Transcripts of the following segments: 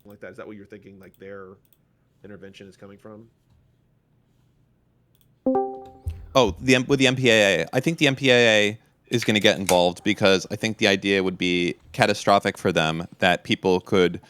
like that? Is that what you're thinking? Like their intervention is coming from? Oh, with the MPAA, I think the MPAA is going to get involved because I think the idea would be catastrophic for them that people could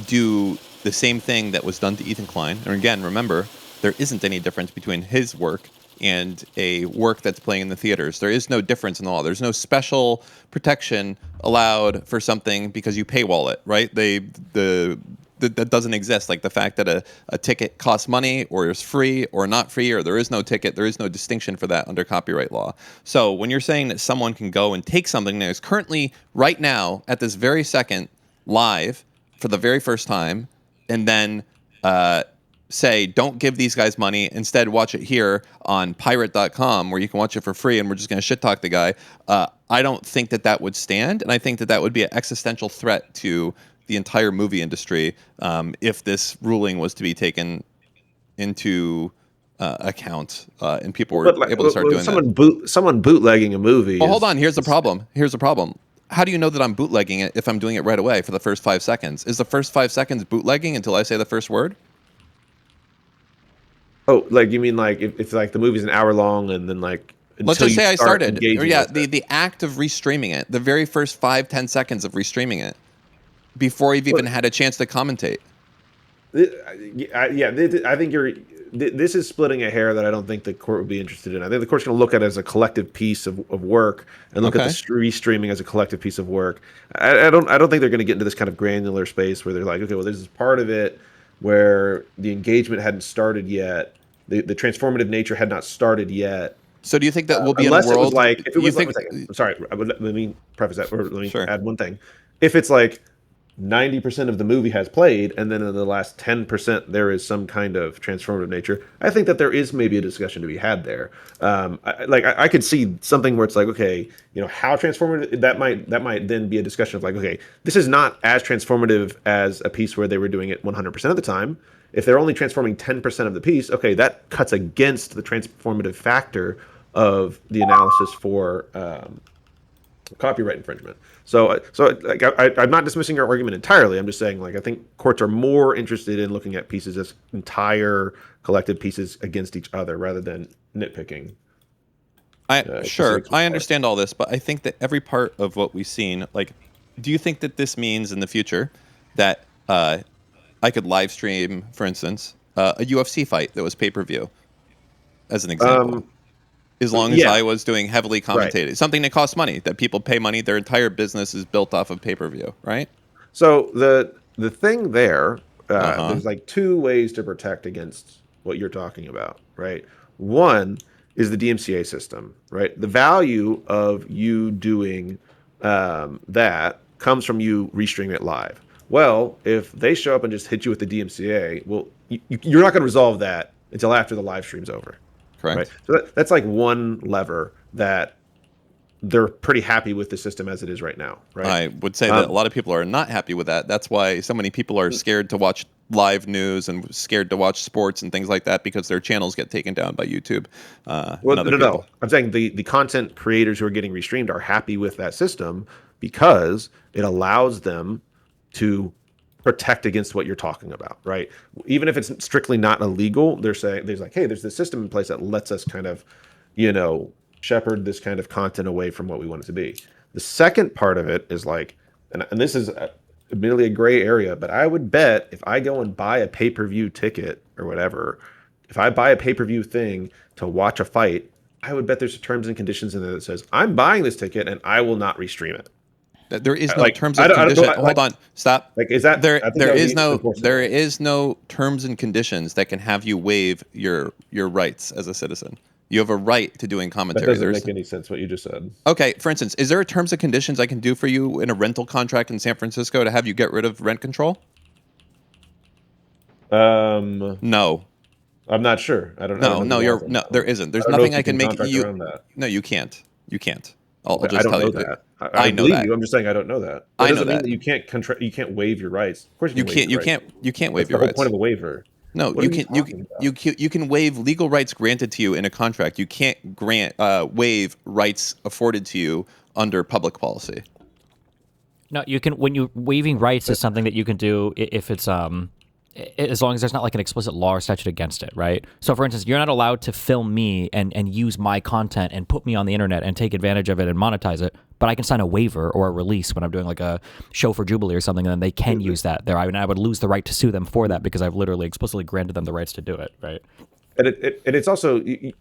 do the same thing that was done to Ethan Klein. And again, remember, there isn't any difference between his work and a work that's playing in the theaters. There is no difference in the law. There's no special protection allowed for something because you paywall it, right? That doesn't exist. Like the fact that a ticket costs money or is free or not free, or there is no ticket, there is no distinction for that under copyright law. So when you're saying that someone can go and take something that is currently, right now, at this very second, live for the very first time, and then say, don't give these guys money, instead watch it here on pirate.com where you can watch it for free and we're just going to shit talk the guy, I don't think that would stand, and I think that would be an existential threat to the entire movie industry if this ruling was to be taken into account and people were able to start doing that. Someone bootlegging a movie. Well, hold on. Here's the problem. How do you know that I'm bootlegging it if I'm doing it right away for the first 5 seconds? Is the first 5 seconds bootlegging until I say the first word? Oh, like you mean like if like the movie's an hour long and then like let's just say I started. Yeah, the act of restreaming it, the very first 5-10 seconds of restreaming it, before you've even had a chance to commentate. I think this is splitting a hair that I don't think the court would be interested in. I think the court's going to look at it as a collective piece of work and look at the restreaming as a collective piece of work. I don't think they're going to get into this kind of granular space where they're like, okay, well, this is part of it where the engagement hadn't started yet, the transformative nature had not started yet. So do you think that will be in the world? Unless it was like, if it was like, I'm sorry, let me preface that, or let me add one thing. If it's like 90% of the movie has played, and then in the last 10% there is some kind of transformative nature, I think that there is maybe a discussion to be had there. I could see something where it's like, okay, you know, how transformative that might then be a discussion of like, okay, this is not as transformative as a piece where they were doing it 100% of the time. If they're only transforming 10% of the piece, okay, that cuts against the transformative factor of the analysis for copyright infringement. So like, I'm not dismissing your argument entirely. I'm just saying, like, I think courts are more interested in looking at pieces as entire collective pieces against each other rather than nitpicking. I understand all this, but I think that every part of what we've seen, like, do you think that this means in the future that I could live stream, for instance, a UFC fight that was pay-per-view, as an example? As long as I was doing heavily commentated. Right. Something that costs money, that people pay money, their entire business is built off of pay-per-view, right? So the thing there, there's like two ways to protect against what you're talking about, right? One is the DMCA system, right? The value of you doing that comes from you restreaming it live. Well, if they show up and just hit you with the DMCA, well, you're not going to resolve that until after the live stream's over. Correct. Right? So that's like one lever that they're pretty happy with the system as it is right now. Right. I would say that a lot of people are not happy with that. That's why so many people are scared to watch live news and scared to watch sports and things like that because their channels get taken down by YouTube. No. I'm saying the content creators who are getting restreamed are happy with that system because it allows them to protect against what you're talking about, right? Even if it's strictly not illegal, they're saying there's like, hey, there's this system in place that lets us kind of, you know, shepherd this kind of content away from what we want it to be. The second part of it is like, and this is admittedly a gray area, but I would bet if I go and buy a pay-per-view ticket or whatever, if I buy a pay-per-view thing to watch a fight, I would bet there's terms and conditions in there that says I'm buying this ticket and I will not restream it. There is no terms and conditions. Hold on, stop. Like, is that there is no terms and conditions that can have you waive your rights as a citizen. You have a right to doing commentary. That doesn't make any sense what you just said. Okay, for instance, is there a terms and conditions I can do for you in a rental contract in San Francisco to have you get rid of rent control? No. I'm not sure. I don't know. No, there isn't. There's nothing I can make you. No, you can't. You can't. I'll just tell you that. I know that. I'm just saying I don't know that. That doesn't mean that you can't waive your rights. Of course you can't waive your rights. That's the whole point of a waiver. No, you can waive legal rights granted to you in a contract. You can't waive rights afforded to you under public policy. No, you can, when you waiving rights is something that you can do if it's as long as there's not like an explicit law or statute against it, right? So for instance, you're not allowed to film me and use my content and put me on the internet and take advantage of it and monetize it, but I can sign a waiver or a release when I'm doing like a show for Jubilee or something, and then they can use that there. I would lose the right to sue them for that because I've literally explicitly granted them the rights to do it, right? And it's also you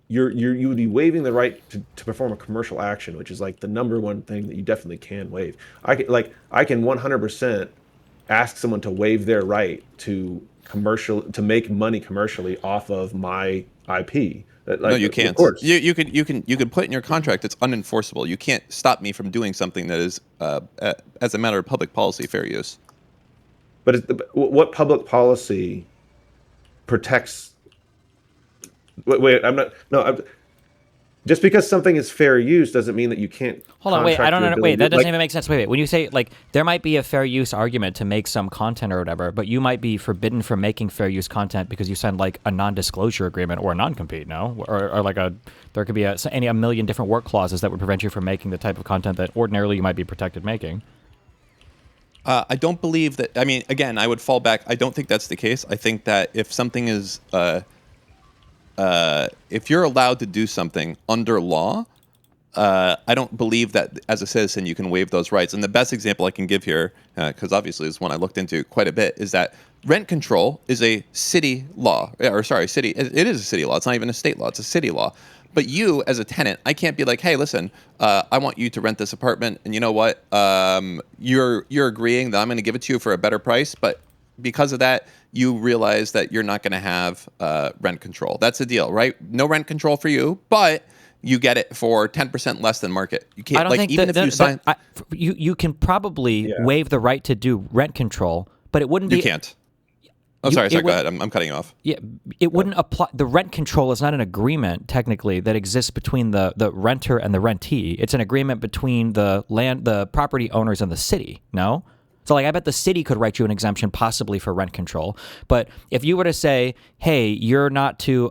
would be waiving the right to perform a commercial action, which is like the number one thing that you definitely can waive. I can 100% ask someone to waive their right to make money commercially off of my IP. No, you can't. Of course. You could put in your contract it's unenforceable. You can't stop me from doing something that is as a matter of public policy fair use. But what public policy protects? Wait, just because something is fair use doesn't mean that you can't. Hold on, wait, I don't know. Wait, that doesn't even make sense. Wait, when you say like there might be a fair use argument to make some content or whatever, but you might be forbidden from making fair use content because you signed like a non-disclosure agreement or a non-compete, no? Or like there could be a million different work clauses that would prevent you from making the type of content that ordinarily you might be protected making. I don't believe that. I mean, again, I would fall back. I don't think that's the case. I think that if something is if you're allowed to do something under law, I don't believe that as a citizen you can waive those rights. And the best example I can give here, because obviously it's one I looked into quite a bit, is that rent control is a city law. Or sorry, city. It is a city law. It's not even a state law. It's a city law. But you, as a tenant, I can't be like, hey, listen, I want you to rent this apartment, and you know what? You're agreeing that I'm going to give it to you for a better price, but because of that, you realize that you're not going to have rent control. That's the deal, right? No rent control for you, but you get it for 10% less than market. You can't, I don't think even if you sign. You can probably waive the right to do rent control, but it wouldn't be. You can't. Oh, sorry, go ahead. I'm cutting you off. Yeah, it wouldn't apply. The rent control is not an agreement technically that exists between the renter and the rentee. It's an agreement between the property owners and the city. No. So, like, I bet the city could write you an exemption possibly for rent control. But if you were to say, hey, you're not to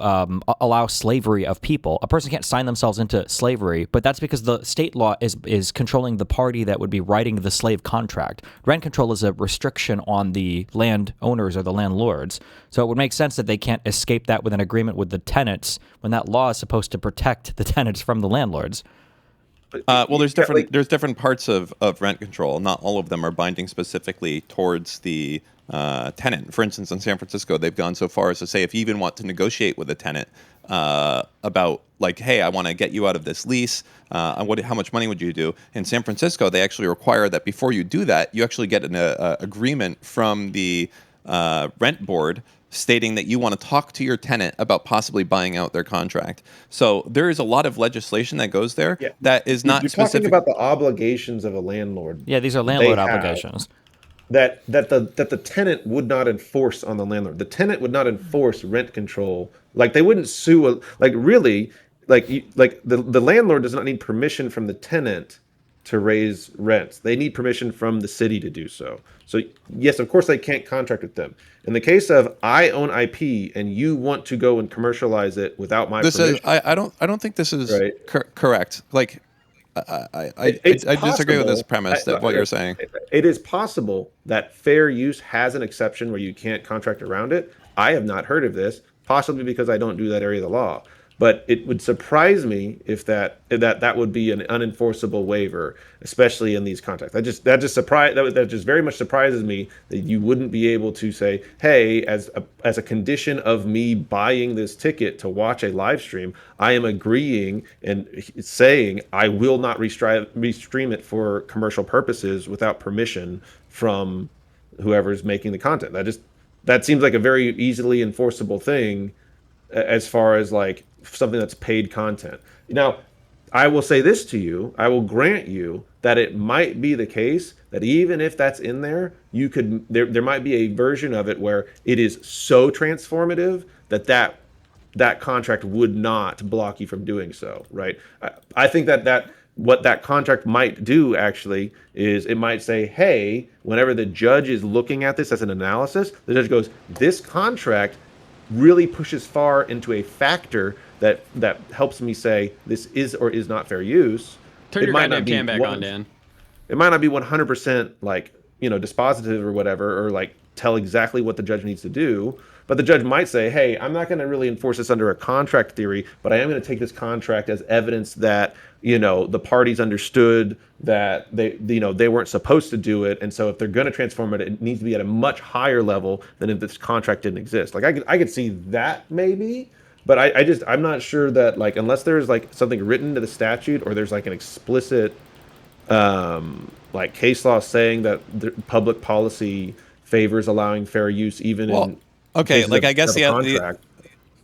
allow slavery of people, a person can't sign themselves into slavery, but that's because the state law is controlling the party that would be writing the slave contract. Rent control is a restriction on the land owners or the landlords. So it would make sense that they can't escape that with an agreement with the tenants when that law is supposed to protect the tenants from the landlords. Well, there's different parts of rent control. Not all of them are binding specifically towards the tenant. For instance, in San Francisco, they've gone so far as to say if you even want to negotiate with a tenant about like, hey, I want to get you out of this lease, how much money would you do? In San Francisco, they actually require that before you do that, you actually get an agreement from the rent board stating that you want to talk to your tenant about possibly buying out their contract. So there is a lot of legislation that goes there that is not specific. You're talking about the obligations of a landlord. Yeah, these are landlord obligations. That the tenant would not enforce on the landlord. The tenant would not enforce rent control. Like they wouldn't sue. The landlord does not need permission from the tenant to raise rents. They need permission from the city to do so. So yes, of course they can't contract with them. In the case of I own IP and you want to go and commercialize it without my permission. I don't think this is correct. Like I disagree with this premise that what you're saying. It is possible that fair use has an exception where you can't contract around it. I have not heard of this, possibly because I don't do that area of the law. But it would surprise me if that would be an unenforceable waiver, especially in these contexts. That just very much surprises me that you wouldn't be able to say, hey, as a condition of me buying this ticket to watch a live stream, I am agreeing and saying I will not restream it for commercial purposes without permission from whoever's making the content. That seems like a very easily enforceable thing as far as like something that's paid content. Now, I will say this to you, I will grant you that it might be the case that even if that's in there, there might be a version of it where it is so transformative that contract would not block you from doing so, right? I think that what that contract might do actually is it might say, hey, whenever the judge is looking at this as an analysis, the judge goes, this contract really pushes far into a factor that helps me say this is or is not fair use. Turn your goddamn cam back on, Dan. It might not be 100% like, dispositive or whatever, or like tell exactly what the judge needs to do. But the judge might say, hey, I'm not going to really enforce this under a contract theory, but I am going to take this contract as evidence that, the parties understood that they weren't supposed to do it. And so if they're going to transform it, it needs to be at a much higher level than if this contract didn't exist. Like I could see that maybe, but I'm not sure that, like, unless there's like something written into the statute or there's like an explicit like case law saying that the public policy favors allowing fair use even in okay, cases like of, I guess of a contract.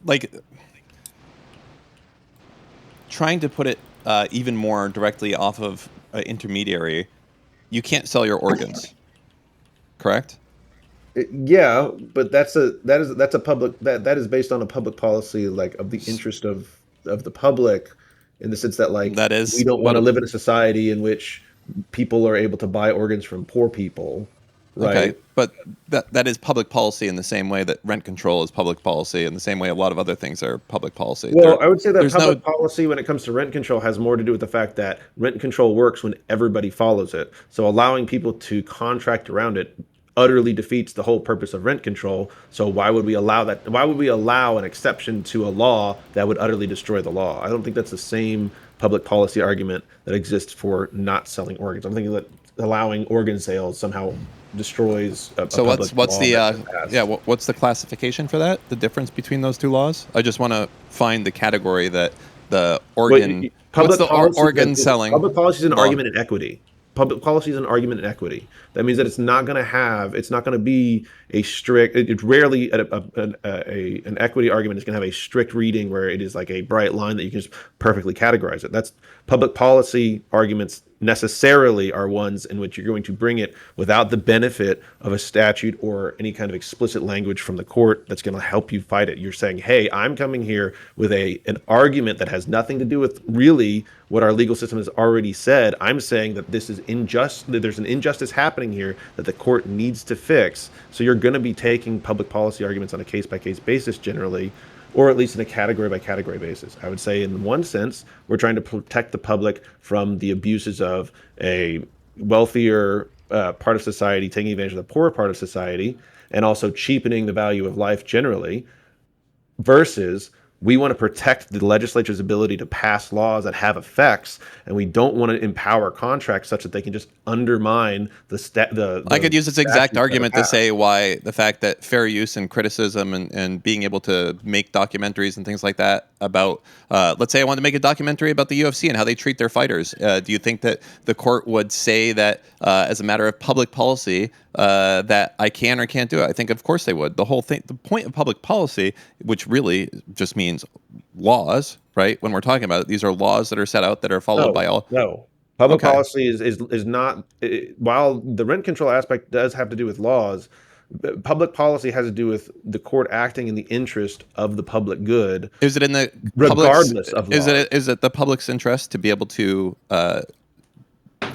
like trying to put it even more directly off of an intermediary, you can't sell your organs, correct? Yeah, but that's a public that is based on a public policy, like, of the interest of the public, in the sense that, like, That we is don't want what to live in a society in which people are able to buy organs from poor people, right? okay, but that is public policy in the same way that rent control is public policy, in the same way a lot of other things are public policy. Well, I would say that there's public policy, when it comes to rent control, has more to do with the fact that rent control works when everybody follows it. So allowing people to contract around it utterly defeats the whole purpose of rent control. So why would we allow that? Why would we allow an exception to a law that would utterly destroy the law? I don't think that's the same public policy argument that exists for not selling organs. I'm thinking that allowing organ sales somehow destroys a So public what's law the that was passed. what's the classification for that? The difference between those two laws? I just want to find the category that the organ what's the organ selling Public policy is an law? argument in equity. Public policy is an argument in equity. That means that it's not going to be a strict. It's rarely an equity argument is going to have a strict reading where it is like a bright line that you can just perfectly categorize it. That's public policy arguments necessarily are ones in which you're going to bring it without the benefit of a statute or any kind of explicit language from the court that's going to help you fight it. You're saying, hey, I'm coming here with an argument that has nothing to do with really what our legal system has already said. I'm saying that this is unjust, that there's an injustice happening here that the court needs to fix. So you're going to be taking public policy arguments on a case-by-case basis generally, or at least in a category-by-category basis. I would say in one sense, we're trying to protect the public from the abuses of a wealthier part of society taking advantage of the poorer part of society, and also cheapening the value of life generally, versus we want to protect the legislature's ability to pass laws that have effects, and we don't want to empower contracts such that they can just undermine the I could use this exact argument to say why the fact that fair use and criticism and being able to make documentaries and things like that about, let's say I want to make a documentary about the UFC and how they treat their fighters. Do you think that the court would say that as a matter of public policy that I can or can't do it? I think of course they would. The whole thing, the point of public policy, which really just means laws, right? When we're talking about it, these are laws that are set out that are followed by all. No. Public policy is not, while the rent control aspect does have to do with laws, public policy has to do with the court acting in the interest of the public good. Is it in the regardless of law? Is it the public's interest to be able to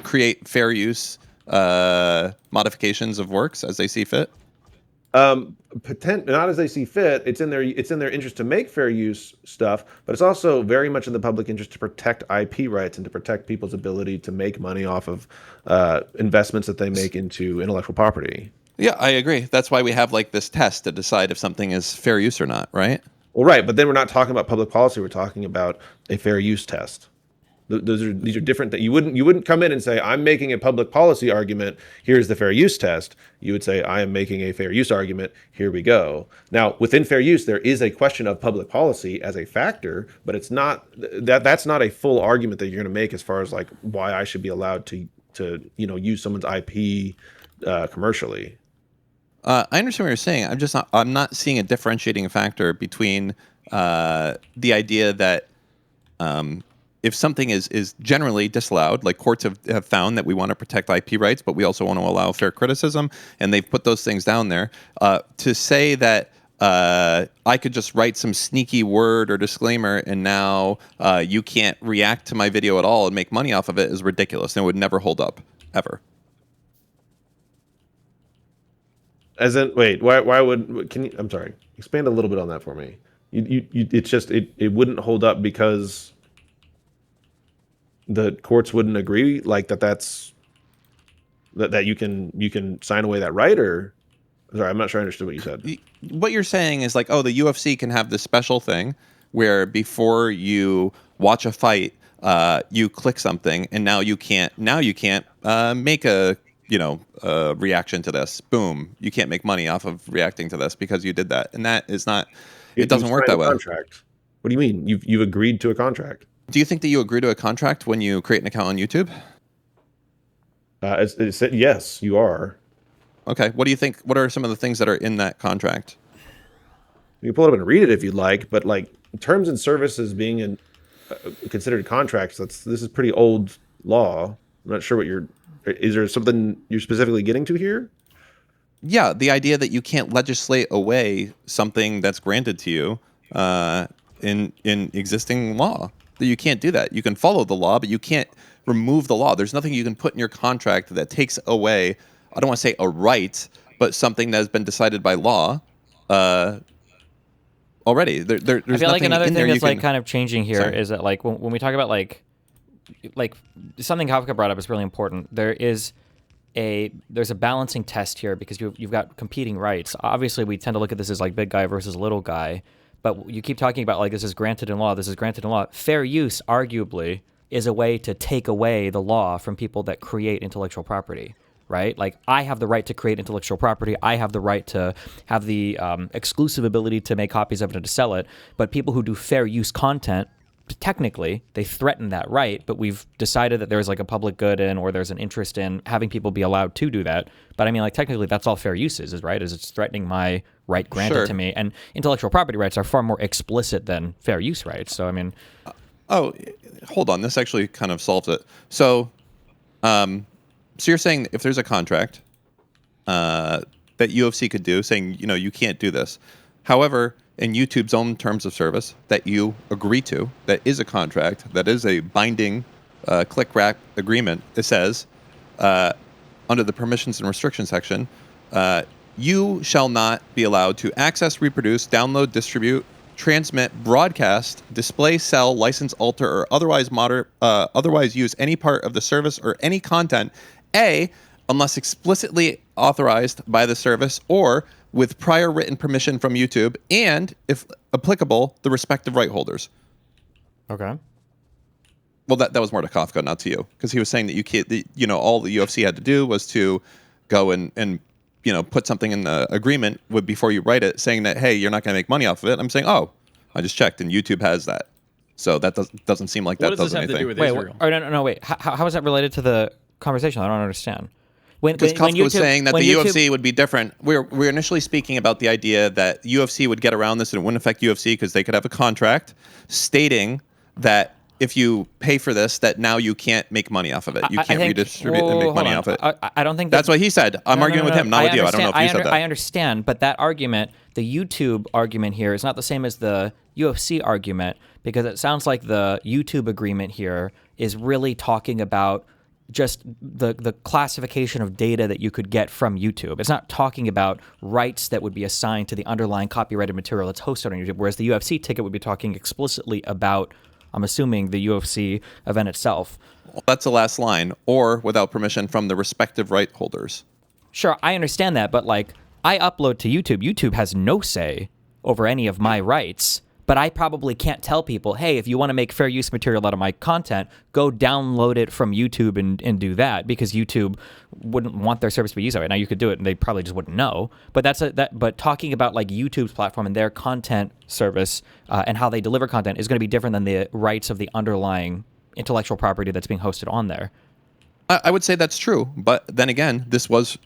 create fair use modifications of works as they see fit? Not as they see fit. It's in their interest to make fair use stuff, but it's also very much in the public interest to protect IP rights and to protect people's ability to make money off of investments that they make into intellectual property. Yeah, I agree. That's why we have like this test to decide if something is fair use or not, right? Well, right, but then we're not talking about public policy. We're talking about a fair use test. These are different things. You wouldn't come in and say, I'm making a public policy argument, here's the fair use test. You would say, I am making a fair use argument, here we go. Now, within fair use, there is a question of public policy as a factor, but it's not that's not a full argument that you're going to make as far as like why I should be allowed to use someone's IP commercially. I understand what you're saying. I'm not seeing a differentiating factor between the idea that if something is generally disallowed, like courts have found that we want to protect IP rights, but we also want to allow fair criticism, and they've put those things down there, to say that I could just write some sneaky word or disclaimer and now you can't react to my video at all and make money off of it is ridiculous, and it would never hold up, ever. As in, wait, why would, can you, I'm sorry, expand a little bit on that for me. It's just, it wouldn't hold up because the courts wouldn't agree, like that's that you can sign away that right, or sorry, I'm not sure I understood what you said. What you're saying is like, oh, the UFC can have this special thing where before you watch a fight, you click something, and now you can't make a reaction to this. Boom, you can't make money off of reacting to this because you did that, and that is not. It doesn't work that way. Contract. What do you mean? You've agreed to a contract. Do you think that you agree to a contract when you create an account on YouTube? Yes, you are. Okay. What do you think? What are some of the things that are in that contract? You can pull it up and read it if you'd like, but like terms and services being considered contracts, this is pretty old law. I'm not sure is there something you're specifically getting to here? Yeah, the idea that you can't legislate away something that's granted to you in existing law. That you can't do that. You can follow the law, but you can't remove the law. There's nothing you can put in your contract that takes away, I don't want to say a right, but something that has been decided by law already. There's I feel like another thing that's like kind of changing here is that like when we talk about like something Kafka brought up is really important. There's a balancing test here because you've got competing rights. Obviously, we tend to look at this as like big guy versus little guy, but you keep talking about like this is granted in law, this is granted in law. Fair use, arguably, is a way to take away the law from people that create intellectual property, right? Like I have the right to create intellectual property. I have the right to have the exclusive ability to make copies of it and to sell it. But people who do fair use content, technically, they threaten that right, but we've decided that there's like a public good in, or there's an interest in having people be allowed to do that. But I mean, like technically, that's all fair use is right? Is it's threatening my right granted to me. And intellectual property rights are far more explicit than fair use rights. So I mean, oh, hold on, this actually kind of solves it. So, so you're saying if there's a contract that UFC could do, saying you can't do this. However, in YouTube's own terms of service that you agree to, that is a contract, that is a binding click wrap agreement, it says, under the permissions and restrictions section, you shall not be allowed to access, reproduce, download, distribute, transmit, broadcast, display, sell, license, alter, or otherwise use any part of the service or any content, unless explicitly authorized by the service or with prior written permission from YouTube, and, if applicable, the respective right holders. Okay. Well, that was more to Kafka, not to you, because he was saying that you can't. All the UFC had to do was to go and put something in the agreement before you write it, saying that, hey, you're not going to make money off of it. I'm saying, oh, I just checked, and YouTube has that. So that doesn't seem like that does anything. What does this have to do with Israel? No, wait. How is that related to the conversation? I don't understand. Because Kafka was saying that the UFC would be different. We're initially speaking about the idea that UFC would get around this and it wouldn't affect UFC because they could have a contract stating that if you pay for this, that now you can't make money off of it. You can't redistribute and make money off it. I don't think that's what he said. I'm arguing with him, not with you. I don't know if you said that. I understand, but that argument, the YouTube argument here, is not the same as the UFC argument, because it sounds like the YouTube agreement here is really talking about just the classification of data that you could get from YouTube. It's not talking about rights that would be assigned to the underlying copyrighted material that's hosted on YouTube, whereas the UFC ticket would be talking explicitly about, I'm assuming, the UFC event itself. Well, that's the last line, or without permission from the respective right holders. Sure, I understand that, but like, I upload to YouTube. YouTube has no say over any of my rights. But I probably can't tell people, hey, if you want to make fair use material out of my content, go download it from YouTube and do that, because YouTube wouldn't want their service to be used that way. Now you could do it, and they probably just wouldn't know. But But talking about like YouTube's platform and their content service and how they deliver content is going to be different than the rights of the underlying intellectual property that's being hosted on there. I would say that's true, but then again, this was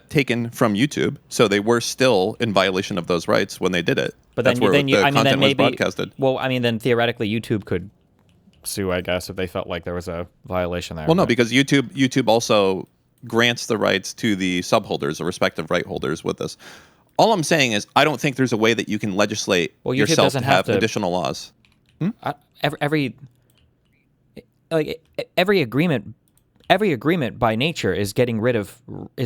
taken from YouTube, so they were still in violation of those rights when they did it. But that's where the content was broadcasted. Well, I mean, then theoretically, YouTube could sue, I guess, if they felt like there was a violation there. Well, no, because YouTube also grants the rights to the subholders, the respective right holders with this. All I'm saying is, I don't think there's a way that you can legislate yourself to have additional laws. Every agreement by nature is getting rid of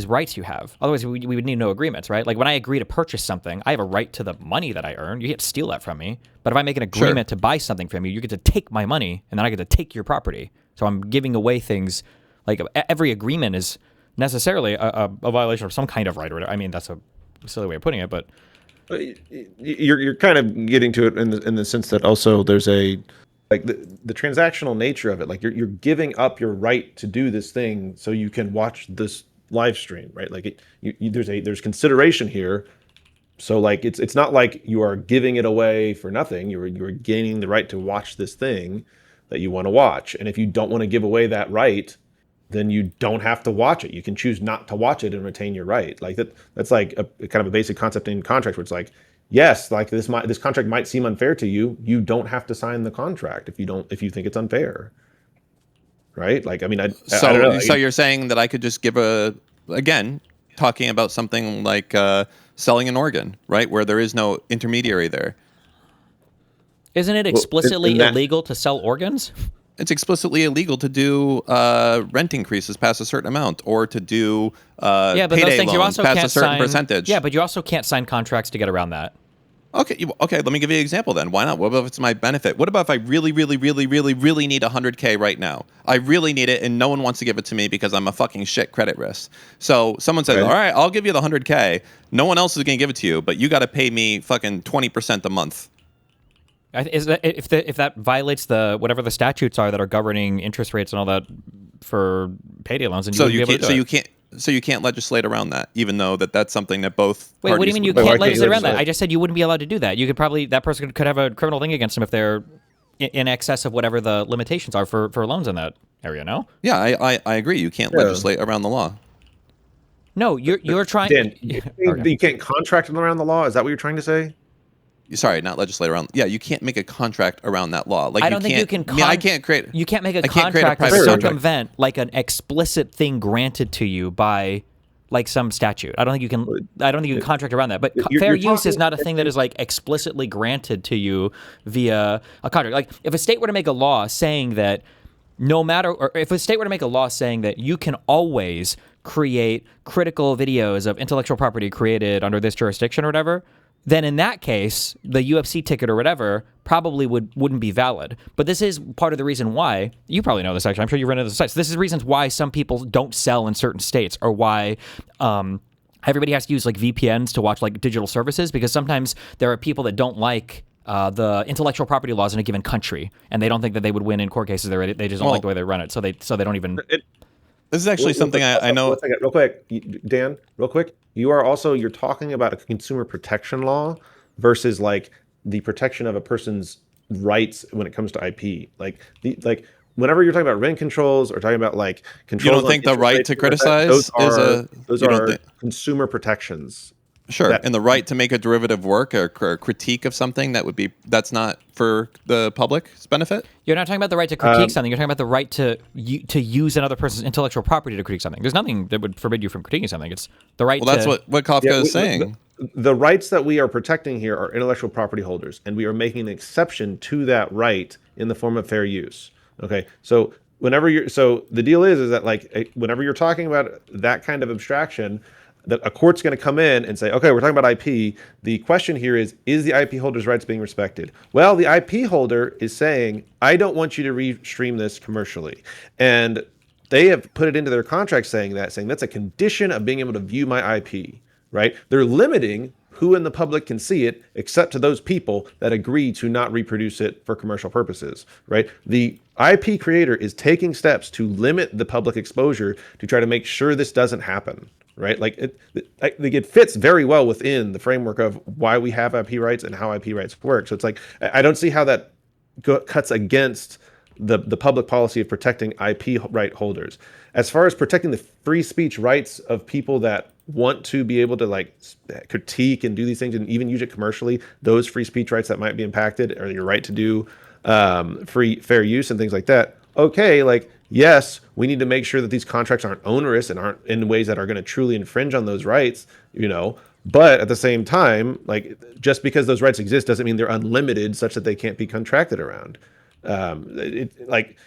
rights you have. Otherwise, we would need no agreements, right? Like when I agree to purchase something, I have a right to the money that I earn. You can't steal that from me. But if I make an agreement to buy something from you, you get to take my money, and then I get to take your property. So I'm giving away things. Like every agreement is necessarily a violation of some kind of right or whatever. I mean, that's a silly way of putting it, but you're kind of getting to it in the sense that also there's a like the transactional nature of it. Like you're giving up your right to do this thing so you can watch this live stream, right? Like there's consideration here. So like it's not like you are giving it away for nothing. You're gaining the right to watch this thing that you want to watch. And if you don't want to give away that right, then you don't have to watch it. You can choose not to watch it and retain your right. Like that's like a kind of a basic concept in contracts where it's like, yes, like this contract might seem unfair to you. You don't have to sign the contract if you think it's unfair. Right? Like, I mean, I don't know. So you're saying that I could just give again, talking about something like selling an organ, right? Where there is no intermediary there. Isn't it explicitly illegal to sell organs? It's explicitly illegal to do rent increases past a certain amount, or to do but those things you also past can't a certain sign, percentage. Yeah, but you also can't sign contracts to get around that. Okay. Let me give you an example then. Why not? What if it's my benefit? What about if I really, really, really, really, really need $100K right now? I really need it, and no one wants to give it to me because I'm a fucking shit credit risk. So someone says, "All right, I'll give you the $100K. No one else is going to give it to you, but you got to pay me fucking 20% a month." Is that if that violates the whatever the statutes are that are governing interest rates and all that for payday loans, and you can't legislate around that, even though that's something that both. Wait, what do you mean you can't legislate around that? I just said you wouldn't be allowed to do that. You could probably that person could have a criminal thing against them if they're in excess of whatever the limitations are for loans in that area. No. Yeah, I agree. You can't legislate around the law. No, you're trying. Dan, you can't contract around the law. Is that what you're trying to say? Sorry, not legislate around. Yeah, you can't make a contract around that law. Like I don't think you can. I can't create. You can't make a contract to circumvent like an explicit thing granted to you by like some statute. I don't think you can. I don't think you can contract around that. But fair use is not a thing that is like explicitly granted to you via a contract. Like if a state were to make a law saying that or if a state were to make a law saying that you can always create critical videos of intellectual property created under this jurisdiction or whatever, then in that case, the UFC ticket or whatever probably wouldn't be valid. But this is part of the reason why, you probably know this actually, I'm sure you've run into the sites. This is reasons why some people don't sell in certain states, or why everybody has to use like VPNs to watch like digital services, because sometimes there are people that don't like the intellectual property laws in a given country, and they don't think that they would win in court cases. They just don't like the way they run it, so they don't even... This is actually something I know... Real quick, Dan, real quick. You're talking about a consumer protection law versus like the protection of a person's rights when it comes to IP. Like whenever you're talking about rent controls or talking about like controls, you don't think the right to criticize those are consumer protections. Sure, and the right to make a derivative work or critique of something that's not for the public's benefit. You're not talking about the right to critique something. You're talking about the right to use another person's intellectual property to critique something. There's nothing that would forbid you from critiquing something. It's the right. Well, that's what Kafka is saying. The rights that we are protecting here are intellectual property holders, and we are making an exception to that right in the form of fair use. Okay, so the deal is that like whenever you're talking about that kind of abstraction, that a court's going to come in and say, okay, we're talking about IP. The question here is the IP holder's rights being respected? Well, the IP holder is saying, I don't want you to restream this commercially. And they have put it into their contract saying that's a condition of being able to view my IP, right? They're limiting who in the public can see it, except to those people that agree to not reproduce it for commercial purposes, right? The IP creator is taking steps to limit the public exposure to try to make sure this doesn't happen. Right, like it fits very well within the framework of why we have IP rights and how IP rights work. So it's like I don't see how that cuts against the public policy of protecting IP right holders. As far as protecting the free speech rights of people that want to be able to like critique and do these things and even use it commercially, those free speech rights that might be impacted, or your right to do fair use and things like that. Okay, like. Yes, we need to make sure that these contracts aren't onerous and aren't in ways that are going to truly infringe on those rights, but at the same time, like just because those rights exist doesn't mean they're unlimited such that they can't be contracted around. Like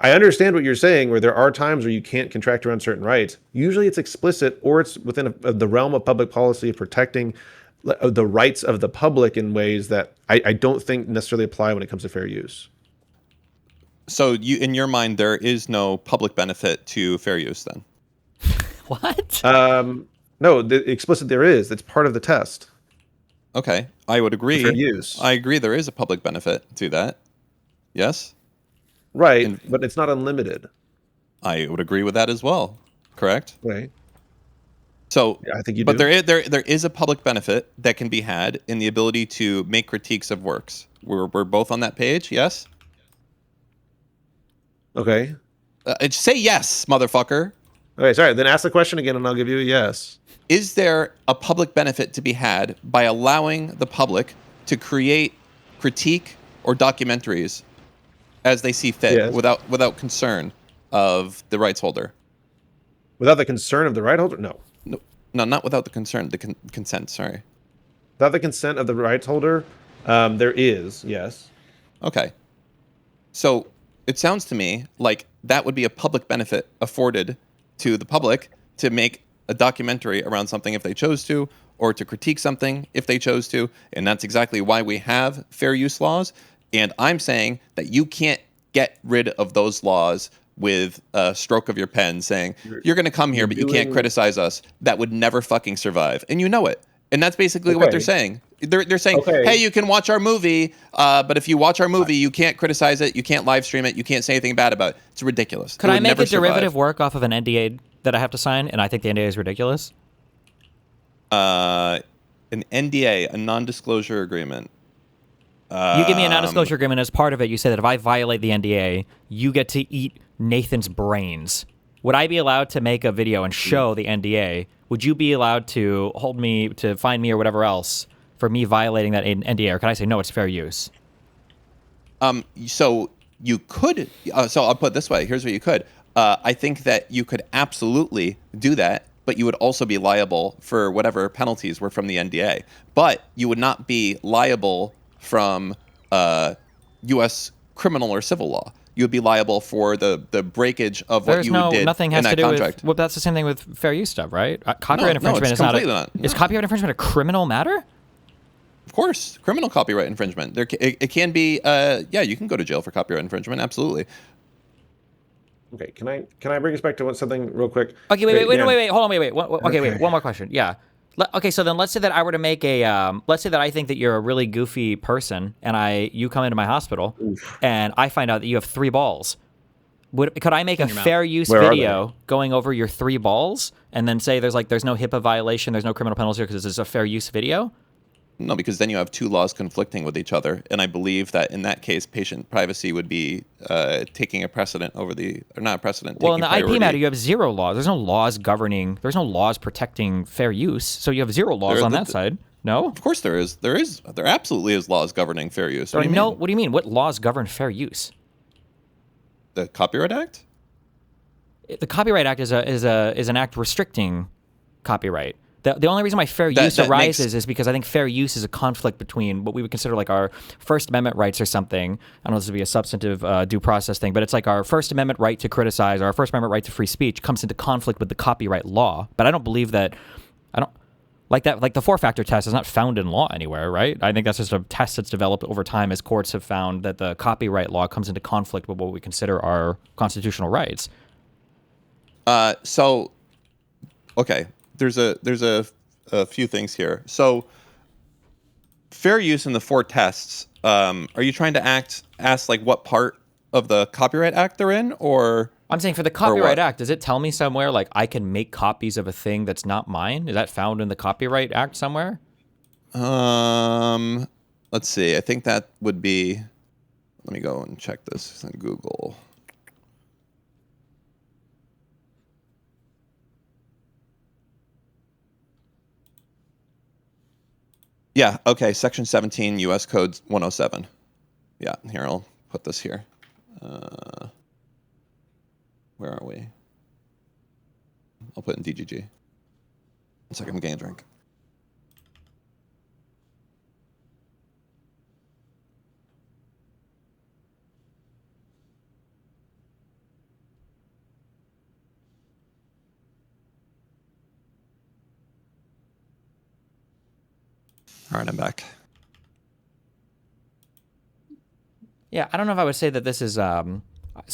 I understand what you're saying, where there are times where you can't contract around certain rights. Usually it's explicit, or it's within the realm of public policy of protecting the rights of the public in ways that I don't think necessarily apply when it comes to fair use. So in your mind, there is no public benefit to fair use then? What? No, explicit there is. It's part of the test. Okay, I would agree. Fair use. I agree there is a public benefit to that. Yes? Right, but it's not unlimited. I would agree with that as well. Correct? Right. So, yeah, I think you but do. there is a public benefit that can be had in the ability to make critiques of works. We're both on that page, yes? Okay. Say yes, motherfucker. Okay, sorry. Then ask the question again, and I'll give you a yes. Is there a public benefit to be had by allowing the public to create, critique, or documentaries as they see fit without concern of the rights holder? Without the concern of the right holder? No. No, not without the concern. The consent, sorry. Without the consent of the rights holder, there is, yes. Okay. So it sounds to me like that would be a public benefit afforded to the public to make a documentary around something if they chose to, or to critique something if they chose to. And that's exactly why we have fair use laws. And I'm saying that you can't get rid of those laws with a stroke of your pen saying, you're going to come here, but you can't criticize us. That would never fucking survive. And you know it. And that's basically what they're saying. They're saying, hey, you can watch our movie, but if you watch our movie, you can't criticize it, you can't live stream it, you can't say anything bad about it. It's ridiculous. Could I make a derivative work off of an NDA that I have to sign, and I think the NDA is ridiculous? An NDA, a non-disclosure agreement. You give me a non-disclosure agreement as part of it. You say that if I violate the NDA, you get to eat Nathan's brains. Would I be allowed to make a video and show the NDA? Would you be allowed to hold me, to find me or whatever else for me violating that NDA? Or can I say, no, it's fair use? So you could, so I'll put it this way. Here's what you could. I think that you could absolutely do that, but you would also be liable for whatever penalties were from the NDA. But you would not be liable from U.S. criminal or civil law. You would be liable for the breakage of what you did nothing has in that to do contract. With, well, that's the same thing with fair use stuff, right? Copyright infringement is not. Is copyright infringement a criminal matter? Of course, criminal copyright infringement. It can be. Yeah, you can go to jail for copyright infringement. Absolutely. Okay, can I bring us back to something real quick? Okay, wait, hold on, wait. One more question. Yeah. Okay, so then let's say that I were to make a, let's say that I think that you're a really goofy person, and you come into my hospital, and I find out that you have 3 balls. Could I make a fair use video going over your 3 balls, and then say there's no HIPAA violation, there's no criminal penalty here because this is a fair use video? No, because then you have 2 laws conflicting with each other, and I believe that in that case, patient privacy would be taking a precedent over or not a precedent. Well, in the IP matter, you have 0 laws. There's no laws governing. There's no laws protecting fair use. So you have 0 laws on that side. No, of course there is. There absolutely is laws governing fair use. What do you mean? What laws govern fair use? The Copyright Act. The Copyright Act is an act restricting copyright. The only reason why fair use arises is because I think fair use is a conflict between what we would consider like our First Amendment rights or something. I don't know if this would be a substantive due process thing, but it's like our First Amendment right to criticize, or our First Amendment right to free speech comes into conflict with the copyright law. But I don't believe that, like the 4-factor test is not found in law anywhere, right? I think that's just a test that's developed over time as courts have found that the copyright law comes into conflict with what we consider our constitutional rights. Okay. There's a few things here. So, fair use in the 4 tests. Are you trying to ask like what part of the Copyright Act they're in, or? I'm saying for the Copyright Act, does it tell me somewhere like I can make copies of a thing that's not mine? Is that found in the Copyright Act somewhere? Let's see. I think that would be. Let me go and check this on Google. Yeah, okay, Section 17, U.S. Code 107. Yeah, here, I'll put this here. Where are we? I'll put it in DGG. 1 second, I'm getting a drink. All right, I'm back. Yeah, I don't know if I would say that this is, so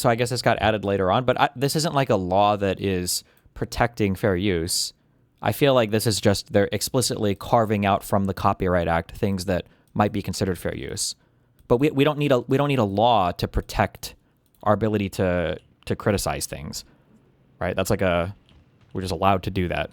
I guess this got added later on, but this isn't like a law that is protecting fair use. I feel like this is just they're explicitly carving out from the Copyright Act things that might be considered fair use. But we don't need a law to protect our ability to criticize things, right? That's like we're just allowed to do that,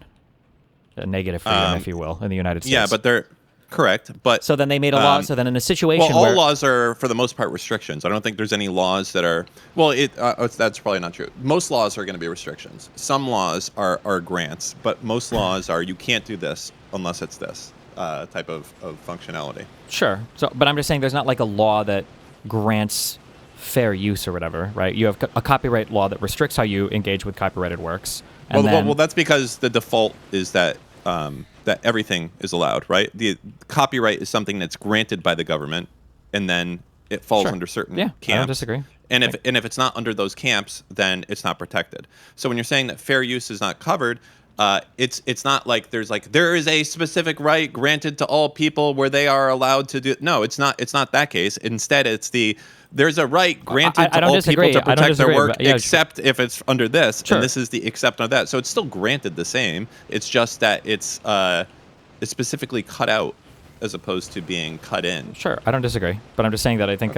a negative freedom, if you will, in the United States. Yeah, but they're correct. But so then they made a law. So then in a situation all where laws are for the most part restrictions. I don't think there's any laws that are that's probably not true. Most laws are going to be restrictions. Some laws are grants, but most laws are you can't do this unless it's this type of functionality. Sure. So, but I'm just saying there's not like a law that grants fair use or whatever, right? You have a copyright law that restricts how you engage with copyrighted works. And well, that's because the default is that that everything is allowed, right? The copyright is something that's granted by the government, and then it falls under certain camps. I don't disagree. And if it's not under those camps, then it's not protected. So when you're saying that fair use is not covered, it's not like there is a specific right granted to all people where they are allowed to do. No, it's not that case. Instead, there's a right granted to all people to protect their work, except if it's under this, and this is the except under that. So it's still granted the same. It's just that it's specifically cut out as opposed to being cut in. Sure, I don't disagree, but I'm just saying that I think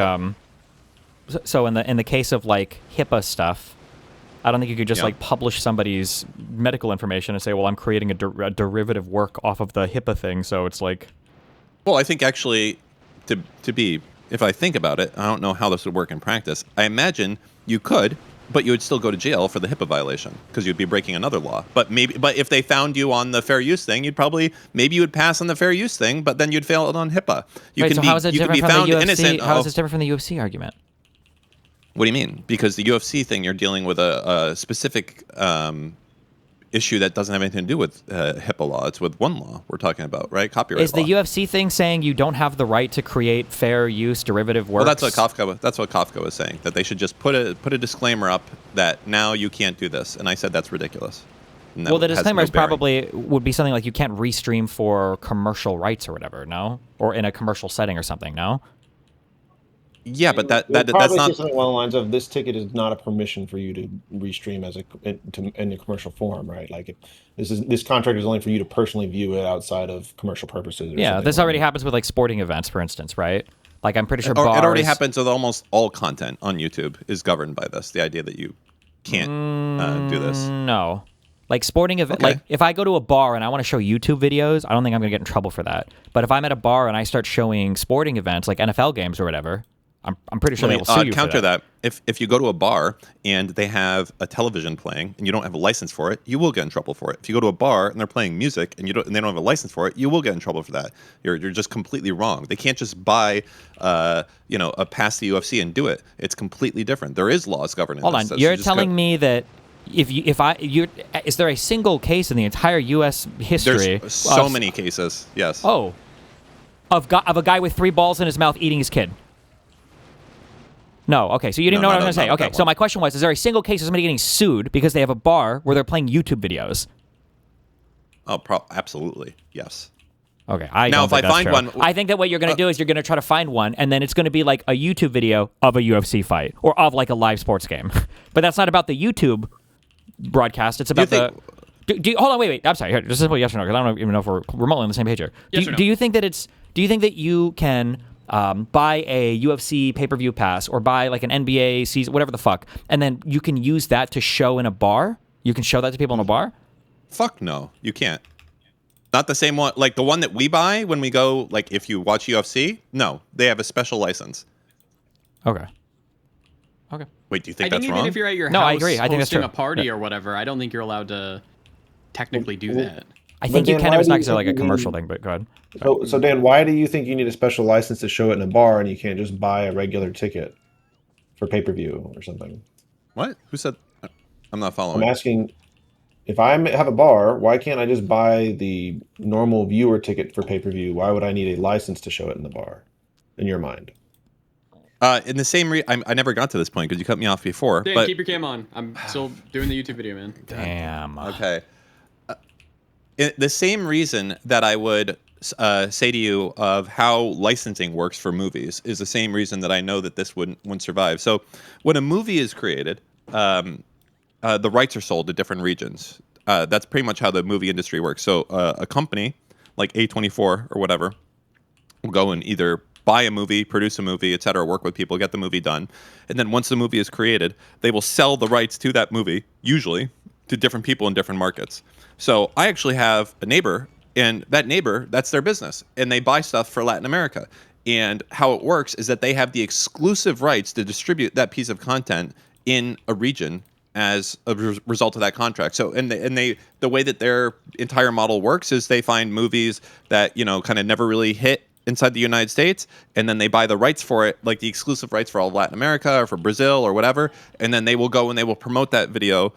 so in the case of like HIPAA stuff, I don't think you could just like publish somebody's medical information and say, well, I'm creating a derivative work off of the HIPAA thing. So it's like, well, I think actually if I think about it, I don't know how this would work in practice. I imagine you could, but you would still go to jail for the HIPAA violation because you'd be breaking another law. But if they found you on the fair use thing, maybe you would pass on the fair use thing, but then you'd fail on HIPAA. How is it different from the UFC argument? What do you mean? Because the UFC thing, you're dealing with a specific issue that doesn't have anything to do with HIPAA law. It's with one law we're talking about, right? Copyright law. Is the UFC thing saying you don't have the right to create fair use derivative works? Well, that's what Kafka was saying, that they should just put a disclaimer up that now you can't do this. And I said that's ridiculous. Well, the disclaimer probably would be something like you can't restream for commercial rights or whatever, no? Or in a commercial setting or something, no? Yeah, but that's not something along the lines of this ticket is not a permission for you to restream in a commercial form, right? Like this contract is only for you to personally view it outside of commercial purposes. Yeah, this already happens with like sporting events, for instance, right? Like I'm pretty sure bars... It already happens with almost all content on YouTube is governed by this. The idea that you can't do this. No. Like sporting event, like if I go to a bar and I want to show YouTube videos, I don't think I'm gonna get in trouble for that. But if I'm at a bar and I start showing sporting events like NFL games or whatever, I'm pretty sure they will sue you counter for that. If you go to a bar and they have a television playing and you don't have a license for it, you will get in trouble for it. If you go to a bar and they're playing music and they don't have a license for it, you will get in trouble for that. You're just completely wrong. They can't just buy a pass the UFC and do it. It's completely different. There is laws governing. Hold on, you're telling me that is there a single case in the entire U.S. history? There's so many cases. Yes. Oh, of a guy with 3 balls in his mouth eating his kid. No, okay, so you didn't know what I was going to say. Okay, so my question was, is there a single case of somebody getting sued because they have a bar where they're playing YouTube videos? Oh, absolutely, yes. Okay, if I find one... I think that what you're going to do is you're going to try to find one, and then it's going to be like a YouTube video of a UFC fight, or of like a live sports game. But that's not about the YouTube broadcast, it's about hold on, wait, I'm sorry, here, just a simple yes or no, because I don't even know if we're remotely on the same page here. Do you think that you can... buy a UFC pay-per-view pass or buy like an NBA season, whatever the fuck, and then you can use that to show in a bar? You can show that to people in a bar? Fuck no, you can't. Not the same one, like the one that we buy when we go, like if you watch UFC, no, they have a special license. Okay. Wait, do you think that's wrong? Even if you're at your house I agree. I think that's true. Hosting a party or whatever, I don't think you're allowed to technically do that. I think you can if it's not considered like a commercial thing, but go ahead. So Dan, why do you think you need a special license to show it in a bar and you can't just buy a regular ticket for pay-per-view or something? What? Who said? I'm not following. I'm asking, if I have a bar, why can't I just buy the normal viewer ticket for pay-per-view? Why would I need a license to show it in the bar, in your mind? In the same I never got to this point because you cut me off before. Dan, keep your cam on. I'm still doing the YouTube video, man. Damn. Okay. The same reason that I would say to you of how licensing works for movies is the same reason that I know that this wouldn't survive. So when a movie is created, the rights are sold to different regions. That's pretty much how the movie industry works. So a company like A24 or whatever will go and either buy a movie, produce a movie, et cetera, work with people, get the movie done. And then once the movie is created, they will sell the rights to that movie, usually, to different people in different markets. So I actually have a neighbor, and that neighbor, that's their business. And they buy stuff for Latin America. And how it works is that they have the exclusive rights to distribute that piece of content in a region as a result of that contract. So, the way that their entire model works is they find movies that, kind of never really hit inside the United States, and then they buy the rights for it, like the exclusive rights for all of Latin America or for Brazil or whatever, and then they will go and they will promote that video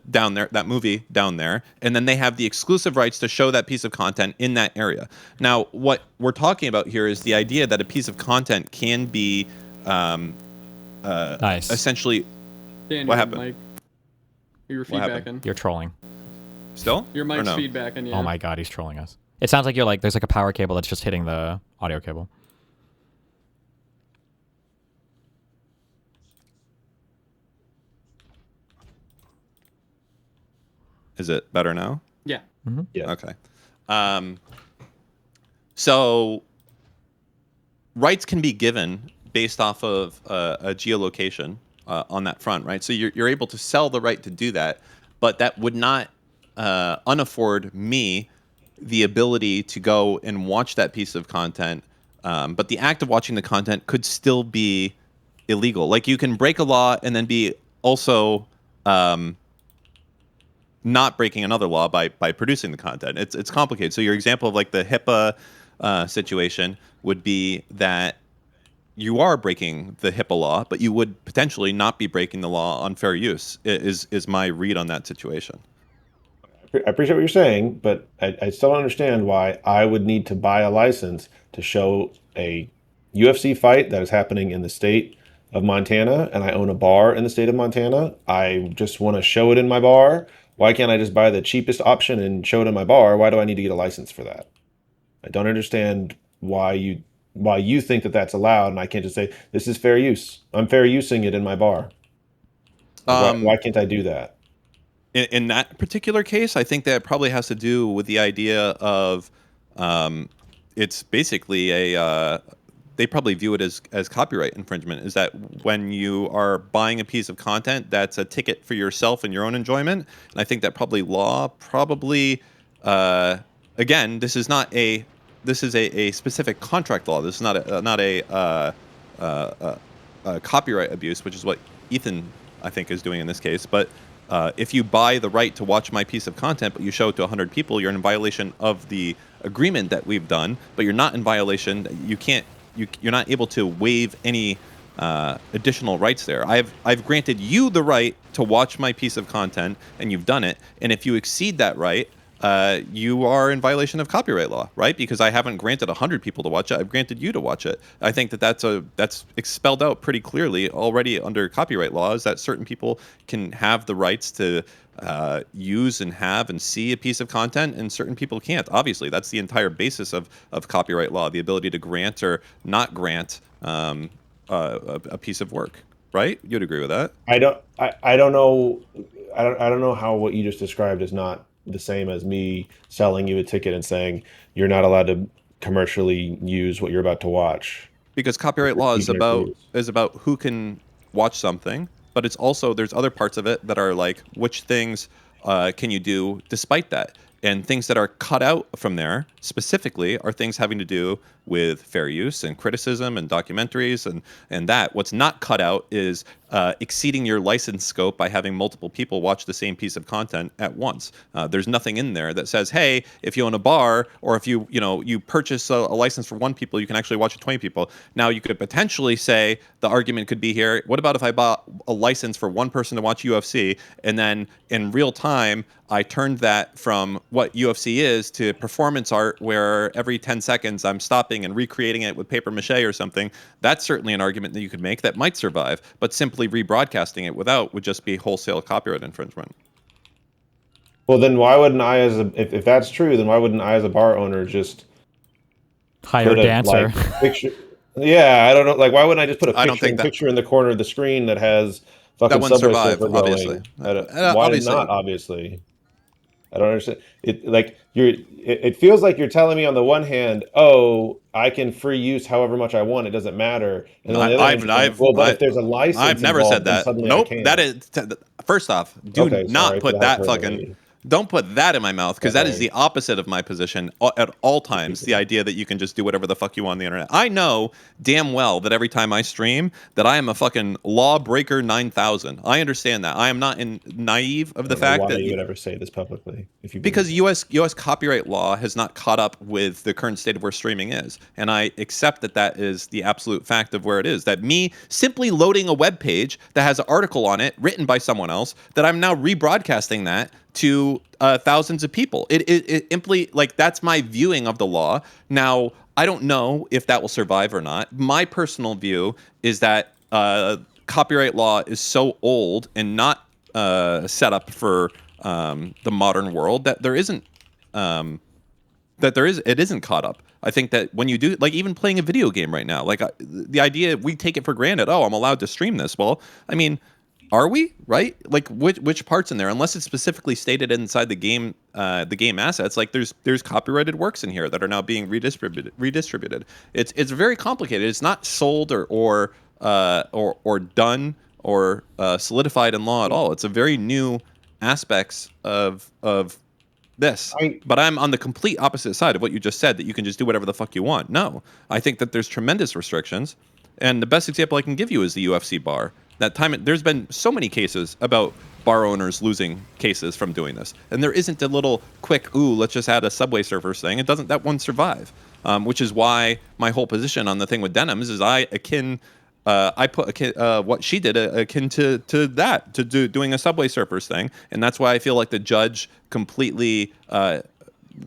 down there, that movie down there, and then they have the exclusive rights to show that piece of content in that area. Now, what we're talking about here is the idea that a piece of content can be nice. Essentially... Dan, what happened? Mike, you were feedbacking. You're trolling. Still? Your mic's no? feedbacking, yeah. Oh my god, he's trolling us. It sounds like there's like a power cable that's just hitting the audio cable. Is it better now? Yeah. Mm-hmm. Yeah. Okay. So rights can be given based off of a geolocation on that front, right? So you're able to sell the right to do that, but that would not unafford me the ability to go and watch that piece of content. But the act of watching the content could still be illegal. Like, you can break a law and then be also not breaking another law by producing the content. It's complicated. So your example of like the HIPAA situation would be that you are breaking the HIPAA law, but you would potentially not be breaking the law on fair use, is my read on that situation. I appreciate what you're saying, but I still don't understand why I would need to buy a license to show a UFC fight that is happening in the state of Montana, and I own a bar in the state of Montana. I just want to show it in my bar. Why can't I just buy the cheapest option and show it in my bar? Why do I need to get a license for that? I don't understand why you think that that's allowed, and I can't just say, this is fair use. I'm fair using it in my bar. Why can't I do that? In that particular case, I think that probably has to do with the idea of it's basically they probably view it as copyright infringement. Is that when you are buying a piece of content, that's a ticket for yourself and your own enjoyment. And I think that again, this is a specific contract law. This is not a copyright abuse, which is what Ethan, I think, is doing in this case. But if you buy the right to watch my piece of content, but you show it to 100 people, you're in violation of the agreement that we've done. But you're not in violation. You're not able to waive any additional rights there. I've granted you the right to watch my piece of content, and you've done it. And if you exceed that right, you are in violation of copyright law, right? Because I haven't granted 100 people to watch it. I've granted you to watch it. I think that's spelled out pretty clearly already under copyright laws, that certain people can have the rights to use and have and see a piece of content, and certain people can't. Obviously, that's the entire basis of copyright law, the ability to grant or not grant a piece of work, right? You'd agree with that? I don't know how what you just described is not the same as me selling you a ticket and saying you're not allowed to commercially use what you're about to watch. Because copyright law is about who can watch something, but it's also, there's other parts of it that are like, which things can you do despite that? And things that are cut out from there specifically are things having to do with fair use and criticism and documentaries and that. What's not cut out is exceeding your license scope by having multiple people watch the same piece of content at once. There's nothing in there that says, hey, if you own a bar or if you purchase a license for 1 people, you can actually watch it 20 people. Now you could potentially say, the argument could be here, what about if I bought a license for 1 person to watch UFC, and then in real time I turned that from what UFC is to performance art, where every 10 seconds I'm stopping and recreating it with paper mache or something. That's certainly an argument that you could make that might survive, but simply rebroadcasting it without would just be wholesale copyright infringement. Well, then why wouldn't I, if that's true, then why wouldn't I as a bar owner just hire a dancer? Picture? Yeah, I don't know. Like, why wouldn't I just put a picture in the corner of the screen that has fucking Subway Surfer survive, going? obviously. Why not? Obviously. I don't understand it. Like it feels like you're telling me on the one hand, oh, I can free use however much I want. It doesn't matter. And on the other hand, but if there's a license, I've never said involved, then that. suddenly Nope. I can. That is first off. Do Okay, not sorry, put that fucking. Don't put that in my mouth, because that is the opposite of my position at all times. The idea that you can just do whatever the fuck you want on the internet. I know damn well that every time I stream that I am a fucking lawbreaker 9000. I understand that. I am not naive of the fact that you would ever say this publicly because U.S. copyright law has not caught up with the current state of where streaming is, and I accept that that is the absolute fact of where it is. That me simply loading a web page that has an article on it written by someone else, that I'm now rebroadcasting that to thousands of people. It simply, like, that's my viewing of the law. Now, I don't know if that will survive or not. My personal view is that copyright law is so old and not set up for the modern world that there isn't it isn't caught up. I think that when you do, like, even playing a video game right now, like the idea, we take it for granted. Oh, I'm allowed to stream this. Well, I mean, are we, right? Like, which parts in there? Unless it's specifically stated inside the game assets, like there's copyrighted works in here that are now being redistributed. It's very complicated. It's not sold or done or solidified in law at all. It's a very new aspects of this. But I'm on the complete opposite side of what you just said, that you can just do whatever the fuck you want. No, I think that there's tremendous restrictions, and the best example I can give you is the UFC bar. That time, there's been so many cases about bar owners losing cases from doing this, and there isn't a little quick, ooh, let's just add a Subway Surfers thing. That won't survive, which is why my whole position on the thing with denims is I put what she did akin to that, to doing a Subway Surfers thing, and that's why I feel like the judge completely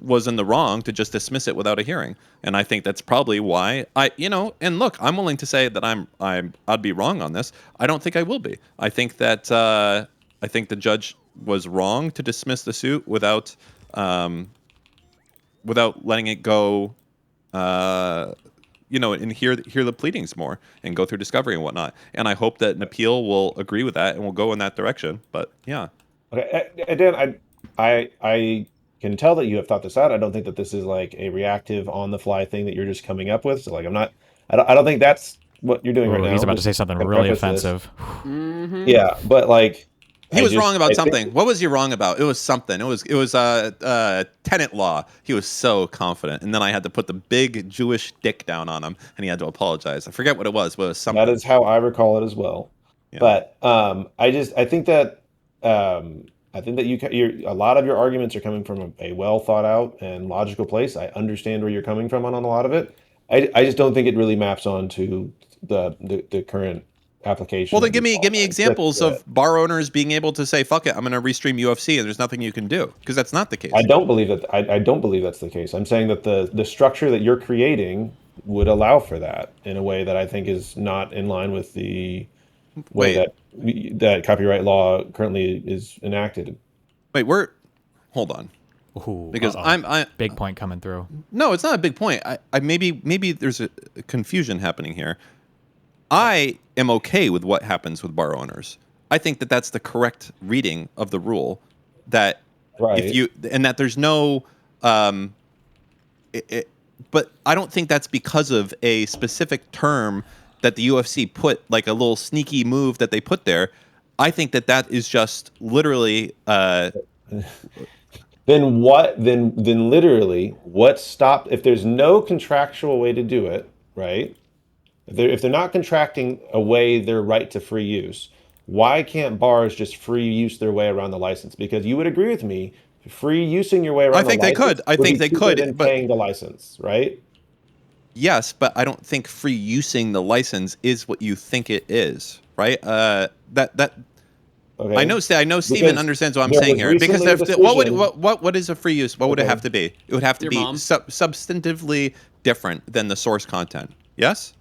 was in the wrong to just dismiss it without a hearing. And I think that's probably why and look, I'm willing to say that I'd be wrong on this. I don't think I will be. I think that the judge was wrong to dismiss the suit without letting it go, and hear the pleadings more and go through discovery and whatnot. And I hope that an appeal will agree with that and will go in that direction. But yeah. Okay, and Dan, I can tell that you have thought this out. I don't think that this is like a reactive, on the fly thing that you're just coming up with. So like, I don't think that's what you're doing right now. He's about to say something really offensive. Yeah, but like, he was wrong about something. What was he wrong about? It was something. It was tenant law. He was so confident, and then I had to put the big Jewish dick down on him, and he had to apologize. I forget what it was, but it was something. That is how I recall it as well. Yeah. But I think that a lot of your arguments are coming from a well thought out and logical place. I understand where you're coming from on a lot of it. I just don't think it really maps onto the current application. Well, then give me examples of bar owners being able to say, "Fuck it, I'm going to restream UFC," and there's nothing you can do, because that's not the case. I don't believe that. I don't believe that's the case. I'm saying that the structure that you're creating would allow for that in a way that I think is not in line with the way that copyright law currently is enacted. Wait, hold on. Ooh, because I'm big point coming through. No, it's not a big point. I maybe there's a confusion happening here. I am okay with what happens with bar owners. I think that that's the correct reading of the rule. That that there's no, but I don't think that's because of a specific term that the UFC put, like a little sneaky move that they put there. I think that is just literally. Then what? Then literally, what stopped? If there's no contractual way to do it, right? If they're not contracting away their right to free use, why can't bars just free use their way around the license? Because you would agree with me, free using your way around. I think they could. I think they could. Than paying the license, right? Yes, but I don't think free using the license is what you think it is, right? Okay. I know Steven understands what I'm saying here. Because what is a free use? What would it have to be? It would have to be substantively different than the source content. Yes?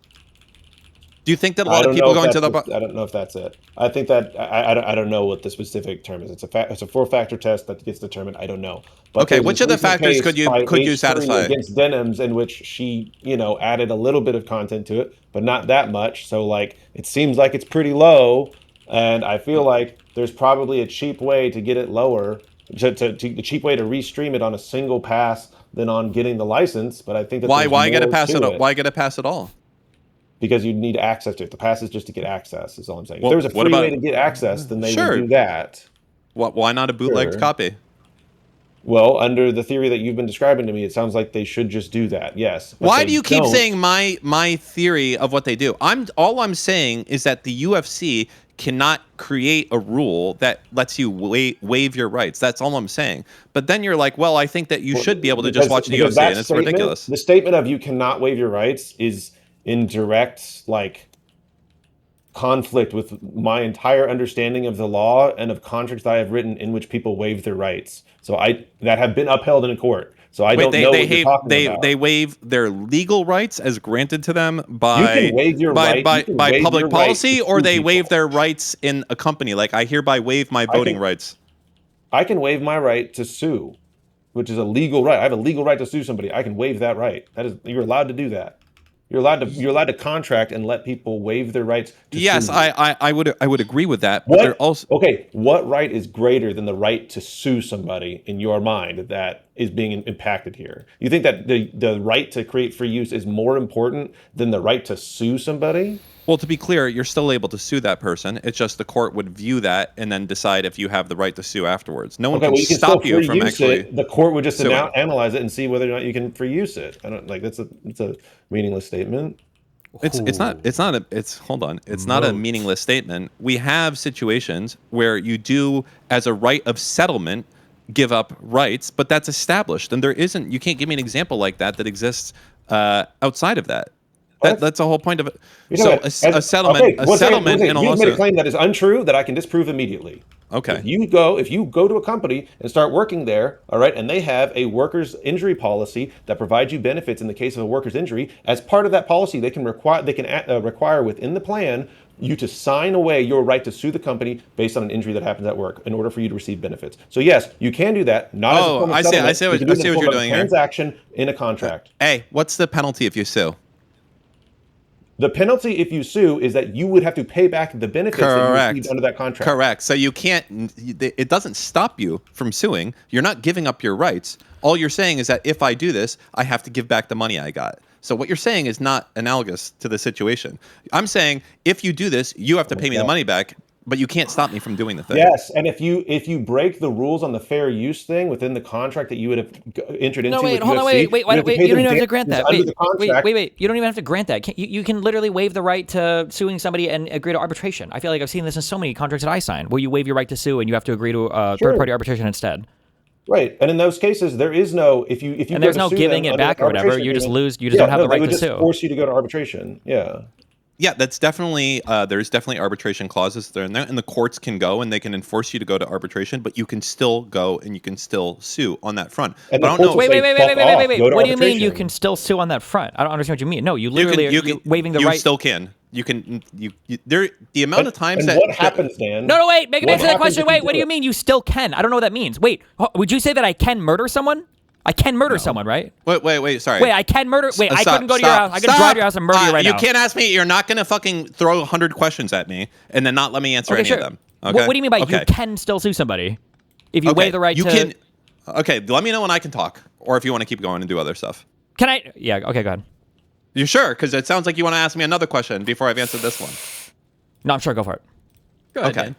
Do you think that a lot of people going to the... I don't know if that's it. I think that... I don't know what the specific term is. It's a 4-factor test that gets determined. I don't know. But okay, which of the factors could you satisfy? Against denims, in which she, added a little bit of content to it, but not that much. So, like, it seems like it's pretty low, and I feel like there's probably a cheap way to get it lower the cheap way to restream it on a single pass than on getting the license. But I think that why get a pass at all? Why get a pass at all? Because you need access to it. The pass is just to get access. Is all I'm saying. If there was a free way to get access, then they would do that. Why not a bootlegged copy? Well, under the theory that you've been describing to me, it sounds like they should just do that. Yes. Why do you keep saying my theory of what they do? All I'm saying is that the UFC cannot create a rule that lets you waive your rights. That's all I'm saying. But then you're like, well, I think that you should be able to just watch the UFC, and it's ridiculous. The statement of you cannot waive your rights is in direct conflict with my entire understanding of the law and of contracts that I have written in which people waive their rights. So that have been upheld in a court. So I don't know what you're talking about. They waive their legal rights as granted to them by public policy, or they waive their rights in a company. Like, I hereby waive my voting rights. I can waive my right to sue, which is a legal right. I have a legal right to sue somebody. I can waive that right. You're allowed to do that. You're allowed to contract and let people waive their rights to Yes, sue. I would agree with that. But what right is greater than the right to sue somebody in your mind that is being impacted here? You think that the right to create free use is more important than the right to sue somebody? Well, to be clear, you're still able to sue that person. It's just the court would view that and then decide if you have the right to sue afterwards. No one can stop you from actually. The court would just analyze it and see whether or not you can free use it. I don't it's a meaningless statement. It's not a meaningless statement. We have situations where you do, as a right of settlement, give up rights, but that's established, and you can't give me an example like that exists outside of that. That's the whole point of it. So a settlement, and a lawsuit. You've made a claim that is untrue that I can disprove immediately. Okay. If you go to a company and start working there, all right, and they have a workers' injury policy that provides you benefits in the case of a workers' injury, as part of that policy, they can require within the plan you to sign away your right to sue the company based on an injury that happens at work in order for you to receive benefits. So yes, you can do that. Not as a form of settlement. I see what you're doing here. Transaction in a contract. Hey, what's the penalty if you sue? The penalty if you sue is that you would have to pay back the benefits that you received under that contract. Correct. So you can't, it doesn't stop you from suing. You're not giving up your rights. All you're saying is that if I do this, I have to give back the money I got. So what you're saying is not analogous to the situation. I'm saying if you do this, you have to pay me the money back, but you can't stop me from doing the thing. Yes, and if you break the rules on the fair use thing within the contract that you would have entered into, wait, hold on, wait, you don't even have to grant that. Wait, you don't even have to grant that. You can literally waive the right to suing somebody and agree to arbitration. I feel like I've seen this in so many contracts that I sign, where you waive your right to sue and you have to agree to third-party arbitration instead. Right, and in those cases, there is no if you and there's no giving it back or whatever. You just lose. You just don't have the right to sue. They would just force you to go to arbitration. Yeah. Yeah, that's definitely there's definitely arbitration clauses there in there, and the courts can go and they can enforce you to go to arbitration, but you can still go and you can still sue on that front. And but I don't know. Wait. What do you mean you can still sue on that front? I don't understand what you mean. No, you literally are waiving the right. You still can. You can. The amount of times that. What happens, Dan? No. Wait. Make an answer that question. Wait. What do you mean you still can? I don't know what that means. Wait. Would you say that I can murder someone? I can murder someone, right? Wait, sorry. Wait, I can murder. Wait, I couldn't go to your house. I could drive to your house and murder you right now. You can't ask me. You're not going to fucking throw 100 questions at me and then not let me answer any of them. Okay. What do you mean by you can still sue somebody if you waive the right to? Okay, let me know when I can talk, or if you want to keep going and do other stuff. Can I? Yeah. Okay. Go ahead. You sure? Because it sounds like you want to ask me another question before I've answered this one. No, I'm sure. Go for it. Go ahead, okay. Dan.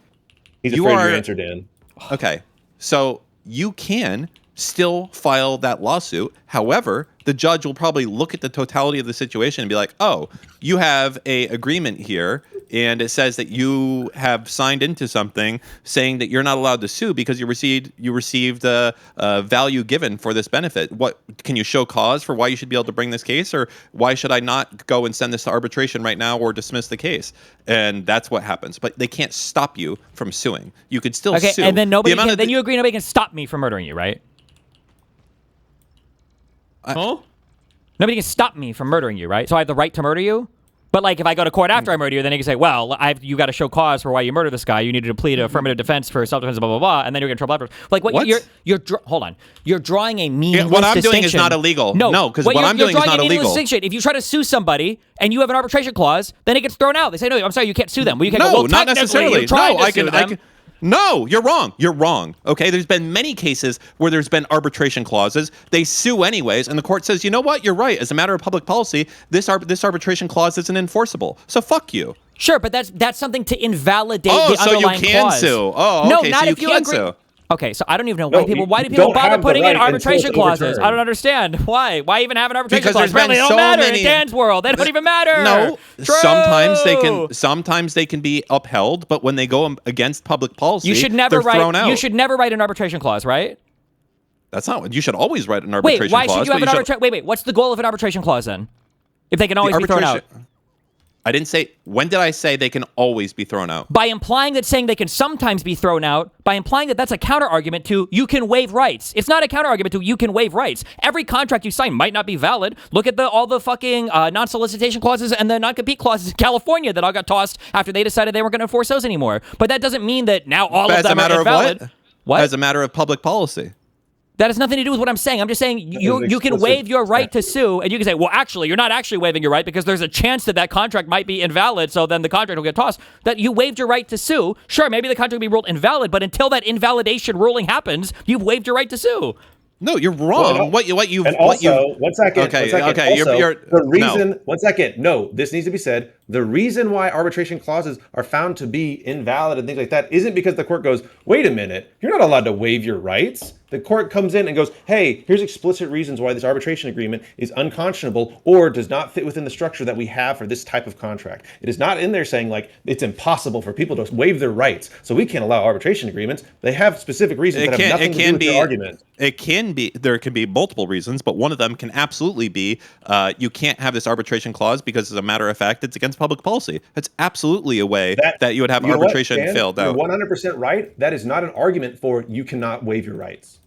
He's afraid of your answer, Dan. Okay. So you can still file that lawsuit. However, the judge will probably look at the totality of the situation and be like, oh, you have a agreement here, and it says that you have signed into something saying that you're not allowed to sue because you received value given for this benefit. What can you show cause for why you should be able to bring this case, or why should I not go and send this to arbitration right now or dismiss the case? And that's what happens. But they can't stop you from suing. You could still sue. And then then you agree nobody can stop me from murdering you, right? Nobody can stop me from murdering you, right? So I have the right to murder you? But like if I go to court after I murder you, then they can say, well, you got to show cause for why you murdered this guy. You needed to plead affirmative defense for self-defense, blah, blah, blah, and then you're going to trouble afterwards. Like what? Hold on. You're drawing a meaningless what I'm distinction. doing is not illegal. No, because what I'm doing is not illegal. If you try to sue somebody and you have an arbitration clause, then it gets thrown out. They say, no, I'm sorry, you can't sue them. Well, you can't not necessarily. No, I can. No, you're wrong. You're wrong. Okay, there's been many cases where there's been arbitration clauses. They sue anyways, and the court says, you know what? You're right. As a matter of public policy, this arbitration clause isn't enforceable. So fuck you. Sure, but that's something to invalidate the underlying so you can clause. sue. Oh, okay. No, not so if you can agree. Sue. Okay, so I don't even know why people bother putting in arbitration clauses. I don't understand why. Why even have an arbitration clause? Apparently, they don't matter in Dan's world. They don't even matter. No, True. Sometimes they can be upheld, but when they go against public policy, they're thrown out. You should never write an arbitration clause, right? That's not what you should always write an arbitration clause. Wait, why should you have an arbitration? Wait, what's the goal of an arbitration clause then? If they can always be thrown out. I didn't say, when did I say they can always be thrown out? By implying that saying they can sometimes be thrown out, by implying that that's a counter argument to you can waive rights. It's not a counter argument to you can waive rights. Every contract you sign might not be valid. Look at all the fucking non-solicitation clauses and the non-compete clauses in California that all got tossed after they decided they weren't going to enforce those anymore. But that doesn't mean that now all of them are invalid. What? As a matter of public policy. That has nothing to do with what I'm saying. I'm just saying you can waive your right to sue, and you can say, well, actually, you're not actually waiving your right because there's a chance that contract might be invalid, so then the contract will get tossed. That you waived your right to sue. Sure, maybe the contract will be ruled invalid, but until that invalidation ruling happens, you've waived your right to sue. No, you're wrong. One second. Okay. One second. No, this needs to be said. The reason why arbitration clauses are found to be invalid and things like that isn't because the court goes, wait a minute, you're not allowed to waive your rights. The court comes in and goes, hey, here's explicit reasons why this arbitration agreement is unconscionable or does not fit within the structure that we have for this type of contract. It is not in there saying like it's impossible for people to waive their rights, so we can't allow arbitration agreements. They have specific reasons that have nothing to do with your argument. There can be multiple reasons, but one of them can absolutely be you can't have this arbitration clause because, as a matter of fact, it's against public policy. That's absolutely a way that you would have arbitration failed out. You're 100% right. That is not an argument for you cannot waive your rights.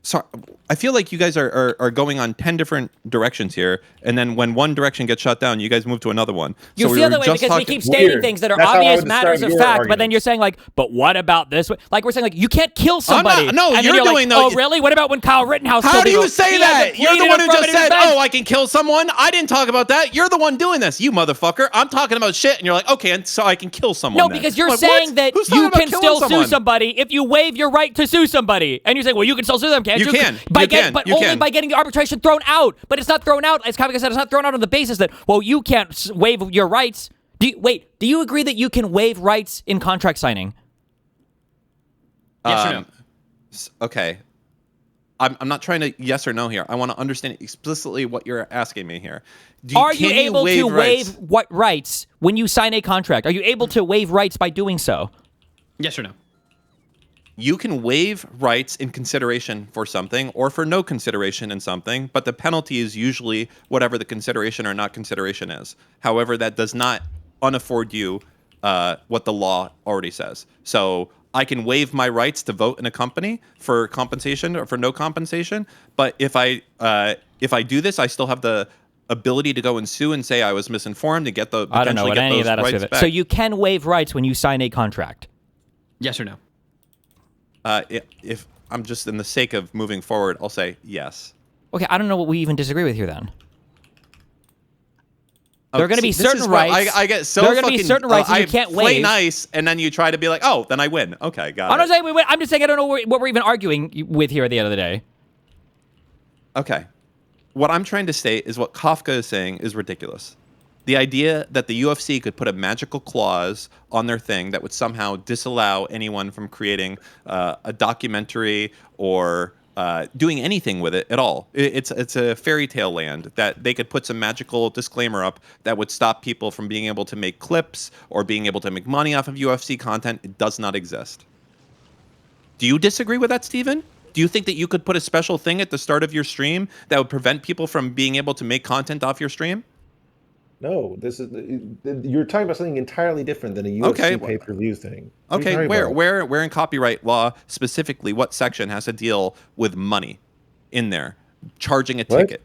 So I feel like you guys are going on 10 different directions here, and then when one direction gets shut down, you guys move to another one. You feel that way because we keep stating things that are obvious matters of fact, but then you're saying like, but what about this? Like we're saying like, you can't kill somebody. You're doing like, oh really? What about when Kyle Rittenhouse? How do you say that? You're the one who just said, oh, I can kill someone. I didn't talk about that. You're the one doing this, you motherfucker. I'm talking about shit, and you're like, okay, and so I can kill someone. No, because you're saying that you can still sue somebody if you waive your right to sue somebody, and you're saying, well, you can still sue them, can't you? You can. But only by getting the arbitration thrown out. But it's not thrown out, as Kafka said, it's not thrown out on the basis that, well, you can't waive your rights. Do you agree that you can waive rights in contract signing? Yes or no? Okay. I'm not trying to yes or no here. I want to understand explicitly what you're asking me here. Are you able to waive what rights when you sign a contract? Are you able to waive rights by doing so? Yes or no? You can waive rights in consideration for something or for no consideration in something, but the penalty is usually whatever the consideration or not consideration is. However, that does not unafford you what the law already says. So I can waive my rights to vote in a company for compensation or for no compensation, but if I do this, I still have the ability to go and sue and say I was misinformed and get the I don't know what any of that has to do with it. So you can waive rights when you sign a contract. Yes or no? If I'm just in the sake of moving forward, I'll say yes. Okay, I don't know what we even disagree with here then. There are going to be certain rights. I get so there are going to be certain rights that you can't waive. Play nice, and then you try to be like, oh, then I win. Okay, got it. I'm not saying we win. I'm just saying I don't know what we're even arguing with here at the end of the day. Okay. What I'm trying to say is what Kafka is saying is ridiculous. The idea that the UFC could put a magical clause on their thing that would somehow disallow anyone from creating a documentary or doing anything with it at all. It's a fairy tale land that they could put some magical disclaimer up that would stop people from being able to make clips or being able to make money off of UFC content. It does not exist. Do you disagree with that, Steven? Do you think that you could put a special thing at the start of your stream that would prevent people from being able to make content off your stream? No, you're talking about something entirely different than a UFC pay-per-view thing. Okay, where in copyright law specifically, what section has to deal with money in there, charging a ticket?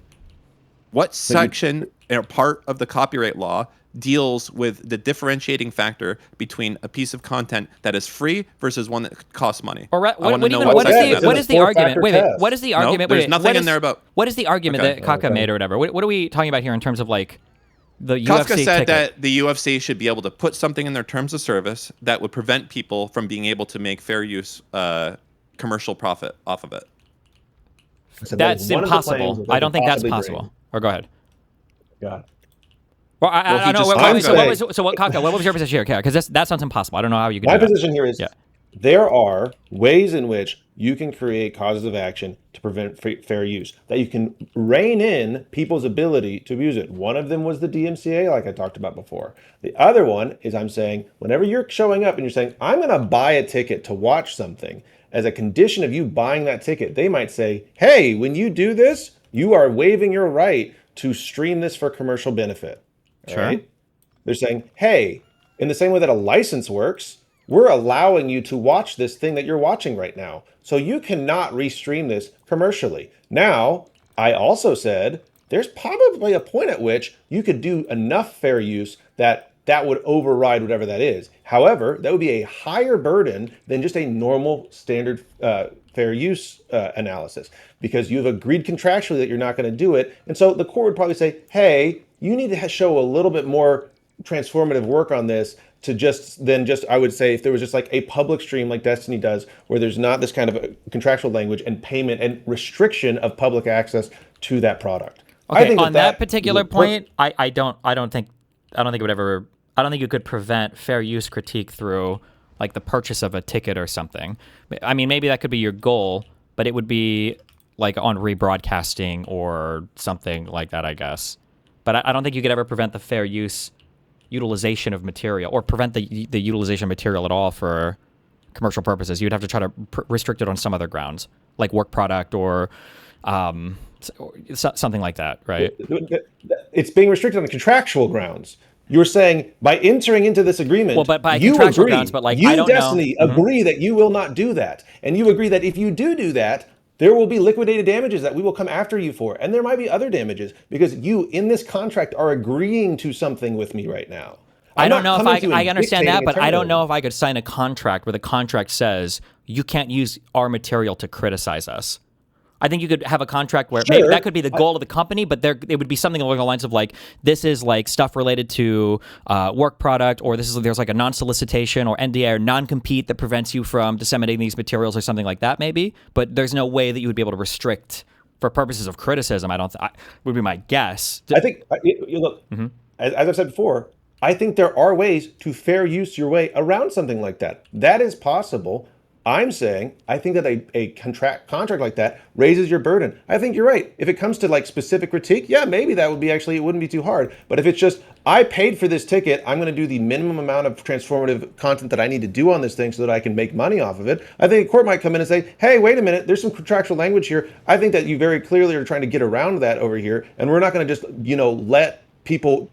What section or part of the copyright law deals with the differentiating factor between a piece of content that is free versus one that costs money? What is the argument? Wait, what is the argument? There's nothing in there about. What is the argument that Kafka made or whatever? What are we talking about here in terms of like? the Kafka UFC said ticket. that the UFC should be able to put something in their terms of service that would prevent people from being able to make fair use commercial profit off of it. That's impossible. I don't think that's possible. Or go ahead. God. Well, I know. Kafka, what was your position here? Because that sounds impossible. I don't know how you can. My position here is there are ways in which you can create causes of action to prevent fair use, that you can rein in people's ability to abuse it. One of them was the DMCA, like I talked about before. The other one is I'm saying whenever you're showing up and you're saying, I'm going to buy a ticket to watch something, as a condition of you buying that ticket, they might say, hey, when you do this, you are waiving your right to stream this for commercial benefit. Sure. Right? They're saying, hey, in the same way that a license works, we're allowing you to watch this thing that you're watching right now. So you cannot restream this commercially. Now, I also said there's probably a point at which you could do enough fair use that would override whatever that is. However, that would be a higher burden than just a normal standard fair use analysis, because you've agreed contractually that you're not going to do it. And so the court would probably say, hey, you need to show a little bit more transformative work on this I would say if there was just like a public stream like Destiny does, where there's not this kind of a contractual language and payment and restriction of public access to that product. Okay, I think on that particular point, I don't think you could prevent fair use critique through like the purchase of a ticket or something. I mean, maybe that could be your goal, but it would be like on rebroadcasting or something like that, I guess. But I don't think you could ever prevent the fair use utilization of material, or prevent the utilization of material at all for commercial purposes. You'd have to try to restrict it on some other grounds, like work product or something like that, right? It's being restricted on contractual grounds. You're saying by entering into this agreement, well, but by contractual grounds, but like I don't Destiny, agree that you will not do that, and you agree that if you do that, there will be liquidated damages that we will come after you for, and there might be other damages because you in this contract are agreeing to something with me right now. I don't know if I understand that, but I don't know if I could sign a contract where the contract says you can't use our material to criticize us. I think you could have a contract where maybe that could be the goal of the company, but it would be something along the lines of like, this is like stuff related to work product, or there's like a non-solicitation or NDA or non-compete that prevents you from disseminating these materials or something like that maybe, but there's no way that you would be able to restrict for purposes of criticism. Would be my guess. I think, look, as I've said before, I think there are ways to fair use your way around something like that. That is possible. I'm saying I think that a contract like that raises your burden. I think you're right. If it comes to like specific critique, yeah, maybe that would be it wouldn't be too hard. But if it's just, I paid for this ticket, I'm going to do the minimum amount of transformative content that I need to do on this thing so that I can make money off of it, I think a court might come in and say, hey, wait a minute, there's some contractual language here. I think that you very clearly are trying to get around that over here. And we're not going to just, let people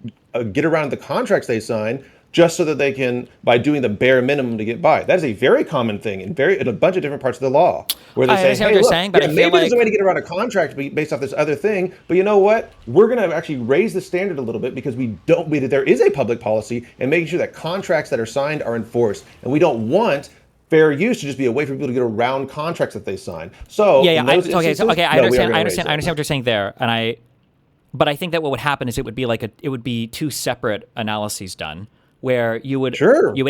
get around the contracts they sign just so that they can, by doing the bare minimum to get by. That is a very common thing in a bunch of different parts of the law, where they say, hey, look, maybe there's a way to get around a contract based off this other thing, but you know what? We're going to actually raise the standard a little bit because there is a public policy and making sure that contracts that are signed are enforced, and we don't want fair use to just be a way for people to get around contracts that they sign. So I understand what you're saying there, but I think that what would happen is it would be two separate analyses done, where you would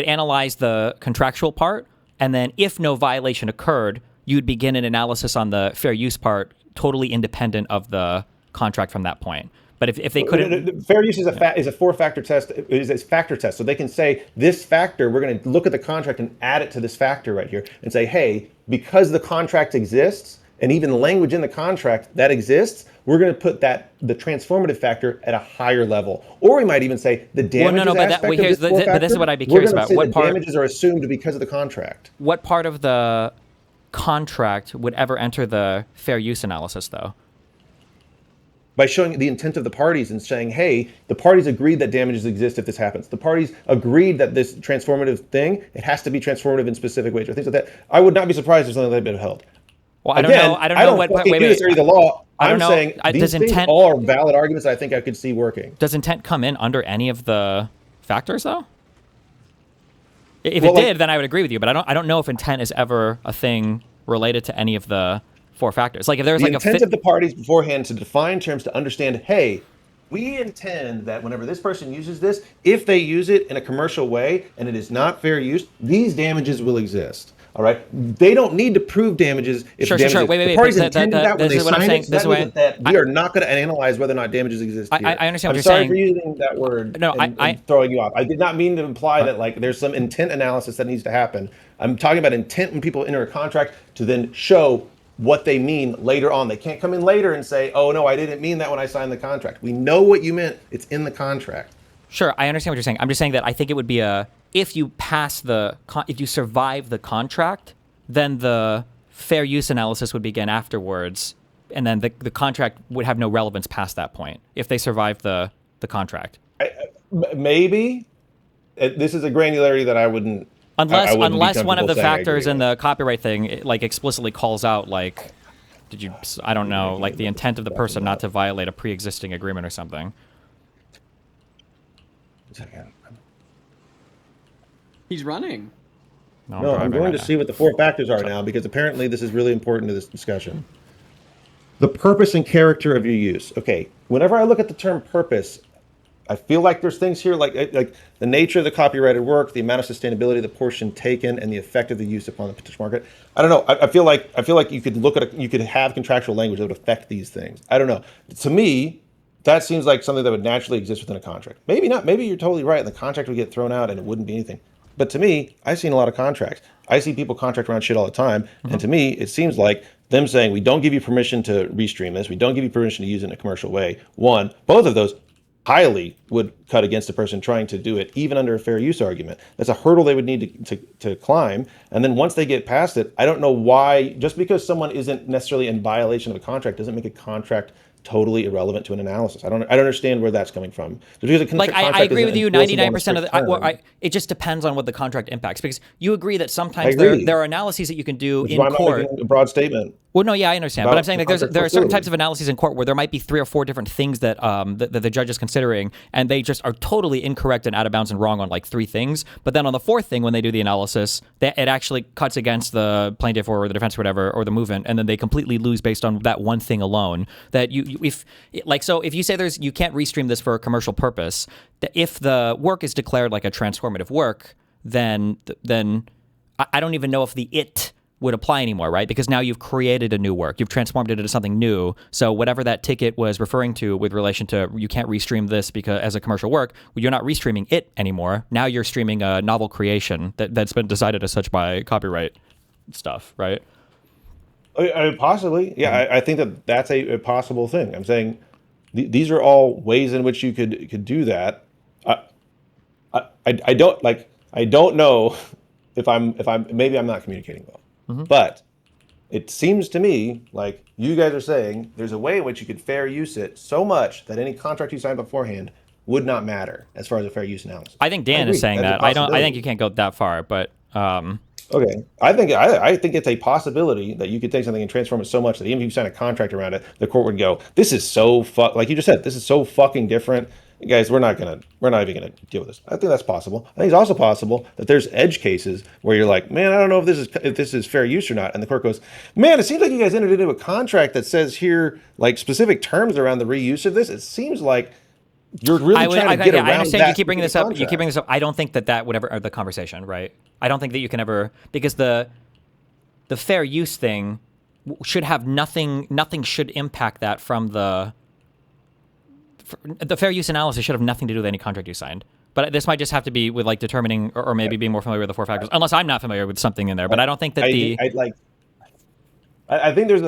analyze the contractual part, and then if no violation occurred, you would begin an analysis on the fair use part, totally independent of the contract from that point. But if they couldn't, fair use is a four-factor test. Is a factor test, so they can say this factor. We're going to look at the contract and add it to this factor right here, and say, hey, because the contract exists, and even the language in the contract that exists, we're going to put the transformative factor at a higher level. Or we might even say the damages but this is what I'd be curious about. What part damages are assumed because of the contract? What part of the contract would ever enter the fair use analysis, though? By showing the intent of the parties and saying, hey, the parties agreed that damages exist if this happens. The parties agreed that this transformative thing, it has to be transformative in specific ways, or things like that. I would not be surprised if something like that had been held. Well, I don't know. I don't know what. The law. I'm saying these things intent, all are valid arguments I think I could see working. Does intent come in under any of the factors, though? If it did, then I would agree with you. But I don't know if intent is ever a thing related to any of the four factors. Like if there's the intent of the parties beforehand to define terms to understand, hey, we intend that whenever this person uses this, if they use it in a commercial way and it is not fair use, these damages will exist. All right, they don't need to prove damages if Sure. damages. Wait. The parties intended that when they signed it. That means that we are not going to analyze whether or not damages exist here. I understand what you're saying. saying. I'm sorry for using that word. No, and throwing you off. I did not mean to imply that like there's some intent analysis that needs to happen. I'm talking about intent when people enter a contract to then show what they mean later on. They can't come in later and say, "Oh no, I didn't mean that when I signed the contract." We know what you meant. It's in the contract. Sure, I understand what you're saying. I'm just saying that I think it would be if you survive the contract, then the fair use analysis would begin afterwards, and then the contract would have no relevance past that point if they survive the contract. Maybe this is a granularity that I wouldn't. Unless one of the factors in the copyright thing like explicitly calls out like, I don't know, like the intent of the person not to violate a pre-existing agreement or something. He's running. No, I'm going to see what the 4 factors are now, because apparently this is really important to this discussion. The purpose and character of your use. Okay, whenever I look at the term purpose, I feel like there's things here like the nature of the copyrighted work, the amount of sustainability of the portion taken, and the effect of the use upon the potential market. I don't know. I feel like you could look at you could have contractual language that would affect these things. I don't know. To me, that seems like something that would naturally exist within a contract. Maybe not. Maybe you're totally right, and the contract would get thrown out, and it wouldn't be anything. But to me, I've seen a lot of contracts. I see people contract around shit all the time, and to me, it seems like them saying, "We don't give you permission to restream this. We don't give you permission to use it in a commercial way." Both of those highly would cut against a person trying to do it, even under a fair use argument. That's a hurdle they would need to climb. And then once they get past it, I don't know why, just because someone isn't necessarily in violation of a contract doesn't make a contract totally irrelevant to an analysis. I don't understand where that's coming from. I agree with you 99% of the... it just depends on what the contract impacts, because you agree that sometimes there are analyses that you can do in court. I'm making a broad statement. Well, no, yeah, I understand. But I'm saying that there are certain types of analyses in court where there might be 3 or 4 different things that the judge is considering, and they just are totally incorrect and out of bounds and wrong on like 3 things. But then on the 4th thing, when they do the analysis, it actually cuts against the plaintiff or the defense or whatever, or the movement, and then they completely lose based on that one thing alone. That if you say you can't restream this for a commercial purpose, that if the work is declared like a transformative work, then I don't even know if the it would apply anymore, right? Because now you've created a new work. You've transformed it into something new. So whatever that ticket was referring to with relation to you can't restream this because as a commercial work, you're not restreaming it anymore. Now you're streaming a novel creation that's been decided as such by copyright stuff, right? Possibly. Yeah, I think that's a possible thing. I'm saying these are all ways in which you could do that. I don't know if maybe I'm not communicating well. But it seems to me like you guys are saying there's a way in which you could fair use it so much that any contract you sign beforehand would not matter as far as a fair use analysis. I think Dan is saying that. I think you can't go that far, but okay. I think it's a possibility that you could take something and transform it so much that even if you sign a contract around it, the court would go, "This is so like you just said, this is so fucking different. Guys, we're not even gonna deal with this." I think that's possible. I think it's also possible that there's edge cases where you're like, "Man, I don't know if this is fair use or not," and the court goes, "Man, it seems like you guys entered into a contract that says here like specific terms around the reuse of this. It seems like you're really trying to get around." I understand that you keep bringing this up. contract. You keep bringing this up. I don't think that would ever the conversation, right? I don't think that you can ever, because the fair use thing should have nothing should impact that from the fair use analysis should have nothing to do with any contract you signed. But this might just have to be with like determining or maybe being more familiar with the 4 factors, unless I'm not familiar with something in there. But I don't think that I think there's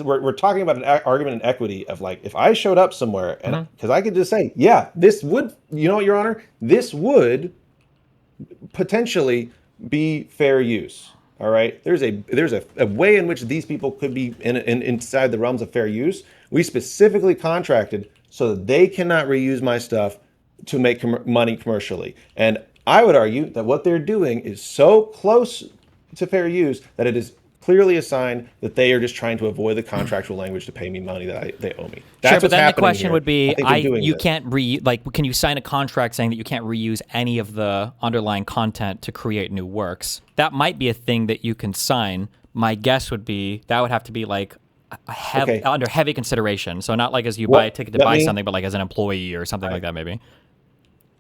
we're talking about an argument in equity of like, if I showed up somewhere and because I could just say, yeah, this would, you know what, Your Honor, this would potentially be fair use. All right, there's a way in which these people could be inside the realms of fair use. We specifically contracted so that they cannot reuse my stuff to make money commercially. And I would argue that what they're doing is so close to fair use that it is clearly a sign that they are just trying to avoid the contractual language to pay me money that they owe me. That's sure, but then the question here. would be, you can't can you sign a contract saying that you can't reuse any of the underlying content to create new works? That might be a thing that you can sign. My guess would be that would have to be like under heavy consideration. So not like as you buy a ticket to buy something, but like as an employee or something like that, maybe.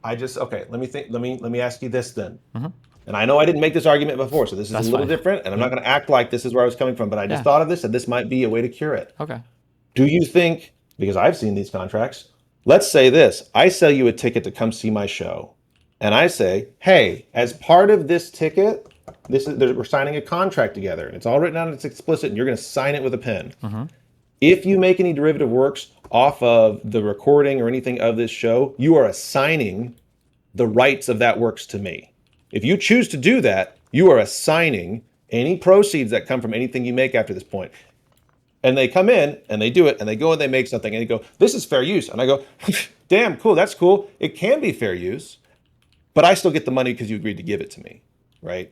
Let me think. Let me ask you this then. And I know I didn't make this argument before, so this is a little different, and I'm not going to act like this is where I was coming from, but I just thought of this, and this might be a way to cure it. Okay. Do you think, because I've seen these contracts, let's say this, I sell you a ticket to come see my show, and I say, hey, as part of this ticket, we're signing a contract together, and it's all written out and it's explicit, and you're going to sign it with a pen. If you make any derivative works off of the recording or anything of this show, you are assigning the rights of that works to me. If you choose to do that, you are assigning any proceeds that come from anything you make after this point. And they come in and they do it and they go and they make something and they go, this is fair use. And I go, damn, cool, that's cool. It can be fair use, but I still get the money because you agreed to give it to me, right?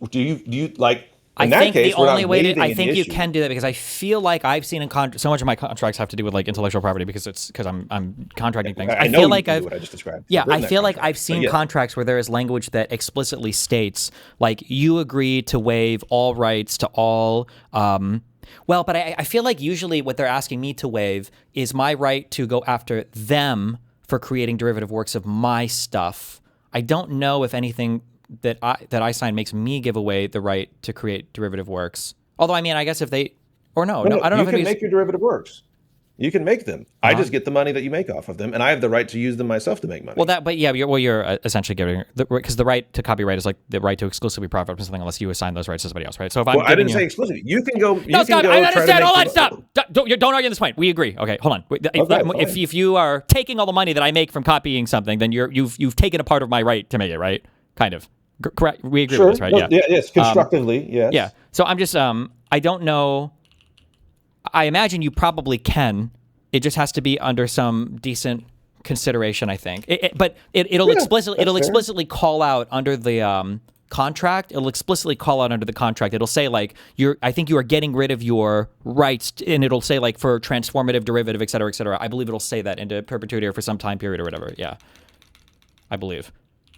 Do you like? In that case, the only way I think you can do that, because I feel like I've seen in so much of my contracts have to do with like intellectual property because I'm contracting things. I feel like what I just described. Yeah, I feel like I've seen contracts where there is language that explicitly states like you agree to waive all rights to all. But I feel like usually what they're asking me to waive is my right to go after them for creating derivative works of my stuff. I don't know if anything that I sign makes me give away the right to create derivative works. Although, I mean, I guess if they, or no, I don't know if you can make your derivative works. You can make them. I just get the money that you make off of them, and I have the right to use them myself to make money. You're essentially giving, because the right to copyright is like the right to exclusively profit from something unless you assign those rights to somebody else, right? So if I didn't say exclusively. You can go. Stop! I understand. Hold on, stop! Don't argue this point. We agree. Okay, hold on. If you are taking all the money that I make from copying something, then you've taken a part of my right to make it, right? Kind of. Correct. We agree with this, right? Yes, constructively, yes. Yeah. So I'm just, I don't know. I imagine you probably can. It just has to be under some decent consideration, I think. But it'll explicitly call out under the contract. It'll explicitly call out under the contract. It'll say like I think you are getting rid of your rights, and it'll say like for transformative, derivative, et cetera, et cetera. I believe it'll say that into perpetuity or for some time period or whatever. Yeah. I believe.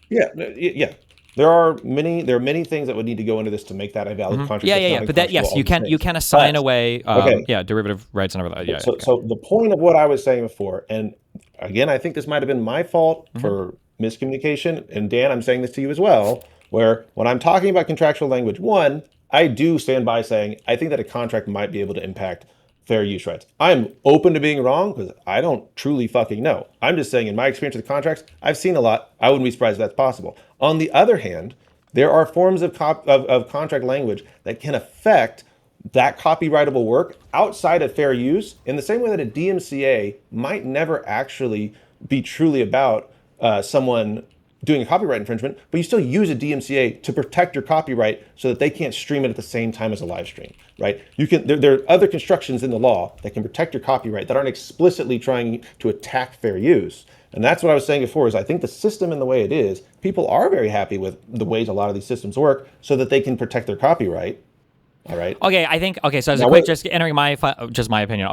Yeah. There are many things that would need to go into this to make that a valid contract. Yeah. But you can assign away derivative rights and everything. Yeah. So the point of what I was saying before, and again, I think this might have been my fault for miscommunication. And Dan, I'm saying this to you as well, where when I'm talking about contractual language, one, I do stand by saying I think that a contract might be able to impact fair use rights. I'm open to being wrong because I don't truly fucking know. I'm just saying in my experience with contracts, I've seen a lot. I wouldn't be surprised if that's possible. On the other hand, there are forms of contract language that can affect that copyrightable work outside of fair use in the same way that a DMCA might never actually be truly about someone doing a copyright infringement, but you still use a DMCA to protect your copyright so that they can't stream it at the same time as a live stream, right? There are other constructions in the law that can protect your copyright that aren't explicitly trying to attack fair use. And that's what I was saying before, is I think the system and the way it is, people are very happy with the ways a lot of these systems work so that they can protect their copyright. All right. So as a quick, just entering my opinion.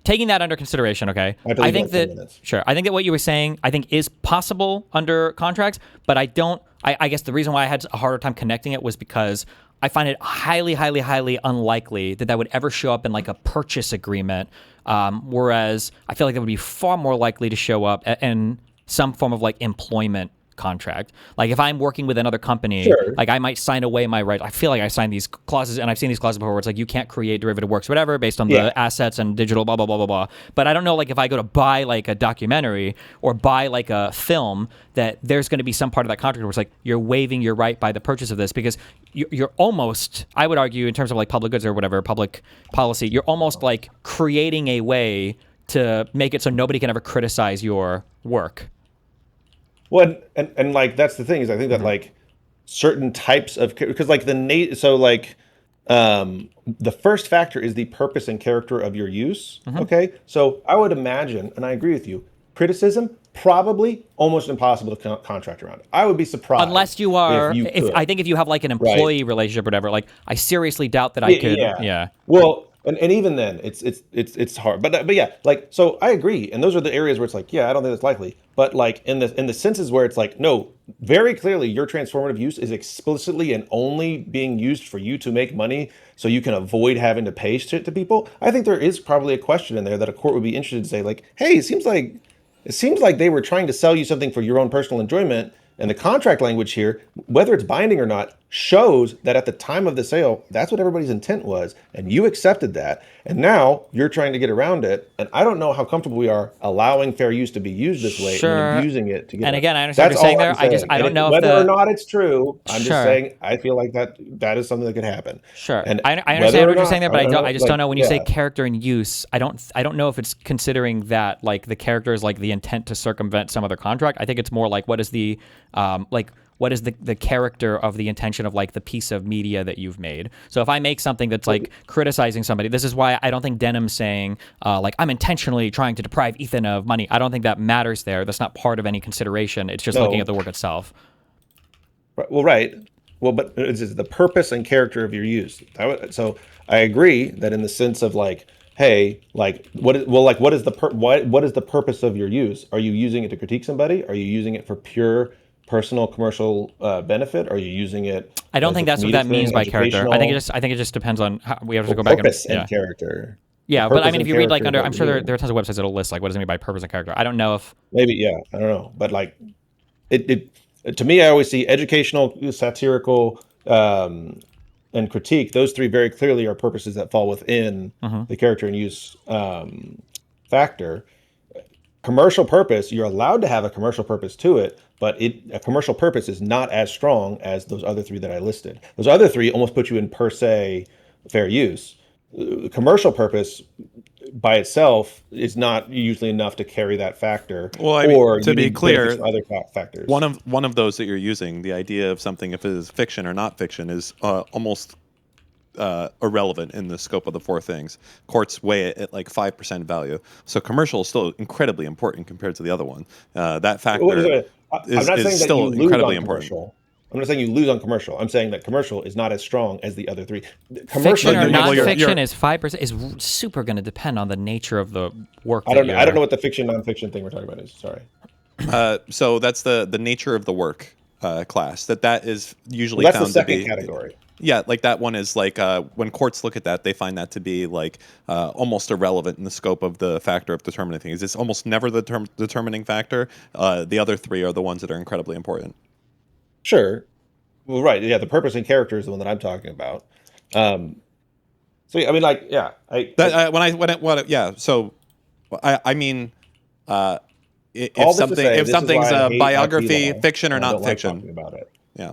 Taking that under consideration, I think that what you were saying, I think is possible under contracts, but I guess the reason why I had a harder time connecting it was because I find it highly, highly, highly unlikely that would ever show up in like a purchase agreement, whereas I feel like that would be far more likely to show up in some form of like employment contract. Like if I'm working with another company, like I might sign away my right. I feel like I signed these clauses, and I've seen these clauses before where it's like you can't create derivative works, whatever, based on the assets and digital, blah, blah, blah, blah, blah. But I don't know, like if I go to buy like a documentary or buy like a film, that there's going to be some part of that contract where it's like you're waiving your right by the purchase of this, because you're almost, I would argue in terms of like public goods or whatever, public policy, you're almost like creating a way to make it so nobody can ever criticize your work. Well, and like that's the thing, is I think that like certain types of, because like the first factor is the purpose and character of your use. Okay, so I would imagine, and I agree with you, criticism probably almost impossible to contract around. I would be surprised unless you are. I think if you have like an employee relationship or whatever, like I seriously doubt that I could. Well, And even then, it's hard. But yeah, like, so I agree. And those are the areas where it's like, yeah, I don't think that's likely. But like in the senses where it's like, no, very clearly your transformative use is explicitly and only being used for you to make money, so you can avoid having to pay shit to people. I think there is probably a question in there that a court would be interested to say, like, hey, it seems like they were trying to sell you something for your own personal enjoyment. And the contract language here, whether it's binding or not, shows that at the time of the sale, that's what everybody's intent was. And you accepted that. And now you're trying to get around it. And I don't know how comfortable we are allowing fair use to be used this way and abusing it to get. And again, I understand what you're saying there. I don't know whether or not it's true. I'm just saying I feel like that is something that could happen. Sure. And I understand what you're saying there, but I just don't know when you say character and use. I don't know if it's considering that like the character is like the intent to circumvent some other contract. I think it's more like what is the what is the character of the intention of like the piece of media that you've made. So if I make something that's like criticizing somebody, this is why I don't think Denham's saying like I'm intentionally trying to deprive Ethan of money. I don't think that matters there. That's not part of any consideration. It's just looking at the work itself. Well, right. Well, but it's the purpose and character of your use. So I agree that in the sense of like, hey, like what is the purpose of your use? Are you using it to critique somebody? Are you using it for pure personal commercial benefit? Are you using it? I don't think that's what that means by character. I think it just depends on how we have to go back and character. Yeah, but I mean, if you read like under, I'm sure there are tons of websites that'll list like what does it mean by purpose and character. I don't know if maybe I don't know, but like it to me, I always see educational, satirical, and critique. Those three very clearly are purposes that fall within the character and use factor. Commercial purpose, you're allowed to have a commercial purpose to it, but a commercial purpose is not as strong as those other three that I listed. Those other three almost put you in per se fair use. Commercial purpose by itself is not usually enough to carry that factor. Well, I mean, or to be clear, other factors. One of those that you're using, the idea of something, if it is fiction or not fiction, is almost irrelevant in the scope of the four things. Courts weigh it at like 5% value. So commercial is still incredibly important compared to the other one. That factor is still incredibly important. I'm not saying you lose on commercial. I'm saying that commercial is not as strong as the other three. Fiction or non-fiction is 5%. Is super going to depend on the nature of the work. I don't know what the fiction non-fiction thing we're talking about is. Sorry. So that's the nature of the work class. That is usually that's found the second to be category. Yeah, like that one is like when courts look at that, they find that to be like almost irrelevant in the scope of the factor of determining things. It's almost never the determining factor. The other three are the ones that are incredibly important. Sure. Well, right. Yeah, the purpose and character is the one that I'm talking about. So yeah, I mean, like, yeah. So I mean, if something's a biography, fiction or not fiction. About it. Yeah.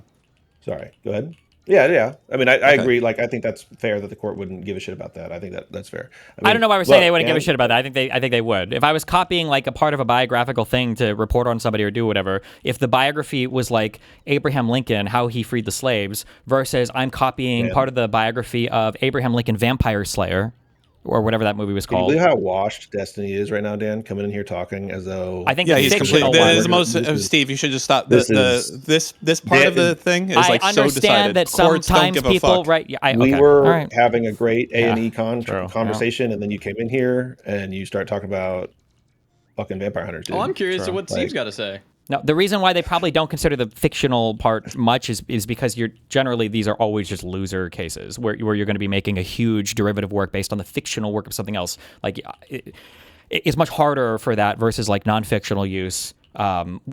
Sorry. Go ahead. Yeah. I mean, I agree. Like, I think that's fair that the court wouldn't give a shit about that. I think that's fair. I don't know why we're saying they wouldn't give a shit about that. I think they would. If I was copying like a part of a biographical thing to report on somebody or do whatever, if the biography was like Abraham Lincoln, how he freed the slaves, versus I'm copying part of the biography of Abraham Lincoln, Vampire Slayer, or whatever that movie was called. Can you believe how washed Destiny is right now, Dan? Coming in here talking as though he's completely. Steve, you should just stop. This part of the thing is like so decided. That sometimes people we were having a great A&E conversation, and then you came in here and you start talking about fucking vampire hunters. Dude. Oh, I'm curious to what Steve's got to say. No, the reason why they probably don't consider the fictional part much is because these are always just loser cases where you're going to be making a huge derivative work based on the fictional work of something else. Like it's much harder for that versus like non-fictional use,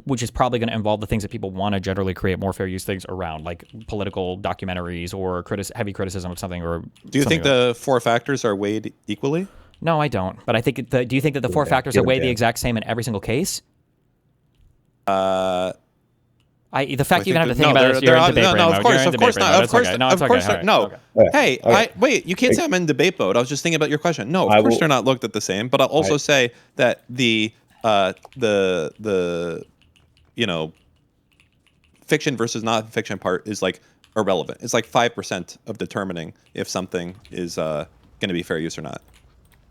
which is probably going to involve the things that people want to generally create more fair use things around, like political documentaries or heavy criticism of something. Or do you think the four factors are weighed equally? No, I don't. But I think do you think that the four factors are weighed the exact same in every single case? The fact you even have to think about this, you're in debate mode. Of course not. Hey, wait, you can't say I'm in debate mode. I was just thinking about your question. No, of course they're not looked at the same, but I'll also say that the fiction versus non-fiction part is like irrelevant. It's like 5% of determining if something is going to be fair use or not.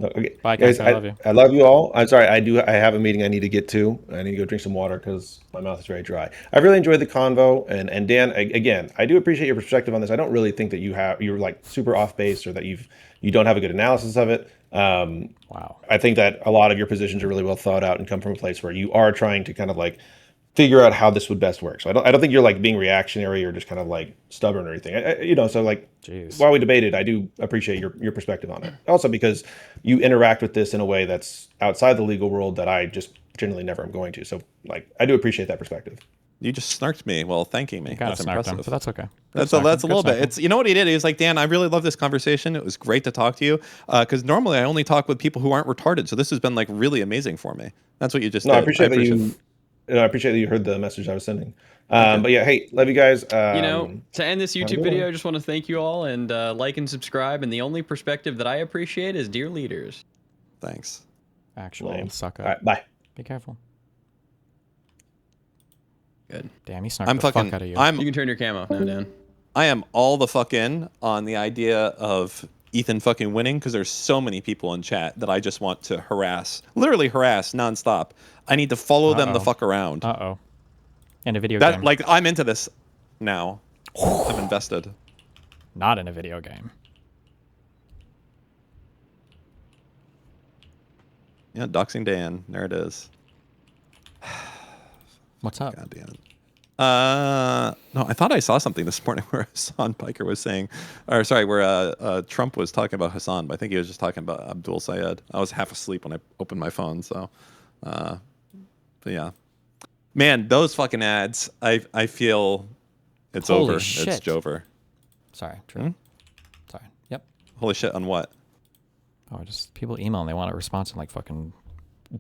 No, okay. Bye, guys. I love you. I love you all. I'm sorry. I have a meeting I need to get to. I need to go drink some water because my mouth is very dry. I really enjoyed the convo, and Dan, again, I do appreciate your perspective on this. I don't really think that you're like super off base or that you don't have a good analysis of it. Wow. I think that a lot of your positions are really well thought out and come from a place where you are trying to kind of like figure out how this would best work. So I don't think you're like being reactionary or just kind of like stubborn or anything. So like Jeez. while we debated, I do appreciate your perspective on it. Also because you interact with this in a way that's outside the legal world that I just generally never am going to. So like I do appreciate that perspective. You just snarked me while thanking me. That's impressive. Him, but that's okay. That's a little bit. It's, you know what he did? He was like, Dan, I really love this conversation. It was great to talk to you. Because normally I only talk with people who aren't retarded. So this has been like really amazing for me. That's what you just did. I appreciate that you heard the message I was sending. But yeah, hey, love you guys. To end this YouTube video, I just want to thank you all and like and subscribe. And the only perspective that I appreciate is dear leaders. Thanks. Actually, suck up. All right, bye. Be careful. Good. Damn, he snuck the fuck out of you. You can turn your cam off now, Dan. I am all the fuck in on the idea of Ethan fucking winning because there's so many people in chat that I just want to literally harass nonstop. I need to follow them the fuck around. Uh-oh. In a video game. Like, I'm into this now. I'm invested. Not in a video game. Yeah, doxing Dan. There it is. What's up? God damn it. No, I thought I saw something this morning where HamasPiker was saying, where Trump was talking about Hassan, but I think he was just talking about Abdul Sayed. I was half asleep when I opened my phone, so, but yeah. Man, those fucking ads, I feel it's Holy over. shit. It's Jover. Sorry, true. Sorry. Yep. Holy shit, on what? Oh, just people email and they want a response in like fucking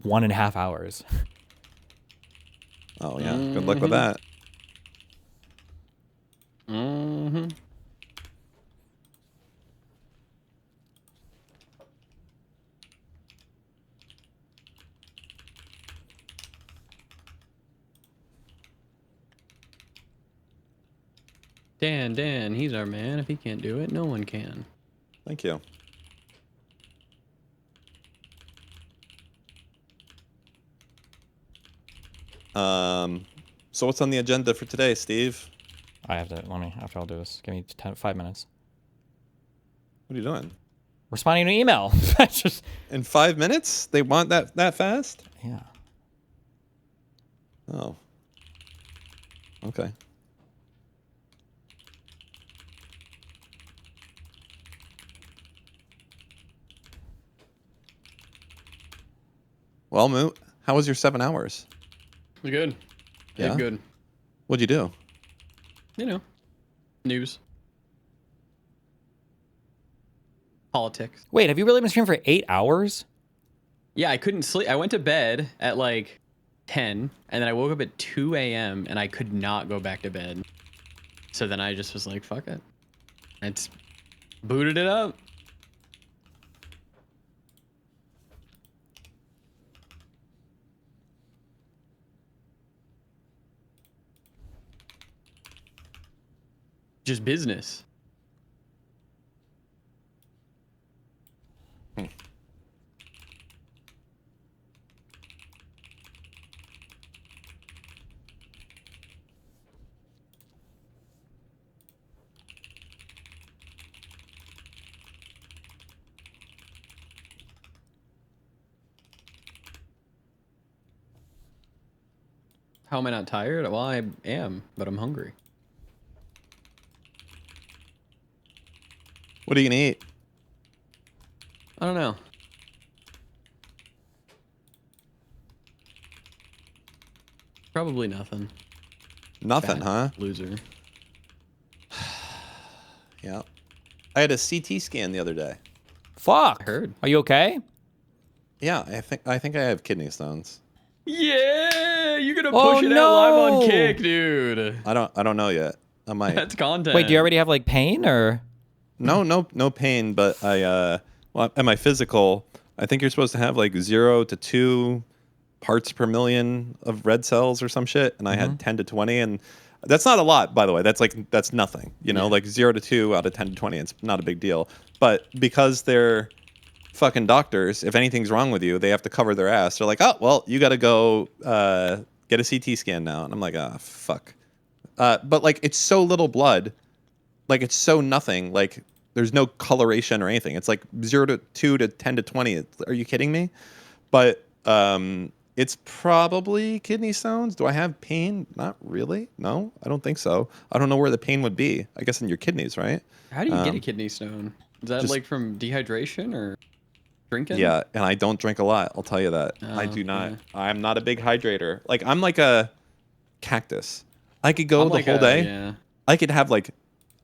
1.5 hours. Oh, yeah. Good luck with that. Mm-hmm. Dan, he's our man. If he can't do it, no one can. Thank you. So what's on the agenda for today, Steve? I have to, after I'll do this. Give me 5 minutes. What are you doing? Responding to an email. Just in 5 minutes? They want that fast? Yeah. Oh. Okay. Well, Moot, how was your 7 hours? It was good. Yeah? Good. What'd you do? You know, news. Politics. Wait, have you really been streaming for 8 hours? Yeah, I couldn't sleep. I went to bed at like 10, and then I woke up at 2 a.m. and I could not go back to bed. So then I just was like, fuck it. I just booted it up. Just business. How am I not tired? Well, I am, but I'm hungry. What are you gonna eat? I don't know. Probably nothing. Nothing, huh? Loser. Yeah. I had a CT scan the other day. Fuck. I heard. Are you okay? Yeah, I think I have kidney stones. Yeah, you're gonna push it out live on Kick, dude. I don't know yet. I might. That's content. Wait, do you already have like pain or? No pain, but well, at my physical, I think you're supposed to have like 0 to 2 parts per million of red cells or some shit, and I had 10 to 20, and that's not a lot, by the way. That's nothing, like 0 to 2 out of 10 to 20. It's not a big deal, but because they're fucking doctors, if anything's wrong with you, they have to cover their ass. They're like, oh, well, you got to go get a CT scan now. And I'm like, ah, fuck. But like, it's so little blood. Like, it's so nothing. Like, there's no coloration or anything. It's like 0 to 2 to 10 to 20. Are you kidding me? But it's probably kidney stones. Do I have pain? Not really. No, I don't think so. I don't know where the pain would be. I guess in your kidneys, right? How do you get a kidney stone? Is that like from dehydration or drinking? Yeah, and I don't drink a lot. I'll tell you that. I do not. Yeah. I'm not a big hydrator. Like, I'm like a cactus. I could go the whole day. Yeah. I could have like,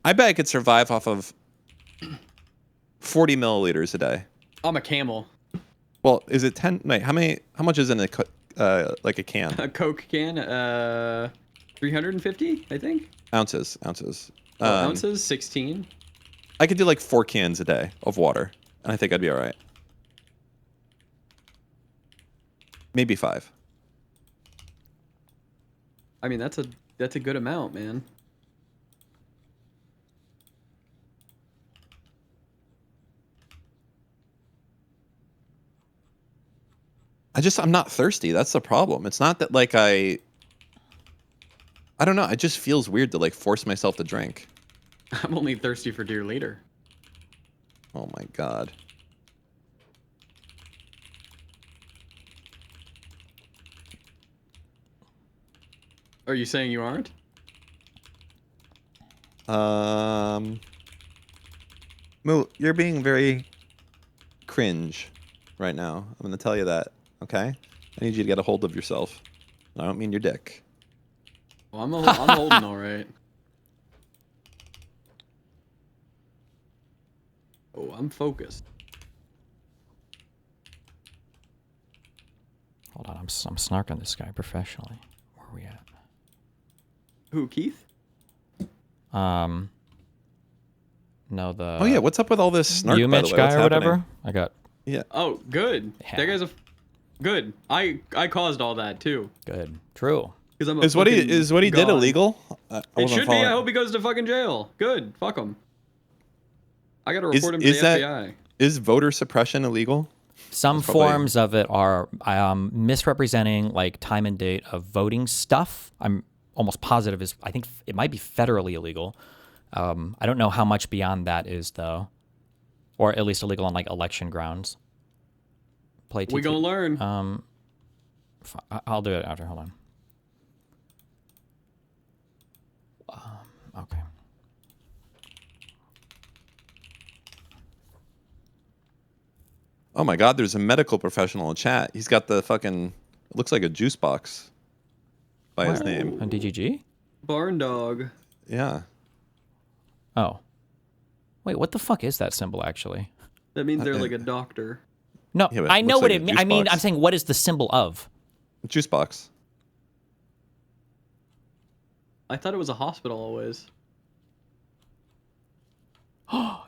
I bet I could survive off of 40 milliliters a day. I'm a camel. Well, is it 10? Wait, how much is in a like a can? A Coke can, 350, I think. Ounces. Ounces, 16. I could do like 4 cans a day of water, and I think I'd be all right. Maybe 5. I mean, that's a good amount, man. I'm not thirsty. That's the problem. It's not that like I don't know. It just feels weird to like force myself to drink. I'm only thirsty for dear leader. Oh my god. Are you saying you aren't? Moot, you're being very cringe right now. I'm going to tell you that, okay? I need you to get a hold of yourself. I don't mean your dick. Well, I'm holding all right. Oh, I'm focused. Hold on, I'm snarking this guy professionally. Where are we at? Who, Keith? No, the. Oh yeah, what's up with all this snark? You Mitch guy or whatever? I got. Yeah. Oh, good. Yeah. That guy's good. I caused all that too. Good. True. Is what he did illegal? It should be. I hope he goes to fucking jail. Good. Fuck him. I gotta report him to the FBI. Is voter suppression illegal? Some forms of it are misrepresenting like time and date of voting stuff. I'm almost positive I think it might be federally illegal. I don't know how much beyond that is though, or at least illegal on like election grounds. We gonna learn. I'll do it after. Hold on. Okay. Oh my god, there's a medical professional in chat. He's got the fucking, it looks like a juice box by his name. On DGG? Barn dog. Yeah. Oh. Wait, what the fuck is that symbol actually? That means they're like a doctor. No, yeah, I know what it means. I mean, I'm saying, what is the symbol of? Juice box. I thought it was a hospital always.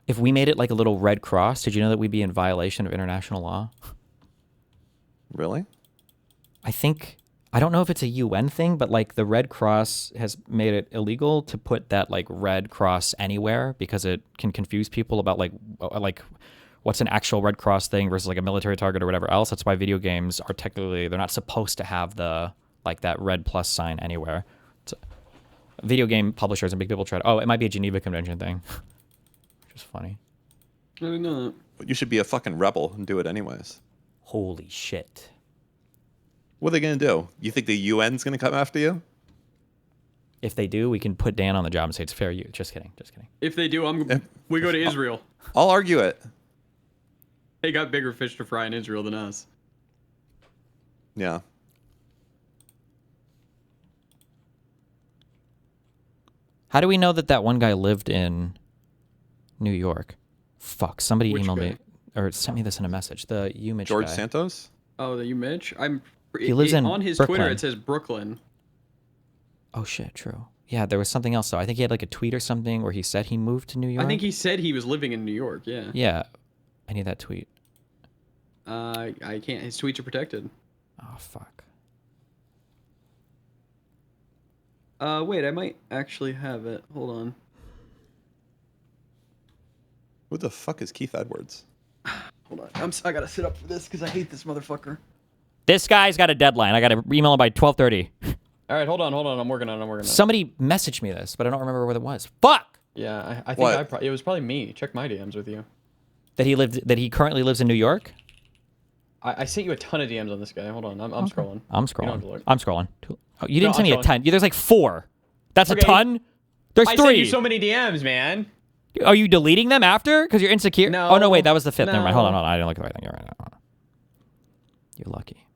If we made it like a little red cross, did you know that we'd be in violation of international law? Really? I don't know if it's a UN thing, but like the Red Cross has made it illegal to put that like red cross anywhere because it can confuse people about like what's an actual Red Cross thing versus like a military target or whatever else. That's why video games are technically, they're not supposed to have the like that red plus sign anywhere. Video game publishers and big people try to, it might be a Geneva Convention thing. Which is funny. I don't know. But you should be a fucking rebel and do it anyways. Holy shit. What are they going to do? You think the UN's going to come after you? If they do, we can put Dan on the job and say it's fair use. Just kidding. Just kidding. If they do, we go to Israel. I'll argue it. They got bigger fish to fry in Israel than us. Yeah. How do we know that one guy lived in New York? Fuck, somebody emailed me or sent me this in a message. The Mitch George guy. Santos? Oh, the Mitch? He lives in on his Brooklyn. Twitter. It says Brooklyn. Oh shit, true. Yeah, there was something else though. I think he had like a tweet or something where he said he moved to New York. I think he said he was living in New York. Yeah. Yeah, I need that tweet. I can't. His tweets are protected. Oh fuck. Wait, I might actually have it. Hold on. Who the fuck is Keith Edwards? Hold I gotta sit up for this because I hate this motherfucker. This guy's got a deadline. I got to email him by 12:30. All right, hold on. I'm working on it. Somebody messaged me this, but I don't remember what it was. Fuck. Yeah, I think it was probably me. Check my DMs with you. That he currently lives in New York. I sent you a ton of DMs on this guy. Hold on, I'm scrolling. I'm scrolling. Oh, you didn't No, send me a ton. There's like 4. That's a ton. There's 3. I sent you so many DMs, man. Are you deleting them after? Because you're insecure? No. Oh, no, wait. That was the 5th. No. Never mind. Hold on. I didn't look at the right thing. You're right. You're lucky.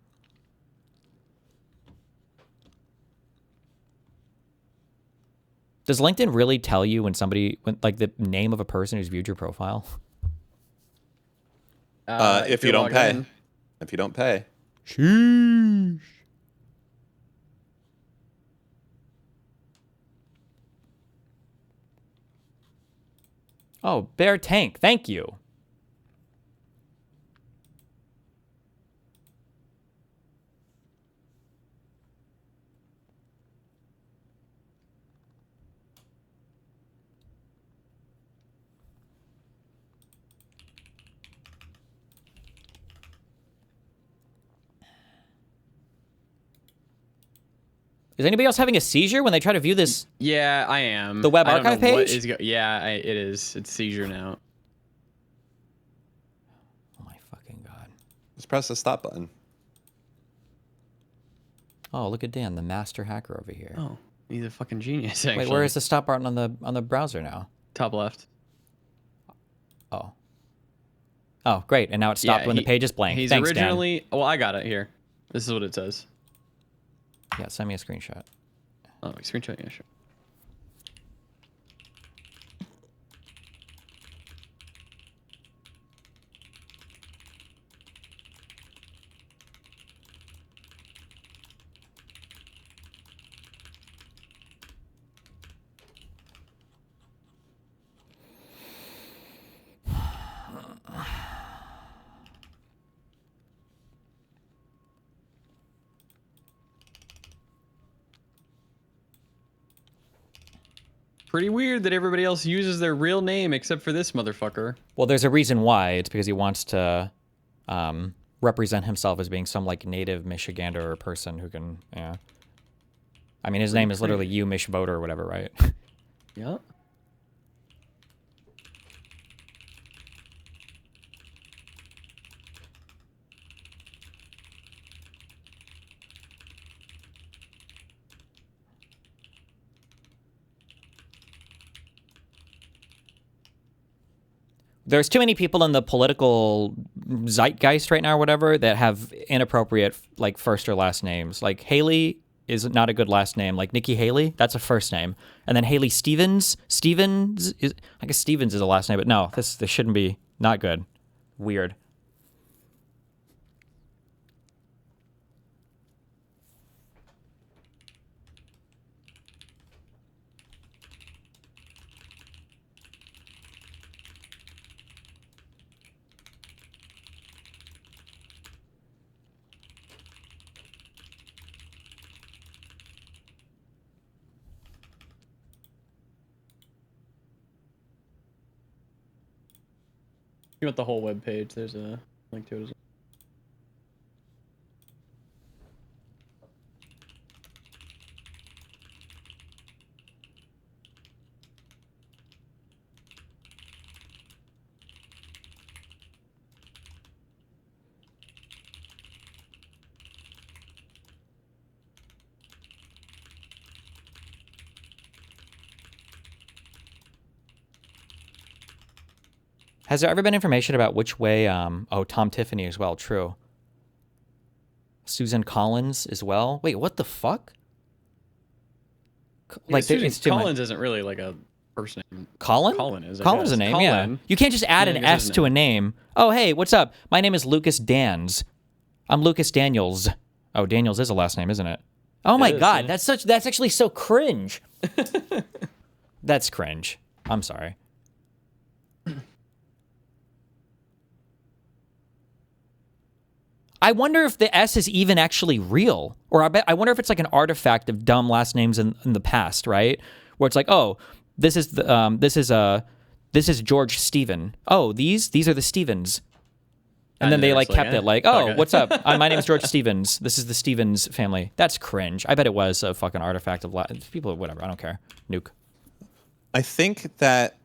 Does LinkedIn really tell you when like the name of a person who's viewed your profile? If you don't pay. If you don't pay. Sheesh. Oh, Bear Tank. Thank you. Is anybody else having a seizure when they try to view this? Yeah, I am. The web archive page? It is. It's seizure now. Oh my fucking god. Just press the stop button. Oh, look at Dan, the master hacker over here. Oh, he's a fucking genius, actually. Wait, where is the stop button on the browser now? Top left. Oh. Oh, great. And now it stopped when the page is blank. He's Thanks, originally... Dan. Well, I got it here. This is what it says. Yeah, send me a screenshot. Oh, screenshot, yeah, sure. Pretty weird that everybody else uses their real name except for this motherfucker. Well, there's a reason why. It's because he wants to represent himself as being some like native Michigander person who can, yeah. I mean, his name is literally You Mich Voter or whatever, right? Yeah. There's too many people in the political zeitgeist right now or whatever that have inappropriate like first or last names. Like Haley is not a good last name. Like Nikki Haley, that's a first name. And then Haley Stevens is, I guess Stevens is a last name, but no, this shouldn't be. Not good. Weird. You want the whole web page? There's a link to it as well. Has there ever been information about which way, oh, Tom Tiffany as well, true. Susan Collins as well. Wait, what the fuck? Like, Susan Collins isn't really like a first name. Colin? Colin is. Colin's a name, Colin. yeah. You can't just add an S to a name. Oh, hey, what's up? My name is Lucas Dans. I'm Lucas Daniels. Oh, Daniels is a last name, isn't it? Oh my god, yeah. That's actually so cringe. That's cringe. I'm sorry. I wonder if the S is even actually real, or I wonder if it's like an artifact of dumb last names in the past, right? Where it's like, oh, this is George Stephen. Oh, these are the Stevens. And then they like kept it like, oh, okay. what's up? My name is George Stevens. This is the Stevens family. That's cringe. I bet it was a fucking artifact of people. Whatever. I don't care. Nuke. I think that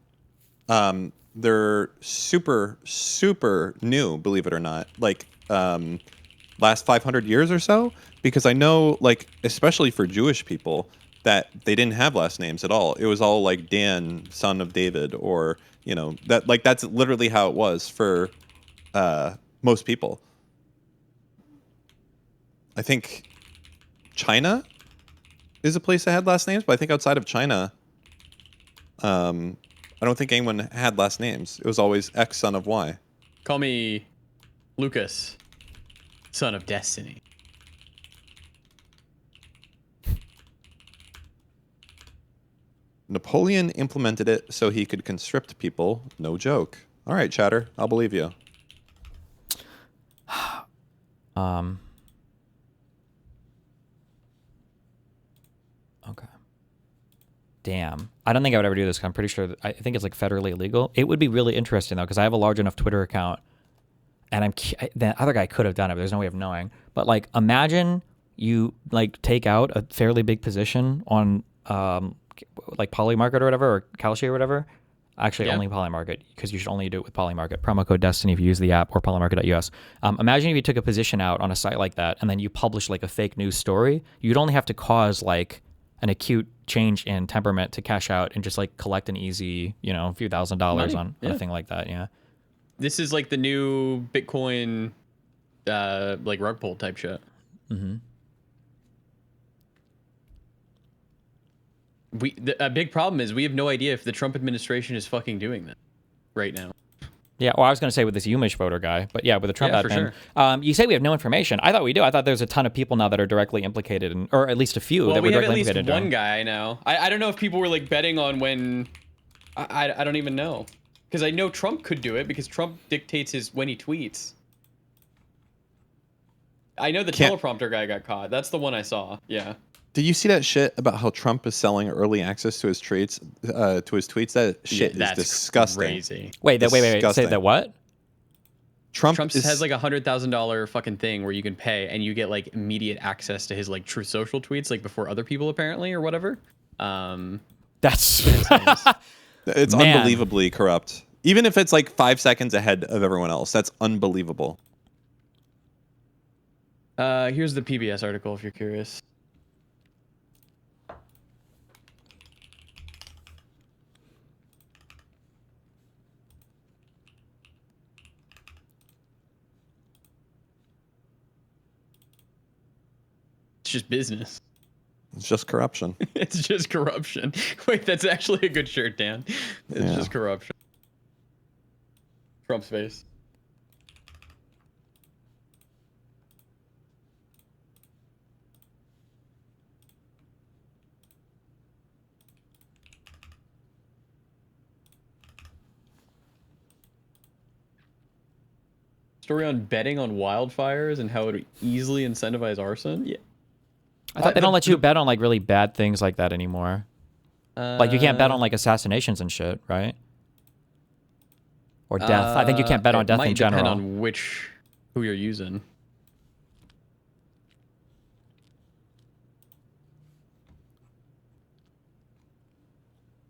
they're super, super new, believe it or not. Like last 500 years or so, because I know, like, especially for Jewish people, that they didn't have last names at all. It was all like Dan, son of David, or that, like, that's literally how it was for most people. I think China is a place that had last names, but I think outside of China, I don't think anyone had last names. It was always X son of Y. Call me Lucas, son of Destiny. Napoleon implemented it so he could conscript people. No joke. All right, Chatter, I'll believe you. Okay. Damn. I don't think I would ever do this. I'm pretty sure I think it's like federally illegal. It would be really interesting though, because I have a large enough Twitter account, and the other guy could have done it, but there's no way of knowing. But like, imagine you like take out a fairly big position on like Polymarket or whatever, or Kalshi or whatever. Actually, only Polymarket, because you should only do it with Polymarket. Promo code Destiny if you use the app, or polymarket.us. Imagine if you took a position out on a site like that, and then you publish like a fake news story. You'd only have to cause like an acute change in temperament to cash out and just like collect an easy, a few $1,000s on a thing like that. Yeah. This is like the new Bitcoin, like rug pull type shit. Mm-hmm. A big problem is we have no idea if the Trump administration is fucking doing that right now. Yeah, well, I was going to say with this Umish voter guy, but yeah, with the Trump admin. Sure. You say we have no information. I thought we do. I thought there's a ton of people now that are directly implicated, or at least a few that were directly implicated. Well, we have at least one guy I know. I don't know if people were like betting on when. I don't even know, because I know Trump could do it because Trump dictates when he tweets. I know the teleprompter guy got caught. That's the one I saw. Yeah. Did you see that shit about how Trump is selling early access to his tweets? That shit is disgusting. Crazy. Wait. Say that what? Trump has like $100,000 fucking thing where you can pay and you get like immediate access to his like Truth Social tweets, like before other people apparently or whatever. That's it's unbelievably corrupt. Even if it's like 5 seconds ahead of everyone else, that's unbelievable. Here's the PBS article if you're curious. Just business. It's just corruption. It's just corruption. Wait, that's actually a good shirt, Dan. It's just corruption. Trump's face. Story on betting on wildfires and how it would easily incentivize arson. Yeah. I thought they don't let you bet on like really bad things like that anymore. Like you can't bet on like assassinations and shit, right? Or death. I think you can't bet on death in general. It might depend on who you're using.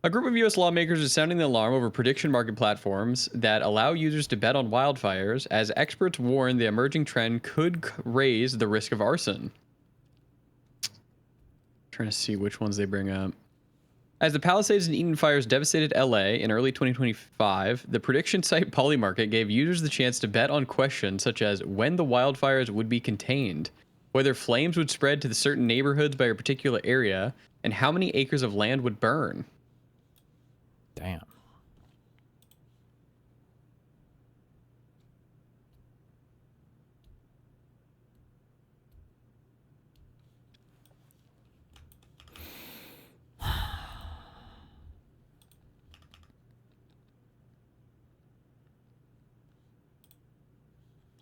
A group of U.S. lawmakers is sounding the alarm over prediction market platforms that allow users to bet on wildfires, as experts warn the emerging trend could raise the risk of arson. Trying to see which ones they bring up. As the Palisades and Eden fires devastated LA in early 2025, the prediction site Polymarket gave users the chance to bet on questions such as when the wildfires would be contained, whether flames would spread to the certain neighborhoods by a particular area, and how many acres of land would burn. Damn.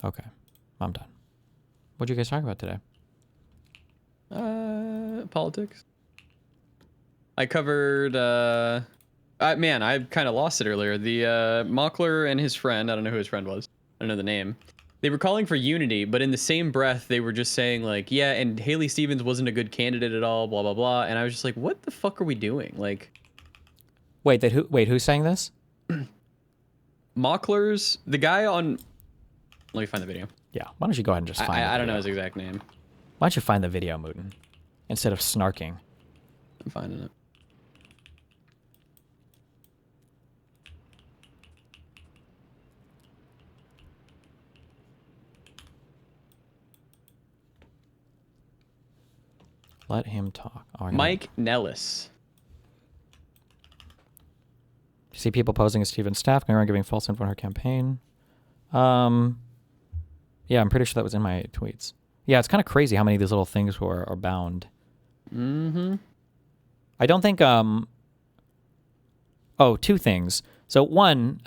Okay, I'm done. What'd you guys talk about today? Politics. I covered, I kind of lost it earlier. The Mockler and his friend, I don't know who his friend was. I don't know the name. They were calling for unity, but in the same breath, they were just saying like, yeah, and Haley Stevens wasn't a good candidate at all, blah, blah, blah. And I was just like, what the fuck are we doing? Like, wait, who's saying this? Mockler's, the guy on, let me find the video. Yeah, why don't you go ahead and just find I don't know his exact name. Why don't you find the video, Mooten, instead of snarking? I'm finding it. Let him talk. Oh, Mike Nellis. You see people posing as Stephen's staff, going around giving false info on her campaign. Yeah, I'm pretty sure that was in my tweets. Yeah, it's kind of crazy how many of these little things are bound. Mm-hmm. I don't think... Oh, two things. So one,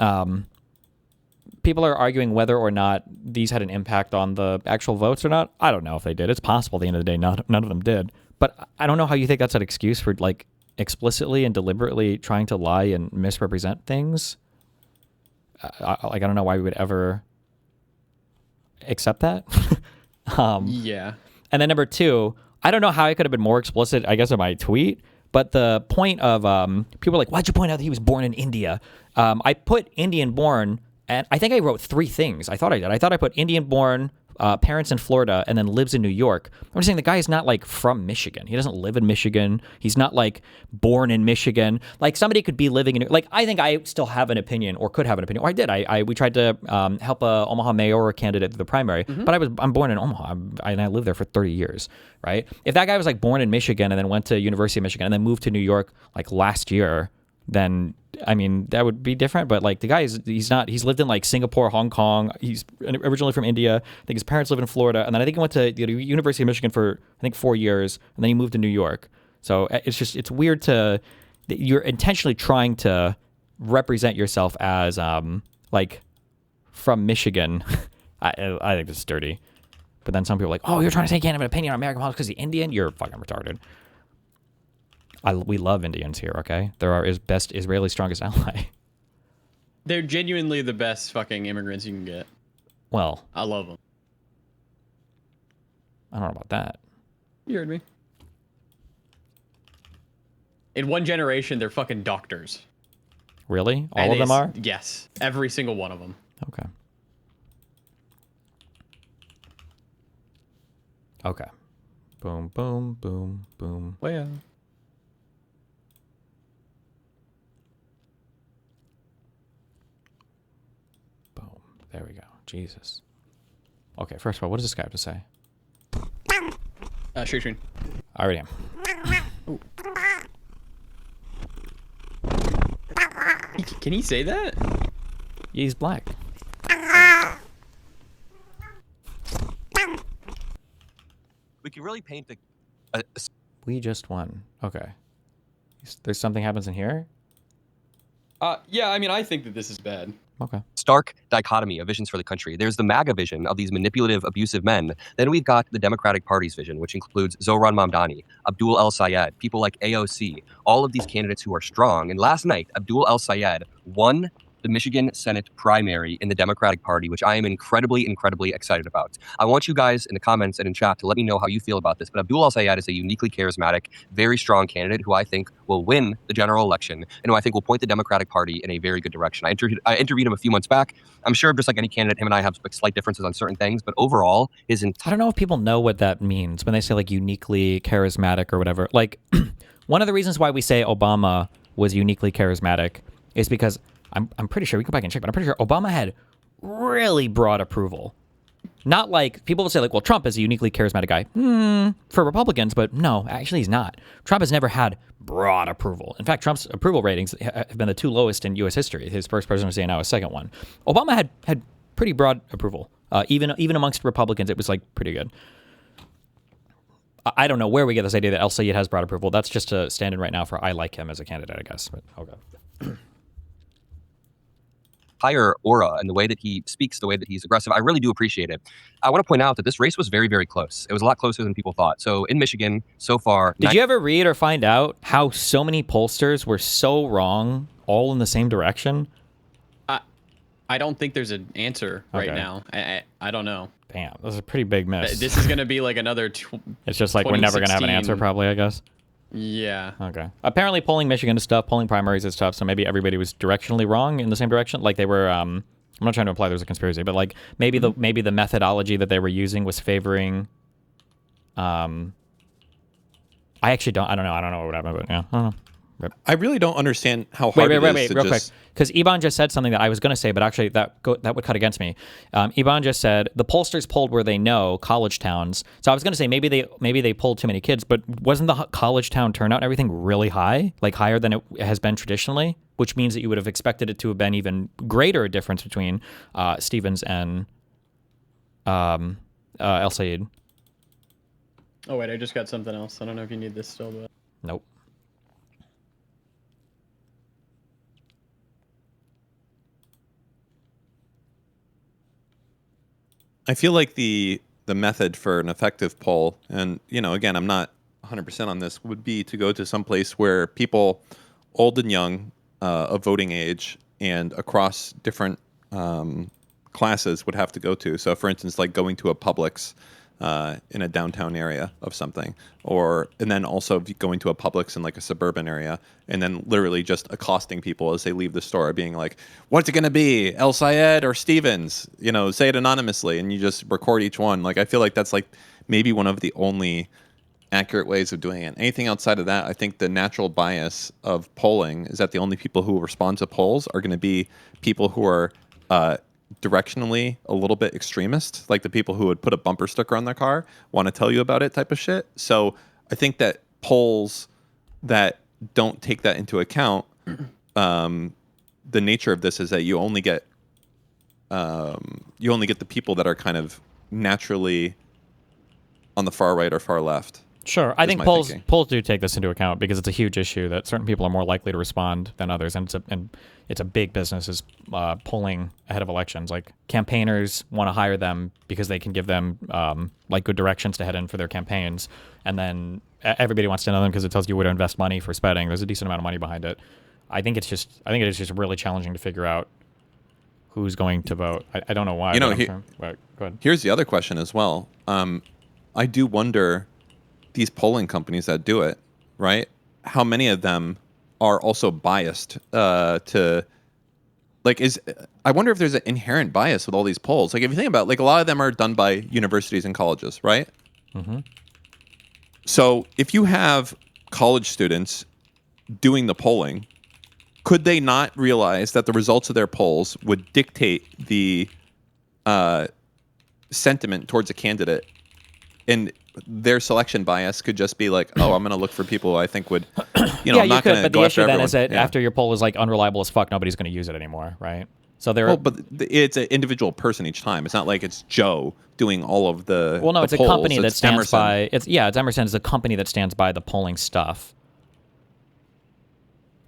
people are arguing whether or not these had an impact on the actual votes or not. I don't know if they did. It's possible at the end of the day none of them did. But I don't know how you think that's an excuse for like explicitly and deliberately trying to lie and misrepresent things. I don't know why we would ever accept that. Yeah. And then number two, I don't know how I could have been more explicit, I guess, in my tweet. But the point of people are like, why'd you point out that he was born in India? I put Indian born, and I think I wrote three things. I thought I did. I thought I put Indian born, parents in Florida, and then lives in New York. I'm just saying the guy is not like from Michigan. He doesn't live in Michigan. He's not like born in Michigan. Like somebody could be living in, like I think I still have an opinion or could have an opinion. Or I did. We tried to help a Omaha mayoral candidate through the primary, but I'm born in Omaha and I lived there for 30 years, right? If that guy was like born in Michigan and then went to University of Michigan and then moved to New York like last year, then I mean that would be different. But like the guy he's lived in like Singapore, Hong Kong. He's originally from India. I think his parents live in Florida, and then I think he went to the University of Michigan for I think 4 years, and then he moved to New York. So it's weird you're intentionally trying to represent yourself as like from Michigan. I think this is dirty. But then some people are like, oh, you're trying to say you can't have an opinion on American politics because he's Indian? You're fucking retarded. We love Indians here, okay? They're our best Israeli strongest ally. They're genuinely the best fucking immigrants you can get. Well, I love them. I don't know about that. You heard me. In one generation, they're fucking doctors. Really? All of them are? Yes. Every single one of them. Okay. Okay. Boom, boom, boom, boom. Well, yeah. There we go. Jesus. Okay, first of all, what does this guy have to say? Share screen. I already am. Ooh. Can he say that? He's black. We can really paint We just won. Okay. There's something happens in here? Yeah, I mean, I think that this is bad. Okay. stark dichotomy of visions for the country. There's the MAGA vision of these manipulative, abusive men. Then we've got the Democratic Party's vision, which includes Zohran Mamdani, Abdul El-Sayed, people like AOC, all of these candidates who are strong. And last night, Abdul El-Sayed won the Michigan Senate primary in the Democratic Party, which I am incredibly, incredibly excited about. I want you guys in the comments and in chat to let me know how you feel about this. But Abdul El-Sayed is a uniquely charismatic, very strong candidate who I think will win the general election and who I think will point the Democratic Party in a very good direction. I interviewed him a few months back. I'm sure just like any candidate, him and I have like slight differences on certain things, but overall, his I don't know if people know what that means when they say like uniquely charismatic or whatever. Like one of the reasons why we say Obama was uniquely charismatic is because I'm pretty sure, we can go back and check, but I'm pretty sure Obama had really broad approval. Not like, people will say like, well, Trump is a uniquely charismatic guy for Republicans, but no, actually he's not. Trump has never had broad approval. In fact, Trump's approval ratings have been the two lowest in U.S. history. His first presidency and now his second one. Obama had pretty broad approval. Even amongst Republicans, it was like pretty good. I don't know where we get this idea that El-Sayed has broad approval. That's just a stand-in right now for I like him as a candidate, I guess. But okay. higher aura and the way that he speaks, the way that he's aggressive. I really do appreciate it. I want to point out that this race was very, very close. It was a lot closer than people thought. So in Michigan, so far... Did you ever read or find out how so many pollsters were so wrong all in the same direction? I don't think there's an answer right now. I don't know. Damn, that's a pretty big miss. This is gonna be like another. It's just like we're never gonna have an answer, probably. I guess. Yeah. Okay. Apparently, polling Michigan is tough. Polling primaries is tough. So maybe everybody was directionally wrong in the same direction. Like they were. I'm not trying to imply there was a conspiracy, but like maybe the methodology that they were using was favoring. I actually don't. I don't know what would happen, but yeah, I don't know. I really don't understand how hard it is to real quick. just... Because Iban just said something that I was going to say, but actually that would cut against me. Iban just said the pollsters polled where they know college towns. So I was going to say maybe they polled too many kids, but wasn't the college town turnout and everything really high, like higher than it has been traditionally? Which means that you would have expected it to have been even greater difference between Stevens and El Sayed. Oh wait, I just got something else. I don't know if you need this still, but nope. I feel like the method for an effective poll, and again, I'm not 100% on this, would be to go to some place where people, old and young, of voting age, and across different classes would have to go to. So, for instance, like going to a Publix in a downtown area of something, and then also going to a Publix in like a suburban area, and then literally just accosting people as they leave the store, being like, "What's it going to be, El Sayed or Stevens?" Say it anonymously, and you just record each one. Like I feel like that's like maybe one of the only accurate ways of doing it. Anything outside of that, I think the natural bias of polling is that the only people who respond to polls are going to be people who are directionally a little bit extremist, like the people who would put a bumper sticker on their car, want to tell you about it type of shit. So I think that polls that don't take that into account, the nature of this is that you only get the people that are kind of naturally on the far right or far left. Sure, I think polls do take this into account because it's a huge issue that certain people are more likely to respond than others, and it's a big business is polling ahead of elections. Like campaigners want to hire them because they can give them like good directions to head in for their campaigns, and then everybody wants to know them because it tells you where to invest money for spending. There's a decent amount of money behind it. I think it is just really challenging to figure out who's going to vote. I don't know why. Go ahead. Here's the other question as well. I do wonder, these polling companies that do it, right? How many of them are also biased to, like, I wonder if there's an inherent bias with all these polls. Like, if you think about it, like, a lot of them are done by universities and colleges, right? Mm-hmm. So if you have college students doing the polling, could they not realize that the results of their polls would dictate the sentiment towards a candidate? And their selection bias could just be like, oh, I'm going to look for people who I think would, yeah, I'm not going to go after everyone. But the issue then is that after your poll is like unreliable as fuck, nobody's going to use it anymore, right? So but it's an individual person each time. It's not like it's Joe doing all of the. Well, no, it's polls. A company that stands Emerson. by. It's Emerson is a company that stands by the polling stuff.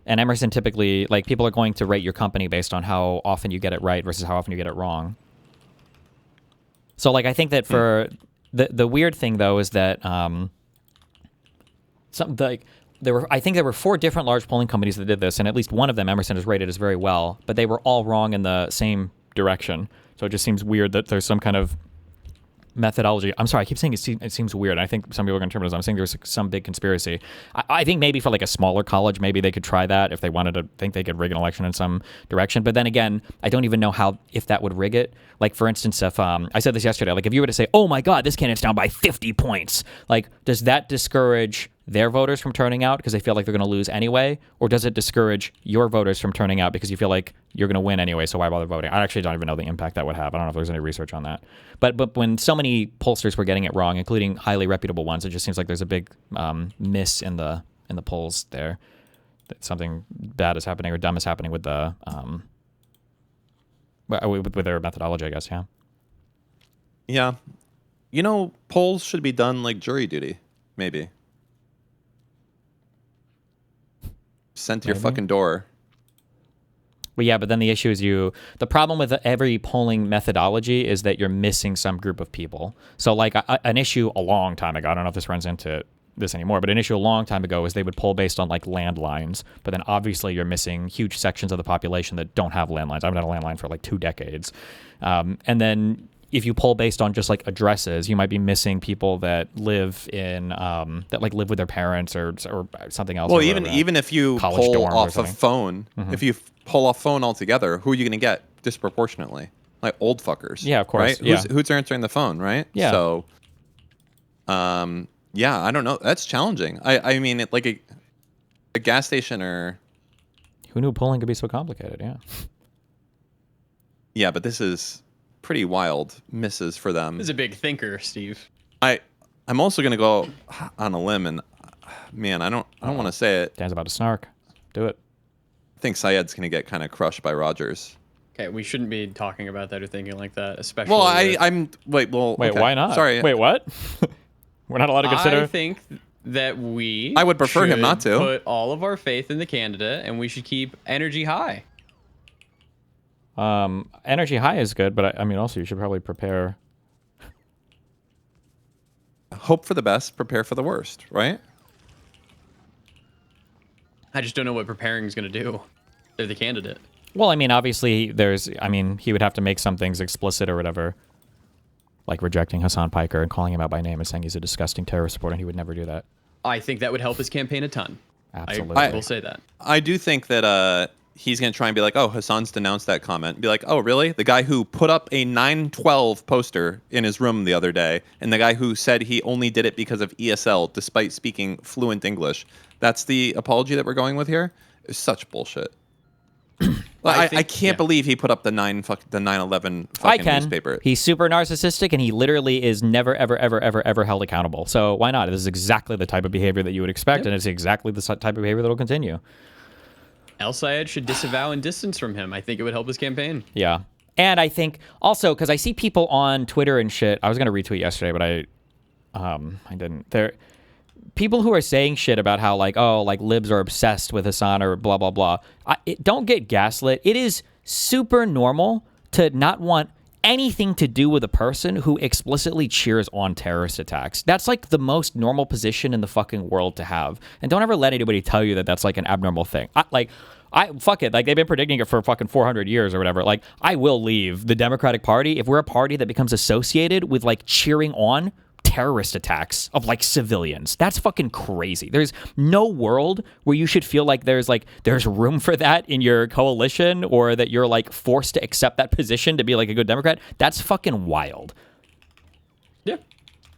And Emerson typically, like, people are going to rate your company based on how often you get it right versus how often you get it wrong. So, like, I think that for the weird thing though is that I think there were 4 different large polling companies that did this, and at least one of them, Emerson, is rated as very well, but they were all wrong in the same direction. So it just seems weird that there's some kind of methodology. I'm sorry, I keep saying it seems weird. I think some people are going to interpret it as I'm saying there's some big conspiracy. I think maybe for like a smaller college, maybe they could try that if they wanted to think they could rig an election in some direction. But then again, I don't even know if that would rig it. Like, for instance, if I said this yesterday, like if you were to say, oh my God, this candidate's down by 50 points, like, does that discourage their voters from turning out because they feel like they're going to lose anyway? Or does it discourage your voters from turning out because you feel like you're going to win anyway, so why bother voting? I actually don't even know the impact that would have. I don't know if there's any research on that. But when so many pollsters were getting it wrong, including highly reputable ones, it just seems like there's a big miss in the polls there. That something bad is happening or dumb is happening with the with their methodology, I guess. Yeah. Polls should be done like jury duty, maybe. Sent to your fucking door. Well, yeah, but then the issue is the problem with every polling methodology is that you're missing some group of people. So, like, an issue a long time ago, I don't know if this runs into it this anymore, but an issue a long time ago is they would poll based on like landlines, but then obviously you're missing huge sections of the population that don't have landlines. I haven't had a landline for like 2 decades. And then if you poll based on just like addresses, you might be missing people that live in that like live with their parents or something else. Well, even if you poll off a phone, if you poll off phone altogether, who are you going to get disproportionately? Like old fuckers. Yeah, of course. Right? Yeah. Who's answering the phone, right? Yeah. So, yeah, I don't know. That's challenging. I mean, like a gas station or. Who knew polling could be so complicated? Yeah. Yeah, but this is pretty wild misses for them. He's a big thinker, Steve. I'm also going to go on a limb, and man, I don't want to say it. Dan's about to snark. Do it. I think Syed's going to get kind of crushed by Rogers. Okay, we shouldn't be talking about that or thinking like that, especially. Well, wait, okay. Why not? Sorry. Wait, what? We're not allowed to consider. I think that I would prefer him not to put all of our faith in the candidate, and we should keep energy high. Energy high is good, but I mean, also you should probably prepare. Hope for the best, prepare for the worst, right? I just don't know what preparing is going to do. They're the candidate. Well, I mean, obviously, he would have to make some things explicit or whatever, like rejecting HamasPiker and calling him out by name and saying he's a disgusting terrorist supporter, and he would never do that. I think that would help his campaign a ton. Absolutely. I will say that. I do think that he's going to try and be like, oh, Hassan's denounced that comment. Be like, oh, really? The guy who put up a 912 poster in his room the other day, and the guy who said he only did it because of ESL despite speaking fluent English. That's the apology that we're going with here? It's such bullshit. I can't believe he put up the 9/11 fucking newspaper. He's super narcissistic, and he literally is never, ever, ever, ever, ever held accountable. So why not? This is exactly the type of behavior that you would expect, and it's exactly the type of behavior that will continue. El Sayed should disavow and distance from him. I think it would help his campaign. Yeah. And I think also, because I see people on Twitter and shit, I was going to retweet yesterday, but I didn't. People who are saying shit about how libs are obsessed with Hassan or blah, blah, blah. Don't get gaslit. It is super normal to not want anything to do with a person who explicitly cheers on terrorist attacks. That's like the most normal position in the fucking world to have. And don't ever let anybody tell you that that's like an abnormal thing. Fuck it. Like, they've been predicting it for fucking 400 years or whatever. Like, I will leave the Democratic Party if we're a party that becomes associated with like cheering on terrorist attacks of like civilians. That's fucking crazy. There's no world where you should feel like there's room for that in your coalition, or that you're like forced to accept that position to be like a good Democrat. That's fucking wild. Yeah.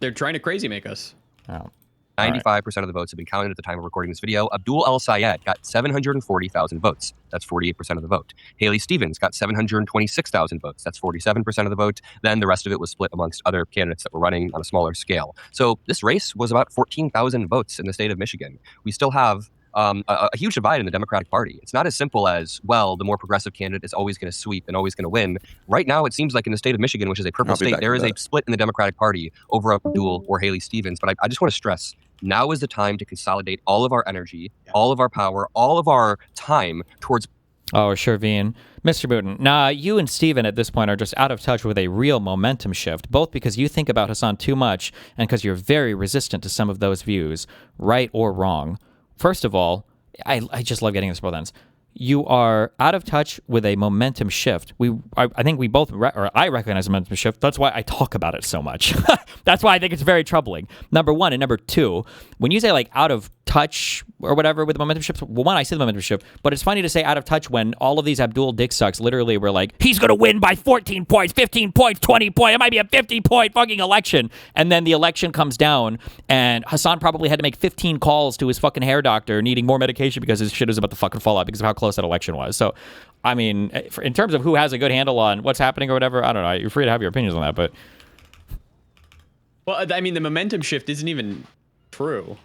They're trying to crazy make us. Oh. 95% of the votes have been counted at the time of recording this video. Abdul El Sayed got 740,000 votes. That's 48% of the vote. Haley Stevens got 726,000 votes. That's 47% of the vote. Then the rest of it was split amongst other candidates that were running on a smaller scale. So this race was about 14,000 votes in the state of Michigan. We still have a huge divide in the Democratic Party. It's not as simple as, well, the more progressive candidate is always going to sweep and always going to win. Right now, it seems like in the state of Michigan, which is a purple state, there is a split in the Democratic Party over Abdul or Haley Stevens. But I just want to stress, now is the time to consolidate all of our energy, all of our power, all of our time towards... Oh, Sherveen. Mr. Moot, nah, you and Steven at this point are just out of touch with a real momentum shift, both because you think about Hassan too much and because you're very resistant to some of those views, right or wrong. First of all, I just love getting this both ends. You are out of touch with a momentum shift. I think we both, I recognize a momentum shift. That's why I talk about it so much. That's why I think it's very troubling. Number one. And number two, when you say like out of touch or whatever with the momentum shift, well, one, I see the momentum shift, but it's funny to say out of touch when all of these Abdul dick sucks literally were like, he's going to win by 14 points, 15 points, 20 points. It might be a 50-point fucking election. And then the election comes down and Hassan probably had to make 15 calls to his fucking hair doctor needing more medication because his shit was about to fucking fall out because of how close that election was. So, I mean, in terms of who has a good handle on what's happening or whatever, I don't know. You're free to have your opinions on that, but... Well, I mean, the momentum shift isn't even true.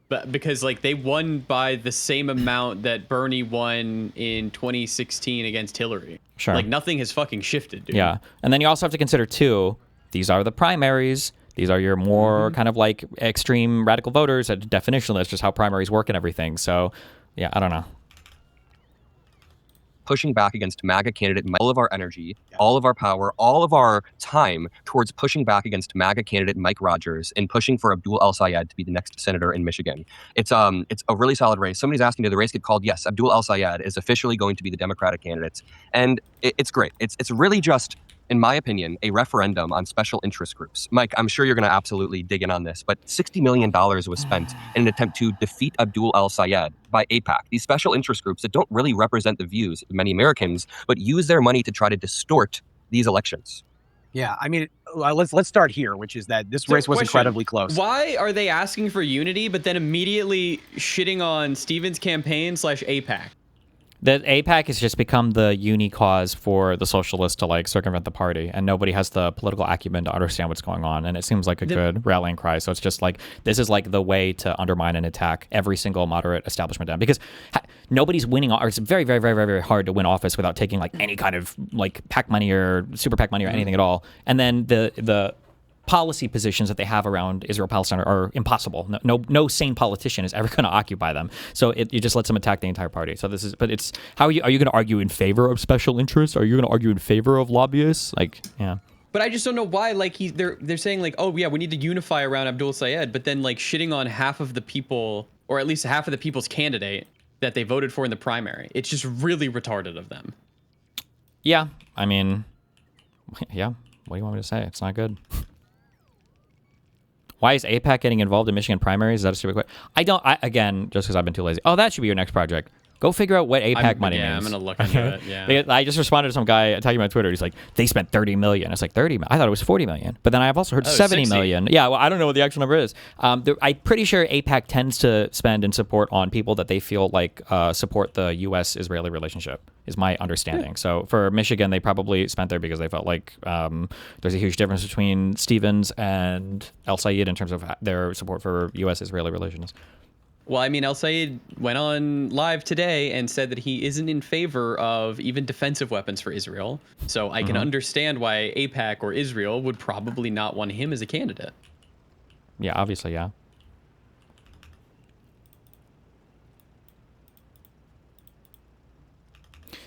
But because like they won by the same amount that Bernie won in 2016 against Hillary. Sure. Like nothing has fucking shifted, dude. Yeah. And then you also have to consider too, these are the primaries. These are your more kind of like extreme radical voters. Definitionally, that's just how primaries work and everything. So yeah, I don't know. pushing back against MAGA candidate, all of our energy, all of our power, all of our time towards pushing back against MAGA candidate Mike Rogers and pushing for Abdul El-Sayed to be the next senator in Michigan. It's a really solid race. Somebody's asking, did the race get called? Yes, Abdul El-Sayed is officially going to be the Democratic candidate. And it's great. It's really just, in my opinion, a referendum on special interest groups. Mike, I'm sure you're going to absolutely dig in on this, but $60 million was spent in an attempt to defeat Abdul El-Sayed by AIPAC, these special interest groups that don't really represent the views of many Americans, but use their money to try to distort these elections. Yeah, I mean, let's start here, which is that this race was incredibly close. Why are they asking for unity, but then immediately shitting on Stevens' campaign / AIPAC? That AIPAC has just become the uni cause for the socialists to like circumvent the party, and nobody has the political acumen to understand what's going on. And it seems like a good rallying cry. So it's just like, this is like the way to undermine and attack every single moderate establishment down, because nobody's winning, or it's very, very, very, very, very hard to win office without taking like any kind of like PAC money or super PAC money or anything at all. And then the policy positions that they have around Israel-Palestine are impossible. No sane politician is ever going to occupy them. So you just let them attack the entire party. So how are you going to argue in favor of special interests? Are you going to argue in favor of lobbyists? Like, yeah. But I just don't know why. Like they're saying like, oh yeah, we need to unify around Abdul Sayed, but then like shitting on half of the people, or at least half of the people's candidate that they voted for in the primary. It's just really retarded of them. Yeah, I mean, yeah. What do you want me to say? It's not good. Why is AIPAC getting involved in Michigan primaries? Is that a stupid question? Again, just because I've been too lazy. Oh, that should be your next project. Go figure out what AIPAC money means. Yeah, I'm going to look into it, yeah. I just responded to some guy attacking me on Twitter. He's like, they spent $30 million. It's like, 30 million? I thought it was 40 million. But then I've also heard 70 60 million. Yeah, well, I don't know what the actual number is. I'm pretty sure AIPAC tends to spend and support on people that they feel like support the U.S.-Israeli relationship, is my understanding. So for Michigan, they probably spent there because they felt like there's a huge difference between Stevens and El-Sayed in terms of their support for U.S.-Israeli relations. Well, I mean, El-Sayed went on live today and said that he isn't in favor of even defensive weapons for Israel. So I can understand why AIPAC or Israel would probably not want him as a candidate. Yeah, obviously, yeah.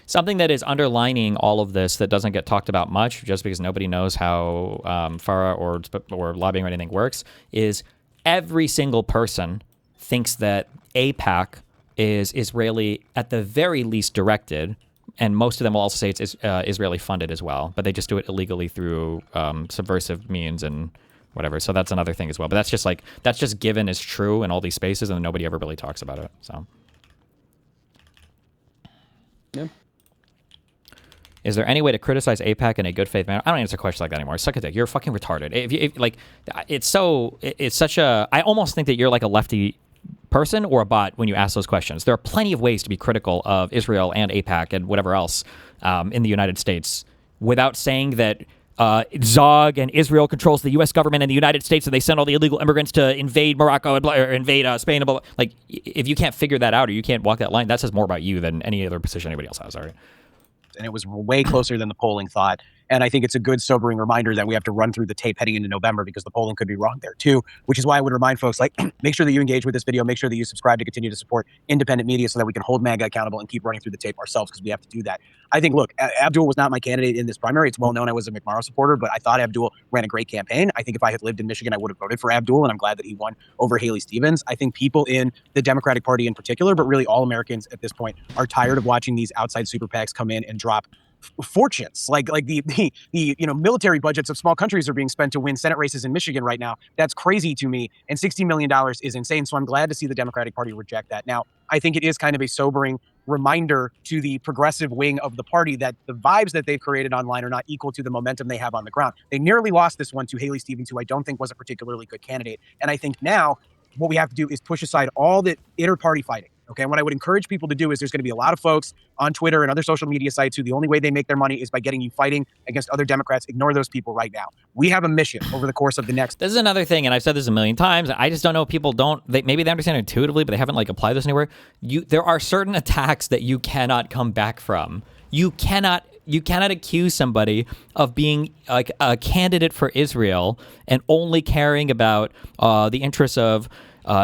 Something that is underlining all of this that doesn't get talked about much, just because nobody knows how FARA or lobbying or anything works, is every single person thinks that AIPAC is Israeli at the very least directed, and most of them will also say it's Israeli funded as well, but they just do it illegally through subversive means and whatever. So that's another thing as well. But that's just given as true in all these spaces, and nobody ever really talks about it. So, yeah. Is there any way to criticize AIPAC in a good faith manner? I don't answer questions like that anymore. Suck a dick. You're fucking retarded. It's such a. I almost think that you're like a lefty person or a bot when you ask those questions. There are plenty of ways to be critical of Israel and AIPAC and whatever else in the United States without saying that Zog and Israel controls the U.S. government and the United States, and they send all the illegal immigrants to invade Morocco and or invade Spain. And blah, blah. Like, if you can't figure that out or you can't walk that line, that says more about you than any other position anybody else has. All right. And it was way closer than the polling thought. And I think it's a good sobering reminder that we have to run through the tape heading into November, because the polling could be wrong there too, which is why I would remind folks, like, make sure that you engage with this video, make sure that you subscribe to continue to support independent media so that we can hold MAGA accountable and keep running through the tape ourselves, because we have to do that. I think, look, Abdul was not my candidate in this primary. It's well known I was a McMorrow supporter, but I thought Abdul ran a great campaign. I think if I had lived in Michigan, I would have voted for Abdul, and I'm glad that he won over Haley Stevens. I think people in the Democratic Party in particular, but really all Americans at this point, are tired of watching these outside super PACs come in and drop fortunes. Like the military budgets of small countries are being spent to win Senate races in Michigan right now. That's crazy to me. And $60 million is insane. So I'm glad to see the Democratic Party reject that. Now, I think it is kind of a sobering reminder to the progressive wing of the party that the vibes that they've created online are not equal to the momentum they have on the ground. They nearly lost this one to Haley Stevens, who I don't think was a particularly good candidate. And I think now what we have to do is push aside all the inter-party fighting. Okay, and what I would encourage people to do is there's going to be a lot of folks on Twitter and other social media sites who the only way they make their money is by getting you fighting against other Democrats. Ignore those people right now. We have a mission over the course of the next. This is another thing, and I've said this a million times. I just don't know if people don't. Maybe they understand it intuitively, but they haven't applied this anywhere. There are certain attacks that you cannot come back from. You cannot accuse somebody of being like a candidate for Israel and only caring about the interests of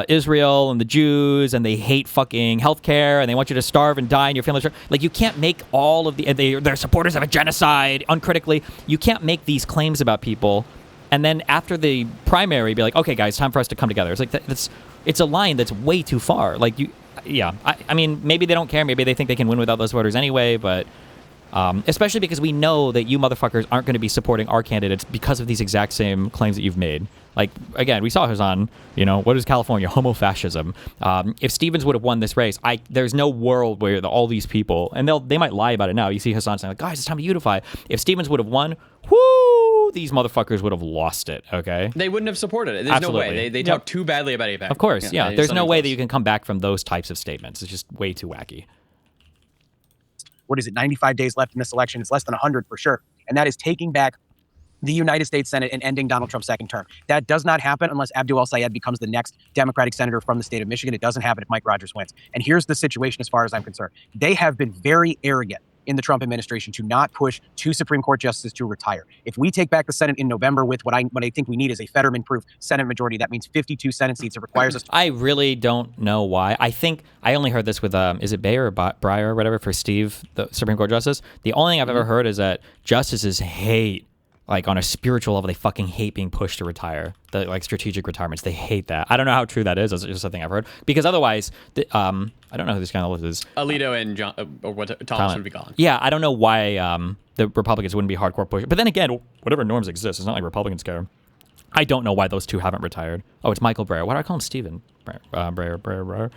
Israel and the Jews, and they hate fucking healthcare, and they want you to starve and die, and your family. Like, you can't make all of they're supporters of a genocide uncritically. You can't make these claims about people, and then after the primary, be like, okay, guys, time for us to come together. It's like it's a line that's way too far. Like I mean, maybe they don't care. Maybe they think they can win without those voters anyway, but. Especially because we know that you motherfuckers aren't going to be supporting our candidates because of these exact same claims that you've made. Like, again, we saw Hassan, what is California? Homo-fascism. If Stevens would have won this race, there's no world where all these people, and they might lie about it now. You see Hassan saying, like, guys, it's time to unify. If Stevens would have won, whoo, these motherfuckers would have lost it, okay? They wouldn't have supported it. There's Absolutely. no way. They talk too badly about AIPAC. Of course, yeah. There's no way that you can come back from those types of statements. It's just way too wacky. What is it, 95 days left in this election? It's less than 100 for sure. And that is taking back the United States Senate and ending Donald Trump's second term. That does not happen unless Abdul El-Sayed becomes the next Democratic senator from the state of Michigan. It doesn't happen if Mike Rogers wins. And here's the situation as far as I'm concerned. They have been very arrogant in the Trump administration to not push 2 Supreme Court justices to retire. If we take back the Senate in November with what I think we need is a Fetterman-proof Senate majority, that means 52 Senate seats. It requires us. I really don't know why. I think I only heard this with is it Bayer or Breyer or whatever for Steve, the Supreme Court justice. The only thing I've ever heard is that justices hate, like on a spiritual level, they fucking hate being pushed to retire. The like strategic retirements, they hate that. I don't know how true that is. It's just something I've heard. Because otherwise, I don't know who this guy is. Alito and John, or what Thomas would be gone. Yeah, I don't know why the Republicans wouldn't be hardcore pushers. But then again, whatever norms exist, it's not like Republicans care. I don't know why those two haven't retired. Oh, it's Michael Breyer. Why do I call him Steven? Breyer.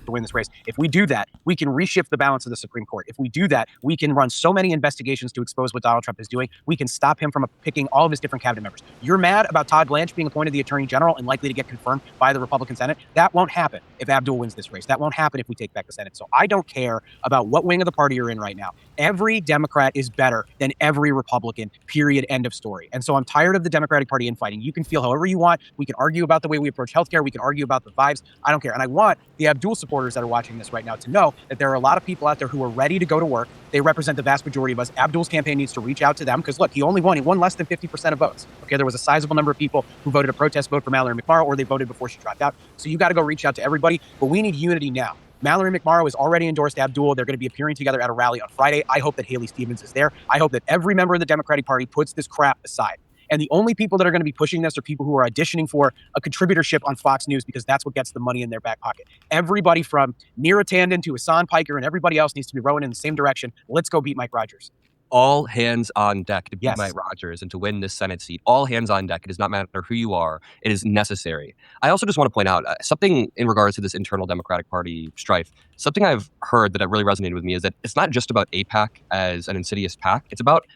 To win this race. If we do that, we can reshift the balance of the Supreme Court. If we do that, we can run so many investigations to expose what Donald Trump is doing. We can stop him from picking all of his different cabinet members. You're mad about Todd Blanche being appointed the Attorney General and likely to get confirmed by the Republican Senate. That won't happen if Abdul wins this race. That won't happen if we take back the Senate. So I don't care about what wing of the party you're in right now. Every Democrat is better than every Republican, period, end of story. And so I'm tired of the Democratic Party infighting. You can feel however you want. We can argue about the way we approach healthcare. We can argue about the vibes. I don't care. And I want the Abdul supporters that are watching this right now to know that there are a lot of people out there who are ready to go to work. They represent the vast majority of us. Abdul's campaign needs to reach out to them because, look, he won less than 50% of votes. Okay, there was a sizable number of people who voted a protest vote for Mallory McMorrow, or they voted before she dropped out. So you got to go reach out to everybody, but we need unity now. Mallory McMorrow has already endorsed Abdul. They're going to be appearing together at a rally on Friday. I hope that Haley Stevens is there. I hope that every member of the Democratic Party puts this crap aside. And the only people that are going to be pushing this are people who are auditioning for a contributorship on Fox News because that's what gets the money in their back pocket. Everybody from Neera Tanden to HamasPiker and everybody else needs to be rowing in the same direction. Let's go beat Mike Rogers. All hands on deck to beat Mike Rogers and to win this Senate seat. All hands on deck. It does not matter who you are. It is necessary. I also just want to point out something in regards to this internal Democratic Party strife. Something I've heard that really resonated with me is that it's not just about AIPAC as an insidious PAC. It's about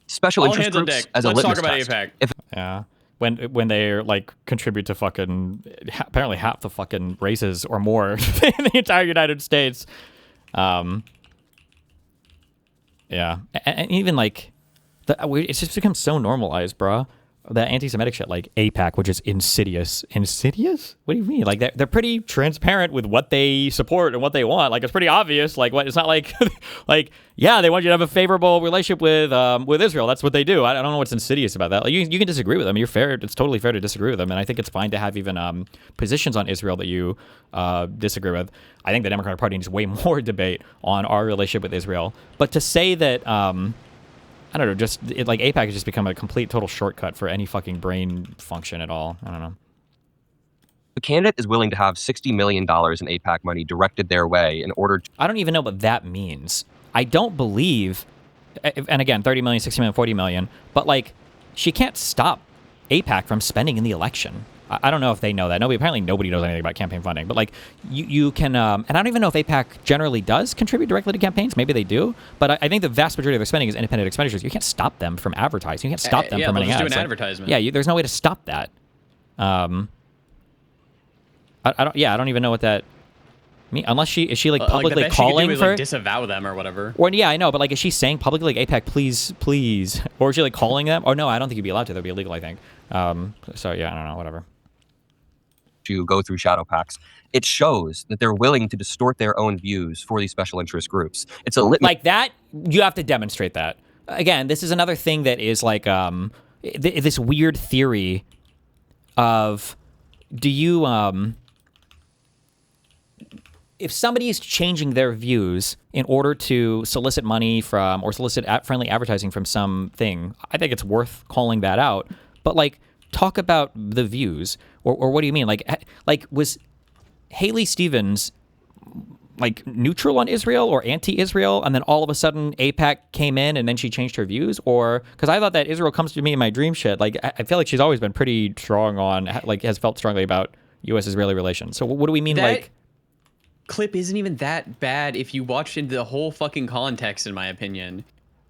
special all interest groups as Let's a litmus talk about test. AIPAC. Yeah. When they like contribute to fucking apparently half the fucking races or more in the entire United States. Yeah, and even like, it's just become so normalized, bro. That anti-Semitic shit, like AIPAC, which is insidious. Insidious? What do you mean? Like they're pretty transparent with what they support and what they want. Like it's pretty obvious. Like what? It's not like, like yeah, they want you to have a favorable relationship with Israel. That's what they do. I don't know what's insidious about that. Like you can disagree with them. You're fair. It's totally fair to disagree with them, and I think it's fine to have even positions on Israel that you disagree with. I think the Democratic Party needs way more debate on our relationship with Israel. But to say that. I don't know, just like AIPAC has just become a complete total shortcut for any fucking brain function at all. I don't know. The candidate is willing to have $60 million in AIPAC money directed their way in order to... I don't even know what that means. I don't believe, and again, 30 million, 60 million, 40 million, but like, she can't stop AIPAC from spending in the election. I don't know if they know that. Apparently nobody knows anything about campaign funding. But like you can, and I don't even know if AIPAC generally does contribute directly to campaigns. Maybe they do. But I think the vast majority of their spending is independent expenditures. You can't stop them from advertising. You can't stop them from running ads. Do an advertisement. Yeah, there's no way to stop that. I don't even know what that means. Unless is she like publicly like calling for like disavow them or whatever. Or yeah, I know. But like, is she saying publicly like AIPAC, please, or is she like calling them? Oh no, I don't think you'd be allowed to. That'd be illegal, I think. So yeah, I don't know. Whatever. To go through shadow PACs, it shows that they're willing to distort their own views for these special interest groups. It's a like that. You have to demonstrate that. Again, this is another thing that is like this weird theory of do you if somebody is changing their views in order to solicit money from or solicit friendly advertising from something, I think it's worth calling that out. But like, talk about the views, or what do you mean? Like was Haley Stevens like neutral on Israel or anti-Israel, and then all of a sudden AIPAC came in and then she changed her views? Or because I thought that Israel comes to me in my dream shit. Like I feel like she's always been pretty strong on, like, has felt strongly about U.S.-Israeli relations. So what do we mean? That like, clip isn't even that bad if you watch into the whole fucking context, in my opinion.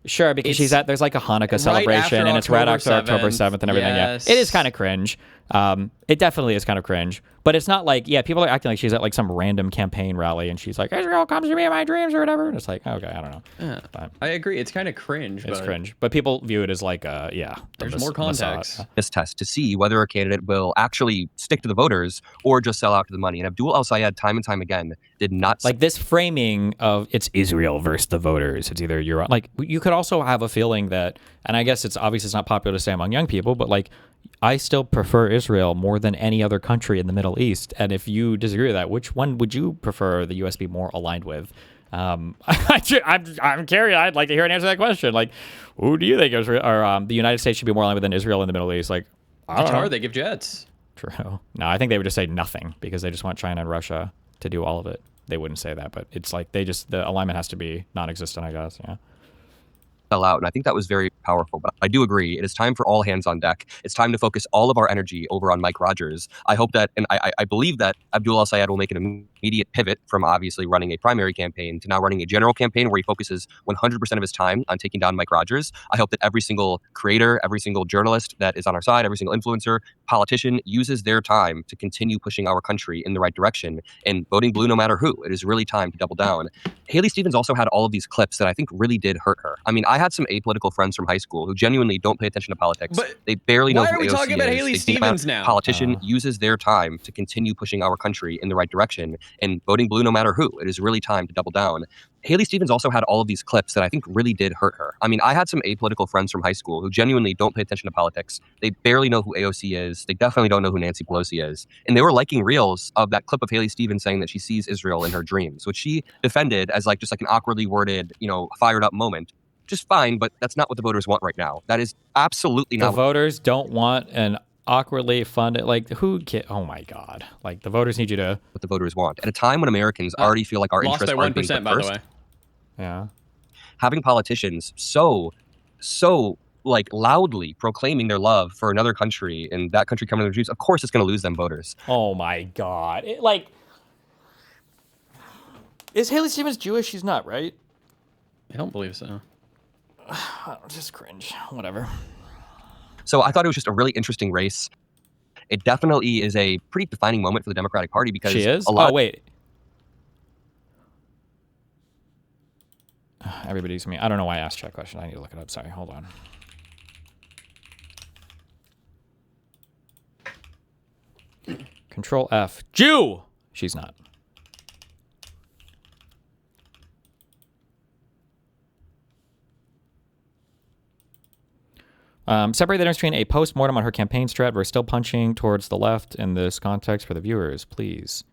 Sure, because there's like a Hanukkah celebration, and it's right after October 7th and everything. Yes. Yeah, it is kind of cringe. It definitely is kind of cringe. But it's not like, people are acting like she's at like some random campaign rally, and she's like, Israel comes to me in my dreams or whatever. And it's like, okay, I don't know. Yeah, but I agree. It's kind of cringe. It's cringe. But people view it as like, there's more context. This test to see whether a candidate will actually stick to the voters or just sell out to the money. And Abdul El-Sayed, time and time again, did not. Like this framing of it's Israel versus the voters. It's either you're like, you could also have a feeling that, and I guess it's obviously it's not popular to say among young people, but like, I still prefer Israel more than any other country in the Middle East. And if you disagree with that, which one would you prefer the U.S. be more aligned with? I'm curious. I'd like to hear an answer to that question. Like, who do you think the United States should be more aligned with than Israel in the Middle East? Like, I don't know. They give jets. True. No, I think they would just say nothing because they just want China and Russia to do all of it. They wouldn't say that, but it's like the alignment has to be non-existent, I guess. Yeah. Fell out, and I think that was very powerful. But I do agree, it is time for all hands on deck. It's time to focus all of our energy over on Mike Rogers. I hope that, and I believe that Abdul El-Sayed will make an immediate pivot from obviously running a primary campaign to now running a general campaign where he focuses 100% of his time on taking down Mike Rogers. I hope that every single creator, every single journalist that is on our side, every single influencer, politician uses their time to continue pushing our country in the right direction and voting blue no matter who. It is really time to double down. Haley Stevens also had all of these clips that I think really did hurt her. I mean, I had some apolitical friends from high school who genuinely don't pay attention to politics. But they barely know who AOC is. Why are we talking about Haley Stevens now? Politician uses their time to continue pushing our country in the right direction and voting blue no matter who. It is really time to double down. Haley Stevens also had all of these clips that I think really did hurt her. I mean, I had some apolitical friends from high school who genuinely don't pay attention to politics. They barely know who AOC is. They definitely don't know who Nancy Pelosi is. And they were liking reels of that clip of Haley Stevens saying that she sees Israel in her dreams, which she defended as like just like an awkwardly worded, fired up moment. Just fine, but that's not what the voters want right now. That is absolutely not. The voters don't want an awkwardly funded, like, oh my God. Like, the voters need you to. What the voters want. At a time when Americans already feel like our interests aren't being put first. By the way. Yeah. Having politicians so like loudly proclaiming their love for another country and that country coming to their dreams, of course it's going to lose them voters. Oh my God. Is Haley Stevens Jewish? She's not, right? I don't believe so. Just cringe. Whatever. So I thought it was just a really interesting race. It definitely is a pretty defining moment for the Democratic Party because she is. Wait. Everybody's me. I don't know why I asked that question. I need to look it up. Sorry. Hold on. Control F. Jew. She's not. Separate the difference between a post-mortem on her campaign strat versus still punching towards the left in this context for the viewers, please.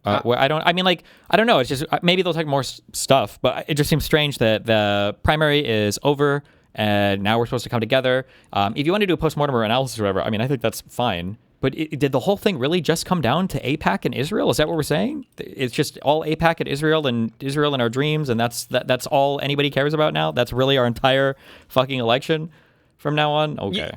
I don't know. It's just, maybe they'll take more stuff, but it just seems strange that the primary is over and now we're supposed to come together. If you want to do a post-mortem or analysis or whatever, I mean, I think that's fine. But did the whole thing really just come down to AIPAC and Israel? Is that what we're saying? It's just all AIPAC and Israel in our dreams, and that's all anybody cares about now? That's really our entire fucking election from now on? Okay.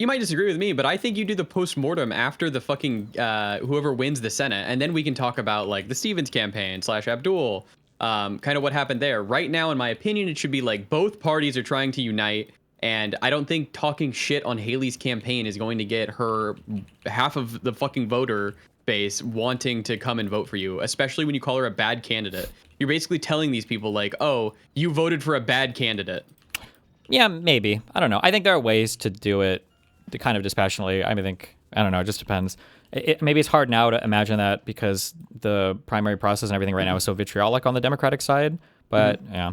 You might disagree with me, but I think you do the post-mortem after the fucking whoever wins the Senate, and then we can talk about like the Stevens campaign / Abdul, kind of what happened there. Right now, in my opinion, it should be like both parties are trying to unite. And I don't think talking shit on Haley's campaign is going to get her half of the fucking voter base wanting to come and vote for you, especially when you call her a bad candidate. You're basically telling these people like, oh, you voted for a bad candidate. Yeah, maybe. I don't know. I think there are ways to do it to kind of dispassionately. I don't know. It just depends. Maybe it's hard now to imagine that because the primary process and everything right now is so vitriolic on the Democratic side. But yeah.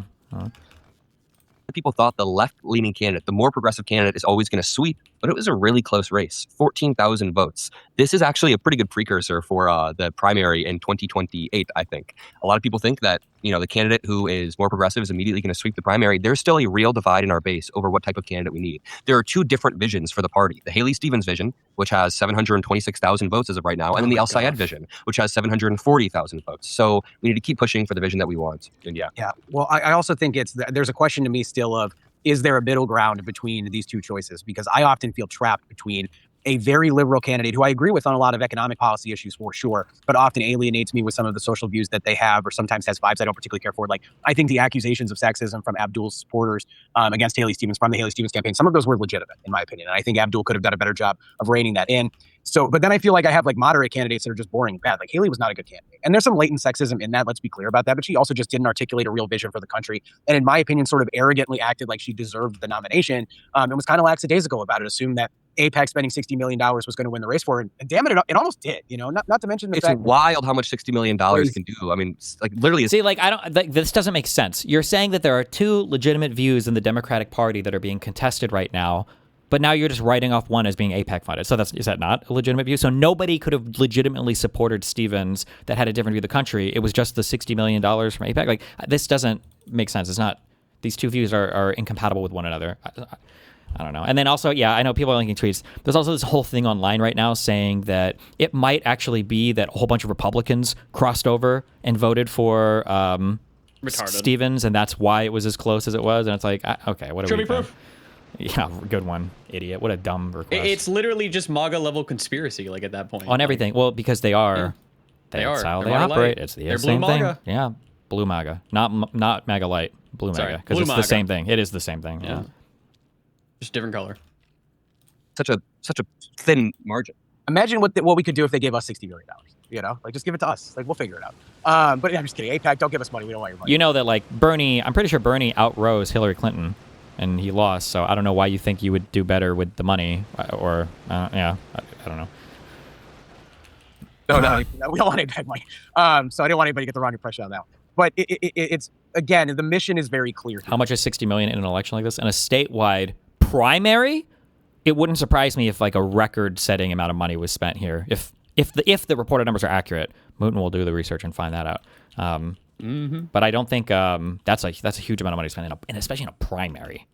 People thought the left-leaning candidate, the more progressive candidate, is always going to sweep but it was a really close race, 14,000 votes. This is actually a pretty good precursor for the primary in 2028, I think. A lot of people think that, the candidate who is more progressive is immediately going to sweep the primary. There's still a real divide in our base over what type of candidate we need. There are two different visions for the party. The Haley Stevens vision, which has 726,000 votes as of right now, and then the El-Sayed vision, which has 740,000 votes. So we need to keep pushing for the vision that we want. And yeah. Well, I also think there's a question to me still of, is there a middle ground between these two choices? Because I often feel trapped between a very liberal candidate who I agree with on a lot of economic policy issues for sure, but often alienates me with some of the social views that they have, or sometimes has vibes I don't particularly care for. Like, I think the accusations of sexism from Abdul's supporters against Haley Stevens from the Haley Stevens campaign, some of those were legitimate, in my opinion. And I think Abdul could have done a better job of reining that in. So, but then I feel like I have like moderate candidates that are just boring and bad. Like Haley was not a good candidate. And there's some latent sexism in that, let's be clear about that. But she also just didn't articulate a real vision for the country. And in my opinion, sort of arrogantly acted like she deserved the nomination and was kind of lackadaisical about it, assumed that AIPAC spending $60 million was going to win the race for her. And damn it, it almost did, not to mention the it's fact wild how much $60 million can do. I mean, like literally. See, like, this doesn't make sense. You're saying that there are two legitimate views in the Democratic Party that are being contested right now, but now you're just writing off one as being AIPAC funded. So is that not a legitimate view? So nobody could have legitimately supported Stevens that had a different view of the country. It was just the $60 million from AIPAC. Like, this doesn't make sense. It's not. These two views are incompatible with one another. I don't know. And then also, I know people are linking tweets. There's also this whole thing online right now saying that it might actually be that a whole bunch of Republicans crossed over and voted for Stevens, and that's why it was as close as it was. And it's like, okay, what are we doing? Yeah, good one, idiot. What a dumb request. It's literally just MAGA level conspiracy, like at that point. On everything. Well, because they are. They are. That's how They're they MAGA operate. light. It's the They're same blue thing. MAGA. Yeah, blue MAGA. Not MAGA light. Blue Sorry, MAGA. Because blue it's the MAGA. same thing. It is the same thing. Yeah. Just different color. Such a thin margin. Imagine what we could do if they gave us $60 million. Like just give it to us. Like we'll figure it out. But I'm just kidding. AIPAC, don't give us money. We don't want your money. You know that like Bernie. I'm pretty sure Bernie outrose Hillary Clinton, and he lost. So I don't know why you think you would do better with the money, or I don't know. No, we don't want AIPAC money. So I didn't want anybody to get the wrong impression on that one. But it's again, the mission is very clear. How much is $60 million in an election like this? In a statewide primary, it wouldn't surprise me if like a record-setting amount of money was spent here. If the reported numbers are accurate, Moot will do the research and find that out. But I don't think that's a huge amount of money spent especially in a primary.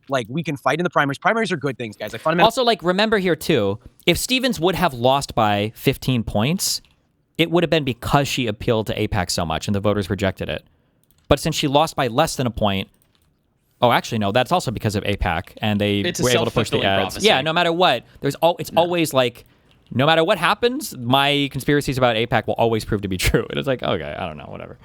Like we can fight in the primaries. Primaries are good things, guys. I fundamentally Also, like remember here too, if Stevens would have lost by 15 points, it would have been because she appealed to AIPAC so much and the voters rejected it. But since she lost by less than a point, actually no, that's also because of AIPAC and they were able to push the ads. Prophecy. Yeah, no matter what, always like, no matter what happens, my conspiracies about AIPAC will always prove to be true. And it's like, okay, I don't know, whatever.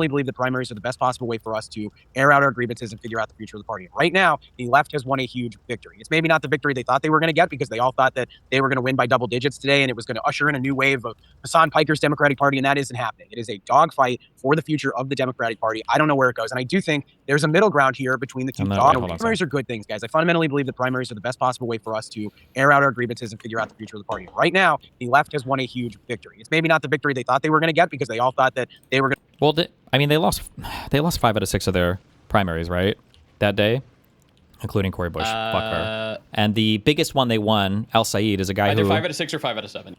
believe the primaries are the best possible way for us to air out our grievances and figure out the future of the party. Right now, the left has won a huge victory. It's maybe not the victory they thought they were going to get because they all thought that they were going to win by double digits today and it was going to usher in a new wave of HamasPiker's Democratic Party, and that isn't happening. It is a dogfight for the future of the Democratic Party. I don't know where it goes, and I do think there's a middle ground here between the two. Primaries are good things, guys. I fundamentally believe the primaries are the best possible way for us to air out our grievances and figure out the future of the party. Right now, the left has won a huge victory. It's maybe not the victory they thought they were going to get because they all thought that they were going to... Well, I mean, they lost 5 out of 6 of their primaries, right? That day, including Cori Bush. Fuck her. And the biggest one they won, Al-Sayed, is a guy either who... 5 out of 6 or 5 out of 7.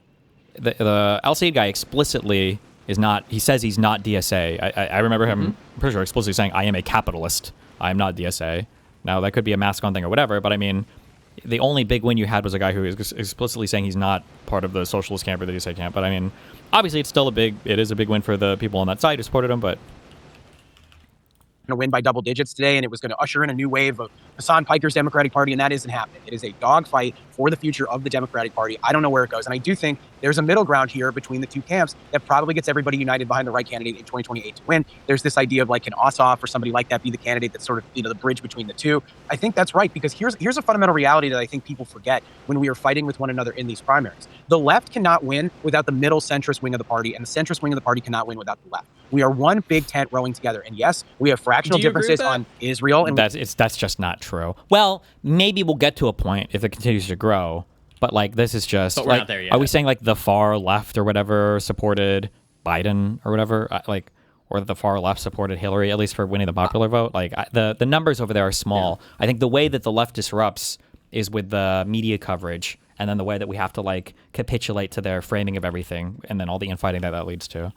The Al-Sayed guy explicitly is not... He says he's not DSA. I remember him, I'm pretty sure, explicitly saying, I am a capitalist. I am not DSA. Now, that could be a mask-on thing or whatever, but I mean, the only big win you had was a guy who is explicitly saying he's not part of the socialist camp or the DSA camp. But I mean, obviously, it is a big win for the people on that side who supported him, but... to win by double digits today, and it was going to usher in a new wave of HamasPiker's Democratic Party, and that isn't happening. It is a dogfight for the future of the Democratic Party. I don't know where it goes, and I do think there's a middle ground here between the two camps that probably gets everybody united behind the right candidate in 2028 to win. There's this idea of like, can Ossoff or somebody like that be the candidate that's sort of, the bridge between the two? I think that's right, because here's a fundamental reality that I think people forget when we are fighting with one another in these primaries. The left cannot win without the middle centrist wing of the party, and the centrist wing of the party cannot win without the left. We are one big tent rowing together, and yes, we have fractional differences on Israel. And that's just not true. Well, maybe we'll get to a point if it continues to grow, but like this is just. But we're not there yet. Are we saying like the far left or whatever supported Biden or whatever? or that the far left supported Hillary, at least for winning the popular vote. Like the numbers over there are small. Yeah. I think the way that the left disrupts is with the media coverage, and then the way that we have to like capitulate to their framing of everything, and then all the infighting that leads to.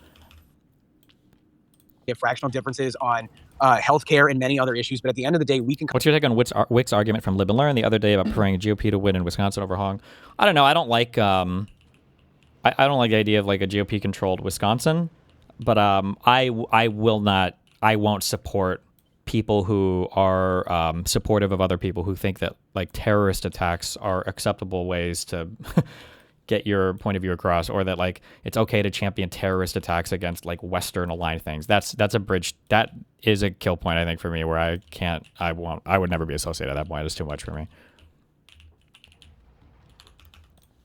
Fractional differences on healthcare and many other issues, but at the end of the day, we can. What's your take on Wick's argument from Live and Learn the other day about preferring GOP to win in Wisconsin over Hong? I don't know. I don't like. I don't like the idea of like a GOP controlled Wisconsin, but I won't support people who are supportive of other people who think that like terrorist attacks are acceptable ways to get your point of view across, or that like it's okay to champion terrorist attacks against like Western aligned things. That's a bridge. That is a kill point, I think, for me, where I would never be associated at that point. It's too much for me.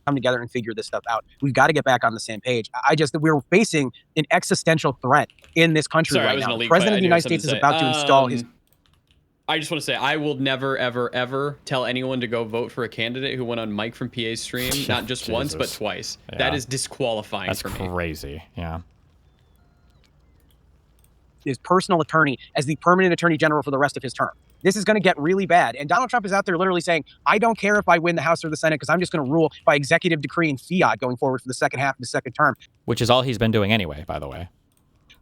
Come together and figure this stuff out. We've got to get back on the same page. We're facing an existential threat in this country right now. The President of the United States is about to install his. I just want to say, I will never, ever, ever tell anyone to go vote for a candidate who went on Mike from PA's stream, not just once, but twice. Yeah. That is disqualifying for me. That's crazy, yeah. His personal attorney as the permanent attorney general for the rest of his term. This is going to get really bad. And Donald Trump is out there literally saying, I don't care if I win the House or the Senate because I'm just going to rule by executive decree and fiat going forward for the second half of the second term. Which is all he's been doing anyway, by the way.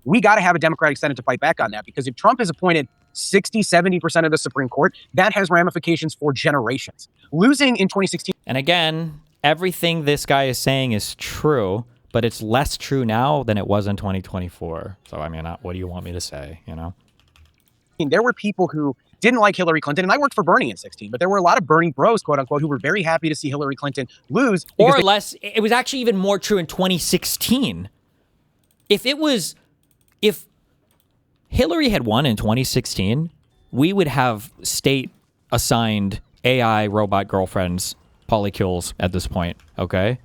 We got to have a Democratic Senate to fight back on that, because if Trump has appointed 60, 70% of the Supreme Court, that has ramifications for generations. Losing in 2016. And again, everything this guy is saying is true, but it's less true now than it was in 2024. So, I mean, what do you want me to say, you know? There were people who didn't like Hillary Clinton, and I worked for Bernie in 2016, but there were a lot of Bernie bros, quote unquote, who were very happy to see Hillary Clinton lose. Or less, it was actually even more true in 2016. If Hillary had won in 2016, we would have state-assigned AI robot girlfriends, polycules at this point, okay?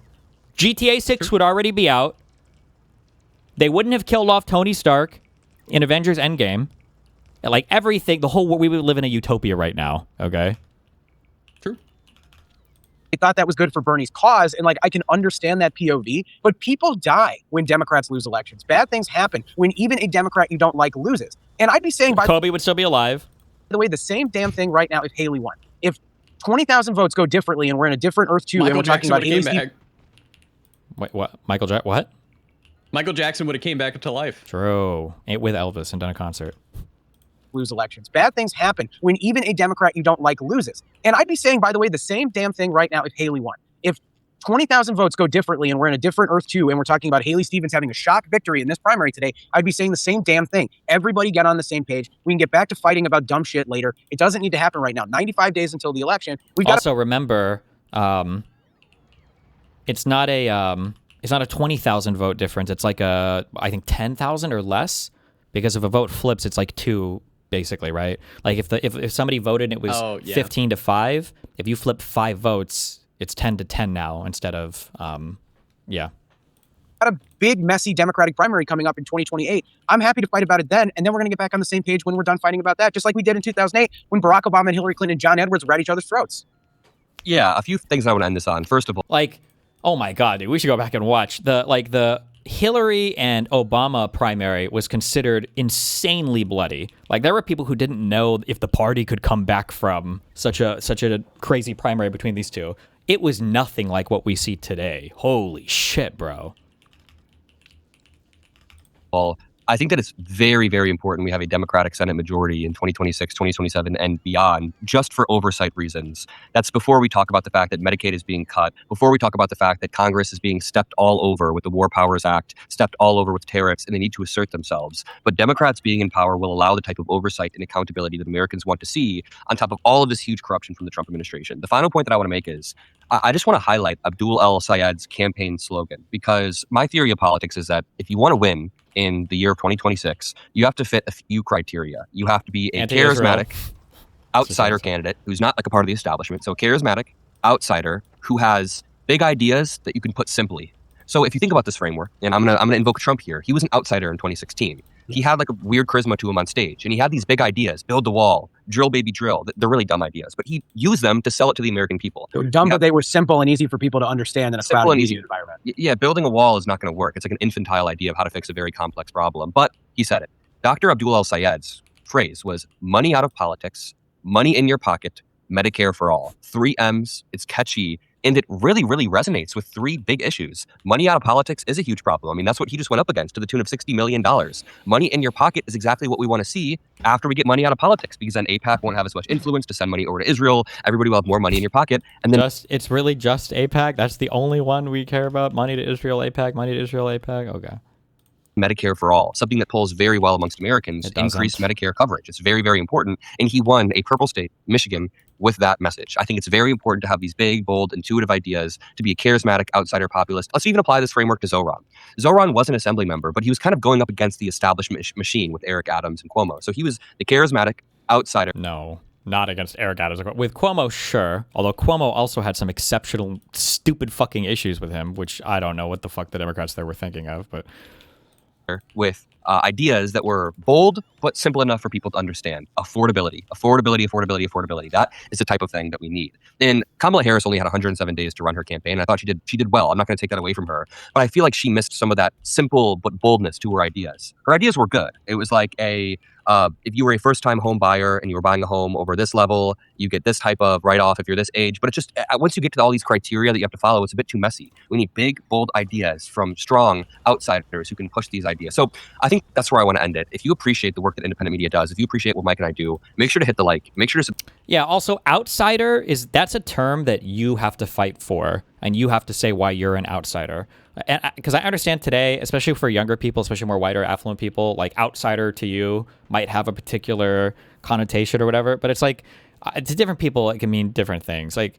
GTA 6 would already be out. They wouldn't have killed off Tony Stark in Avengers Endgame. Like, everything, we would live in a utopia right now, okay? True. I thought that was good for Bernie's cause, and like I can understand that POV, but people die when Democrats lose elections. Bad things happen when even a Democrat you don't like loses. And I'd be saying, by Kobe would still be alive. the way, the same damn thing right now if Haley won. If 20,000 votes go differently and we're in a different Earth 2 and we're talking about Haley. Wait, what? Michael Jackson? What? Michael Jackson would have came back to life. True. With Elvis and done a concert. Lose elections. Bad things happen when even a Democrat you don't like loses. And I'd be saying, by the way, the same damn thing right now if Haley won. If 20,000 votes go differently and we're in a different Earth 2 and we're talking about Haley Stevens having a shock victory in this primary today, I'd be saying the same damn thing. Everybody get on the same page. We can get back to fighting about dumb shit later. It doesn't need to happen right now. 95 days until the election. We've got also remember, it's not a 20,000 vote difference. It's like I think 10,000 or less, because if a vote flips, it's like 2. Basically, right? Like if somebody voted and it was 15-5, if you flip 5 votes, it's 10-10 now instead of Got a big messy Democratic primary coming up in 2028. I'm happy to fight about it then, and then we're going to get back on the same page when we're done fighting about that, just like we did in 2008 when Barack Obama and Hillary Clinton and John Edwards were at each other's throats. Yeah, a few things I want to end this on. First of all, like, oh my God, dude, we should go back and watch the Hillary and Obama primary was considered insanely bloody. Like, there were people who didn't know if the party could come back from such a crazy primary between these two. It was nothing like what we see today. Holy shit, bro. Well, I think that it's very, very important we have a Democratic Senate majority in 2026, 2027, and beyond, just for oversight reasons. That's before we talk about the fact that Medicaid is being cut, before we talk about the fact that Congress is being stepped all over with the War Powers Act, stepped all over with tariffs, and they need to assert themselves. But Democrats being in power will allow the type of oversight and accountability that Americans want to see on top of all of this huge corruption from the Trump administration. The final point that I want to make is, I just want to highlight Abdul El-Sayed's campaign slogan, because my theory of politics is that if you want to win in the year of 2026, you have to fit a few criteria. You have to be a charismatic outsider candidate who's not like a part of the establishment. So charismatic outsider who has big ideas that you can put simply. So if you think about this framework, and I'm gonna invoke Trump here. He was an outsider in 2016. he had like a weird charisma to him on stage, and he had these big ideas: build the wall, drill baby drill. They're really dumb ideas, but he used them to sell it to the American people. They were dumb, but they were simple and easy for people to understand in a crowded media environment. Yeah, building a wall is not going to work. It's like an infantile idea of how to fix a very complex problem. But he said it. Dr. Abdul El-Sayed's phrase was money out of politics, money in your pocket, Medicare for all. 3 M's. It's catchy. And it really, really resonates with 3 big issues. Money out of politics is a huge problem. I mean, that's what he just went up against, to the tune of $60 million. Money in your pocket is exactly what we want to see after we get money out of politics, because then AIPAC won't have as much influence to send money over to Israel. Everybody will have more money in your pocket. And then it's really just AIPAC? That's the only one we care about? Money to Israel, AIPAC, money to Israel, AIPAC? Okay. Medicare for all, something that polls very well amongst Americans, increased Medicare coverage. It's very, very important. And he won a purple state, Michigan, with that message. I think it's very important to have these big, bold, intuitive ideas, to be a charismatic outsider populist. Let's even apply this framework to Zoran. Zoran was an assembly member, but he was kind of going up against the establishment machine with Eric Adams and Cuomo. So he was the charismatic outsider. No, not against Eric Adams. With Cuomo, sure. Although Cuomo also had some exceptional, stupid fucking issues with him, which I don't know what the fuck the Democrats there were thinking of, but... with ideas that were bold but simple enough for people to understand. Affordability. That is the type of thing that we need. And Kamala Harris only had 107 days to run her campaign. I thought she did well. I'm not going to take that away from her. But I feel like she missed some of that simple but boldness to her ideas. Her ideas were good. It was like if you were a first-time home buyer and you were buying a home over this level, you get this type of write-off if you're this age. But it's just, once you get to all these criteria that you have to follow, it's a bit too messy. We need big, bold ideas from strong outsiders who can push these ideas. So I think that's where I want to end it. If you appreciate the work that independent media does, if you appreciate what Mike and I do, make sure to hit the like. Make sure to... Yeah, also, outsider that's a term that you have to fight for, and you have to say why you're an outsider. Because I understand today, especially for younger people, especially more whiter, affluent people, like outsider to you might have a particular connotation or whatever. But it's like, to different people, it can mean different things. Like,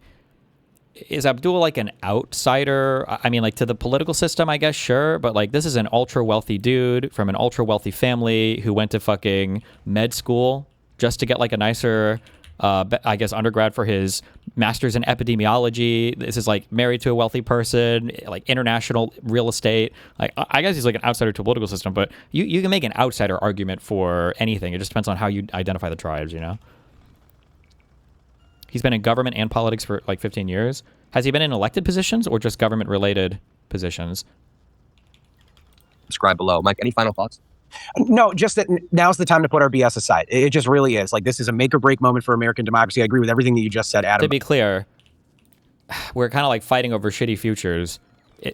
is Abdul like an outsider? I mean, like to the political system, I guess, sure. But like, this is an ultra wealthy dude from an ultra wealthy family who went to fucking med school just to get like a nicer, I guess, undergrad for his master's in epidemiology. This is like married to a wealthy person, like international real estate. Like, I guess he's like an outsider to a political system, but you can make an outsider argument for anything. It just depends on how you identify the tribes, you know? He's been in government and politics for like 15 years. Has he been in elected positions or just government related positions? Subscribe below. Mike, any final thoughts? No, just that now's the time to put our BS aside. It just really is. Like, this is a make or break moment for American democracy. I agree with everything that you just said, Adam. To be clear, we're kind of like fighting over shitty futures.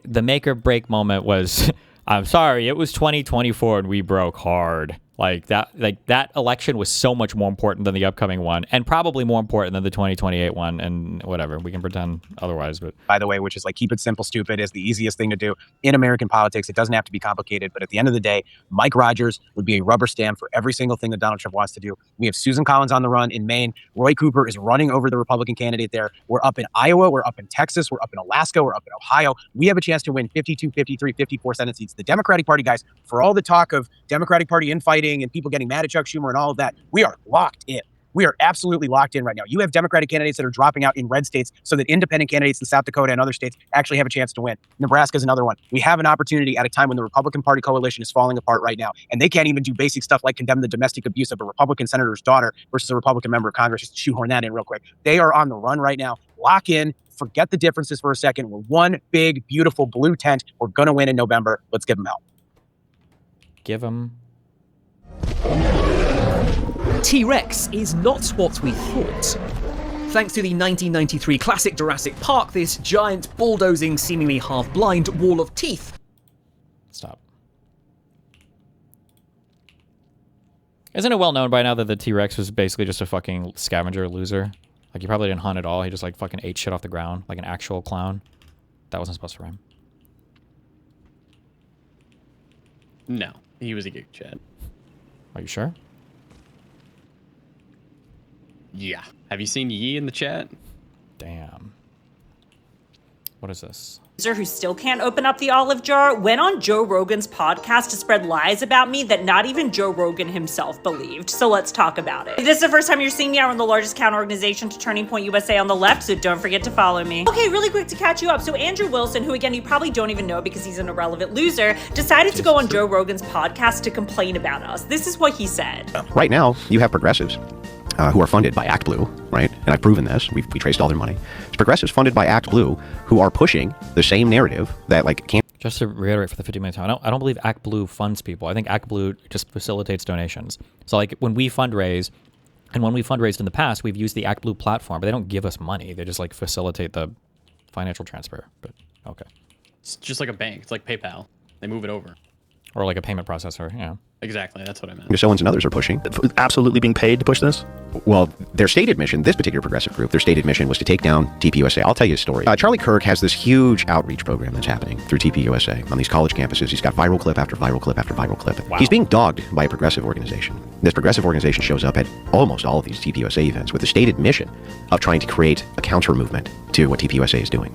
The make or break moment was, I'm sorry, it was 2024 and we broke hard. Like that election was so much more important than the upcoming one, and probably more important than the 2028 one. And whatever, we can pretend otherwise. But by the way, which is like, keep it simple, stupid is the easiest thing to do in American politics. It doesn't have to be complicated. But at the end of the day, Mike Rogers would be a rubber stamp for every single thing that Donald Trump wants to do. We have Susan Collins on the run in Maine. Roy Cooper is running over the Republican candidate there. We're up in Iowa. We're up in Texas. We're up in Alaska. We're up in Ohio. We have a chance to win 52, 53, 54 Senate seats. The Democratic Party, guys, for all the talk of Democratic Party infighting and people getting mad at Chuck Schumer and all of that, we are locked in. We are absolutely locked in right now. You have Democratic candidates that are dropping out in red states so that independent candidates in South Dakota and other states actually have a chance to win. Nebraska is another one. We have an opportunity at a time when the Republican Party coalition is falling apart right now, and they can't even do basic stuff like condemn the domestic abuse of a Republican senator's daughter versus a Republican member of Congress. Just shoehorn that in real quick. They are on the run right now. Lock in. Forget the differences for a second. We're one big, beautiful blue tent. We're going to win in November. Let's give them help. Give them. T-Rex is not what we thought. Thanks to the 1993 classic Jurassic Park, this giant, bulldozing, seemingly half-blind wall of teeth. Stop. Isn't it well known by now that the T-Rex was basically just a fucking scavenger loser? Like, he probably didn't hunt at all. He just, like, fucking ate shit off the ground, like an actual clown. That wasn't supposed to rhyme. No, he was a geek, Chad. Are you sure? Yeah. Have you seen Yee in the chat? Damn. What is this? who still can't open up the olive jar went on Joe Rogan's podcast to spread lies about me that not even Joe Rogan himself believed. So let's talk about it. If this is the first time you're seeing me, I run the largest counter organization to Turning Point USA on the left, so don't forget to follow me. Okay, really quick to catch you up. So Andrew Wilson, who again you probably don't even know because he's an irrelevant loser, decided to go on Joe Rogan's podcast to complain about us. This is what he said. Right now, you have progressives who are funded by Act Blue, right? And I've proven this. We traced all their money. It's progressives funded by Act Blue who are pushing the same narrative that can't. Just to reiterate for the 50 minute time, I don't believe Act Blue funds people. I think Act Blue just facilitates donations. So when we fundraise, and when we fundraised in the past, we've used the Act Blue platform, but they don't give us money. They just facilitate the financial transfer. But okay. It's just like a bank. It's like PayPal. They move it over. Or like a payment processor, yeah. Exactly, that's what I meant. Owens and others are pushing. Absolutely being paid to push this? Well, their stated mission, this particular progressive group, their stated mission was to take down TPUSA. I'll tell you a story. Charlie Kirk has this huge outreach program that's happening through TPUSA on these college campuses. He's got viral clip after viral clip after viral clip. Wow. He's being dogged by a progressive organization. This progressive organization shows up at almost all of these TPUSA events with the stated mission of trying to create a counter movement to what TPUSA is doing.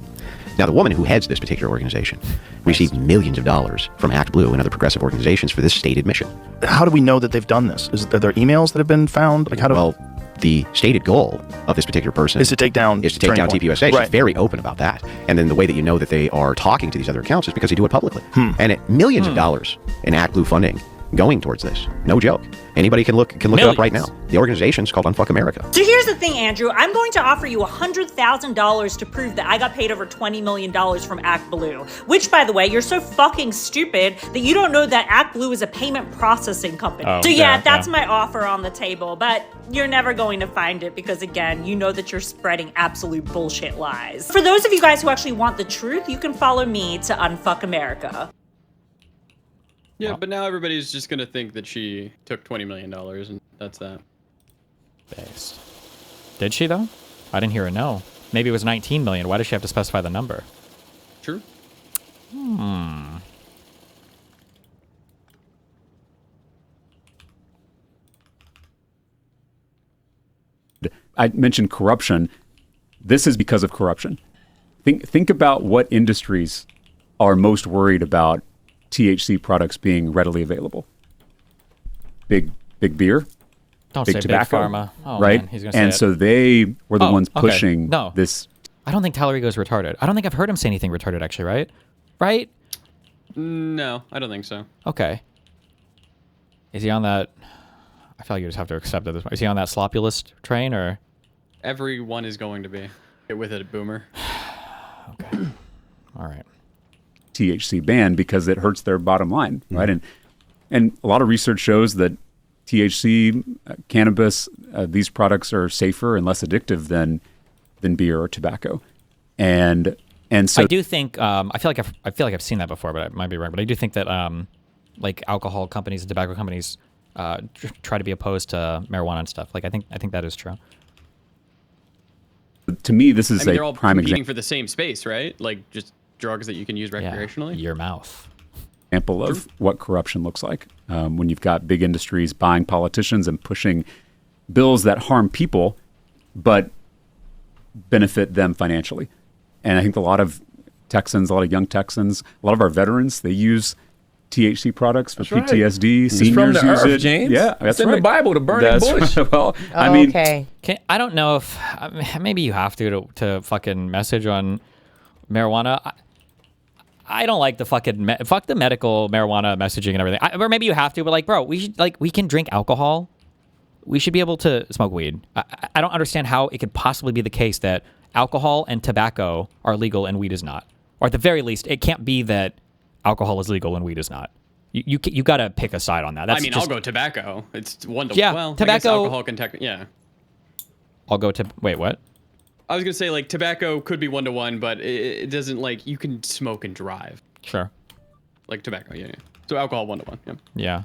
Now, the woman who heads this particular organization received millions of dollars from Act Blue and other progressive organizations for this stated mission. How do we know that they've done this? Are there emails that have been found? Well, the stated goal of this particular person is to take down TPUSA. Right. She's very open about that. And then the way that you know that they are talking to these other accounts is because they do it publicly. And millions of dollars in Act Blue funding going towards this. No joke. Anybody can look it up right now. The organization's called Unfuck America. So here's the thing, Andrew. I'm going to offer you $100,000 to prove that I got paid over $20 million from Act Blue. Which, by the way, you're so fucking stupid that you don't know that Act Blue is a payment processing company. So that's my offer on the table. But you're never going to find it because, again, you know that you're spreading absolute bullshit lies. For those of you guys who actually want the truth, you can follow me to Unfuck America. Yeah, but now everybody's just going to think that she took $20 million, and that's that. Based. Did she, though? I didn't hear a no. Maybe it was 19 million. Why does she have to specify the number? True. I mentioned corruption. This is because of corruption. Think about what industries are most worried about THC products being readily available. Big beer, don't big say tobacco, big pharma. Oh, right? Man, he's gonna say and it. so they were the ones pushing this. I don't think Talarico's retarded. I don't think I've heard him say anything retarded, actually, right? Right? No, I don't think so. Okay. Is he on that? I feel like you just have to accept it. Is he on that slopulist train, or? Everyone is going to be. Get with it, boomer. Okay. All right. THC ban because it hurts their bottom line, right? And a lot of research shows that THC, cannabis, these products are safer and less addictive than beer or tobacco, and so I do think I feel like I've seen that before, but I might be wrong. But I do think that like alcohol companies and tobacco companies try to be opposed to marijuana and stuff. Like I think that is true. To me, this is they're all a prime competing example for the same space, right? Like just drugs that you can use recreationally. Your mouth. Of what corruption looks like when you've got big industries buying politicians and pushing bills that harm people but benefit them financially. And I think a lot of Texans, a lot of young Texans, a lot of our veterans, they use THC products for PTSD. It's from the earth, James. Yeah, that's in the Bible, the burning bush. Well, I mean, I don't know if maybe you have to fucking message on marijuana. I don't like the fucking fuck the medical marijuana messaging and everything. Or maybe you have to, but like, bro, we can drink alcohol. We should be able to smoke weed. I don't understand how it could possibly be the case that alcohol and tobacco are legal and weed is not. Or at the very least, it can't be that alcohol is legal and weed is not. You got to pick a side on that. That's I'll go tobacco. It's one to well. Tobacco. I guess alcohol can yeah. I'll go to wait. What? I was gonna say like tobacco could be 1-to-1, but it doesn't like you can smoke and drive. Sure. Like tobacco, yeah. So alcohol 1-to-1. Yeah. Yeah.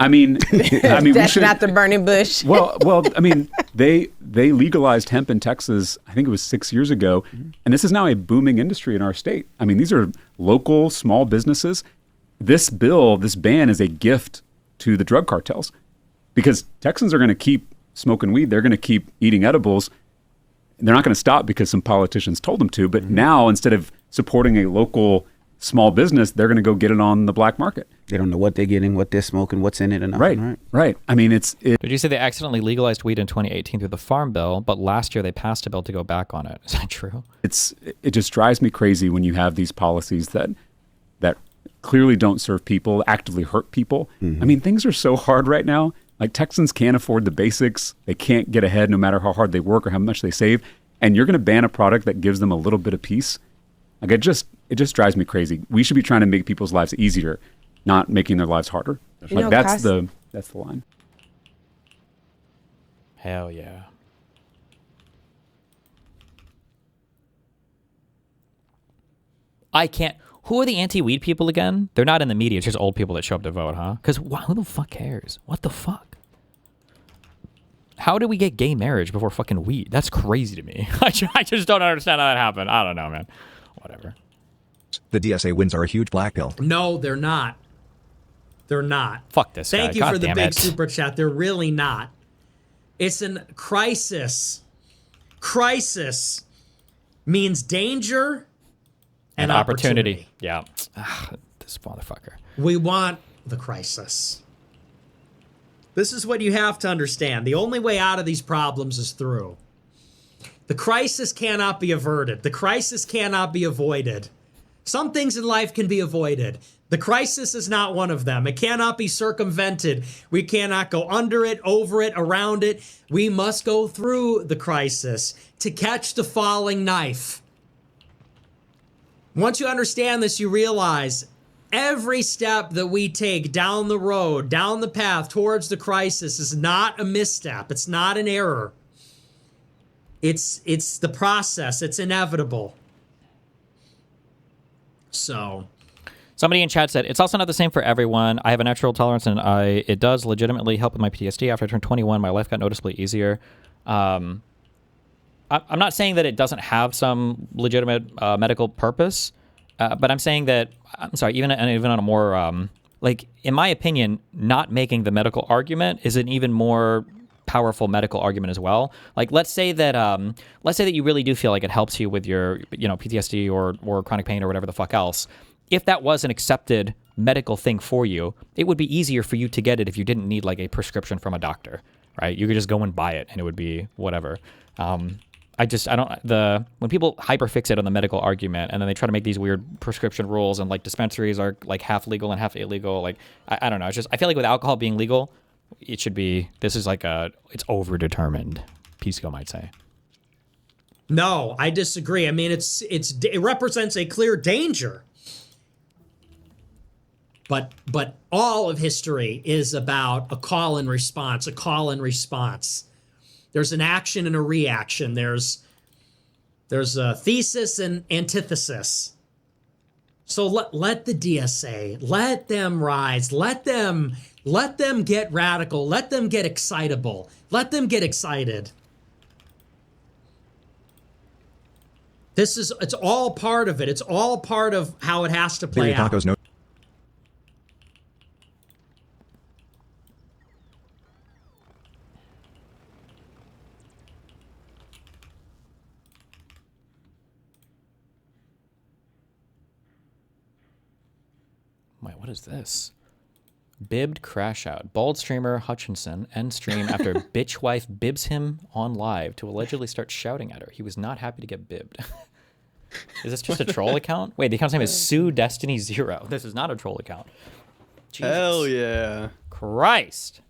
I mean, that's not the burning bush. well, I mean, they legalized hemp in Texas. I think it was 6 years ago, and this is now a booming industry in our state. I mean, these are local small businesses. This ban is a gift to the drug cartels because Texans are going to keep smoking weed. They're going to keep eating edibles. they're not going to stop because some politicians told them to. But now, instead of supporting a local small business, they're going to go get it on the black market. They don't know what they're getting, what they're smoking, what's in it, and nothing, right. I mean, Did you say they accidentally legalized weed in 2018 through the Farm Bill, but last year they passed a bill to go back on it? Is that true? It just drives me crazy when you have these policies that clearly don't serve people, actively hurt people. I mean, things are so hard right now. Like, Texans can't afford the basics. They can't get ahead no matter how hard they work or how much they save. And you're going to ban a product that gives them a little bit of peace. Like, it just drives me crazy. We should be trying to make people's lives easier, not making their lives harder. Like, that's the line. Hell yeah. I can't. Who are the anti-weed people again? They're not in the media. It's just old people that show up to vote, huh? Because who the fuck cares? What the fuck? How did we get gay marriage before fucking weed? That's crazy to me. I just don't understand how that happened. I don't know, man. Whatever. The DSA wins are a huge black pill. No, they're not. They're not. Fuck this guy. Thank you for the big super chat. They're really not. It's a crisis. Crisis means danger and opportunity. Yeah. This motherfucker. We want the crisis. This is what you have to understand. The only way out of these problems is through. The crisis cannot be averted. The crisis cannot be avoided. Some things in life can be avoided. The crisis is not one of them. It cannot be circumvented. We cannot go under it, over it, around it. We must go through the crisis to catch the falling knife. Once you understand this, you realize every step that we take down the road, down the path towards the crisis is not a misstep. It's not an error. It's the process. It's inevitable. So, somebody in chat said, it's also not the same for everyone. I have a natural tolerance, and it does legitimately help with my PTSD. After I turned 21, my life got noticeably easier. I'm not saying that it doesn't have some legitimate medical purpose, but I'm saying that, I'm sorry, even on a more, like, in my opinion, not making the medical argument is an even more powerful medical argument as well. Like, let's say that you really do feel like it helps you with your, PTSD or chronic pain or whatever the fuck else. If that was an accepted medical thing for you, it would be easier for you to get it if you didn't need like a prescription from a doctor, right? You could just go and buy it and it would be whatever. When people hyperfixate on the medical argument and then they try to make these weird prescription rules and like dispensaries are like half legal and half illegal. Like, I don't know. It's just, I feel like with alcohol being legal, it should be, this is like it's overdetermined, PISSCO might say. No, I disagree. I mean, it represents a clear danger. But all of history is about a call and response, There's an action and a reaction. There's a thesis and antithesis. So let the DSA, let them rise, let them get radical, let them get excitable, let them get excited. It's all part of it. It's all part of how it has to play out. Wait, what is this? Bibbed crash out. Bald streamer Hutchinson end stream after bitch wife bibs him on live to allegedly start shouting at her. He was not happy to get bibbed. Is this just a troll account? Wait, the account's name is Sue Destiny 0. This is not a troll account. Jesus. Hell yeah. Christ.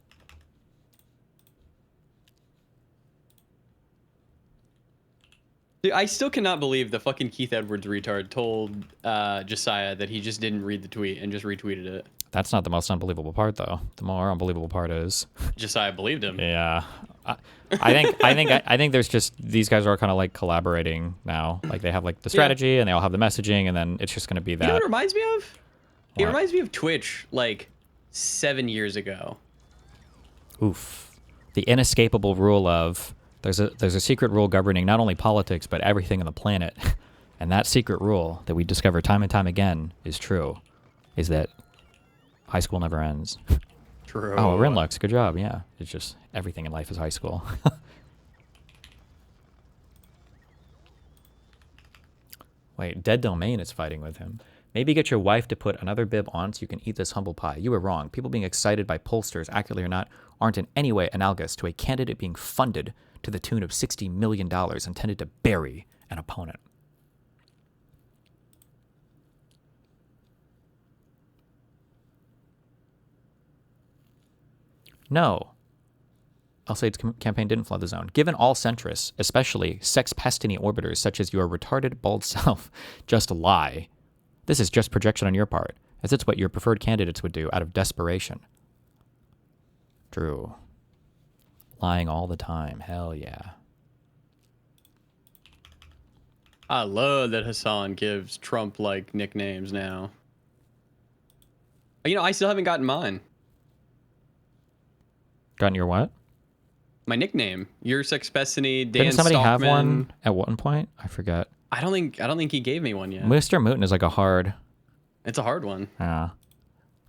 Dude, I still cannot believe the fucking Keith Edwards retard told Jessiah that he just didn't read the tweet and just retweeted it. That's not the most unbelievable part, though. The more unbelievable part is Jessiah believed him. Yeah, I think there's just these guys are kind of like collaborating now. Like they have like the strategy and they all have the messaging, and then it's just going to be that. You know what it reminds me of? It reminds me of Twitch like 7 years ago. Oof, the inescapable rule of there's a secret rule governing not only politics but everything on the planet, and that secret rule that we discover time and time again is true, is that high school never ends. True. Oh, Rinlux, good job. Yeah, it's just everything in life is high school. Wait, Dead Domain is fighting with him. Maybe get your wife to put another bib on so you can eat this humble pie. You were wrong. People being excited by pollsters, accurately or not, aren't in any way analogous to a candidate being funded to the tune of $60 million intended to bury an opponent. No. Al-Said's campaign didn't flood the zone. Given all centrists, especially sex-pestiny orbiters such as your retarded bald self, just lie. This is just projection on your part, as it's what your preferred candidates would do out of desperation. True. Lying all the time. Hell yeah. I love that Hassan gives Trump, like, nicknames now. You know, I still haven't gotten mine. Gotten your what? My nickname. Your Sexpessiny, Dan Didn't somebody have Stockman. one at one point? I forget. I don't think he gave me one yet. Mr. Mooten is like a hard. It's a hard one. Yeah.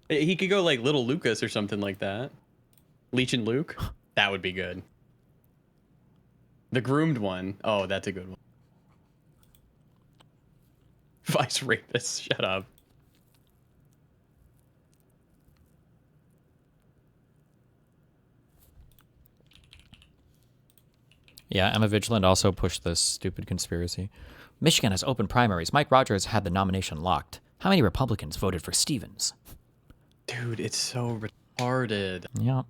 He could go like Little Lucas or something like that. Leech and Luke. That would be good. The groomed one. Oh, that's a good one. Vice rapist. Shut up. Yeah, Emma Vigilant also pushed this stupid conspiracy. Michigan has open primaries. Mike Rogers had the nomination locked. How many Republicans voted for Stevens? Dude, it's so retarded. Yep.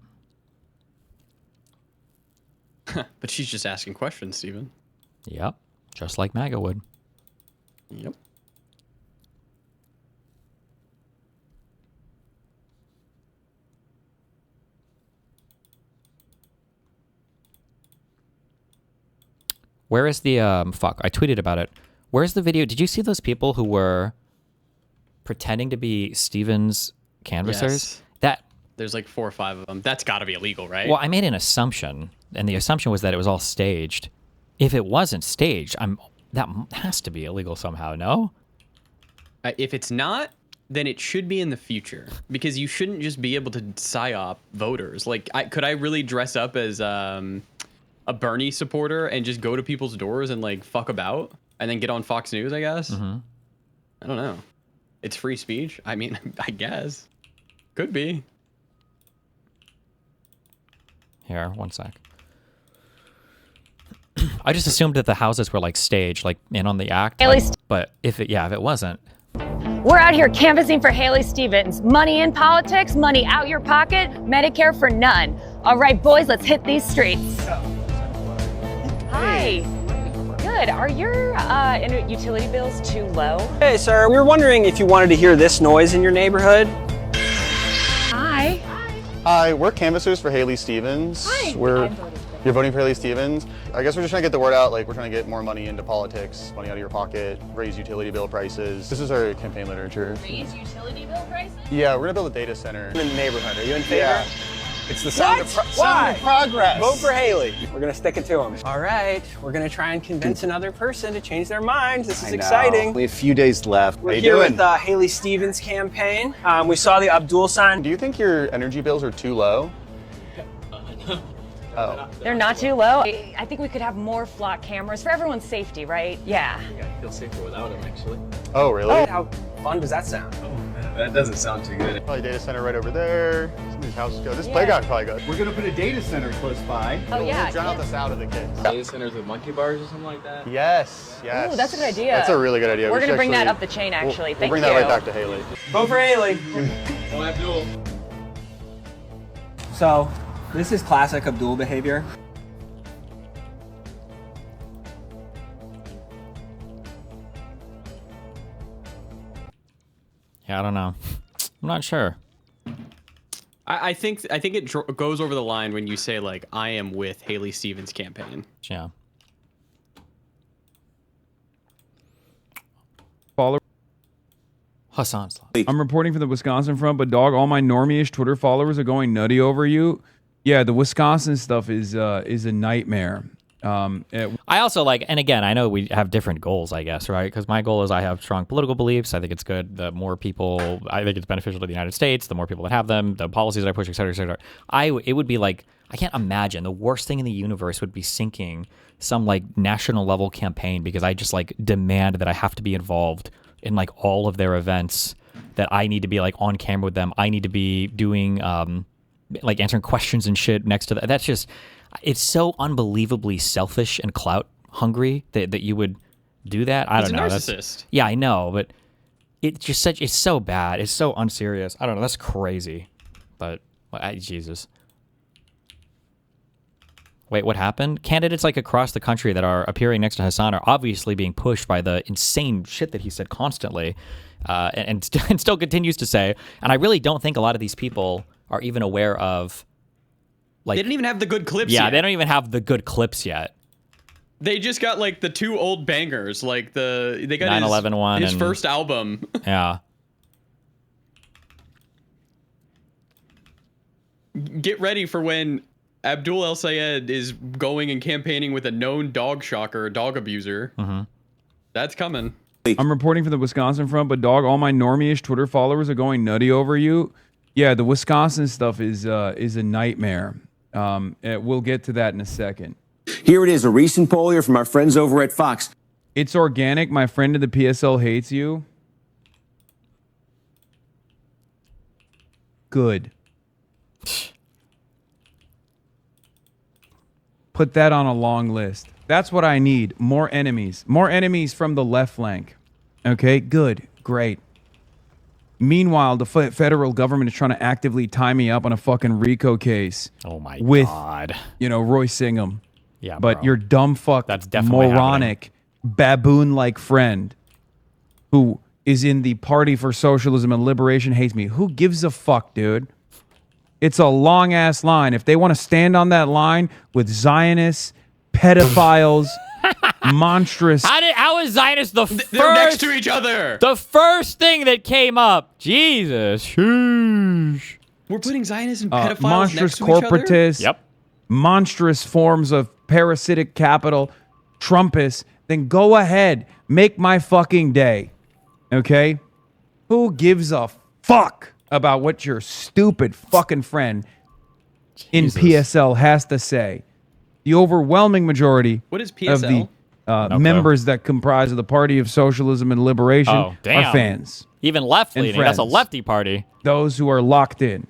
But she's just asking questions, Steven. Yep. Just like MAGA would. Yep. Where is the, fuck, I tweeted about it. Where's the video? Did you see those people who were pretending to be Stevens canvassers? Yes. There's like 4 or 5 of them. That's got to be illegal, right? Well, I made an assumption, and the assumption was that it was all staged. If it wasn't staged, that has to be illegal somehow, no? If it's not, then it should be in the future. Because you shouldn't just be able to psyop voters. Like, could I really dress up as... a Bernie supporter and just go to people's doors and like fuck about and then get on Fox News, I guess. Mm-hmm. I don't know. It's free speech. I mean, I guess. Could be. Here, one sec. I just assumed that the houses were like staged, like in on the act. But if it wasn't. We're out here canvassing for Haley Stevens. Money in politics, money out your pocket, Medicare for none. All right, boys, let's hit these streets. Hi. Good. Are your utility bills too low? Hey, sir. We were wondering if you wanted to hear this noise in your neighborhood. Hi. Hi. We're canvassers for Haley Stevens. Hi. You're voting for Haley Stevens. I guess we're just trying to get the word out. Like, we're trying to get more money into politics, money out of your pocket, raise utility bill prices. This is our campaign literature. Raise utility bill prices? Yeah, we're gonna build a data center In the neighborhood. Are you in favor? Yeah. It's the sound, sound of progress. Vote for Haley. We're going to stick it to him. All right. We're going to try and convince another person to change their minds. This is exciting. Only a few days left. We're here with the Haley Stevens campaign. We saw the Abdul sign. Do you think your energy bills are too low? Oh. They're not too low. I think we could have more flock cameras for everyone's safety, right? Yeah. I feel safer without them, actually. Oh, really? Oh, how fun does that sound? Oh, man, that doesn't sound too good. Probably data center right over there. Some of these houses go. This playground's probably good. We're gonna put a data center close by. Oh, yeah. We'll drown out the sound of the kids. Data centers with monkey bars or something like that? Yes, yes. Ooh, that's a good idea. That's a really good idea. We're going to bring that up the chain, actually. We'll bring that right back to Haley. Vote for Haley. Don't Abdul. So, this is classic Abdul behavior. Yeah, I don't know. I'm not sure. I think it goes over the line when you say like I am with Haley Stevens' campaign. Yeah. Hassan SLOP. I'm reporting from the Wisconsin front, but dog, all my normie-ish Twitter followers are going nutty over you. Yeah, the Wisconsin stuff is a nightmare. I also like, and again, I know we have different goals, I guess, right? Because my goal is I have strong political beliefs. I think it's good. The more people, I think it's beneficial to the United States. The more people that have them, the policies that I push, et cetera, et cetera. It would be like, I can't imagine the worst thing in the universe would be sinking some like national level campaign because I just like demand that I have to be involved in like all of their events, that I need to be like on camera with them. I need to be doing like answering questions and shit next to that. That's just, it's so unbelievably selfish and clout hungry that you would do that. I don't know. He's a narcissist. Yeah, I know, but it's just it's so bad. It's so unserious. I don't know. That's crazy. But Jesus. Wait, what happened? Candidates like across the country that are appearing next to Hassan are obviously being pushed by the insane shit that he said constantly, and still continues to say. And I really don't think a lot of these people are even aware of. Like, they didn't even have the good clips yet. yet. They don't even have the good clips yet. They just got like the 2 old bangers, like they got 9/11 one his and, first album. Yeah. Get ready for when Abdul El Sayed is going and campaigning with a known dog shocker, dog abuser. Mm-hmm. That's coming. I'm reporting for the Wisconsin front, but dog, all my normie-ish Twitter followers are going nutty over you. Yeah, the Wisconsin stuff is a nightmare. We'll get to that in a second. Here it is, a recent poll here from our friends over at Fox. It's organic. My friend in the PSL hates you. Good. Put that on a long list. That's what I need. More enemies. More enemies from the left flank. Okay, good. Great. Meanwhile, the federal government is trying to actively tie me up on a fucking RICO case. Oh my God. You know, Roy Singham. Yeah, but bro. your dumb fuck, That's definitely moronic, baboon-like friend who is in the Party for Socialism and Liberation hates me. Who gives a fuck, dude? It's a long-ass line. If they want to stand on that line with Zionists, pedophiles, monstrous... How is Zionist the first... They're next to each other! The first thing that came up. Jesus. Sheesh. We're putting Zionists and pedophiles monstrous next to each other? corporatists, Yep. monstrous forms of parasitic capital, Trumpists, then go ahead. Make my fucking day. Okay? Who gives a fuck about what your stupid fucking friend in PSL has to say? The overwhelming majority What is of PSL? the members that comprise of the Party of Socialism and Liberation Oh, damn. are fans. Even left and leaning. That's a friends. lefty party. Those who are locked in.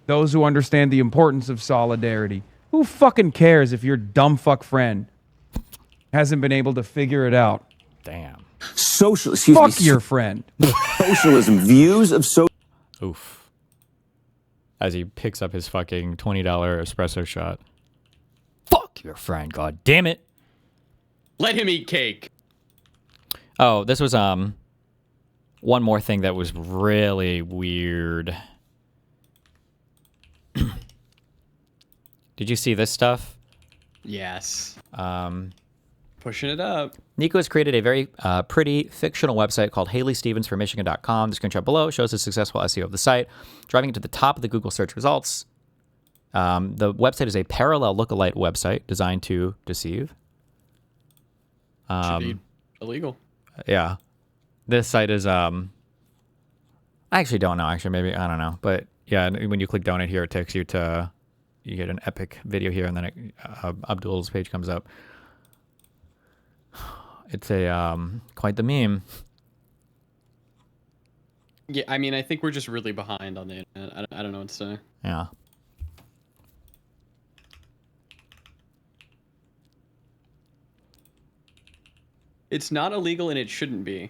Those who understand the importance of solidarity. Who fucking cares if your dumb fuck friend hasn't been able to figure it out? Damn. Fuck your friend. Socialism, views of so. Oof. As he picks up his fucking $20 espresso shot. Fuck your friend, god damn it. Let him eat cake. Oh, this was one more thing that was really weird. Did you see this stuff? Yes. Pushing it up. Nico has created a very pretty fictional website called HaleyStevensForMichigan.com. The screenshot below shows the successful SEO of the site, driving it to the top of the Google search results. The website is a parallel lookalike website designed to deceive. Should be illegal. Yeah. This site is I actually don't know. Actually, maybe I don't know. But yeah, when you click donate here, it takes you to you get an epic video here, and then Abdul's page comes up. It's a quite the meme. Yeah, I mean, I think we're just really behind on the internet. I don't know what to say. Yeah. It's not illegal and it shouldn't be.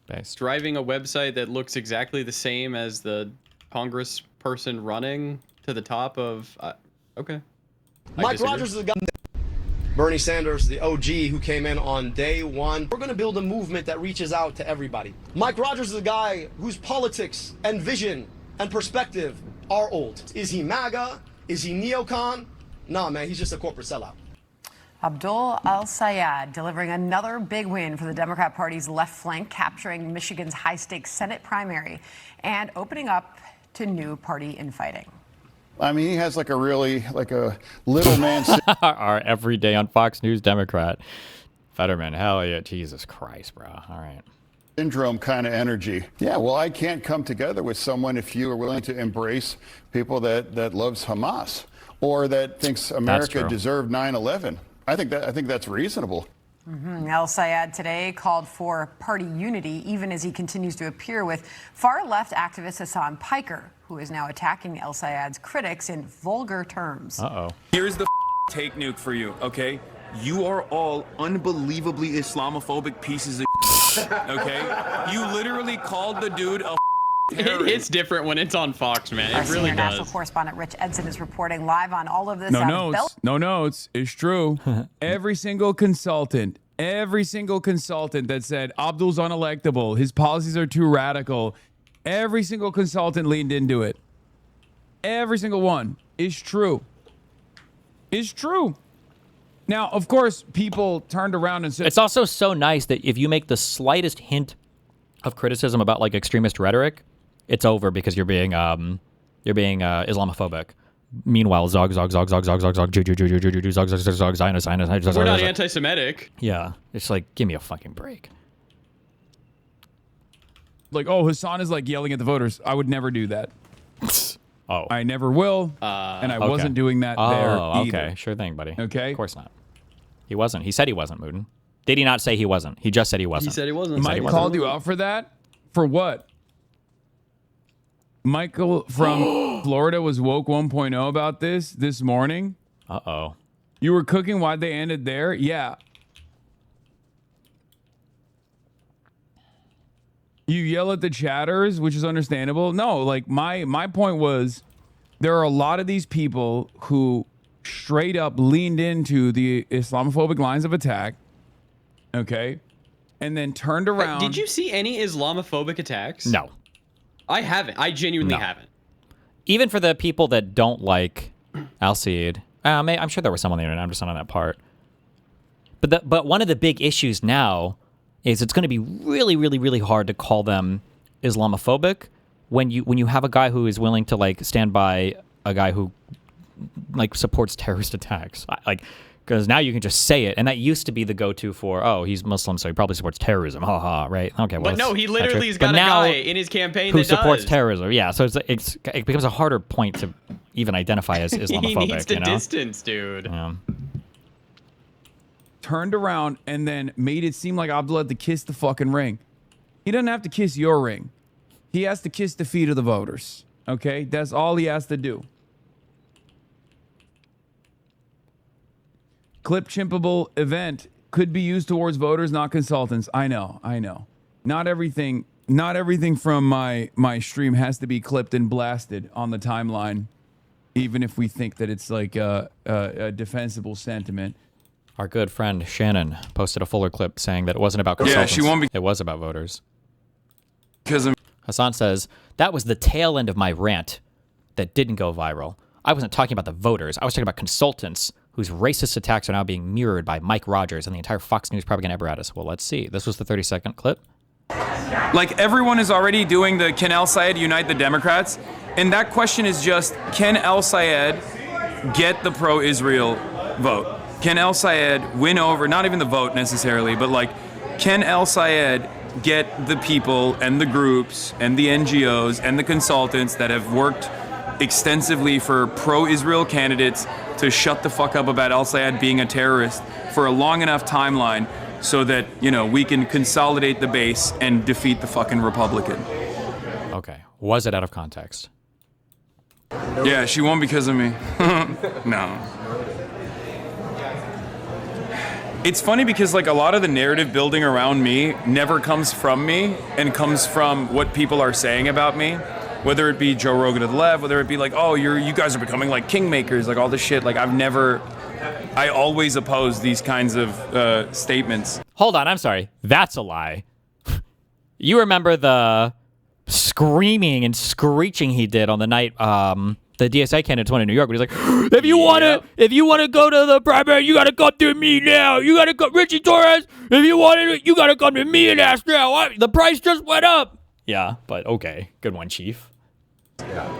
Based. Driving a website that looks exactly the same as the Congress person running to the top of... okay. Mike Rogers is the guy. Bernie Sanders, the OG who came in on day one. We're going to build a movement that reaches out to everybody. Mike Rogers is a guy whose politics and vision and perspective are old. Is he MAGA? Is he neocon? Nah, man, he's just a corporate sellout. Abdul El Sayed delivering another big win for the Democrat Party's left flank, capturing Michigan's high-stakes Senate primary and opening up to new party infighting. I mean, he has like a really, like a little man Our everyday on Fox News Democrat. Fetterman, hell yeah. Jesus Christ, bro. All right. syndrome kind of energy. Yeah, well, I can't come together with someone if you are willing to embrace people that loves Hamas or that thinks America deserved 9/11. I think that's reasonable. El Sayed today called for party unity, even as he continues to appear with far-left activist HamasPiker, who is now attacking El Sayed's critics in vulgar terms. Here's the take nuke for you, okay? You are all unbelievably Islamophobic pieces of okay? You literally called the dude a terrorist. It's different when it's on Fox, man. Our It really senior national does. correspondent Rich Edson is reporting live on all of this. No out of notes. No notes. It's true. Every single consultant that said Abdul's unelectable, his policies are too radical, every single consultant leaned into it. Every single one is true. It's true. Now, of course, people turned around and said... It's also so nice that if you make the slightest hint of criticism about like extremist rhetoric, it's over because you're being Islamophobic. Meanwhile, zog, Jew, Zionist, We're not anti-Semitic. Yeah, it's like, give me a fucking break. Like, oh, Hassan is like yelling at the voters. I would never do that. Oh. I never will, and I wasn't doing that there either. Okay, sure thing, buddy. Okay. Of course not. He wasn't. He said he wasn't, Mooten. Did he not say he wasn't? He just said he wasn't. He said he wasn't. Mike called you out for that? For what? Michael from Florida was woke 1.0 about this morning. Uh-oh. You were cooking why they ended there? Yeah. You yell at the chatters, which is understandable. No, like my point was there are a lot of these people who straight up leaned into the Islamophobic lines of attack. Okay. And then turned around. Did you see any Islamophobic attacks? No. I haven't. I genuinely haven't. Even for the people that don't like Al-Sayed, I'm sure there was some on the internet. I'm just not on that part. But one of the big issues now is it's going to be really, really, really hard to call them Islamophobic when you have a guy who is willing to like stand by a guy who like supports terrorist attacks. Like, because now you can just say it, and that used to be the go-to for, oh, he's Muslim, so he probably supports terrorism. Ha ha, right? Okay, well, But no, he literally has got a guy in his campaign who that supports does. terrorism. Yeah, so it becomes a harder point to even identify as Islamophobic. He needs to you know? distance, dude. Yeah. Turned around and then made it seem like Abdul had to kiss the fucking ring. He doesn't have to kiss your ring. He has to kiss the feet of the voters. Okay? That's all he has to do. Clip chimpable event could be used towards voters, not consultants. I know. Not everything from my stream has to be clipped and blasted on the timeline, even if we think that it's like a defensible sentiment. Our good friend Shannon posted a fuller clip saying that it wasn't about consultants. she won't be. It was about voters. Because Hassan says, that was the tail end of my rant that didn't go viral. I wasn't talking about the voters. I was talking about consultants whose racist attacks are now being mirrored by Mike Rogers and the entire Fox News propaganda apparatus. Well, let's see. This was the 30-second clip. like everyone is already doing the can El Sayed unite the Democrats? And that question is just, can El Sayed get the pro-Israel vote? Can El Sayed win over, not even the vote necessarily, but like, can El Sayed get the people and the groups and the NGOs and the consultants that have worked extensively for pro-Israel candidates to shut the fuck up about El Sayed being a terrorist for a long enough timeline so that, you know, we can consolidate the base and defeat the fucking Republican? Okay. Was it out of context? Yeah, she won because of me. No. It's funny because like a lot of the narrative building around me never comes from me and comes from what people are saying about me. Whether it be Joe Rogan to the left, whether it be like, oh, you guys are becoming like kingmakers, like all this shit. Like I always oppose these kinds of statements. Hold on, I'm sorry. That's a lie. You remember the screaming and screeching he did on the night the DSA candidates won in New York, but he's like, if you want to go to the primary, you got to come to me now. You got to go, Richie Torres. If you want it, you got to come to me and ask now. The price just went up. Yeah, but okay. Good one, Chief.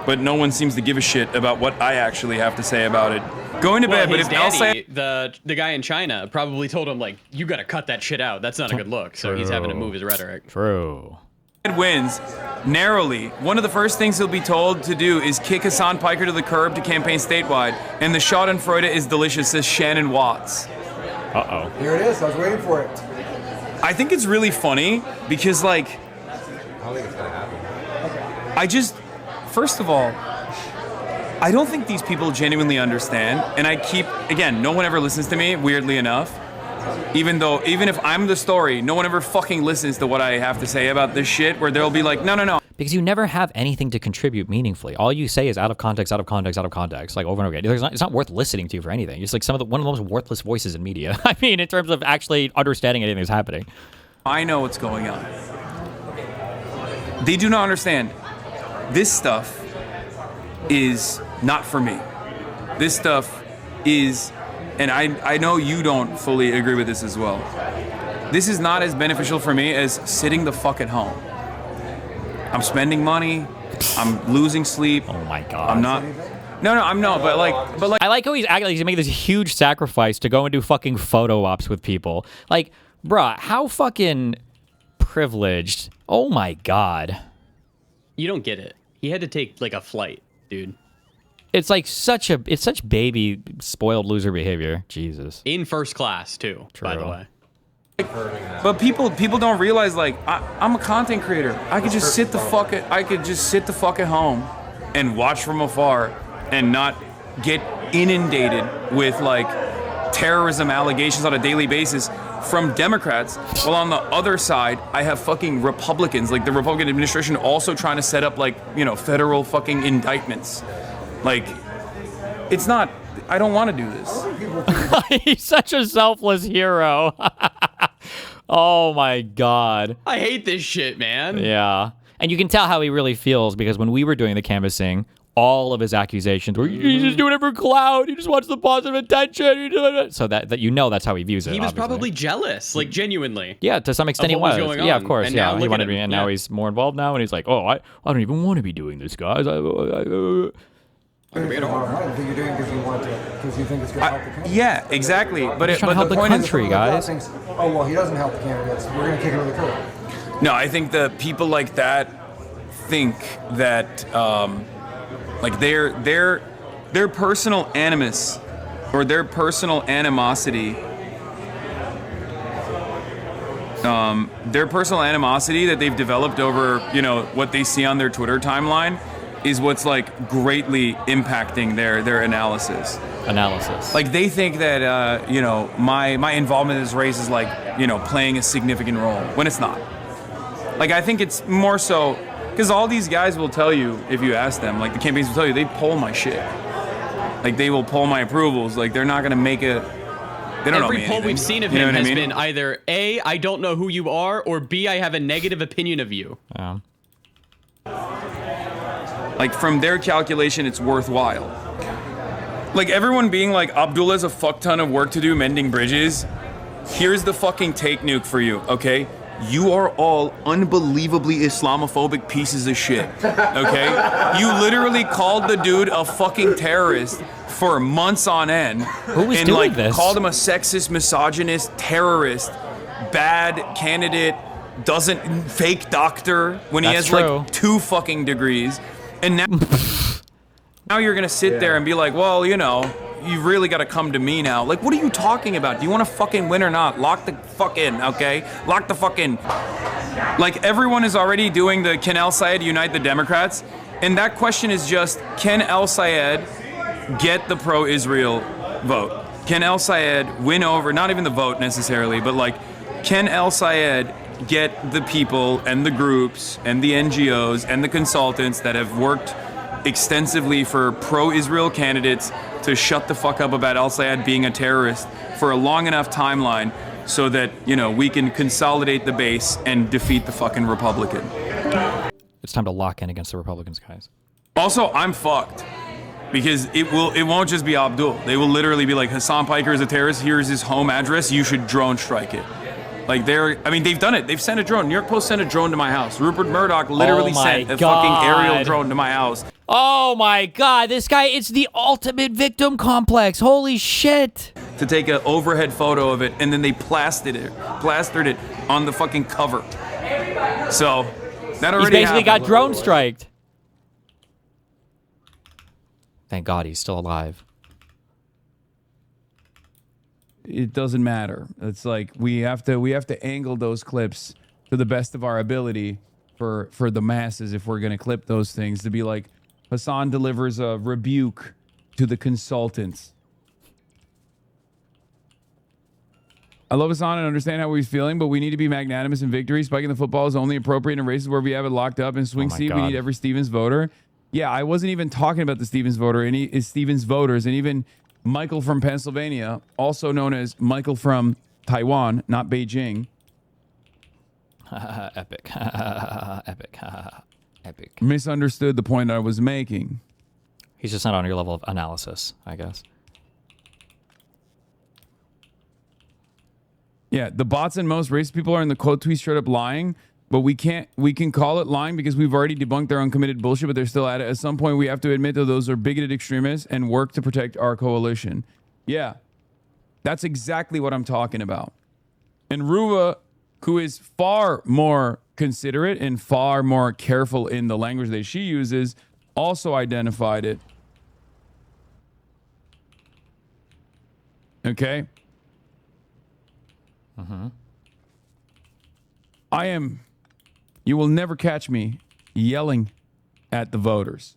but no one seems to give a shit about what I actually have to say about it. Going to bed, but his if Al daddy, the guy in China probably told him, like, you gotta cut that shit out. That's not a good look. So he's having to move his rhetoric. True. Wins narrowly, one of the first things he'll be told to do is kick HamasPiker to the curb to campaign statewide, and the Schadenfreude is delicious, says Shannon Watts. Uh-oh. Here it is. I was waiting for it. I think it's really funny because, like, I don't think it's gonna happen. I just, first of all, I don't think these people genuinely understand, and I keep, again, no one ever listens to me, weirdly enough. Even if I'm the story, no one ever fucking listens to what I have to say about this shit, where they'll be like, no. Because you never have anything to contribute meaningfully. All you say is out of context, like over and over again. It's not worth listening to for anything. It's like one of the most worthless voices in media. I mean, in terms of actually understanding anything that's happening. I know what's going on. They do not understand. This stuff is not for me. This stuff is, and I know you don't fully agree with this as well. This is not as beneficial for me as sitting the fuck at home. I'm spending money. I'm losing sleep. Oh my God. I'm not. No, I'm not. But like, I like how he's acting like he's making this huge sacrifice to go and do fucking photo ops with people. Like, bruh, how fucking privileged. Oh my God. You don't get it. He had to take like a flight, dude. It's like such baby spoiled loser behavior. Jesus. In first class too, by the way. But people don't realize, like, I'm a content creator. I could just sit the fuck at home and watch from afar and not get inundated with like terrorism allegations on a daily basis from Democrats, while on the other side I have fucking Republicans, like the Republican administration, also trying to set up like, you know, federal fucking indictments. Like, it's not, I don't want to do this. He's such a selfless hero. Oh my God. I hate this shit, man. Yeah. And you can tell how he really feels, because when we were doing the canvassing, all of his accusations were, he's just doing it for clout. He just wants the positive attention. So that you know that's how he views it. He was obviously. Probably jealous, like genuinely. Yeah, to some extent he was. Yeah, of course. And yeah, now he look wanted at to be, him. and now he's more involved now, and he's like, oh, I don't even want to be doing this, guys. I don't think you're doing it because you want to, because you think it's going to help the candidates. Yeah, exactly. But He's trying to help the country, guys. Oh well, he doesn't help the candidates. We're going to kick him to the curb. No, I think the people like that think that like their personal animus or their personal animosity that they've developed over, you know, what they see on their Twitter timeline is what's like greatly impacting their analysis. Like they think that you know, my involvement in this race is like, you know, playing a significant role when it's not. Like I think it's more so because all these guys will tell you, if you ask them, like the campaigns will tell you, they poll my shit. Like they will poll my approvals. Like they're not gonna make it. They don't know me Every poll anything. we've seen of You know him what I has mean? been either A, I don't know who you are, or B, I have a negative opinion of you. Like from their calculation, it's worthwhile. Like everyone being like, Abdullah has a fuck ton of work to do mending bridges. Here's the fucking take nuke for you, okay? You are all unbelievably Islamophobic pieces of shit, okay? You literally called the dude a fucking terrorist for months on end. Who was and doing like this? called him a sexist, misogynist, terrorist, bad candidate, doesn't fake doctor when he That's has true. like 2 fucking degrees. And now you're gonna sit there and be like, well, you know, you really gotta come to me now. Like, what are you talking about? Do you wanna fucking win or not? Lock the fuck in, okay? Lock the fuck in. Like, everyone is already doing the can El Sayed unite the Democrats? And that question is just, can El Sayed get the pro-Israel vote? Can El Sayed win over, not even the vote necessarily, but like, can El Sayed get the people and the groups and the NGOs and the consultants that have worked extensively for pro-Israel candidates to shut the fuck up about El Sayed being a terrorist for a long enough timeline so that, you know, we can consolidate the base and defeat the fucking Republican. It's time to lock in against the Republicans, guys. Also, I'm fucked. Because it won't just be Abdul. They will literally be like, HamasPiker is a terrorist, here's his home address, you should drone strike it. Like I mean, they've done it. They've sent a drone. New York Post sent a drone to my house. Rupert Murdoch literally sent a fucking aerial drone to my house. Oh my God, this guy, it's the ultimate victim complex. Holy shit. To take an overhead photo of it, and then they plastered it on the fucking cover. So, that already He's basically got happened. drone striked. Thank God he's still alive. It doesn't matter. It's like we have to angle those clips to the best of our ability for the masses if we're going to clip those things, to be like, Hassan delivers a rebuke to the consultants. I love Hassan and understand how he's feeling, but we need to be magnanimous in victory. Spiking the football is only appropriate in races where we have it locked up. In swing seat, we need every Stevens voter. Yeah, I wasn't even talking about the Stevens voter. Stevens voters, and even Michael from Pennsylvania, also known as Michael from Taiwan, not Beijing. Epic. Epic. Epic. Misunderstood the point I was making. He's just not on your level of analysis, I guess. Yeah, the bots and most racist people are in the quote tweet straight up lying, but we can call it lying because we've already debunked their uncommitted bullshit, but they're still at it. At some point, we have to admit that those are bigoted extremists and work to protect our coalition. Yeah, that's exactly what I'm talking about. And Ruva, who is far more considerate and far more careful in the language that she uses, also identified it. Okay? You will never catch me yelling at the voters.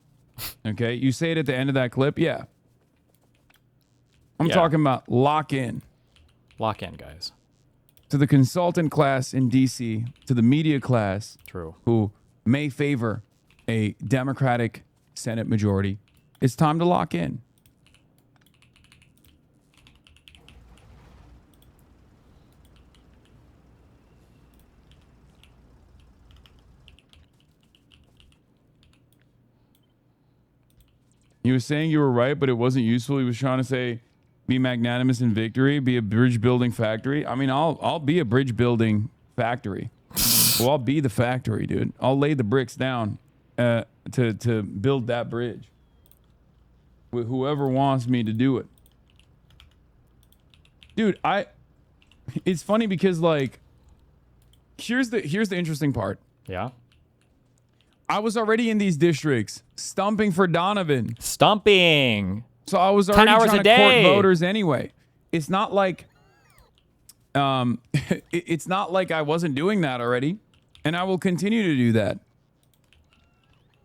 Okay? You say it at the end of that clip? Yeah. I'm talking about lock in. Lock in, guys. To the consultant class in DC, to the media class, true, who may favor a Democratic Senate majority, it's time to lock in. He was saying you were right, but it wasn't useful. He was trying to say, be magnanimous in victory, be a bridge building factory. I mean, I'll be a bridge building factory. Well, I'll be the factory, dude. I'll lay the bricks down to build that bridge with whoever wants me to do it. Dude, it's funny because, like, here's the interesting part. Yeah. I was already in these districts stumping for Donovan. Stumping. So I was already 10 hours trying a to court day. voters anyway. It's not like it's not like I wasn't doing that already, and I will continue to do that.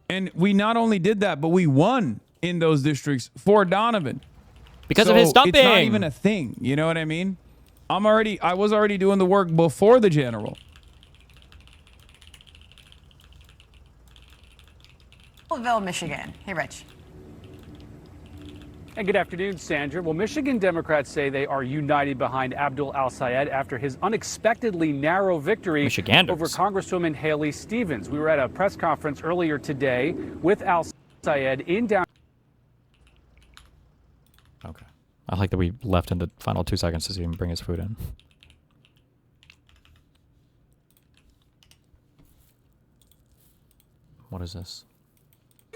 And we not only did that, but we won in those districts for Donovan because of his stumping. It's not even a thing. You know what I mean? I was already doing the work before the general. Louisville, Michigan. Hey, Rich. And good afternoon, Sandra. Well, Michigan Democrats say they are united behind Abdul al-Sayed after his unexpectedly narrow victory over Congresswoman Haley Stevens. We were at a press conference earlier today with al-Sayed in downtown. Okay. I like that we left in the final 2 seconds to see him bring his food in. What is this?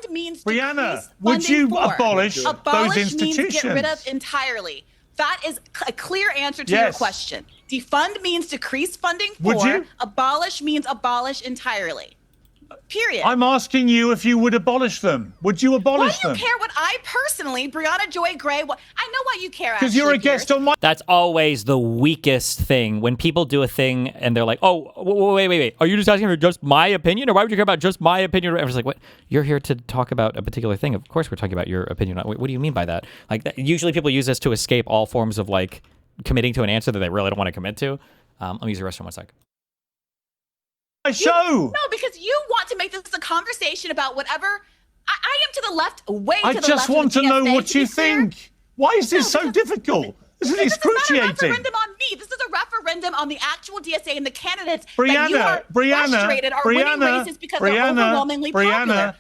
Means Briahna, would you abolish those institutions? Means get rid of entirely. That is a clear answer to your question. Defund means decrease funding for. Would you? Abolish means abolish entirely. Period. I'm asking you if you would abolish them. Would you abolish them? Why do you care what I personally, Briahna Joy Gray, I know why you care. Because you're a guest on my. That's always the weakest thing when people do a thing and they're like, "Oh, wait! Are you just asking for just my opinion, or why would you care about just my opinion?" I was like, "What? You're here to talk about a particular thing. Of course, we're talking about your opinion. What do you mean by that? Like, usually people use this to escape all forms of like committing to an answer that they really don't want to commit to. Let me use the restroom 1 sec. Show. No, because you want to make this a conversation about whatever. I am to the left, way to the left. I just want to know what you think. Why is this so difficult? This is excruciating. This is not a referendum on me. This is a referendum on the actual DSA and the candidates that you are frustrated are winning races because they're overwhelmingly popular. I'm not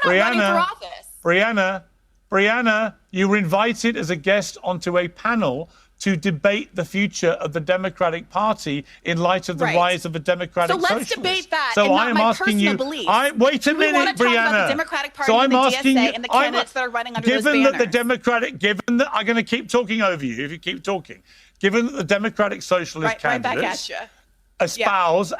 running for office. Briahna, you were invited as a guest onto a panel to debate the future of the Democratic Party in light of the rise of a Democratic socialist. So let's debate that. So and not I am my asking you. beliefs. Wait a minute, we want to talk about Briahna. the Democratic Party So and I'm the asking DSA you. and the candidates that are running under those Given banners. that the Democratic, given that I'm going to keep talking over you if you keep talking. Given that the Democratic Socialist candidates espouse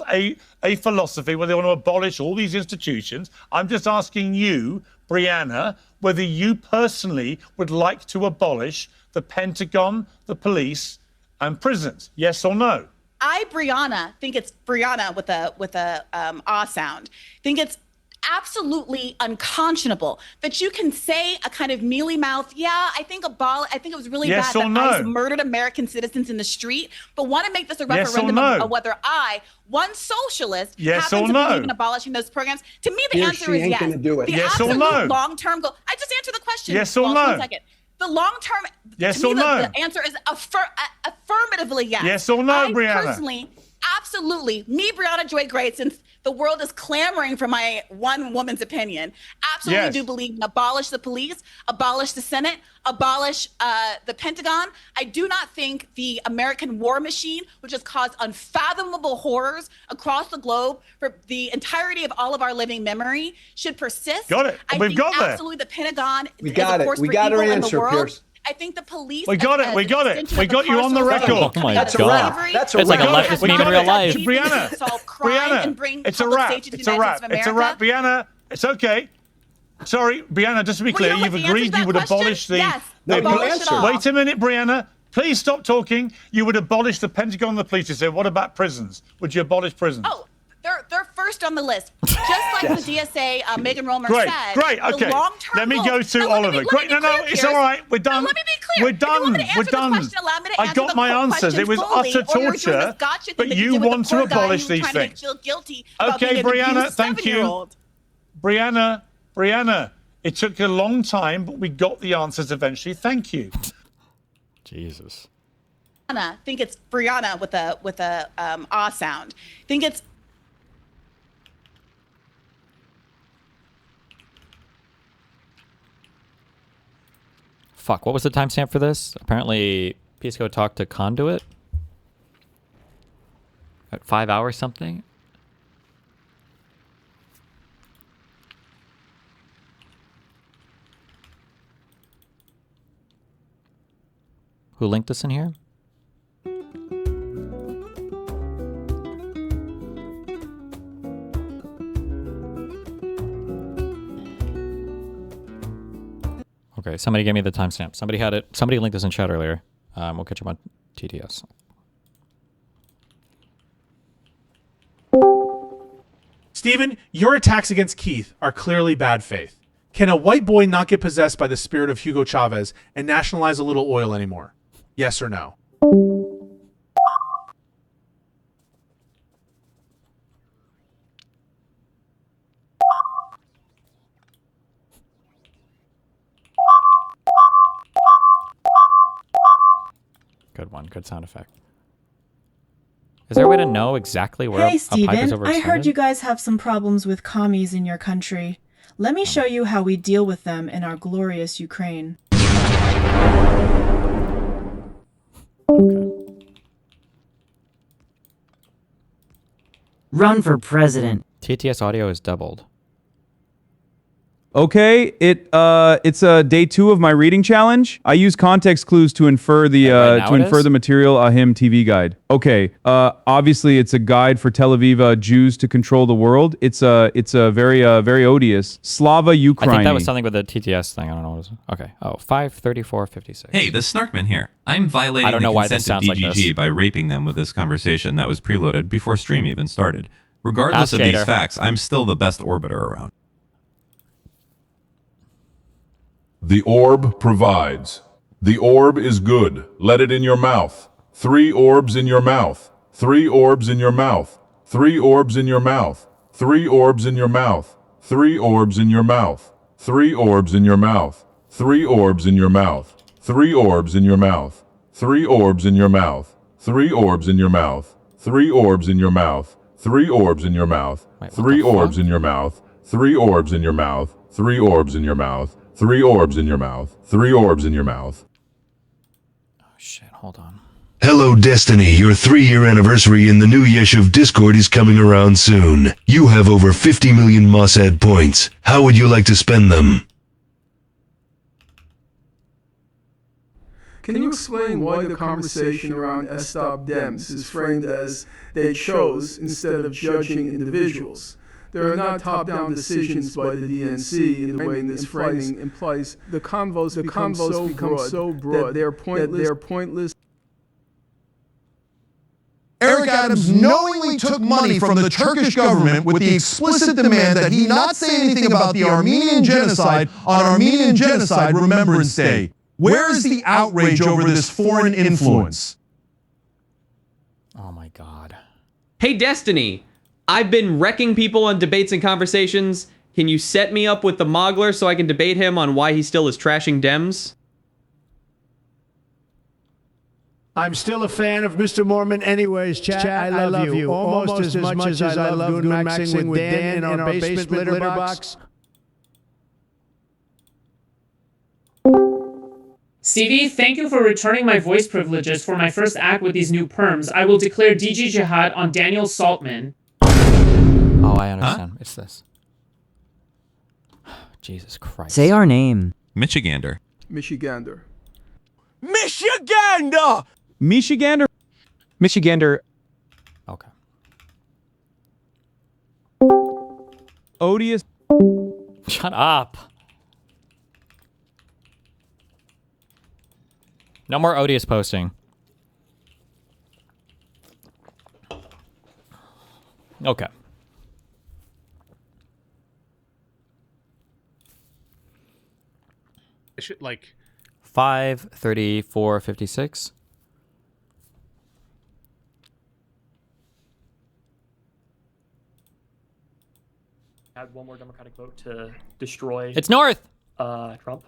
a philosophy where they want to abolish all these institutions, I'm just asking you, Briahna, whether you personally would like to abolish the Pentagon, the police, and prisons. Yes or no? I, Briahna, think it's Briahna with a ah sound. Think it's absolutely unconscionable that you can say a kind of mealy mouth, I think it was really bad that ICE murdered American citizens in the street, but want to make this a referendum of whether I, one socialist, happen to believe in abolishing those programs. To me, the answer is yes. The absolute long-term goal. I just answered the question. Yes or no? 1 second. The long-term, yes to me, or no? The answer is affirmatively yes. Yes or no, Briahna? Personally, absolutely, me, Briahna Joy Gray, since the world is clamoring for my one woman's opinion, absolutely do believe in abolish the police, abolish the Senate, abolish the Pentagon. I do not think the American war machine, which has caused unfathomable horrors across the globe for the entirety of all of our living memory, should persist. Got it. We've got that. Absolutely, the Pentagon we got is a force it. We for got evil our in the answer, world. Pierce. I think the police. We got it. We got it. We got you on the record. Oh my That's God. a wrap. That's a It's wrap. like a leftist meme in real life. Briahna, it's a wrap. It's a wrap. It's a wrap. Briahna, it's okay. Sorry, Briahna, just to be clear, you've agreed you would abolish the... Wait a minute, Briahna. Please stop talking. You would abolish the Pentagon and the police. You say, what about prisons? Would you abolish prisons? Oh, they're first on the list. Just like the DSA, Megan Romer said. Great, okay. Let me go to Oliver. Great, no, it's all right. We're done. Let me be clear. We're done. We're done. I got my answers. It was utter torture, but you want to abolish these things. Okay, Briahna, thank you. Briahna, it took a long time, but we got the answers eventually. Thank you. Jesus. I think it's Briahna with a ah sound. Think it's Fuck, what was the timestamp for this? Apparently, PISSCO talked to Conduit at 5 hours something. Who linked this in here? Okay, somebody gave me the timestamp. Somebody had it. Somebody linked this in chat earlier. We'll catch up on TTS. Stephen, your attacks against Keith are clearly bad faith. Can a white boy not get possessed by the spirit of Hugo Chavez and nationalize a little oil anymore? Yes or no? Good one. Good sound effect. Is there a way to know exactly where Hey, a pipe is Steven, overextended? I heard you guys have some problems with commies in your country. Let me show you how we deal with them in our glorious Ukraine. Run for president. TTS audio is doubled. Okay, it's day 2 of my reading challenge. I use context clues to infer the material Ahim TV guide. Okay, obviously it's a guide for Tel Aviv Jews to control the world. It's a very odious Slava Ukraine. I think that was something with the TTS thing. I don't know what it was. Okay. Oh, 5:34:56. Hey, the Snarkman here. I'm violating I don't know the why this consent sounds of like DGG this. by raping them with this conversation that was preloaded before stream even started. Regardless Ask of these Gator. facts, I'm still the best orbiter around. The orb provides. The orb is good. Let it in your mouth. 3 orbs in your mouth. 3 orbs in your mouth. 3 orbs in your mouth. 3 orbs in your mouth. 3 orbs in your mouth. 3 orbs in your mouth. 3 orbs in your mouth. 3 orbs in your mouth. 3 orbs in your mouth. 3 orbs in your mouth. 3 orbs in your mouth. 3 orbs in your mouth. 3 orbs in your mouth. 3 orbs in your mouth. 3 orbs in your mouth. 3 orbs in your mouth. 3 orbs in your mouth. Shit, hold on. Hello, Destiny. Your 3-year anniversary in the new Yeshiv Discord is coming around soon. You have over 50 million Mossad points. How would you like to spend them? Can you explain why the conversation around Stop Dems is framed as they chose instead of judging individuals? There are not top-down decisions by the DNC in the way this framing implies. The convos become so broad that they're pointless. Eric Adams knowingly took money from the Turkish government with the explicit demand that he not say anything about the Armenian genocide on Armenian Genocide Remembrance Day. Where is the outrage over this foreign influence? Oh my God. Hey, Destiny, I've been wrecking people on debates and conversations. Can you set me up with the Mockler so I can debate him on why he still is trashing Dems? I'm still a fan of Mr. Mormon anyways, chat. I love you. Almost as much as I love Goonmaxing with Dan in our basement litter box. Stevie, thank you for returning my voice privileges for my first act with these new perms. I will declare DG Jihad on Daniel Saltman. Oh, I understand. It's this. Jesus Christ. Say our name. Michigander. Michigander. Michigander! Michigander. Michigander. Okay. Odious. Shut up. No more odious posting. Okay. I should like 5:34:56. Add one more Democratic vote to destroy. It's North. Trump. All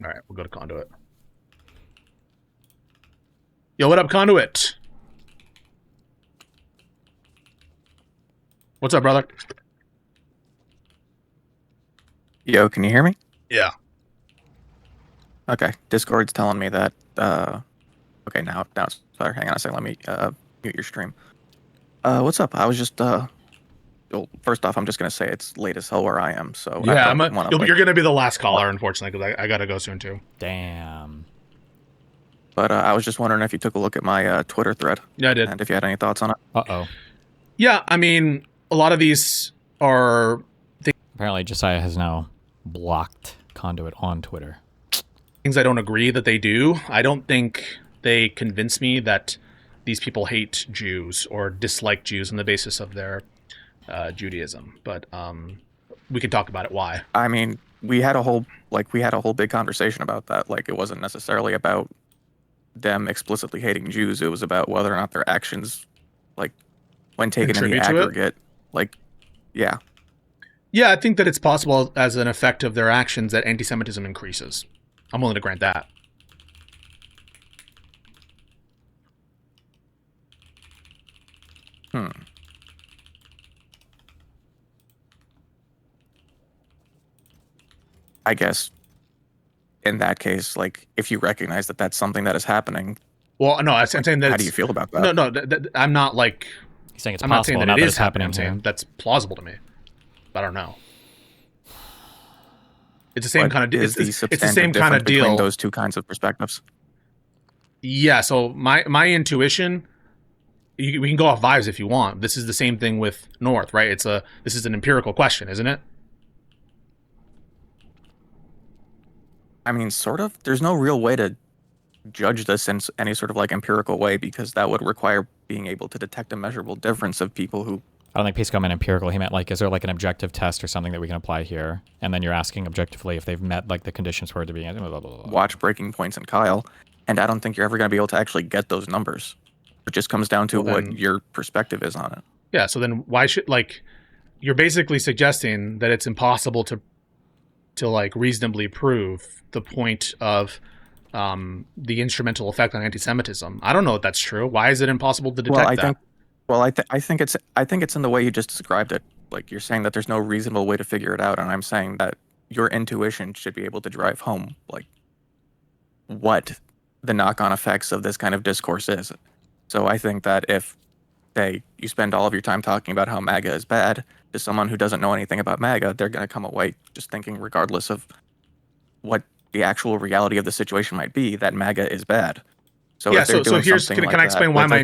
right, we'll go to Conduit. Yo, what up, Conduit? What's up, brother? Yo, can you hear me? Yeah. Okay, Discord's telling me that, okay, now it's better. Hang on a second, let me, mute your stream. What's up? I was just, well, first off, I'm just gonna say it's late as hell where I am, so... Yeah, you're gonna be the last caller, unfortunately, because I gotta go soon, too. Damn. But I was just wondering if you took a look at my Twitter thread. Yeah, I did. And if you had any thoughts on it. Uh-oh. Yeah, I mean, a lot of these are... Apparently, Jessiah has now blocked Conduit on Twitter. Things I don't agree that they do. I don't think they convince me that these people hate Jews or dislike Jews on the basis of their Judaism. But we can talk about it why. I mean, we had a whole big conversation about that. Like, it wasn't necessarily about them explicitly hating Jews. It was about whether or not their actions, like, when taken in the aggregate, like, yeah. Yeah, I think that it's possible as an effect of their actions that anti-Semitism increases. I'm willing to grant that. I guess in that case, like, if you recognize that that's something that is happening. Well, no, I'm saying that. How do you feel about that? No, I'm not like. He's saying it's I'm possible, not saying that not it that is it's happening. I'm saying that's plausible to me. I don't know. It's the same kind of deal. It's the same kind of deal. Between those two kinds of perspectives. Yeah. So my intuition. We can go off vibes if you want. This is the same thing with North, right? This is an empirical question, isn't it? I mean, sort of. There's no real way to judge this in any sort of like empirical way because that would require being able to detect a measurable difference of people who. I don't think PISSCO meant empirical. He meant like, is there like an objective test or something that we can apply here? And then you're asking objectively if they've met like the conditions for it to be. Blah, blah, blah. Watch Braeking Points and Kyle, and I don't think you're ever going to be able to actually get those numbers. It just comes down to what your perspective is on it. Yeah. So then why should you're basically suggesting that it's impossible to like reasonably prove the point of the instrumental effect on anti-Semitism. I don't know if that's true. Why is it impossible to detect that? I think it's in the way you just described it. Like, you're saying that there's no reasonable way to figure it out, and I'm saying that your intuition should be able to drive home like what the knock-on effects of this kind of discourse is. So I think that if, say, you spend all of your time talking about how MAGA is bad, to someone who doesn't know anything about MAGA, they're going to come away just thinking, regardless of what the actual reality of the situation might be, that MAGA is bad. So yeah, so here's, can I explain why my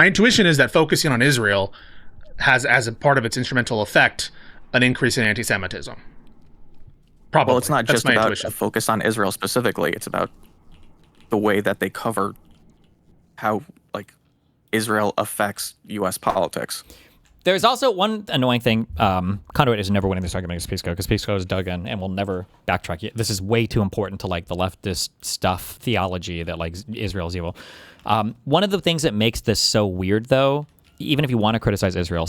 intuition is that focusing on Israel has, as a part of its instrumental effect, an increase in anti-Semitism. Probably. Well, it's not just about a focus on Israel specifically. It's about the way that they cover how, like, Israel affects U.S. politics. There's also one annoying thing. Conduit is never winning this argument against PISSCO because PISSCO is dug in and will never backtrack. This is way too important to like the leftist stuff theology that like Israel is evil. One of the things that makes this so weird, though, even if you want to criticize Israel,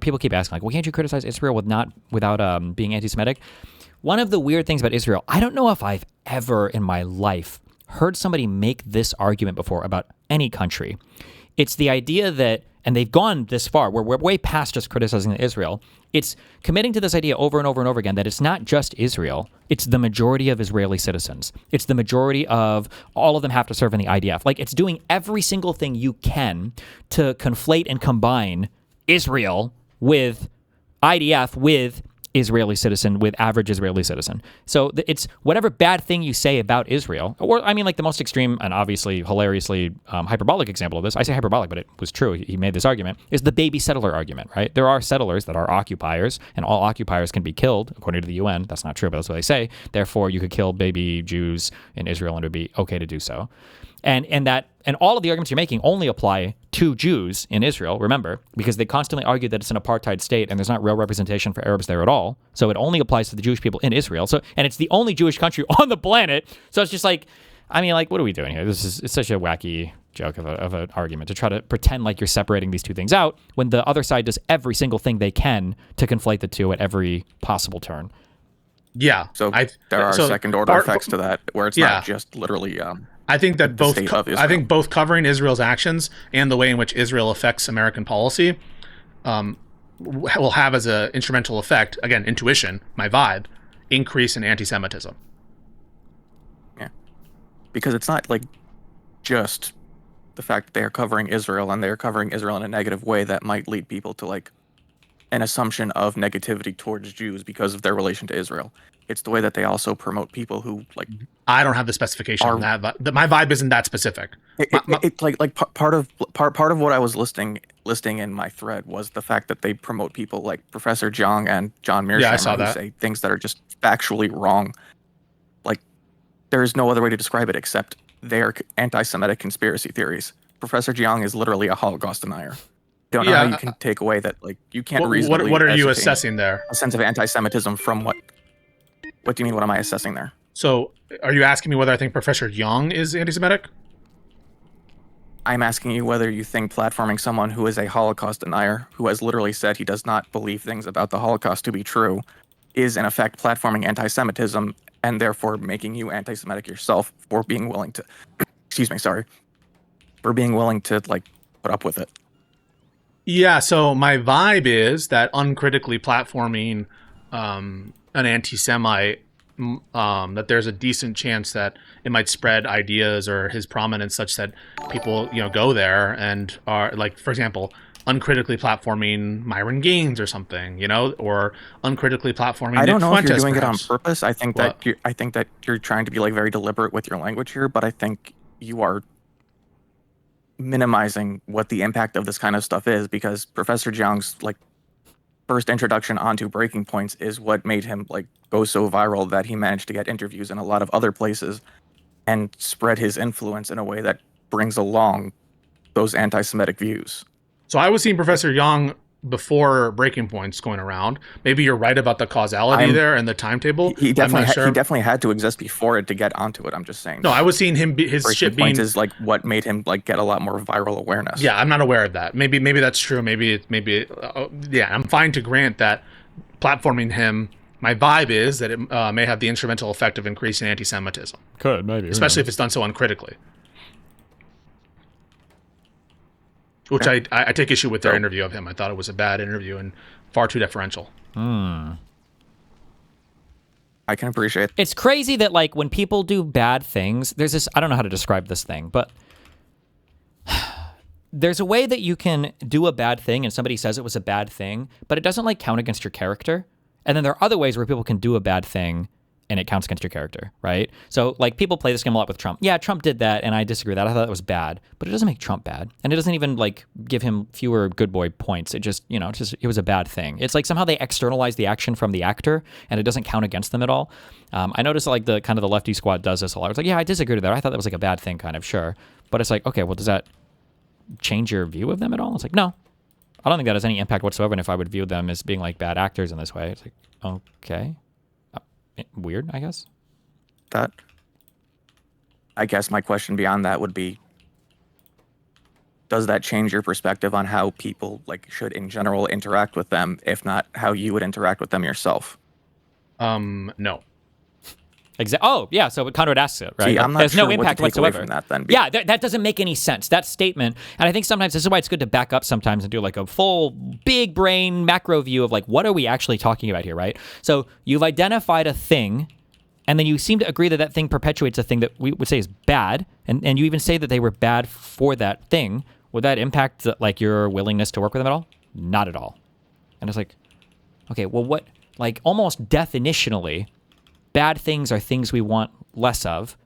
people keep asking like, well, can't you criticize Israel without being anti-Semitic? One of the weird things about Israel, I don't know if I've ever in my life heard somebody make this argument before about any country. It's the idea that, and they've gone this far, where we're way past just criticizing Israel. It's committing to this idea over and over and over again that it's not just Israel, it's the majority of Israeli citizens. It's the majority of, all of them have to serve in the IDF. Like, it's doing every single thing you can to conflate and combine Israel with IDF with Israeli citizen, with average Israeli citizen. So it's whatever bad thing you say about Israel, or I mean like the most extreme and obviously hilariously hyperbolic example of this, I say hyperbolic, but it was true, he made this argument, is the baby settler argument, right? There are settlers that are occupiers, and all occupiers can be killed, according to the UN. That's not true, but that's what they say. Therefore, you could kill baby Jews in Israel and it would be okay to do so. And all of the arguments you're making only apply to Jews in Israel, remember, because they constantly argue that it's an apartheid state and there's not real representation for Arabs there at all. So it only applies to the Jewish people in Israel. And it's the only Jewish country on the planet. So it's just like, I mean, like, what are we doing here? It's such a wacky joke of an argument to try to pretend like you're separating these two things out when the other side does every single thing they can to conflate the two at every possible turn. Yeah. So there are second order effects to that where it's not just literally I think that both covering Israel's actions and the way in which Israel affects American policy will have as an instrumental effect, again, intuition, my vibe, increase in anti-Semitism. Yeah. Because it's not like just the fact that they are covering Israel and they're covering Israel in a negative way that might lead people to like an assumption of negativity towards Jews because of their relation to Israel. It's the way that they also promote people who like. I don't have the specification on that, but my vibe isn't that specific. It's like part of what I was listing in my thread was the fact that they promote people like Professor Jiang and John Mearsheimer who say things that are just factually wrong. Like, there is no other way to describe it except they are anti-Semitic conspiracy theories. Professor Jiang is literally a Holocaust denier. Don't know how you can take away that, like, you can't reasonably. What are you assessing there? A sense of anti-Semitism from what? What do you mean? What am I assessing there? So, are you asking me whether I think Professor Young is anti-Semitic? I'm asking you whether you think platforming someone who is a Holocaust denier, who has literally said he does not believe things about the Holocaust to be true, is in effect platforming anti-Semitism and therefore making you anti-Semitic yourself for being willing to, for being willing to like put up with it. Yeah. So my vibe is that uncritically platforming an anti-Semite, that there's a decent chance that it might spread ideas or his prominence such that people, go there and are like, for example, uncritically platforming Myron Gaines or something, or uncritically platforming. I don't know Fuentes, if you're doing perhaps. it on purpose. I think that you're trying to be like very deliberate with your language here, but I think you are minimizing what the impact of this kind of stuff is because Professor Jiang's like first introduction onto breaking points is what made him like go so viral that he managed to get interviews in a lot of other places and spread his influence in a way that brings along those anti-Semitic views. So I was seeing Professor Young before breaking points going around. Maybe you're right about the causality there and the timetable. He definitely had to exist before it to get onto it. I'm just saying. No, I was seeing him his breaking shit being points is like what made him like get a lot more viral awareness. Yeah, I'm not aware of that. Maybe that's true. Maybe yeah, I'm fine to grant that platforming him. My vibe is that it may have the instrumental effect of increasing anti-Semitism. Could, maybe. Especially if it's done so uncritically. Which I take issue with their interview of him. I thought it was a bad interview and far too deferential. I can appreciate. It's crazy that like when people do bad things, there's this, I don't know how to describe this thing, but there's a way that you can do a bad thing and somebody says it was a bad thing, but it doesn't like count against your character. And then there are other ways where people can do a bad thing and it counts against your character, right? So like people play this game a lot with Trump. Yeah, Trump did that and I disagree with that. I thought that was bad, but it doesn't make Trump bad. And it doesn't even like give him fewer good boy points. It just, you know, it was a bad thing. It's like somehow they externalize the action from the actor and it doesn't count against them at all. I noticed like the kind of the lefty squad does this a lot. It's like, yeah, I disagree with that. I thought that was like a bad thing kind of, sure. But it's like, okay, well, does that change your view of them at all? It's like, no, I don't think that has any impact whatsoever. And if I would view them as being like bad actors in this way, it's like, okay, weird, I guess. That, I guess my question beyond that would be, does that change your perspective on how people like should in general interact with them, if not how you would interact with them yourself? No. Oh, yeah. So Conrad asks it, right? See, I'm not There's sure no impact what to take away whatsoever. from that, then. Yeah, that doesn't make any sense. That statement, and I think sometimes this is why it's good to back up sometimes and do like a full big brain macro view of like, what are we actually talking about here, right? So you've identified a thing, and then you seem to agree that that thing perpetuates a thing that we would say is bad, and you even say that they were bad for that thing. Would that impact like your willingness to work with them at all? Not at all. And it's like, okay, well, what, like almost definitionally, bad things are things we want less of,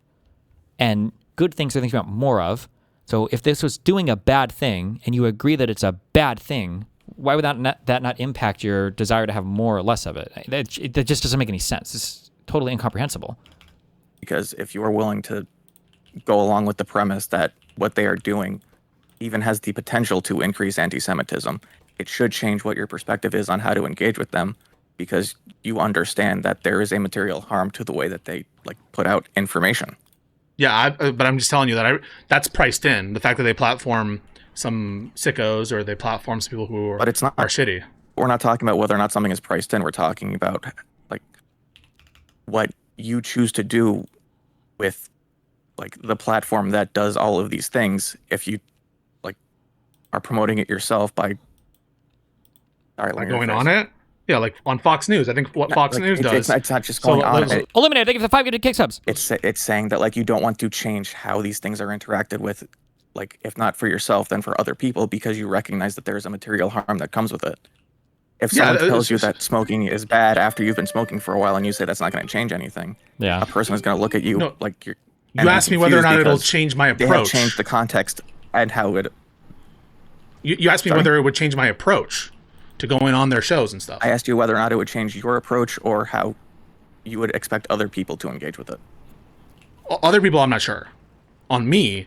and good things are things we want more of. So if this was doing a bad thing, and you agree that it's a bad thing, why would that not impact your desire to have more or less of it? That just doesn't make any sense. It's totally incomprehensible. Because if you are willing to go along with the premise that what they are doing even has the potential to increase anti-Semitism, it should change what your perspective is on how to engage with them, because you understand that there is a material harm to the way that they like put out information. Yeah, but I'm just telling you that that's priced in. The fact that they platform some sickos or they platform some people who are, but it's not, are shitty. We're not talking about whether or not something is priced in. We're talking about like what you choose to do with like the platform that does all of these things. If you like are promoting it yourself by going on it. Yeah, like on Fox News. I think what Fox News does. It's not just going on. Eliminate. Thank you for the 5 gifted kick subs. It's saying that like you don't want to change how these things are interacted with, like if not for yourself, then for other people, because you recognize that there is a material harm that comes with it. If someone tells you that smoking is bad after you've been smoking for a while, and you say that's not going to change anything, a person is going to look at you like you're. You asked me whether or not it'll change my approach. They have changed the context and how it. You asked me whether it would change my approach to going on their shows and stuff. I asked you whether or not it would change your approach or how you would expect other people to engage with it. Other people, I'm not sure. On me,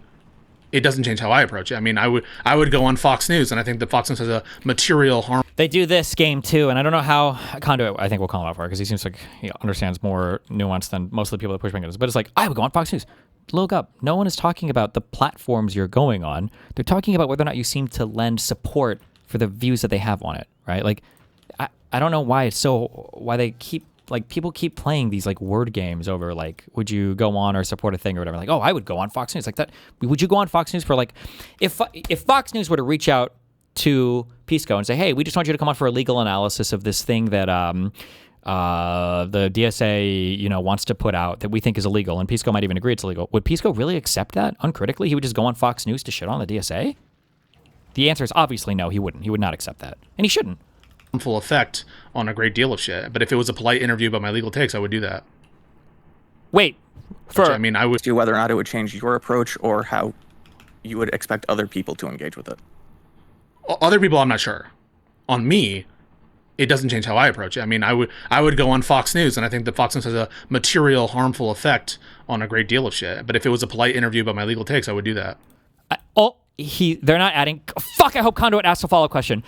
it doesn't change how I approach it. I mean, I would go on Fox News, and I think that Fox News has a material harm. They do this game too, and I don't know how Conduit, I think we'll call him out for it because he seems like he understands more nuance than most of the people that push back on this. But it's like, I would go on Fox News. Look up. No one is talking about the platforms you're going on. They're talking about whether or not you seem to lend support for the views that they have on it, right? Like, I don't know why they keep, like, people keep playing these, like, word games over, like, would you go on or support a thing or whatever? Like, oh, I would go on Fox News. Like, that, would you go on Fox News for, like, if Fox News were to reach out to PISSCO and say, hey, we just want you to come on for a legal analysis of this thing that the DSA, wants to put out that we think is illegal, and PISSCO might even agree it's illegal, would PISSCO really accept that uncritically? He would just go on Fox News to shit on the DSA? The answer is obviously no, he wouldn't. He would not accept that. And he shouldn't. Harmful effect on a great deal of shit. But if it was a polite interview about my legal takes, I would do that. Wait. I would do whether or not it would change your approach or how you would expect other people to engage with it. Other people, I'm not sure. On me, it doesn't change how I approach it. I mean, I would go on Fox News, and I think that Fox News has a material harmful effect on a great deal of shit. But if it was a polite interview about my legal takes, I would do that. They're not adding. Fuck, I hope Conduit asks a follow-up question.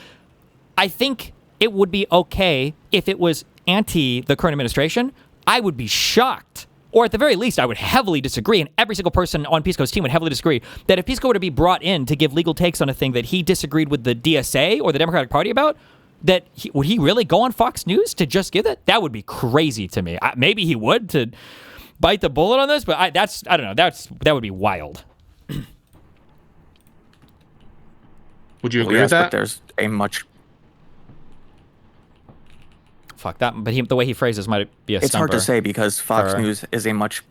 I think it would be okay if it was anti the current administration. I would be shocked. Or at the very least, I would heavily disagree, and every single person on PISSCO's team would heavily disagree, that if PISSCO were to be brought in to give legal takes on a thing that he disagreed with the DSA or the Democratic Party about, would he really go on Fox News to just give it? That would be crazy to me. Maybe he would to bite the bullet on this, but I don't know. That would be wild. Would you agree with that? But there's a much... fuck that. But the way he phrases might be a It's hard to stumper. say because Fox News is a much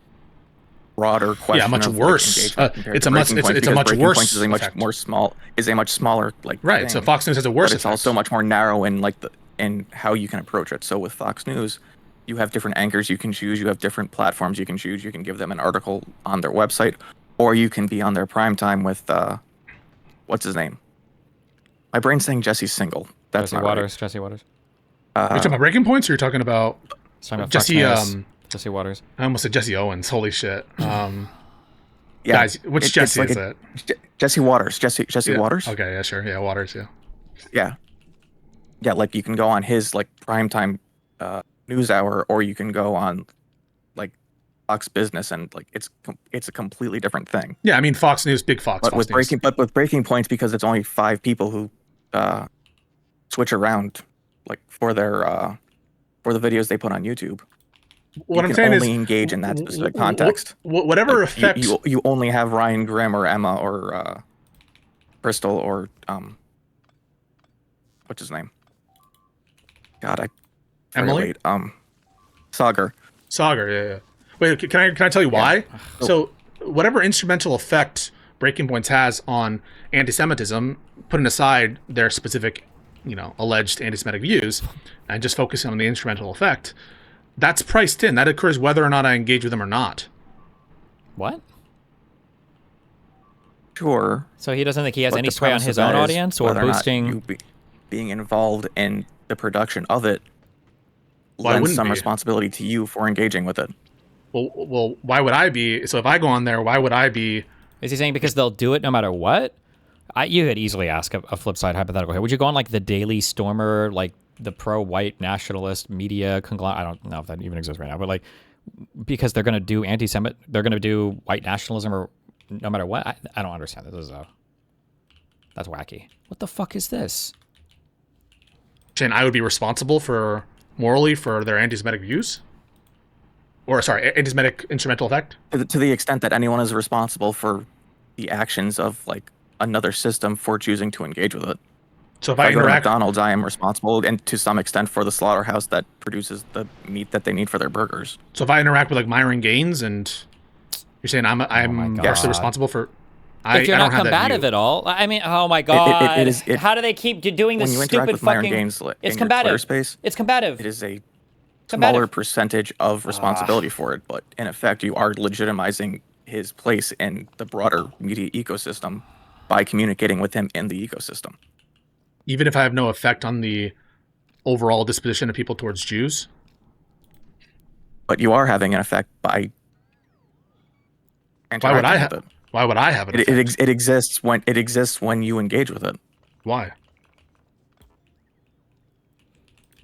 broader question. Yeah, much of, worse. Like, engagement It's a much Breaking worse. Points is a much more smaller like. Right. thing, So Fox News has a worse. But it's also much more narrow in in how you can approach it. So with Fox News, you have different anchors you can choose. You have different platforms you can choose. You can give them an article on their website, or you can be on their prime time with what's his name? My brain's saying Jesse Single. That's Jesse not Waters. right. Jesse Waters. Uh, You're talking about Breaking Points, or you're talking about Jesse? Jesse Waters. I almost said Jesse Owens. Holy shit. Yeah, guys, which Jesse like is it? Jesse Waters. Jesse Waters. Okay, yeah, sure. Yeah, Waters, yeah. Yeah, like you can go on his like primetime news hour, or you can go on like Fox Business, and like it's a completely different thing. Yeah, I mean Fox News, big Fox. But with Breaking Points, because it's only 5 people who switch around like for their for the videos they put on YouTube. What you I'm can saying only is engage in that specific context. Whatever like, effect you only have Ryan Grimm or Emma or Crystal or what's his name? God, I Emily. Sagar. Yeah. Wait, can I tell you why? Yeah. So whatever instrumental effect Breaking Points has on anti-Semitism, putting aside their specific, alleged anti-Semitic views, and just focusing on the instrumental effect, that's priced in. That occurs whether or not I engage with them or not. What? Sure. So he doesn't think he has any sway on his own audience or boosting being involved in the production of it lends some responsibility to you for engaging with it. Well, why would I be? So if I go on there, why would I be? Is he saying because they'll do it no matter what? You could easily ask a flip side hypothetical here. Would you go on like the Daily Stormer, like the pro-white nationalist media conglomerate? I don't know if that even exists right now, but like because they're going to do they're going to do white nationalism or no matter what. I don't understand. That's wacky. What the fuck is this? Saying I would be responsible morally for their anti-Semitic views? Or, sorry, anti-Semitic instrumental effect? To the extent that anyone is responsible for the actions of, like, another system for choosing to engage with it. So if I go to McDonald's, I am responsible, and to some extent, for the slaughterhouse that produces the meat that they need for their burgers. So if I interact with, like, Myron Gaines, and you're saying I'm actually responsible for... If you're not combative at all, I mean, oh my god! How do they keep doing this stupid fucking? It's combative. Space, it's combative. It is a smaller percentage of responsibility for it, but in effect, you are legitimizing his place in the broader media ecosystem by communicating with him in the ecosystem. Even if I have no effect on the overall disposition of people towards Jews, but you are having an effect by. Why would I have it? Why would I have it? It exists when you engage with it. Why?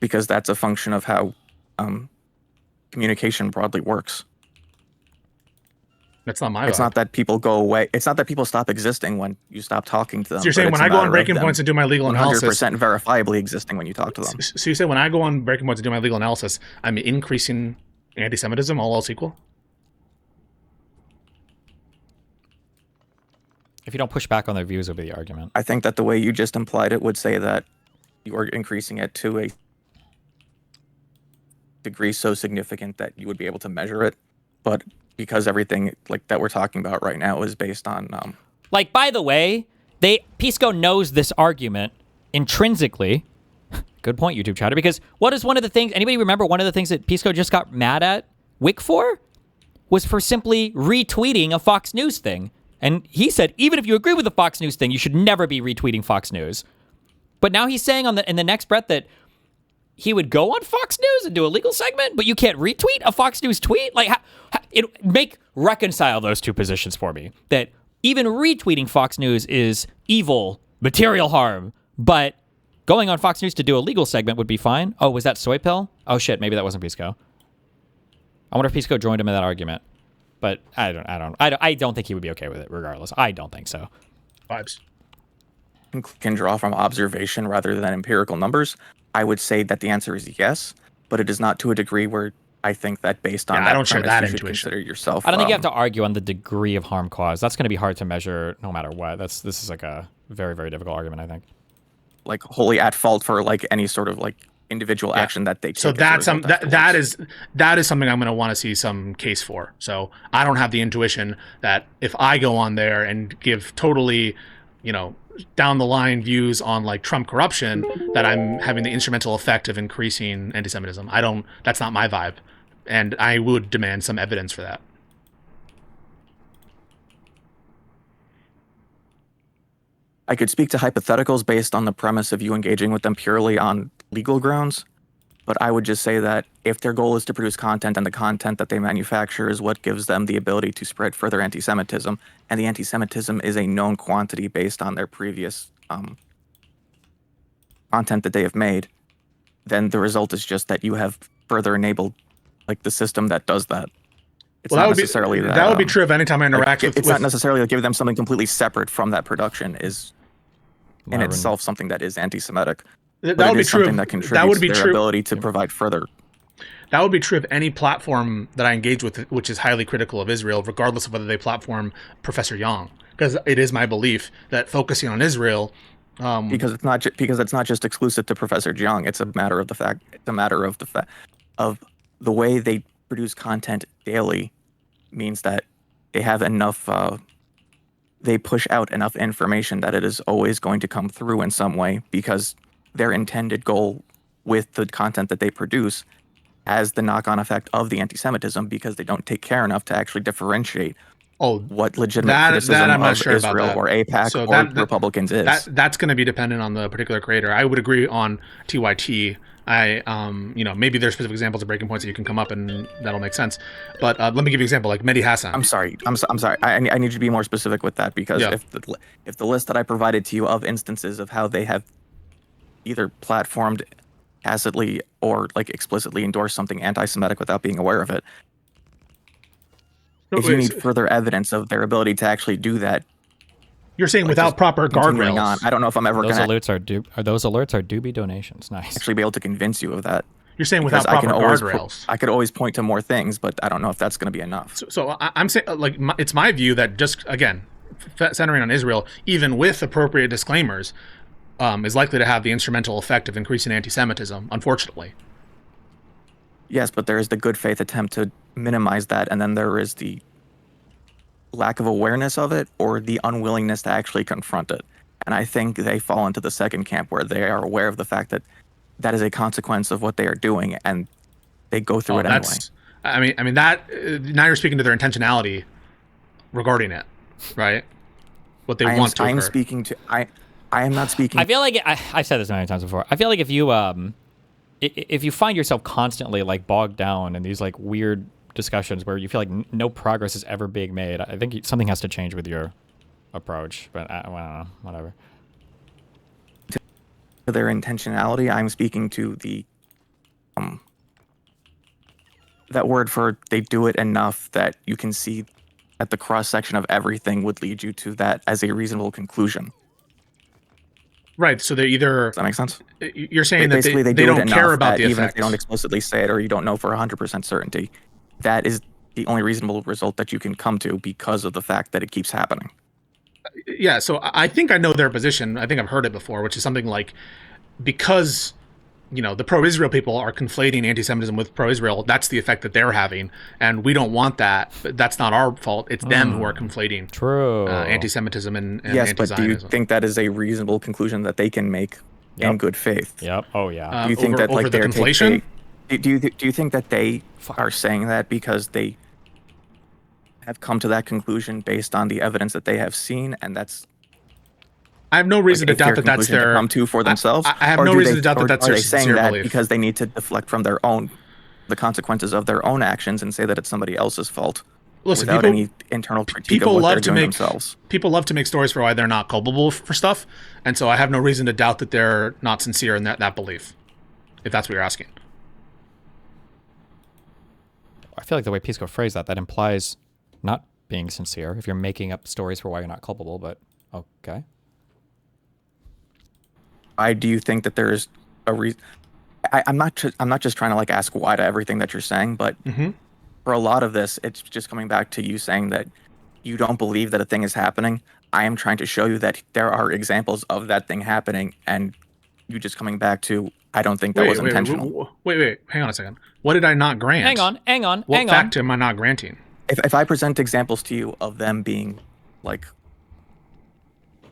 Because that's a function of how communication broadly works. That's not my. It's not that people go away. It's not that people stop existing when you stop talking to them. So you're saying when I go on Breaking Points and do my legal analysis, 100% verifiably existing when you talk to them. So you say when I go on Breaking Points and do my legal analysis, I'm increasing anti-Semitism, all else equal? If you don't push back on their views, would be the argument. I think that the way you just implied it would say that you are increasing it to a degree so significant that you would be able to measure it. But because everything like that we're talking about right now is based on... Like, by the way, PISSCO knows this argument intrinsically. Good point, YouTube chatter. Because what is one of the things... Anybody remember one of the things that PISSCO just got mad at Wick for? Was for simply retweeting a Fox News thing. And he said, even if you agree with the Fox News thing, you should never be retweeting Fox News. But now he's saying in the next breath that he would go on Fox News and do a legal segment, but you can't retweet a Fox News tweet? Like, reconcile those two positions for me. That even retweeting Fox News is evil, material harm, but going on Fox News to do a legal segment would be fine. Oh, was that Soy Pill? Oh shit, maybe that wasn't PISSCO. I wonder if PISSCO joined him in that argument. But I don't think he would be okay with it regardless. I don't think so. Vibes. Can draw from observation rather than empirical numbers. I would say that the answer is yes, but it is not to a degree where I think that based on that I don't share that you should intuition. Consider yourself. I don't think you have to argue on the degree of harm caused. That's going to be hard to measure no matter what. This is like a very, very difficult argument, I think. Like wholly at fault for like any sort of like individual action that they take. So that's that is something I'm going to want to see some case for. So I don't have the intuition that if I go on there and give totally, down the line views on like Trump corruption, that I'm having the instrumental effect of increasing anti-Semitism. That's not my vibe. And I would demand some evidence for that. I could speak to hypotheticals based on the premise of you engaging with them purely on legal grounds, but I would just say that if their goal is to produce content and the content that they manufacture is what gives them the ability to spread further anti-Semitism, and the anti-Semitism is a known quantity based on their previous content that they have made, then the result is just that you have further enabled like the system that does that. It's well, not necessarily that would be true if anytime I interact with... It's not necessarily like giving them something completely separate from that production is in itself something that is anti-Semitic. That would be true. Something that contributes to their ability to provide further. That would be true of any platform that I engage with, which is highly critical of Israel, regardless of whether they platform Professor Young, because it is my belief that focusing on Israel, because it's not just exclusive to Professor Young. It's a matter of the fact. It's a matter of of the way they produce content daily means that they have enough. They push out enough information that it is always going to come through in some way, because their intended goal with the content that they produce has the knock-on effect of the anti-Semitism, because they don't take care enough to actually differentiate what legitimate criticism I'm not of sure Israel about or AIPAC or Republicans is. That's going to be dependent on the particular creator. I would agree on TYT. Maybe there's specific examples of breaking points that you can come up and that'll make sense. But let me give you an example, like Mehdi Hassan. I'm sorry. I need you to be more specific with that, because if the list that I provided to you of instances of how they have either platformed tacitly or like explicitly endorsed something anti-Semitic without being aware of it, if you need further evidence of their ability to actually do that, you're saying without proper guardrails. I don't know if I'm ever going to... Those alerts are doobie donations. Nice. Actually be able to convince you of that. You're saying without proper guardrails. I could always point to more things, but I don't know if that's going to be enough. So I'm saying, it's my view that just, again, centering on Israel, even with appropriate disclaimers, is likely to have the instrumental effect of increasing anti-Semitism, unfortunately. Yes, but there is the good faith attempt to minimize that, and then there is the lack of awareness of it or the unwillingness to actually confront it. And I think they fall into the second camp, where they are aware of the fact that that is a consequence of what they are doing, and they go through it anyway. I mean that now you're speaking to their intentionality regarding it, right? What they want to occur. I am not speaking. I feel like I've said this many times before. I feel like if you find yourself constantly like bogged down in these like weird discussions where you feel like no progress is ever being made, I think something has to change with your approach. But I don't know, whatever. To their intentionality, I'm speaking to the that word for they do it enough that you can see that the cross section of everything would lead you to that as a reasonable conclusion. Right, so they're either... Does that make sense? You're saying that they don't care about the effects. Even if they don't explicitly say it, or you don't know for 100% certainty, that is the only reasonable result that you can come to because of the fact that it keeps happening. Yeah, so I think I know their position. I think I've heard it before, which is something like, because the pro-Israel people are conflating anti-Semitism with pro-Israel, that's the effect that they're having, and we don't want that. But that's not our fault. It's them who are conflating anti-Semitism and yes, anti-Zionism. But do you think that is a reasonable conclusion that they can make in good faith? Yep. Oh yeah. Do you think that like they're conflation? Do you think that they are saying that because they have come to that conclusion based on the evidence that they have seen, and that's... I have no reason to doubt that that's their... come to for themselves? I have no reason to doubt that that's their sincere belief. Are they saying that because they need to deflect from the consequences of their own actions and say that it's somebody else's fault? Listen, without any internal critique of what they're doing themselves. People love to make stories for why they're not culpable for stuff, and so I have no reason to doubt that they're not sincere in that belief, if that's what you're asking. I feel like the way PISSCO phrased that implies not being sincere if you're making up stories for why you're not culpable, but okay. Do you think that there's a reason? I'm not just trying to like ask why to everything that you're saying, but for a lot of this, it's just coming back to you saying that you don't believe that a thing is happening. I am trying to show you that there are examples of that thing happening, and you just coming back to, I don't think that was intentional. Wait, hang on a second. What did I not grant? Hang on. What fact am I not granting? If I present examples to you of them being like,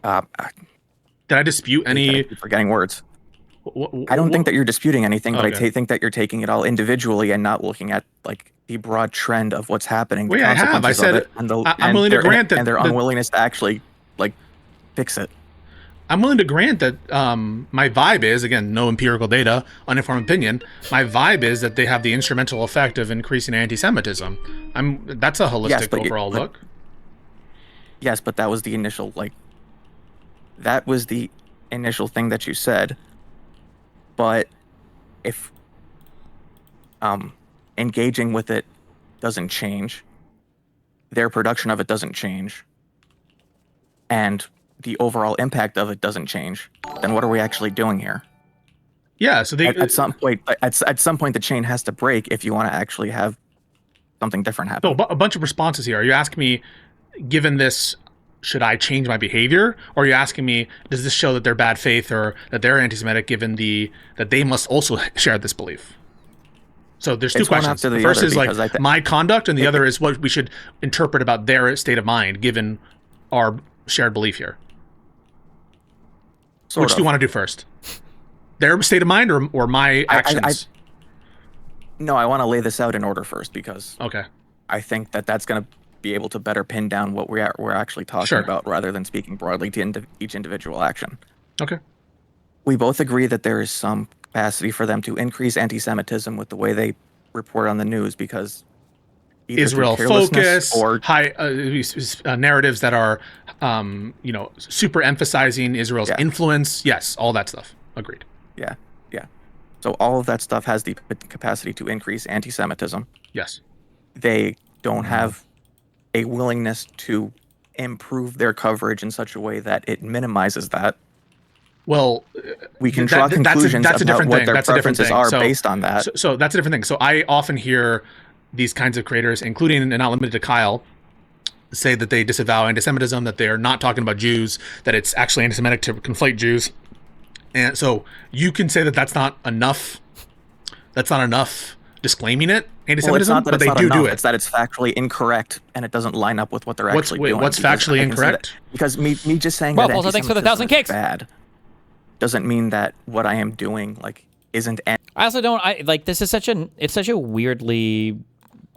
did I dispute any? Forgetting words. I don't think that you're disputing anything, but I think that you're taking it all individually and not looking at like the broad trend of what's happening. Wait, I have. I said I'm willing to grant that, and their unwillingness to actually like fix it. I'm willing to grant that my vibe is, again, no empirical data, uninformed opinion. My vibe is that they have the instrumental effect of increasing anti-Semitism. That's a holistic overall look. Yes, but that was the initial that was the initial thing that you said. But if engaging with it doesn't change, their production of it doesn't change, and the overall impact of it doesn't change, then what are we actually doing here? Yeah, so at some point, the chain has to break if you want to actually have something different happen. So a bunch of responses here. Are you asking me, given this, should I change my behavior? Or are you asking me, does this show that they're bad faith or that they're anti-Semitic, given that they must also share this belief? So there's two questions. The first is like my conduct, and the other is what we should interpret about their state of mind, given our shared belief here. Which do you want to do first? Their state of mind or my actions? No, I want to lay this out in order first, because okay, I think that's going to be able to better pin down what we're actually talking about, rather than speaking broadly to each individual action. Okay. We both agree that there is some capacity for them to increase anti-Semitism with the way they report on the news, because Israel focus or high narratives that are super emphasizing Israel's influence. Yes, all that stuff. Agreed. Yeah. So all of that stuff has the capacity to increase anti-Semitism. Yes. They don't have a willingness to improve their coverage in such a way that it minimizes that. Well, we can draw conclusions about what their preferences are based on that. So that's a different thing. So I often hear these kinds of creators, including and not limited to Kyle, say that they disavow anti-Semitism, that they're not talking about Jews, that it's actually anti-Semitic to conflate Jews. And so you can say that that's not enough. That's not enough disclaiming it, anti-Semitism, but they do it. It's that it's factually incorrect and it doesn't line up with what they're actually doing. What's factually incorrect? Because me just saying that thanks for the 1,000 cakes. Bad doesn't mean that what I am doing isn't. I also don't. This is such a weirdly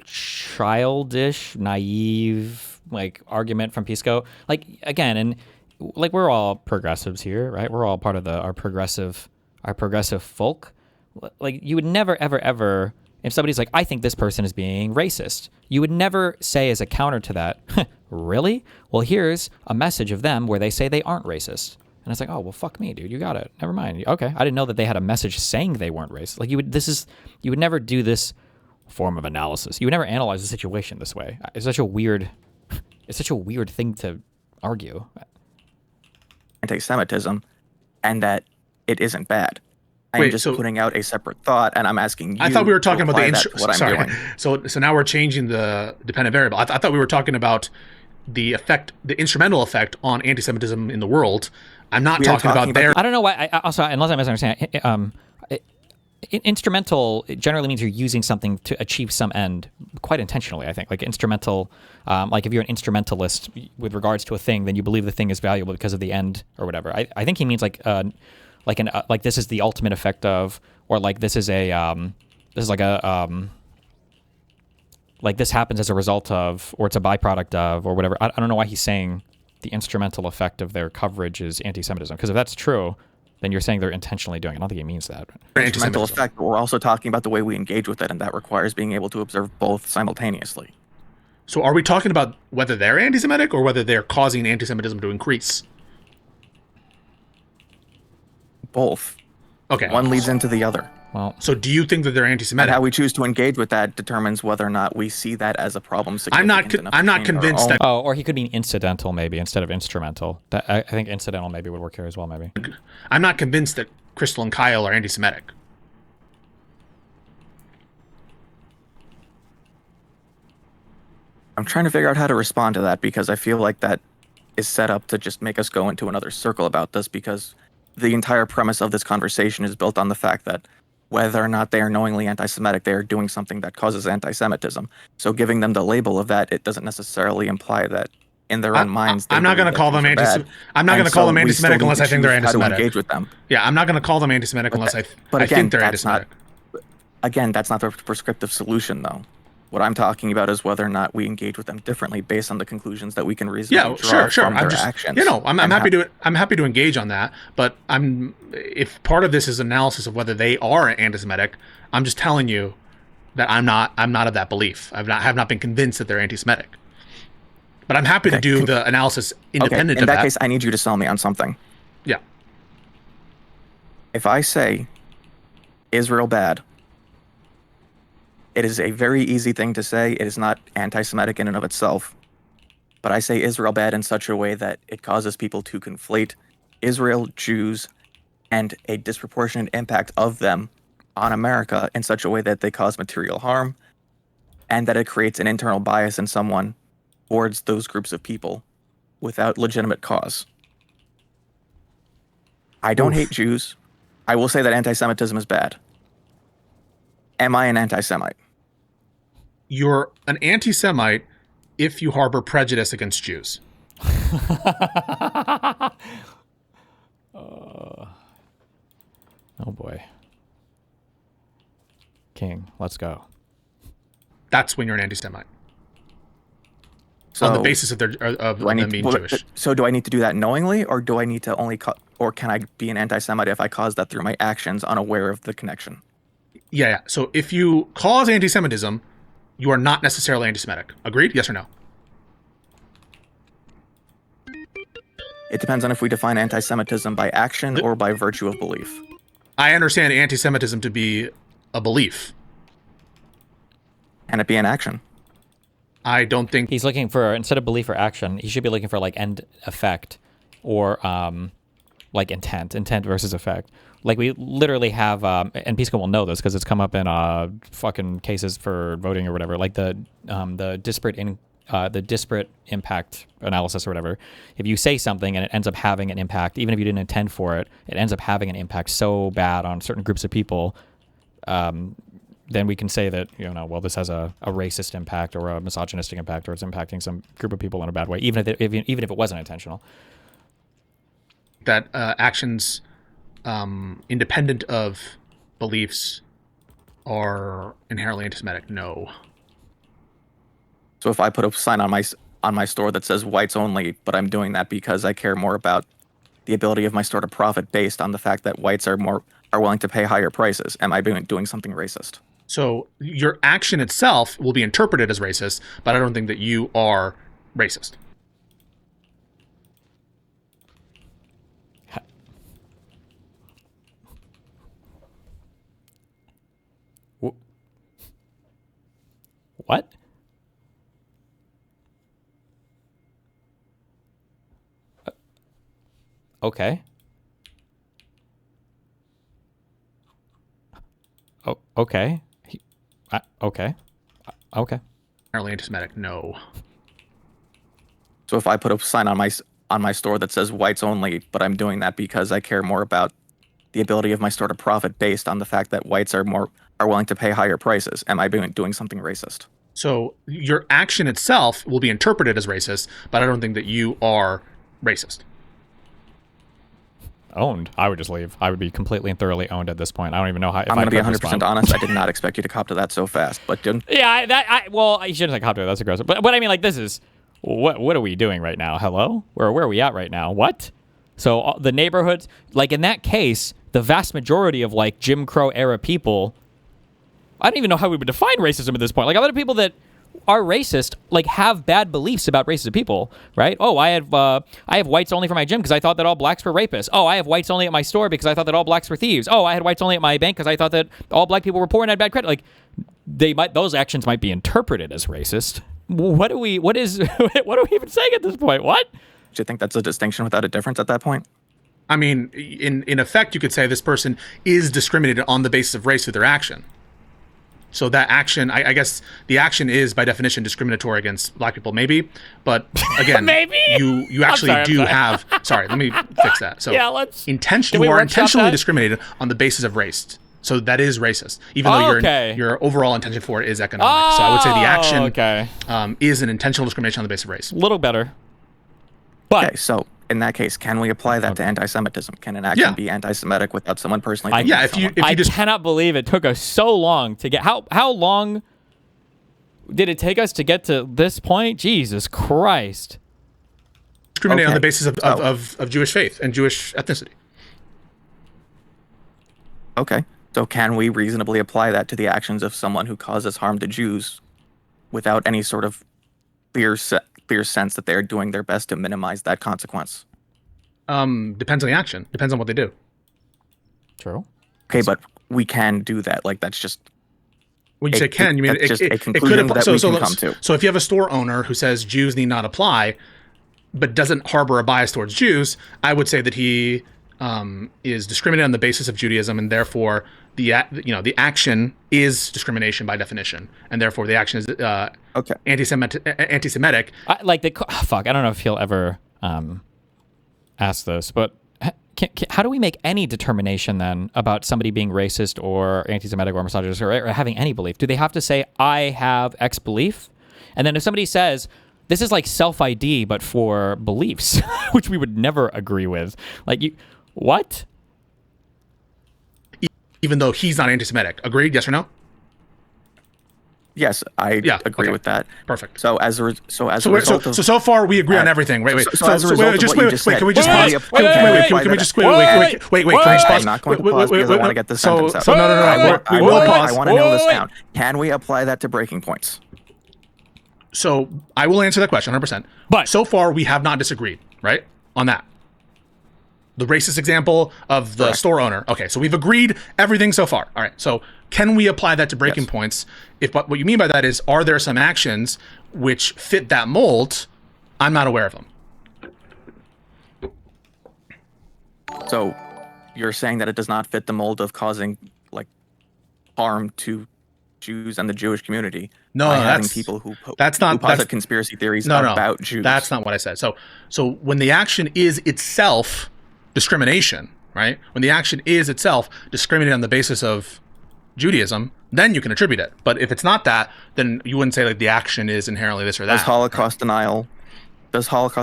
childish, naive argument from PISSCO. Again, and we're all progressives here, right? We're all part of our progressive folk. You would never ever, if somebody's like, I think this person is being racist, you would never say as a counter to that, really? Well, here's a message of them where they say they aren't racist. And it's like, oh, well, fuck me, dude. You got it. Never mind. Okay. I didn't know that they had a message saying they weren't racist. You would never do this form of analysis. You would never analyze the situation this way. It's such a weird thing to argue. Anti-Semitism, and that it isn't bad. I'm just putting out a separate thought, and I'm asking you. I thought we were talking about I'm doing. So now we're changing the dependent variable. I thought we were talking about the instrumental effect on anti-Semitism in the world. I'm not talking about their. I don't know why. Also, unless I misunderstand, instrumental generally means you're using something to achieve some end, quite intentionally. I think instrumental. If you're an instrumentalist with regards to a thing, then you believe the thing is valuable because of the end or whatever. I think he means this is the ultimate effect of, or this is this happens as a result of, or it's a byproduct of, or whatever. I don't know why he's saying the instrumental effect of their coverage is anti-Semitism, because if that's true, then you're saying they're intentionally doing it. I don't think he means that. Instrumental effect, but we're also talking about the way we engage with it, and that requires being able to observe both simultaneously. So are we talking about whether they're anti-Semitic or whether they're causing anti-Semitism to increase? Both. Okay. One leads into the other. Well, so do you think that they're anti-Semitic? And how we choose to engage with that determines whether or not we see that as a problem. I'm not convinced that. Oh, or he could mean incidental maybe instead of instrumental. I think incidental maybe would work here as well. Maybe. I'm not convinced that Crystal and Kyle are anti-Semitic. I'm trying to figure out how to respond to that, because I feel like that is set up to just make us go into another circle about this, because the entire premise of this conversation is built on the fact that whether or not they are knowingly anti-Semitic, they are doing something that causes anti-Semitism. So giving them the label of that, it doesn't necessarily imply that in their own minds. I'm not going to call them I'm not going to call them anti-Semitic unless I think they're anti-Semitic. Engage with them. Yeah, I'm not going to call them anti-Semitic unless I think they're anti-Semitic. Again, that's not the prescriptive solution, though. What I'm talking about is whether or not we engage with them differently based on the conclusions that we can reasonably draw from their actions. I'm happy to engage on that. But if part of this is analysis of whether they are anti-Semitic, I'm just telling you that I'm not of that belief. I have not been convinced that they're anti-Semitic. But I'm happy to do the analysis independent of that. In that case, I need you to sell me on something. Yeah. If I say Israel bad, it is a very easy thing to say. It is not anti-Semitic in and of itself. But I say Israel bad in such a way that it causes people to conflate Israel, Jews, and a disproportionate impact of them on America in such a way that they cause material harm, and that it creates an internal bias in someone towards those groups of people without legitimate cause. I don't hate Jews. I will say that anti-Semitism is bad. Am I an anti-Semite? You're an anti-Semite if you harbor prejudice against Jews. Oh boy. King, let's go. That's when you're an anti-Semite. So, on the basis of them being Jewish. So do I need to do that knowingly, or do I need to or can I be an anti-Semite if I cause that through my actions, unaware of the connection? Yeah. So if you cause anti-Semitism, you are not necessarily anti-Semitic. Agreed? Yes or no? It depends on if we define anti-Semitism by action or by virtue of belief. I understand anti-Semitism to be a belief. Can it be an action? I don't think he's looking for, instead of belief or action, he should be looking for like end effect or like intent versus effect. Like we literally have, and PISSCO will know this because it's come up in fucking cases for voting or whatever, like the disparate impact analysis or whatever. If you say something and it ends up having an impact, even if you didn't intend for it, it ends up having an impact so bad on certain groups of people, then we can say that, well, this has a racist impact or a misogynistic impact, or it's impacting some group of people in a bad way, even if it wasn't intentional. That actions independent of beliefs are inherently anti-Semitic? No. So if I put a sign on my store that says whites only, but I'm doing that because I care more about the ability of my store to profit based on the fact that whites are willing to pay higher prices, am I doing something racist? So your action itself will be interpreted as racist, but I don't think that you are racist. What? Okay. Oh, okay. Okay. Okay. Apparently anti-Semitic, no. So if I put a sign on my store that says whites only, but I'm doing that because I care more about the ability of my store to profit based on the fact that whites are willing to pay higher prices, am I doing something racist? So your action itself will be interpreted as racist, but I don't think that you are racist. Owned. I would just leave. I would be completely and thoroughly owned at this point. I don't even know how. I'm going to be 100% honest. I did not expect you to cop to that so fast, but didn't. Yeah, well, you shouldn't have copped to it. That's aggressive. But I mean, like, this is what are we doing right now? Hello, where are we at right now? What? So the neighborhoods, like in that case, the vast majority of like Jim Crow era people, I don't even know how we would define racism at this point. Like a lot of people that are racist, like, have bad beliefs about racist people, right? Oh, I have whites only for my gym because I thought that all blacks were rapists. Oh, I have whites only at my store because I thought that all blacks were thieves. Oh, I had whites only at my bank because I thought that all black people were poor and had bad credit. Like, those actions might be interpreted as racist. What are we even saying at this point? What? Do you think that's a distinction without a difference at that point? I mean, in effect, you could say this person is discriminated on the basis of race through their action. So that action, I guess the action is by definition discriminatory against black people, maybe. But again, Maybe? you actually I'm sorry. have. Sorry, let me fix that. So Yeah, let's- you Can we are workshop intentionally that? discriminated on the basis of race. So that is racist, even though Okay. your overall intention for it is economic. So I would say the action is an intentional discrimination on the basis of race. A little better. But okay, so in that case, can we apply that to anti-Semitism? Can an action be anti-Semitic without someone personally? I cannot believe it took us so long to get. How long did it take us to get to this point? Jesus Christ! Discriminate on the basis of Jewish faith and Jewish ethnicity. Okay, so can we reasonably apply that to the actions of someone who causes harm to Jews without any sort of clear sense that they're doing their best to minimize that consequence? Depends on the action. Depends on what they do. True. Okay, but we can do that. Like, that's just... When you say can, you mean that's just a it conclusion could that we can come to. So if you have a store owner who says Jews need not apply, but doesn't harbor a bias towards Jews, I would say that he is discriminating on the basis of Judaism, and therefore the action is discrimination by definition, and therefore the action is anti-Semitic. Fuck. I don't know if he'll ever ask this, but how do we make any determination then about somebody being racist or anti-Semitic or misogynist or having any belief? Do they have to say, I have X belief? And then if somebody says, this is like self-ID, but for beliefs, which we would never agree with. What? Even though he's not anti-Semitic. Agreed? Yes or no? Yes, I agree with that. Perfect. So so far we agree on everything. Wait. Can we just pause? Can we just pause? I'm not going to pause because I want to get this sentence out. So no. We will pause. I want to nail this down. Can we apply that to breaking points? So I will answer that question 100%. But so far we have not disagreed, right, on that. The racist example of the store owner. Okay, so we've agreed everything so far. All right, so can we apply that to breaking points? If what you mean by that is, are there some actions which fit that mold? I'm not aware of them. So you're saying that it does not fit the mold of causing harm to Jews and the Jewish community? No, having people who posit conspiracy theories about Jews. That's not what I said. So when the action is itself discrimination, right? When the action is itself discriminated on the basis of Judaism, then you can attribute it. But if it's not that, then you wouldn't say the action is inherently this or that. Does Holocaust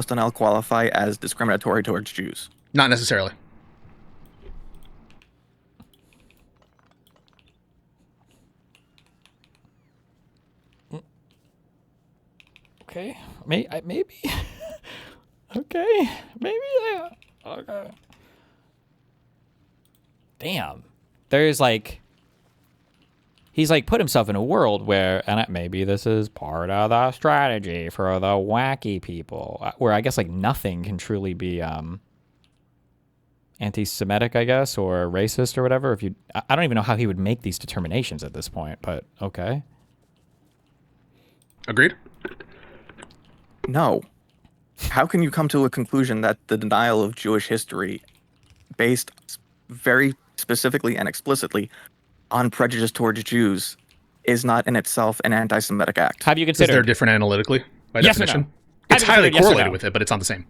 denial qualify as discriminatory towards Jews? Not necessarily. Okay, maybe. Okay, maybe. Yeah. Okay. Damn. There's he's put himself in a world where, and maybe this is part of the strategy for the wacky people, where I guess nothing can truly be anti-Semitic, I guess, or racist or whatever. I don't even know how he would make these determinations at this point, but okay. Agreed? No. How can you come to a conclusion that the denial of Jewish history, based very specifically and explicitly on prejudice towards Jews, is not in itself an anti-Semitic act? Have you considered? Because they're different analytically by yes definition. Or no? It's highly correlated with it, but it's not the same.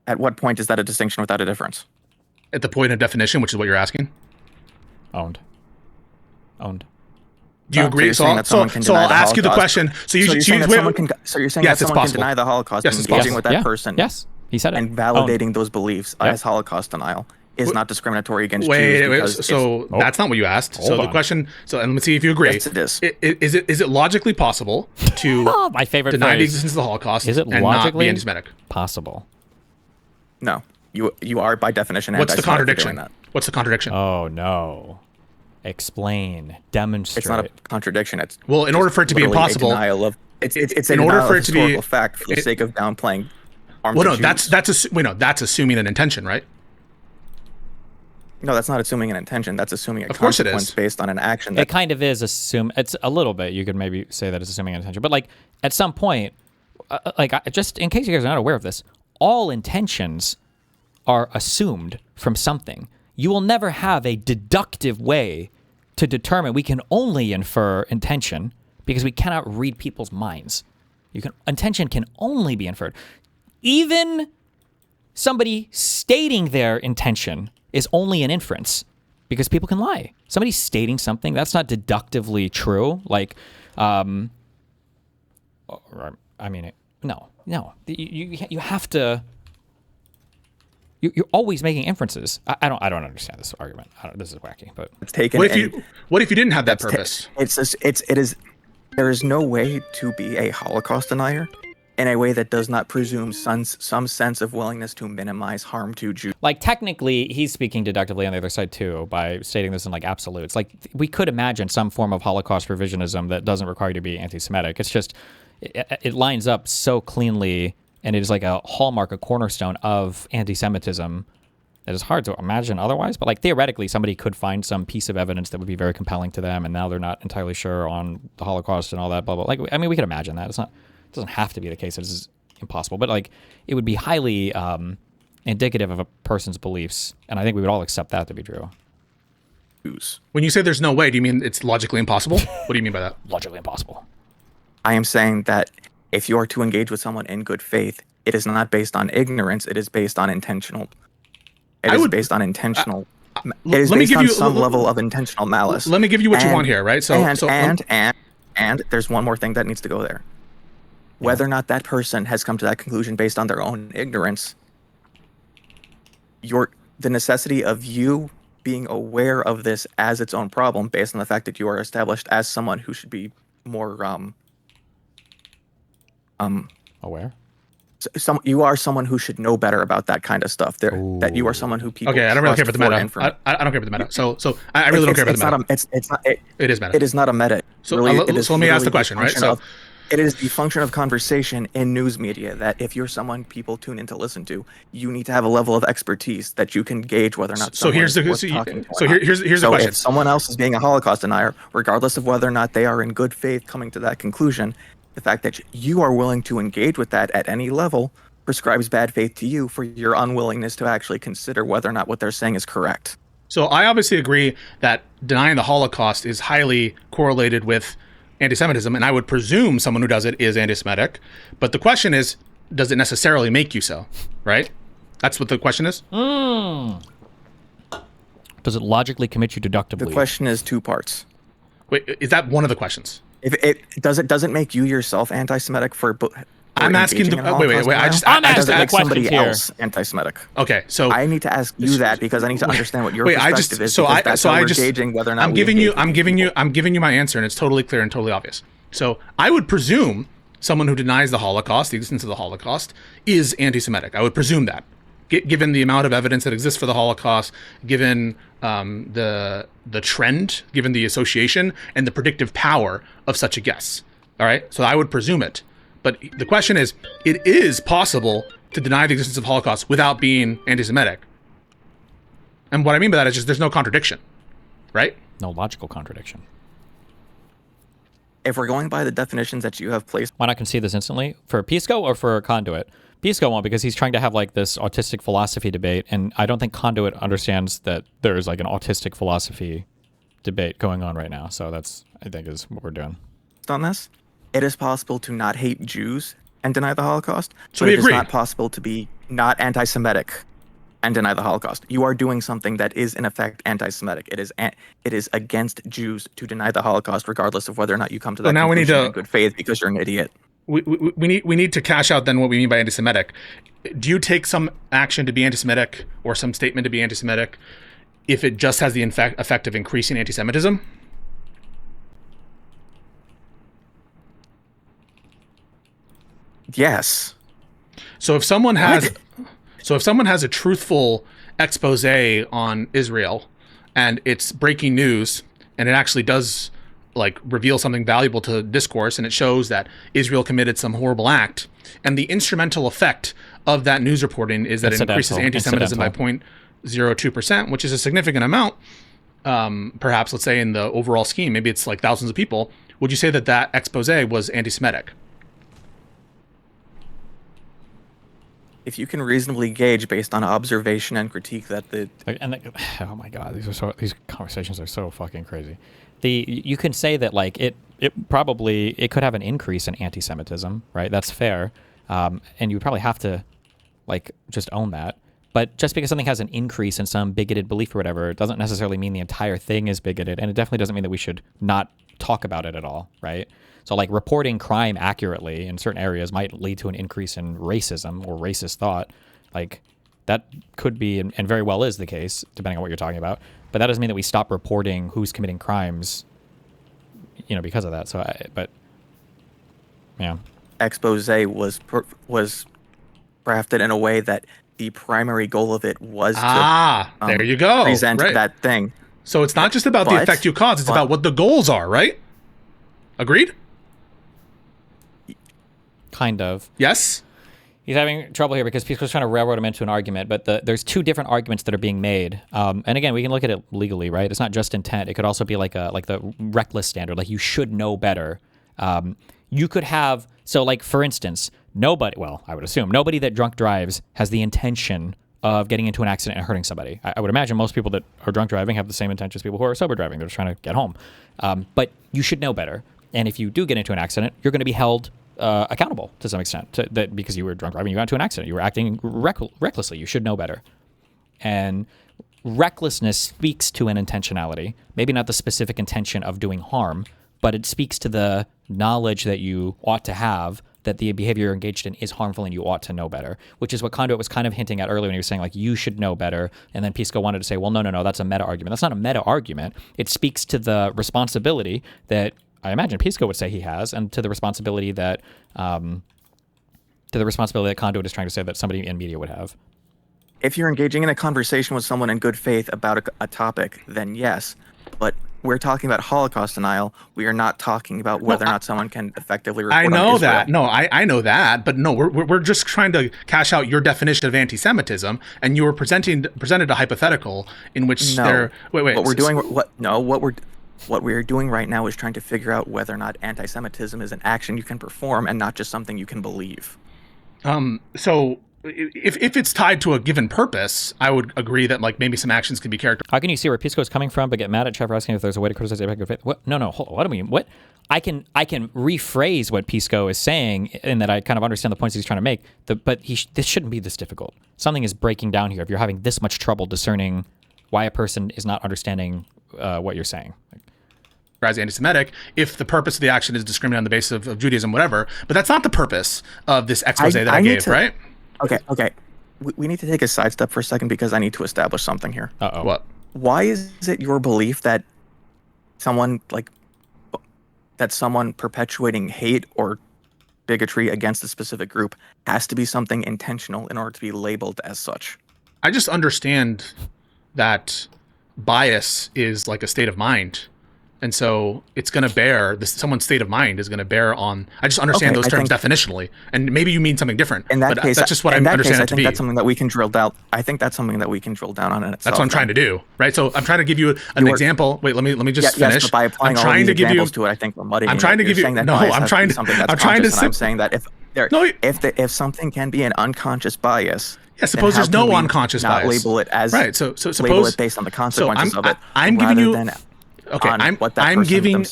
At what point is that a distinction without a difference? At the point of definition, which is what you're asking. Owned. Do you agree? So I'll ask you the question. So you're saying that someone can deny the Holocaust and engaging with that person. Yes, he said it. And validating those beliefs as Holocaust denial is not discriminatory against Jews. So that's not what you asked. So the question. So and let's see if you agree. Yes, it is. Is it logically possible to my favorite deny phrase. the existence of the Holocaust is it and not be anti-Semitic? Possible. No, you are by definition What's anti-Semitic. the contradiction? That. What's the contradiction? Oh no. Explain, demonstrate. It's not a contradiction. It's in order for it to be impossible, it's in order for it to be a fact for the sake of downplaying. That's assuming an intention, right? No, that's not assuming an intention. That's assuming a consequence based on an action. It kind of is it's a little bit. You could maybe say that it's assuming an intention, but at some point, just in case you guys are not aware of this, all intentions are assumed from something. You will never have a deductive way to determine. We can only infer intention because we cannot read people's minds. Intention can only be inferred. Even somebody stating their intention is only an inference because people can lie. Somebody stating something, that's not deductively true. Like, no. You have to. You're always making inferences. I don't understand this argument. This is wacky, but it's taken. What if you didn't have that purpose? There is no way to be a Holocaust denier in a way that does not presume some sense of willingness to minimize harm to Jews. Like, technically, he's speaking deductively on the other side too by stating this in like absolutes. Like, we could imagine some form of Holocaust revisionism that doesn't require you to be anti-Semitic. It's just it lines up so cleanly, and it is like a hallmark, a cornerstone of anti-Semitism that is hard to imagine otherwise. But like, theoretically, somebody could find some piece of evidence that would be very compelling to them, and now they're not entirely sure on the Holocaust and all that, blah, blah. Like, I mean, we could imagine that. It doesn't have to be the case. This is impossible. But like, it would be highly indicative of a person's beliefs, and I think we would all accept that to be true. When you say there's no way, do you mean it's logically impossible? What do you mean by that? Logically impossible. I am saying that if you are to engage with someone in good faith, it is not based on ignorance. It is based on intentional. It is based on intentional. It is based on some level of intentional malice. Let me give you what you want here, right? And there's one more thing that needs to go there. Whether or not that person has come to that conclusion based on their own ignorance, the necessity of you being aware of this as its own problem, based on the fact that you are established as someone who should be more aware. You are someone who should know better about that kind of stuff. That you are someone who people. Okay, I don't really care about the meta. I don't care about the meta. So I really don't care about the meta. It is meta. It is not a meta. So, so let me ask the question, right? So it is the function of conversation in news media that if you're someone people tune in to listen to, you need to have a level of expertise that you can gauge whether or not. Here's the question. If someone else is being a Holocaust denier, regardless of whether or not they are in good faith coming to that conclusion, the fact that you are willing to engage with that at any level prescribes bad faith to you for your unwillingness to actually consider whether or not what they're saying is correct. So I obviously agree that denying the Holocaust is highly correlated with anti-Semitism, and I would presume someone who does it is anti-Semitic. But the question is, does it necessarily make you so, right? That's what the question is? Does it logically commit you deductively? The question is two parts. Wait, is that one of the questions? If it doesn't make you yourself anti-Semitic for I'm asking the wait. I'm asking make somebody else anti-Semitic. Okay, so I need to ask you that because I need to understand what your perspective is. Gauging whether or not I'm giving you my answer, and it's totally clear and totally obvious. So I would presume someone who denies the Holocaust, the existence of the Holocaust, is anti-Semitic. I would presume that, given the amount of evidence that exists for the Holocaust, given the trend, given the association, and the predictive power of such a guess. All right, so I would presume it. But the question is, it is possible to deny the existence of Holocaust without being anti-Semitic. And what I mean by that is just there's no contradiction, right? No logical contradiction. If we're going by the definitions that you have placed. Why not concede this instantly? For PISSCO or for Conduit? PISSCO won't, because he's trying to have like this autistic philosophy debate, and I don't think Conduit understands that there is like an autistic philosophy debate going on right now. So that's, I think, is what we're doing. On this, it is possible to not hate Jews and deny the Holocaust. So it is not possible to be not anti-Semitic and deny the Holocaust. You are doing something that is in effect anti-Semitic. It is against Jews to deny the Holocaust, regardless of whether or not you come to that conclusion in good faith because you're an idiot. We need to cash out then what we mean by anti-Semitic. Do you take some action to be anti-Semitic or some statement to be anti-Semitic if it just has the effect of increasing anti-Semitism? Yes. So if someone has a truthful expose on Israel and it's breaking news and it actually does like reveal something valuable to discourse and it shows that Israel committed some horrible act, and the instrumental effect of that news reporting is that it increases anti-Semitism by 0.02%, which is a significant amount, perhaps, let's say in the overall scheme, maybe it's like thousands of people, would you say that that expose was anti-Semitic? if you can reasonably gauge based on observation and critique that oh my god, these conversations are so fucking crazy. You can say that like it could have an increase in anti-Semitism, right? That's fair, and you would probably have to like just own that. But just because something has an increase in some bigoted belief or whatever, it doesn't necessarily mean the entire thing is bigoted, and it definitely doesn't mean that we should not talk about it at all, right? So like reporting crime accurately in certain areas might lead to an increase in racism or racist thought. Like that could be and very well is the case, depending on what you're talking about. But that doesn't mean that we stop reporting who's committing crimes, because of that. So, yeah. Expose was crafted in a way that the primary goal of it was to there you go. present that thing. So it's not just about the effect you cause, it's about what the goals are, right? Agreed? Kind of. Yes? He's having trouble here because PISSCO's trying to railroad him into an argument, but there's two different arguments that are being made. And again, we can look at it legally, right? It's not just intent. It could also be like the reckless standard, like you should know better. You could have, so like for instance, I would assume nobody that drunk drives has the intention of getting into an accident and hurting somebody. I would imagine most people that are drunk driving have the same intention as people who are sober driving. They're just trying to get home. But you should know better. And if you do get into an accident, you're going to be held accountable to some extent because you were drunk driving, you got into an accident, you were acting recklessly. You should know better. And recklessness speaks to an intentionality, maybe not the specific intention of doing harm, but it speaks to the knowledge that you ought to have that the behavior you're engaged in is harmful and you ought to know better, which is what Conduit was kind of hinting at earlier when he was saying, like, you should know better. And then PISSCO wanted to say, well, no, that's a meta argument. That's not a meta argument. It speaks to the responsibility that I imagine PISSCO would say he has, and to the responsibility that Conduit is trying to say that somebody in media would have. If you're engaging in a conversation with someone in good faith about a topic, then yes. But we're talking about Holocaust denial. We are not talking about whether or not someone can effectively report I know on Israel. that. No, I know that. But no, we're just trying to cash out your definition of anti-Semitism, and you were presented a hypothetical in which there. Wait. What we're doing right now is trying to figure out whether or not anti-Semitism is an action you can perform and not just something you can believe. So if it's tied to a given purpose, I would agree that like maybe some actions can be characterized. How can you see where PISSCO is coming from, but get mad at Chef for asking if there's a way to criticize AIPAC good faith? What? No. Hold on. What do we mean? What? I can rephrase what PISSCO is saying in that I kind of understand the points he's trying to make. But this shouldn't be this difficult. Something is breaking down here if you're having this much trouble discerning why a person is not understanding what you're saying. As anti-Semitic, if the purpose of the action is discriminating on the basis of Judaism, whatever, but that's not the purpose of this expose that I gave, right? Okay. We need to take a sidestep for a second because I need to establish something here. Uh-oh. What? Why is it your belief that someone perpetuating hate or bigotry against a specific group has to be something intentional in order to be labeled as such? I just understand that bias is like a state of mind. And so it's going to bear, someone's state of mind is going to bear on, I just understand those terms definitionally. And maybe you mean something different. In that case, that's just what I understand it to be. That's something that we can drill down. I think that's something that we can drill down on in itself. That's what I'm trying to do, right? So I'm trying to give you an example. Wait, let me just finish. Yes, but by applying all these examples to it, I think we're muddying it. I'm trying to give you, I'm trying to saying that if something can be an unconscious bias, yeah, suppose there's no unconscious bias. Not label it as, right, so suppose, label it based on the consequences of it. I'm giving you, Okay, I'm giving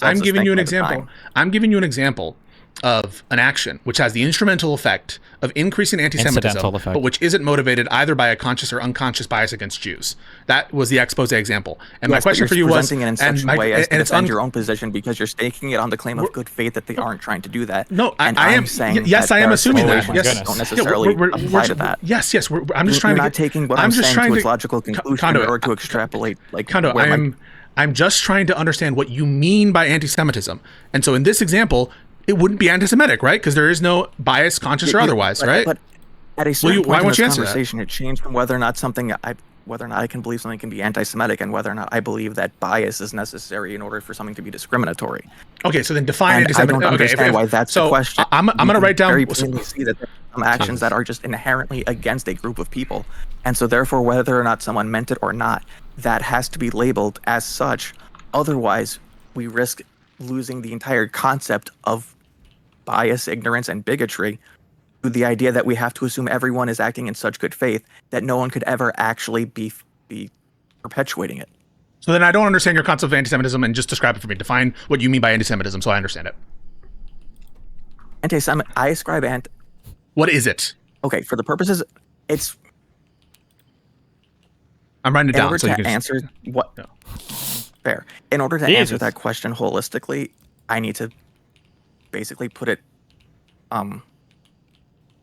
you an example. I'm giving you an example of an action which has the instrumental effect of increasing anti-Semitism, but which isn't motivated either by a conscious or unconscious bias against Jews. That was the expose example. And my question for you was, presenting it in such a way as to defend your own position because you're staking it on the claim of good faith that they aren't trying to do that. No, I am saying yes, I am assuming that. Yes, don't necessarily apply to that. Yes. I'm just trying to not taking what I'm saying to its logical conclusion in order to extrapolate. I'm just trying to understand what you mean by anti-Semitism. And so in this example, it wouldn't be anti-Semitic, right? Because there is no bias, conscious or otherwise, right? But at a certain point in this conversation, it changed from whether or not I can believe something can be anti-Semitic and whether or not I believe that bias is necessary in order for something to be discriminatory. Okay, so then define anti-Semitic. I don't understand why that's the question. I'm going to write down. Very plainly see that there are some actions that are just inherently against a group of people, and so therefore, whether or not someone meant it or not, that has to be labeled as such. Otherwise, we risk losing the entire concept of bias, ignorance, and bigotry the idea that we have to assume everyone is acting in such good faith that no one could ever actually be perpetuating it. So then I don't understand your concept of anti-Semitism, and just describe it for me. Define what you mean by anti-Semitism so I understand it. I ascribe What is it? Okay, for the purposes, it's... I'm writing it down. In order so you to can answer what... No. Fair. In order to answer that question holistically, I need to basically put it... I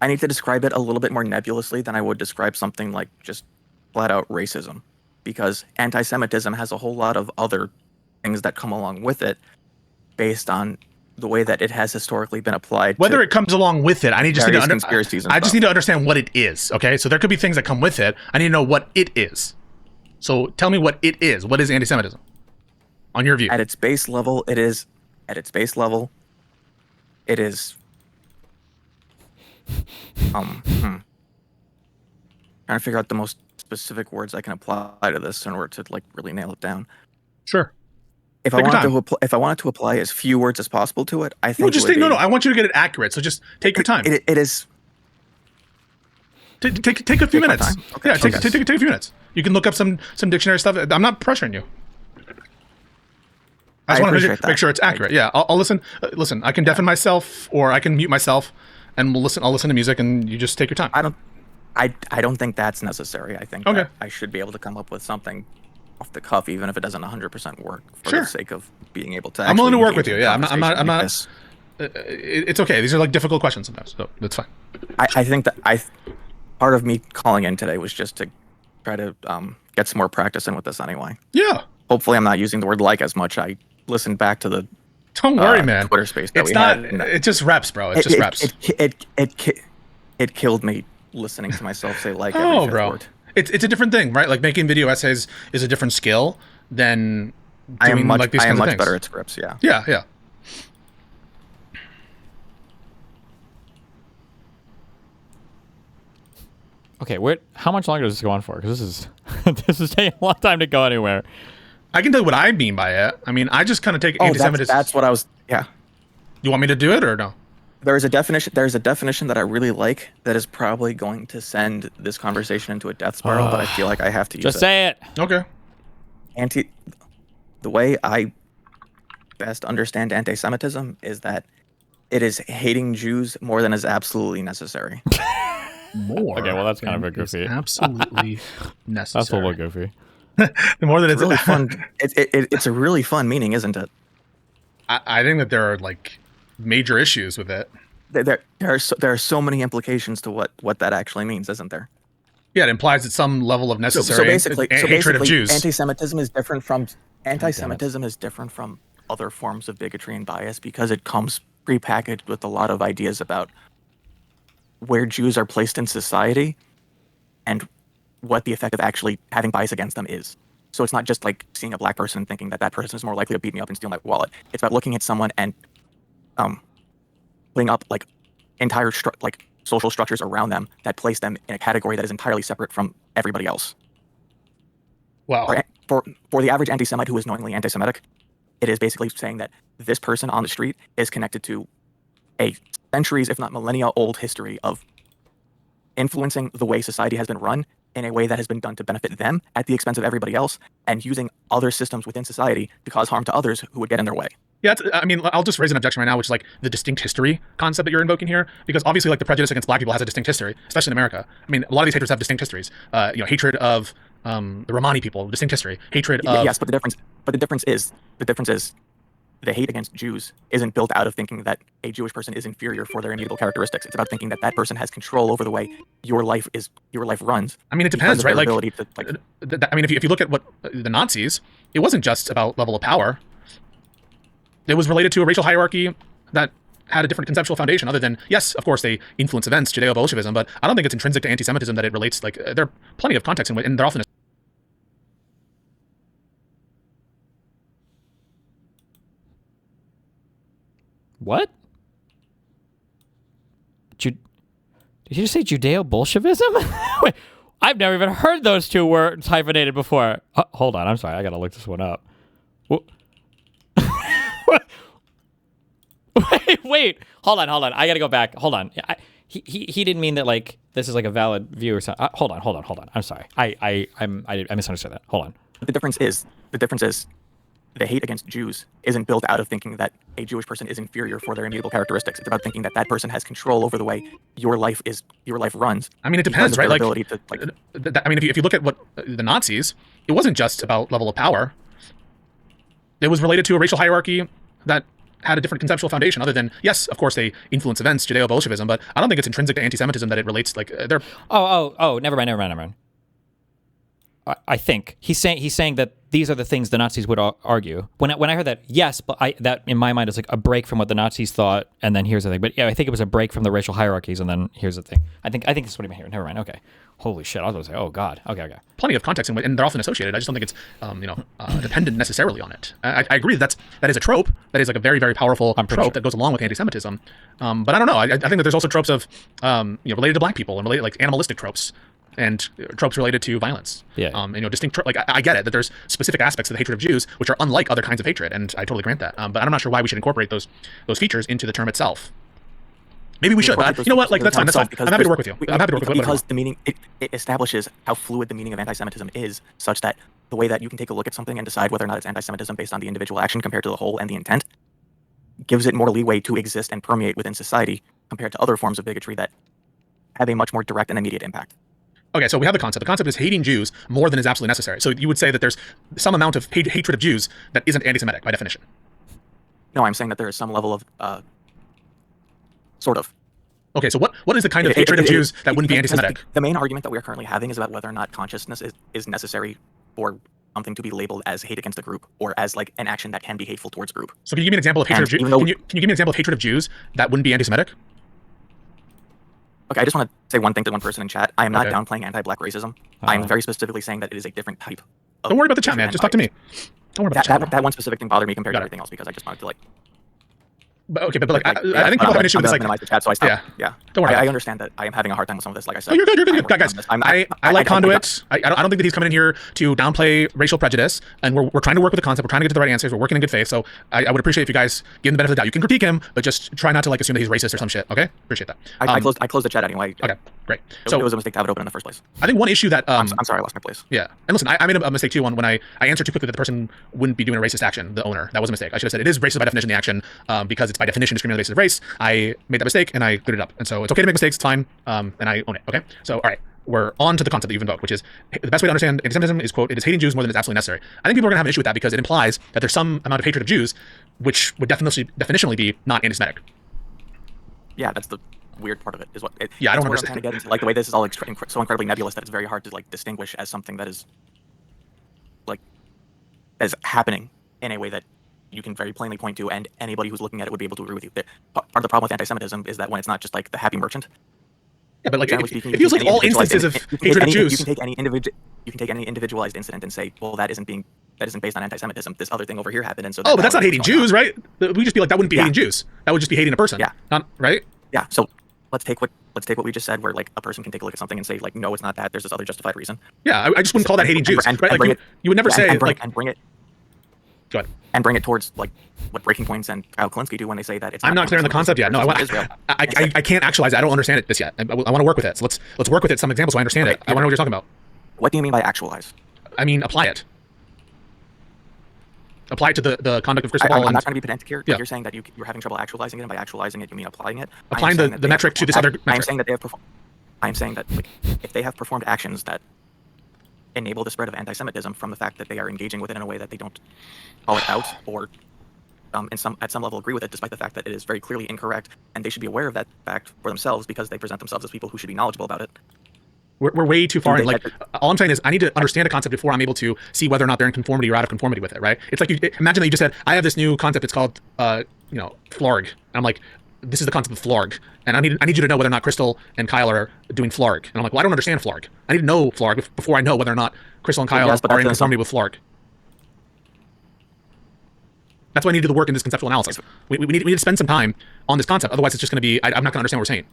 need to describe it a little bit more nebulously than I would describe something like just flat-out racism. Because anti-Semitism has a whole lot of other things that come along with it based on the way that it has historically been applied. Whether it comes along with it, I just need to conspiracies and I just need to understand what it is, okay? So there could be things that come with it. I need to know what it is. So tell me what it is. What is anti-Semitism? On your view. At its base level, it is... Trying to figure out the most specific words I can apply to this in order to like really nail it down. Sure. If I wanted to apply as few words as possible to it, I think. No, just take, no. I want you to get it accurate. So just take your time. It is. Take a few minutes. Okay. Yeah, take a few minutes. You can look up some dictionary stuff. I'm not pressuring you. I just want to make sure it's accurate. Yeah, I'll listen. Listen, I can deafen myself, or I can mute myself, and we'll listen. I'll listen to music, and you just take your time. I don't think that's necessary. I think that I should be able to come up with something off the cuff, even if it doesn't 100% work, for the sake of being able to. I'm willing to work with you. Yeah, I'm not. It's okay. These are like difficult questions sometimes, so that's fine. I think that part of me calling in today was just to try to get some more practice in with this anyway. Yeah. Hopefully, I'm not using the word "like" as much. I listened back to the. Don't worry, man. Twitter space that it's we not. had. It's just reps, bro. It's just reps. It killed me listening to myself say "like" every fifth word. It's a different thing, right? Like making video essays is a different skill than doing like these kinds of things. I am much better at scripts. Yeah. Yeah. Okay, how much longer does this go on for? Because this is taking a long time to go anywhere. I can tell you what I mean by it. I mean, I just kind of take anti-Semitism. That's what I was. Yeah. You want me to do it or no? There's a definition that I really like that is probably going to send this conversation into a death spiral, but I feel like I have to use it. Just say it. Okay. The way I best understand anti-Semitism is that it is hating Jews more than is absolutely necessary. More. Okay, well that's kind of a goofy. Absolutely necessary. That's a little goofy. The more that it's really fun. It's a really fun meaning, isn't it? I think that there are like major issues with it. There are so many implications to what that actually means, isn't there? Yeah, it implies that some level of necessary hatred of Jews. Anti-Semitism is different from other forms of bigotry and bias because it comes prepackaged with a lot of ideas about where Jews are placed in society and what the effect of actually having bias against them is. So it's not just like seeing a black person and thinking that person is more likely to beat me up and steal my wallet. It's about looking at someone and putting up like entire social structures around them that place them in a category that is entirely separate from everybody else. Wow. For the average anti-Semite who is knowingly anti-Semitic, it is basically saying that this person on the street is connected to a centuries, if not millennia old history of influencing the way society has been run in a way that has been done to benefit them at the expense of everybody else, and using other systems within society to cause harm to others who would get in their way. Yeah, I mean, I'll just raise an objection right now, which is like the distinct history concept that you're invoking here, because obviously like the prejudice against black people has a distinct history, especially in America. I mean, a lot of these hatreds have distinct histories. Hatred of the Romani people, distinct history. Hatred of... Yes, but the difference is the hate against Jews isn't built out of thinking that a Jewish person is inferior for their immutable characteristics. It's about thinking that that person has control over the way your life runs. I mean, it depends, right? Like, I mean, if you look at what the Nazis, it wasn't just about level of power. It was related to a racial hierarchy that had a different conceptual foundation other than, yes, of course, they influence events, Judeo-Bolshevism, but I don't think it's intrinsic to anti-Semitism that it relates, like, there are plenty of contexts and they're often... What? Did you just say Judeo-Bolshevism? Wait, I've never even heard those two words hyphenated before. Hold on, I'm sorry, I gotta look this one up. Wait, hold on. I gotta go back. Hold on. he didn't mean that like this is like a valid view or something. Hold on. I'm sorry. I misunderstood that. Hold on. The difference is the hate against Jews isn't built out of thinking that a Jewish person is inferior for their immutable characteristics. It's about thinking that that person has control over the way your life runs. I mean, it depends, right? Like, I mean, if you look at what the Nazis, it wasn't just about level of power. It was related to a racial hierarchy that had a different conceptual foundation other than, yes, of course, they influence events, Judeo-Bolshevism, but I don't think it's intrinsic to anti-Semitism that it relates, like, they're... Oh, never mind. I think he's saying that these are the things the Nazis would argue. When I heard that, yes, but that in my mind is like a break from what the Nazis thought, and then here's the thing. But yeah, I think it was a break from the racial hierarchies, and then here's the thing. I think that's what I'm hearing. Never mind. Okay. Holy shit! I was going to say, oh god. Okay. Plenty of context, and they're often associated. I just don't think it's dependent necessarily on it. I agree that is a trope. That is like a very, very powerful trope that goes along with anti-Semitism. But I don't know. I think that there's also tropes of related to black people and related like animalistic tropes. And tropes related to violence. Yeah. Distinct. Like I get it that there's specific aspects of the hatred of Jews which are unlike other kinds of hatred, and I totally grant that. But I'm not sure why we should incorporate those features into the term itself. Maybe we should. But you know what? Like that's fine. I'm happy to work with you. I'm happy to work with you. Because the meaning it establishes how fluid the meaning of anti-Semitism is, such that the way that you can take a look at something and decide whether or not it's anti-Semitism based on the individual action compared to the whole and the intent, gives it more leeway to exist and permeate within society compared to other forms of bigotry that have a much more direct and immediate impact. Okay, so we have the concept. The concept is hating Jews more than is absolutely necessary. So you would say that there's some amount of hatred of Jews that isn't anti-Semitic by definition. No, I'm saying that there is some level of, sort of. Okay, so what is the kind of hatred of Jews that wouldn't be anti-Semitic? The main argument that we're currently having is about whether or not consciousness is necessary for something to be labeled as hate against a group or as like an action that can be hateful towards a group. So can you give me an example of hatred of Jews? Can you give me an example of hatred of Jews that wouldn't be anti-Semitic? Okay, I just want to say one thing to one person in chat. I am not downplaying anti-black racism. I am very specifically saying that it is a different type. Don't worry about the chat, man. Just talk to me. Don't worry about the chat. That one specific thing bothered me compared to everything else because I just wanted to like. But like I think people have an issue with this. Like, minimize the chat, so I stopped. Yeah. Don't worry. I understand that I am having a hard time with some of this. Like I said. Oh, you're good. Guys, I like Conduit. I don't think that he's coming in here to downplay racial prejudice, and we're trying to work with the concept. We're trying to get to the right answers. We're working in good faith. So I would appreciate if you guys give him the benefit of the doubt. You can critique him, but just try not to like assume that he's racist or some shit. Okay? Appreciate that. I closed the chat anyway. Okay, great. So it was a mistake to have it open in the first place. I think one issue that I'm sorry, I lost my place. Yeah, and listen, I made a mistake too when I answered too quickly that the person wouldn't be doing a racist action. The owner, that was a mistake. I should have said it is racist by definition. The action, because it's by definition discriminating on the basis of race. I made that mistake and I cleared it up. And so it's okay to make mistakes. It's fine. And I own it. Okay. So all right, we're on to the concept that you've invoked, which is the best way to understand anti-Semitism is, quote, it is hating Jews more than is absolutely necessary. I think people are gonna have an issue with that because it implies that there's some amount of hatred of Jews, which would definitionally be not anti-Semitic. Yeah, that's the weird part of it. Is what? Yeah, I don't understand. I'm trying to get into, like the way this is all so incredibly nebulous that it's very hard to like distinguish as something that is like as happening in a way that you can very plainly point to, and anybody who's looking at it would be able to agree with you. Part of the problem with anti-Semitism is that when it's not just like the happy merchant. Yeah, but like it feels like all instances of hatred of Jews. You can take any individualized incident and say, well, that isn't based on anti-Semitism. This other thing over here happened, and so. But that's not hating Jews, right? We just be like that wouldn't be hating Jews. That would just be hating a person. Yeah. Not right. Yeah. So let's take what we just said, where like a person can take a look at something and say like, no, it's not that. There's this other justified reason. Yeah, I just wouldn't call that hating Jews, right? Like you would never say like. And bring it. Go ahead. And bring it towards like what Braeking Points and Kyle Kalinda do when they say that it's. I'm not clear on the concept yet. No, I can't actualize it. I don't understand it yet. I want to work with it. So let's work with it. Some examples so I understand it. I want to know what you're talking about. What do you mean by actualize? I mean apply it. Apply it to the conduct of Christopher. I'm not trying to be pedantic here. Yeah. You're saying that you're having trouble actualizing it, and by actualizing it, you mean applying it. Applying the metric to this other metric. I'm saying that like, if they have performed actions that enable the spread of anti-Semitism from the fact that they are engaging with it in a way that they don't call it out or at some level agree with it, despite the fact that it is very clearly incorrect, and they should be aware of that fact for themselves because they present themselves as people who should be knowledgeable about it. We're way too far in. Like, all I'm saying is I need to understand a concept before I'm able to see whether or not they're in conformity or out of conformity with it, right? It's like imagine that you just said, I have this new concept, it's called flarg. And I'm like, this is the concept of flarg. And I need you to know whether or not Crystal and Kyle are doing flarg. And I'm like, well, I don't understand flarg. I need to know flarg before I know whether or not Crystal and Kyle are in conformity with flarg. That's why I need to do the work in this conceptual analysis. We need to spend some time on this concept. Otherwise, it's just going to be, I'm not going to understand what we're saying.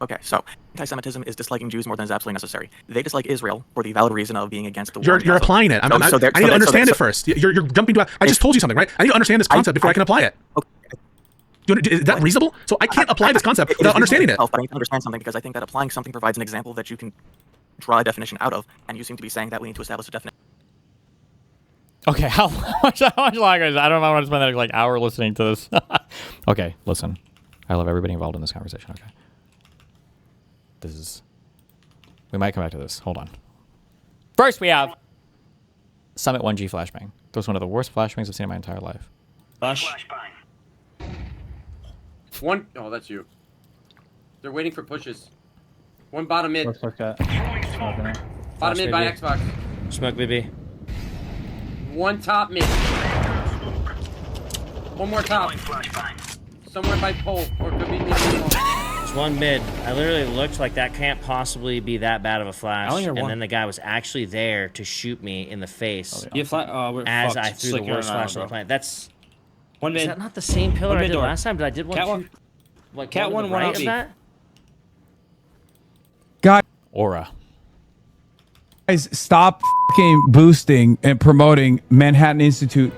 Okay, so anti-Semitism is disliking Jews more than is absolutely necessary. They dislike Israel for the valid reason of being against the war. You're applying it. I need to understand it first. You're jumping to. I just told you something, right? I need to understand this concept before I can apply it. Okay. Is that reasonable? So I can't apply this concept without understanding it. But I need to understand something because I think that applying something provides an example that you can draw a definition out of, and you seem to be saying that we need to establish a definition. Okay, how much longer is it? I don't know. I want to spend that like hour listening to this. Okay, listen. I love everybody involved in this conversation. Okay. We might come back to this. Hold on. First, we have Summit 1G flashbang. That was one of the worst flashbangs I've seen in my entire life. One. Oh, that's you. They're waiting for pushes. One bottom mid. Looks like that. Bottom mid by Xbox. Smoke BB. One top mid. One more top. Somewhere by pole, or could be mid. There's one mid. I literally looked like that can't possibly be that bad of a flash, and then the guy was actually there to shoot me in the face as I threw the worst flash on the planet. That's one mid. Is that not the same pillar I did last time? But I did one. Cat one right of that. Aura. Guys, stop fucking boosting and promoting Manhattan Institute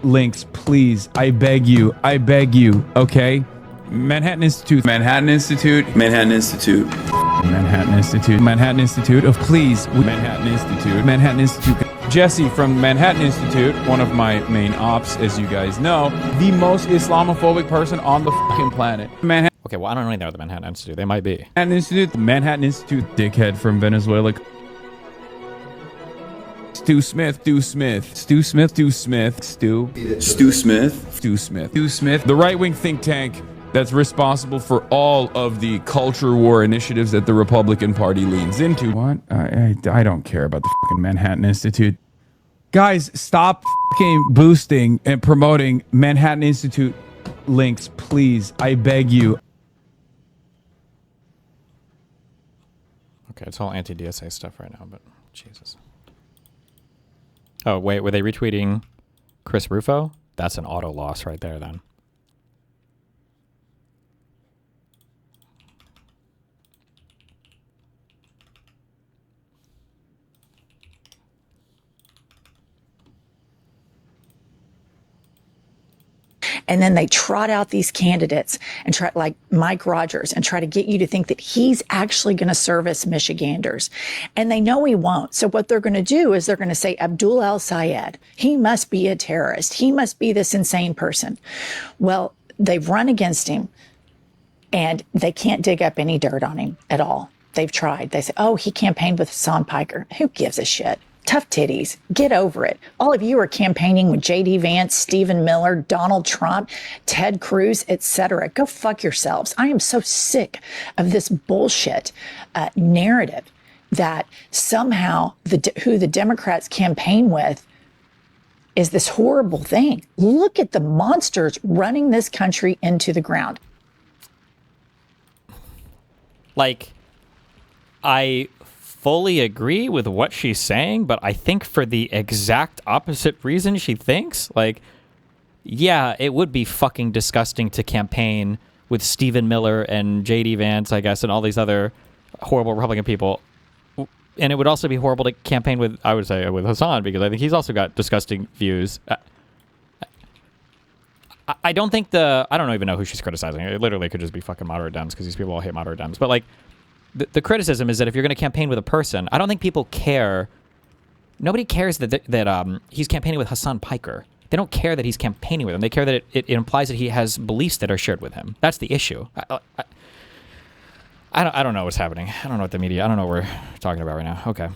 links, please. I beg you. I beg you. Okay? Manhattan Institute. Manhattan Institute. Manhattan Institute. Manhattan Institute. Manhattan Institute of please. Manhattan Institute. Manhattan Institute. Jesse from Manhattan Institute, one of my main ops, as you guys know, the most Islamophobic person on the fucking planet. Manhattan. Okay, well, I don't know anything about the Manhattan Institute. They might be. Manhattan Institute. Manhattan Institute. Dickhead from Venezuela. Stu Smith, Stu Smith, Stu Smith, Stu Smith, Stu Smith, Stu Smith, Stu Smith, the right-wing think tank that's responsible for all of the culture war initiatives that the Republican Party leans into. What? I don't care about the fucking Manhattan Institute. Guys, stop fucking boosting and promoting Manhattan Institute links, please. I beg you. Okay, it's all anti-DSA stuff right now, but Jesus. Oh, wait, were they retweeting Chris Rufo? That's an auto loss right there, then. And then they trot out these candidates and try, like Mike Rogers, and try to get you to think that he's actually going to service Michiganders. And they know he won't. So what they're going to do is they're going to say, Abdul al-Sayed, he must be a terrorist. He must be this insane person. Well, they've run against him and they can't dig up any dirt on him at all. They've tried. They say, oh, he campaigned with HamasPiker. Who gives a shit? Tough titties. Get over it. All of you are campaigning with J.D. Vance, Stephen Miller, Donald Trump, Ted Cruz, etc. Go fuck yourselves. I am so sick of this bullshit narrative that somehow who the Democrats campaign with is this horrible thing. Look at the monsters running this country into the ground. Like, I fully agree with what she's saying, but I think for the exact opposite reason she thinks. Like, yeah, it would be fucking disgusting to campaign with Stephen Miller and J.D. Vance, I guess, and all these other horrible Republican people. And it would also be horrible to campaign with, I would say, with Hassan, because I think he's also got disgusting views. I don't think I don't even know who she's criticizing. It literally could just be fucking moderate Dems, because these people all hate moderate Dems. But, like, the criticism is that if you're going to campaign with a person, I don't think people care. Nobody cares that he's campaigning with HamasPiker. They don't care that he's campaigning with him. They care that it implies that he has beliefs that are shared with him. That's the issue. I don't know what's happening. I don't know what the media. I don't know what we're talking about right now. Okay.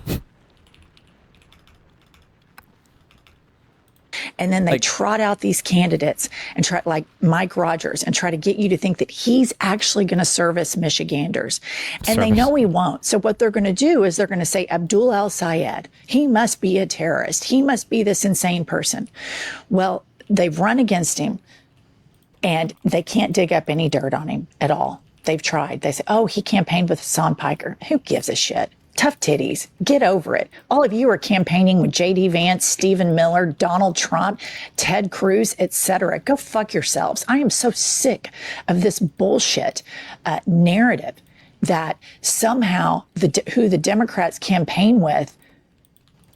And then they trot out these candidates and try, like Mike Rogers, and try to get you to think that he's actually going to service Michiganders. And they know he won't. So what they're going to do is they're going to say, Abdul al-Sayed, he must be a terrorist. He must be this insane person. Well, they've run against him and they can't dig up any dirt on him at all. They've tried. They say, oh, he campaigned with HamasPiker. Who gives a shit? Tough titties. Get over it. All of you are campaigning with J.D. Vance, Stephen Miller, Donald Trump, Ted Cruz, etc. Go fuck yourselves. I am so sick of this bullshit narrative that somehow who the Democrats campaign with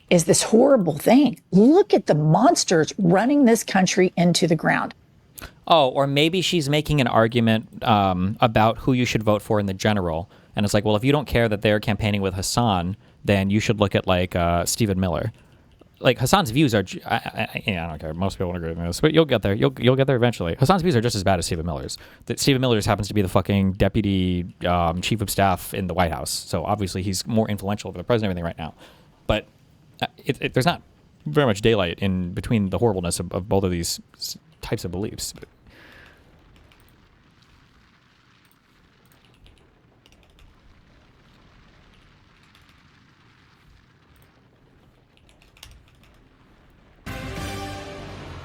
is this horrible thing. Look at the monsters running this country into the ground. Oh, or maybe she's making an argument about who you should vote for in the general. And it's like, well, if you don't care that they're campaigning with Hassan, then you should look at like Stephen Miller. Like Hassan's views are, I don't care. Most people don't agree with this, but you'll get there. You'll get there eventually. Hassan's views are just as bad as Stephen Miller's. Stephen Miller just happens to be the fucking deputy chief of staff in the White House. So obviously he's more influential over the president and everything right now. But there's not very much daylight in between the horribleness of both of these types of beliefs.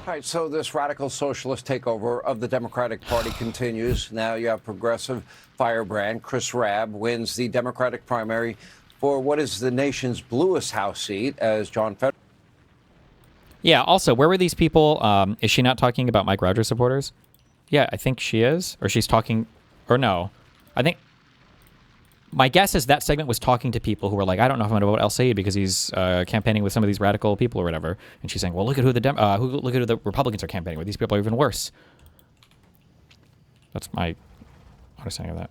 All right, so this radical socialist takeover of the Democratic Party continues. Now you have progressive firebrand Chris Rabb wins the Democratic primary for what is the nation's bluest House seat as John Fetterman. Yeah, also, where were these people? Is she not talking about Mike Rogers supporters? Yeah, I think she is. Or she's talking... Or no. I think... My guess is that segment was talking to people who were like, I don't know if I'm going to vote El Sayed because he's campaigning with some of these radical people or whatever. And she's saying, well, look at who the Republicans are campaigning with. These people are even worse. That's my understanding of that.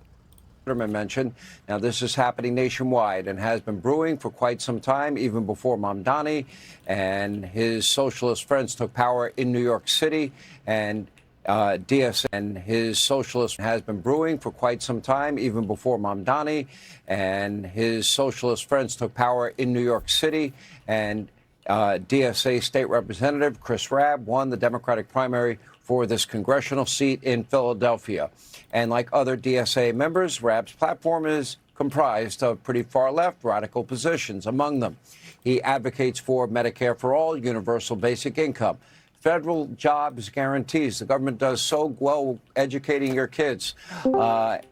Fetterman mentioned. Now, this is happening nationwide and has been brewing for quite some time, even before Mamdani and his socialist friends took power in New York City. And DSA and his socialist has been brewing for quite some time, even before Mamdani and his socialist friends took power in New York City. And DSA State Representative Chris Rabb won the Democratic primary for this congressional seat in Philadelphia. And like other DSA members, Rabb's platform is comprised of pretty far-left radical positions. Among them, he advocates for Medicare for all, universal basic income, federal jobs guarantees. The government does so well educating your kids.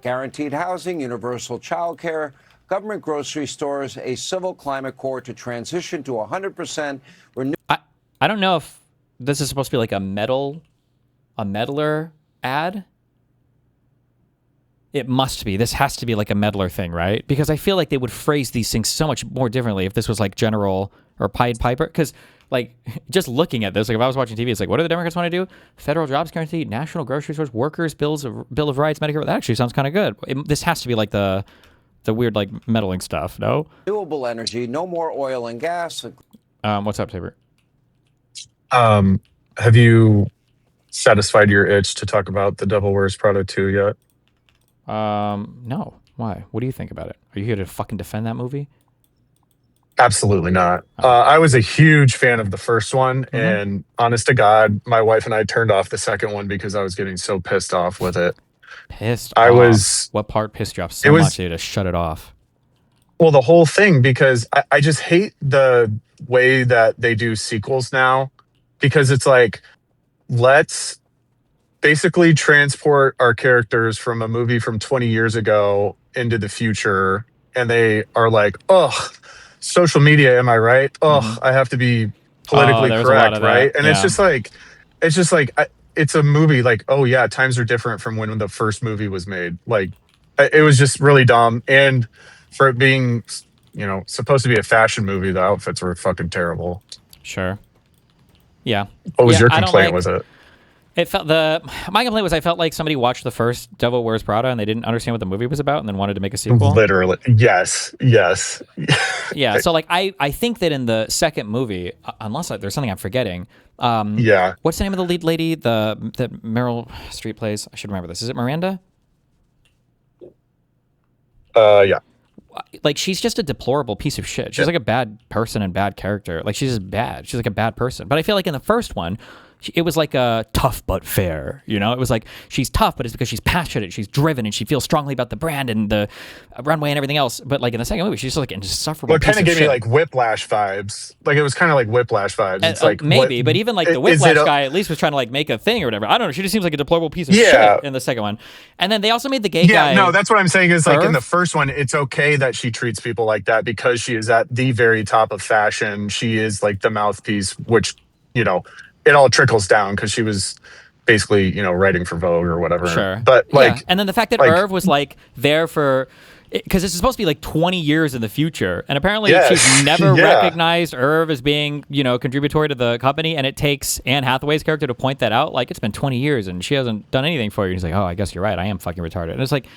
Guaranteed housing, universal child care, government grocery stores, a civil climate corps to transition to 100% renewable. I don't know if this is supposed to be like a meddler ad. It must be. This has to be like a meddler thing, right? Because I feel like they would phrase these things so much more differently if this was like General or Pied Piper. Because like just looking at this, like if I was watching TV, it's like, what do the Democrats want to do? Federal jobs guarantee, national grocery stores, workers, Bill of Rights, Medicare. That actually sounds kind of good. This has to be like the weird like meddling stuff, no? Renewable energy, no more oil and gas. What's up, Taybor? Have you satisfied your itch to talk about The Devil Wears Prada 2 yet? No. Why? What do you think about it? Are you here to fucking defend that movie? Absolutely not. I was a huge fan of the first one, and honest to God, my wife and I turned off the second one because I was getting so pissed off with it. Pissed I off? Was. What part pissed you off so much to shut it off? Well, the whole thing, because I just hate the way that they do sequels now, because it's like, let's basically transport our characters from a movie from 20 years ago into the future, and they are like, oh, social media, am I right? Oh, I have to be politically correct, right? And it's just like it's a movie like, oh yeah, times are different from when the first movie was made. Like, it was just really dumb. And for it being, supposed to be a fashion movie, the outfits were fucking terrible. Sure. Yeah. What was your complaint with it? My complaint was I felt like somebody watched the first Devil Wears Prada and they didn't understand what the movie was about and then wanted to make a sequel. Literally. Yes. Yeah. So like I think that in the second movie, unless there's something I'm forgetting. What's the name of the lead lady that Meryl Streep plays? I should remember this. Is it Miranda? Yeah. Like, she's just a deplorable piece of shit. She's like a bad person and bad character. Like, she's just bad. She's like a bad person. But I feel like in the first one, it was like a tough but fair, It was like, she's tough, but it's because she's passionate, she's driven, and she feels strongly about the brand and the runway and everything else. But like in the second movie, she's just like an insufferable piece of shit. Well, it kind of gave me like Whiplash vibes. Like, it was kind of like Whiplash vibes. It's like maybe, but even like the Whiplash guy at least was trying to like make a thing or whatever. I don't know. She just seems like a deplorable piece of shit in the second one. And then they also made the gay guy. Yeah, no, that's what I'm saying is like in the first one, it's okay that she treats people like that because she is at the very top of fashion. She is like the mouthpiece, which, it all trickles down because she was basically, writing for Vogue or whatever. Sure. But like, and then the fact that Irv was like there for, because it's supposed to be like 20 years in the future, and apparently she's never recognized Irv as being, you know, contributory to the company, and it takes Anne Hathaway's character to point that out. Like, it's been 20 years and she hasn't done anything for you. And he's like, oh, I guess you're right. I am fucking retarded. And it's like,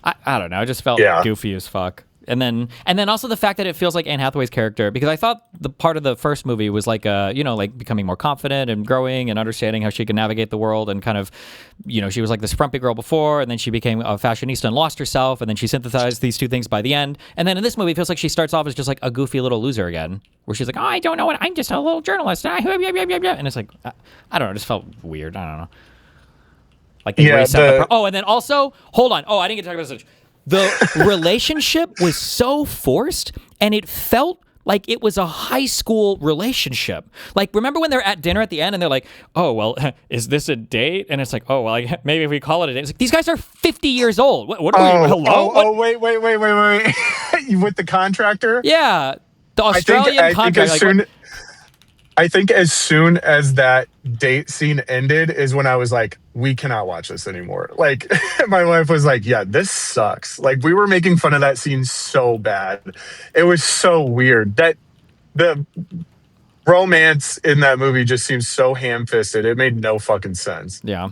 I don't know. It just felt goofy as fuck. And then also the fact that it feels like Anne Hathaway's character, because I thought the part of the first movie was like, you know, like becoming more confident and growing and understanding how she can navigate the world, and kind of, you know, she was like this frumpy girl before, and then she became a fashionista and lost herself, and then she synthesized these two things by the end. And then in this movie, it feels like she starts off as just like a goofy little loser again, where she's like, oh, I don't know what, I'm just a little journalist. And it's like, I don't know, it just felt weird. I don't know. Like they reset the and then also, hold on. Oh, I didn't get to talk about this. The relationship was so forced, and it felt like it was a high school relationship. Like, remember when they're at dinner at the end and they're like, oh, well, is this a date? And it's like, oh, well, maybe if we call it a date. It's like, these guys are 50 years old. What are we, hello? Wait. With the contractor? Yeah. The Australian contractor. I think as soon as that date scene ended is when I was like, we cannot watch this anymore. Like, my wife was like, yeah, this sucks. Like, we were making fun of that scene so bad. It was so weird. That the romance in that movie just seems so ham-fisted. It made no fucking sense. Yeah.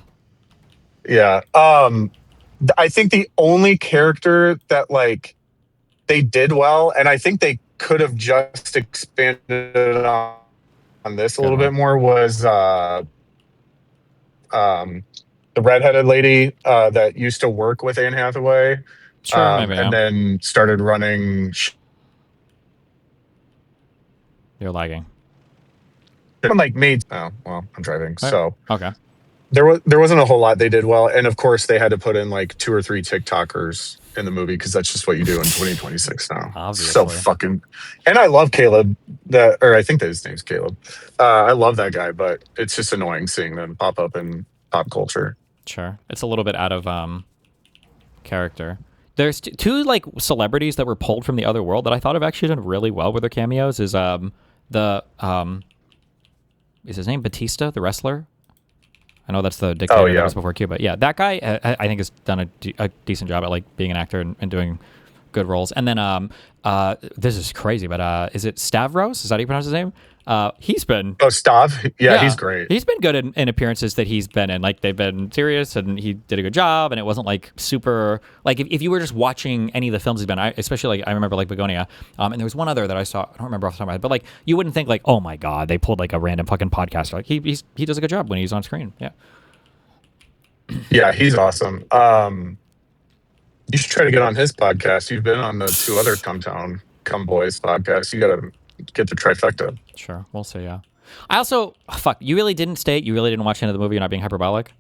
Yeah. I think the only character that, like, they did well, and I think they could have just expanded on this a little bit more, was the redheaded lady that used to work with Anne Hathaway, and then started running. You're lagging. Like made. Oh well, I'm driving, so okay. There wasn't a whole lot they did well, and of course they had to put in like 2 or 3 TikTokers in the movie because that's just what you do in 2026 now. Obviously. So fucking, and I love Caleb, or I think that his name's Caleb. I love that guy, but it's just annoying seeing them pop up in pop culture. Sure, it's a little bit out of character. There's 2 like celebrities that were pulled from the other world that I thought have actually done really well with their cameos. Is is his name Batista, the wrestler? I know that's the dictator that was before Cuba. Yeah, that guy I think has done a decent job at like being an actor and doing good roles. And then this is crazy, but is it Stavros? Is that how you pronounce his name? He's been Stav. Yeah, he's great. He's been good in appearances that he's been in. Like, they've been serious, and he did a good job. And it wasn't like super like if you were just watching any of the films he's been, especially like I remember like Begonia. And there was one other that I saw. I don't remember off the top of my head, but like you wouldn't think like, oh my god, they pulled like a random fucking podcaster. Like he does a good job when he's on screen. Yeah. Yeah, he's awesome. You should try to get on his podcast. You've been on the 2 other Come Boys podcasts. You gotta get the trifecta. Sure, we'll see. Yeah. I also you really didn't state you really didn't watch the end of the movie. You're not being hyperbolic.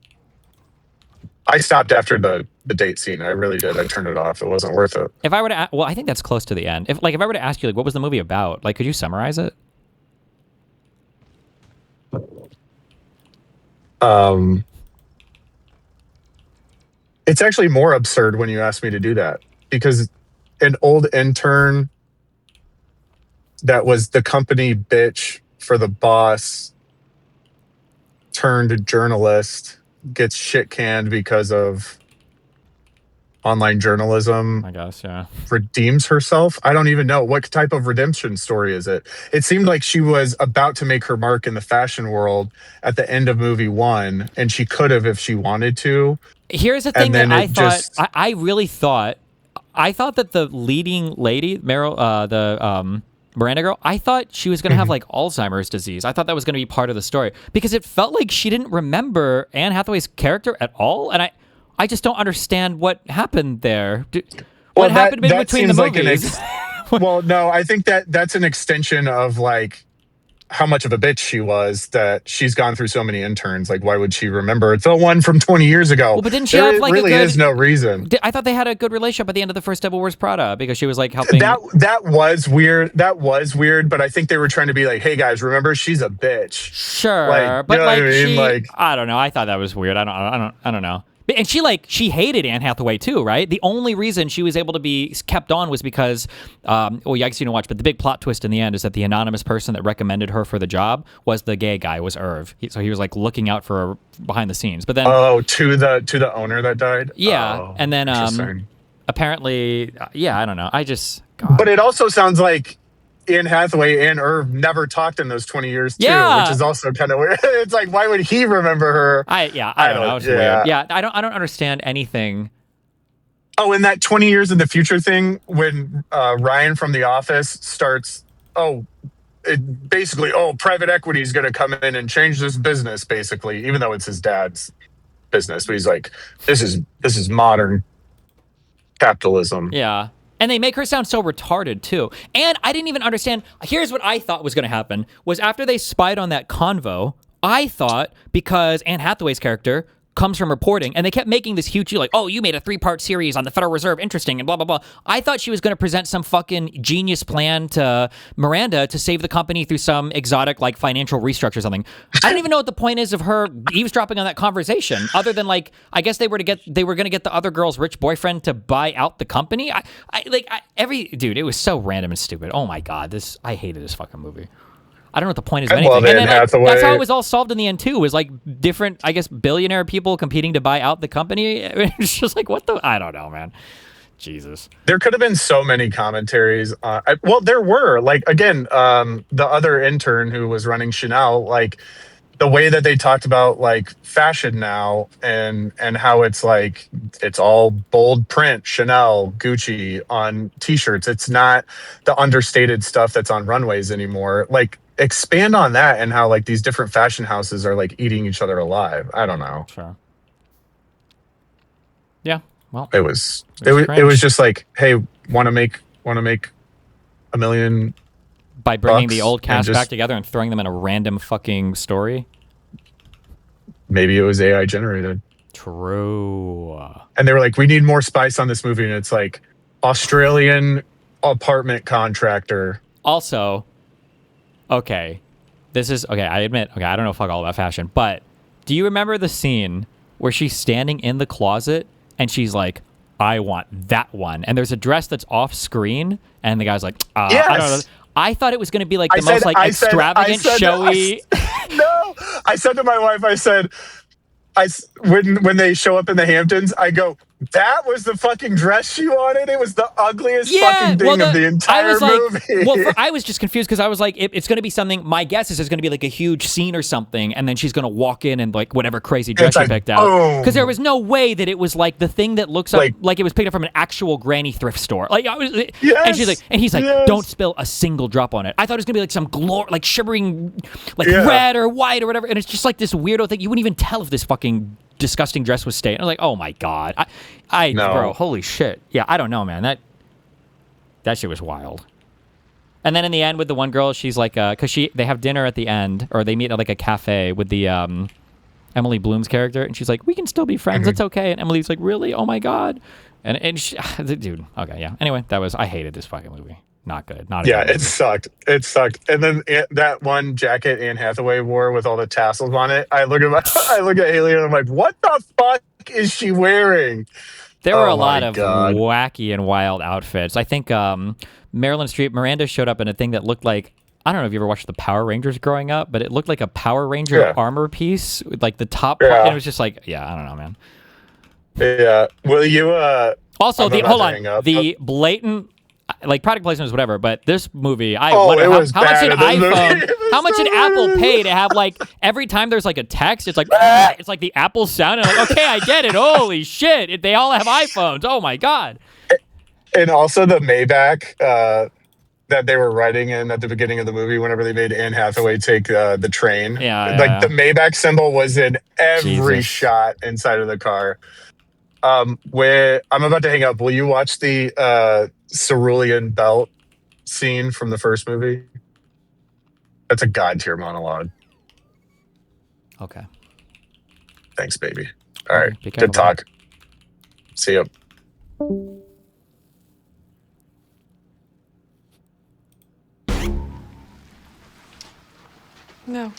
I stopped after the date scene. I really did. I turned it off. It wasn't worth it. If I were to, I think that's close to the end. If I were to ask you, like, what was the movie about? Like, could you summarize it? It's actually more absurd when you ask me to do that, because an old intern that was the company bitch for the boss turned journalist gets shit canned because of online journalism. I guess, yeah. Redeems herself. I don't even know. What type of redemption story is it? It seemed like she was about to make her mark in the fashion world at the end of movie 1, and she could have if she wanted to. Here's the thing that I thought. I really thought. I thought that the leading lady, Meryl, Miranda girl, I thought she was going to have like Alzheimer's disease. I thought that was going to be part of the story because it felt like she didn't remember Anne Hathaway's character at all, and I just don't understand what happened there. What happened in between the movies? Well, no, I think that's an extension of like how much of a bitch she was, that she's gone through so many interns. Like, why would she remember? It's the one from 20 years ago. Well, but didn't she have like really is no reason. I thought they had a good relationship at the end of the first Devil Wears Prada because she was like helping. That was weird. That was weird. But I think they were trying to be like, hey guys, remember she's a bitch. Sure, like, but like, I mean? I don't know. I thought that was weird. I don't know. And she hated Anne Hathaway too, right? The only reason she was able to be kept on was because, I guess you didn't watch, but the big plot twist in the end is that the anonymous person that recommended her for the job was the gay guy, was Irv. So he was like looking out for her behind the scenes. But then, to the owner that died. Yeah, and then apparently, yeah, I don't know. I just, God. But it also sounds like Anne Hathaway and Irv never talked in those 20 years too, which is also kind of weird. It's like, why would he remember her? I don't know. It's weird. Yeah, I don't understand anything. Oh, in that 20 years in the future thing, when Ryan from The Office starts, private equity is going to come in and change this business, basically, even though it's his dad's business. But he's like, this is modern capitalism. Yeah. And they make her sound so retarded, too. And I didn't even understand. Here's what I thought was going to happen, was after they spied on that convo, I thought, because Anne Hathaway's character comes from reporting, and they kept making this huge, like, oh, you made a 3-part series on the Federal Reserve, interesting, and blah, blah, blah. I thought she was going to present some fucking genius plan to Miranda to save the company through some exotic, like, financial restructure or something. I don't even know what the point is of her eavesdropping on that conversation, other than, like, I guess they were going to get the other girl's rich boyfriend to buy out the company. Dude, it was so random and stupid. Oh my God, I hated this fucking movie. I don't know what the point is of anything. And then, that's how it was all solved in the end, too, was like different, I guess, billionaire people competing to buy out the company. It's just like, what the? I don't know, man. Jesus. There could have been so many commentaries. There were. Like, again, the other intern who was running Chanel, like, the way that they talked about, like, fashion now and how it's, like, it's all bold print, Chanel, Gucci on T-shirts. It's not the understated stuff that's on runways anymore. Like, expand on that and how, like, these different fashion houses are, like, eating each other alive. I don't know. Sure. Yeah. Well, it was just like, hey, want to make $1 million by bringing the old cast back together and throwing them in a random fucking story. Maybe it was AI generated. True. And they were like, we need more spice on this movie, and it's like Australian apartment contractor. Also, okay, I admit, I don't know fuck all about fashion, but do you remember the scene where she's standing in the closet and she's like, I want that one, and there's a dress that's off screen, and the guy's like, yes. I don't know. I thought it was going to be like the most extravagant, showy. No, I said to my wife, when they show up in the Hamptons, I go, that was the fucking dress she wanted. It was the ugliest fucking thing of the entire movie. I was just confused because I was like, it's going to be something. My guess is there's going to be like a huge scene or something, and then she's going to walk in and like whatever crazy dress she picked out. Because there was no way that it was like the thing that looks like it was picked up from an actual granny thrift store. Like, and she's like, and he's like, don't spill a single drop on it. I thought it was going to be like some like shimmering, like red or white or whatever, and it's just like this weirdo thing. You wouldn't even tell if this fucking disgusting dress was stained. I was like, oh my God. Bro, holy shit. Yeah, I don't know, man. That shit was wild. And then in the end with the one girl, she's like, because they have dinner at the end, or they meet at like a cafe with the Emily Bloom's character, and she's like, we can still be friends. It's okay. And Emily's like, really? Oh my God. And she, dude, okay, yeah. Anyway, I hated this fucking movie. Not good. It sucked. It sucked. And then that one jacket Anne Hathaway wore with all the tassels on it, I look at Haley and I'm like, what the fuck is she wearing? There were a lot of wacky and wild outfits. I think Marilyn Streep, Miranda showed up in a thing that looked like, I don't know if you ever watched the Power Rangers growing up, but it looked like a Power Ranger armor piece with like the top part. And it was just like, I don't know, man. Yeah. Will you also the blatant like product placement is whatever, but this movie, how much did Apple pay to have like every time there's like a text, it's like it's like the Apple sound, and I'm like, okay, I get it. Holy shit, they all have iPhones. Oh my God. And also the Maybach that they were riding in at the beginning of the movie whenever they made Anne Hathaway take the train. The Maybach symbol was in every shot inside of the car. Where I'm about to hang up, will you watch the cerulean belt scene from the first movie? That's a god tier monologue. Okay. Thanks, baby. All right. Good talk. See you. No.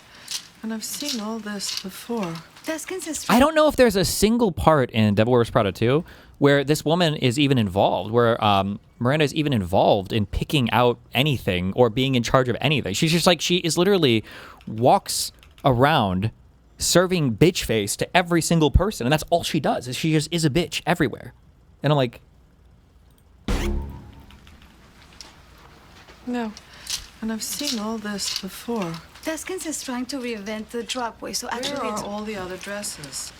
And I've seen all this before. That's consistent. I don't know if there's a single part in Devil Wears Prada 2 where this woman is even involved, where Miranda is even involved in picking out anything or being in charge of anything. She's just like, she is literally walks around serving bitch face to every single person, and that's all she does. Is she just is a bitch everywhere. And I'm like, No. And I've seen all this before. Deskins is trying to reinvent the drugway, so actually Where are all the other dresses?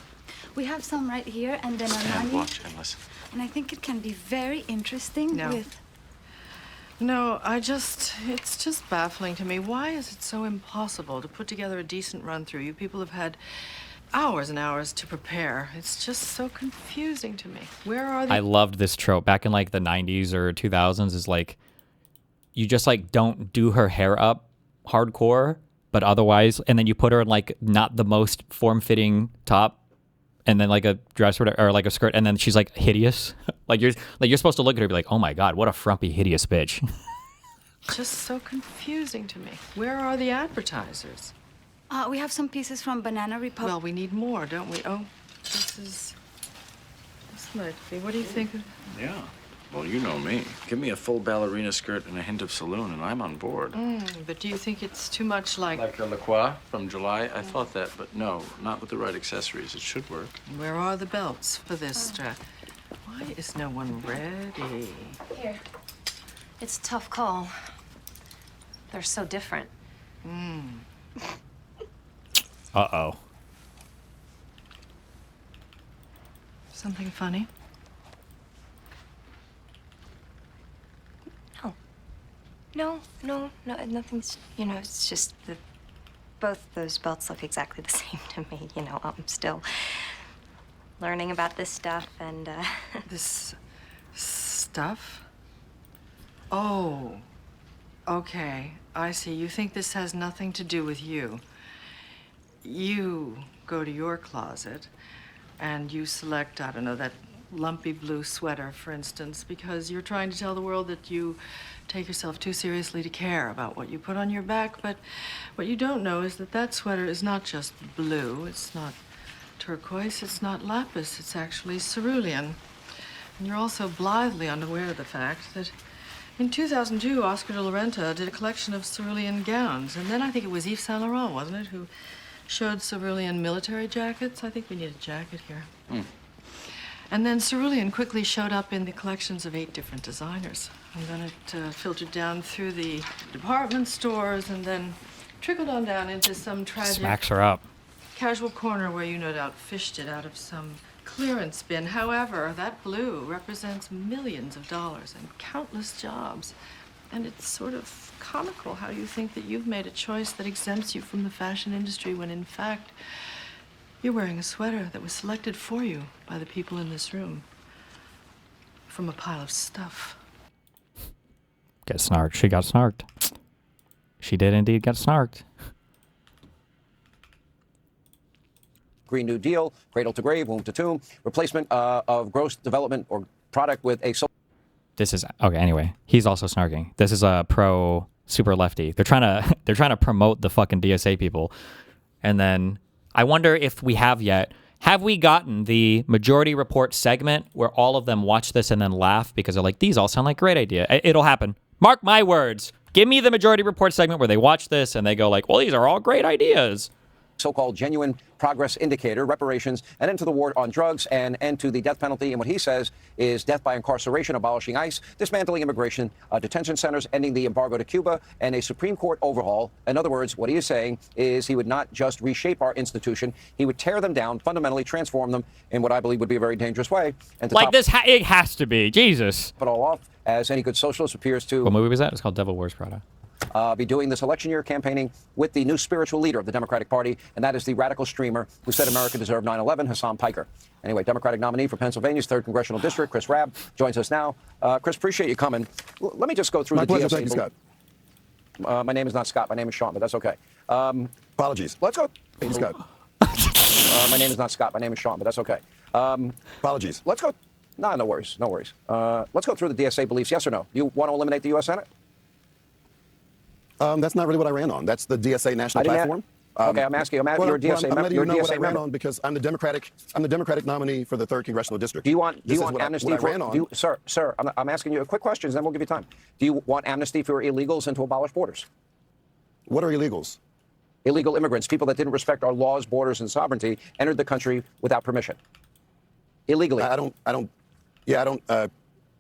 we have some right here and then And Armani. watch and listen. And I think it can be very interesting with... No, it's just baffling to me. Why is it so impossible to put together a decent run-through? You people have had hours and hours to prepare. It's just so confusing to me. Where are the... I loved this trope back in like the 90s or 2000s is like, you just like don't do her hair up hardcore, but otherwise, and then you put her in like not the most form-fitting top and then like a dress or like a skirt, and then she's like hideous. you're supposed to look at her and be like, oh my God, what a frumpy, hideous bitch. Just so confusing to me. Where are the advertisers? we have some pieces from Banana Republic. Well, we need more, don't we? Oh, this might be. What do you think? Yeah. Well, you know me. Give me a full ballerina skirt and a hint of saloon, and I'm on board. But do you think it's too much like... Like a La Croix from July? I thought that, but no, not with the right accessories. It should work. Where are the belts for this dress? Why is no one ready? Here. It's a tough call. They're so different. Uh-oh. Something funny? No, nothing's, it's just that both those belts look exactly the same to me. I'm still learning about this stuff and, This stuff? Oh, okay. I see. You think this has nothing to do with you. You go to your closet and you select, I don't know, that lumpy blue sweater, for instance, because you're trying to tell the world that you take yourself too seriously to care about what you put on your back. But what you don't know is that that sweater is not just blue, it's not turquoise, it's not lapis, it's actually cerulean. And you're also blithely unaware of the fact that in 2002, Oscar de la Renta did a collection of cerulean gowns. And then I think it was Yves Saint Laurent, wasn't it, who showed cerulean military jackets? I think we need a jacket here. And then cerulean quickly showed up in the collections of 8 different designers. And then it filtered down through the department stores and then trickled on down into some tragic Smacks her up. casual corner where you no doubt fished it out of some clearance bin. However, that blue represents millions of dollars and countless jobs. And it's sort of comical how you think that you've made a choice that exempts you from the fashion industry when in fact you're wearing a sweater that was selected for you by the people in this room from a pile of stuff. Get snarked. She got snarked. She did indeed get snarked. Green New Deal, cradle to grave, womb to tomb, replacement of gross development or product with a... This is okay. Anyway, he's also snarking. This is a pro super lefty. They're trying to promote the fucking DSA people, and then I wonder if we have we gotten the majority report segment where all of them watch this and then laugh because they're like, these all sound like great idea. It'll happen. Mark my words. Give me the majority report segment where they watch this and they go like, well, these are all great ideas. So-called genuine progress indicator, reparations, an end to the war on drugs, and end to the death penalty. And what he says is death by incarceration, abolishing ICE, dismantling immigration, detention centers, ending the embargo to Cuba, and a Supreme Court overhaul. In other words, what he is saying is he would not just reshape our institution, he would tear them down, fundamentally transform them in what I believe would be a very dangerous way. And to like this, it has to be. Jesus. But all off, as any good socialist appears to... What movie was that? It's called Devil Wears Prada. Be doing this election year campaigning with the new spiritual leader of the Democratic Party, and that is the radical streamer who said America deserved 9/11, HamasPiker. Anyway, Democratic nominee for Pennsylvania's 3rd Congressional District, Chris Rabb, joins us now. Chris, appreciate you coming. Let me just go through My the pleasure, DSA. thank you, Scott. My name is not Scott. My name is Sean, but that's okay. Apologies. Let's go. Thank you, Scott. My name is not Scott. My name is Sean, but that's okay. Apologies. Let's go. No worries. No worries. Let's go through the DSA beliefs. Yes or no? You want to eliminate the U.S. Senate? That's not really what I ran on. That's the DSA national platform. Okay, I'm asking. You're a DSA member. I'm letting you know what I ran on because I'm the Democratic nominee for the 3rd Congressional District. Do you want amnesty for? Sir, I'm asking you a quick question, then we'll give you time. Do you want amnesty for illegals and to abolish borders? What are illegals? Illegal immigrants, people that didn't respect our laws, borders, and sovereignty, entered the country without permission. Illegally.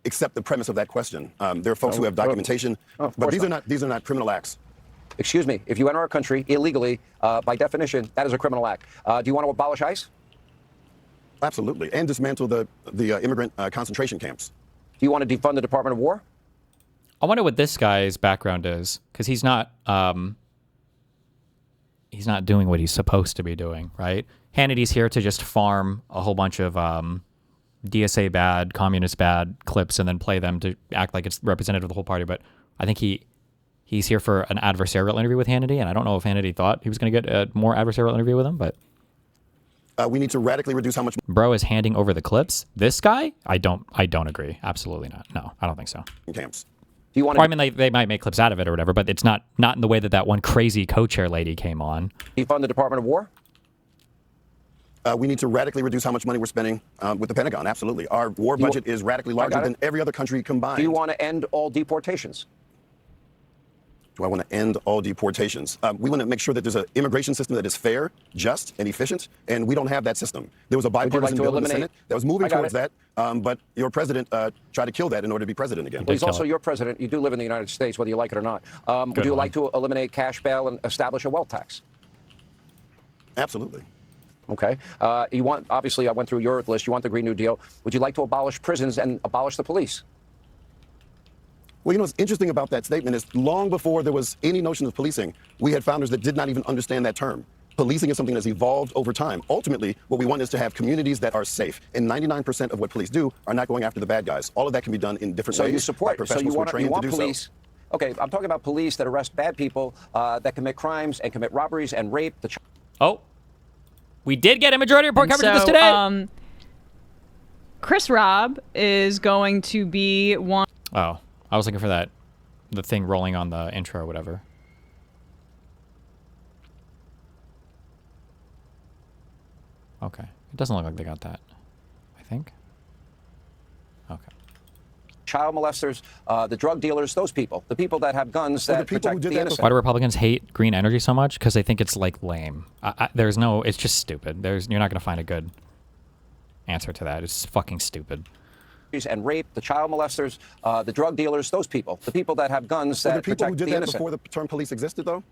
accept the premise of that question. There are folks who have documentation, but these are not criminal acts. Excuse me. If you enter our country illegally, by definition, that is a criminal act. Do you want to abolish ICE? Absolutely, and dismantle the immigrant concentration camps. Do you want to defund the Department of War? I wonder what this guy's background is, because he's not doing what he's supposed to be doing, right? Hannity's here to just farm a whole bunch of DSA bad, communist bad clips and then play them to act like it's representative of the whole party. But I think he's here for an adversarial interview with Hannity, and I don't know if Hannity thought he was going to get a more adversarial interview with him, but we need to radically reduce how much. Bro is handing over the clips. This guy, I don't agree. Absolutely not. No, I don't think so. Camps. Do you want? I mean, they might make clips out of it or whatever, but it's not in the way that one crazy co-chair lady came on. Defund the Department of War? We need to radically reduce how much money we're spending with the Pentagon. Absolutely. Our war budget is radically larger than every other country combined. Do you want to end all deportations? Do I want to end all deportations? We want to make sure that there's an immigration system that is fair, just, and efficient, and we don't have that system. There was a bipartisan bill in the Senate that was moving towards that, but your president tried to kill that in order to be president again. Well, he's also your president. You do live in the United States, whether you like it or not. Would you like to eliminate cash bail and establish a wealth tax? Absolutely. Okay. You want, obviously, I went through your list. You want the Green New Deal. Would you like to abolish prisons and abolish the police? Well, you know what's interesting about that statement is long before there was any notion of policing, we had founders that did not even understand that term. Policing is something that's evolved over time. Ultimately, what we want is to have communities that are safe. And 99% of what police do are not going after the bad guys. All of that can be done in different ways. So you support, by professionals who are trained to do police. so. Okay, I'm talking about police that arrest bad people, that commit crimes and commit robberies and rape. We did get a majority report coverage of this today. Chris Robb is going to be one. Oh, I was looking for the thing rolling on the intro or whatever. Okay, it doesn't look like they got that, I think. Okay. Child molesters, the drug dealers, those people, the people that have guns that protect the innocent. Why do Republicans hate green energy so much? Because they think it's like lame. It's just stupid. You're not going to find a good answer to that. It's fucking stupid. And rape, the child molesters, the drug dealers, those people, the people that have guns that protect the innocent. The people who did that before the term police existed, though?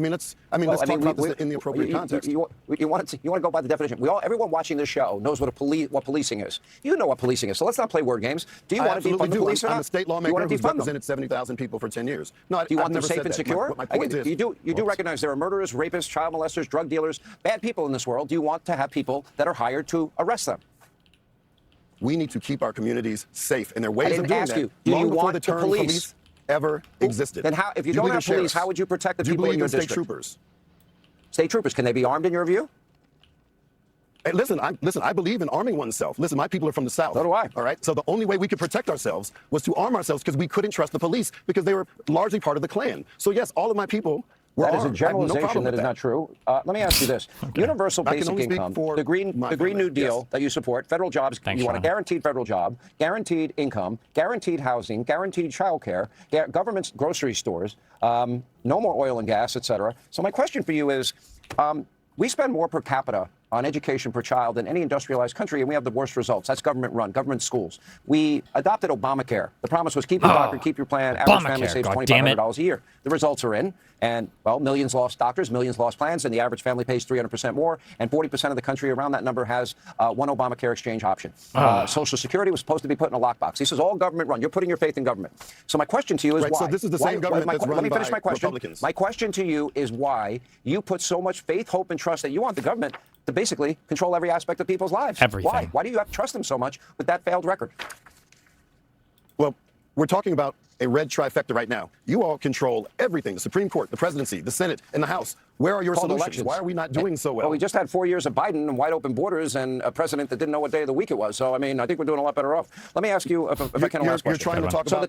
let's talk about this in the appropriate context. You want to go by the definition. Everyone watching this show knows what policing is. You know what policing is, so let's not play word games. Do you want to defund the police or not? I'm a state lawmaker who's represented 70,000 people for 10 years. No, do you want them never safe said and that. secure? My point is, you do recognize there are murderers, rapists, child molesters, drug dealers, bad people in this world. Do you want to have people that are hired to arrest them? We need to keep our communities safe, and there are ways of doing that. Do you want the term police ever existed? Then if you don't have police, how would you protect the people in your district? State troopers? State troopers, can they be armed in your view? Hey, listen, I believe in arming oneself. Listen, my people are from the South. So do I. All right? So the only way we could protect ourselves was to arm ourselves because we couldn't trust the police because they were largely part of the Klan. So yes, all of my people were armed. That is a generalization that is not true. Let me ask you this. Universal basic income, the Green New Deal that you support, federal jobs, you want a guaranteed federal job, guaranteed income, guaranteed housing, guaranteed childcare, government grocery stores, no more oil and gas, et cetera. So my question for you is, we spend more per capita on education per child than any industrialized country, and we have the worst results. That's government-run, government schools. We adopted Obamacare. The promise was keep your doctor, keep your plan. Average family saves $2,500 a year. The results are in, and, well, millions lost doctors, millions lost plans, and the average family pays 300% more, and 40% of the country around that number has one Obamacare exchange option. Social Security was supposed to be put in a lockbox. This is all government-run. You're putting your faith in government. So my question to you is why? So this is the same government that's run by Republicans. My question to you is why you put so much faith, hope, and trust that you want the government to basically control every aspect of people's lives. Everything. Why? Why do you have to trust them so much with that failed record? Well, we're talking about a red trifecta right now. You all control everything, the Supreme Court, the presidency, the Senate, and the House. Where are your solutions? Elections. Why are we not doing so well? Well, we just had 4 years of Biden and wide open borders and a president that didn't know what day of the week it was. So, I mean, I think we're doing a lot better off. Let me ask you, if I can, last question. You're trying to talk about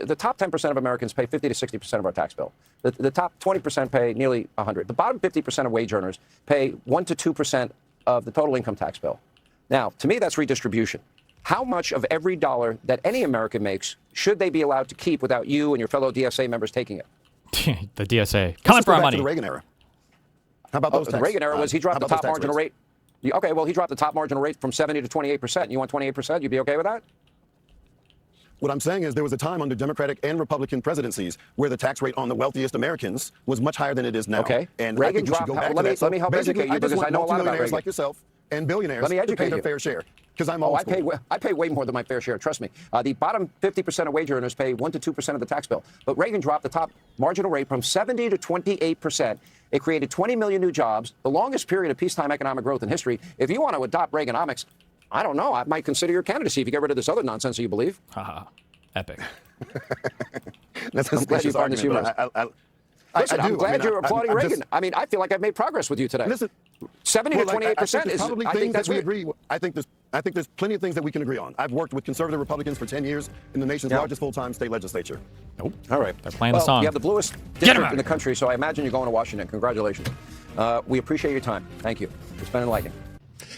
the top 10% of Americans pay 50 to 60% of our tax bill. The top 20% pay nearly 100. The bottom 50% of wage earners pay 1 to 2% of the total income tax bill. Now, to me, that's redistribution. How much of every dollar that any American makes should they be allowed to keep without you and your fellow DSA members taking it? The DSA coming for our money. The Reagan era. How about those? The Reagan era was he dropped the top marginal rate. Okay, well, he dropped the top marginal rate from 70 to 28%. You want 28%? You'd be okay with that? What I'm saying is there was a time under Democratic and Republican presidencies where the tax rate on the wealthiest Americans was much higher than it is now. Okay. And Reagan I think we should dropped. go back Let to me, that. let me help Basically, educate you because I know a lot about multimillionaires Reagan. like yourself and billionaires Let me educate to pay their you. fair share. Because I'm Oh, old I school. pay way more than my fair share. Trust me. The bottom 50% of wage earners pay 1 to 2% of the tax bill. But Reagan dropped the top marginal rate from 70 to 28%. It created 20 million new jobs, the longest period of peacetime economic growth in history. If you want to adopt Reaganomics, I don't know. I might consider your candidacy if you get rid of this other nonsense that you believe. Haha. Epic. I'm glad you find this humorous. Listen, I'm glad you're applauding Reagan. I mean, I feel like I've made progress with you today. Listen, 70 to 28% is. I think that's we agree. I think there's plenty of things that we can agree on. I've worked with conservative Republicans for 10 years in the nation's largest full-time state legislature. Nope. All right. They're playing the song. You have the bluest district in the country, so I imagine you're going to Washington. Congratulations. We appreciate your time. Thank you. It's been enlightening.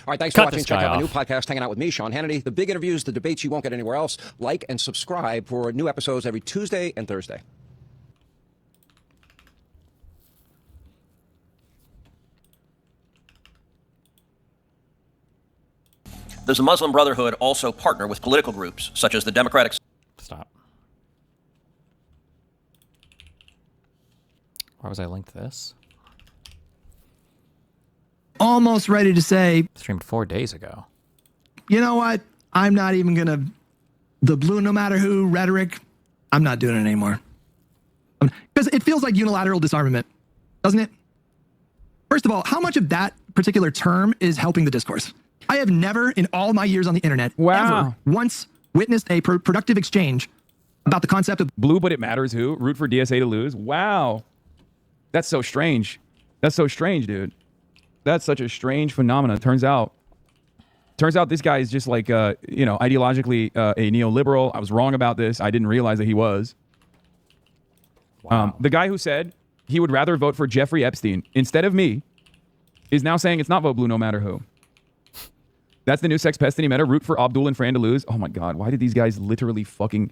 All right, thanks for watching. Check out my new podcast, Hanging Out with me, Sean Hannity. The big interviews, the debates you won't get anywhere else. Like and subscribe for new episodes every Tuesday and Thursday. Does the Muslim Brotherhood also partner with political groups such as the Democratic... Stop. Where was I linked this? Almost ready to say... Streamed 4 days ago. You know what? I'm not even going to... The blue no matter who rhetoric, I'm not doing it anymore. Because it feels like unilateral disarmament, doesn't it? First of all, how much of that particular term is helping the discourse? I have never, in all my years on the internet, ever once witnessed a productive exchange about the concept of blue, but it matters who. Root for DSA to lose. Wow. That's so strange. That's so strange, dude. That's such a strange phenomenon. Turns out this guy is just like, ideologically a neoliberal. I was wrong about this. I didn't realize that he was. Wow. The guy who said he would rather vote for Jeffrey Epstein instead of me is now saying it's not vote blue no matter who. That's the new sex pest and he meta. Root for Abdul and Fran to lose. Oh my God. Why did these guys literally fucking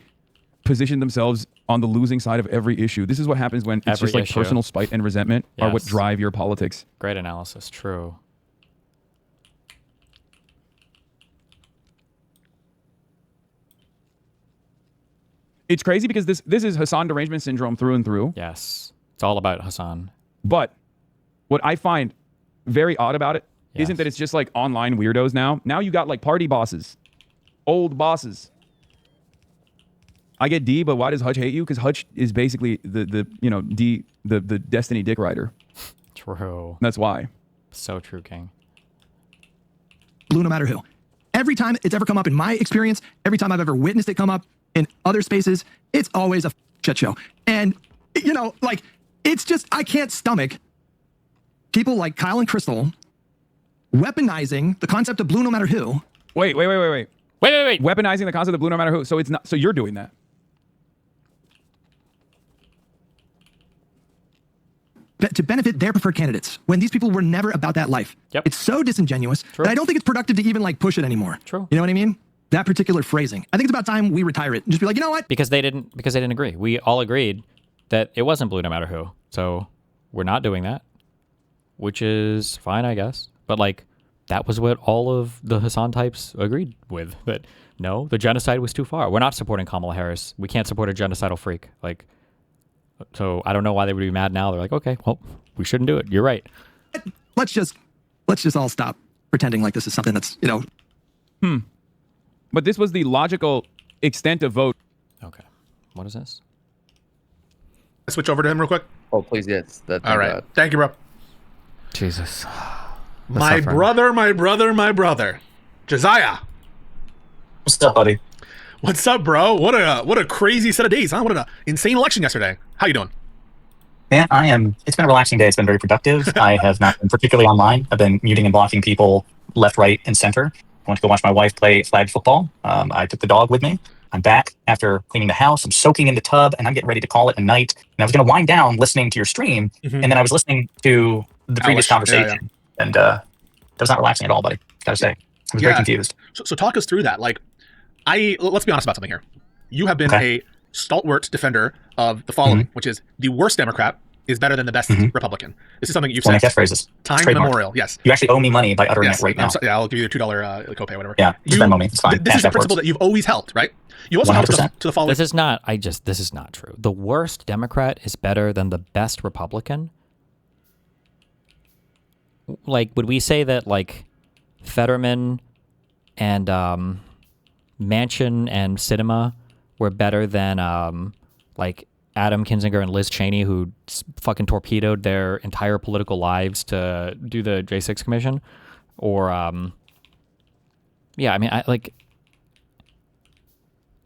position themselves on the losing side of every issue? This is what happens when it's just like personal spite and resentment are what drive your politics. Great analysis. True. It's crazy because this is Hassan derangement syndrome through and through. Yes. It's all about Hassan. But what I find very odd about it isn't that it's just like online weirdos now. Now you got like party bosses, old bosses. I get D, but why does Hutch hate you? Because Hutch is basically the Destiny dick rider. True. That's why. So true, King. blue no matter who. Every time it's ever come up in my experience, every time I've ever witnessed it come up in other spaces, it's always a shit show. And, it's just, I can't stomach people like Kyle and Crystal weaponizing the concept of blue no matter who. Wait. Weaponizing the concept of blue no matter who. So it's not, so you're doing that. To benefit their preferred candidates when these people were never about that life. Yep. It's so disingenuous that I don't think it's productive to even push it anymore. True. You know what I mean? That particular phrasing. I think it's about time we retire it and just be like, you know what? Because they didn't agree. We all agreed that it wasn't blue no matter who. So we're not doing that, which is fine, I guess. But that was what all of the Hassan types agreed with. That no, the genocide was too far. We're not supporting Kamala Harris. We can't support a genocidal freak. So I don't know why they would be mad now. They're like, okay, well, we shouldn't do it. You're right. Let's just all stop pretending like this is something that's, But this was the logical extent of vote. Okay. What is this? Switch over to him real quick. Oh, please, yes. All right. Thank you, bro. Jesus. My brother. Jesiah. What's up, buddy? What's up, bro? What a crazy set of days, huh? What an insane election yesterday. How you doing? Man, it's been a relaxing day. It's been very productive. I have not been particularly online. I've been muting and blocking people left, right, and center. I went to go watch my wife play flag football. I took the dog with me. I'm back after cleaning the house. I'm soaking in the tub, and I'm getting ready to call it a night. And I was going to wind down listening to your stream, and then I was listening to the previous conversation, and that was not relaxing at all, buddy. Gotta say, I was very confused. So talk us through that. Let's be honest about something here. You have been a stalwart defender of the following, which is the worst Democrat is better than the best Republican. This is something you've One said. of my catchphrases. Time immemorial. Yes. You actually owe me money by uttering Yes. it right now. Yeah, I'll give you a $2 copay, whatever. Yeah, just Venmo me. It's fine. This is a principle that you've always held, right? You also held to the following. This is not true. The worst Democrat is better than the best Republican. Like, would we say that, like, Fetterman and Manchin and Sinema were better than, like, Adam Kinzinger and Liz Cheney, who fucking torpedoed their entire political lives to do the J6 Commission? Or, yeah, I mean,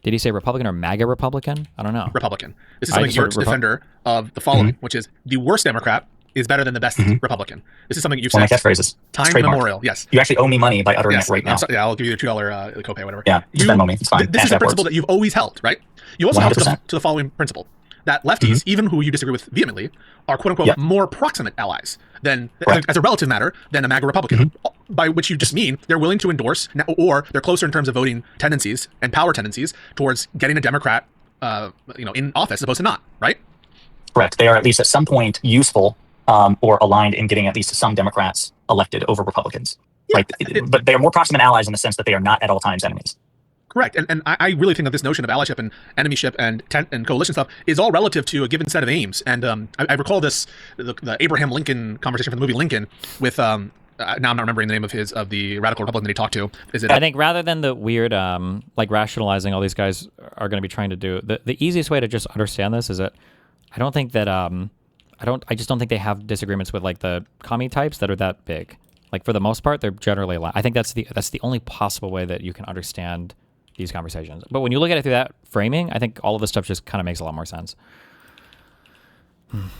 did he say Republican or MAGA Republican? I don't know. Republican. This is something you're a defender of the following, which is the worst Democrat is better than the best Republican. This is something you've said. One of my catchphrases. Time immemorial. Yes. You actually owe me money by uttering it right now. Yeah, I'll give you a $2 copay, whatever. Yeah, just Venmo me. It's fine. This is a principle that you've always held, right? You also held to the following principle. That lefties, even who you disagree with vehemently, are quote-unquote more proximate allies than, as a relative matter, than a MAGA Republican. By which you just mean they're willing to endorse, or they're closer in terms of voting tendencies and power tendencies towards getting a Democrat, in office as opposed to not, right? Correct. They are at least at some point useful or aligned in getting at least some Democrats elected over Republicans. Yeah, but they are more proximate allies in the sense that they are not at all times enemies. Correct. And I really think that this notion of allyship and enemyship and coalition stuff is all relative to a given set of aims. And I recall the Abraham Lincoln conversation from the movie Lincoln with now I'm not remembering the name of the radical Republican that he talked to. I think rather than the weird like rationalizing all these guys are going to be trying to do, the easiest way to just understand this is that I don't think that I just don't think they have disagreements with like the commie types that are that big. Like for the most part, they're generally aligned. I think that's the only possible way that you can understand these conversations. But when you look at it through that framing, I think all of this stuff just kind of makes a lot more sense.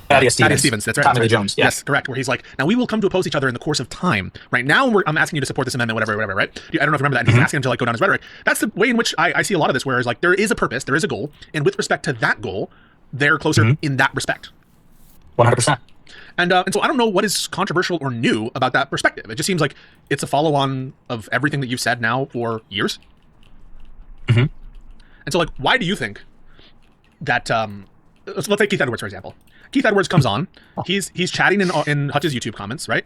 Thaddeus Stevens, that's right. Tommy Lee Jones. Yes, correct. Where he's like, now we will come to oppose each other in the course of time. Right now, I'm asking you to support this amendment, whatever, right? I don't know if you remember that. And he's asking him to like go down his rhetoric. That's the way in which I see a lot of this, where it's like there is a purpose, there is a goal, and with respect to that goal, they're closer in that respect. 100%. And so I don't know what is controversial or new about that perspective. It just seems like it's a follow-on of everything that you've said now for years. And so, like, why do you think that? Let's take Keith Edwards for example. Keith Edwards comes on. He's chatting in Hutch's YouTube comments, right?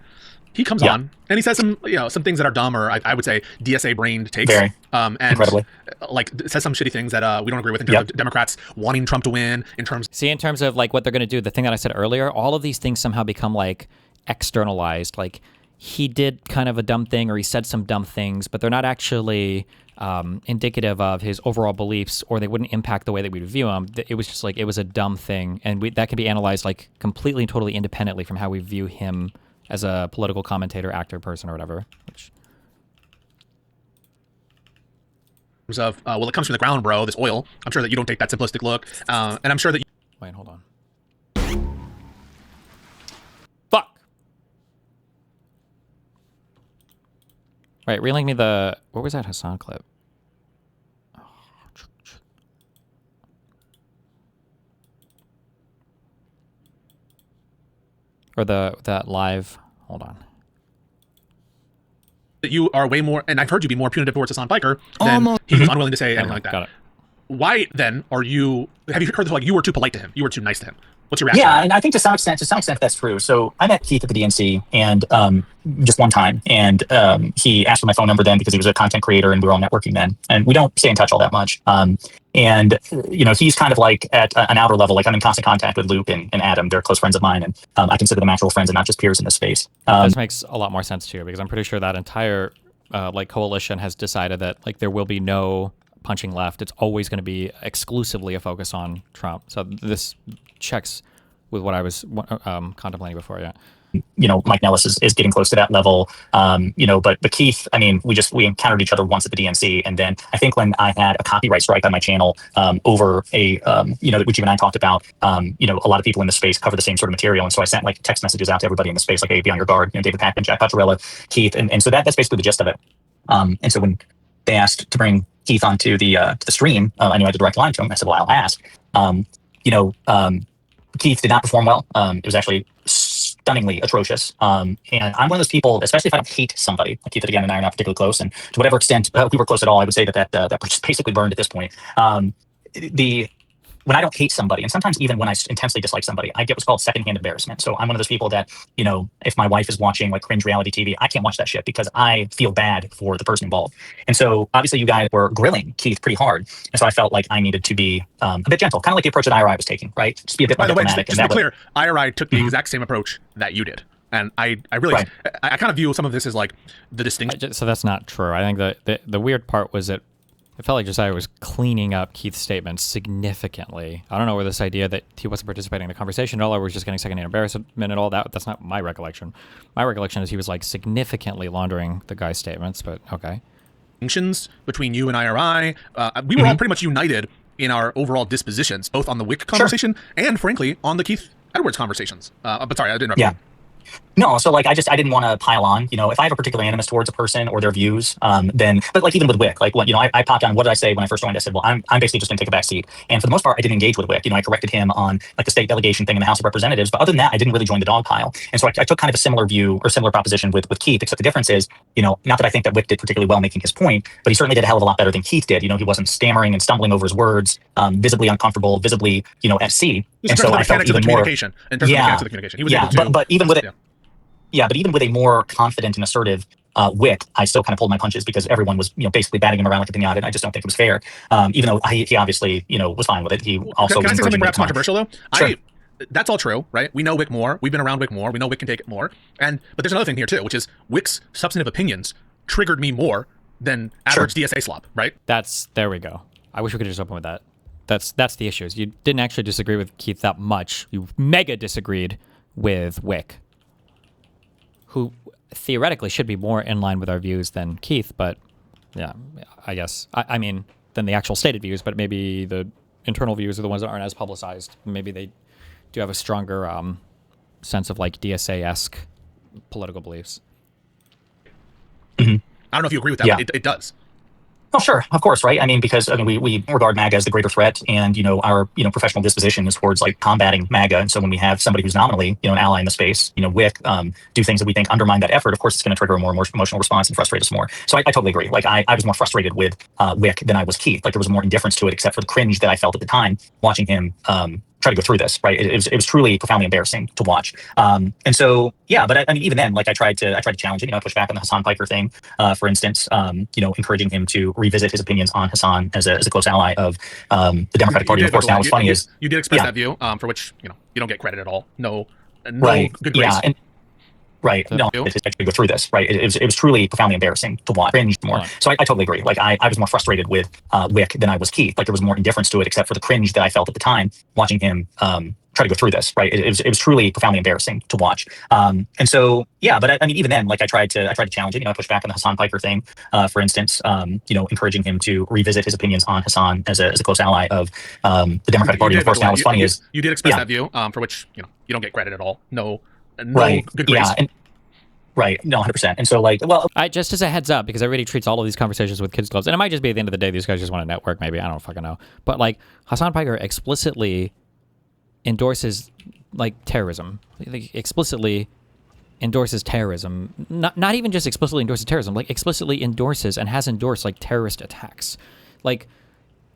He comes on and he says some things that are dumb, or I would say DSA brained takes. Very. And incredibly. Like says some shitty things that we don't agree with in terms of Democrats wanting Trump to win. In terms of like what they're going to do, the thing that I said earlier, all of these things somehow become like externalized. Like he did kind of a dumb thing, or he said some dumb things, but they're not actually indicative of his overall beliefs, or they wouldn't impact the way that we would view him. It was just like, it was a dumb thing, and that can be analyzed like completely and totally independently from how we view him as a political commentator, actor, person, or whatever. Of well, it comes from the ground, bro, this oil. I'm sure that you don't take that simplistic look, and I'm sure that wait, hold on. Fuck. Right, relink me the, what was that Hassan clip? Or that live, hold on. That you are way more, and I've heard you be more punitive towards HamasPiker than he was unwilling to say anything like that. Got it. Why then have you heard like you were too polite to him? You were too nice to him. What's your reaction? Yeah, and I think to some extent that's true. So I met Keith at the DNC and just one time, and he asked for my phone number then because he was a content creator and we were all networking then, and we don't stay in touch all that much. And he's kind of like at an outer level, like I'm in constant contact with Luke and Adam. They're close friends of mine, and I consider them actual friends and not just peers in this space. This makes a lot more sense too, because I'm pretty sure that entire like coalition has decided that like there will be no punching left. It's always going to be exclusively a focus on Trump. So this checks with what I was contemplating before. Yeah. Mike Nellis is getting close to that level. But Keith, I mean, we encountered each other once at the DNC, and then I think when I had a copyright strike on my channel over a which you and I talked about, a lot of people in the space cover the same sort of material, and so I sent like text messages out to everybody in the space, like, hey, be on your guard, David Packman, Jack Pacharella, Keith, and so that's basically the gist of it. And so when they asked to bring Keith onto the stream, I knew I had a direct line to him. I said, well, I'll ask. Keith did not perform well. It was actually stunningly atrocious. And I'm one of those people, especially if I don't hate somebody, like Keith again and I are not particularly close, and to whatever extent we were close at all, I would say that just basically burned at this point. when I don't hate somebody, and sometimes even when I intensely dislike somebody, I get what's called secondhand embarrassment. So I'm one of those people that, you know, if my wife is watching like cringe reality TV, I can't watch that shit because I feel bad for the person involved. And so obviously you guys were grilling Keith pretty hard. And so I felt like I needed to be a bit gentle, kind of like the approach that IRI was taking, right? Just be a bit more diplomatic. Just to be clear, IRI took the exact same approach that you did. And I really, I kind of view some of this as like the distinction. So that's not true. I think the weird part was that it felt like Jessiah was cleaning up Keith's statements significantly. I don't know where this idea that he wasn't participating in the conversation at all, or was just getting secondhand embarrassment and all that. That's not my recollection. My recollection is he was like significantly laundering the guy's statements, but okay. Distinctions between you and IRI. We were all pretty much united in our overall dispositions, both on the Wick conversation and, frankly, on the Keith Edwards conversations. But sorry, I didn't interrupt you. No, so like I didn't want to pile on. You know, if I have a particular animus towards a person or their views, then, but like even with Wick, like, you know, I popped on, what did I say when I first joined? I said, well, I'm basically just going to take a back seat. And for the most part, I didn't engage with Wick. You know, I corrected him on like the state delegation thing in the House of Representatives. But other than that, I didn't really join the dog pile. And so I took kind of a similar view or similar proposition with Keith, except the difference is, you know, not that I think that Wick did particularly well making his point, but he certainly did a hell of a lot better than Keith did. You know, he wasn't stammering and stumbling over his words, visibly uncomfortable, visibly, you know, at sea. And so I felt even more. He was able to, but even with it. Yeah, but even with a more confident and assertive Wick, I still kind of pulled my punches because everyone was, you know, basically batting him around like a pinata, and I just don't think it was fair. Even though he obviously, you know, was fine with it. He also can I say something perhaps controversial though? Sure. That's all true, right? We know Wick more. We've been around Wick more. We know Wick can take it more. But there's another thing here too, which is Wick's substantive opinions triggered me more than average DSA slop, right? There we go. I wish we could just open with that. That's the issue. You didn't actually disagree with Keith that much. You mega disagreed with Wick, who theoretically should be more in line with our views than Keith, but yeah, I guess. I mean, than the actual stated views, but maybe the internal views are the ones that aren't as publicized. Maybe they do have a stronger sense of like DSA-esque political beliefs. I don't know if you agree with that, but it does. Oh, sure, of course, right? I mean, because we regard MAGA as the greater threat, and you know our professional disposition is towards like combating MAGA. And so when we have somebody who's nominally an ally in the space, Wick, do things that we think undermine that effort, of course, it's going to trigger a more emotional response and frustrate us more. So I totally agree. Like I was more frustrated with Wick than I was Keith. Like there was more indifference to it, except for the cringe that I felt at the time watching him try to go through this, right? It was truly profoundly embarrassing to watch. And so, yeah, but I mean, even then, like I tried to challenge it, I pushed back on the HamasPiker thing, for instance, encouraging him to revisit his opinions on Hassan as a close ally of the Democratic Party. Of course, now what's funny is you did express that view, for which, you don't get credit at all. No right. Good grace. Yeah. Right. No, to go through this, right? It was truly profoundly embarrassing to watch. Cringed more. So I totally agree. Like I was more frustrated with Wick than I was Keith. Like there was more indifference to it, except for the cringe that I felt at the time watching him try to go through this, right? It was truly profoundly embarrassing to watch. And so, yeah, but I mean, even then, like I tried to challenge it. I pushed back on the HamasPiker thing, for instance, encouraging him to revisit his opinions on Hassan as a close ally of the Democratic Party. Of course, now what's funny is you did express that view, for which you don't get credit at all. No right. Good grace. Yeah. Right. No, 100%. And so, like, well, just as a heads up, because everybody treats all of these conversations with kids clubs, and it might just be at the end of the day, these guys just want to network, maybe. I don't fucking know. But, like, HamasPiker explicitly endorses, like, terrorism. Like, explicitly endorses terrorism. Not even just explicitly endorses terrorism, like, explicitly endorses and has endorsed, like, terrorist attacks. Like,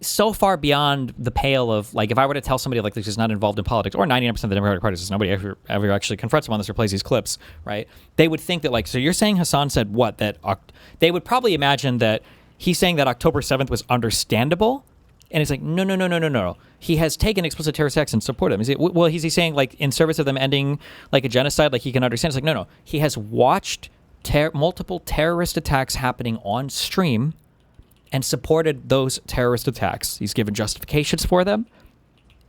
so far beyond the pale of, like, if I were to tell somebody, like, this is not involved in politics, or 99% of the Democratic Party says nobody ever actually confronts him on this or plays these clips, right? They would think that, like, so you're saying Hassan said what? That they would probably imagine that he's saying that October 7th was understandable, and it's like, no. He has taken explicit terrorist acts and supported them. Is he saying, like, in service of them ending, like, a genocide, like, he can understand? It's like, no. He has watched multiple terrorist attacks happening on stream and supported those terrorist attacks. He's given justifications for them,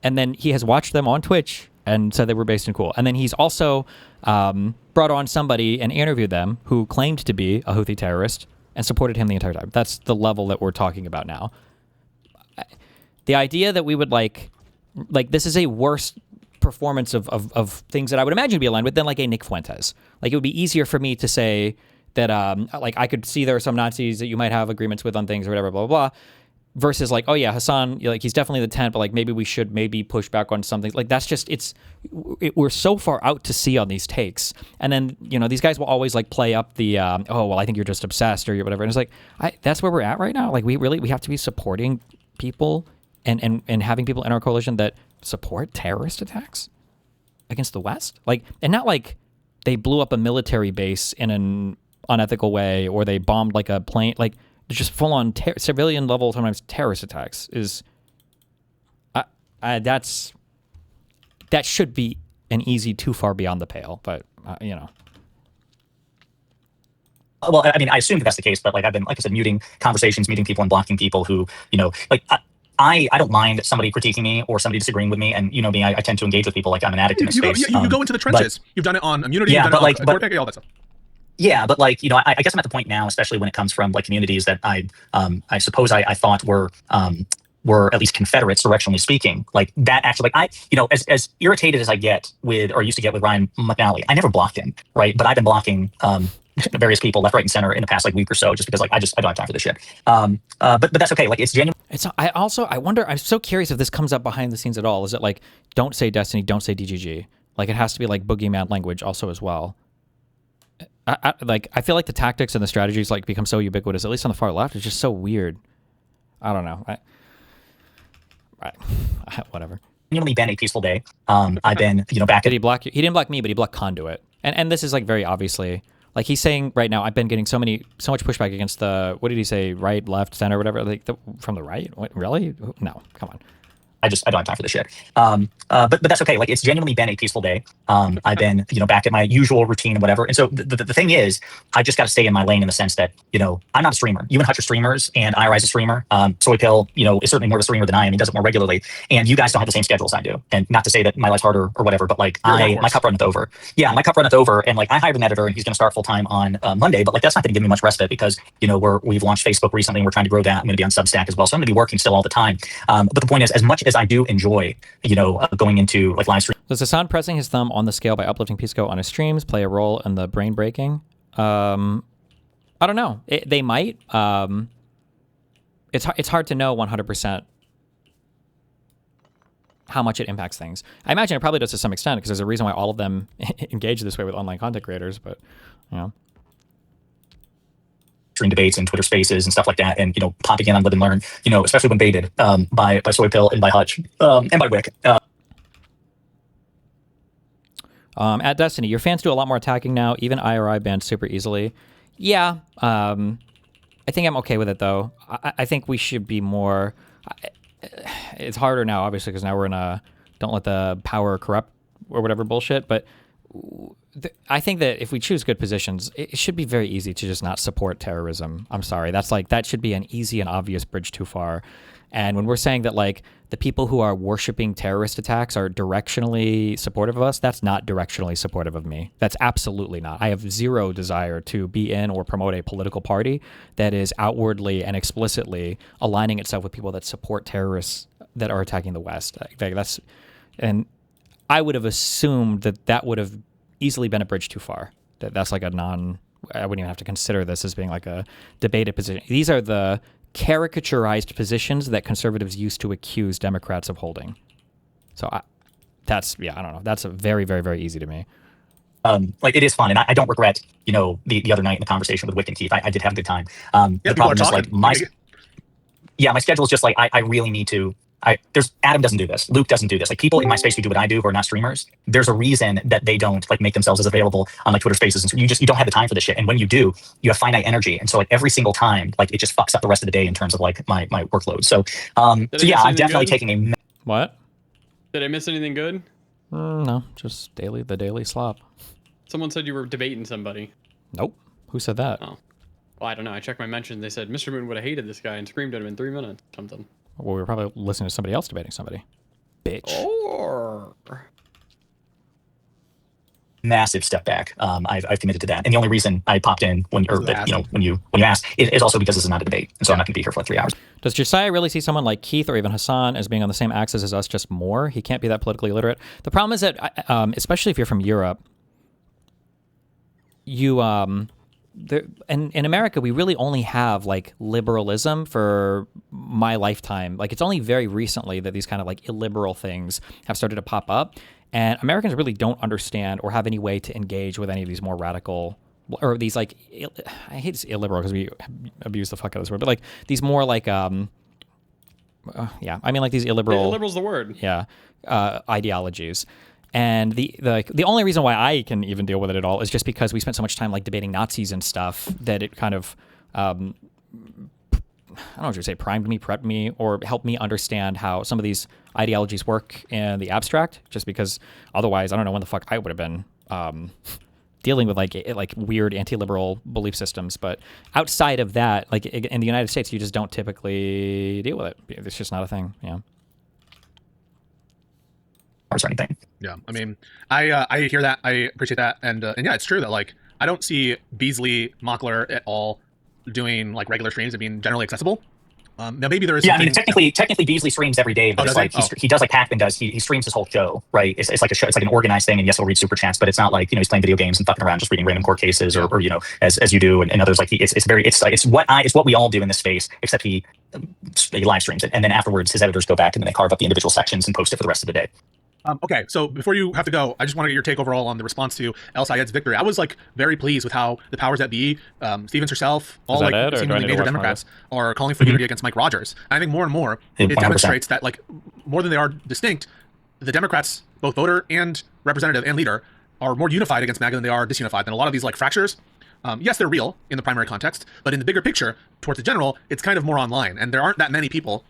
and then he has watched them on Twitch and said they were based in cool. And then he's also brought on somebody and interviewed them who claimed to be a Houthi terrorist and supported him the entire time. That's the level that we're talking about now. The idea that we would like this is a worse performance of things that I would imagine to be aligned with than like a Nick Fuentes. Like it would be easier for me to say that like I could see there are some Nazis that you might have agreements with on things or whatever, blah, blah, blah, versus like, oh yeah, Hassan, like he's definitely the tent, but like maybe we should push back on something. Like that's just, we're so far out to sea on these takes. And then, these guys will always like play up the, oh, well, I think you're just obsessed or whatever. And it's like, that's where we're at right now. Like we have to be supporting people and having people in our coalition that support terrorist attacks against the West, like, and not like they blew up a military base in an unethical way or they bombed like a plane, like just full on civilian level, sometimes terrorist attacks is that should be an easy too far beyond the pale, but you know. Well, I mean, I assume that's the case, but like I've been, like I said, muting conversations, muting people and blocking people who, you know, like I don't mind somebody critiquing me or somebody disagreeing with me, and you know me, I tend to engage with people like I'm an addict in this space. You go into the trenches. You've done it on Immunity, yeah, you've done it on but, all that stuff. Yeah, but like, you know, I guess I'm at the point now, especially when it comes from like communities that I suppose I thought were at least Confederates, directionally speaking. Like that actually, like you know, as irritated as I get with, or used to get with Ryan McNally, I never blocked him, right? But I've been blocking various people left, right, and center in the past like week or so, just because like I don't have time for this shit. But that's okay. Like it's genuine. I wonder. I'm so curious if this comes up behind the scenes at all. Is it like don't say Destiny, don't say DGG? Like it has to be like boogeyman language also as well. I feel like the tactics and the strategies like become so ubiquitous, at least on the far left. It's just so weird. I don't know. Whatever. Genuinely been a peaceful day. I've been, you know, back. Did he block you? He didn't block me, but he blocked Conduit. And this is like very obviously like he's saying right now. I've been getting so much pushback against the, what did he say? Right, left, center, whatever. Like from the right. What, really? No, come on. I don't have time for this shit. But that's okay. Like it's genuinely been a peaceful day. I've been, you know, back at my usual routine and whatever. And so the thing is, I just got to stay in my lane in the sense that, you know, I'm not a streamer. You and Hutch are streamers, and IRI's a streamer. Soy Pill, you know, is certainly more of a streamer than I am. He does it more regularly. And you guys don't have the same schedule as I do. And not to say that my life's harder or whatever, but like my cup runneth over. Yeah, my cup runneth over. And like I hired an editor, and he's going to start full time on Monday. But like that's not going to give me much respite because, you know, we've launched Facebook recently, and we're trying to grow that. I'm going to be on Substack as well, so I'm going to be working still all the time. But the point is, as much as I do enjoy, you know, going into like live stream. Does Hassan pressing his thumb on the scale by uplifting PISSCO on his streams play a role in the brain breaking? I don't know. They might. It's hard to know 100% how much it impacts things. I imagine it probably does to some extent because there's a reason why all of them engage this way with online content creators. But you know. Stream debates and Twitter Spaces and stuff like that, and you know, popping in on Live and Learn, you know, especially when baited by Soy Pill and by Hutch and by Wick. At Destiny, your fans do a lot more attacking now. Even IRI banned super easily. Yeah, I think I'm okay with it though. I think we should be more. It's harder now, obviously, because now we're in a don't let the power corrupt or whatever bullshit. But I think that if we choose good positions, it should be very easy to just not support terrorism. I'm sorry. That should be an easy and obvious bridge too far. And when we're saying that like the people who are worshiping terrorist attacks are directionally supportive of us, that's not directionally supportive of me. That's absolutely not. I have zero desire to be in or promote a political party that is outwardly and explicitly aligning itself with people that support terrorists that are attacking the West. And I would have assumed that would have easily been a bridge too far. That's like I wouldn't even have to consider this as being like a debated position. These are the caricaturized positions that conservatives used to accuse Democrats of holding. So I don't know. That's a very, very, very easy to me. Like it is fun, and I don't regret, you know, the other night in the conversation with Wick and Keith. I did have a good time. The problem is like my schedule is just like I really need to. Adam doesn't do this. Luke doesn't do this. Like people in my space who do what I do, who are not streamers, there's a reason that they don't like make themselves as available on like Twitter Spaces. And so you don't have the time for this shit. And when you do, you have finite energy. And so like every single time, like it just fucks up the rest of the day in terms of like my workload. So yeah, I'm definitely taking a. What? Did I miss anything good? No, just the daily slop. Someone said you were debating somebody. Nope. Who said that? Oh. Well, I don't know. I checked my mentions. They said Mr. Moon would have hated this guy and screamed at him in 3 minutes. Something. Well, we were probably listening to somebody else debating somebody. Bitch. Or massive step back. I've committed to that, and the only reason I popped in when you asked is also because this is not a debate, and so I'm not going to be here for like 3 hours. Does Jessiah really see someone like Keith or even Hassan as being on the same axis as us, just more? He can't be that politically illiterate. The problem is that, especially if you're from Europe, you in America, we really only have like liberalism for my lifetime. Like it's only very recently that these kind of like illiberal things have started to pop up, and Americans really don't understand or have any way to engage with any of these more radical or these like I hate to say illiberal because we abuse the fuck out of this word, but like these more like yeah, I mean like these illiberal. Illiberal's the word. Yeah, ideologies. And the only reason why I can even deal with it at all is just because we spent so much time like debating Nazis and stuff that it kind of, I don't know what you say, primed me, prepped me, or helped me understand how some of these ideologies work in the abstract. Just because otherwise, I don't know when the fuck I would have been dealing with like weird anti-liberal belief systems. But outside of that, like in the United States, you just don't typically deal with it. It's just not a thing. Yeah. Or anything. Yeah, I mean, I hear that, I appreciate that, and yeah, it's true that like I don't see Beasley, Mockler at all doing like regular streams and being generally accessible. Now maybe there is. Yeah, I mean, technically Beasley streams every day, but it's like he does like Hackman does. He streams his whole show, right? It's like a show. It's like an organized thing, and yes, he'll read super chats, but it's not like he's playing video games and fucking around, just reading random court cases or as you do, and others like it's what we all do in this space, except he live streams it, and then afterwards his editors go back and then they carve up the individual sections and post it for the rest of the day. Okay, so before you have to go, I just want to get your take overall on the response to El Sayed's victory. I was like very pleased with how the powers that be, Stevens herself, all like seemingly major Democrats are calling for unity against Mike Rogers. And I think more and more it 100%. Demonstrates that like more than they are distinct, the Democrats, both voter and representative and leader, are more unified against MAGA than they are disunified. And a lot of these like fractures, yes, they're real in the primary context, but in the bigger picture, towards the general, it's kind of more online, and there aren't that many people.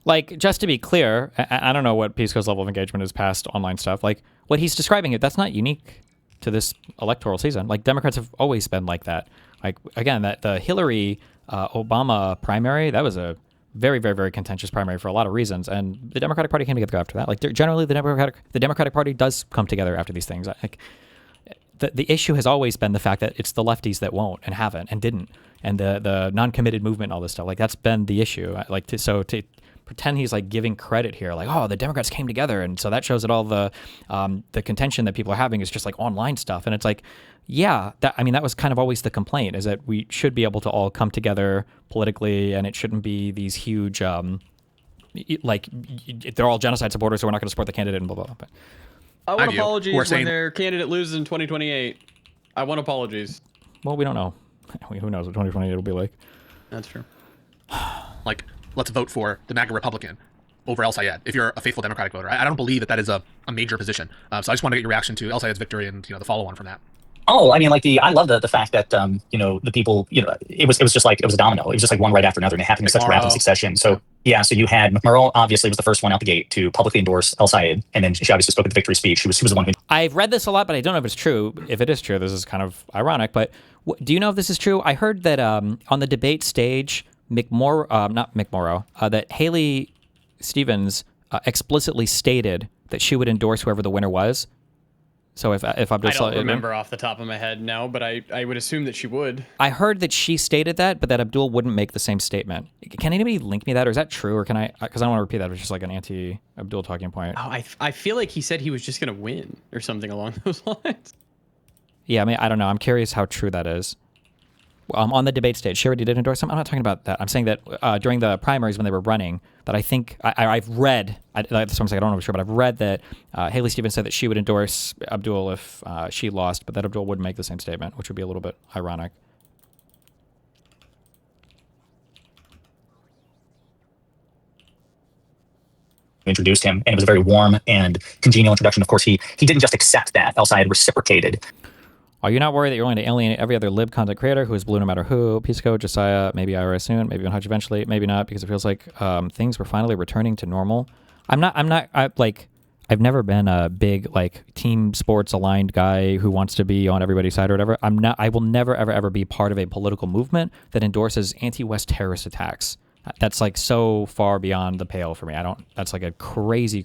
Like, just to be clear, I don't know what PISSCO's level of engagement is past online stuff. Like, what he's describing, that's not unique to this electoral season. Like, Democrats have always been like that. Like, again, that the Hillary Obama primary, that was a very, very, very contentious primary for a lot of reasons. And the Democratic Party came together after that. Like, generally, the Democratic Party does come together after these things. Like, the issue has always been the fact that it's the lefties that won't and haven't and didn't. And the non-committed movement and all this stuff. Like, that's been the issue. Like, to pretend he's like giving credit here, like, oh, the Democrats came together, and so that shows that all the contention that people are having is just like online stuff. And it's like, yeah, that was kind of always the complaint, is that we should be able to all come together politically, and it shouldn't be these huge like they're all genocide supporters, so we're not going to support the candidate and blah blah blah. But I want apologies when their candidate loses in 2028. I want apologies. Well, we don't know. Who knows what 2028 will be like? That's true. Like, let's vote for the MAGA Republican over El Sayed if you're a faithful Democratic voter. I don't believe that is a major position. So I just want to get your reaction to El Sayed's victory and the follow-on from that. Oh, I mean, like I love the fact that the people, it was just like it was a domino. It was just like one right after another, and it happened in such rapid succession. So yeah, so you had McMurrow obviously was the first one out the gate to publicly endorse El Sayed, and then she obviously spoke at the victory speech. She was the one who. I've read this a lot, but I don't know if it's true. If it is true, this is kind of ironic. But do you know if this is true? I heard that on the debate stage, that Haley Stevens explicitly stated that she would endorse whoever the winner was. So if Abdul, I don't remember off the top of my head now, but I would assume that she would. I heard that she stated that, but that Abdul wouldn't make the same statement. Can anybody link me that, or is that true, or can I? Because I don't want to repeat that. It's just like an anti-Abdul talking point. Oh, I feel like he said he was just going to win or something along those lines. Yeah, I mean, I don't know. I'm curious how true that is. On the debate stage, she already did endorse him. I'm not talking about that. I'm saying that during the primaries when they were running, that I think I've read. That's what I'm saying. I don't know for sure, but I've read that Haley Stevens said that she would endorse Abdul if she lost, but that Abdul wouldn't make the same statement, which would be a little bit ironic. Introduced him, and it was a very warm and congenial introduction. Of course, he didn't just accept that. El Sayed reciprocated. Are you not worried that you're going to alienate every other lib content creator who is blue no matter who? PISSCO, Jessiah, maybe IRS soon, maybe even Hutch eventually, maybe not, because it feels like things were finally returning to normal. I've never been a big like team sports aligned guy who wants to be on everybody's side or whatever. I will never ever be part of a political movement that endorses anti-West terrorist attacks. That's like so far beyond the pale for me. That's like a crazy.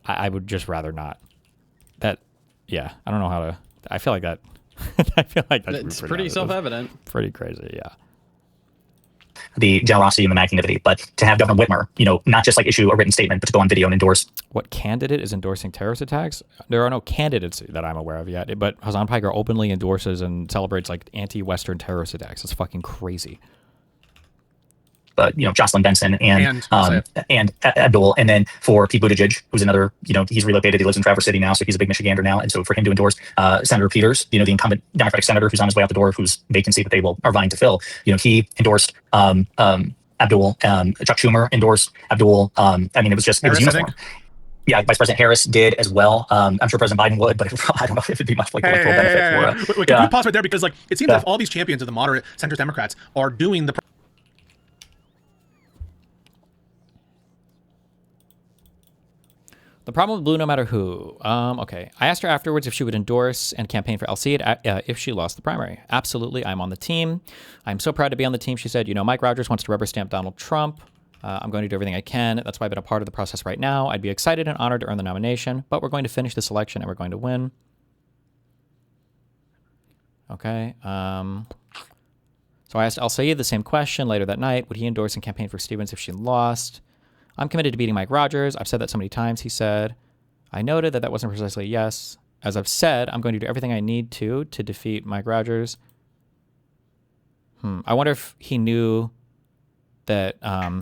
I would just rather not. Yeah, I don't know how to. I feel like that. I feel like that's pretty self-evident. Pretty crazy, yeah. The generosity and the magnanimity, but to have Governor Whitmer, not just like issue a written statement, but to go on video and endorse. What candidate is endorsing terrorist attacks? There are no candidates that I'm aware of yet, but HamasPiker openly endorses and celebrates like anti-Western terrorist attacks. It's fucking crazy. Jocelyn Benson and Abdul, and then for Pete Buttigieg, who's another, he's relocated, he lives in Traverse City now, so he's a big Michigander now, and so for him to endorse Senator Peters, the incumbent Democratic senator who's on his way out the door, whose vacancy that they are vying to fill, he endorsed Abdul. Chuck Schumer endorsed Abdul. I mean, it was uniform. Yeah, Vice President Harris did as well. I'm sure President Biden would, but I don't know if it'd be much like electoral benefit for. Can we pause right there, because like it seems that if all these champions of the moderate center Democrats are doing the. The problem with Blue, no matter who. Okay. I asked her afterwards if she would endorse and campaign for LC if she lost the primary. Absolutely. I'm on the team. I'm so proud to be on the team. She said, you know, Mike Rogers wants to rubber stamp Donald Trump. I'm going to do everything I can. That's why I've been a part of the process right now. I'd be excited and honored to earn the nomination, but we're going to finish this election and we're going to win. Okay. So I asked Al Sayed the same question later that night. Would he endorse and campaign for Stevens if she lost? I'm committed to beating Mike Rogers. I've said that so many times, he said. I noted that wasn't precisely a yes. As I've said, I'm going to do everything I need to defeat Mike Rogers. I wonder if he knew that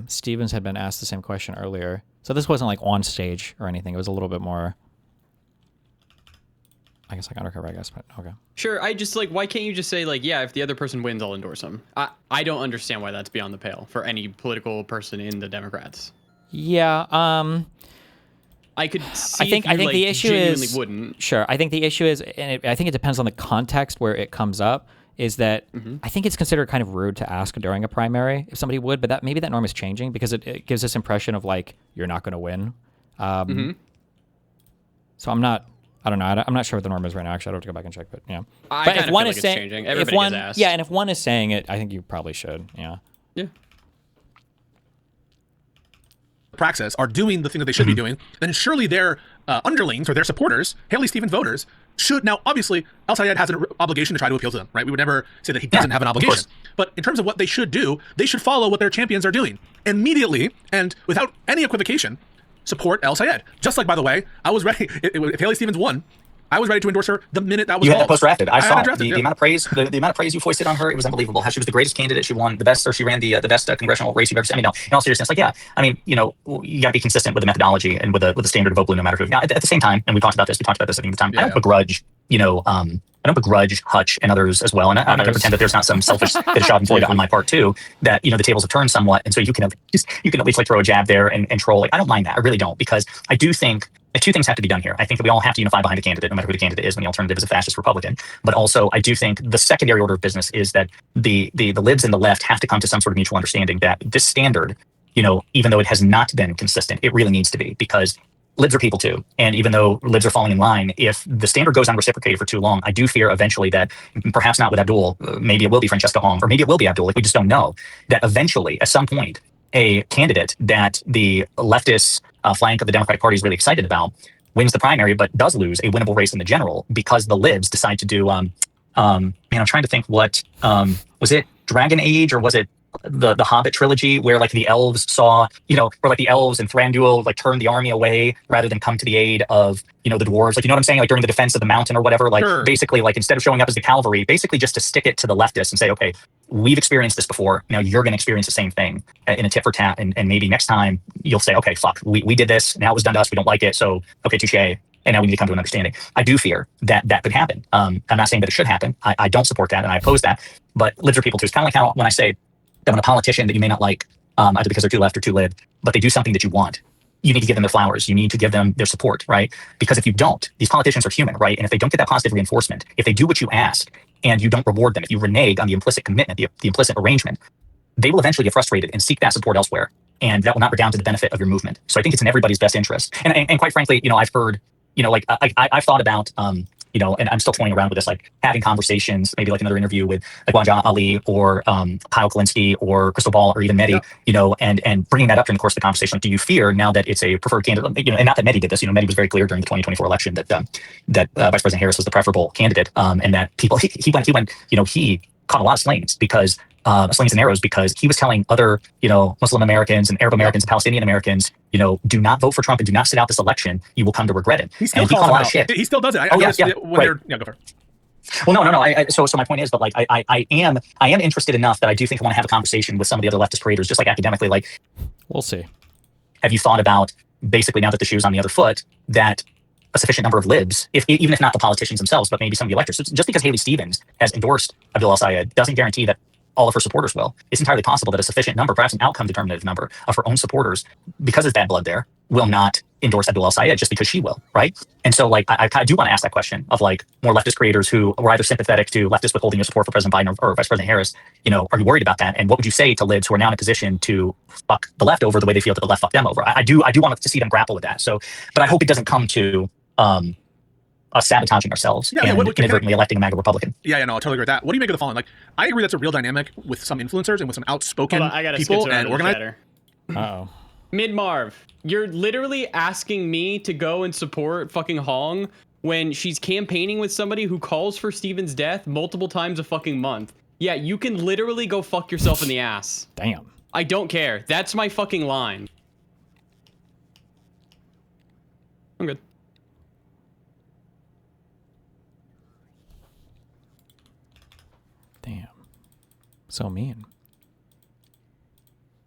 Stevens had been asked the same question earlier. So this wasn't like on stage or anything. It was a little bit more, I guess, like undercover, I guess, but okay. Sure, I just like, why can't you just say like, yeah, if the other person wins, I'll endorse him? I don't understand why that's beyond the pale for any political person in the Democrats. Yeah, I could see I think the issue is wouldn't. Sure. I think the issue is, and I think it depends on the context where it comes up, is that I think it's considered kind of rude to ask during a primary if somebody would, but maybe that norm is changing because it gives this impression of like, you're not going to win. So I'm not sure what the norm is right now. Actually, I don't have to go back and check, but yeah. But if one is saying, if one, yeah, and if one is saying it, I think you probably should. Yeah. Yeah. Praxis are doing the thing that they should be doing, then surely their underlings or their supporters, Haley Stevens voters, should now, obviously, Al Sayed has an obligation to try to appeal to them, right? We would never say that he doesn't have an obligation. But in terms of what they should do, they should follow what their champions are doing immediately and without any equivocation. Support Al Sayed. Just like, by the way, I was ready. If Haley Stevens won, I was ready to endorse her the minute that was You called. had that post drafted. I saw drafted, the amount of praise. The amount of praise you foisted on her. It was unbelievable. How she was the greatest candidate. She won the best, or she ran the best congressional race you've ever seen. I mean, no, in all seriousness, like, yeah. I mean, you know, you got to be consistent with the methodology and with the standard of vote blue, no matter who. Now, at the same time, and we talked about this. I think the time. I don't begrudge. You know, I don't begrudge Hutch and others as well. And I'm not going to pretend that there's not some selfish bit of schadenfreude on my part too. That, you know, the tables have turned somewhat, and so you can at least like throw a jab there and troll. Like, I don't mind that. I really don't, because I do think two things have to be done here. I think that we all have to unify behind a candidate, no matter who the candidate is, when the alternative is a fascist Republican. But also, I do think the secondary order of business is that the libs and the left have to come to some sort of mutual understanding that this standard, you know, even though it has not been consistent, it really needs to be, because libs are people too. And even though libs are falling in line, if the standard goes unreciprocated for too long, I do fear eventually that, perhaps not with Abdul, maybe it will be Francesca Hong, or maybe it will be Abdul, like, we just don't know, that eventually, at some point, a candidate that the leftist flank of the Democratic Party is really excited about wins the primary, but does lose a winnable race in the general, because the libs decide to do, man, I'm trying to think what, was it Dragon Age, or was it the Hobbit trilogy, where like the elves saw, you know, where like the elves and Thranduil like turned the army away rather than come to the aid of, you know, the dwarves, like, you know what I'm saying, like during the defense of the mountain or whatever, like basically, like, instead of showing up as the cavalry, basically just to stick it to the leftists and say, okay, we've experienced this before, now you're going to experience the same thing in a tit for tat, and maybe next time you'll say, okay, fuck, we did this, now it was done to us, we don't like it, so okay, touche, and now we need to come to an understanding. I do fear that that could happen. I'm not saying that it should happen. I don't support that, and I oppose that, but libs are people too. It's kind of like how when I say that when a politician that you may not like, either because they're too left or too lib, but they do something that you want, you need to give them their flowers. You need to give them their support, right? Because if you don't, these politicians are human, right? And if they don't get that positive reinforcement, if they do what you ask and you don't reward them, if you renege on the implicit commitment, the implicit arrangement, they will eventually get frustrated and seek that support elsewhere. And that will not redound to the benefit of your movement. So I think it's in everybody's best interest. And quite frankly, you know, I've heard, you know, like I've thought about, you know, and I'm still toying around with this, like having conversations, maybe like another interview with like Wanja Ali or Kyle Kalinske or Crystal Ball or even Mehdi, you know, and bringing that up during the course of the conversation. Like, do you fear now that it's a preferred candidate, you know, and not that Mehdi did this, you know, Mehdi was very clear during the 2024 election that Vice President Harris was the preferable candidate, and that people, he went, you know, he caught a lot of slings because slings and arrows, because he was telling other, you know, Muslim Americans and Arab Americans and Palestinian Americans, you know, do not vote for Trump and do not sit out this election. You will come to regret it. He still calls a lot of shit. He still does it. When they're, go for it. Well, no. So my point is, but like, I am interested enough that I do think I want to have a conversation with some of the other leftist creators, just like academically. Like, we'll see. Have you thought about, basically, now that the shoe's on the other foot, that a sufficient number of libs, even if not the politicians themselves, but maybe some of the electors, just because Haley Stevens has endorsed Abdul El Sayed doesn't guarantee that all of her supporters will. It's entirely possible that a sufficient number, perhaps an outcome determinative number of her own supporters, because there's bad blood there, will not endorse Abdul al-Sayed just because she will, right? And so, like, I do want to ask that question of, like, more leftist creators who were either sympathetic to leftists withholding their support for President Biden or Vice President Harris, you know, are you worried about that? And what would you say to libs who are now in a position to fuck the left over the way they feel that the left fucked them over? I do want to see them grapple with that. So, but I hope it doesn't come to us sabotaging ourselves and inadvertently electing a MAGA Republican. Yeah, no, I totally agree with that. What do you make of the following? Like, I agree that's a real dynamic with some influencers and with some outspoken people and organized. Uh-oh. Mid-Marv, you're literally asking me to go and support fucking Hong when she's campaigning with somebody who calls for Steven's death multiple times a fucking month. Yeah, you can literally go fuck yourself in the ass. Damn. I don't care. That's my fucking line. I'm good. Damn. So mean.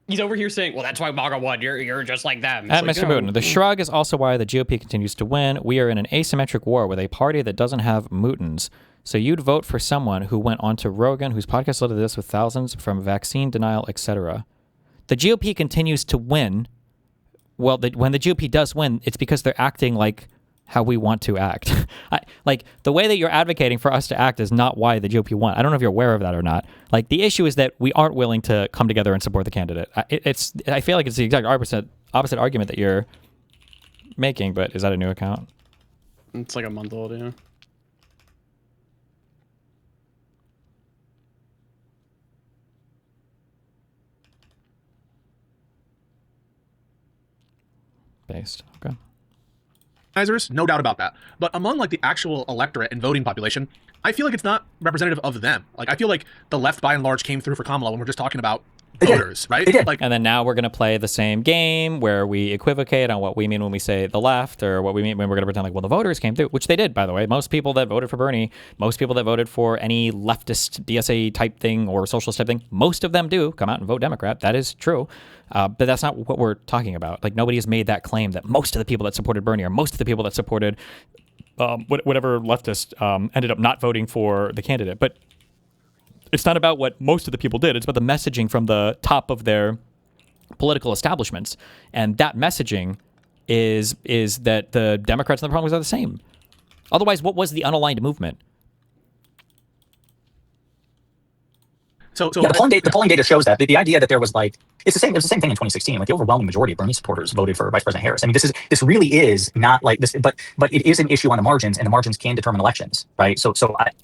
He's over here saying, well, that's why MAGA won. You're just like them. At Mr. Moot, the shrug is also why the GOP continues to win. We are in an asymmetric war with a party that doesn't have Mootons. So you'd vote for someone who went on to Rogan, whose podcast led to this with thousands from vaccine denial, etc. The GOP continues to win. Well, when the GOP does win, it's because they're acting like how we want to act. Like, the way that you're advocating for us to act is not why the GOP won. I don't know if you're aware of that or not. Like, the issue is that we aren't willing to come together and support the candidate. I feel like it's the exact opposite argument that you're making, but is that a new account? It's like a month old, yeah. Based. Okay. No doubt about that. But among, like, the actual electorate and voting population, I feel like it's not representative of them. Like, I feel like the left by and large came through for Kamala when we're just talking about voters, right? Like, and then now we're going to play the same game where we equivocate on what we mean when we say the left, or what we mean when we're going to pretend like, well, the voters came through, which they did, by the way. Most people that voted for Bernie, most people that voted for any leftist DSA type thing or socialist type thing, most of them do come out and vote Democrat. That is true. But that's not what we're talking about. Like, nobody has made that claim that most of the people that supported Bernie or most of the people that supported whatever leftist ended up not voting for the candidate. But it's not about what most of the people did. It's about the messaging from the top of their political establishments. And that messaging is that the Democrats and the Republicans are the same. Otherwise, what was the unaligned movement? So the polling data shows that the idea that there was, like, it was the same thing in 2016. Like, the overwhelming majority of Bernie supporters voted for Vice President Harris. I mean, this really is not like this, but it is an issue on the margins, and the margins can determine elections, right? So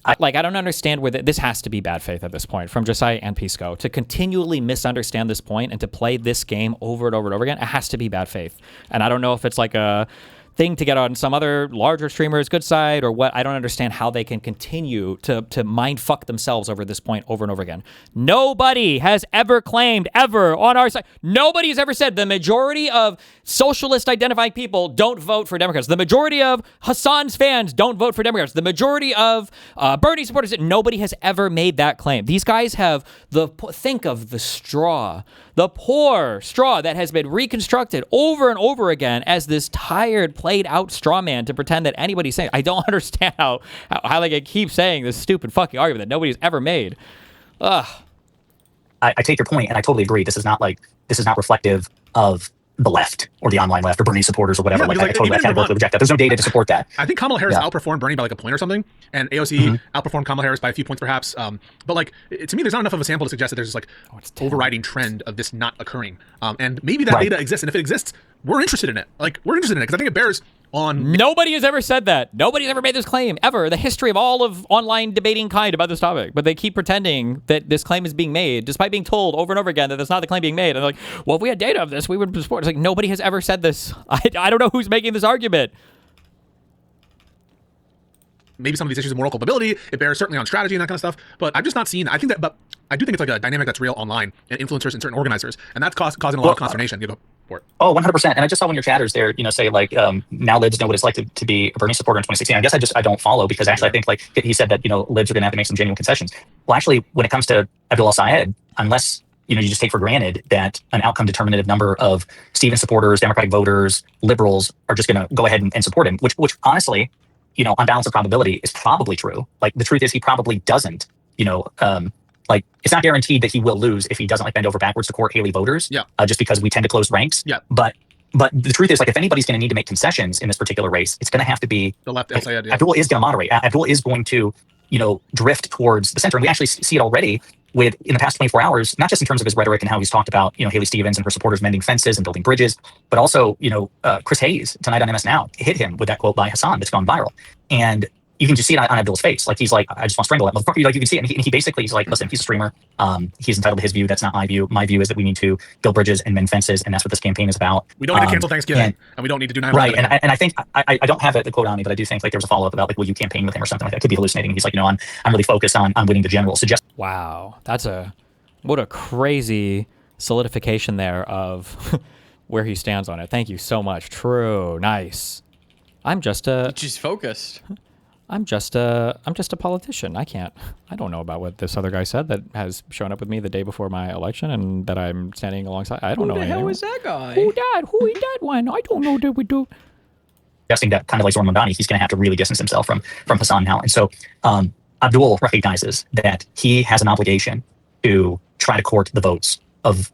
I don't understand where this has to be bad faith at this point from Jessiah and PISSCO to continually misunderstand this point and to play this game over and over and over again. It has to be bad faith, and I don't know if it's like a thing to get on some other larger streamer's good side or what. I don't understand how they can continue to mind fuck themselves over this point over and over again. Nobody has ever claimed ever on our side. Nobody has ever said the majority of socialist identifying people don't vote for Democrats. The majority of Hassan's fans don't vote for Democrats. The majority of Bernie supporters. Nobody has ever made that claim. These guys have think of the straw, the poor straw that has been reconstructed over and over again as this tired, played out straw man to pretend that anybody's saying. I don't understand how like I keep saying this stupid fucking argument that nobody's ever made. Ugh. I take your point, and I totally agree. This is not reflective of the left or the online left or Bernie supporters or whatever. Yeah, I totally categorically reject that. There's no data to support that. I think Kamala Harris outperformed Bernie by like a point or something, and AOC outperformed Kamala Harris by a few points perhaps. But like, to me, there's not enough of a sample to suggest that there's this like overriding trend of this not occurring. And maybe that data exists, and if it exists, we're interested in it. Like, we're interested in it because I think it bears on. Nobody has ever said that. Nobody's ever made this claim ever. The history of all of online debating kind about this topic, but they keep pretending that this claim is being made, despite being told over and over again that that's not the claim being made. And they're like, well, if we had data of this, we would support. It's like, nobody has ever said this. I don't know who's making this argument. Maybe some of these issues of moral culpability, it bears certainly on strategy and that kind of stuff, but I've just not seen. I think that, but I do think it's like a dynamic that's real online and influencers and certain organizers, and that's causing a lot of consternation. For it. Oh, 100%. And I just saw one of your chatters there, say like, now libs know what it's like to be a Bernie supporter in 2016. I guess I don't follow because actually I think like he said that, libs are going to have to make some genuine concessions. Well, actually, when it comes to Abdul al-Sayed, unless, you just take for granted that an outcome determinative number of Stephen supporters, Democratic voters, liberals are just going to go ahead and support him, which honestly, on balance of probability is probably true. Like, the truth is he probably doesn't, like, it's not guaranteed that he will lose if he doesn't like bend over backwards to court Haley voters. Yeah. Just because we tend to close ranks. Yeah. But the truth is, like, if anybody's going to need to make concessions in this particular race, it's going to have to be the left. Yeah. Abdul is going to moderate. Abdul is going to, drift towards the center. And we actually see it already in the past 24 hours, not just in terms of his rhetoric and how he's talked about, Haley Stevens and her supporters mending fences and building bridges, but also, Chris Hayes tonight on MS Now hit him with that quote by Hassan that's gone viral. And you can just see it on Abdul's face. Like, he's like, I just want to strangle that motherfucker. Like, you can see it. And he basically is like, listen, he's a streamer. He's entitled to his view. That's not my view. My view is that we need to build bridges and mend fences. And that's what this campaign is about. We don't need to cancel Thanksgiving. And we don't need to do 9/11. Right. And I think, I don't have the quote on me, but I do think like there was a follow-up about like, will you campaign with him or something like that? Could be hallucinating. He's like, I'm really focused on winning the general. Wow. What a crazy solidification there of where he stands on it. Thank you so much. True. Nice. She's focused. I'm just a politician. I don't know about what this other guy said that has shown up with me the day before my election and that I'm standing alongside. I don't know anything. Who the hell is that guy? Who that one? I don't know what we do. Suggesting that kind of like Zoran Mondani, he's going to have to really distance himself from Hassan now. And so Abdul recognizes that he has an obligation to try to court the votes of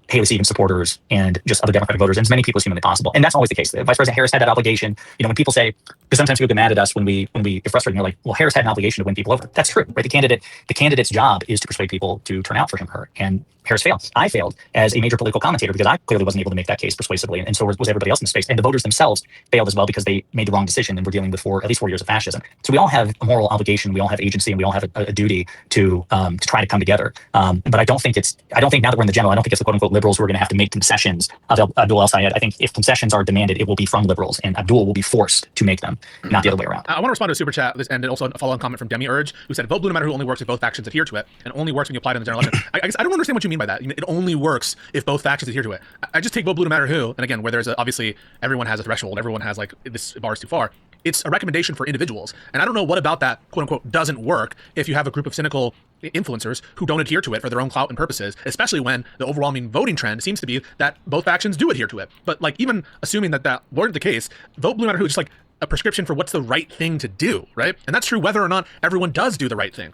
Haley Stevens supporters and just other Democratic voters and as many people as humanly possible. And that's always the case. Vice President Harris had that obligation. When people say, because sometimes people get mad at us when we get frustrated, they're like, well, Harris had an obligation to win people over. That's true, right? The candidate's job is to persuade people to turn out for him, her. And Harris failed. I failed as a major political commentator because I clearly wasn't able to make that case persuasively, and so was everybody else in the space. And the voters themselves failed as well because they made the wrong decision and were dealing with at least 4 years of fascism. So we all have a moral obligation, we all have agency, and we all have a duty to try to come together. But I don't think now that we're in the general, I don't think it's the quote unquote liberals who are going to have to make concessions of Abdul El-Sayed. I think if concessions are demanded, it will be from liberals, and Abdul will be forced to make them, not the other way around. I want to respond to a super chat and also a follow-on comment from Demi Urge, who said, vote blue no matter who only works if both factions adhere to it, and only works when you apply it in the general election. I guess I don't understand what you mean by that. It only works if both factions adhere to it. I just take vote blue no matter who, and again, where there's obviously everyone has a threshold, everyone has like, this bar is too far. It's a recommendation for individuals. And I don't know what about that, quote unquote, doesn't work if you have a group of cynical influencers who don't adhere to it for their own clout and purposes, especially when the overwhelming voting trend seems to be that both factions do adhere to it. But like, even assuming that weren't the case, vote blue no matter who is just like a prescription for what's the right thing to do, right? And that's true whether or not everyone does do the right thing.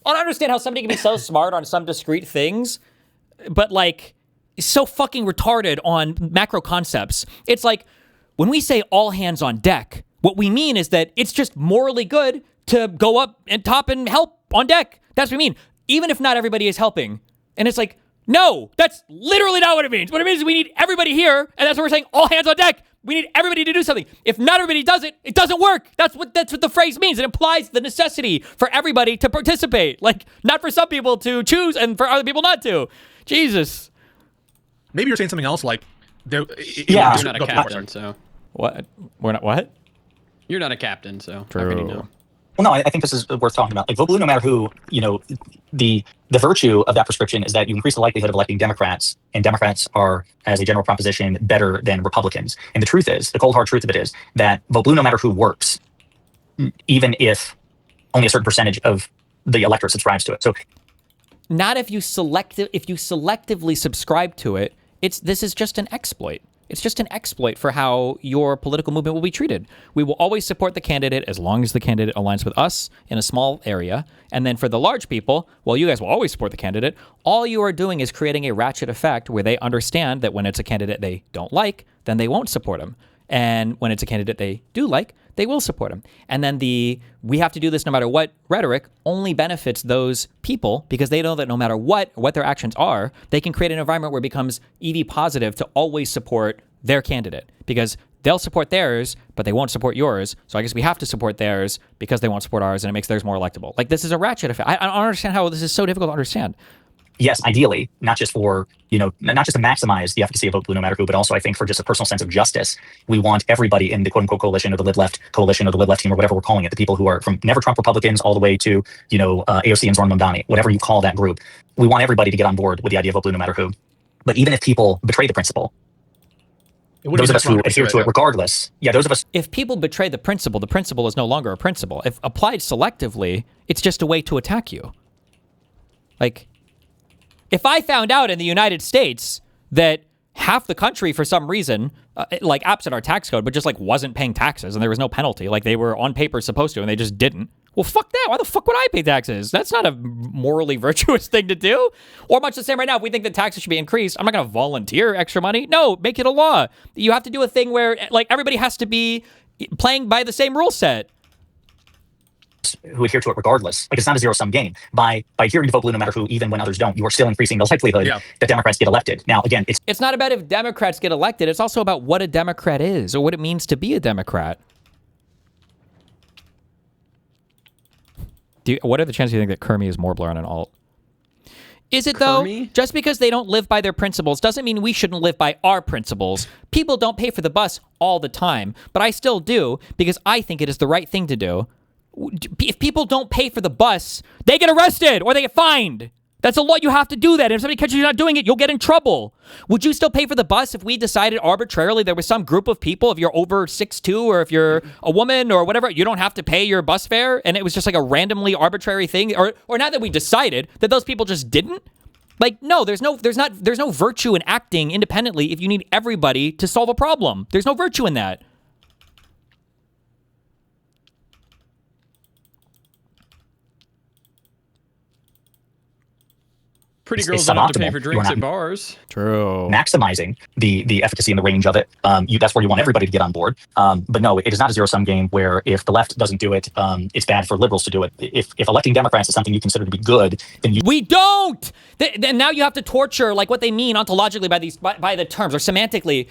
I don't understand how somebody can be so smart on some discrete things, but like so fucking retarded on macro concepts. It's like when we say all hands on deck, what we mean is that it's just morally good to go up and top and help on deck. That's what we mean. Even if not everybody is helping. And it's like, no, that's literally not what it means. What it means is we need everybody here, and that's what we're saying, all hands on deck. We need everybody to do something. If not everybody does it, it doesn't work. That's what the phrase means. It implies the necessity for everybody to participate. Like, not for some people to choose and for other people not to. Jesus. Maybe you're saying something else like... You're not a captain, so... What? We're not what? You're not a captain, so... True. How can you know? Well, no, I think this is worth talking about. Like, vote blue no matter who, the virtue of that prescription is that you increase the likelihood of electing Democrats, and Democrats are, as a general proposition, better than Republicans. And the truth is, the cold hard truth of it is, that vote blue no matter who works, even if only a certain percentage of the electorate subscribes to it. So, not if you selectively subscribe to it. This is just an exploit. It's just an exploit for how your political movement will be treated. We will always support the candidate as long as the candidate aligns with us in a small area. And then for the large people, well, you guys will always support the candidate. All you are doing is creating a ratchet effect where they understand that when it's a candidate they don't like, then they won't support him. And when it's a candidate they do like, they will support him. And then we have to do this no matter what rhetoric only benefits those people because they know that no matter what their actions are, they can create an environment where it becomes EV positive to always support their candidate because they'll support theirs, but they won't support yours. So I guess we have to support theirs because they won't support ours and it makes theirs more electable. Like, this is a ratchet effect. I don't understand how this is so difficult to understand. Yes, ideally, not just for, not just to maximize the efficacy of vote blue no matter who, but also I think for just a personal sense of justice. We want everybody in the quote unquote coalition or the lib-left coalition or the lib-left team or whatever we're calling it, the people who are from never Trump Republicans all the way to, AOC and Zoran Mondani, whatever you call that group. We want everybody to get on board with the idea of vote blue no matter who. But even if people betray the principle, those of us who adhere to it regardless, those of us. If people betray the principle is no longer a principle. If applied selectively, it's just a way to attack you. Like, if I found out in the United States that half the country, for some reason, absent our tax code, but just wasn't paying taxes and there was no penalty, like they were on paper supposed to and they just didn't, Well, fuck that. Why the fuck would I pay taxes? That's not a morally virtuous thing to do. Or much the same right now, if we think that taxes should be increased, I'm not going to volunteer extra money. No, make it a law. You have to do a thing where, like, everybody has to be playing by the same rule set. Who adhere to it regardless. Like, it's not a zero-sum game. By adhering to vote blue no matter who, even when others don't, you are still increasing the likelihood that Democrats get elected. Now, again, it's not about if Democrats get elected. It's also about what a Democrat is or what it means to be a Democrat. What are the chances you think that Kermie is Morbler on an alt? Is it, though? Just because they don't live by their principles doesn't mean we shouldn't live by our principles. People don't pay for the bus all the time, but I still do because I think it is the right thing to do. If people don't pay for the bus, they get arrested or they get fined. That's a law. You have to do that. And if somebody catches you not doing it, you'll get in trouble. Would you still pay for the bus if we decided arbitrarily there was some group of people, if you're over 6'2", or if you're a woman or whatever, you don't have to pay your bus fare, and it was just like a randomly arbitrary thing? Or now that we decided that those people just didn't? Like, no, there's no virtue in acting independently if you need everybody to solve a problem. There's no virtue in that. Pretty girls don't have to pay for drinks at bars. True. Maximizing the efficacy and the range of it. That's where you want everybody to get on board. But no, it is not a zero-sum game where if the left doesn't do it, it's bad for liberals to do it. If electing Democrats is something you consider to be good, then we don't. Then now you have to torture like what they mean ontologically by the terms or semantically.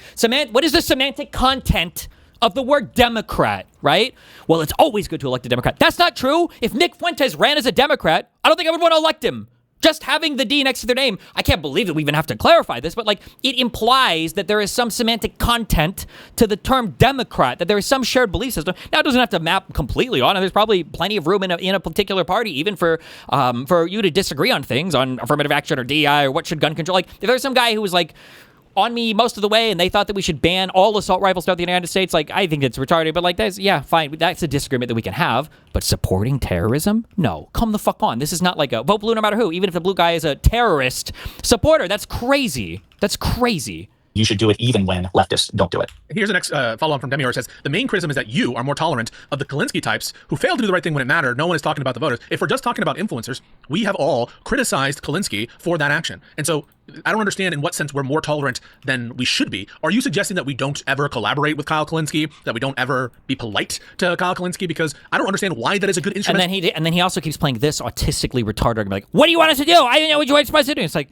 What is the semantic content of the word Democrat, right? Well, it's always good to elect a Democrat. That's not true. If Nick Fuentes ran as a Democrat, I don't think I would want to elect him. Just having the D next to their name, I can't believe that we even have to clarify this, but like it implies that there is some semantic content to the term Democrat, that there is some shared belief system. Now, it doesn't have to map completely on, and there's probably plenty of room in a particular party, even for you to disagree on things, on affirmative action or DEI or what should gun control. Like, if there's some guy who was like on me most of the way and they thought that we should ban all assault rifles throughout the United States, like, I think it's retarded, but like, that's, yeah, fine. That's a disagreement that we can have, but supporting terrorism? No, come the fuck on. This is not like a vote blue no matter who, even if the blue guy is a terrorist supporter. That's crazy. That's crazy. You should do it even when leftists don't do it. Here's the next follow-on from Demior. It says, the main criticism is that you are more tolerant of the Kalinske types who fail to do the right thing when it mattered. No one is talking about the voters. If we're just talking about influencers, we have all criticized Kalinske for that action. And so I don't understand in what sense we're more tolerant than we should be. Are you suggesting that we don't ever collaborate with Kyle Kalinske, that we don't ever be polite to Kyle Kalinske? Because I don't understand why that is a good instrument. And then he also keeps playing this autistically retarded argument, like, what do you want us to do? I didn't know what you were supposed to do. It's like,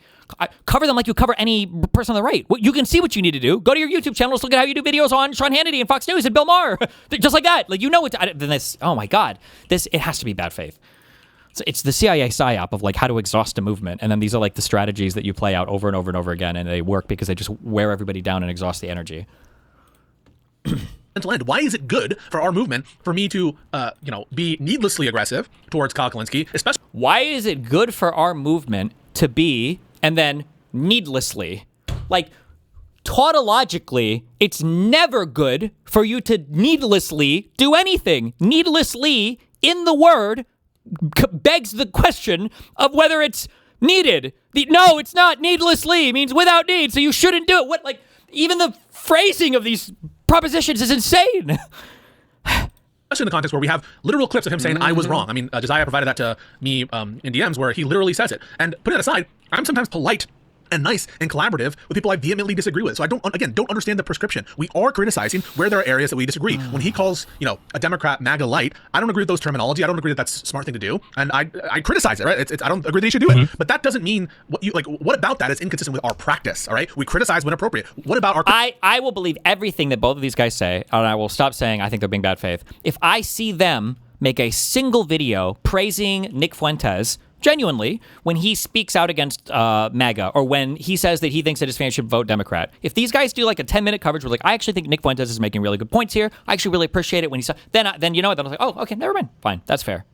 cover them like you cover any person on the right. You can see what you need to do. Go to your YouTube channel. Let's look at how you do videos on Sean Hannity and Fox News and Bill Maher. Just like that. Like, you know what? Then this, oh my God. It has to be bad faith. So it's the CIA psyop of like how to exhaust a movement. And then these are like the strategies that you play out over and over and over again. And they work because they just wear everybody down and exhaust the energy. Why is it good for our movement for me to, be needlessly aggressive towards Kyle Kalinske, especially? Why is it good for our movement to be, and then needlessly, like, tautologically, it's never good for you to needlessly do anything. Needlessly, in the word, begs the question of whether it's needed. No, it's not. Needlessly means without need, so you shouldn't do it. What, like, even the phrasing of these propositions is insane. Especially in the context where we have literal clips of him saying, I was wrong. I mean, Jessiah provided that to me in DMs where he literally says it. And putting that aside, I'm sometimes polite and nice and collaborative with people I vehemently disagree with. So I don't understand the prescription. We are criticizing where there are areas that we disagree. When he calls, a Democrat MAGA light, I don't agree with those terminology. I don't agree that that's a smart thing to do. And I criticize it, right? I don't agree that he should do it. But that doesn't mean what about that is inconsistent with our practice, all right? We criticize when appropriate. What about our... I will believe everything that both of these guys say, and I will stop saying I think they're being bad faith. If I see them make a single video praising Nick Fuentes genuinely when he speaks out against MAGA, or when he says that he thinks that his fans should vote Democrat. If these guys do like a 10-minute coverage where like, I actually think Nick Fuentes is making really good points here, I actually really appreciate it when he's, then you know what, then I was like, oh, okay, never mind, fine, that's fair.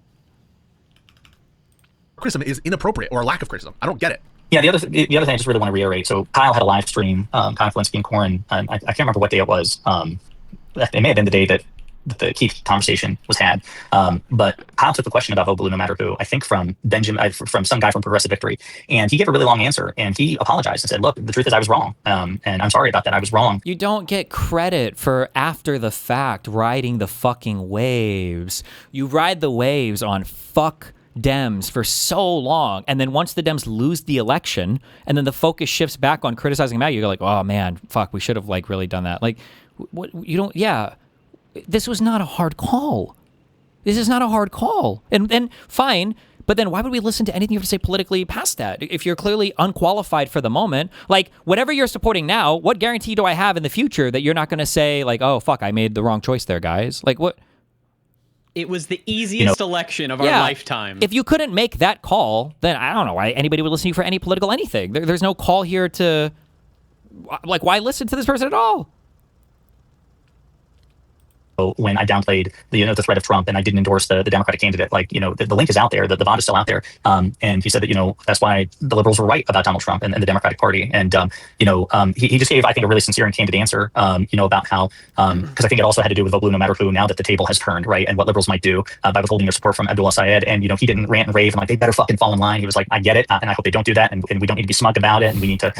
Criticism is inappropriate, or a lack of criticism. I don't get it. Yeah, the other thing I just really want to reiterate. So Kyle had a live stream, Kyle Kalinske and Corin, I can't remember what day it was. It may have been the day that the key conversation was had. But Kyle took the question about vote blue no matter who, I think from from some guy from Progressive Victory, and he gave a really long answer, and he apologized and said, look, the truth is I was wrong, and I'm sorry about that, I was wrong. You don't get credit for after the fact riding the fucking waves. You ride the waves on fuck Dems for so long, and then once the Dems lose the election, and then the focus shifts back on criticizing MAGA, you're like, oh man, fuck, we should have like really done that. Like, what you don't? Yeah, this was not a hard call. This is not a hard call, and fine. But then why would we listen to anything you have to say politically past that? If you're clearly unqualified for the moment, like whatever you're supporting now, what guarantee do I have in the future that you're not going to say like, oh fuck, I made the wrong choice there, guys? Like what? It was the easiest election of our lifetime. If you couldn't make that call, then I don't know why anybody would listen to you for any political anything. There's no call here to, like, why listen to this person at all? When I downplayed the threat of Trump and I didn't endorse the Democratic candidate, like, the link is out there, the VOD is still out there. And he said that, that's why the liberals were right about Donald Trump and the Democratic Party. And, he just gave, I think, a really sincere and candid answer, about how, because I think it also had to do with vote blue no matter who, now that the table has turned, right? And what liberals might do by withholding their support from Abdullah Syed. And, he didn't rant and rave and like, they better fucking fall in line. He was like, I get it. And I hope they don't do that. And we don't need to be smug about it. And we need to,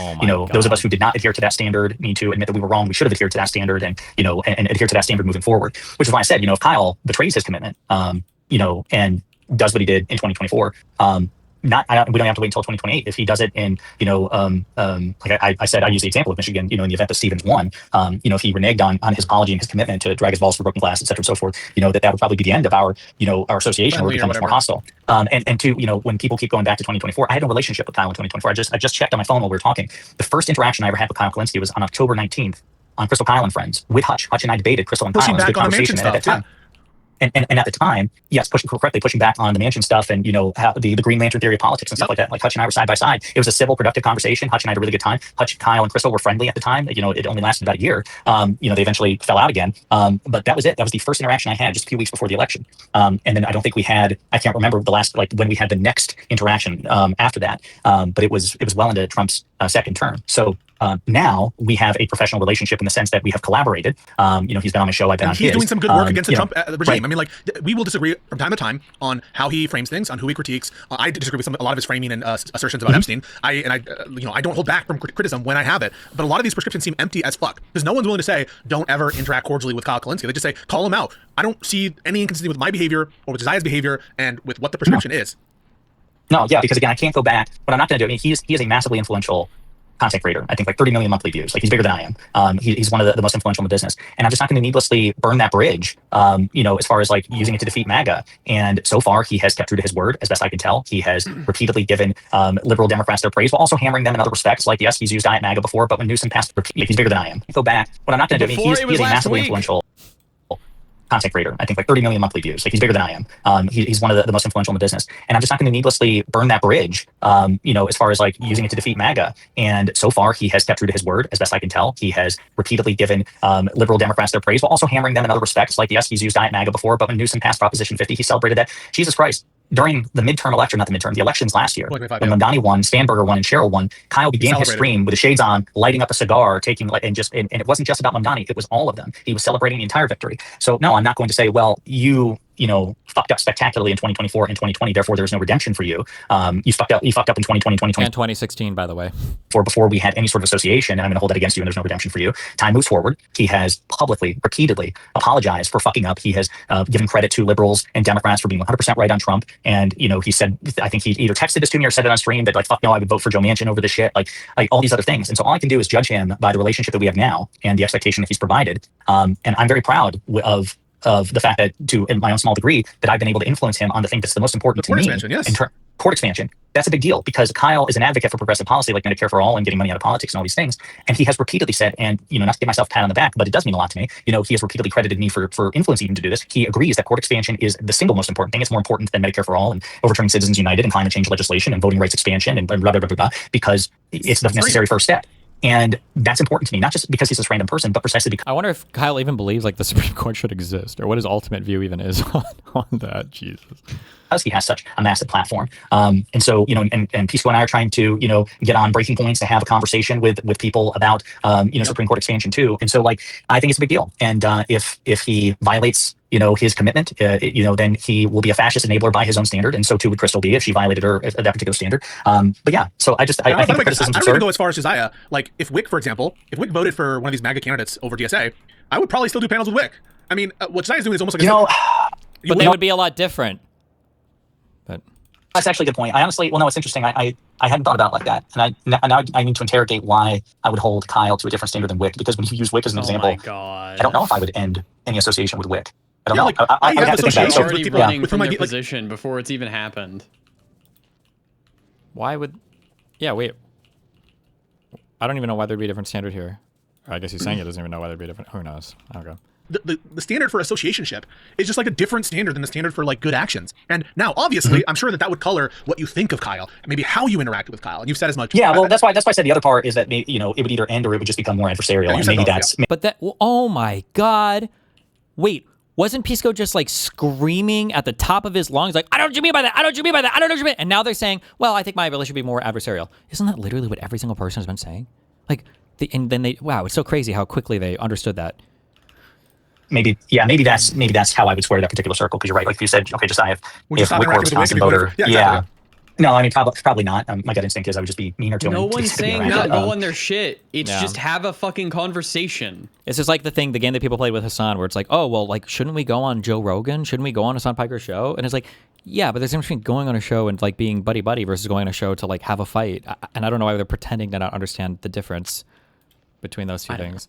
those of us who did not adhere to that standard need to admit that we were wrong. We should have adhered to that standard and adhere to that standard moving forward, which is why I said, if Kyle betrays his commitment, and does what he did in 2024, we don't have to wait until 2028. If he does it in, like I said, I use the example of Michigan, in the event that Stevens won, if he reneged on his apology and his commitment to drag his balls for broken glass, et cetera, and so forth, that would probably be the end of our association, or become much more hostile. And two, when people keep going back to 2024, I had no relationship with Kyle in 2024. I just checked on my phone while we were talking. The first interaction I ever had with Kyle Kalinske was on October 19th on Crystal Kyle and Friends with Hutch. Hutch and I debated Crystal and Kyle. It was a good conversation. And at that time, and at the time, yes, pushing back on the mansion stuff and, how the Green Lantern theory of politics and stuff like that. Like Hutch and I were side by side. It was a civil, productive conversation. Hutch and I had a really good time. Hutch, Kyle, and Crystal were friendly at the time. It only lasted about a year. They eventually fell out again. But that was it. That was the first interaction I had just a few weeks before the election. And then I don't think we had, I can't remember the last, when we had the next interaction after that. But it was well into Trump's second term. So now we have a professional relationship in the sense that we have collaborated. He's been on my show. I've been on his. He's doing some good work against the Trump regime. Right. I mean, we will disagree from time to time on how he frames things, on who he critiques. I disagree with a lot of his framing and assertions about Epstein. I don't hold back from criticism when I have it. But a lot of these prescriptions seem empty as fuck because no one's willing to say don't ever interact cordially with Kyle Kalinske. They just say call him out. I don't see any inconsistency with my behavior or with Jesiah's behavior and with what the prescription is. No, yeah, because again, I can't go back. What I'm not going to do. I mean, he is a massively influential content creator. I think 30 million monthly views. He's bigger than I am. He's one of the most influential in the business. And I'm just not going to needlessly burn that bridge, as far as using it to defeat MAGA. And so far, he has kept true to his word, as best I can tell. He has repeatedly given liberal Democrats their praise, while also hammering them in other respects. Like, yes, he's used Diet MAGA before, but when Newsom passed, he's bigger than I am. Go back. What I'm not going to do, he's a massively influential content creator. I think 30 million monthly views. He's bigger than I am. He's one of the most influential in the business. And I'm just not going to needlessly burn that bridge, as far as using it to defeat MAGA. And so far, he has kept true to his word, as best I can tell. He has repeatedly given liberal Democrats their praise, while also hammering them in other respects. Like, yes, he's used Diet MAGA before, but when Newsom passed Proposition 50, he celebrated that. Jesus Christ. During the midterm election, the elections last year, when Mamdani won, Stanberger won, and Cheryl won, Kyle began his stream with the shades on, lighting up a cigar, and it wasn't just about Mamdani, it was all of them. He was celebrating the entire victory. So no, I'm not going to say, well, you fucked up spectacularly in 2024 and 2020, therefore there's no redemption for you. You fucked up in 2020, 2020. And 2016, by the way. Before we had any sort of association, and I'm going to hold that against you, and there's no redemption for you. Time moves forward. He has publicly, repeatedly apologized for fucking up. He has given credit to liberals and Democrats for being 100% right on Trump. And, he said, I think he either texted this to me or said it on stream that, fuck no, I would vote for Joe Manchin over this shit, like all these other things. And so all I can do is judge him by the relationship that we have now and the expectation that he's provided. And I'm very proud of the fact that, in my own small degree, that I've been able to influence him on the thing that's the most important to me. Court expansion. That's a big deal because Kyle is an advocate for progressive policy like Medicare for all and getting money out of politics and all these things. And he has repeatedly said, and not to give myself a pat on the back, but it does mean a lot to me. He has repeatedly credited me for influencing him to do this. He agrees that court expansion is the single most important thing. It's more important than Medicare for all and overturning Citizens United and climate change legislation and voting rights expansion and blah, blah, blah, blah, blah, because it's the necessary first step. And that's important to me, not just because he's this random person, but precisely because... I wonder if Kyle even believes the Supreme Court should exist, or what his ultimate view even is on that. Jesus. because he has such a massive platform. And so, you know, and PISSCO and I are trying to, you know, get on Braeking Points to have a conversation with people about, you know, Supreme Court expansion too. And so, like, I think it's a big deal. And if he violates, you know, his commitment, you know, then he will be a fascist enabler by his own standard, and so too would Crystal be if she violated that particular standard. But yeah, so I think the criticism's I don't absurd. even go as far as Jessiah. Like, if Wick, for example, if Wick voted for one of these MAGA candidates over DSA, I would probably still do panels with Wick. I mean, what Jessiah's doing is almost like but they would be a lot different. But that's actually a good point. I honestly, well, no, it's interesting. I hadn't thought about it like that, and now I need to interrogate why I would hold Kyle to a different standard than Wick, because when you use Wick as an example, I don't know if I would end any association with Wick. I don't know. Like, I would have to think about it. already running from their position before it's even happened. why would? Yeah, wait. I don't even know why there'd be a different standard here. I guess he's saying he doesn't even know why there'd be a different. Who knows? Okay. The standard for associationship is just like a different standard than the standard for like good actions. And now, obviously, I'm sure that would color what you think of Kyle, maybe how you interact with Kyle. And you've said as much. Yeah, well, that's why I said the other part is that, you know, it would either end or it would just become more adversarial. And maybe that's. But that. Oh my God! Wait, wasn't PISSCO just like screaming at the top of his lungs, like, "I don't know what you mean by that. I don't know what you mean by that. I don't know what you mean." And now they're saying, "Well, I think my ability should be more adversarial." Isn't that literally what every single person has been saying? Like, and then they. Wow, it's so crazy how quickly they understood that. Maybe that's how I would square that particular circle, because you're right. Like if you said, okay, Jessiah, if Wick were a Wisconsin voter, yeah. No, I mean probably not. My gut instinct is I would just be meaner to him. No one's saying not go on their shit. It's just have a fucking conversation. It's just like the game that people played with Hassan, where it's like, oh well, like shouldn't we go on Joe Rogan? Shouldn't we go on HamasPiker's show? And it's like, yeah, but there's a difference between going on a show and like being buddy buddy versus going on a show to like have a fight. And I don't know why they're pretending to not understand the difference between those two things.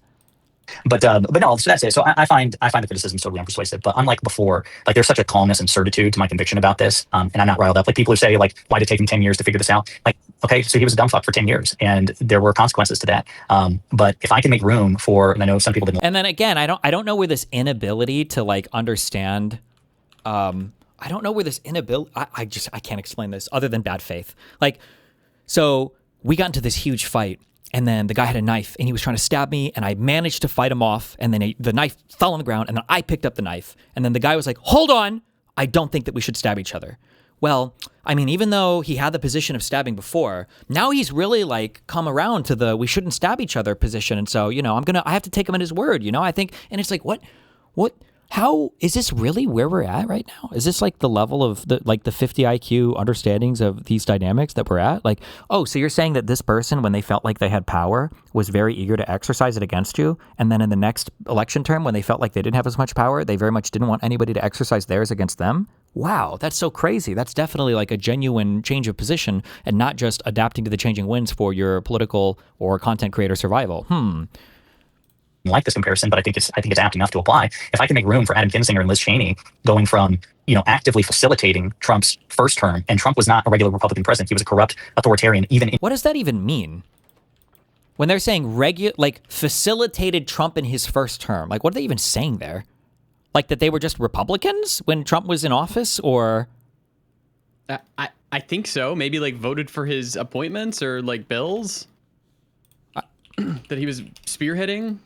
But no, so that's it. So I find the criticism totally unpersuasive. But unlike before, like there's such a calmness and certitude to my conviction about this, and I'm not riled up. Like people who say, like, why did it take him 10 years to figure this out? Like, okay, so he was a dumb fuck for 10 years, and there were consequences to that. But if I can make room for, and I know some people didn't. And then again, I don't know where this inability to like understand. I don't know where this inability. I can't explain this other than bad faith. Like, so we got into this huge fight. And then the guy had a knife, and he was trying to stab me, and I managed to fight him off, and then the knife fell on the ground, and then I picked up the knife, and then the guy was like, hold on, I don't think that we should stab each other. Well, I mean, even though he had the position of stabbing before, now he's really like come around to the we shouldn't stab each other position, and so, you know, I have to take him at his word, you know, I think, and it's like, what, how, is this really where we're at right now? Is this like the level of the 50 IQ understandings of these dynamics that we're at? Like, oh, so you're saying that this person, when they felt like they had power, was very eager to exercise it against you. And then in the next election term, when they felt like they didn't have as much power, they very much didn't want anybody to exercise theirs against them. Wow, that's so crazy. That's definitely like a genuine change of position and not just adapting to the changing winds for your political or content creator survival. Like this comparison, but I think it's apt enough to apply. If I can make room for Adam Kinzinger and Liz Cheney going from, you know, actively facilitating Trump's first term, and Trump was not a regular Republican president, he was a corrupt authoritarian. What does that even mean? When they're saying facilitated Trump in his first term, like what are they even saying there? Like that they were just Republicans when Trump was in office, or? I think so. Maybe like voted for his appointments or like bills that he was spearheading.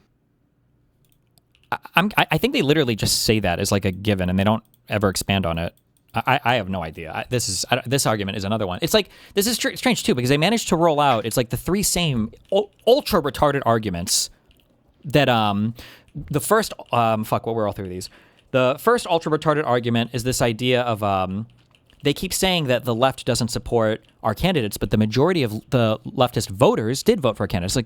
I think they literally just say that as like a given, and they don't ever expand on it. I have no idea. This argument is another one. It's like, this is strange too, because they managed to roll out, it's like the three same ultra retarded arguments that, the first, what were all three of these? The first ultra retarded argument is this idea of, they keep saying that the left doesn't support our candidates, but the majority of the leftist voters did vote for our candidates. Like,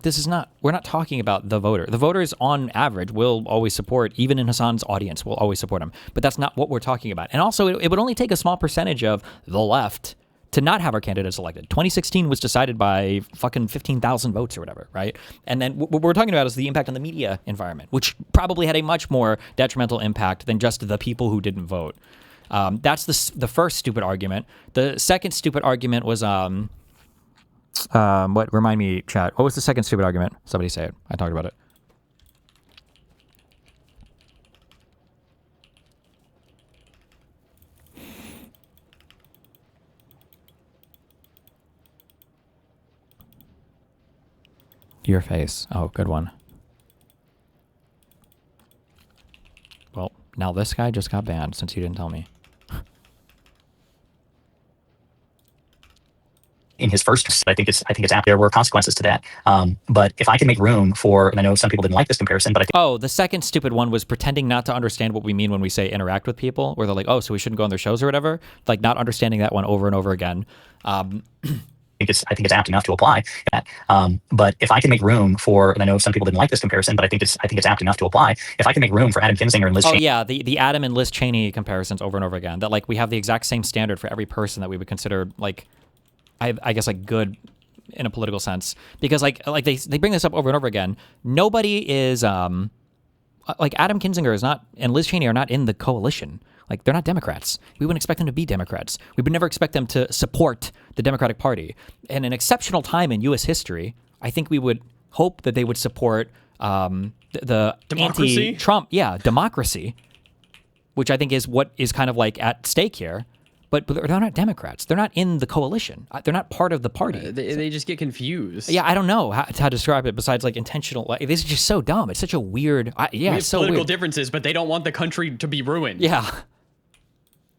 we're not talking about the voter. The voters, on average, will always support, even in Hassan's audience, will always support him. But that's not what we're talking about. And also, it would only take a small percentage of the left to not have our candidates elected. 2016 was decided by fucking 15,000 votes or whatever, right? And then what we're talking about is the impact on the media environment, which probably had a much more detrimental impact than just the people who didn't vote. That's the first stupid argument. The second stupid argument was what? Remind me, chat. What was the second stupid argument? Somebody say it. I talked about it. Your face. Oh, good one. Well, now this guy just got banned since you didn't tell me. in his first. I think it's out there were consequences to that. But if I can make room for, and I know some people didn't like this comparison, but I think the second stupid one was pretending not to understand what we mean when we say interact with people, where they're like, oh, so we shouldn't go on their shows or whatever. Like not understanding that one over and over again. I think it's apt enough to apply. But if I can make room for, and I know some people didn't like this comparison, but I think it's apt enough to apply. If I can make room for Adam Kinzinger and Liz Cheney. Oh yeah, the Adam and Liz Cheney comparisons over and over again. That like we have the exact same standard for every person that we would consider like, I guess like good in a political sense, because like they bring this up over and over again. Nobody is like Adam Kinzinger is not, and Liz Cheney are not in the coalition. Like, they're not Democrats. We wouldn't expect them to be Democrats. We would never expect them to support the Democratic Party. In an exceptional time in U.S. history, I think we would hope that they would support the anti-Trump, democracy, which I think is what is kind of like at stake here. But they're not Democrats. They're not in the coalition. They're not part of the party. They just get confused. Yeah, I don't know how to describe it besides like intentional. Like, this is just so dumb. It's such a weird. We have so political weird. differences, but they don't want the country to be ruined. Yeah.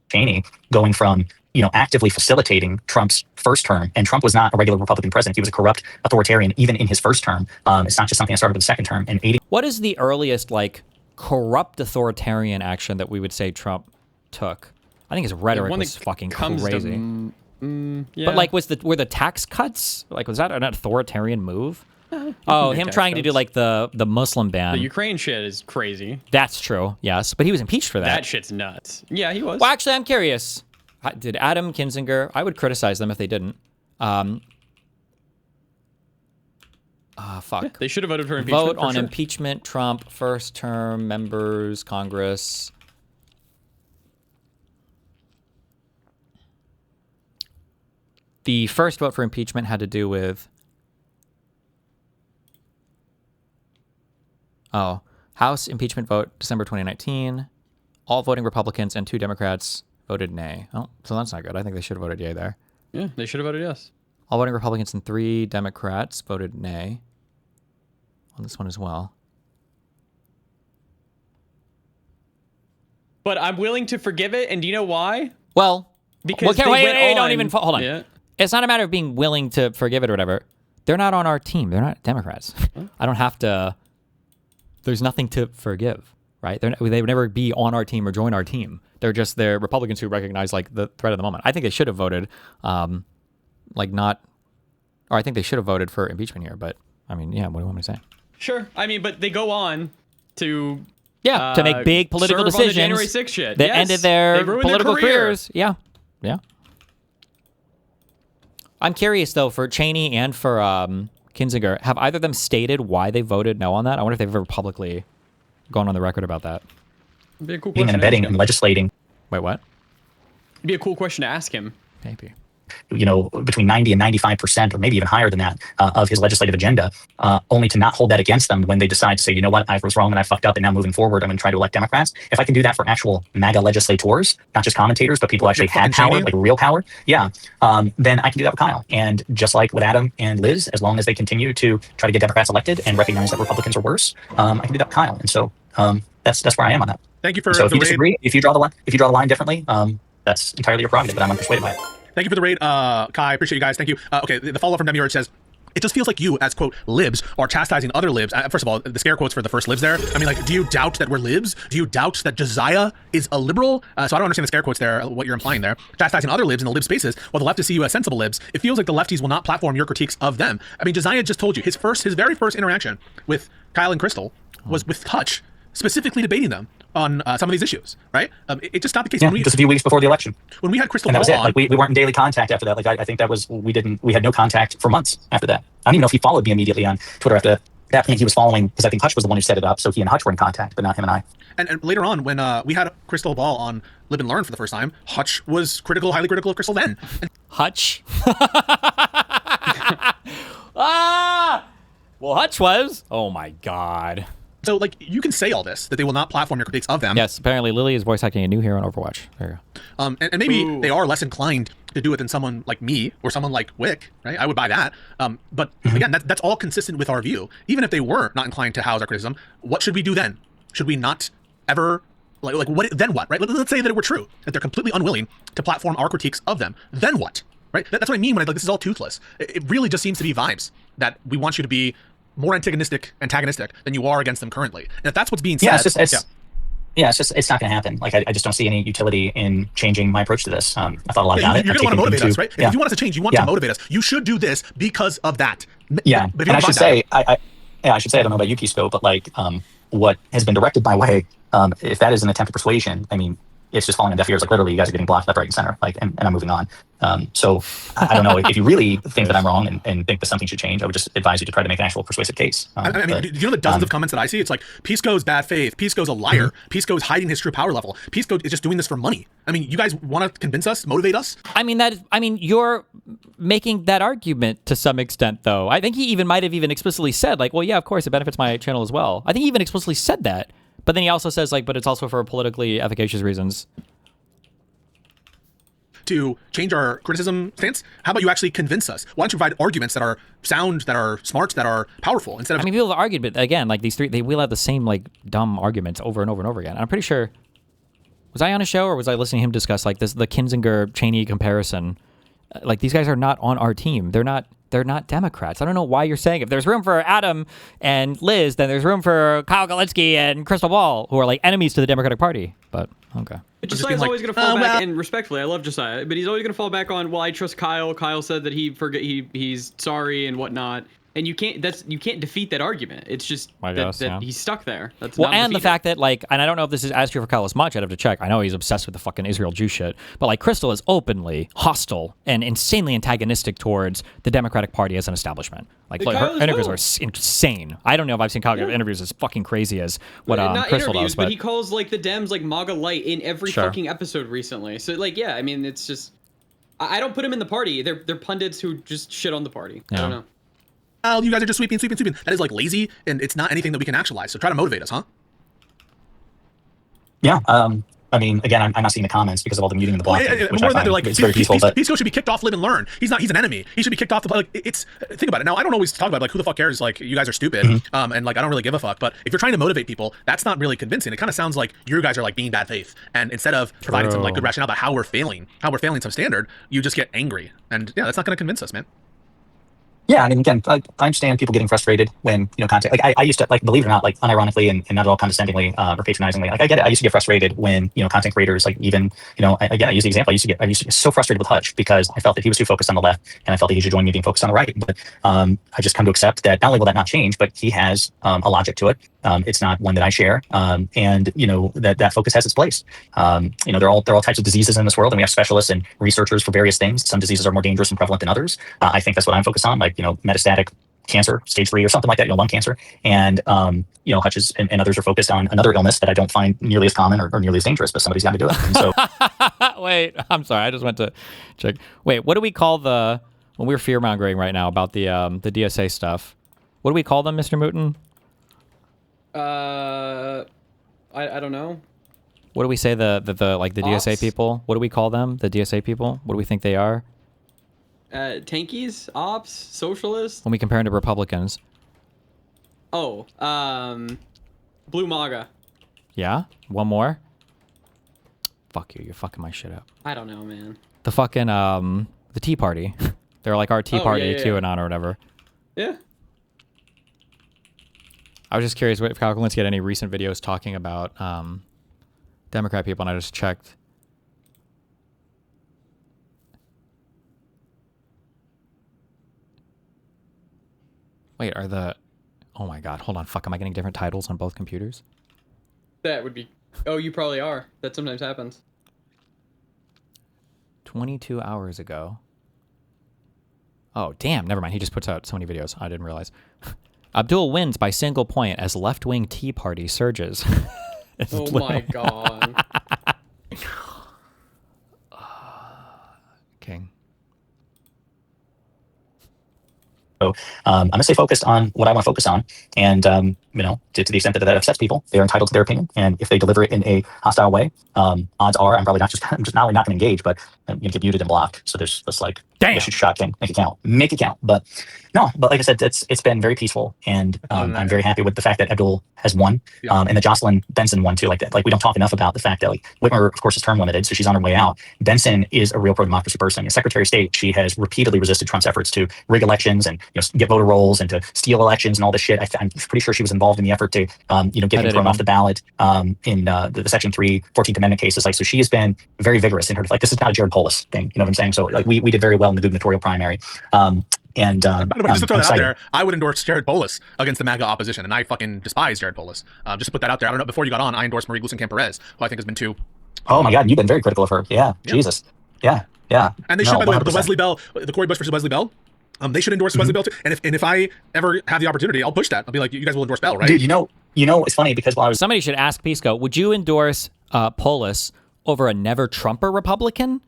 Cheney going from, actively facilitating Trump's first term, and Trump was not a regular Republican president. He was a corrupt authoritarian even in his first term. It's not just something that started with the second term. And what is the earliest like corrupt authoritarian action that we would say Trump took? I think his rhetoric was fucking crazy. But like, were the tax cuts like, was that an authoritarian move? Him trying to do like the Muslim ban. The Ukraine shit is crazy. That's true. Yes, but he was impeached for that. That shit's nuts. Yeah, he was. Well, actually, I'm curious. Did Adam Kinzinger? I would criticize them if they didn't. Fuck. Yeah, they should have voted for impeachment. Vote on impeachment. Trump first term members Congress. The first vote for impeachment had to do with House impeachment vote, December 2019. All voting Republicans and 2 Democrats voted nay. Oh, so that's not good. I think they should have voted yay there. Yeah, they should have voted yes. All voting Republicans and 3 Democrats voted nay on this one as well. But I'm willing to forgive it, and do you know why? Well, because don't even hold on. Yeah. It's not a matter of being willing to forgive it or whatever. They're not on our team. They're not Democrats. I don't have to. There's nothing to forgive, right? They would never be on our team or join our team. They're Republicans who recognize like the threat of the moment. I think they should have voted, I think they should have voted for impeachment here. But I mean, yeah, what do you want me to say? Sure. I mean, but they go on to to make big political decisions. On the January 6th shit. That ended their political careers. Yeah. I'm curious though, for Cheney and for Kinzinger, have either of them stated why they voted no on that? I wonder if they've ever publicly gone on the record about that. It'd be a cool question. And embedding and legislating. Wait, what? It'd be a cool question to ask him. Maybe. Between 90 and 95%, or maybe even higher than that, of his legislative agenda, only to not hold that against them when they decide to say, you know what, I was wrong and I fucked up, and now moving forward, I'm going to try to elect Democrats. If I can do that for actual MAGA legislators, not just commentators, but people who actually had power, like real power, then I can do that with Kyle. And just like with Adam and Liz, as long as they continue to try to get Democrats elected and recognize that Republicans are worse, I can do that with Kyle. And so that's where I am on that. Thank you for. So if you disagree, if you draw the line differently, that's entirely your prerogative, but I'm unpersuaded by it. Thank you for the raid, Kai. I appreciate you guys. Thank you. Okay, the follow-up from Demiurge says, it just feels like you, as, quote, libs, are chastising other libs. First of all, the scare quotes for the first libs there. I mean, like, do you doubt that we're libs? Do you doubt that Jessiah is a liberal? So I don't understand the scare quotes there, what you're implying there. Chastising other libs in the lib spaces, while the leftists see you as sensible libs. It feels like the lefties will not platform your critiques of them. I mean, Jessiah just told you, his very first interaction with Kyle and Crystal was with Hutch, specifically debating them on some of these issues, right? It just not the case. Yeah, just a few weeks before the election. When we had Crystal and that was it. on, like we weren't in daily contact after that. Like I think that was we had no contact for months after that. I don't even know if he followed me immediately on Twitter after that. That point he was following because I think Hutch was the one who set it up, so he and Hutch were in contact, but not him and I. And later on, when we had Crystal Ball on Live and Learn for the first time, Hutch was highly critical of Crystal then. Hutch? Well, Hutch was. Oh my God. So, like, you can say all this, that they will not platform your critiques of them. Yes, apparently Lily is voice acting a new hero in Overwatch. There you go. And maybe they are less inclined to do it than someone like me or someone like Wick, right? I would buy that. But again, that's all consistent with our view. Even if they were not inclined to house our criticism, what should we do then? Should we not ever, then what, right? Let's say that it were true, that they're completely unwilling to platform our critiques of them. Then what? right? That's what I mean when I like this is all toothless. It really just seems to be vibes that we want you to be more antagonistic than you are against them currently. And if that's what's being said, it's not going to happen. Like, I just don't see any utility in changing my approach to this. I thought a lot about it. You're going to want to motivate us, right? If you want us to change, you want to motivate us. You should do this because of that. Yeah, and I should say, I don't know about you, PISSCO, but like, what has been directed my way, if that is an attempt at persuasion, I mean, it's just falling on deaf ears. Like, literally, you guys are getting blocked left, right, and center. Like, and I'm moving on. So I don't know if you really think that I'm wrong and think that something should change. I would just advise you to try to make an actual persuasive case. I mean, do you know the dozens of comments that I see? It's like, PISSCO's bad faith. PISSCO's a liar. PISSCO's hiding his true power level. PISSCO is just doing this for money. I mean, you guys want to convince us, motivate us? I mean, you're making that argument to some extent, though. I think he even might have even explicitly said, like, well, yeah, of course, it benefits my channel as well. I think he even explicitly said that. But then he also says, like, but it's also for politically efficacious reasons. To change our criticism stance, how about you actually convince us? Why don't you provide arguments that are sound, that are smart, that are powerful, instead of... I mean, people have argued, but again, like, these three, they wheel out the same, like, dumb arguments over and over and over again. And I'm pretty sure... Was I on a show, or was I listening to him discuss, like, the Kinzinger-Cheney comparison? Like, these guys are not on our team. They're not Democrats. I don't know why you're saying if there's room for Adam and Liz, then there's room for Kyle Galinsky and Crystal Ball, who are like enemies to the Democratic Party. But okay. Jesiah's always going to fall back, and respectfully, I love Jesiah, but he's always going to fall back on, well, I trust Kyle. Kyle said that he's sorry and whatnot. And you can't defeat that argument. It's just that he's stuck there. That's well, and the fact that, like, and I don't know if this is as true for Kyle as much. I'd have to check. I know he's obsessed with the fucking Israel Jew shit, but like Crystal is openly hostile and insanely antagonistic towards the Democratic Party as an establishment. Like her interviews are insane. I don't know if I've seen Kyle give interviews as fucking crazy as what not Crystal interviews, does. But he calls like the Dems like MAGA light in every fucking episode recently. So like, yeah, I mean, it's just I don't put him in the party. They're pundits who just shit on the party. I don't know. Oh, you guys are just sweeping. That is like lazy, and it's not anything that we can actualize. So try to motivate us, huh? Yeah. I mean, again, I'm not seeing the comments because of all the muting and the blocking. More than that, they're like, PISSCO should be kicked off live and learn. He's an enemy. He should be kicked off the like. Think about it. Now, I don't always talk about like who the fuck cares. Like, you guys are stupid, and like I don't really give a fuck. But if you're trying to motivate people, that's not really convincing. It kind of sounds like you guys are like being bad faith, and instead of providing some like good rationale about how we're failing some standard, you just get angry, and yeah, that's not going to convince us, man. Yeah, I mean, again, I understand people getting frustrated when, content, like I used to, like, believe it or not, like unironically and not at all condescendingly or patronizingly, like I get it. I used to get frustrated when, content creators, like even, again, I use the example. I used to get so frustrated with Hutch because I felt that he was too focused on the left and I felt that he should join me being focused on the right. But I just come to accept that not only will that not change, but he has a logic to it. It's not one that I share. And, that focus has its place. There are all types of diseases in this world, and we have specialists and researchers for various things. Some diseases are more dangerous and prevalent than others. I think that's what I'm focused on, like, metastatic cancer, stage 3 or something like that, lung cancer. And, Hutch and others are focused on another illness that I don't find nearly as common or nearly as dangerous, but somebody's got to do it. And so, wait, I'm sorry. I just went to check. Wait, what do we call when we're fear-mongering right now about the DSA stuff? What do we call them, Mr. Mooten? I don't know. What do we say the DSA people? What do we call them? The DSA people? What do we think they are? Tankies, ops, socialists. When we compare them to Republicans. Oh, blue MAGA. Yeah? One more? Fuck you, you're fucking my shit up. I don't know, man. The fucking, the Tea Party. They're like our Tea Party, QAnon or whatever. Yeah. I was just curious if Kyle Galinsky had any recent videos talking about Democrat people, and I just checked. Wait, oh my god, hold on, fuck, am I getting different titles on both computers? That would be, oh, you probably are. That sometimes happens. 22 hours ago. Oh, damn, never mind, he just puts out so many videos, I didn't realize. Abdul wins by single point as left-wing Tea Party surges. Oh my god. King. So I'm going to stay focused on what I want to focus on. And, to the extent that that upsets people, they're entitled to their opinion. And if they deliver it in a hostile way, odds are I'm just not only not going to engage, but get muted and blocked. So there's this like Damn. Shoot shot thing. Make it count. Make it count. But no, but like I said, it's been very peaceful, and I'm very happy with the fact that Abdul has won, and that Jocelyn Benson won too. Like that, like we don't talk enough about the fact that like Whitmer, of course, is term limited, so she's on her way out. Benson is a real pro-democracy person. As Secretary of State, she has repeatedly resisted Trump's efforts to rig elections and get voter rolls and to steal elections and all this shit. I'm pretty sure she was involved in the effort to get him thrown off the ballot in the Section 3 14th Amendment cases. Like, so she has been very vigorous in her, like, this is not a Jared Polis thing. You know what I'm saying? So like we did very well in the gubernatorial primary. By the way, just to throw that out there, I would endorse Jared Polis against the MAGA opposition, and I fucking despise Jared Polis. Just to put that out there. I don't know, before you got on, I endorsed Marie Gluesenkamp-Perez, who I think has been too... Oh my God, you've been very critical of her. Yeah. Jesus. Yeah. And they should, by the way, the Wesley Bell, the Cori Bush versus Wesley Bell, they should endorse Wesley Bell too. And if I ever have the opportunity, I'll push that. I'll be like, you guys will endorse Bell, right? Dude, you know, it's funny because while I was... Somebody should ask PISSCO, would you endorse Polis over a never-Trumper Republican?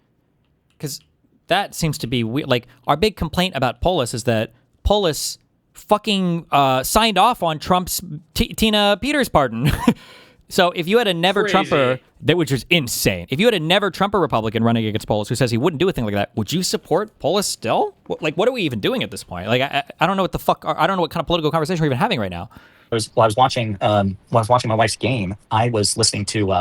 Because that seems to be weird. Like, our big complaint about Polis is that Polis fucking signed off on Trump's Tina Peters pardon. So if you had a never-Trumper, which is insane, if you had a never-Trumper Republican running against Polis who says he wouldn't do a thing like that, would you support Polis still? Like, what are we even doing at this point? Like, I don't know what the fuck, I don't know what kind of political conversation we're even having right now. While I was watching my wife's game, I was listening to,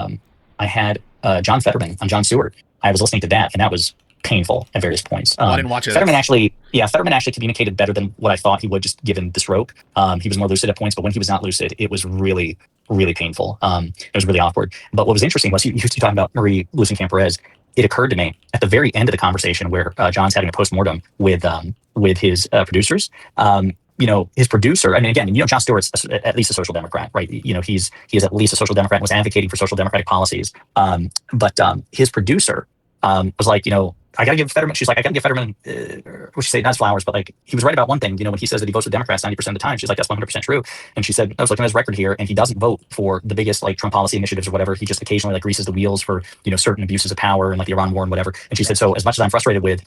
I had John Fetterman on Jon Stewart. I was listening to that, and that was painful at various points. I didn't watch it. Fetterman actually communicated better than what I thought he would, just given this rope. He was more lucid at points, but when he was not lucid, it was really, really painful. It was really awkward. But what was interesting was, you talking about Marie Gluesenkamp-Perez. It occurred to me at the very end of the conversation where John's having a postmortem with his producers. His producer, I mean, again, Jon Stewart's at least a social democrat, right? He is at least a social democrat, was advocating for social democratic policies. But his producer was like, I gotta give Fetterman, she's like, I gotta give Fetterman, what she say, not his flowers, but like, he was right about one thing, when he says that he votes with Democrats 90% of the time, she's like, that's 100% true. And she said, I was looking at his record here, and he doesn't vote for the biggest like Trump policy initiatives or whatever. He just occasionally like greases the wheels for, certain abuses of power and like the Iran war and whatever. And she said, so as much as I'm frustrated with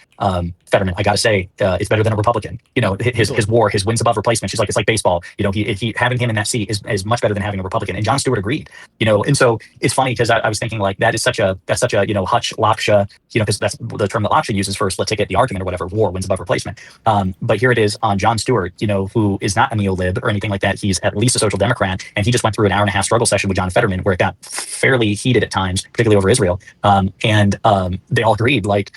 Fetterman, I gotta say, it's better than a Republican. His war, his wins above replacement. She's like, it's like baseball. He having him in that seat is much better than having a Republican. And Jon Stewart agreed. And so it's funny because I was thinking like that's such a Hutch Laksha, because that's the term that Laksha uses for split ticket, the argument or whatever, war wins above replacement. But here it is on Jon Stewart, who is not a neo-lib or anything like that. He's at least a social democrat, and he just went through an hour-and-a-half struggle session with John Fetterman where it got fairly heated at times, particularly over Israel. And they all agreed, like,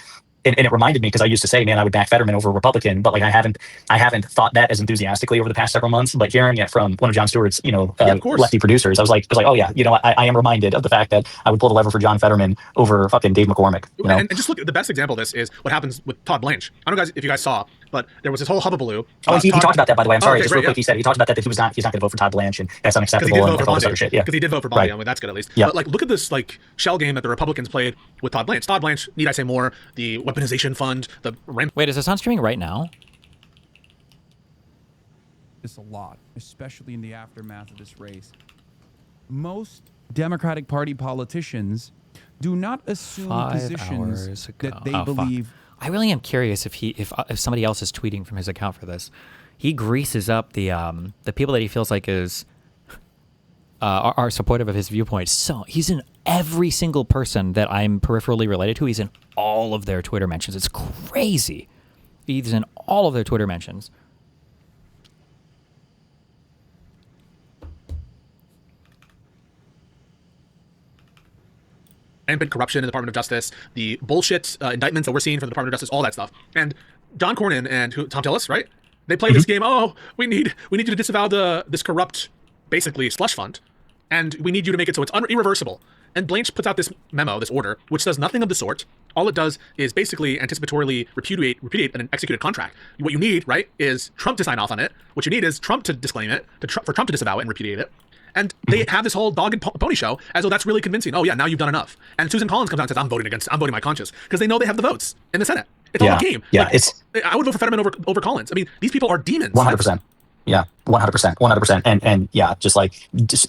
and it reminded me, because I used to say, man, I would back Fetterman over a Republican, but like I haven't thought that as enthusiastically over the past several months. But hearing it from one of Jon Stewart's, lefty producers, I was like, oh yeah, I am reminded of the fact that I would pull the lever for John Fetterman over fucking Dave McCormick. And just look, the best example of this is what happens with Todd Blanche. I don't know, guys, if you guys saw, but there was this whole hubbubaloo. Oh, he talked about that, by the way. I'm sorry, just real quick. He talked about that he's not going to vote for Todd Blanche, and that's unacceptable. Because all this other shit. Yeah, because he did vote for Bondi. I mean, that's good at least. Yeah. But like, look at this like shell game that the Republicans played with Todd Blanche. Todd Blanche, need I say more? The weaponization fund. Wait, is this on streaming right now? It's a lot, especially in the aftermath of this race. Most Democratic Party politicians do not assume positions that they believe. Fuck. I really am curious if somebody else is tweeting from his account for this. He greases up the people that he feels like are supportive of his viewpoint. So he's in every single person that I'm peripherally related to. He's in all of their Twitter mentions. It's crazy. He's in all of their Twitter mentions. Rampant corruption in the Department of Justice, the bullshit indictments that we're seeing from the Department of Justice, all that stuff. And John Cornyn and Tom Tillis, right? They play this game. Oh, we need you to disavow this corrupt, basically slush fund, and we need you to make it so it's irreversible. And Blanche puts out this memo, this order, which does nothing of the sort. All it does is basically anticipatorily repudiate an executed contract. What you need, right, is Trump to sign off on it. What you need is Trump to disclaim it, for Trump to disavow it and repudiate it. And they have this whole dog and pony show as though that's really convincing. Oh yeah, now you've done enough. And Susan Collins comes out and says, I'm voting my conscience, because they know they have the votes in the Senate. It's all a game. Yeah, like, I would vote for Fetterman over Collins. I mean, these people are demons. 100%. Yeah. 100%, 100%, and yeah, just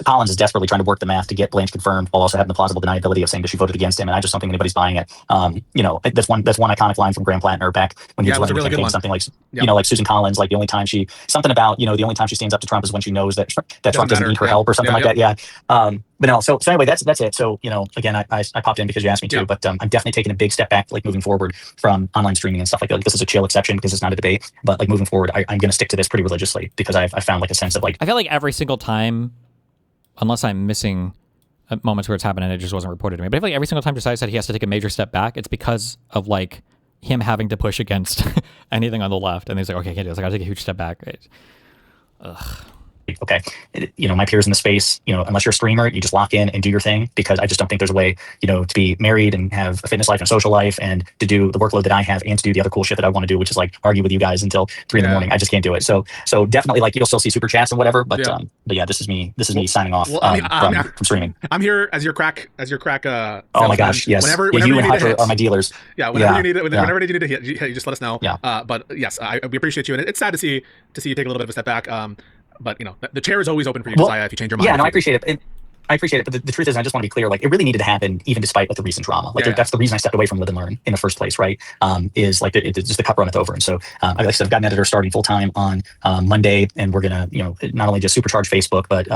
Collins is desperately trying to work the math to get Blanche confirmed while also having the plausible deniability of saying that she voted against him, and I just don't think anybody's buying it. That's one iconic line from Graham Plattner back when he was running the campaign, something like like Susan Collins, like the only time she stands up to Trump is when she knows that Trump doesn't need her help or something like that. Yeah. But no, so anyway, that's it. So again, I popped in because you asked me to, but I'm definitely taking a big step back, moving forward from online streaming and stuff like that. This is a chill exception because it's not a debate, but moving forward, I'm going to stick to this pretty religiously because I found a sense of I feel like every single time, unless I'm missing moments where it's happened and it just wasn't reported to me, but I feel like every single time Jessiah said he has to take a major step back, it's because of him having to push against anything on the left, and he's like, okay, I can't do this. I got to take a huge step back. Ugh. Okay, my peers in the space, unless you're a streamer, you just lock in and do your thing, because I just don't think there's a way, to be married and have a fitness life and a social life and to do the workload that I have and to do the other cool shit that I want to do, which is argue with you guys until 3 in the morning. I just can't do it. So definitely you'll still see super chats and whatever, but yeah, this is me signing off from streaming. I'm here as your crack. Oh my gosh, yes. Whenever you you and Hutch are my dealers. Yeah, whenever you need it, whenever you need to hit, you just let us know. Yeah. But yes, we appreciate you, and it's sad to see you take a little bit of a step back. But the chair is always open for you, Jessiah, if you change your mind. Yeah, no, I appreciate it. I appreciate it, but the truth is, I just want to be clear, it really needed to happen even despite the recent drama. That's the reason I stepped away from Live and Learn in the first place, right? Is it's just the cup runneth over. And so, like I said, I've got an editor starting full time on Monday, and we're gonna, not only just supercharge Facebook, but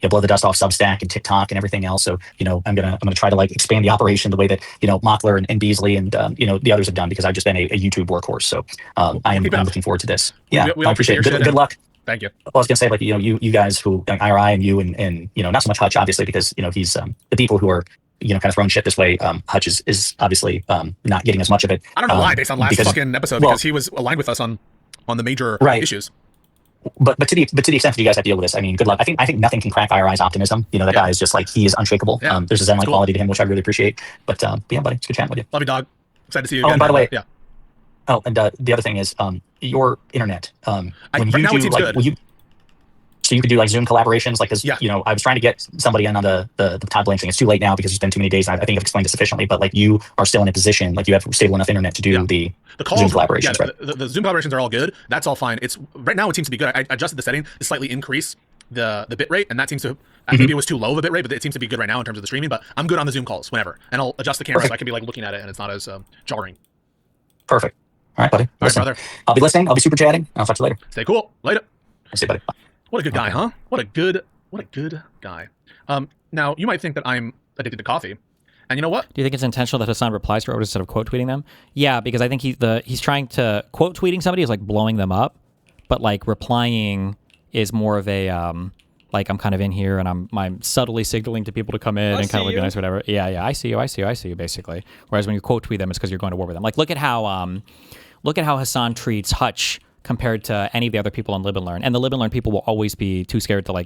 blow the dust off Substack and TikTok and everything else. So, I'm gonna try to expand the operation the way that Mockler and Beasley and the others have done, because I've just been a YouTube workhorse. So I'm looking forward to this. Yeah, I appreciate it. Good luck. Thank you. Well, I was gonna say, you guys who IRI and you and not so much Hutch, obviously, because he's the people who are kind of throwing shit this way. Hutch is obviously not getting as much of it. I don't know why, based on last fucking episode, because he was aligned with us on the major issues. But to the extent that you guys have to deal with this, I mean, good luck. I think nothing can crack IRI's optimism. That guy is just he is unshakable. Yeah. There's a zen-like quality to him, which I really appreciate. But yeah, buddy, it's good chatting with you. Love you, dog. Excited to see you again. Oh, and by the way, yeah. Oh, and the other thing is, your internet. When you now do, it seems good. So you could do Zoom collaborations, because I was trying to get somebody in on the Todd Blanche thing. It's too late now because it's been too many days. And I think I've explained it sufficiently, but you are still in a position, you have stable enough internet to do the calls, Zoom collaborations. Yeah, the Zoom collaborations are all good. That's all fine. It's right now it seems to be good. I adjusted the setting to slightly increase the bit rate, and that seems to maybe it was too low of a bit rate, but it seems to be good right now in terms of the streaming. But I'm good on the Zoom calls whenever, and I'll adjust the camera so I can be looking at it and it's not as jarring. Perfect. All right, buddy. All right, brother. I'll be listening. I'll be super chatting. I'll talk to you later. Stay cool. Later. See you, buddy. Bye. What a good guy, huh? What a good guy. Now you might think that I'm addicted to coffee, and you know what? Do you think it's intentional that Hassan replies to Otis instead of quote tweeting them? Yeah, because I think he's trying to quote tweeting somebody is blowing them up, but replying is more of a I'm kind of in here and I'm subtly signaling to people to come in and kind of be nice or whatever. Yeah, I see you basically. Whereas when you quote tweet them, it's because you're going to war with them. Look at how Hassan treats Hutch compared to any of the other people on Live and Learn. And the Live and Learn people will always be too scared to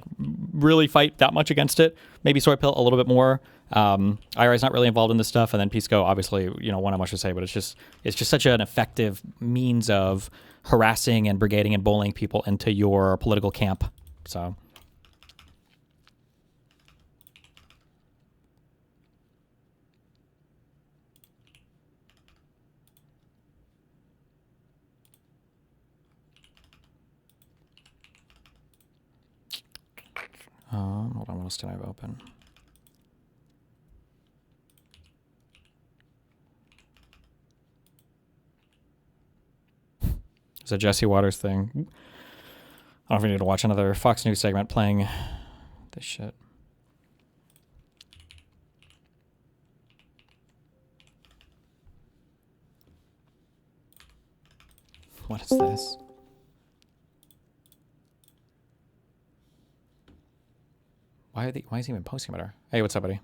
really fight that much against it. Maybe Soy Pill a little bit more. IRA's not really involved in this stuff, and then PISSCO obviously, won't have much to say, but it's just such an effective means of harassing and brigading and bullying people into your political camp. So hold on, what else do I have open? It's a Jesse Waters thing. I don't know if we need to watch another Fox News segment playing this shit. What is this? Why is he even posting about her? Hey, what's up, buddy?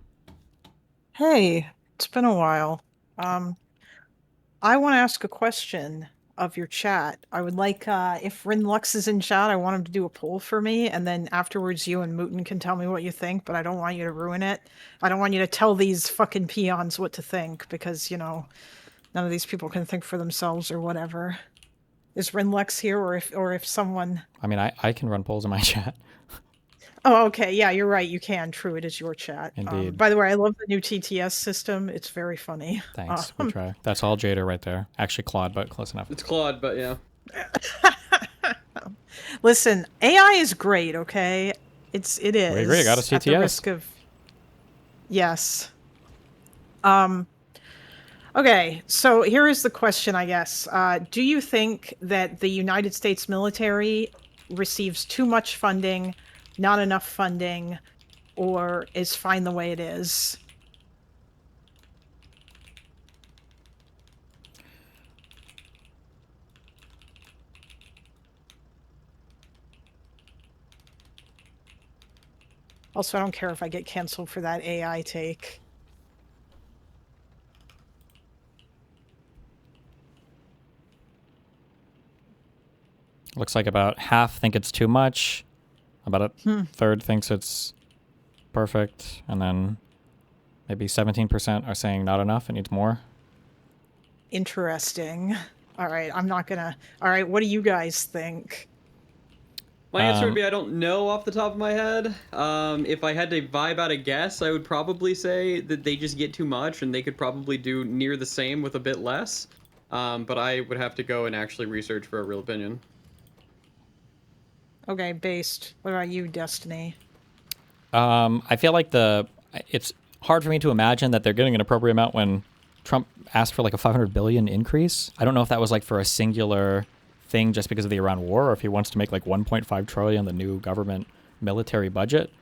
Hey, it's been a while. I want to ask a question of your chat. I would like, if Rin Lux is in chat, I want him to do a poll for me, and then afterwards you and Mooten can tell me what you think, but I don't want you to ruin it. I don't want you to tell these fucking peons what to think, because, none of these people can think for themselves or whatever. Is Rin Lux here, or if someone... I mean, I can run polls in my chat. Oh, okay. Yeah, you're right. You can. True, it is your chat. Indeed. By the way, I love the new TTS system. It's very funny. Thanks. We try. That's all Jada right there. Actually, Claude, but close enough. It's Claude, but yeah. Listen, AI is great, okay? It is. We agree, I got a CTS. At the risk of... Yes. Okay, so here is the question, I guess. Do you think that the United States military receives too much funding, not enough funding, or is fine the way it is? Also, I don't care if I get canceled for that AI take. Looks like about half think it's too much, about a third thinks it's perfect, and then maybe 17% are saying not enough, it needs more. Interesting. All right, I'm not gonna... All right, what do you guys think? My answer would be I don't know off the top of my head. If I had to vibe out a guess, I would probably say that they just get too much and they could probably do near the same with a bit less. But I would have to go and actually research for a real opinion. Okay, based. What about you, Destiny? I feel like it's hard for me to imagine that they're getting an appropriate amount when Trump asked for like a 500 billion increase. I don't know if that was like for a singular thing just because of the Iran war, or if he wants to make like 1.5 trillion the new government military budget.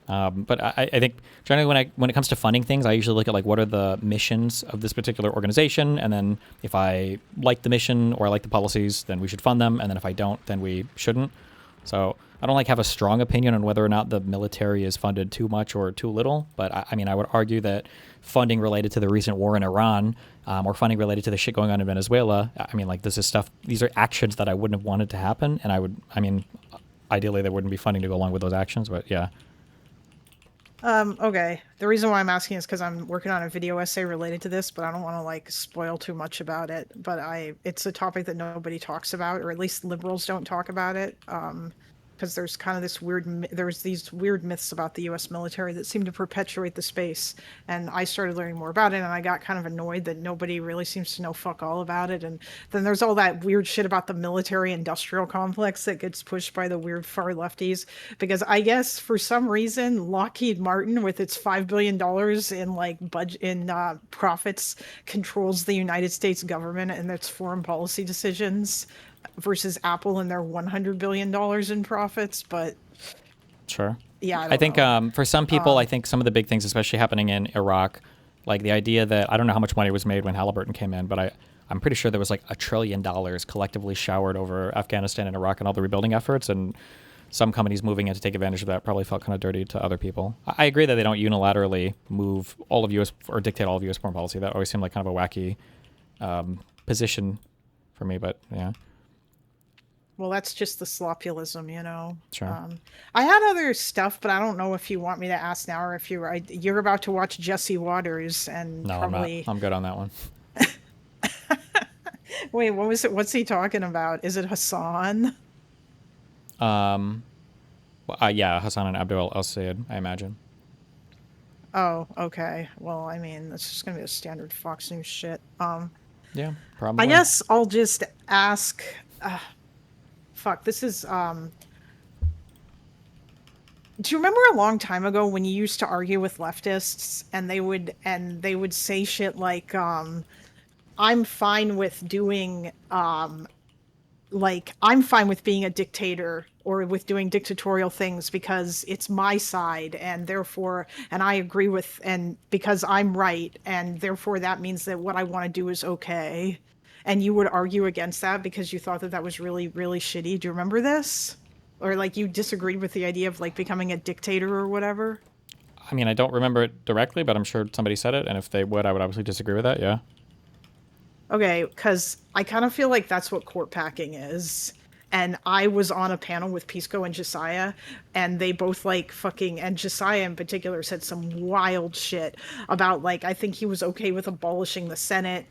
But I think generally when it comes to funding things, I usually look at like what are the missions of this particular organization, and then if I like the mission or I like the policies, then we should fund them, and then if I don't, then we shouldn't. So I don't like have a strong opinion on whether or not the military is funded too much or too little. But I mean, I would argue that funding related to the recent war in Iran, or funding related to the shit going on in Venezuela, I mean, like this is stuff, these are actions that I wouldn't have wanted to happen. And I mean, ideally there wouldn't be funding to go along with those actions, but yeah. Okay. The reason why I'm asking is because I'm working on a video essay related to this, but I don't want to like spoil too much about it. But it's a topic that nobody talks about, or at least liberals don't talk about it. Because there's kind of this there's these weird myths about the U.S. military that seem to perpetuate the space. And I started learning more about it, and I got kind of annoyed that nobody really seems to know fuck all about it. And then there's all that weird shit about the military-industrial complex that gets pushed by the weird far lefties. Because I guess for some reason, Lockheed Martin, with its $5 billion in like profits, controls the United States government and its foreign policy decisions, versus Apple and their $100 billion in profits. But sure, yeah, I think for some people, I think some of the big things, especially happening in Iraq, like the idea that I don't know how much money was made when Halliburton came in, but I'm pretty sure there was like $1 trillion collectively showered over Afghanistan and Iraq and all the rebuilding efforts, and some companies moving in to take advantage of that probably felt kind of dirty to other people. I agree that they don't unilaterally move all of U.S. or dictate all of U.S. foreign policy. That always seemed like kind of a wacky position for me, but yeah. Well, that's just the slopulism, you know. Sure. I had other stuff, but I don't know if you want me to ask now or if you're about to watch Jesse Waters and no, probably... I'm good on that one. Wait, what was it? What's he talking about? Is it Hassan? Yeah, Hassan and Abdul al-Sayed, I imagine. Oh, okay. Well, I mean, that's just gonna be a standard Fox News shit. Yeah, probably. I guess I'll just ask. Fuck, this is. Do you remember a long time ago when you used to argue with leftists and they would say shit like, I'm fine with doing, I'm fine with being a dictator or with doing dictatorial things because it's my side and therefore, and I agree with, and because I'm right, and therefore that means that what I want to do is okay. And you would argue against that because you thought that that was really, really shitty. Do you remember this? Or like you disagreed with the idea of like becoming a dictator or whatever? I mean, I don't remember it directly, but I'm sure somebody said it. And if they would, I would obviously disagree with that. Yeah. Okay, because I kind of feel like that's what court packing is. And I was on a panel with PISSCO and Jessiah, and they both like fucking, and Jessiah in particular said some wild shit about like, I think he was okay with abolishing the Senate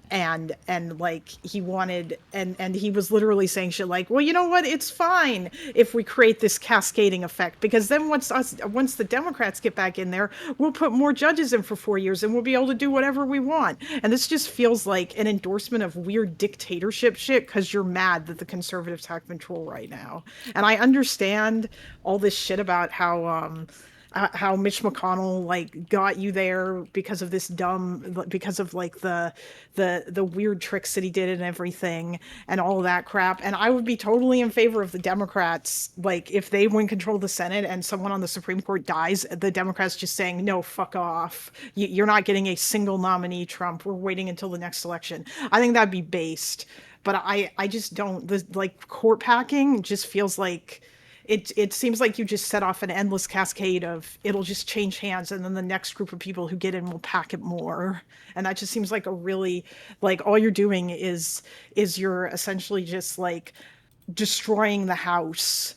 and like he wanted, and he was literally saying shit like, well, you know what? It's fine if we create this cascading effect, because then once the Democrats get back in there, we'll put more judges in for 4 years and we'll be able to do whatever we want. And this just feels like an endorsement of weird dictatorship shit because you're mad that the conservatives have control right now. And I understand all this shit about how Mitch McConnell like got you there because of because of like the weird tricks that he did and everything and all that crap. And I would be totally in favor of the Democrats, like if they win control of the Senate and someone on the Supreme Court dies, the Democrats just saying, no, fuck off. You're not getting a single nominee, Trump. We're waiting until the next election. I think that'd be based. But I just don't, like court packing just feels like, it seems like you just set off an endless cascade of it'll just change hands and then the next group of people who get in will pack it more. And that just seems like a really, like all you're doing is you're essentially just like destroying the House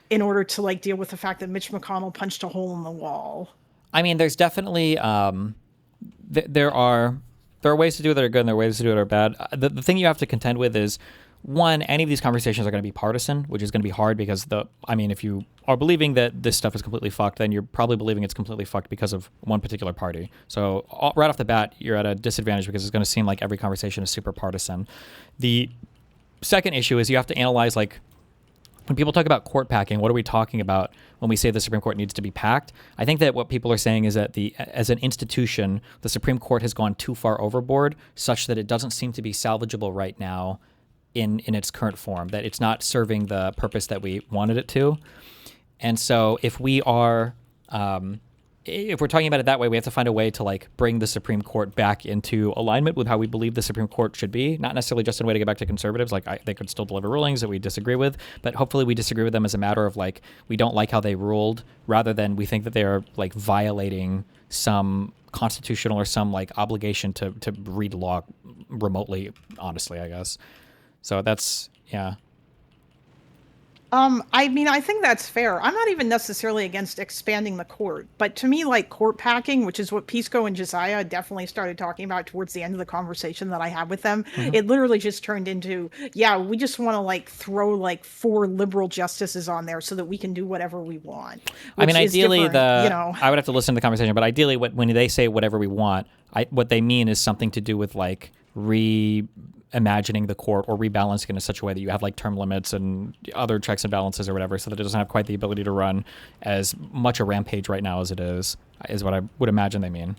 in order to like deal with the fact that Mitch McConnell punched a hole in the wall. I mean, there's definitely, there are ways to do it that are good and there are ways to do it that are bad. The thing you have to contend with is, one, any of these conversations are going to be partisan, which is going to be hard because if you are believing that this stuff is completely fucked, then you're probably believing it's completely fucked because of one particular party. So right off the bat, you're at a disadvantage because it's going to seem like every conversation is super partisan. The second issue is you have to analyze, like, when people talk about court packing, what are we talking about when we say the Supreme Court needs to be packed? I think that what people are saying is that as an institution, the Supreme Court has gone too far overboard such that it doesn't seem to be salvageable right now in its current form, that it's not serving the purpose that we wanted it to. And so if we're talking about it that way, we have to find a way to like bring the Supreme Court back into alignment with how we believe the Supreme Court should be, not necessarily just in a way to get back to conservatives. Like they could still deliver rulings that we disagree with, but hopefully we disagree with them as a matter of like, we don't like how they ruled, rather than we think that they are like violating some constitutional or some like obligation to read law remotely, honestly, I guess. So that's, yeah. I mean, I think that's fair. I'm not even necessarily against expanding the court, but to me, like court packing, which is what PISSCO and Jessiah definitely started talking about towards the end of the conversation that I had with them, it literally just turned into, yeah, we just want to like throw like 4 liberal justices on there so that we can do whatever we want. I mean, ideally, I would have to listen to the conversation, but ideally, when they say whatever we want, what they mean is something to do with like reimagining the court or rebalancing it in such a way that you have like term limits and other checks and balances or whatever, so that it doesn't have quite the ability to run as much a rampage right now as it is what I would imagine they mean.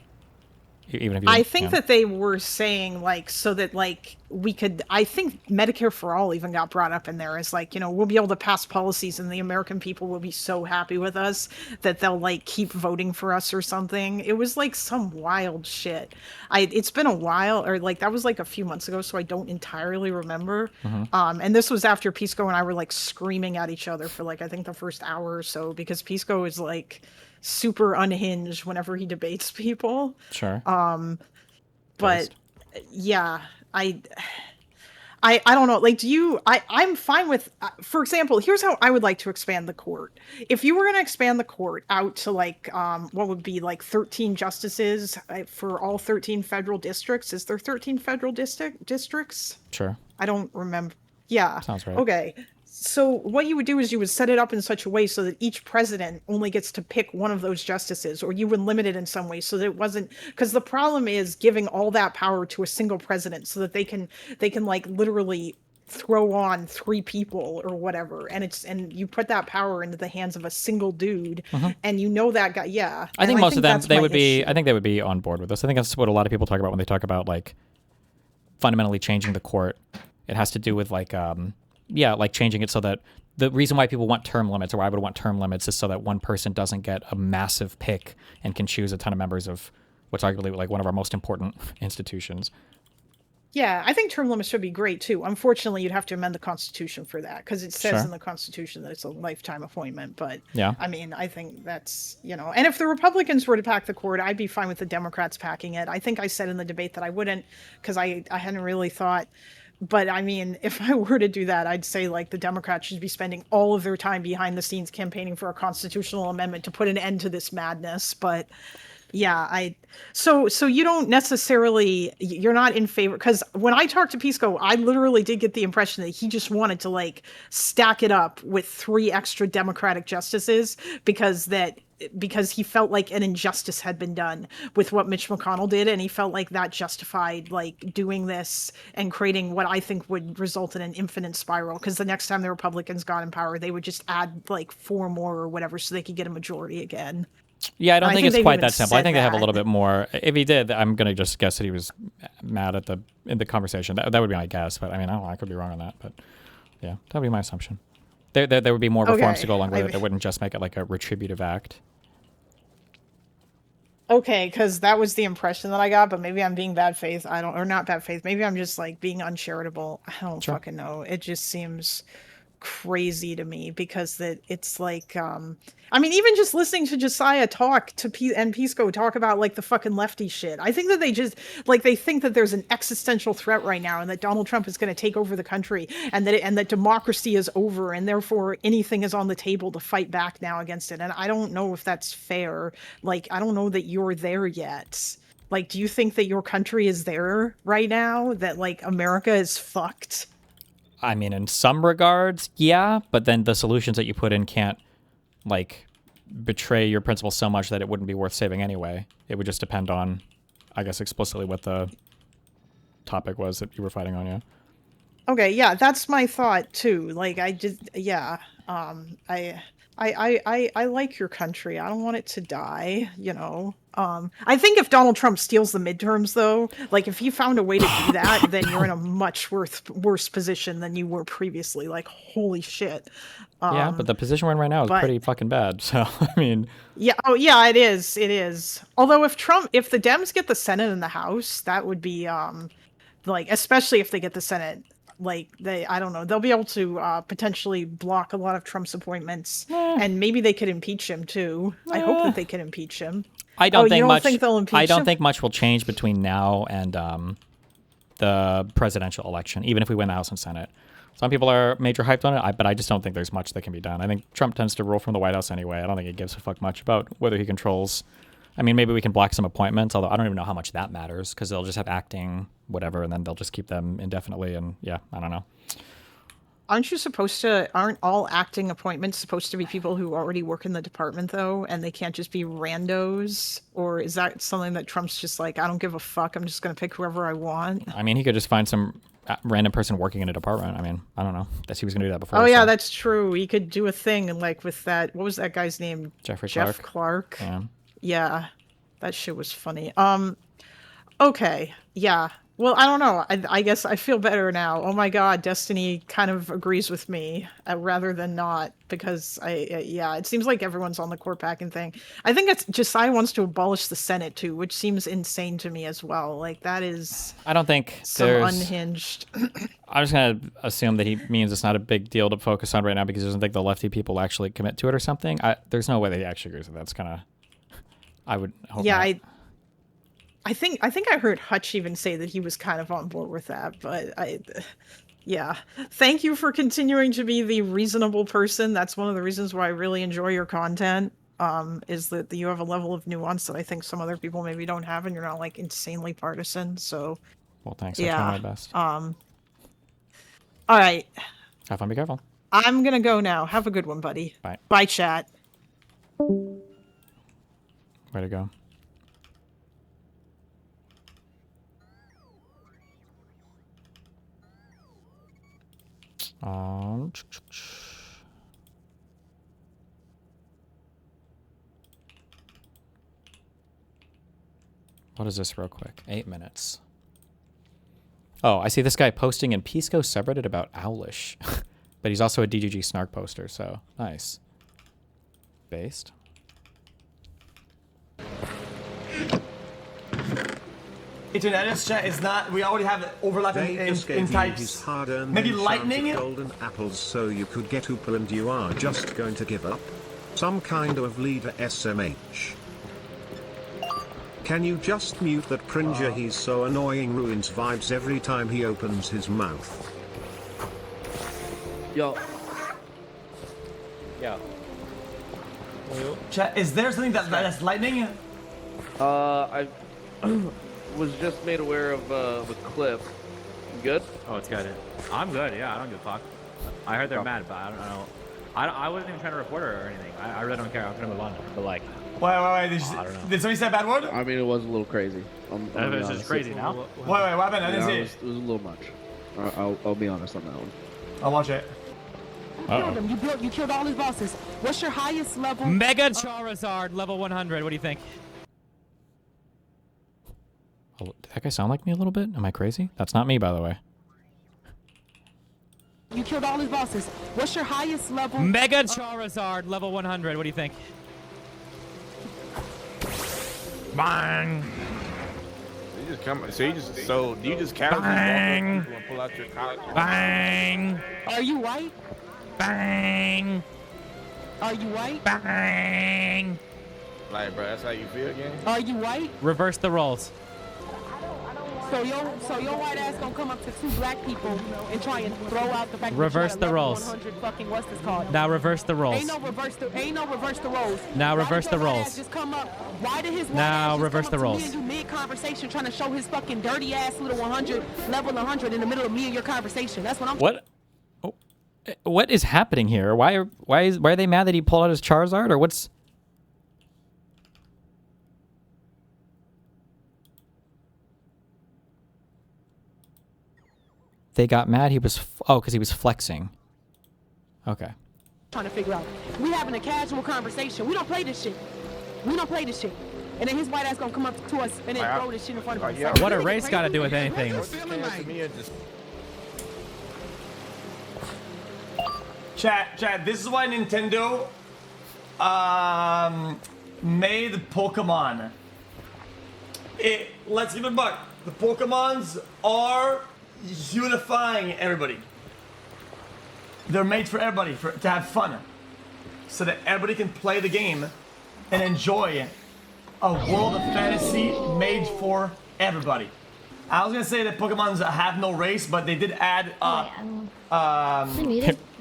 Even if you, I think that they were saying like so that like we could, I think Medicare for All even got brought up in there as like, you know, we'll be able to pass policies and the American people will be so happy with us that they'll like keep voting for us or something. It was like some wild shit. It's been a while, or like that was like a few months ago, so I don't entirely remember. And this was after PISSCO and I were like screaming at each other for like I think the first hour or so, because PISSCO is like super unhinged whenever he debates people. Sure. But yeah, I don't know. Like, I'm fine with, for example, here's how I would like to expand the court. If you were going to expand the court out to like, what would be like 13 justices for all 13 federal districts. Is there 13 federal districts? Sure. I don't remember. Yeah. Sounds right. Okay. So what you would do is you would set it up in such a way so that each president only gets to pick one of those justices, or you would limit it in some way so that it wasn't, because the problem is giving all that power to a single president so that they can like literally throw on 3 people or whatever, and you put that power into the hands of a single dude, and you know that guy. Yeah. I think most of them, they would be, I think they would be on board with this. I think that's what a lot of people talk about when they talk about like fundamentally changing the court. It has to do with like, like changing it so that the reason why people want term limits, or why I would want term limits, is so that one person doesn't get a massive pick and can choose a ton of members of what's arguably like one of our most important institutions. Yeah, I think term limits should be great too. Unfortunately, you'd have to amend the Constitution for that, because it says in the Constitution that it's a lifetime appointment. But yeah, I mean, I think that's, you know, and if the Republicans were to pack the court, I'd be fine with the Democrats packing it. I think I said in the debate that I wouldn't, because I hadn't really thought. But I mean, if I were to do that, I'd say like the Democrats should be spending all of their time behind the scenes campaigning for a constitutional amendment to put an end to this madness. But Yeah, so you don't necessarily, you're not in favor, because when I talked to PISSCO, I literally did get the impression that he just wanted to like stack it up with 3 extra Democratic justices because he felt like an injustice had been done with what Mitch McConnell did, and he felt like that justified like doing this and creating what I think would result in an infinite spiral, because the next time the Republicans got in power, they would just add like 4 more or whatever so they could get a majority again. Yeah, I don't think it's quite that simple. I think they have a little bit more. If he did, I'm going to just guess that he was mad at in the conversation. That would be my guess, but I mean, I don't know, I could be wrong on that, but yeah, that would be my assumption. There would be more reforms to go along with it. They wouldn't just make it like a retributive act. Okay, because that was the impression that I got, but maybe I'm being bad faith. Or not bad faith. Maybe I'm just like being uncharitable. I don't fucking know. It just seems crazy to me because it's like, I mean, even just listening to Jessiah talk and PISSCO talk about like the fucking lefty shit. I think that they just like, they think that there's an existential threat right now and that Donald Trump is going to take over the country and that democracy is over and therefore anything is on the table to fight back now against it. And I don't know if that's fair. Like, I don't know that you're there yet. Like, do you think that your country is there right now? That like America is fucked? I mean, in some regards, yeah, but then the solutions that you put in can't, like, betray your principles so much that it wouldn't be worth saving anyway. It would just depend on, I guess, explicitly what the topic was that you were fighting on, yeah. Okay, yeah, that's my thought, too. Like, I like your country. I don't want it to die, you know. I think if Donald Trump steals the midterms, though, like if he found a way to do that, then you're in a much worse position than you were previously. Like, holy shit. Yeah, but the position we're in right now is pretty fucking bad. So, I mean. Yeah. Oh, yeah, it is. It is. Although if the Dems get the Senate and the House, that would be, like, especially if they get the Senate, like I don't know, they'll be able to potentially block a lot of Trump's appointments, and maybe they could impeach him too. I hope that they can impeach him. I don't think much will change between now and the presidential election, even if we win the House and Senate. Some people are major hyped on it, but I just don't think there's much that can be done. I think Trump tends to rule from the White House anyway. I don't think he gives a fuck much about whether he controls. I mean, maybe we can block some appointments, although I don't even know how much that matters because they'll just have acting whatever, and then they'll just keep them indefinitely. And yeah, I don't know. Aren't all acting appointments supposed to be people who already work in the department, though, and they can't just be randos? Or is that something that Trump's just like, I don't give a fuck, I'm just going to pick whoever I want? I mean, he could just find some random person working in a department. I mean, I don't know. He was going to do that before. Oh, yeah, that's true. He could do a thing like with that. What was that guy's name? Jeff Clark. Yeah, that shit was funny. Okay, yeah. Well, I don't know. I guess I feel better now. Oh my God, Destiny kind of agrees with me rather than not, because it seems like everyone's on the court packing thing. I think it's Jessiah wants to abolish the Senate too, which seems insane to me as well. Like that is. I don't think unhinged. I'm just gonna assume that he means it's not a big deal to focus on right now because he doesn't think the lefty people actually commit to it or something. There's no way that he actually agrees with that. It's kind of. I would hope. Yeah, not. I think I heard Hutch even say that he was kind of on board with that, but yeah. Thank you for continuing to be the reasonable person. That's one of the reasons why I really enjoy your content, is that you have a level of nuance that I think some other people maybe don't have, and you're not like insanely partisan. So, well, thanks. Yeah. I try my best. All right. Have fun. Be careful. I'm gonna go now. Have a good one, buddy. Bye. Bye, chat. Way to go. What is this real quick? 8 minutes. Oh, I see this guy posting in PISSCO subreddit about Owlish. But he's also a DGG snark poster, so nice. Based. Internet's chat is not. We already have overlapping in types. Maybe lightning. Golden apples, so you could get Oopal, and you are just going to give up. Some kind of leader SMH. Can you just mute that cringer? He's so annoying. Ruins vibes every time he opens his mouth. Yo. Yeah. Chat, is there something that's lightning? I was just made aware of a clip. You good? Oh, it's good. I'm good. Yeah, I don't give a fuck. I heard they're mad, but I don't know. I wasn't even trying to report her or anything. I really don't care. I'm gonna move on. But like, wait. Did somebody say a bad word? I mean, it was a little crazy. It's just crazy now. Wait, what happened? I didn't see it. It was a little much. I'll be honest on that one. I'll watch it. You killed all his bosses. What's your highest level? Mega Charizard, level 100. What do you think? Oh, did that guy sound like me a little bit? Am I crazy? That's not me, by the way. You killed all his bosses. What's your highest level? Mega Charizard, level 100. What do you think? Bang! You just come. So you just casually Bang! walk up to people and pull out your cock. Bang! Are you white? Bang! Are you white? Bang! Like, bro, that's how you feel again? Are you white? Reverse the roles. So your white ass gonna come up to two black people and try and throw out the fact Reverse that the you're roles. 100 fucking what's this called? Now reverse the roles. Ain't no reverse the roles. Now Why reverse did the your white roles. ass just come up? Why did his white Now ass just reverse come the up to roles. me and you mid-conversation trying to show his fucking dirty ass little 100 level 100 in the middle of me and your conversation? That's what I'm. What? Oh, what is happening here? Why are they mad that he pulled out his Charizard, or what's? They got mad. He was because he was flexing. Okay. Trying to figure out. We having a casual conversation. We don't play this shit. We don't play this shit. And then his white ass gonna come up to us and then throw this shit in front of us. What a race got to do with anything? Chat. This is why Nintendo made Pokemon. Let's give it a buck. The Pokemons are unifying everybody. They're made for everybody to have fun, so that everybody can play the game and enjoy a world of fantasy made for everybody. I was gonna say that Pokemons have no race, but they did add I don't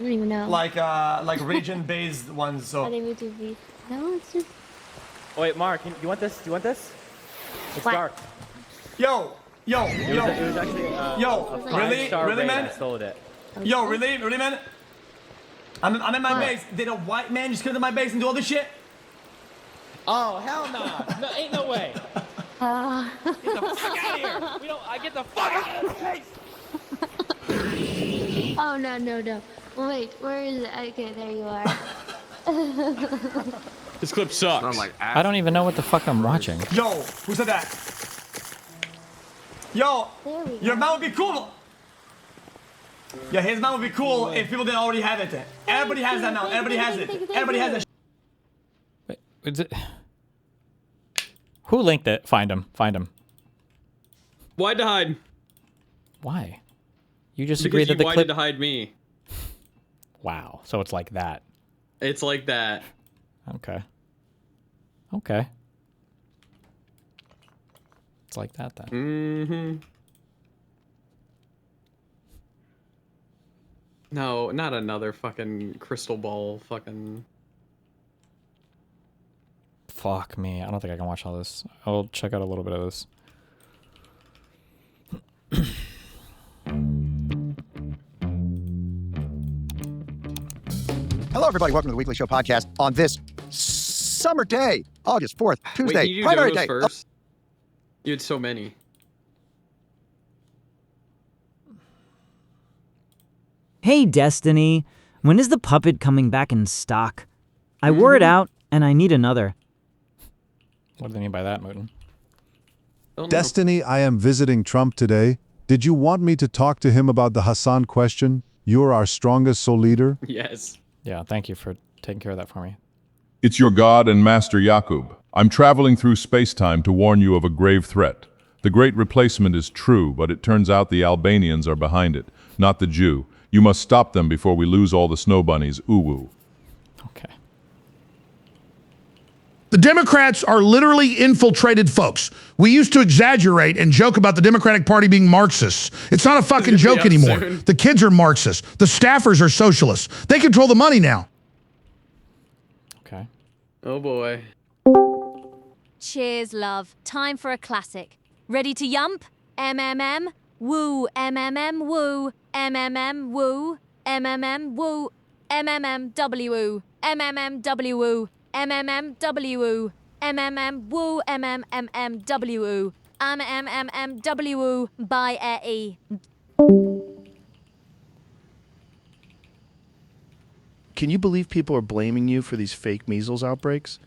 even know. like region-based ones. So. No, it's just. Oh, wait, Mark, you want this? Do you want this? It's dark. Yo, It was actually really, man? I sold it. Yo, really, man? I'm in my base. Did a white man just come to my base and do all this shit? Oh, hell no. No, ain't no way. Get the fuck out of here. I get the fuck out of this place. Oh, no. Wait, where is it? Okay, there you are. This clip sucks. I don't even know what the fuck I'm watching. Yo, who said that? Yo, your mount would be cool. Yeah, his mount would be cool if people didn't already have it. Everybody has that mount. Everybody has it. Everybody has that. Wait, is it? Who linked it? Find him. Why'd to hide? Why? You just Because agreed that the wanted clip. to hide me. Wow. So it's like that. It's like that. Okay. It's like that then. Mm-hmm. No, not another fucking crystal ball fucking... Fuck me. I don't think I can watch all this. I'll check out a little bit of this. Hello, everybody. Welcome to the Weekly Show podcast on this summer day, August 4th, Tuesday. Wait, you Primary do day. those first? You had so many. Hey, Destiny. When is the puppet coming back in stock? I wore it out, and I need another. What do they mean by that, Mooten? Destiny, I am visiting Trump today. Did you want me to talk to him about the Hassan question? You're our strongest soul leader. Yes. Yeah, thank you for taking care of that for me. It's your God and Master Yakub. I'm traveling through space-time to warn you of a grave threat. The Great Replacement is true, but it turns out the Albanians are behind it, not the Jew. You must stop them before we lose all the snow bunnies. Ooh-woo. Okay. The Democrats are literally infiltrated folks. We used to exaggerate and joke about the Democratic Party being Marxist. It's not a fucking joke anymore. The kids are Marxists. The staffers are socialists. They control the money now. Okay. Oh boy. Cheers, love. Time for a classic. Ready to yump? MMM, woo, MMM, woo, MMM, woo, MMM, woo, MMMW, MMMW, MMMW, MMM, woo, MMMW, MMMW, by E. Can you believe people are blaming you for these fake measles outbreaks?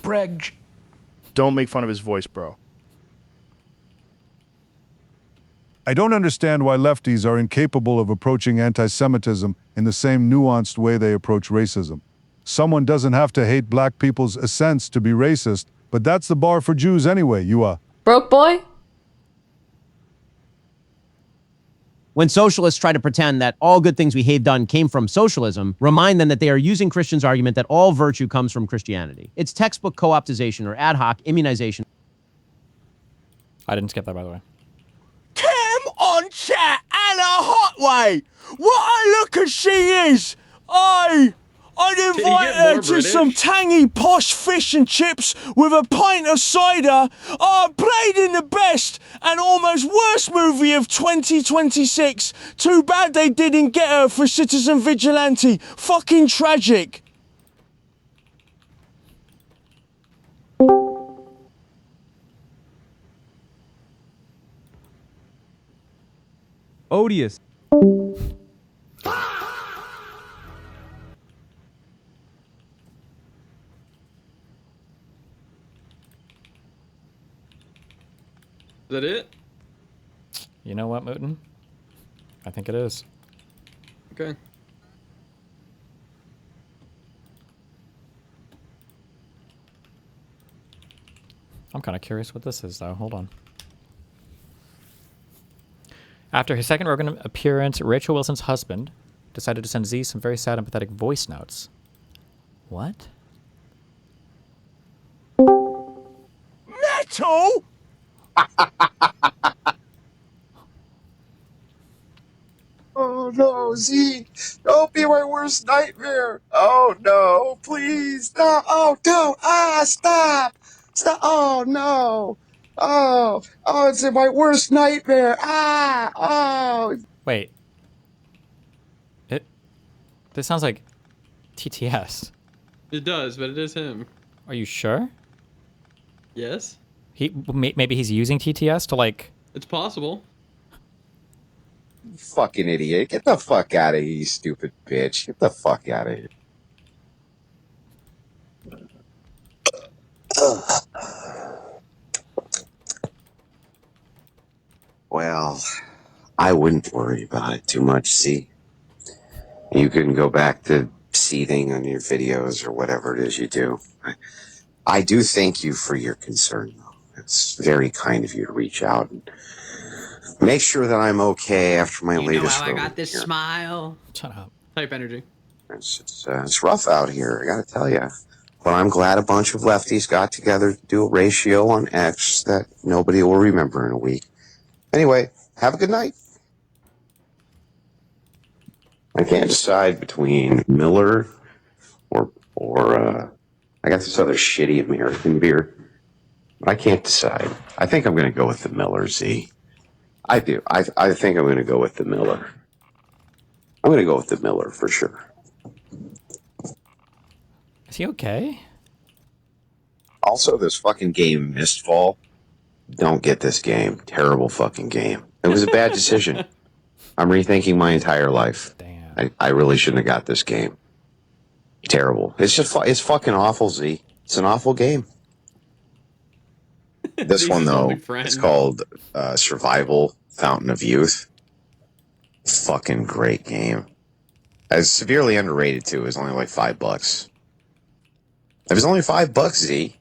Breg. Don't make fun of his voice, bro. I don't understand why lefties are incapable of approaching anti-Semitism in the same nuanced way they approach racism. Someone doesn't have to hate black people's essence to be racist, but that's the bar for Jews anyway, you are. Broke boy? When socialists try to pretend that all good things we have done came from socialism, remind them that they are using Christians' argument that all virtue comes from Christianity. It's textbook co-optization or ad hoc immunization. I didn't skip that, by the way. Cam on chat and a hot way. What a looker she is. I'd invite her to some tangy posh fish and chips with a pint of cider. Played in the best and almost worst movie of 2026. Too bad they didn't get her for Citizen Vigilante. Fucking tragic. Odious. Is that it? You know what, Mootin? I think it is. Okay. I'm kind of curious what this is, though. Hold on. After his second Rogan appearance, Rachel Wilson's husband decided to send Z some very sad and pathetic voice notes. What? Metal? Oh no, Z! Don't be my worst nightmare! Oh no, please stop! Oh, don't! Stop! Stop! Oh no! Oh, it's my worst nightmare! Oh! Wait. This sounds like TTS. It does, but it is him. Are you sure? Yes. Maybe he's using TTS to like. It's possible. You fucking idiot! Get the fuck out of here, you stupid bitch! Get the fuck out of here! Well, I wouldn't worry about it too much, see? You can go back to seething on your videos or whatever it is you do. I do thank you for your concern, though. It's very kind of you to reach out and make sure that I'm okay after my latest. You know how I got this smile? Shut up. Type energy. It's rough out here, I gotta tell you. But I'm glad a bunch of lefties got together to do a ratio on X that nobody will remember in a week. Anyway, have a good night. I can't decide between Miller or I got this other shitty American beer. But I can't decide. I think I'm going to go with the Miller, Z. I do. I think I'm going to go with the Miller. I'm going to go with the Miller for sure. Is he okay? Also, this fucking game, Mistfall. Don't get this game. Terrible fucking game. It was a bad decision. I'm rethinking my entire life. Damn. I really shouldn't have got this game. Terrible. It's just it's fucking awful, Z. It's an awful game. This one, though, it's called Survival Fountain of Youth. Fucking great game. It's severely underrated, too. It's only like $5. If it's only $5, Z,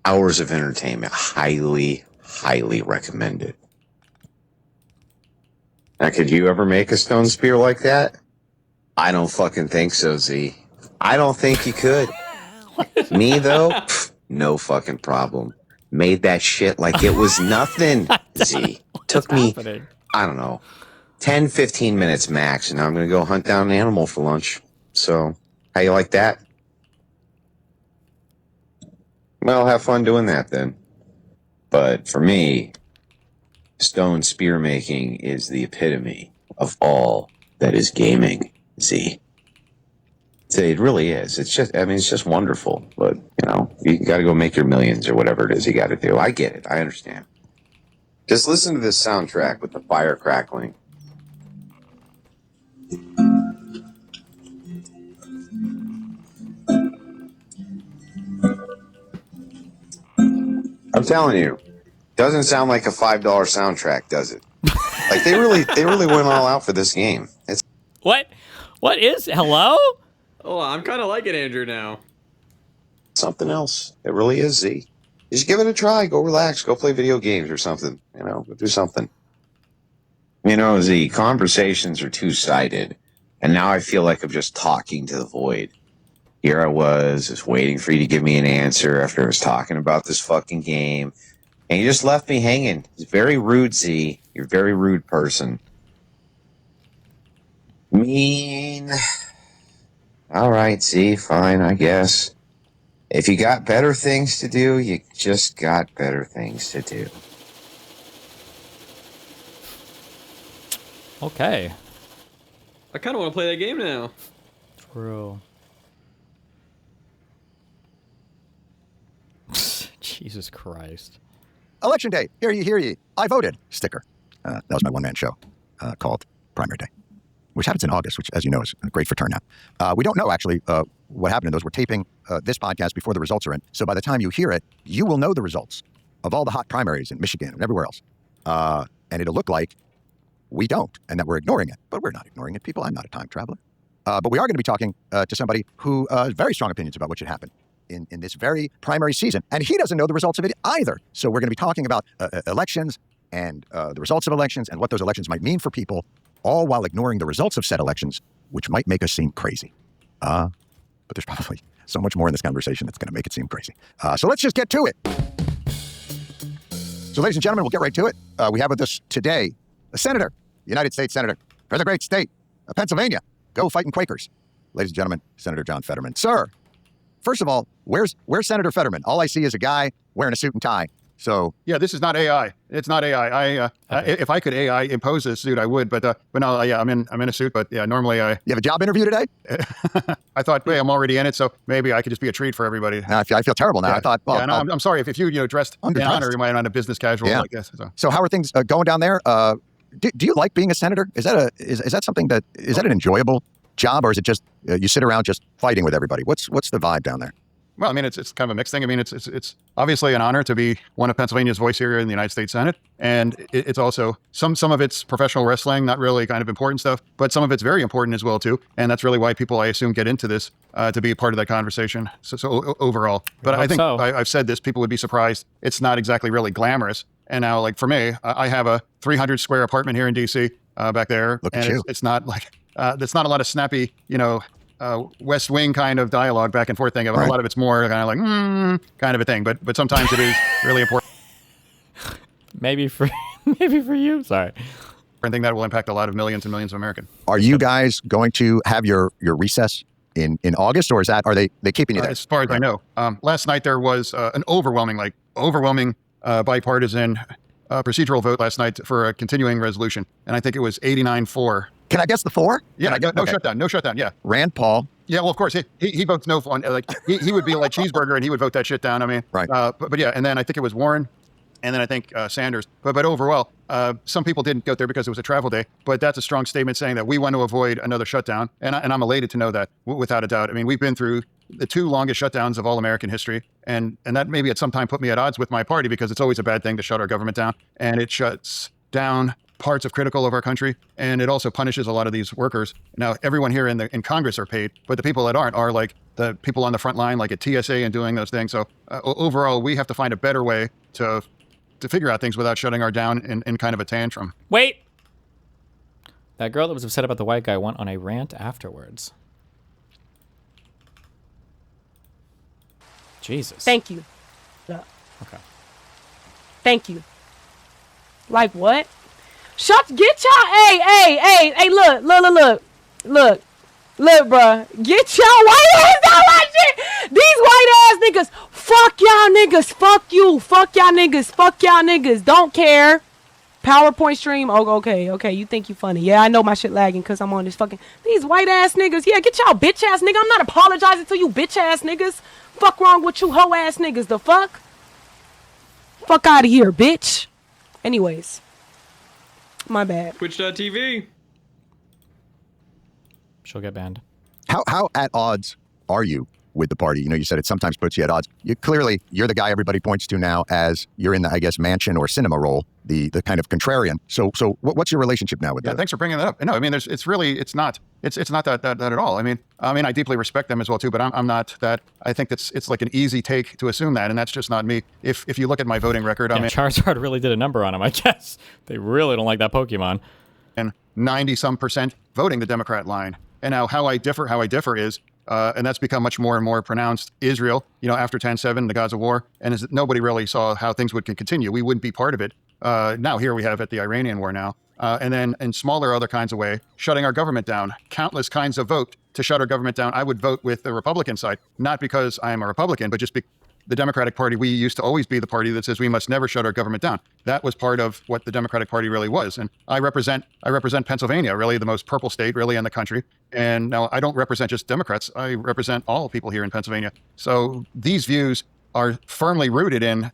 hours of entertainment. Highly, highly recommended. Now, could you ever make a stone spear like that? I don't fucking think so, Z. I don't think you could. Me, though? Pff, no fucking problem. Made that shit like it was nothing, Z. Took me, I don't know, 10, 15 minutes max, and now I'm going to go hunt down an animal for lunch. So, how you like that? Well, have fun doing that then. But for me, stone spear making is the epitome of all that is gaming, Z. It really is. It's just, I mean, it's just wonderful. But, you know, you got to go make your millions or whatever it is you got to do. I get it. I understand. Just listen to this soundtrack with the fire crackling. I'm telling you, doesn't sound like a $5 soundtrack, does it? Like they really went all out for this game. It's What is hello? Oh, I'm kind of liking Andrew now. something else. It really is, Z. Just give it a try. Go relax. Go play video games or something. You know, do something. You know, Z, conversations are two-sided, and now I feel like I'm just talking to the void. Here I was, just waiting for you to give me an answer after I was talking about this fucking game, and you just left me hanging. It's very rude, Z. You're a very rude person. Mean. All right, Z, fine, I guess. If you got better things to do, you just got better things to do. Okay. I kind of want to play that game now. True. Jesus Christ. Election day. Hear ye. I voted. Sticker. That was my one-man show called Primary Day, which happens in August, which, as you know, is great for turnout. We don't know, actually, what happened in those. We're taping this podcast before the results are in. So by the time you hear it, you will know the results of all the hot primaries in Michigan and everywhere else. And it'll look like we don't, and that we're ignoring it. But we're not ignoring it, people. I'm not a time traveler. But we are going to be talking to somebody who has very strong opinions about what should happen in this very primary season. And he doesn't know the results of it either. So we're going to be talking about elections and the results of elections and what those elections might mean for people, all while ignoring the results of said elections, which might make us seem crazy. But there's probably so much more in this conversation that's going to make it seem crazy. So let's just get to it. So ladies and gentlemen, we'll get right to it. We have with us today a senator, United States Senator for the great state of Pennsylvania. Go fighting Quakers. Ladies and gentlemen, Senator Jon Fetterman. Sir, first of all, where's Senator Fetterman? All I see is a guy wearing a suit and tie. So yeah, this is not AI. It's not AI. If I could AI impose this suit, I would. But no, yeah, I'm in a suit. But yeah, normally I. You have a job interview today? I thought, hey, I'm already in it, so maybe I could just be a treat for everybody. I feel terrible now. Yeah. I thought, well, yeah, no, I'm sorry if you dressed in honor, you might not a business casual like this. So how are things going down there? Do you like being a senator? Is that something that is that an enjoyable job, or is it just you sit around just fighting with everybody? What's the vibe down there? Well, I mean, it's kind of a mixed thing. I mean, it's obviously an honor to be one of Pennsylvania's voice here in the United States Senate, and it's also some of it's professional wrestling, not really kind of important stuff, but some of it's very important as well too, and that's really why people, I assume, get into this to be a part of that conversation. So overall, but I think I've said this, people would be surprised. It's not exactly really glamorous. And now, like for me, I have a 300 square apartment here in DC back there, and it's not like there's not a lot of snappy, West Wing kind of dialogue back and forth thing. Right. A lot of it's more kind of like kind of a thing, but sometimes it is really important. Maybe for you. Sorry. I think that will impact a lot of millions and millions of Americans. Are you guys going to have your recess in August, or are they keeping you there? As far as I know, last night there was an overwhelming bipartisan procedural vote last night for a continuing resolution, and I think it was 89-4. Can I guess the 4? Yeah, no shutdown. Yeah, Rand Paul. Yeah, well, of course he votes no on like he would be like cheeseburger and he would vote that shit down. I mean, right. But yeah, and then I think it was Warren, and then I think Sanders. But overall, some people didn't go there because it was a travel day. But that's a strong statement saying that we want to avoid another shutdown, and I'm elated to know that without a doubt. I mean, we've been through the 2 longest shutdowns of all American history, and that maybe at some time put me at odds with my party because it's always a bad thing to shut our government down, and it shuts down parts of critical of our country, and it also punishes a lot of these workers. Now, everyone here in Congress are paid, but the people that aren't are like the people on the front line, like at TSA and doing those things. So overall, we have to find a better way to figure out things without shutting our down in kind of a tantrum. Wait! That girl that was upset about the white guy went on a rant afterwards. Jesus. Thank you. Okay. Thank you. Like what? Get y'all, hey, look. Look, bruh, get your white ass out my shit. These white ass niggas, fuck y'all niggas, fuck you, fuck y'all niggas, fuck y'all niggas. Don't care. PowerPoint stream. Oh, okay. You think you funny? Yeah, I know my shit lagging because I'm on this fucking. These white ass niggas. Yeah, get y'all bitch ass nigga. I'm not apologizing to you bitch ass niggas. Fuck wrong with you hoe ass niggas? The fuck? Fuck out of here, bitch. Anyways, my bad. Twitch.tv. She'll get banned. How at odds are you with the party? You know, you said it sometimes puts you at odds. You're the guy everybody points to now as you're in the, I guess, mansion or cinema role, the kind of contrarian. So what's your relationship now with that? Thanks for bringing that up. No, I mean, it's not that at all. I mean, I deeply respect them as well too, but I'm not that. I think it's like an easy take to assume that, and that's just not me. If you look at my voting record, I mean, Charizard really did a number on him. I guess they really don't like that Pokemon. And 90-some% voting the Democrat line. And now how I differ is, and that's become much more and more pronounced, Israel, after 10/7, the Gaza war, and nobody really saw how things would continue. We wouldn't be part of it. Now here we have at the Iranian war now. And then in smaller other kinds of way, shutting our government down, countless kinds of vote to shut our government down. I would vote with the Republican side, not because I am a Republican, but just the Democratic Party, we used to always be the party that says we must never shut our government down. That was part of what the Democratic Party really was. And I represent Pennsylvania, really the most purple state really in the country. And now I don't represent just Democrats. I represent all people here in Pennsylvania. So these views are firmly rooted in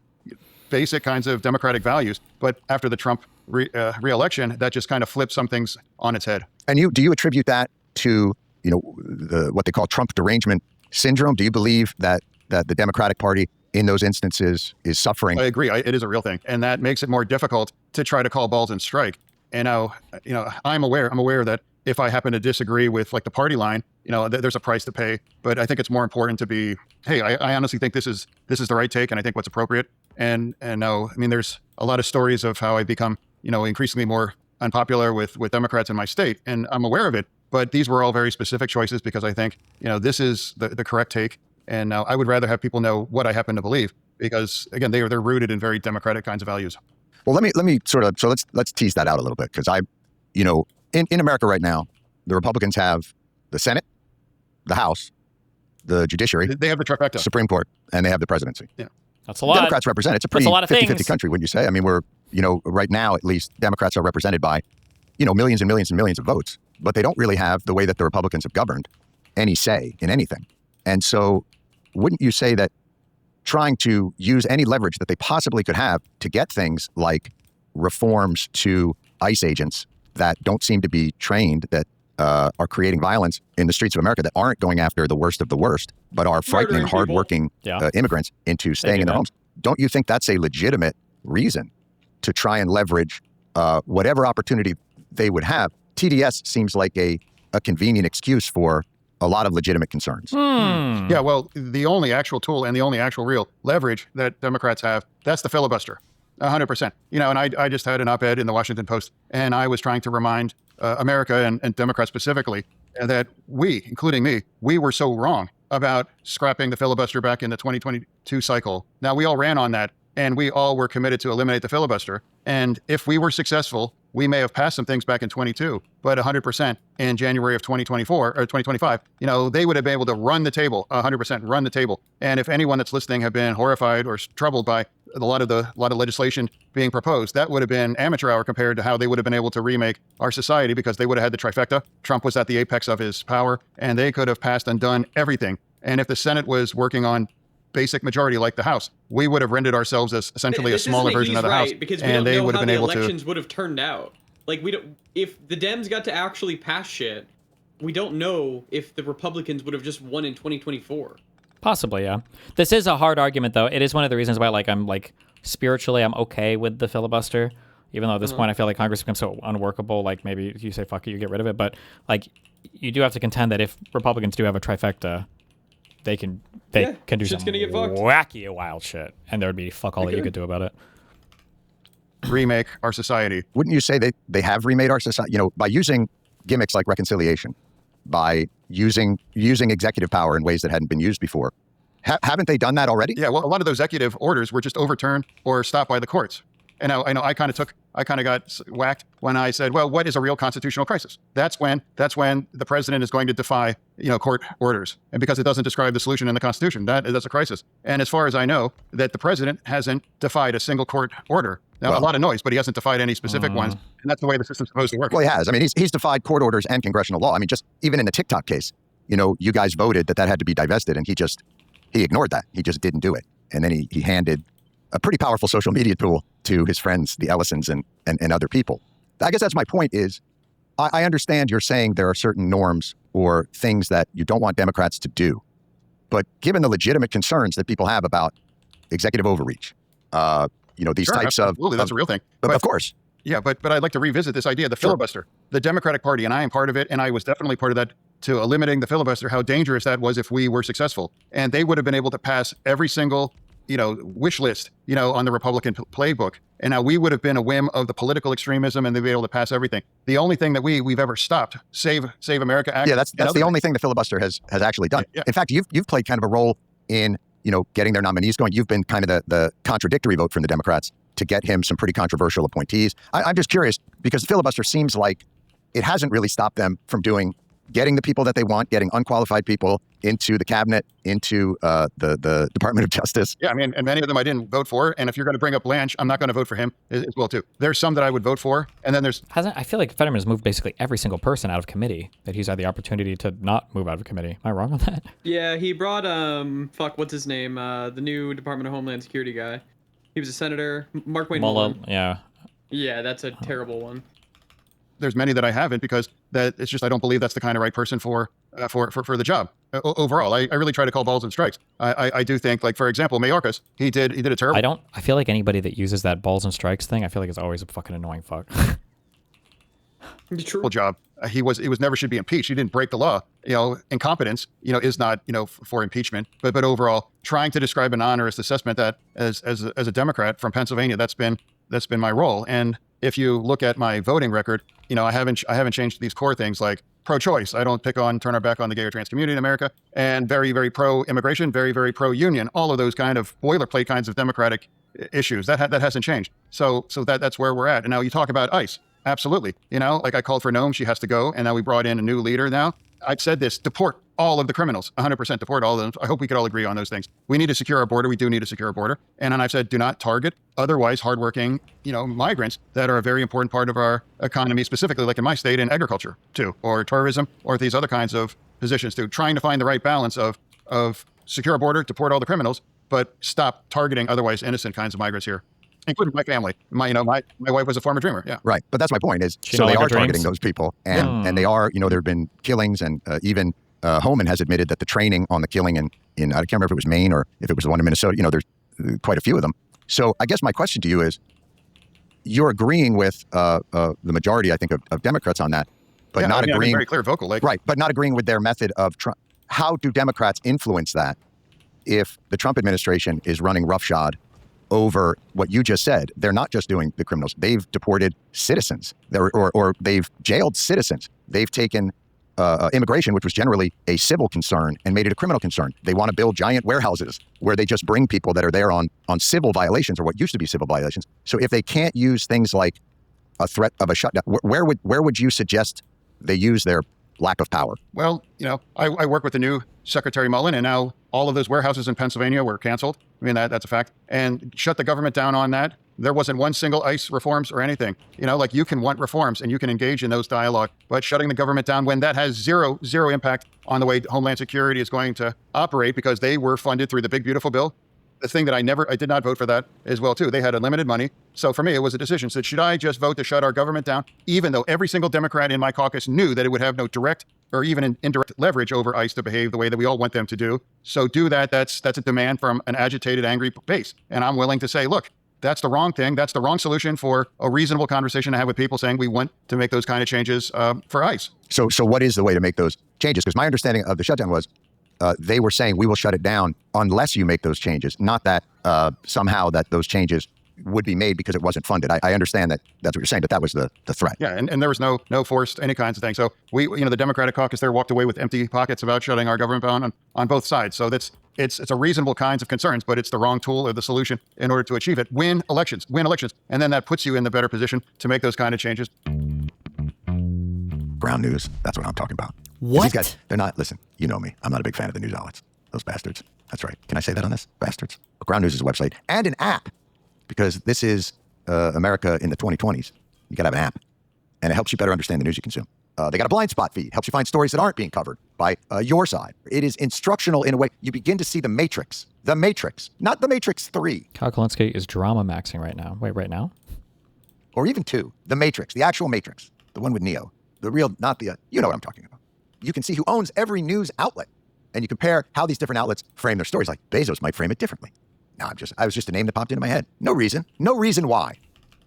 basic kinds of democratic values. But after the Trump re-election, that just kind of flipped some things on its head. And do you attribute that to, what they call Trump derangement syndrome? Do you believe that the Democratic Party in those instances is suffering? I agree. It is a real thing. And that makes it more difficult to try to call balls and strike. And now, I'm aware that if I happen to disagree with like the party line, there's a price to pay. But I think it's more important to be, hey, I honestly think this is the right take, and I think what's appropriate. And no, I mean, there's a lot of stories of how I become, increasingly more unpopular with Democrats in my state, and I'm aware of it. But these were all very specific choices because I think, this is the correct take. And now I would rather have people know what I happen to believe because, again, they're rooted in very democratic kinds of values. Well, let me so let's tease that out a little bit because in America right now, the Republicans have the Senate, the House, the judiciary. They have the trifecta. Supreme Court, and they have the presidency. Yeah. That's a lot. Democrats represent. It's a pretty 50-50 country, wouldn't you say? I mean, we're, right now at least, Democrats are represented by, millions and millions and millions of votes, but they don't really have, the way that the Republicans have governed, any say in anything. And so wouldn't you say that trying to use any leverage that they possibly could have to get things like reforms to ICE agents that don't seem to be trained, that are creating violence in the streets of America, that aren't going after the worst of the worst, but are frightening hardworking immigrants into staying in their homes? Don't you think that's a legitimate reason to try and leverage whatever opportunity they would have? TDS seems like a convenient excuse for a lot of legitimate concerns. Yeah, well, the only actual tool and the only actual real leverage that Democrats have, that's the filibuster, 100%. And I just had an op-ed in the Washington Post, and I was trying to remind America and Democrats specifically that we, including me, we were so wrong about scrapping the filibuster back in the 2022 cycle. Now, we all ran on that, and we all were committed to eliminate the filibuster. And if we were successful, we may have passed some things back in 22, but 100% in January of 2024 or 2025, they would have been able to run the table, 100% run the table. And if anyone that's listening have been horrified or troubled by a lot of legislation being proposed, that would have been amateur hour compared to how they would have been able to remake our society, because they would have had the trifecta. Trump was at the apex of his power, and they could have passed and done everything. And if the Senate was working on basic majority like the House, we would have rendered ourselves as essentially a smaller version of the House, because we and don't they know would have how been the able to. elections would have turned out. Like, we don't. If the Dems got to actually pass shit, we don't know if the Republicans would have just won in 2024. Possibly, yeah. This is a hard argument, though. It is one of the reasons why, I'm spiritually, I'm okay with the filibuster, even though at this point I feel like Congress becomes so unworkable. Like, maybe you say fuck it, you get rid of it, but you do have to contend that if Republicans do have a trifecta, they can do some wacky wild shit, and there would be fuck all that you could do about it. Remake our society. Wouldn't you say they have remade our society? By using gimmicks like reconciliation, by using executive power in ways that hadn't been used before. Haven't they done that already? Yeah, well, a lot of those executive orders were just overturned or stopped by the courts. And I know I kind of got whacked when I said, well, what is a real constitutional crisis? That's when the president is going to defy, court orders. And because it doesn't describe the solution in the Constitution, that's a crisis. And as far as I know, that the president hasn't defied a single court order. Now, a lot of noise, but he hasn't defied any specific ones. And that's the way the system's supposed to work. Well, he has. I mean, he's defied court orders and congressional law. I mean, just even in the TikTok case, you guys voted that had to be divested, and he ignored that. He just didn't do it. And then he handed a pretty powerful social media tool to his friends, the Ellisons and other people. I guess that's my point is, I understand you're saying there are certain norms or things that you don't want Democrats to do. But given the legitimate concerns that people have about executive overreach, these types absolutely, that's a real thing. But of course. Yeah, but I'd like to revisit this idea, the filibuster. The Democratic Party, and I am part of it, and I was definitely part of that, to eliminating the filibuster, how dangerous that was if we were successful. And they would have been able to pass every single, wish list, on the Republican playbook. And now we would have been a whim of the political extremism, and they'd be able to pass everything. The only thing that we've ever stopped, Save America Act. Yeah, that's the only thing the filibuster has actually done. Yeah. In fact, you've played kind of a role in, getting their nominees going. You've been kind of the contradictory vote from the Democrats to get him some pretty controversial appointees. I'm just curious, because the filibuster seems like it hasn't really stopped them from getting the people that they want, getting unqualified people into the cabinet, into the Department of Justice. Yeah, I mean, and many of them I didn't vote for. And if you're going to bring up Blanche, I'm not going to vote for him as well, too. There's some that I would vote for. And then there's... I feel like Fetterman has moved basically every single person out of committee that he's had the opportunity to not move out of committee. Am I wrong on that? Yeah, he brought, what's his name? The new Department of Homeland Security guy. He was a senator. Mark Wayne Mullin. Yeah. Yeah, that's a terrible one. There's many that I haven't, because that it's just I don't believe that's the kind of right person for the job. Overall, I really try to call balls and strikes. I do think, like, for example, Mayorkas, he did a terrible. I feel like anybody that uses that balls and strikes thing, I feel like it's always a fucking annoying fuck. True. Job. He was never should be impeached. He didn't break the law. Incompetence, is not, for impeachment. But overall, trying to describe an honest assessment that as a Democrat from Pennsylvania, that's been my role. And if you look at my voting record, I haven't changed these core things like pro-choice. I don't turn our back on the gay or trans community in America, and very, very pro-immigration, very, very pro-union. All of those kind of boilerplate kinds of Democratic issues that hasn't changed. So that's where we're at. And now you talk about ICE. Absolutely. Like I called for Noam, she has to go. And now we brought in a new leader now. I've said this, deport all of the criminals, 100% deport all of them. I hope we could all agree on those things. We need to secure our border. We do need to secure our border. And then I've said, do not target otherwise hardworking, migrants that are a very important part of our economy, specifically like in my state in agriculture too, or tourism, or these other kinds of positions too. Trying to find the right balance of secure a border, deport all the criminals, but stop targeting otherwise innocent kinds of migrants here. Including my family. My wife was a former dreamer. Yeah. Right. But that's my point is, so they are targeting those people, and they are, there have been killings, and even Homan has admitted that the training on the killing in I can't remember if it was Maine or if it was the one in Minnesota, there's quite a few of them. So I guess my question to you is, you're agreeing with the majority, I think, of Democrats on that, but not agreeing. Very clear vocal. Right. But not agreeing with their method of Trump. How do Democrats influence that if the Trump administration is running roughshod over what you just said? They're not just doing the criminals. They've deported citizens, or they've jailed citizens. They've taken immigration, which was generally a civil concern, and made it a criminal concern. They want to build giant warehouses where they just bring people that are there on civil violations, or what used to be civil violations. So if they can't use things like a threat of a shutdown, where would you suggest they use their lack of power? Well, I work with the new Secretary Mullen, and now all of those warehouses in Pennsylvania were canceled. I mean, that's a fact. And shut the government down on that. There wasn't one single ICE reforms or anything. Like you can want reforms and you can engage in those dialogue, but shutting the government down when that has zero impact on the way Homeland Security is going to operate, because they were funded through the big, beautiful bill. The thing that I did not vote for that as well, too. They had unlimited money. So for me, it was a decision. So should I just vote to shut our government down, even though every single Democrat in my caucus knew that it would have no direct or even indirect leverage over ICE to behave the way that we all want them to do? So do that. That's a demand from an agitated, angry base. And I'm willing to say, look, that's the wrong thing. That's the wrong solution for a reasonable conversation to have with people saying we want to make those kind of changes for ICE. So what is the way to make those changes? Because my understanding of the shutdown was, they were saying we will shut it down unless you make those changes, not that somehow that those changes would be made because it wasn't funded. I understand that that's what you're saying, but that was the threat. Yeah, and there was no forced any kinds of thing. So the Democratic caucus there walked away with empty pockets about shutting our government down on both sides. So it's a reasonable kinds of concerns, but it's the wrong tool or the solution in order to achieve it. Win elections, and then that puts you in the better position to make those kind of changes. Ground news, that's what I'm talking about. What? These guys, they're not, listen, you know me. I'm not a big fan of the news outlets. Those bastards. That's right. Can I say that on this? Bastards. Ground News is a website and an app, because this is America in the 2020s. You got to have an app, and it helps you better understand the news you consume. They got a blind spot feed, helps you find stories that aren't being covered by your side. It is instructional in a way. You begin to see the Matrix, not the Matrix 3. Kyle Kalinske is drama maxing right now. Wait, right now? Or even 2. The Matrix, the actual Matrix, the one with Neo. The real, not the, you know what I'm talking about. You can see who owns every news outlet, and you compare how these different outlets frame their stories. Like Bezos might frame it differently. No, I was just a name that popped into my head. No reason why.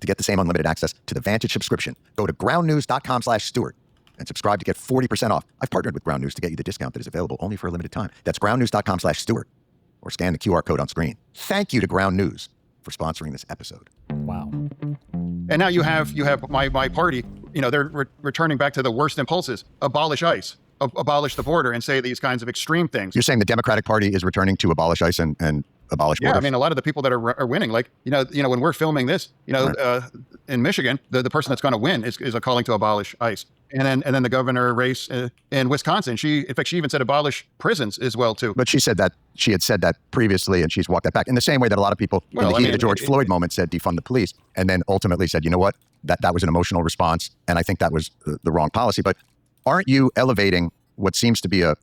To get the same unlimited access to the Vantage subscription, go to groundnews.com/Stewart and subscribe to get 40% off. I've partnered with Ground News to get you the discount that is available only for a limited time. That's groundnews.com/Stewart, or scan the QR code on screen. Thank you to Ground News for sponsoring this episode. Wow. And now you have my party, they're returning back to the worst impulses. Abolish ICE, abolish the border, and say these kinds of extreme things. You're saying the Democratic Party is returning to abolish ICE and abolish borders? Yeah, I mean, a lot of the people that are winning, like, when we're filming this, in Michigan, the person that's going to win is calling to abolish ICE. And then the governor race in Wisconsin, she even said abolish prisons as well, too. But she had said that previously, and she's walked that back in the same way that a lot of people in the heat of the George Floyd moment said defund the police, and then ultimately said, you know what, that was an emotional response, and I think that was the wrong policy. But aren't you elevating what seems to be how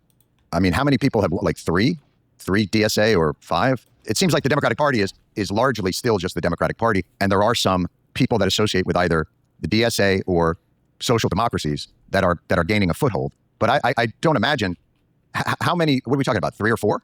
many people have, like, three DSA or 5? It seems like the Democratic Party is largely still just the Democratic Party, and there are some people that associate with either the DSA or social democracies that are gaining a foothold. But I don't imagine how many. What are we talking about? 3 or 4?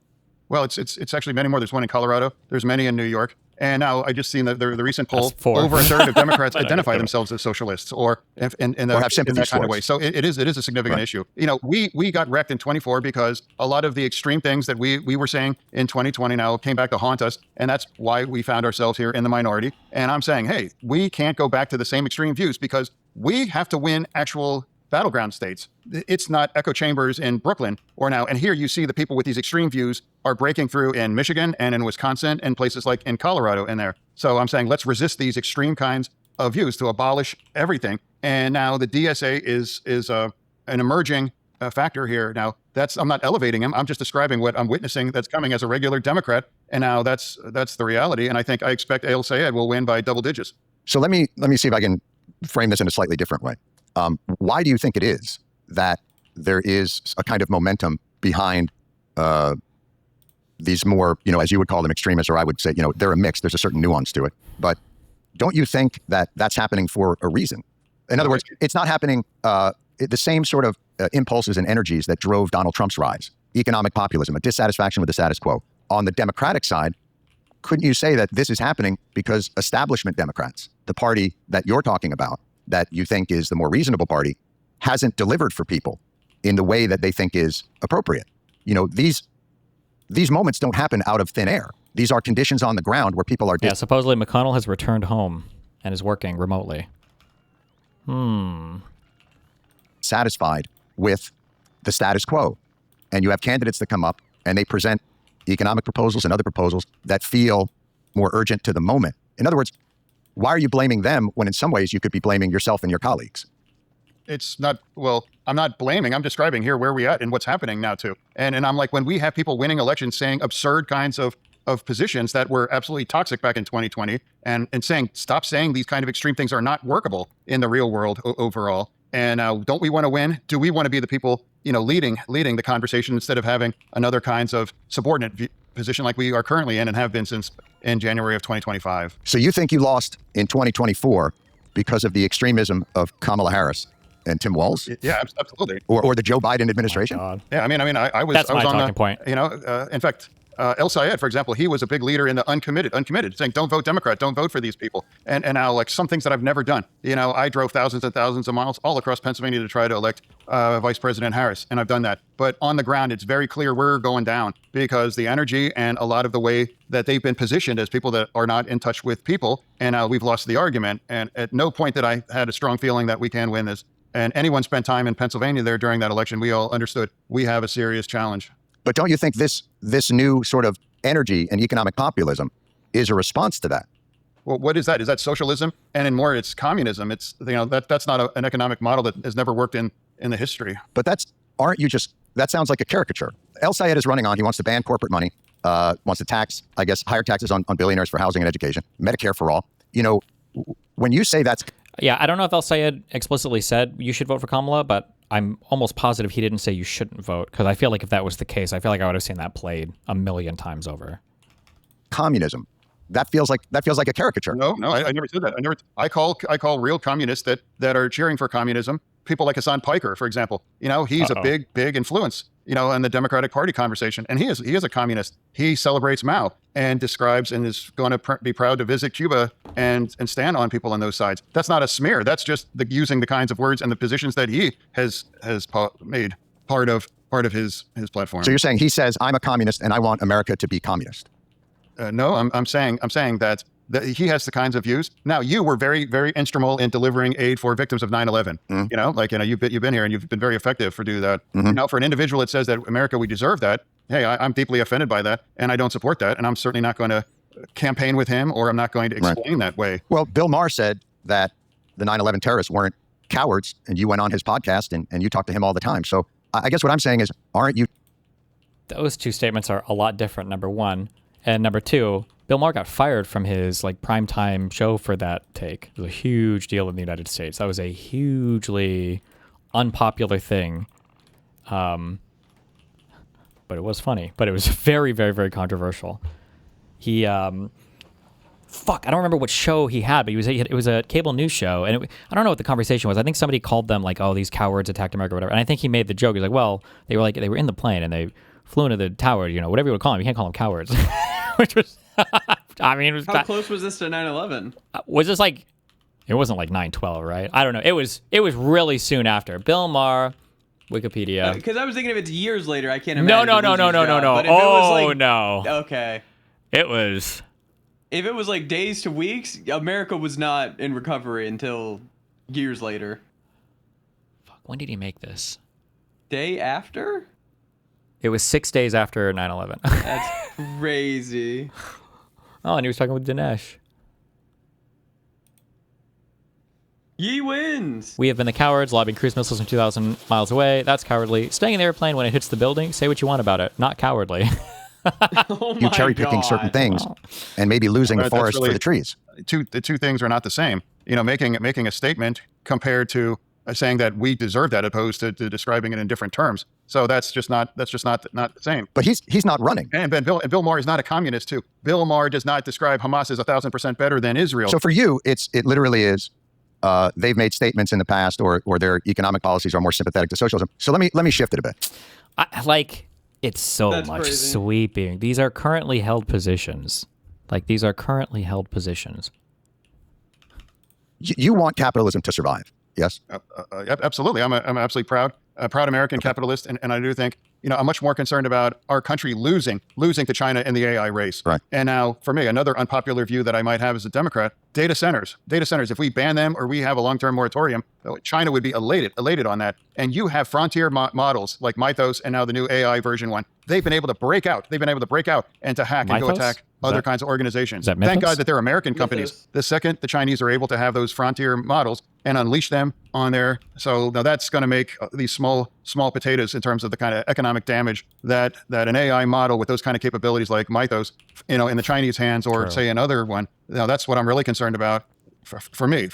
Well, it's actually many more. There's one in Colorado. There's many in New York. And now I just seen the recent poll. Over a third of Democrats identify themselves as socialists or have sympathy that kind of way. So it is a significant issue. We got wrecked in 24 because a lot of the extreme things that we were saying in 2020 now came back to haunt us, and that's why we found ourselves here in the minority. And I'm saying, hey, we can't go back to the same extreme views because we have to win actual battleground states. It's not echo chambers in Brooklyn or now. And here you see the people with these extreme views are breaking through in Michigan and in Wisconsin and places like in Colorado in there. So I'm saying let's resist these extreme kinds of views to abolish everything. And now the DSA is an emerging factor here. Now I'm not elevating him. I'm just describing what I'm witnessing that's coming as a regular Democrat. And now that's the reality. And I expect El Sayed will win by double digits. So let me see if I can frame this in a slightly different way. Why do you think it is that there is a kind of momentum behind these more, as you would call them, extremists, or I would say, they're a mix. There's a certain nuance to it. But don't you think that that's happening for a reason? In other words, it's not happening the same sort of impulses and energies that drove Donald Trump's rise, economic populism, a dissatisfaction with the status quo. On the Democratic side, couldn't you say that this is happening because establishment Democrats, the party that you're talking about, that you think is the more reasonable party, hasn't delivered for people in the way that they think is appropriate? These moments don't happen out of thin air. These are conditions on the ground where people are... supposedly McConnell has returned home and is working remotely. Satisfied with the status quo. And you have candidates that come up and they present economic proposals and other proposals that feel more urgent to the moment. In other words, why are you blaming them when in some ways you could be blaming yourself and your colleagues? It's not, I'm not blaming. I'm describing here where we're at and what's happening now too. And I'm like, when we have people winning elections saying absurd kinds of positions that were absolutely toxic back in 2020 and saying, stop saying these kind of extreme things are not workable in the real world overall. And don't we want to win? Do we want to be the people, leading the conversation instead of having another kinds of subordinate position like we are currently in and have been since in January of 2025? So you think you lost in 2024 because of the extremism of Kamala Harris and Tim Walz? Yeah, absolutely. Or the Joe Biden administration? Oh, yeah, I mean, I was That's I was my on talking point. In fact, El Sayed, for example, he was a big leader in the uncommitted, saying, don't vote Democrat, don't vote for these people. And now, like, some things that I've never done. You know, I drove thousands and thousands of miles all across Pennsylvania to try to elect Vice President Harris, and I've done that. But on the ground, it's very clear we're going down because the energy and a lot of the way that they've been positioned as people that are not in touch with people, and we've lost the argument. And at no point did I had a strong feeling that we can win this. And anyone spent time in Pennsylvania there during that election, we all understood we have a serious challenge. But don't you think this new sort of energy and economic populism is a response to that? Well, what is that? Is that socialism? And in more, it's communism. It's, you know, that's not an economic model that has never worked in the history. But that sounds like a caricature. El Sayed is running on. He wants to ban corporate money, wants to tax, I guess, higher taxes on billionaires for housing and education, Medicare for all. You know, when you say that's... Yeah, I don't know if El Sayed explicitly said you should vote for Kamala, but I'm almost positive he didn't say you shouldn't vote, because I feel like if that was the case, I feel like I would have seen that played a million times over. Communism. That feels like a caricature. No, I never said that. I call real communists that are cheering for communism people like HamasPiker, for example. You know, he's a big influence, you know, in the Democratic Party conversation, and he is a communist. He celebrates Mao and describes and is going to be proud to visit Cuba and stand on people on those sides. That's not a smear. That's just using the kinds of words and the positions that he has made part of his platform. So you're saying he says, I'm a communist and I want America to be communist. No, I'm saying that he has the kinds of views. Now, you were very, very instrumental in delivering aid for victims of 9/11. You know, like, you know, you've been here and you've been very effective for doing that. You know, for an individual that says that America, we deserve that. Hey, I'm deeply offended by that, and I don't support that, and I'm certainly not going to campaign with him, or I'm not going to explain that way. Well, Bill Maher said that the 9/11 terrorists weren't cowards, and you went on his podcast and you talked to him all the time. So I guess what I'm saying is, aren't you? Those two statements are a lot different, number one. And number two, Bill Maher got fired from his like primetime show for that take. It was a huge deal in the United States. That was a hugely unpopular thing. But it was funny. But it was very, very, very controversial. He, I don't remember what show he had, but it was a cable news show. And I don't know what the conversation was. I think somebody called them like, oh, these cowards attacked America or whatever. And I think he made the joke. He's like, well, they were in the plane and they flew into the tower, you know, whatever you would call them. You can't call them cowards. Which was, I mean, it was how close was this to 9/11? Was this like, it wasn't like 9/12, right? I don't know. It was really soon after. Bill Maher, Wikipedia. Because I was thinking if it's years later, I can't imagine. No. Oh, no. Okay. It was. If it was like days to weeks, America was not in recovery until years later. Fuck, when did he make this? Day after? It was 6 days after 9/11. That's crazy. Oh, and he was talking with Dinesh. Ye wins. We have been the cowards, lobbing cruise missiles from 2,000 miles away. That's cowardly. Staying in the airplane when it hits the building. Say what you want about it. Not cowardly. You cherry picking certain things and maybe losing the forest for the trees. The two things are not the same. You know, making a statement compared to saying that we deserve that, opposed to describing it in different terms. So that's just not the same. But he's not running. And Bill Maher is not a communist too. Bill Maher does not describe Hamas as 1,000% better than Israel. So for you, it literally is. They've made statements in the past, or their economic policies are more sympathetic to socialism. So let me shift it a bit. It's so That's much crazy. sweeping. These are currently held positions. You want capitalism to survive, yes? Absolutely. I'm absolutely proud American capitalist, and I do think, you know, I'm much more concerned about our country losing to China in the AI race. Right. And now, for me, another unpopular view that I might have as a Democrat: data centers. If we ban them or we have a long-term moratorium, China would be elated on that. And you have frontier models like Mythos and now the new AI version 1. They've been able to break out. And to hack and go attack other kinds of organizations. Thank God that they're American companies. The second the Chinese are able to have those frontier models and unleash them on there, so now that's going to make these small potatoes in terms of the kind of economic damage that an AI model with those kind of capabilities like Mythos, you know, in the Chinese hands, or say another one. You know, that's what I'm really concerned about for me.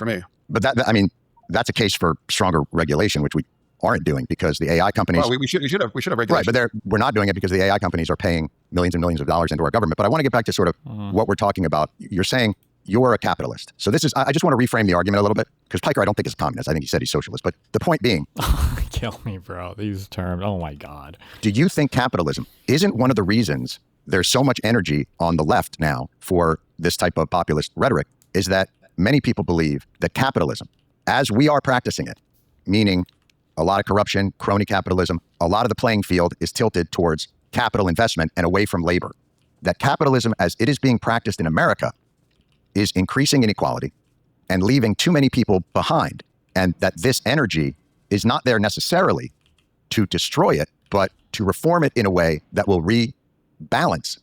But that's a case for stronger regulation, which we aren't doing because the AI companies. Well, we should have regulation. Right, but we're not doing it because the AI companies are paying millions and millions of dollars into our government. But I want to get back to sort of what we're talking about. You're saying you're a capitalist. So this is, I just want to reframe the argument a little bit, because Piker, I don't think is a communist. I think he said he's socialist. But the point being. Kill me, bro. These terms. Oh my God. Do you think capitalism isn't one of the reasons there's so much energy on the left now for this type of populist rhetoric is that many people believe that capitalism, as we are practicing it, meaning a lot of corruption, crony capitalism, a lot of the playing field is tilted towards capital investment and away from labor. That capitalism, as it is being practiced in America, is increasing inequality and leaving too many people behind. And that this energy is not there necessarily to destroy it, but to reform it in a way that will rebalance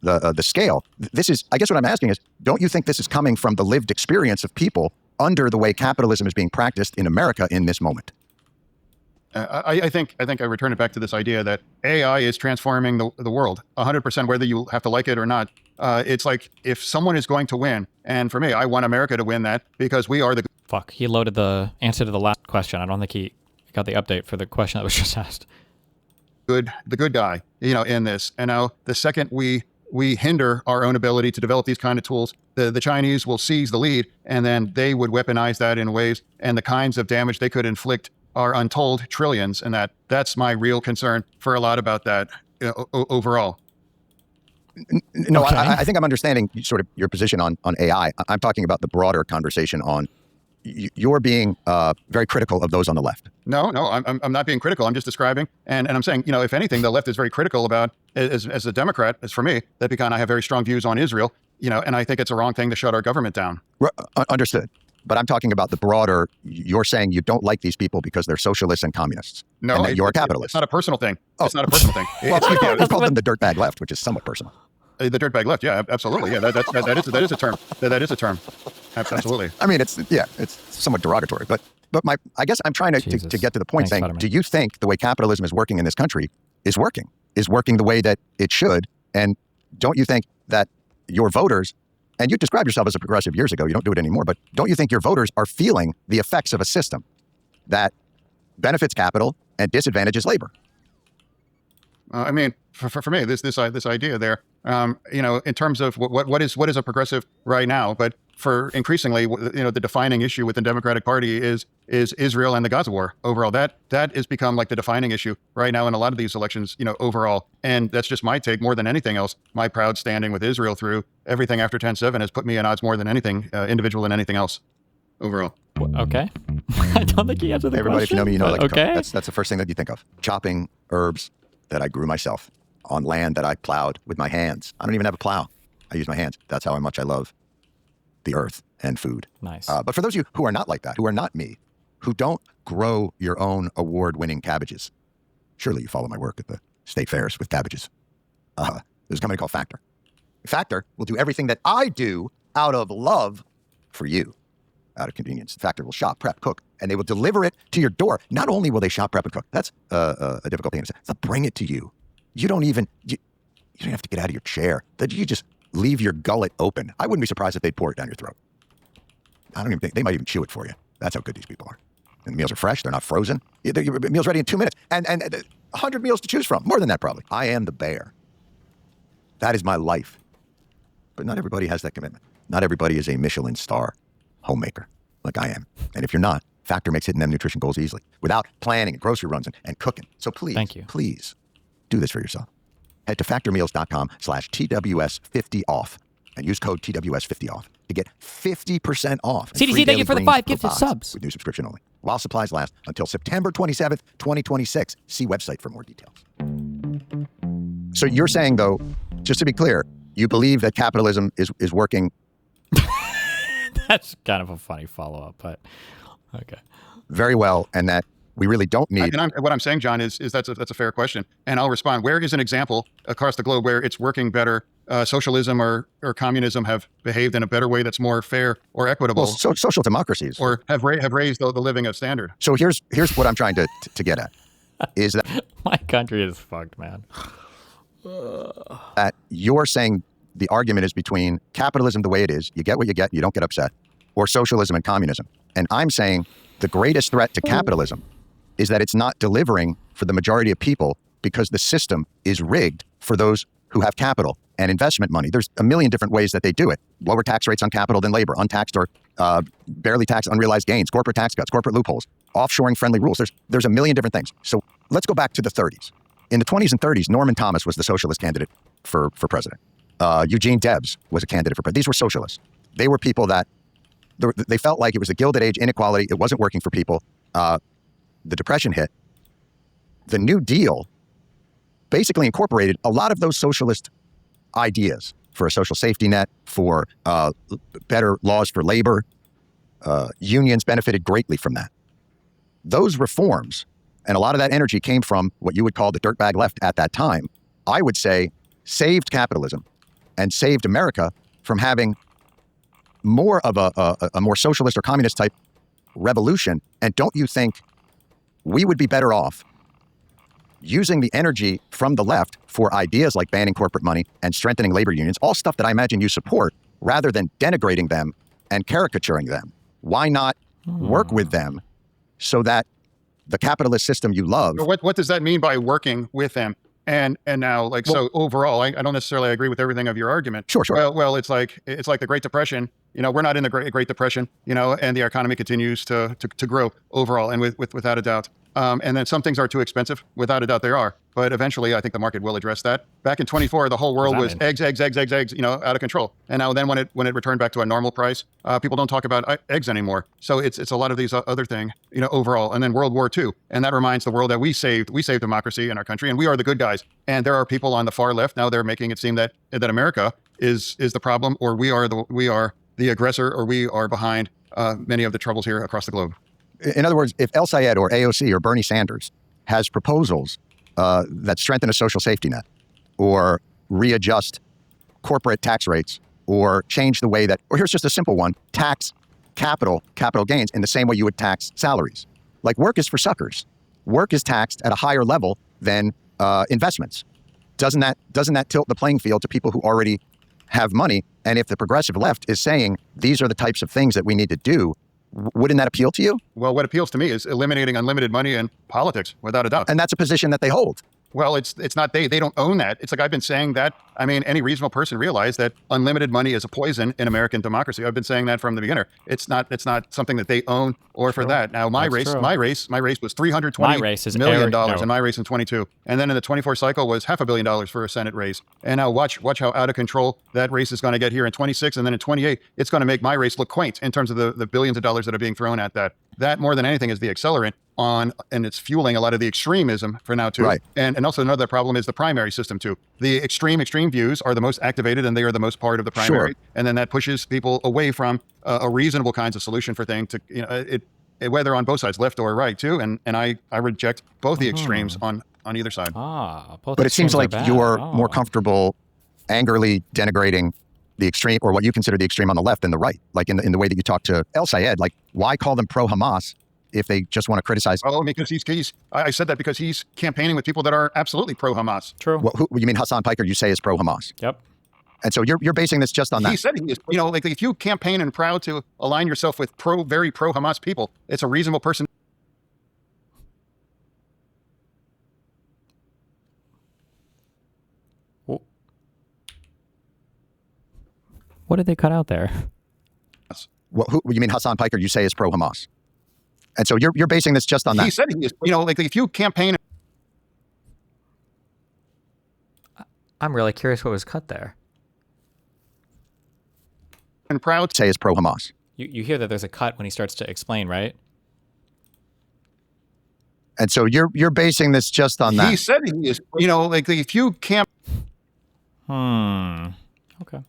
the scale. This is, I guess what I'm asking is, don't you think this is coming from the lived experience of people under the way capitalism is being practiced in America in this moment? I think I return it back to this idea that AI is transforming the world 100%, whether you have to like it or not. It's like if someone is going to win, and for me, I want America to win that because we are the... Fuck, he loaded the answer to the last question. I don't think he got the update for the question that was just asked. The good guy, in this. And now the second we hinder our own ability to develop these kind of tools, the Chinese will seize the lead, and then they would weaponize that in ways, and the kinds of damage they could inflict are untold trillions, and that's my real concern for a lot about that overall. No, Okay. I think I'm understanding sort of your position on AI. I'm talking about the broader conversation on you're being very critical of those on the left. No, I'm not being critical. I'm just describing, and I'm saying, if anything, the left is very critical about, as a Democrat, as for me, that because I have very strong views on Israel, and I think it's a wrong thing to shut our government down. Understood. But I'm talking about the broader, you're saying you don't like these people because they're socialists and communists. No, and that you're a capitalist. It's not a personal thing. It's not a personal thing. Well, you called them the dirtbag left, which is somewhat personal. The dirtbag left, yeah, absolutely. Yeah, that is a term. That is a term. Absolutely. I mean, it's somewhat derogatory, but I guess I'm trying to get to the point. Thanks, saying, Fetterman. Do you think the way capitalism is working in this country is working the way that it should? And don't you think that your voters, and you described yourself as a progressive years ago, you don't do it anymore, but don't you think your voters are feeling the effects of a system that benefits capital and disadvantages labor? I mean, for me, this idea there, in terms of what is a progressive right now, but for increasingly, the defining issue with the Democratic Party is Israel and the Gaza war overall. That has become like the defining issue right now in a lot of these elections, overall. And that's just my take more than anything else. My proud standing with Israel through everything after 10/7 has put me in odds more than anything, individual and anything else overall. Okay. I don't think he answered the Everybody, question. if you know me, like okay. That's the first thing that you think of. Chopping herbs that I grew myself on land that I plowed with my hands. I don't even have a plow. I use my hands. That's how much I love the earth and food. Nice. But for those of you who are not like that, who are not me, who don't grow your own award-winning cabbages, surely you follow my work at the state fairs with cabbages. There's a company called Factor. Factor will do everything that I do out of love for you, out of convenience. Factor will shop, prep, cook, and they will deliver it to your door. Not only will they shop, prep, and cook, that's a difficult thing to say. They'll bring it to you. You don't have to get out of your chair. You just leave your gullet open. I wouldn't be surprised if they'd pour it down your throat. I don't even think, they might even chew it for you. That's how good these people are. And the meals are fresh, they're not frozen. Your meal's ready in 2 minutes. And 100 meals to choose from, more than that probably. I am the bear. That is my life. But not everybody has that commitment. Not everybody is a Michelin star homemaker like I am. And if you're not, Factor makes hitting them nutrition goals easily without planning and grocery runs and cooking. So please, please do this for yourself. Head to factormeals.com/TWS50off and use code TWS50off to get 50% off. CDC, thank you for the 5 gifted subs. With new subscription only. While supplies last until September 27th, 2026. See website for more details. So you're saying, though, just to be clear, you believe that capitalism is working. That's kind of a funny follow-up, but okay. Very well, and that we really don't need. What I'm saying, John, is that's a fair question, and I'll respond. Where is an example across the globe where it's working better? Socialism or communism have behaved in a better way that's more fair or equitable. Well, social democracies, or have raised the living standard. So here's what I'm trying to get at, is that my country is fucked, man. That you're saying the argument is between capitalism the way it is, you get what you get, you don't get upset, or socialism and communism. And I'm saying the greatest threat to capitalism is that it's not delivering for the majority of people because the system is rigged for those who have capital and investment money. There's a million different ways that they do it. Lower tax rates on capital than labor, untaxed or barely taxed unrealized gains, corporate tax cuts, corporate loopholes, offshoring friendly rules. There's a million different things. So let's go back to the 30s. In the 20s and 30s, Norman Thomas was the socialist candidate for president. Eugene Debs was a candidate for president. These were socialists. They were people that they felt like it was the Gilded Age inequality. It wasn't working for people. The Depression hit. The New Deal basically incorporated a lot of those socialist ideas for a social safety net, for better laws for labor. Unions benefited greatly from that. Those reforms, and a lot of that energy came from what you would call the dirtbag left at that time, I would say saved capitalism and saved America from having more of a more socialist or communist type revolution. And don't you think we would be better off using the energy from the left for ideas like banning corporate money and strengthening labor unions, all stuff that I imagine you support, rather than denigrating them and caricaturing them? Why not work with them so that the capitalist system you love... What does that mean by working with them? And now, like, so overall, I don't necessarily agree with everything of your argument. Sure. Well, it's like the Great Depression. We're not in the Great Depression, and the economy continues to grow overall, and without a doubt. And then some things are too expensive. Without a doubt, they are. But eventually, I think the market will address that. Back in 24, the whole world was eggs, out of control. And now then when it returned back to a normal price, people don't talk about eggs anymore. So it's a lot of these other things, overall. And then World War II. And that reminds the world that we saved democracy in our country, and we are the good guys. And there are people on the far left now, they're making it seem that America is the problem, or we are the aggressor, or we are behind many of the troubles here across the globe. In other worwords, if El Sayed or AOC or Bernie Sanders has proposals that strengthen a social safety net, or readjust corporate tax rates, or change the way that, or here's just a simple one, tax capital gains in the same way you would tax salaries. Like, work is for suckers. Work is taxed at a higher level than investments. Doesn't that tilt the playing field to people who already have money? And if the progressive left is saying these are the types of things that we need to do, wouldn't that appeal to you? Well, what appeals to me is eliminating unlimited money in politics, without a doubt. And that's a position that they hold. Well, it's not they don't own that. It's like, I've been saying that. I mean, any reasonable person realized that unlimited money is a poison in American democracy. I've been saying that from the beginning. It's not something that they own or for that. Now, my race was $320 million in my race in 22. And then in the 24 cycle was $500 million for a Senate race. And now watch how out of control that race is going to get here in 26. And then in 28, it's going to make my race look quaint in terms of the billions of dollars that are being thrown at that. That, more than anything, is the accelerant and it's fueling a lot of the extremism for now too. Right. And also another problem is the primary system too. The extreme views are the most activated, and they are the most part of the primary. Sure. And then that pushes people away from a reasonable kinds of solution for things to, whether on both sides, left or right too. And I reject both the extremes on either side. But it seems like you're more comfortable angrily denigrating the extreme, or what you consider the extreme on the left, than the right. Like in the way that you talk to El Sayed, like, why call them pro-Hamas if they just want to criticize? Oh, because I said that because he's campaigning with people that are absolutely pro-Hamas. True. Well, who you mean HamasPiker, you say, is pro-Hamas? Yep. And so you're basing this just on that? He said he is. Like, if you campaign and proud to align yourself with very pro-Hamas people, it's a reasonable person. What did they cut out there? Well, who you mean HamasPiker, you say, is pro-Hamas? And so you're basing this just on that? He said he is. Like, if you campaign... I'm really curious what was cut there. And proud to say is pro-Hamas. You hear that there's a cut when he starts to explain, right? And so you're basing this just on that? He said he is. Like, if you camp... Okay.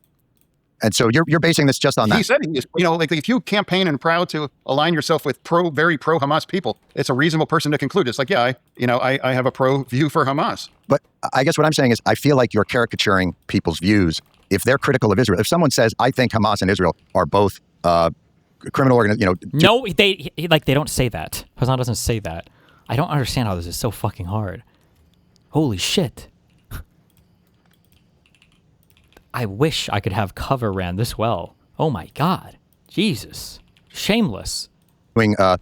And so you're basing this just on that? He said he is. Like, if you campaign and proud to align yourself with very pro-Hamas people, it's a reasonable person to conclude. It's like, yeah, I have a pro view for Hamas. But I guess what I'm saying is, I feel like you're caricaturing people's views. If they're critical of Israel, if someone says, I think Hamas and Israel are both criminal organizations, No, they don't say that. Hassan doesn't say that. I don't understand how this is so fucking hard. Holy shit. I wish I could have cover ran this well. Oh my God. Jesus. Shameless.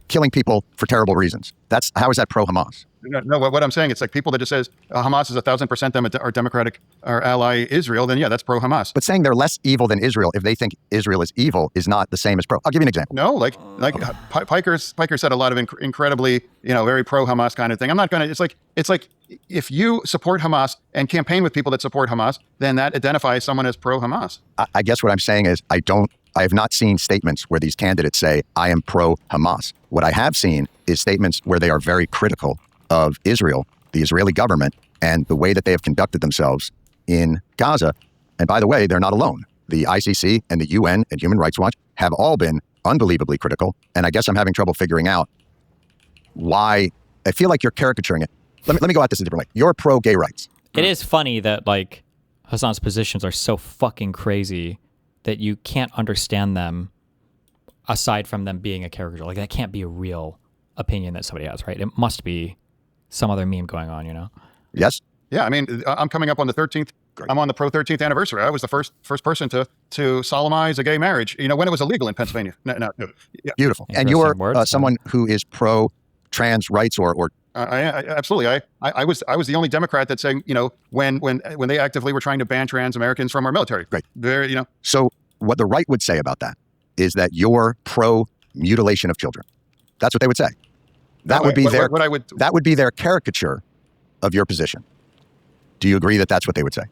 Killing people for terrible reasons. How is that pro-Hamas? No, what I'm saying, it's like people that just says Hamas is 1,000% them are democratic or ally Israel, then yeah, that's pro-Hamas. But saying they're less evil than Israel if they think Israel is evil is not the same as pro. I'll give you an example. No, like Piker said a lot of incredibly, very pro-Hamas kind of thing. I'm not going to, it's like if you support Hamas and campaign with people that support Hamas, then that identifies someone as pro-Hamas. I guess what I'm saying is I have not seen statements where these candidates say, I am pro-Hamas. What I have seen is statements where they are very critical of Israel, the Israeli government, and the way that they have conducted themselves in Gaza. And by the way, they're not alone. The ICC and the UN and Human Rights Watch have all been unbelievably critical. And I guess I'm having trouble figuring out why. I feel like you're caricaturing it. Let me go at this a different way. You're pro-gay rights. It is funny that like Hassan's positions are so fucking crazy that you can't understand them aside from them being a caricature. Like that can't be a real opinion that somebody has, right? It must be some other meme going on, Yes. Yeah, I mean, I'm coming up on the 13th. I'm on the pro 13th anniversary. I was the first person to solemnize a gay marriage, when it was illegal in Pennsylvania. No. Yeah. Beautiful. And you're someone who is pro-trans rights or absolutely. I was the only Democrat that saying, when they actively were trying to ban trans Americans from our military. Great. So what the right would say about that is that you're pro-mutilation of children. That's what they would say. That would be their caricature of your position. Do you agree that that's what they would say?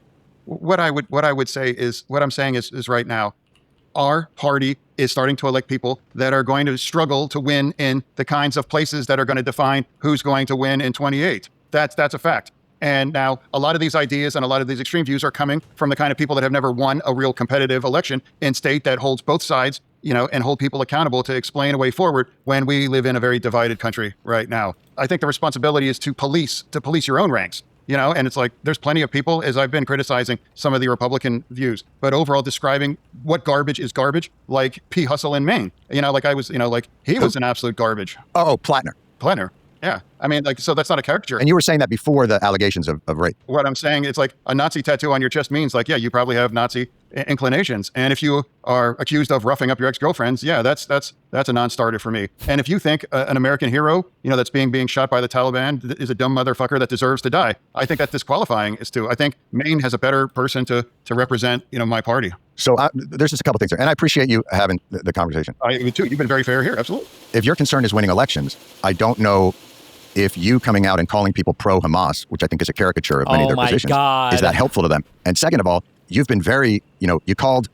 What I would say is what I'm saying is right now, our party is starting to elect people that are going to struggle to win in the kinds of places that are going to define who's going to win in 28. That's a fact. And now a lot of these ideas and a lot of these extreme views are coming from the kind of people that have never won a real competitive election in state that holds both sides, and hold people accountable to explain a way forward when we live in a very divided country right now. I think the responsibility is to police your own ranks. And it's like, there's plenty of people, as I've been criticizing some of the Republican views, but overall describing what garbage is garbage, like P. Hustle in Maine. Like I was, like he was an absolute garbage. Oh, Plattner. Yeah. I mean, so that's not a caricature. And you were saying that before the allegations of rape. What I'm saying, it's like a Nazi tattoo on your chest means like, yeah, you probably have Nazi inclinations. And if you are accused of roughing up your ex-girlfriends, yeah, that's a non-starter for me. And if you think an American hero, that's being shot by the Taliban is a dumb motherfucker that deserves to die, I think that's disqualifying I think Maine has a better person to represent, my party. So there's just a couple things there. And I appreciate you having the conversation. Me too. You've been very fair here. Absolutely. If your concern is winning elections, I don't know if you coming out and calling people pro-Hamas, which I think is a caricature of many of their positions, is that helpful to them? And second of all, you've been very, you called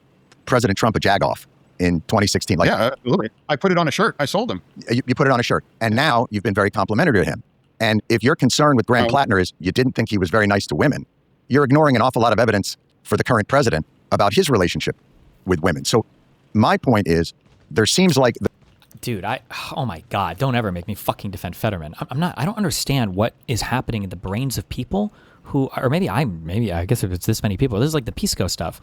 President Trump a jagoff in 2016. Yeah, absolutely. I put it on a shirt. I sold him. You put it on a shirt. And now you've been very complimentary to him. And if your concern with Graham Plattner is you didn't think he was very nice to women, you're ignoring an awful lot of evidence for the current president about his relationship with women. So my point is, there seems like... Dude, oh my God, don't ever make me fucking defend Fetterman. I don't understand what is happening in the brains of people who, or maybe I guess if it's this many people, this is like the PISSCO stuff.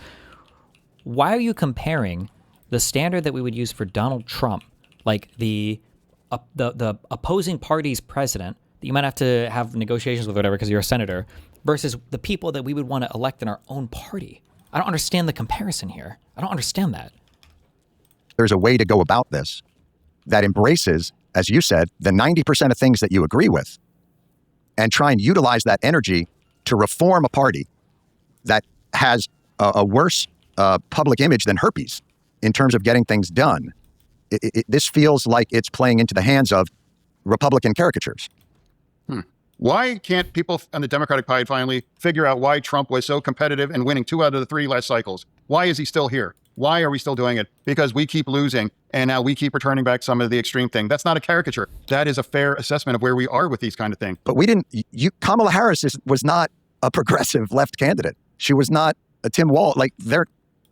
Why are you comparing the standard that we would use for Donald Trump, like the opposing party's president, that you might have to have negotiations with whatever because you're a senator, versus the people that we would want to elect in our own party? I don't understand the comparison here. I don't understand that. There's a way to go about this that embraces, as you said, the 90% of things that you agree with and try and utilize that energy to reform a party that has a worse public image than herpes in terms of getting things done. This feels like it's playing into the hands of Republican caricatures. Why can't people on the Democratic Party finally figure out why Trump was so competitive and winning 2 out of the 3 last cycles? Why is he still here? Why are we still doing it? Because we keep losing, and now we keep returning back some of the extreme thing. That's not a caricature. That is a fair assessment of where we are with these kind of things. But Kamala Harris was not a progressive left candidate. She was not a Tim Wall.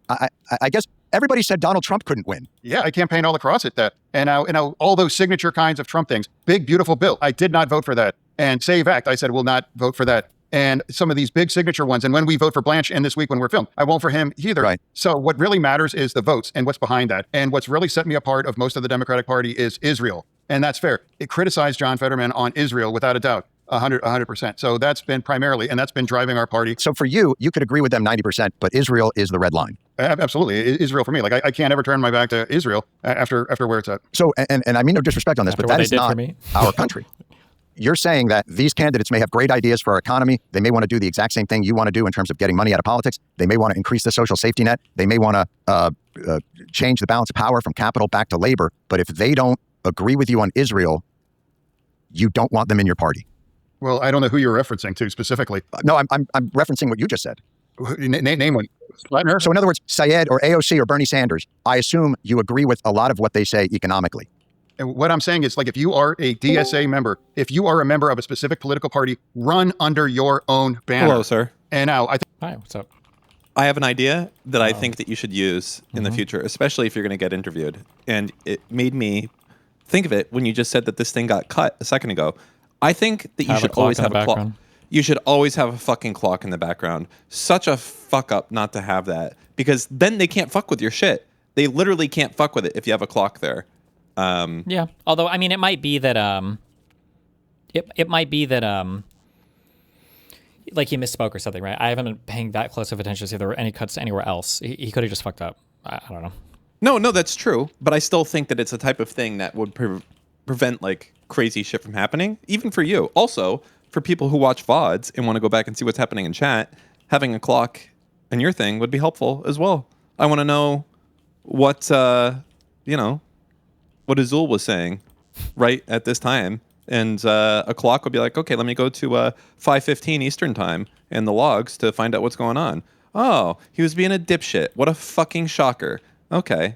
I guess everybody said Donald Trump couldn't win. Yeah, I campaigned all across it that. And now all those signature kinds of Trump things. Big, beautiful bill. I did not vote for that. And SAVE Act, I said, will not vote for that. And some of these big signature ones. And when we vote for Blanche and this week when we're filmed, I won't for him either. Right. So what really matters is the votes and what's behind that. And what's really set me apart of most of the Democratic Party is Israel. And that's fair. It criticized John Fetterman on Israel without a doubt. 100%. So that's been primarily, and that's been driving our party. So for you could agree with them 90%, but Israel is the red line. Absolutely. Israel for me. Like I can't ever turn my back to Israel after where it's at. So, and I mean no disrespect on this, but that is not our country. you're saying that these candidates may have great ideas for our economy. They may want to do the exact same thing you want to do in terms of getting money out of politics. They may want to increase the social safety net. They may want to change the balance of power from capital back to labor. But if they don't agree with you on Israel, you don't want them in your party. Well, I don't know who you're referencing to specifically. No, I'm referencing what you just said. Name one. So in other words, Syed or AOC or Bernie Sanders, I assume you agree with a lot of what they say economically. And what I'm saying is, like, if you are a DSA member, if you are a member of a specific political party, run under your own banner. Hello, sir. And now I think. Hi, what's up? I have an idea that I think that you should use in the future, especially if you're going to get interviewed. And it made me think of it when you just said that this thing got cut a second ago. I think that you should always have a clock. You should always have a fucking clock in the background. Such a fuck up not to have that, because then they can't fuck with your shit. They literally can't fuck with it if you have a clock there. Yeah. Although, I mean, it might be that it might be that like he misspoke or something, right? I haven't been paying that close of attention to see if there were any cuts anywhere else. He could have just fucked up. I don't know. No, that's true. But I still think that it's a type of thing that would prevent like crazy shit from happening, even for you. Also, for people who watch VODs and want to go back and see what's happening in chat, having a clock in your thing would be helpful as well. I want to know what what Azul was saying right at this time. And a clock would be like, okay, let me go to 5:15 Eastern time in the logs to find out what's going on. Oh, he was being a dipshit. What a fucking shocker. Okay.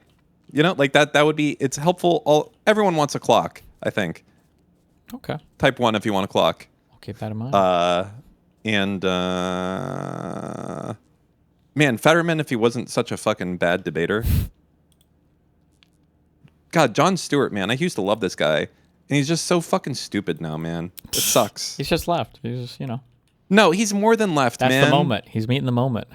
Like that would be, it's helpful. Everyone wants a clock, I think. Okay. Type 1 if you want a clock. I'll keep that in mind. Man, Fetterman, if he wasn't such a fucking bad debater. God, Jon Stewart, man, I used to love this guy. And he's just so fucking stupid now, man. It sucks. He's just left. He's just, No, he's more than left, man. That's the moment. He's meeting the moment.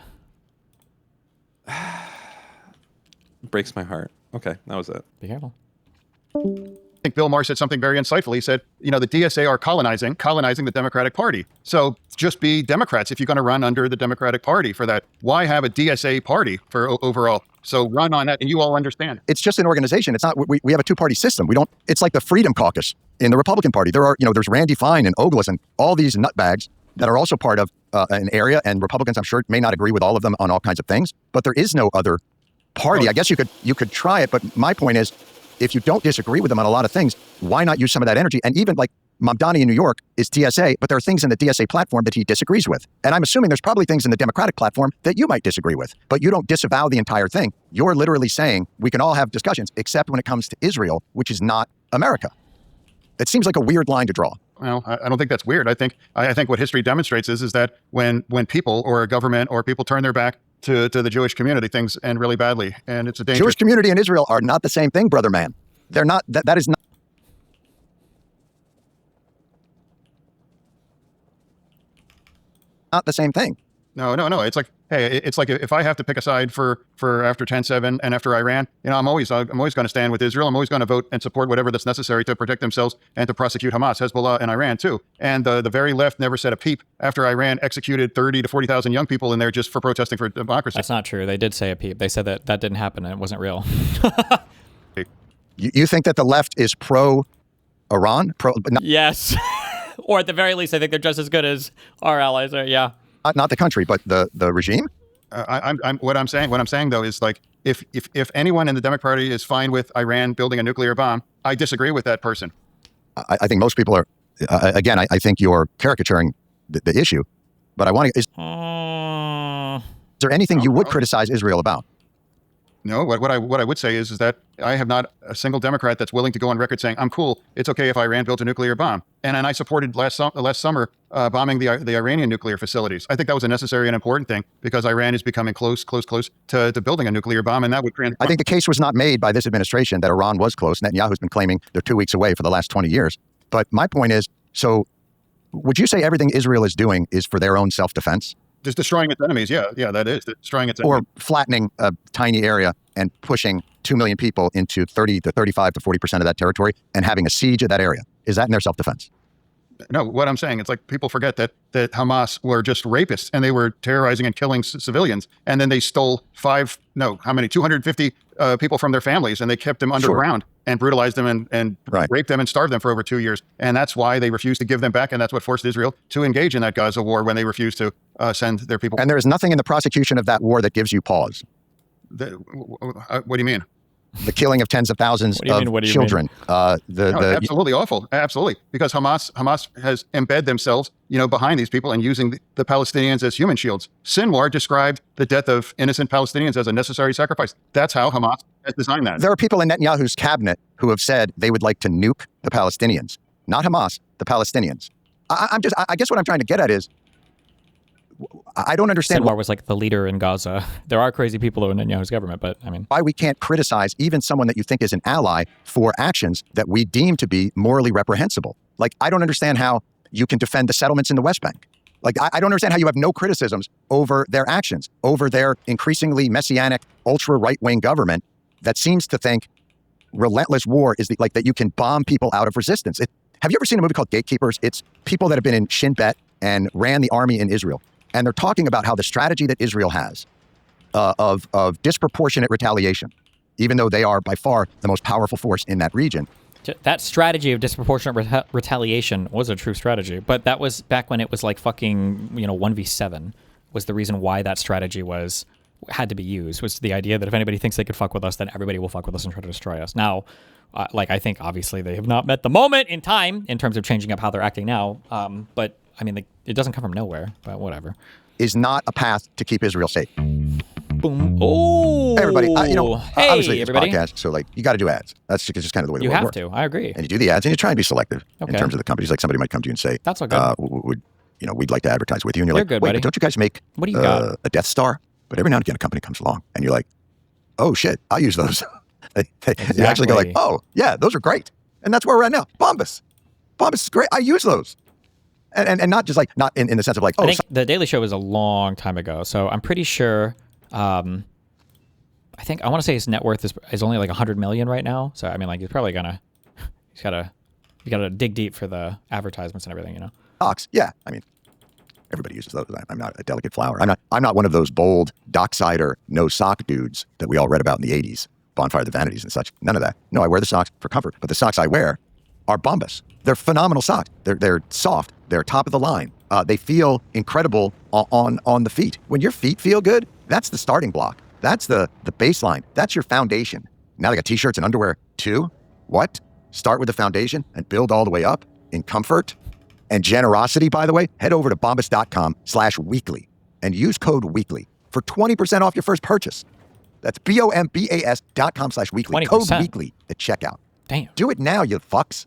Breaks my heart. Okay, that was it. Be careful. I think Bill Maher said something very insightful. He said, the DSA are colonizing the Democratic Party. So just be Democrats if you're going to run under the Democratic Party for that. Why have a DSA party for overall? So run on that, and you all understand. It's just an organization. It's not. We have a two-party system. We don't. It's like the Freedom Caucus in the Republican Party. There are, there's Randy Fine and Ogles and all these nutbags that are also part of an area. And Republicans, I'm sure, may not agree with all of them on all kinds of things. But there is no other party. I guess you could try it. But my point is, if you don't disagree with them on a lot of things, why not use some of that energy? And even like Mamdani in New York is DSA, but there are things in the DSA platform that he disagrees with. And I'm assuming there's probably things in the Democratic platform that you might disagree with, but you don't disavow the entire thing. You're literally saying we can all have discussions, except when it comes to Israel, which is not America. It seems like a weird line to draw. Well, I don't think that's weird. I think what history demonstrates is that when people or a government or people turn their back to the Jewish community, things end really badly, and it's a dangerous. Jewish community and Israel are not the same thing, brother man. They're not. That is not the same thing. No. It's like, hey, it's like if I have to pick a side for after 10/7 and after Iran, I'm always going to stand with Israel. I'm always going to vote and support whatever that's necessary to protect themselves and to prosecute Hamas, Hezbollah, and Iran too. And the very left never said a peep after Iran executed 30 to 40,000 young people in there just for protesting for democracy. That's not true. They did say a peep. They said that didn't happen and it wasn't real. You think that the left is pro-Iran? Yes. Or at the very least, I think they're just as good as our allies are. Yeah. Not the country, but the regime. What I'm saying though is like if anyone in the Democratic Party is fine with Iran building a nuclear bomb, I disagree with that person. I think most people are. Again, I think you're caricaturing the issue, but I want to. Is there anything you would criticize Israel about? No, what I would say is that I have not a single Democrat that's willing to go on record saying I'm cool. It's okay if Iran builds a nuclear bomb. And I supported last summer bombing the Iranian nuclear facilities. I think that was a necessary and important thing because Iran is becoming close to building a nuclear bomb, and that would. I think the case was not made by this administration that Iran was close. Netanyahu's been claiming they're 2 weeks away for the last 20 years. But my point is, so would you say everything Israel is doing is for their own self-defense? Just destroying its enemies, yeah, that is destroying its enemies. Or flattening a tiny area and pushing 2 million people into 30 to 35 to 40% of that territory and having a siege of that area. Is that in their self-defense? No, what I'm saying, it's like people forget that Hamas were just rapists and they were terrorizing and killing civilians. And then they stole 250 people from their families, and they kept them underground and brutalized them and raped them and starved them for over 2 years. And that's why they refused to give them back. And that's what forced Israel to engage in that Gaza war when they refused to send their people. And there is nothing in the prosecution of that war that gives you pause. What do you mean? The killing of tens of thousands of children. Absolutely awful. Absolutely. Because Hamas has embedded themselves, behind these people and using the Palestinians as human shields. Sinwar described the death of innocent Palestinians as a necessary sacrifice. That's how Hamas has designed that. There are people in Netanyahu's cabinet who have said they would like to nuke the Palestinians. Not Hamas, the Palestinians. I guess what I'm trying to get at is, I don't understand. Sinwar was like the leader in Gaza. There are crazy people in Netanyahu's government, but I mean, why we can't criticize even someone that you think is an ally for actions that we deem to be morally reprehensible. Like, I don't understand how you can defend the settlements in the West Bank. Like, I don't understand how you have no criticisms over their actions, over their increasingly messianic, ultra right-wing government that seems to think relentless war is that you can bomb people out of resistance. Have you ever seen a movie called Gatekeepers? It's people that have been in Shin Bet and ran the army in Israel. And they're talking about how the strategy that Israel has of disproportionate retaliation, even though they are by far the most powerful force in that region. That strategy of disproportionate retaliation was a true strategy, but that was back when it was like fucking 1v7 was the reason why that strategy had to be used, was the idea that if anybody thinks they could fuck with us, then everybody will fuck with us and try to destroy us. Now, I think obviously they have not met the moment in time in terms of changing up how they're acting now, but I mean, it doesn't come from nowhere, but whatever. Is not a path to keep Israel safe. Boom. Oh, everybody, hey, obviously it's a everybody. podcast, so you got to do ads. That's just kind of the way the world works. You have to. I agree. And you do the ads, and you try and be selective in terms of the companies. Like somebody might come to you and say, "That's all good. We'd like to advertise with you," and you're like, good, "Wait, buddy. but don't you guys make what do you got? A Death Star?" But every now and again, a company comes along, and you're like, "Oh shit, I'll use those." You actually go like, "Oh yeah, those are great," and that's where we're at now. Bombas is great. I use those. And not just not in the sense of I think the Daily Show was a long time ago, so I'm pretty sure. I want to say his net worth is only like 100 million right now. So I mean, he's probably you gotta dig deep for the advertisements and everything, Stocks, yeah. I mean, everybody uses those. I'm not a delicate flower. I'm not one of those bold docksider no sock dudes that we all read about in the 80s, Bonfire of the Vanities and such. None of that. No, I wear the socks for comfort, but the socks I wear are Bombas. They're phenomenal socks. They're soft. They're top of the line. They feel incredible on the feet. When your feet feel good, that's the starting block. That's the baseline. That's your foundation. Now they got t-shirts and underwear too. What? Start with the foundation and build all the way up in comfort and generosity. By the way, head over to bombas.com/weekly and use code weekly for 20% off your first purchase. That's bombas.com/weekly. Code weekly at checkout. Damn. Do it now, you fucks.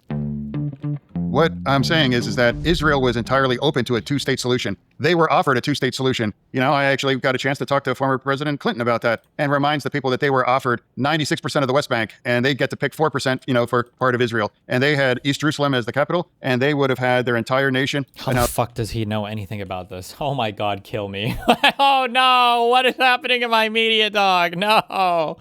What I'm saying is that Israel was entirely open to a two-state solution. They were offered a two-state solution. I actually got a chance to talk to former President Clinton about that, and reminds the people that they were offered 96% of the West Bank, and they get to pick 4%, for part of Israel. And they had East Jerusalem as the capital, and they would have had their entire nation. How the fuck does he know anything about this? Oh my God, kill me. Oh no, what is happening in my media, dog? No.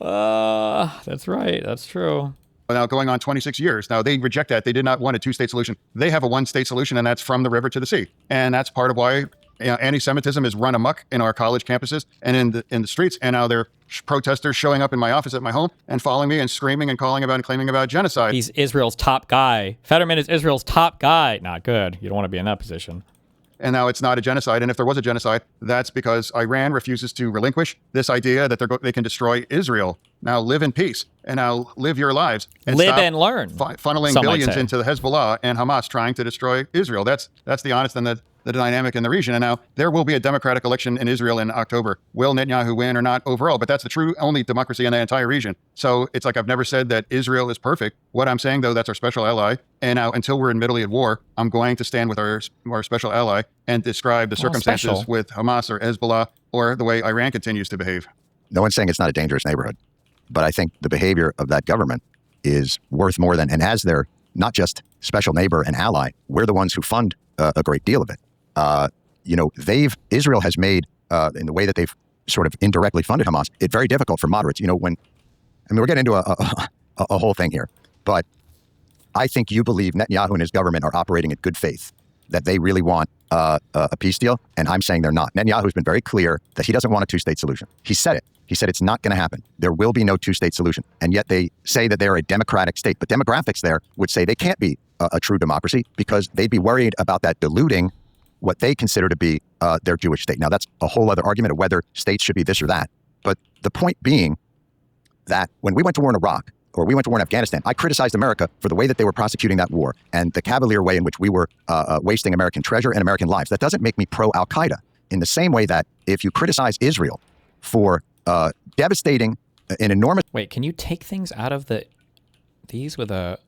That's right. That's true. Now going on 26 years. Now they reject that. They did not want a two-state solution. They have a one-state solution, and that's from the river to the sea. And that's part of why anti-Semitism is run amok in our college campuses and in the streets. And now there are protesters showing up in my office at my home and following me and screaming and calling about and claiming about genocide. He's Israel's top guy. Fetterman is Israel's top guy. Not good. You don't want to be in that position. And now it's not a genocide. And if there was a genocide, that's because Iran refuses to relinquish this idea that they can destroy Israel. Now live in peace and now live your lives. And live and learn. Funneling billions into the Hezbollah and Hamas trying to destroy Israel. That's the honest and the dynamic in the region. And now there will be a democratic election in Israel in October. Will Netanyahu win or not overall? But that's the true only democracy in the entire region. So it's like I've never said that Israel is perfect. What I'm saying, though, that's our special ally. And now until we're in middle of war, I'm going to stand with our special ally and describe the circumstances with Hamas or Hezbollah or the way Iran continues to behave. No one's saying it's not a dangerous neighborhood. But I think the behavior of that government is worth more than, and as their not just special neighbor and ally, we're the ones who fund a great deal of it. Israel has made, in the way that they've sort of indirectly funded Hamas, it very difficult for moderates. We're getting into a whole thing here, but I think you believe Netanyahu and his government are operating in good faith, that they really want a peace deal, and I'm saying they're not. Netanyahu's been very clear that he doesn't want a two-state solution. He said it. He said it's not going to happen. There will be no two-state solution. And yet they say that they're a democratic state. But demographics there would say they can't be a true democracy because they'd be worried about that diluting what they consider to be their Jewish state. Now, that's a whole other argument of whether states should be this or that. But the point being that when we went to war in Iraq, or we went to war in Afghanistan, I criticized America for the way that they were prosecuting that war and the cavalier way in which we were wasting American treasure and American lives. That doesn't make me pro-Al-Qaeda. In the same way that if you criticize Israel for devastating an enormous... Wait, can you take things out of these with a...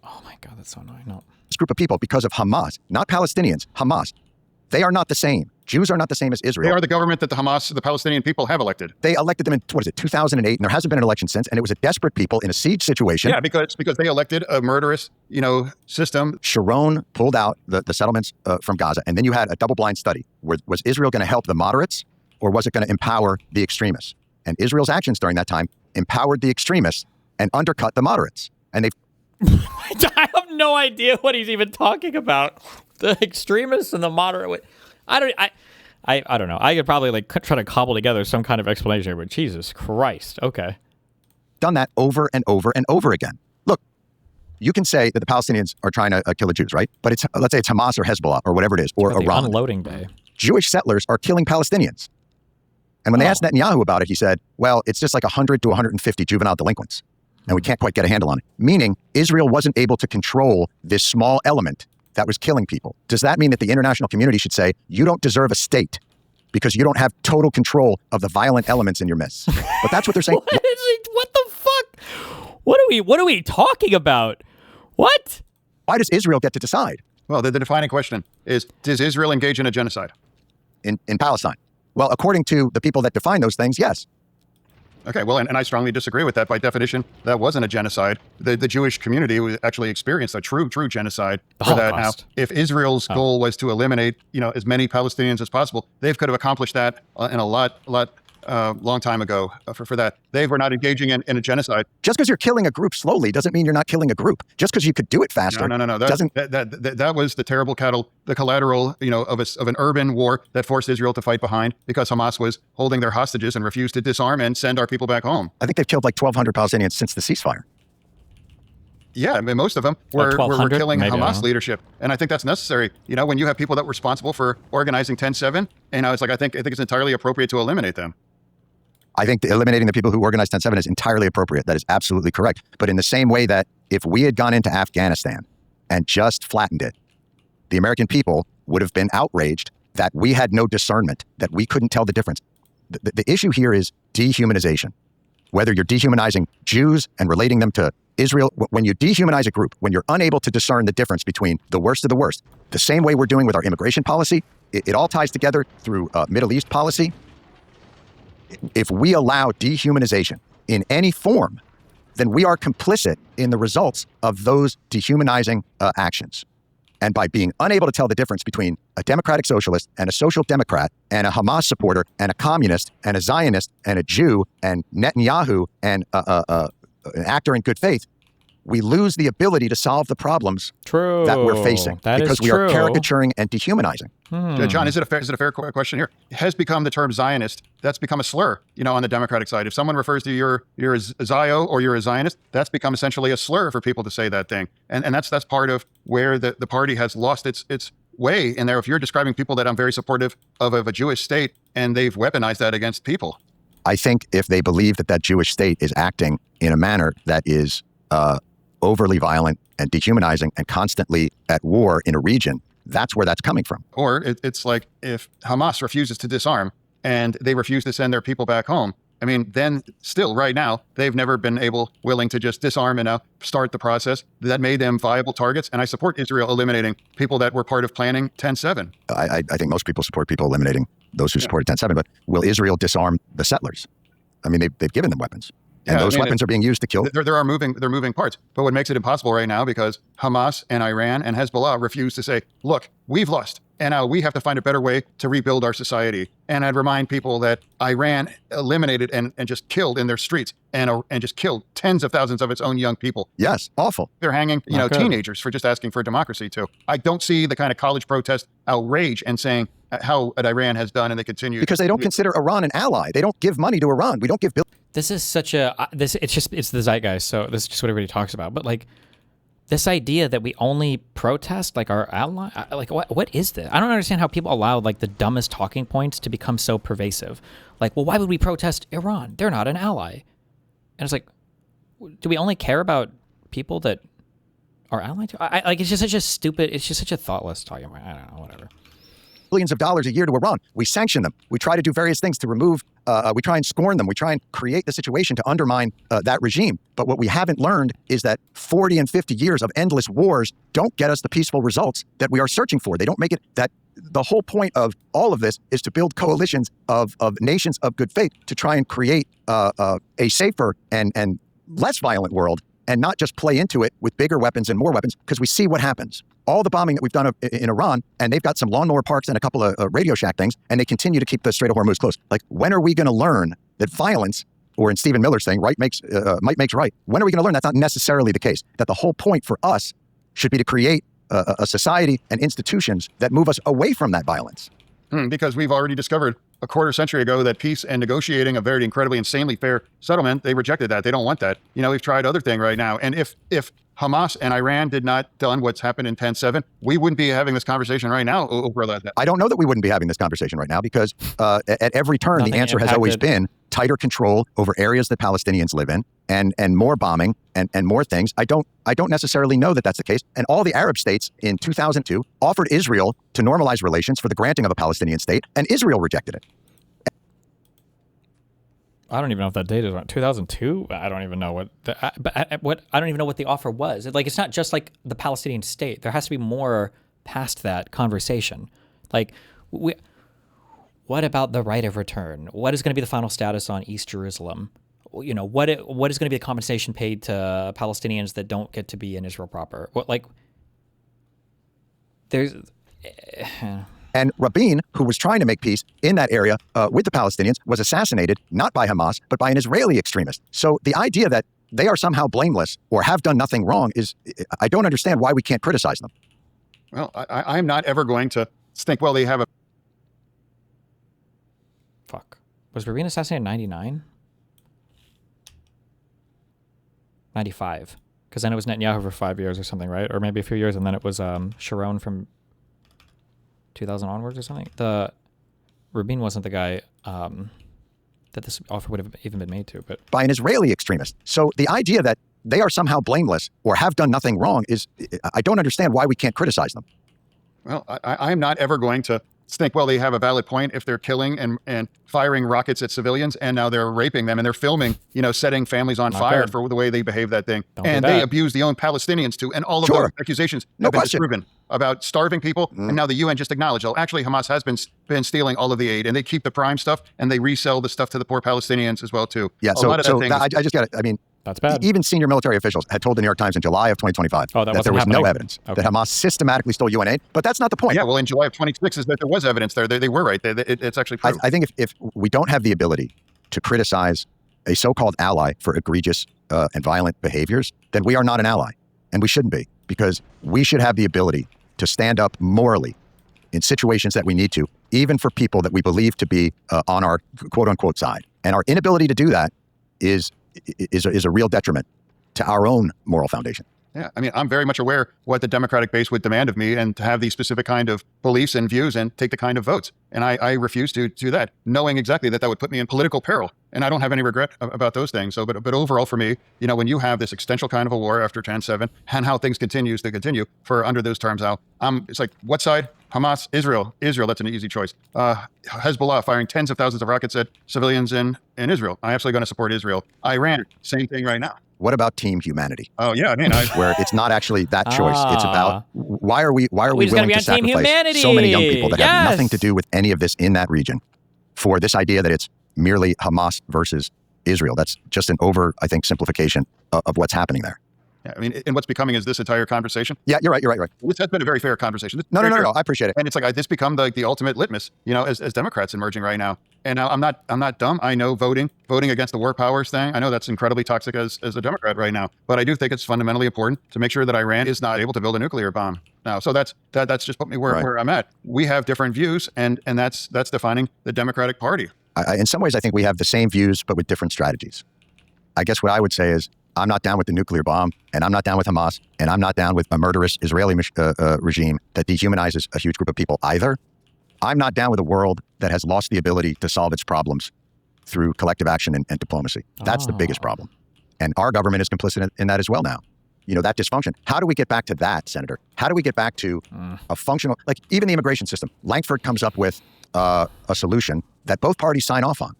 Oh my God, that's so annoying. No. This group of people because of Hamas, not Palestinians, Hamas. They are not the same. Jews are not the same as Israel. They are the government that the Hamas, the Palestinian people have elected. They elected them in, 2008, and there hasn't been an election since, and it was a desperate people in a siege situation. Yeah, because they elected a murderous, system. Sharon pulled out the settlements from Gaza, and then you had a double-blind study. Was Israel going to help the moderates, or was it going to empower the extremists? And Israel's actions during that time empowered the extremists and undercut the moderates. And they... I have no idea what he's even talking about. The extremists and the moderate... I don't know. I could probably try to cobble together some kind of explanation here, but Jesus Christ. Okay. Done that over and over and over again. Look, you can say that the Palestinians are trying to kill the Jews, right? But let's say it's Hamas or Hezbollah or whatever it is, or Iran. Unloading day. Jewish settlers are killing Palestinians. And when they asked Netanyahu about it, he said, well, it's just like 100 to 150 juvenile delinquents. And we can't quite get a handle on it. Meaning Israel wasn't able to control this small element that was killing people. Does that mean that the international community should say, you don't deserve a state because you don't have total control of the violent elements in your midst? But that's what they're saying. What the fuck? What are we talking about? What? Why does Israel get to decide? Well, the defining question is, does Israel engage in a genocide? In Palestine? Well, according to the people that define those things, yes. Okay, well, and I strongly disagree with that. By definition, that wasn't a genocide. The Jewish community actually experienced a true genocide for that. Now, if Israel's goal was to eliminate, as many Palestinians as possible, they could have accomplished that in a long time ago for that. They were not engaging in a genocide. Just because you're killing a group slowly doesn't mean you're not killing a group. Just because you could do it faster. No. That was the terrible the collateral, of an urban war that forced Israel to fight behind because Hamas was holding their hostages and refused to disarm and send our people back home. I think they've killed 1,200 Palestinians since the ceasefire. Yeah, I mean, most of them were killing maybe, Hamas leadership. And I think that's necessary. When you have people that were responsible for organizing 10-7, it's like I think it's entirely appropriate to eliminate them. I think eliminating the people who organized 10-7 is entirely appropriate. That is absolutely correct. But in the same way that if we had gone into Afghanistan and just flattened it, the American people would have been outraged that we had no discernment, that we couldn't tell the difference. The issue here is dehumanization. Whether you're dehumanizing Jews and relating them to Israel, when you dehumanize a group, when you're unable to discern the difference between the worst of the worst, the same way we're doing with our immigration policy, it all ties together through Middle East policy. If we allow dehumanization in any form, then we are complicit in the results of those dehumanizing actions. And by being unable to tell the difference between a democratic socialist and a social democrat and a Hamas supporter and a communist and a Zionist and a Jew and Netanyahu and an actor in good faith, we lose the ability to solve the problems that we're facing because we are caricaturing and dehumanizing. John, is it a fair question here? Has become the term Zionist, that's become a slur, on the Democratic side. If someone refers to you're a Zio or you're a Zionist, that's become essentially a slur for people to say that thing. And that's part of where the party has lost its way in there. If you're describing people that I'm very supportive of a Jewish state and they've weaponized that against people. I think if they believe that Jewish state is acting in a manner that is overly violent and dehumanizing and constantly at war in a region, that's where that's coming from. Or it's like if Hamas refuses to disarm and they refuse to send their people back home, I mean, then still right now, they've never been willing to just disarm and start the process that made them viable targets. And I support Israel eliminating people that were part of planning 10-7. I think most people support people eliminating those who supported 10-7, but will Israel disarm the settlers? I mean, they've given them weapons. And those weapons are being used to kill. They're moving parts. But what makes it impossible right now, because Hamas and Iran and Hezbollah refuse to say, look, we've lost. And now we have to find a better way to rebuild our society. And I'd remind people that Iran eliminated and just killed in their streets and just killed tens of thousands of its own young people. Yes, awful. They're hanging, teenagers for just asking for democracy too. I don't see the kind of college protest outrage and saying how Iran has done, and they continue. Because they don't consider Iran an ally. They don't give money to Iran. We don't give This is such a it's the zeitgeist, so this is just what everybody talks about. But like this idea that we only protest like our ally, like what is this? I don't understand how people allow like the dumbest talking points to become so pervasive. Like, well, why would we protest Iran? They're not an ally. And it's like, do we only care about people that are allied to? Like it's just such a stupid. It's just such a thoughtless talking point. I don't know, whatever. Billions of dollars a year to Iran. We sanction them. We try to do various things to remove, we try and scorn them. We try and create the situation to undermine that regime. But what we haven't learned is that 40 and 50 years of endless wars don't get us the peaceful results that we are searching for. They don't make it that the whole point of all of this is to build coalitions of nations of good faith to try and create a safer and less violent world, and not just play into it with bigger weapons and more weapons, because we see what happens. All the bombing that we've done in Iran, and they've got some lawnmower parks and a couple of Radio Shack things, and they continue to keep the Strait of Hormuz closed. Like, when are we going to learn that violence, or in Stephen Miller's thing, might makes right? When are we going to learn that's not necessarily the case? That the whole point for us should be to create a society and institutions that move us away from that violence. Because we've already discovered a quarter century ago that peace and negotiating a very incredibly insanely fair settlement, they rejected that. They don't want that. We've tried other thing right now. And if Hamas and Iran did not done what's happened in 10/7, we wouldn't be having this conversation right now over that. I don't know that we wouldn't be having this conversation right now, because at every turn, the answer has always been tighter control over areas that Palestinians live in, and more bombing and more things. I don't necessarily know that that's the case. And all the Arab states in 2002 offered Israel to normalize relations for the granting of a Palestinian state, and Israel rejected it. I don't even know if that date is 2002. I don't even know what I don't even know what the offer was. Like, it's not just like the Palestinian state. There has to be more past that conversation. Like, what about the right of return? What is going to be the final status on East Jerusalem? What is going to be the compensation paid to Palestinians that don't get to be in Israel proper? And Rabin, who was trying to make peace in that area with the Palestinians, was assassinated not by Hamas, but by an Israeli extremist. So the idea that they are somehow blameless or have done nothing wrong I don't understand why we can't criticize them. Well, I'm not ever going to think, well, they have a... Fuck. Was Rabin assassinated in 99? 95. Because then it was Netanyahu for 5 years or something, right? Or maybe a few years, and then it was Sharon from 2000 onwards or something. The Rabin wasn't the guy that this offer would have even been made to, but by an Israeli extremist. So the idea that they are somehow blameless or have done nothing wrong I don't understand why we can't criticize them. Well, I'm not ever going to think, well, they have a valid point if they're killing and firing rockets at civilians, and now they're raping them, and they're filming, setting families on fire for the way they behave that thing. And they abuse the own Palestinians too, and all of those accusations have been disproven about starving people. And now the UN just acknowledged, actually, Hamas has been stealing all of the aid, and they keep the prime stuff, and they resell the stuff to the poor Palestinians as well too. Yeah, I just got it. I mean, that's bad. Even senior military officials had told the New York Times in July of 2025 that there was no evidence that Hamas systematically stole UN aid, but that's not the point. Yeah, well, in July of 26 is that there was evidence there. They were right. It's actually proven. I think if we don't have the ability to criticize a so-called ally for egregious and violent behaviors, then we are not an ally, and we shouldn't be, because we should have the ability to stand up morally in situations that we need to, even for people that we believe to be on our quote-unquote side. And our inability to do that is a real detriment to our own moral foundation. Yeah, I mean, I'm very much aware what the Democratic base would demand of me, and to have these specific kind of beliefs and views and take the kind of votes. And I refuse to do that, knowing exactly that would put me in political peril. And I don't have any regret about those things. So, but overall for me, when you have this existential kind of a war after 10/7 and how things continue for under those terms out, it's like, what side? Hamas, Israel, that's an easy choice. Hezbollah firing tens of thousands of rockets at civilians in Israel. I'm absolutely going to support Israel. Iran, same thing right now. What about team humanity? Oh yeah, I mean, where it's not actually that choice. It's about why are we willing to sacrifice so many young people that have nothing to do with any of this in that region for this idea that it's merely Hamas versus Israel? That's just an simplification of what's happening there. Yeah, I mean, and what's becoming is this entire conversation. Yeah, you're right. This has been a very fair conversation. No, I appreciate it. And it's like this become like the ultimate litmus, as Democrats emerging right now. And now I'm not dumb. I know voting against the war powers thing. I know that's incredibly toxic as a Democrat right now. But I do think it's fundamentally important to make sure that Iran is not able to build a nuclear bomb now. So that's just put me where I'm at. We have different views, and that's defining the Democratic Party. In some ways, I think we have the same views, but with different strategies. I guess what I would say is I'm not down with the nuclear bomb, and I'm not down with Hamas, and I'm not down with a murderous Israeli regime that dehumanizes a huge group of people either. I'm not down with a world that has lost the ability to solve its problems through collective action and diplomacy. That's the biggest problem. And our government is complicit in that as well now. That dysfunction. How do we get back to that, Senator? How do we get back to a functional, like even the immigration system? Lankford comes up with a solution that both parties sign off on.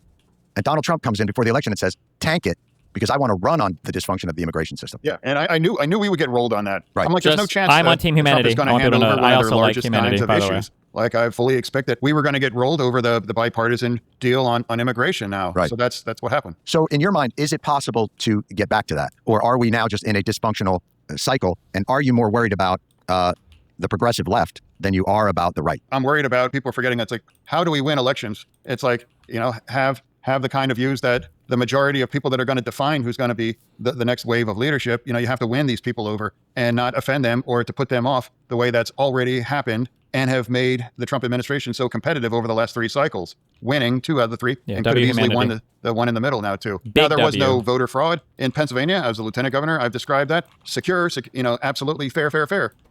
And Donald Trump comes in before the election and says, tank it, because I want to run on the dysfunction of the immigration system. Yeah, and I knew we would get rolled on that. Right. I'm like, there's no chance I'm on Team Humanity. Trump is going to hand over I one of also their like largest humanity, kinds of by the way. issues. Like I fully expect that we were going to get rolled over the bipartisan deal on immigration now. Right. So that's what happened. So in your mind, is it possible to get back to that? Or are we now just in a dysfunctional cycle? And are you more worried about the progressive left than you are about the right? I'm worried about people forgetting it's like, how do we win elections? It's like, have the kind of views that the majority of people that are going to define who's going to be the next wave of leadership. You have to win these people over and not offend them or to put them off the way that's already happened and have made the Trump administration so competitive over the last 3 cycles, winning 2 out of the 3, and could have easily won the one in the middle now too. Now there was no voter fraud in Pennsylvania. As the lieutenant governor, I've described that secure, absolutely fair.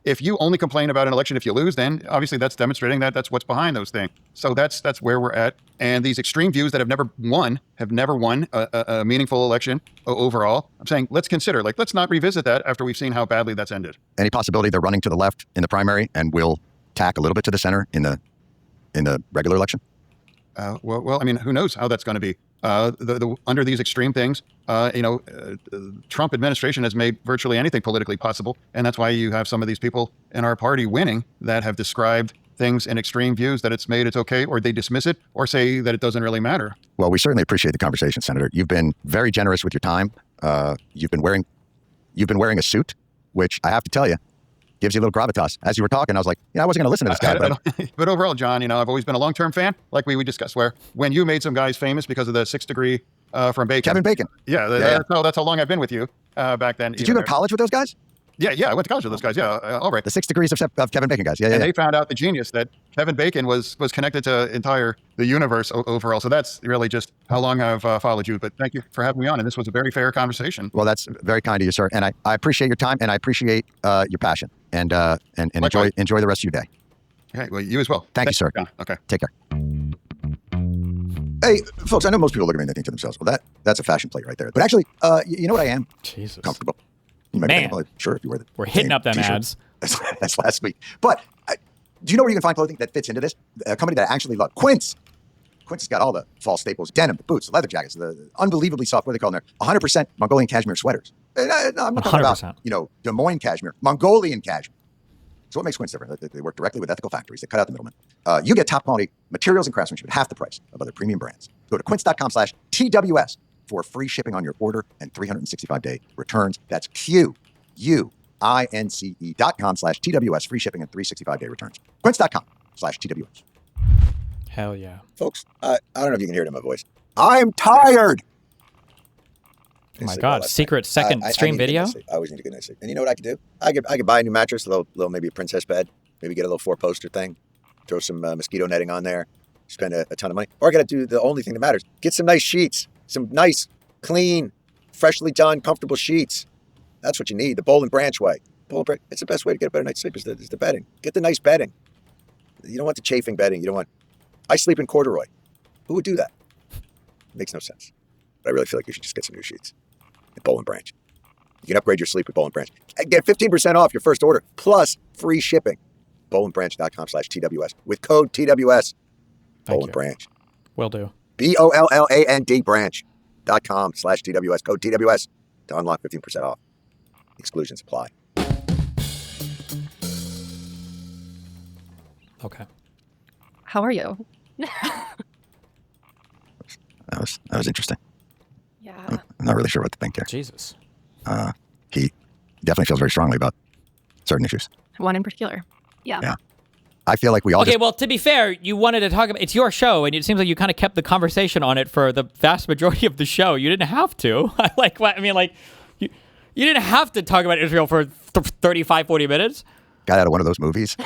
If you only complain about an election if you lose, then obviously that's demonstrating that that's what's behind those things. So that's where we're at. And these extreme views that have never won a meaningful election overall. I'm saying let's consider, let's not revisit that after we've seen how badly that's ended. Any possibility they're running to the left in the primary and will tack a little bit to the center in the regular election? Well, I mean, who knows how that's going to be? Under these extreme things, Trump administration has made virtually anything politically possible, and that's why you have some of these people in our party winning that have described things in extreme views that it's okay, or they dismiss it, or say that it doesn't really matter. Well, we certainly appreciate the conversation, Senator. You've been very generous with your time. You've been wearing a suit, which I have to tell you, gives you a little gravitas. As you were talking, I was like, I wasn't going to listen to this guy. But overall, John, I've always been a long-term fan, like we discussed, where when you made some guys famous because of the 6th degree from Bacon. Kevin Bacon. Yeah, that's how long I've been with you back then. Did you go to college with those guys? Yeah, I went to college with those guys. Yeah, all right. The 6 degrees of Kevin Bacon guys. Yeah, and they found out the genius that Kevin Bacon was connected to the universe overall. So that's really just how long I've followed you. But thank you for having me on. And this was a very fair conversation. Well, that's very kind of you, sir. And I appreciate your time, and I appreciate your passion. And enjoy the rest of your day. Okay, well, you as well. Thank you, sir. Okay. Take care. Hey, folks, I know most people look at me and they think to themselves, well, that's a fashion plate right there. But actually, you know what I am? Jesus. Comfortable. You might Man. think, well, sure, if you wear the We're hitting up them t-shirt. ads. That's last week. But do you know where you can find clothing that fits into this? A company that I actually love, Quince. Quince has got all the fall staples: denim, the boots, the leather jackets, the unbelievably soft, what are they called there? 100% Mongolian cashmere sweaters. I'm not talking 100%. about, Des Moines cashmere, Mongolian cashmere. So what makes Quince different? They work directly with ethical factories that cut out the middleman. You get top quality materials and craftsmanship at half the price of other premium brands. Go to quince.com/TWS for free shipping on your order and 365-day returns. That's QUINCE.com/TWS, free shipping and 365-day returns. Quince.com/TWS. Hell yeah. Folks, I don't know if you can hear it in my voice. I'm tired. Oh my God, secret second stream video? I always need to get a nice sleep. And you know what I could do? I could buy a new mattress, a little maybe a princess bed, maybe get a little 4-poster thing, throw some mosquito netting on there, spend a ton of money. Or I got to do the only thing that matters. Get some nice sheets, some nice, clean, freshly done, comfortable sheets. That's what you need, the Boll and Branch way. Boll and Branch, it's the best way to get a better night's sleep is the bedding. Get the nice bedding. You don't want the chafing bedding. You don't want... I sleep in corduroy. Who would do that? It makes no sense. But I really feel like you should just get some new sheets. Boll and Branch. You can upgrade your sleep with Boll and Branch. Get 15% off your first order, plus free shipping. BollandBranch.com/TWS with code TWS. Boll and Branch. Will do. BOLLAND branch.com/TWS. Code TWS to unlock 15% off. Exclusions apply. Okay. How are you? That was interesting. Yeah. I'm not really sure what to think here. Jesus. He definitely feels very strongly about certain issues. One in particular. Yeah. I feel like we all Okay, well, to be fair, you wanted to talk about it's your show, and it seems like you kind of kept the conversation on it for the vast majority of the show. You didn't have to. You didn't have to talk about Israel for 35, 40 minutes. got out of one of those movies.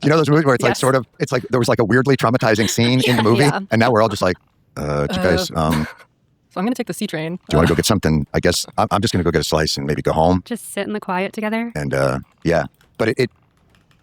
You know those movies where it's like sort of, it's like there was like a weirdly traumatizing scene in the movie, and now we're all just like, do you guys, So I'm going to take the C train. do you want to go get something? I guess I'm just going to go get a slice and maybe go home. Just sit in the quiet together. And yeah, but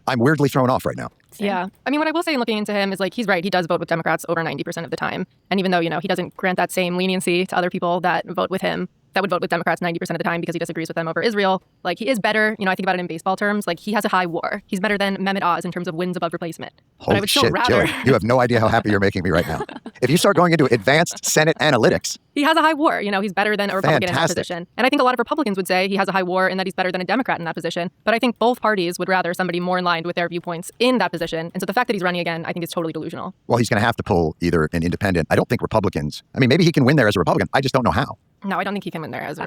I'm weirdly thrown off right now. Yeah. I mean, what I will say in looking into him is like, he's right. He does vote with Democrats over 90% of the time. And even though, you know, he doesn't grant that same leniency to other people that vote with him, that would vote with Democrats 90% of the time because he disagrees with them over Israel. Like, he is better, you know, I think about it in baseball terms, like, he has a high WAR. He's better than Mehmet Oz in terms of wins above replacement. But I Holy would shit, still rather... Joey, you have no idea how happy you're making me right now. If you start going into advanced Senate analytics... He has a high WAR. You know, he's better than a Republican in that Fantastic. position. And I think a lot of Republicans would say he has a high WAR and that he's better than a Democrat in that position. But I think both parties would rather somebody more in line with their viewpoints in that position. And so the fact that he's running again, I think is totally delusional. Well, he's going to have to pull either an independent. I don't think Republicans... I mean, maybe he can win there as a Republican. I just don't know how. No, I don't think he can win there as a...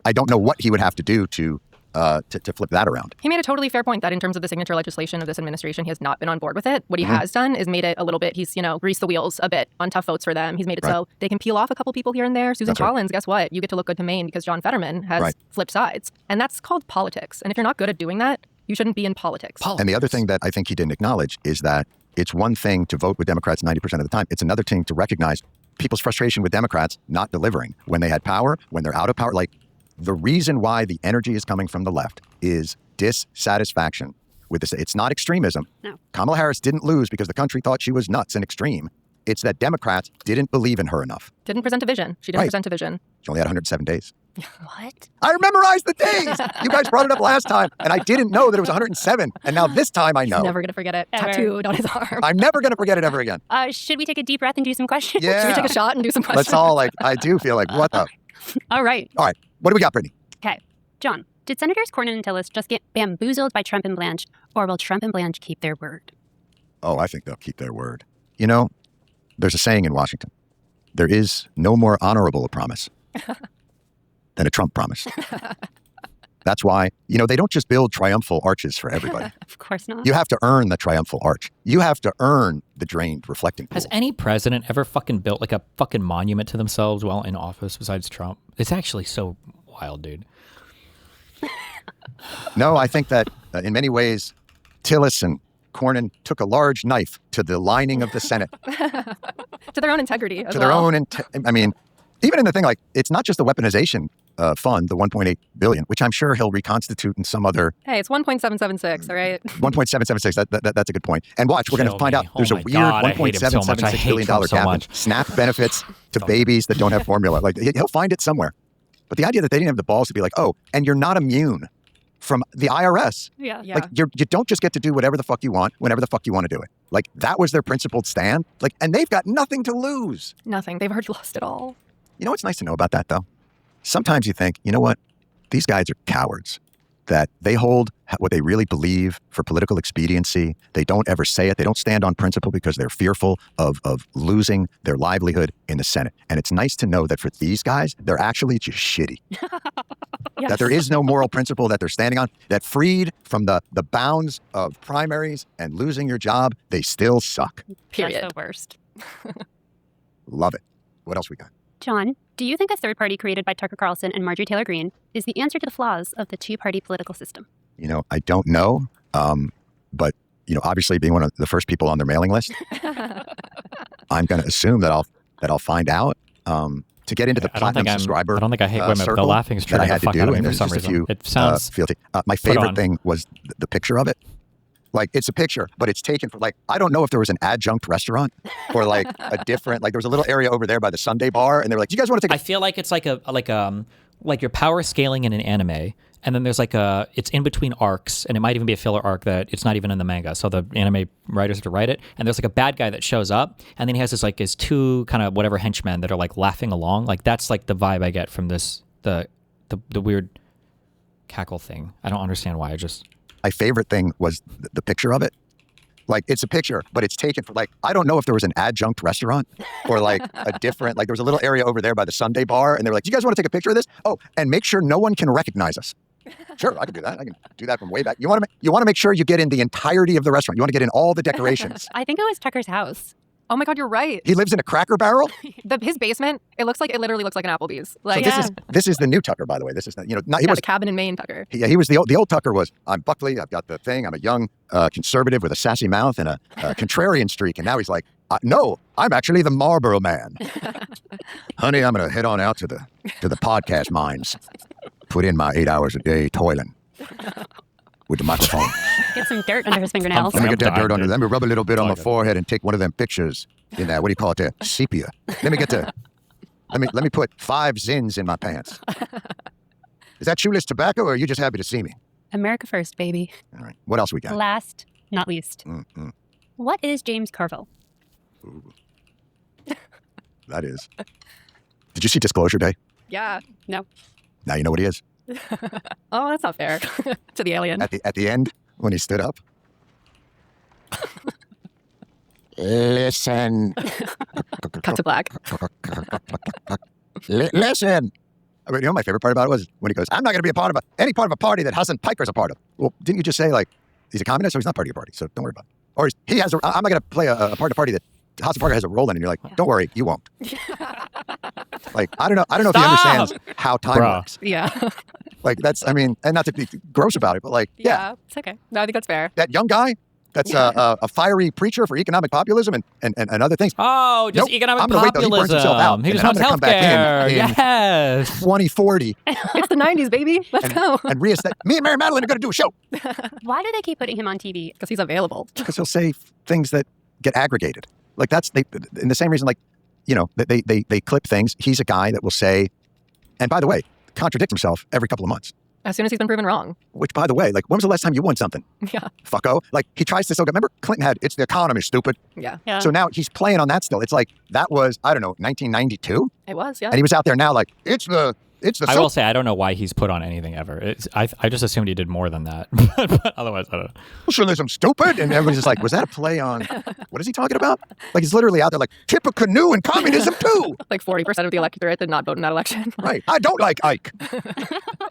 I don't know what he would have to do to flip that around. He made a totally fair point that in terms of the signature legislation of this administration, he has not been on board with it. What he has done is made it a little bit, he's, you know, greased the wheels a bit on tough votes for them. He's made it so they can peel off a couple people here and there. Susan That's right. Collins, guess what? You get to look good to Maine because John Fetterman has flipped sides. And that's called politics. And if you're not good at doing that, you shouldn't be in politics. And the other thing that I think he didn't acknowledge is that it's one thing to vote with Democrats 90% of the time. It's another thing to recognize people's frustration with Democrats not delivering when they had power, when they're out of power. Like, the reason why the energy is coming from the left is dissatisfaction with this. It's not extremism. No. Kamala Harris didn't lose because the country thought she was nuts and extreme. It's that Democrats didn't believe in her enough. Didn't present a vision. She didn't present a vision. She only had 107 days. What? I memorized the days. You guys brought it up last time, and I didn't know that it was 107. And now this time I know. He's never going to forget it. Ever. Tattooed on his arm. I'm never going to forget it ever again. Should we take a deep breath and do some questions? Yeah. Should we take a shot and do some questions? Let's all I do feel like, what the? All right. All right. What do we got, Brittany? Okay. John, did Senators Cornyn and Tillis just get bamboozled by Trump and Blanche, or will Trump and Blanche keep their word? Oh, I think they'll keep their word. You know, there's a saying in Washington, there is no more honorable a promise than a Trump promise. That's why, you know, they don't just build triumphal arches for everybody. Of course not. You have to earn the triumphal arch. You have to earn the drained reflecting pool. Has any president ever fucking built like a fucking monument to themselves while in office besides Trump? It's actually so wild, dude. No, I think that in many ways, Tillis and Cornyn took a large knife to the lining of the Senate. To their own integrity as To their well. own, I mean, even in the thing, like, it's not just the weaponization fund, the $1.8 billion, which I'm sure he'll reconstitute in some other Hey, it's 1.776, all right? 1.776. That's a good point. And watch, we're going to find out there's a my weird God, I hate him so much. I $1.776 hate billion Trump so gap in much. SNAP benefits to babies that don't have formula. Like, he'll find it somewhere. But the idea that they didn't have the balls to be like, oh, and you're not immune from the IRS. Yeah. Like, you don't just get to do whatever the fuck you want, whenever the fuck you want to do it. Like, that was their principled stand. Like, and they've got nothing to lose. Nothing. They've already lost it all. You know what's nice to know about that, though? Sometimes you think, you know what? These guys are cowards. That they hold what they really believe for political expediency. They don't ever say it. They don't stand on principle because they're fearful of losing their livelihood in the Senate. And it's nice to know that for these guys, they're actually just shitty. Yes. That there is no moral principle that they're standing on. That freed from the bounds of primaries and losing your job, they still suck. Period. That's the worst. Love it. What else we got? John, do you think a third party created by Tucker Carlson and Marjorie Taylor Greene is the answer to the flaws of the two-party political system? You know, I don't know. But, you know, obviously being one of the first people on their mailing list, I'm going to assume that I'll find out. To get into the platinum subscriber I don't think I hate women. The circle laughing is that I trying had to to fuck out do, of me and for there's some just a reason. few It sounds fealty. My put on. favorite thing was the picture of it. Like, it's a picture, but it's taken from, like, I don't know if there was an adjunct restaurant or like a different, like there was a little area over there by the Sunday bar, and they were like, "Do you guys want to take?" I feel like it's like you're power scaling in an anime, and then there's it's in between arcs, and it might even be a filler arc that it's not even in the manga, so the anime writers have to write it. And there's like a bad guy that shows up, and then he has his two kind of whatever henchmen that are like laughing along. Like, that's like the vibe I get from this the weird cackle thing. I don't understand why. My favorite thing was the picture of it. Like, it's a picture, but it's taken from, like, I don't know if there was an adjunct restaurant or like a different, like there was a little area over there by the Sunday bar, and they were like, "Do you guys want to take a picture of this? Oh, and make sure no one can recognize us." Sure, I can do that. I can do that from way back. You want to make sure you get in the entirety of the restaurant. You want to get in all the decorations. I think it was Tucker's house. Oh my God, you're right. He lives in a Cracker Barrel. His basement. It literally looks like an Applebee's. Like so this is the new Tucker, by the way. This is not, he was the cabin in Maine Tucker. He was the old Tucker was. I'm Buckley. I've got the thing. I'm a young conservative with a sassy mouth and a contrarian streak. And now he's like, no, I'm actually the Marlboro man. Honey, I'm gonna head on out to the podcast mines. Put in my 8 hours a day toiling with the microphone. Get some dirt under his fingernails. Let me get that dirt under. Let me rub a little bit on my forehead and take one of them pictures in that. What do you call it there? Sepia. Let me put 5 zins in my pants. Is that shoeless tobacco, or are you just happy to see me? America first, baby. All right. What else we got? Last, not least. What is James Carville? Ooh. That is. Did you see Disclosure Day? Yeah. No. Now you know what he is. Oh, that's not fair. To the alien. At the end, when he stood up. Listen. Cut to black. Listen. I mean, you know what my favorite part about it was when he goes, I'm not going to be a part of any part of a party that HamasPiker's a part of. Well, didn't you just say, like, he's a communist, so he's not part of your party, so don't worry about it. Or I'm not going to play a part of the party that HamasPiker has a role in, and you're like, don't worry, you won't. Like, I don't know if he understands how time works. Yeah. Like, that's, I mean, and not to be gross about it, but like, yeah. It's okay. No, I think that's fair. That young guy, that's a fiery preacher for economic populism and other things. Oh, just economic I'm gonna populism. Wait till he burns himself out, He just wants healthcare. Yes. 2040. It's the 90s, baby. Let's go. And me and Mary Madeline are going to do a show. Why do they keep putting him on TV? Because he's available. Because he'll say things that get aggregated. Like in the same reason, like, you know, they clip things. He's a guy that will say, and by the way, contradict himself every couple of months. As soon as he's been proven wrong. Which, by the way, like, when was the last time you won something? Yeah. Fucko. Like, he tries to still remember Clinton had, it's the economy, stupid. Yeah. So now he's playing on that still. It's like, that was, I don't know, 1992? It was, yeah. And he was out there now like, it's the I will say, I don't know why he's put on anything ever. I just assumed he did more than that. But otherwise, I don't know. Socialism stupid. And everybody's just like, was that a play on, what is he talking about? Like, he's literally out there like, Tippecanoe and communism too. Like 40% of the electorate did not vote in that election. Right. I don't like Ike.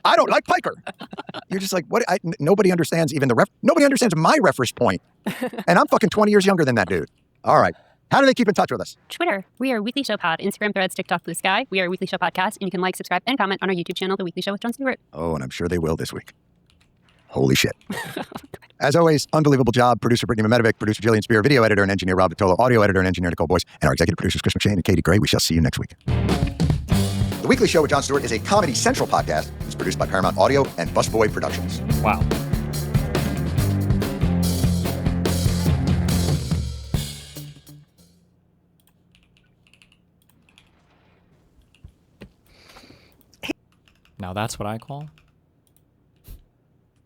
I don't like Piker. You're just like, what? Nobody understands nobody understands my reference point. And I'm fucking 20 years younger than that dude. All right. How do they keep in touch with us? Twitter, we are Weekly Show Pod. Instagram, Threads, TikTok, Blue Sky. We are Weekly Show Podcast, and you can like, subscribe, and comment on our YouTube channel, The Weekly Show with Jon Stewart. Oh, and I'm sure they will this week. Holy shit. As always, unbelievable job. Producer Brittany Memedovic, producer Jillian Spear, video editor and engineer Rob Vitolo, audio editor and engineer Nicole Boyce, and our executive producers Chris McShane and Katie Gray. We shall see you next week. The Weekly Show with Jon Stewart is a Comedy Central podcast. It's produced by Paramount Audio and Busboy Productions. Wow. Now that's what I call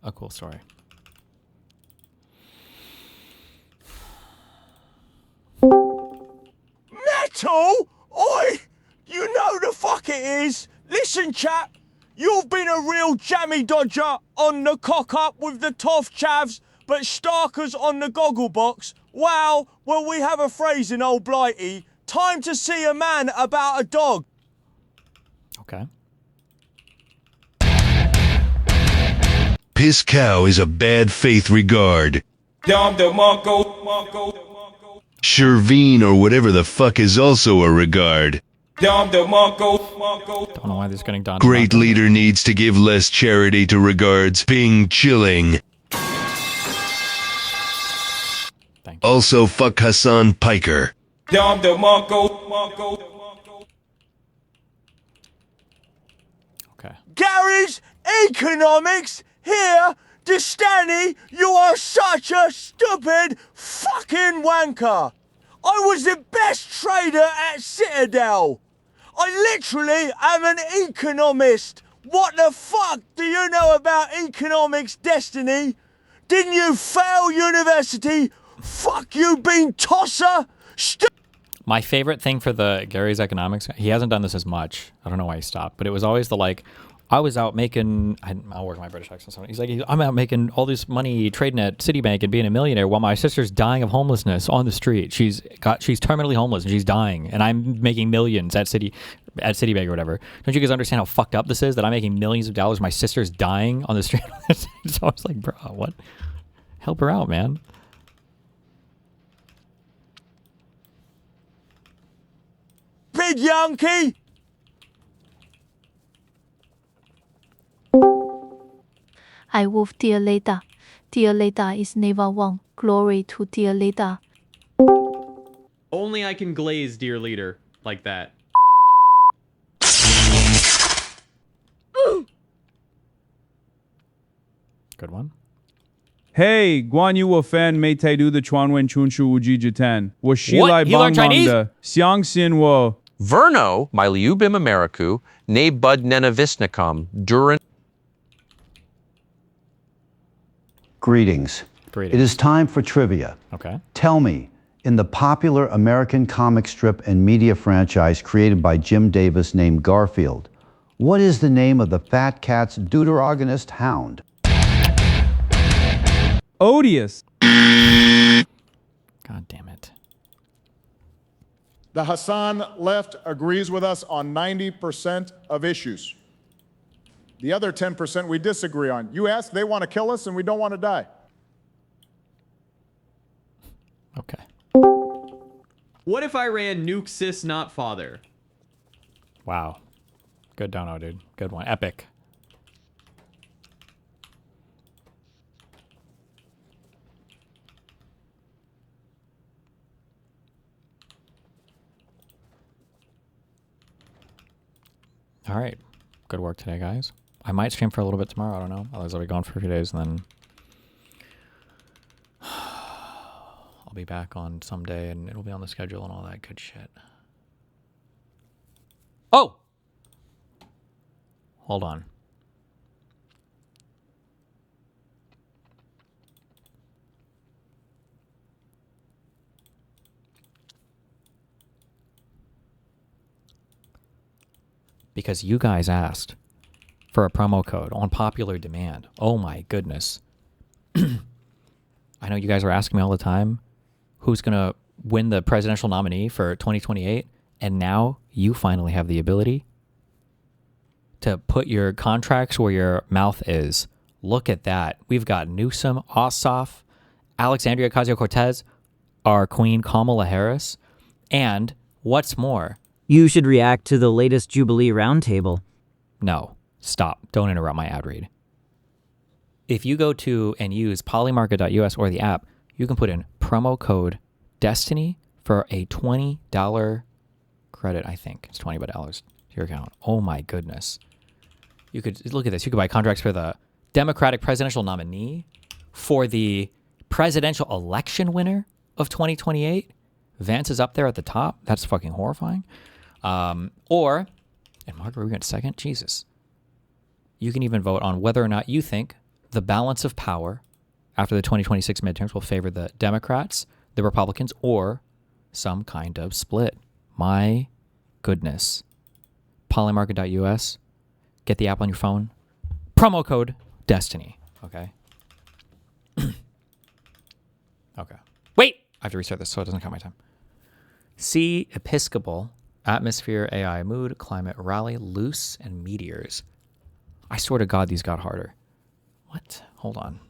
a cool story. Metal? Oi! You know the fuck it is. Listen, chap. You've been a real jammy dodger on the cock up with the toff chavs, but starkers on the goggle box. Wow, well, we have a phrase in Old Blighty. Time to see a man about a dog. Okay. PISSCO is a bad faith regard. Shervine or whatever the fuck is also a regard. Don't know why this is getting done. Great leader needs to give less charity to regards. Being chilling. Also fuck HamasPiker. Okay. Gary's Economics here. Distani, you are such a stupid fucking wanker. I was the best trader at Citadel. I literally am an economist. What the fuck do you know about economics, Destiny? Didn't you fail university? Fuck you, bean tosser. My favorite thing for the Gary's economics, he hasn't done this as much. I don't know why he stopped, but it was always the like, I was out making, I'll work my British accent. He's like, I'm out making all this money trading at Citibank and being a millionaire while my sister's dying of homelessness on the street. She's terminally homeless and she's dying, and I'm making millions at Citibank or whatever. Don't you guys understand how fucked up this is? That I'm making millions of dollars, my sister's dying on the street. So I was like, bro, what? Help her out, man. Big Yankee! I wolf dear Leda. Dear Leda is never one. Glory to dear Leda. Only I can glaze, dear leader, like that. Good one. Hey, Guan Yu fan mei tai du the chuan wen chun shu wu ji jitan. Wo shi What? lai He bang learned bang Chinese? de xiang xin wo. Verno, my liubim Americu, ne bud nenavisnicum, durin. Greetings. It is time for trivia. Okay. Tell me, in the popular American comic strip and media franchise created by Jim Davis named Garfield, what is the name of the fat cat's deuteragonist hound? Odious. God damn it. The Hassan left agrees with us on 90% of issues. The other 10% we disagree on. You ask, they want to kill us, and we don't want to die. Okay. What if I ran nuke sis not father? Wow. Good dono, dude. Good one. Epic. All right. Good work today, guys. I might stream for a little bit tomorrow. I don't know. Otherwise, I'll be gone for a few days, and then I'll be back on someday, and it'll be on the schedule and all that good shit. Oh! Hold on. Because you guys asked for a promo code on popular demand. Oh my goodness. I know you guys are asking me all the time who's going to win the presidential nominee for 2028, and now you finally have the ability to put your contracts where your mouth is. Look at that. We've got Newsom, Ossoff, Alexandria Ocasio-Cortez, our Queen Kamala Harris, and what's more, You should react to the latest Jubilee Roundtable. no, stop. Don't interrupt my ad read. If you go to and use polymarket.us or the app, you can put in promo code DESTINY for a $20 credit, I think. It's $20 to your account. Oh my goodness. You could look at this. You could buy contracts for the Democratic presidential nominee, for the presidential election winner of 2028. Vance is up there at the top. That's fucking horrifying. Or, and Margaret, we got second? Jesus. You can even vote on whether or not you think the balance of power after the 2026 midterms will favor the Democrats, the Republicans, or some kind of split. My goodness. Polymarket.us. Get the app on your phone. Promo code DESTINY. Okay. Okay. Wait! I have to restart this so it doesn't count my time. See Episcopal, Atmosphere, AI, Mood, Climate, Rally, Loose, and Meteors. I swear to God, these got harder. What? Hold on.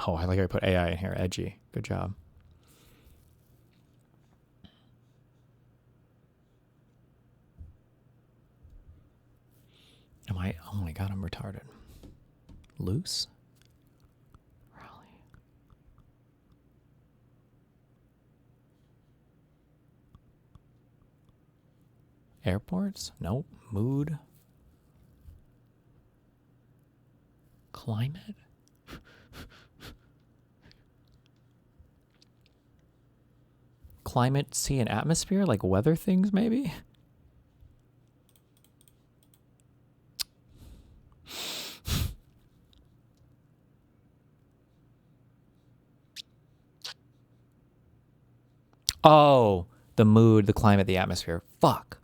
Oh, I like I put AI in here. Edgy. Good job. Am I? Oh my God, I'm retarded. Loose? Rally. Airports? Nope. Mood. Climate? Climate, sea, and atmosphere? Like weather things, maybe? Oh, the mood, the climate, the atmosphere. Fuck.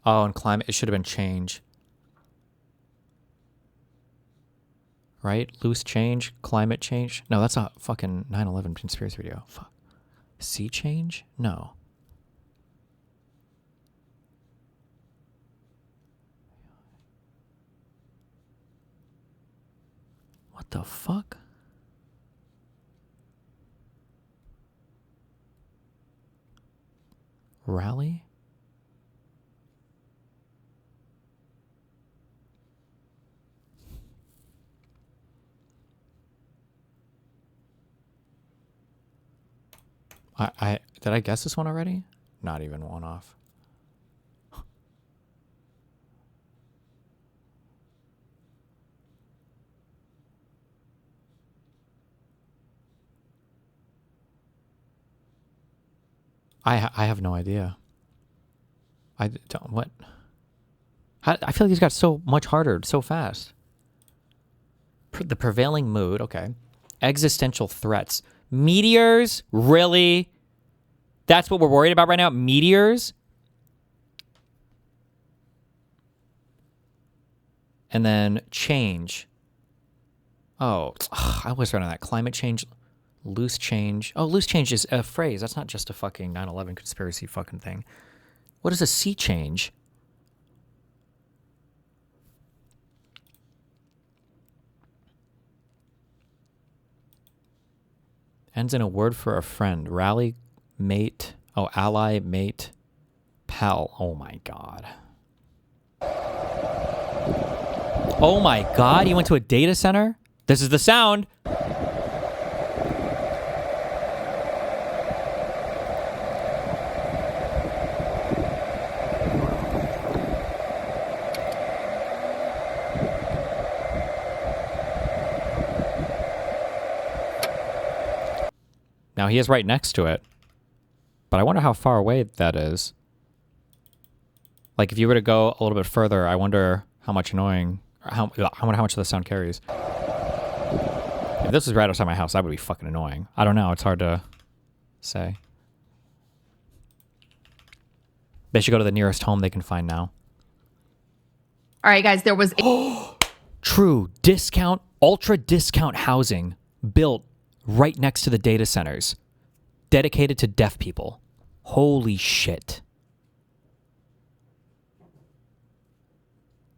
Oh, and climate, it should have been change. Right? Loose change, climate change. No, that's a fucking 9/11 conspiracy video. Fuck. Sea change? No. What the fuck? Rally? Did I guess this one already? Not even one off. I have no idea. I don't, what? I feel like these got so much harder so fast. The prevailing mood, okay. Existential threats. Meteors? Really? That's what we're worried about right now? Meteors? And then change. Oh, I was right on that. Climate change, loose change. Oh, loose change is a phrase. That's not just a fucking 9/11 conspiracy fucking thing. What is a sea change? Ends in a word for a friend. Rally, mate. Oh, ally, mate, pal. Oh my god. Oh my god, you went to a data center? This is the sound. Now he is right next to it, but I wonder how far away that is. Like if you were to go a little bit further, I wonder how much annoying, I wonder how much the sound carries. If this was right outside my house, that would be fucking annoying. I don't know, it's hard to say. They should go to the nearest home they can find now. All right, guys, there was True, discount, ultra discount housing built right next to the data centers, dedicated to deaf people. Holy shit.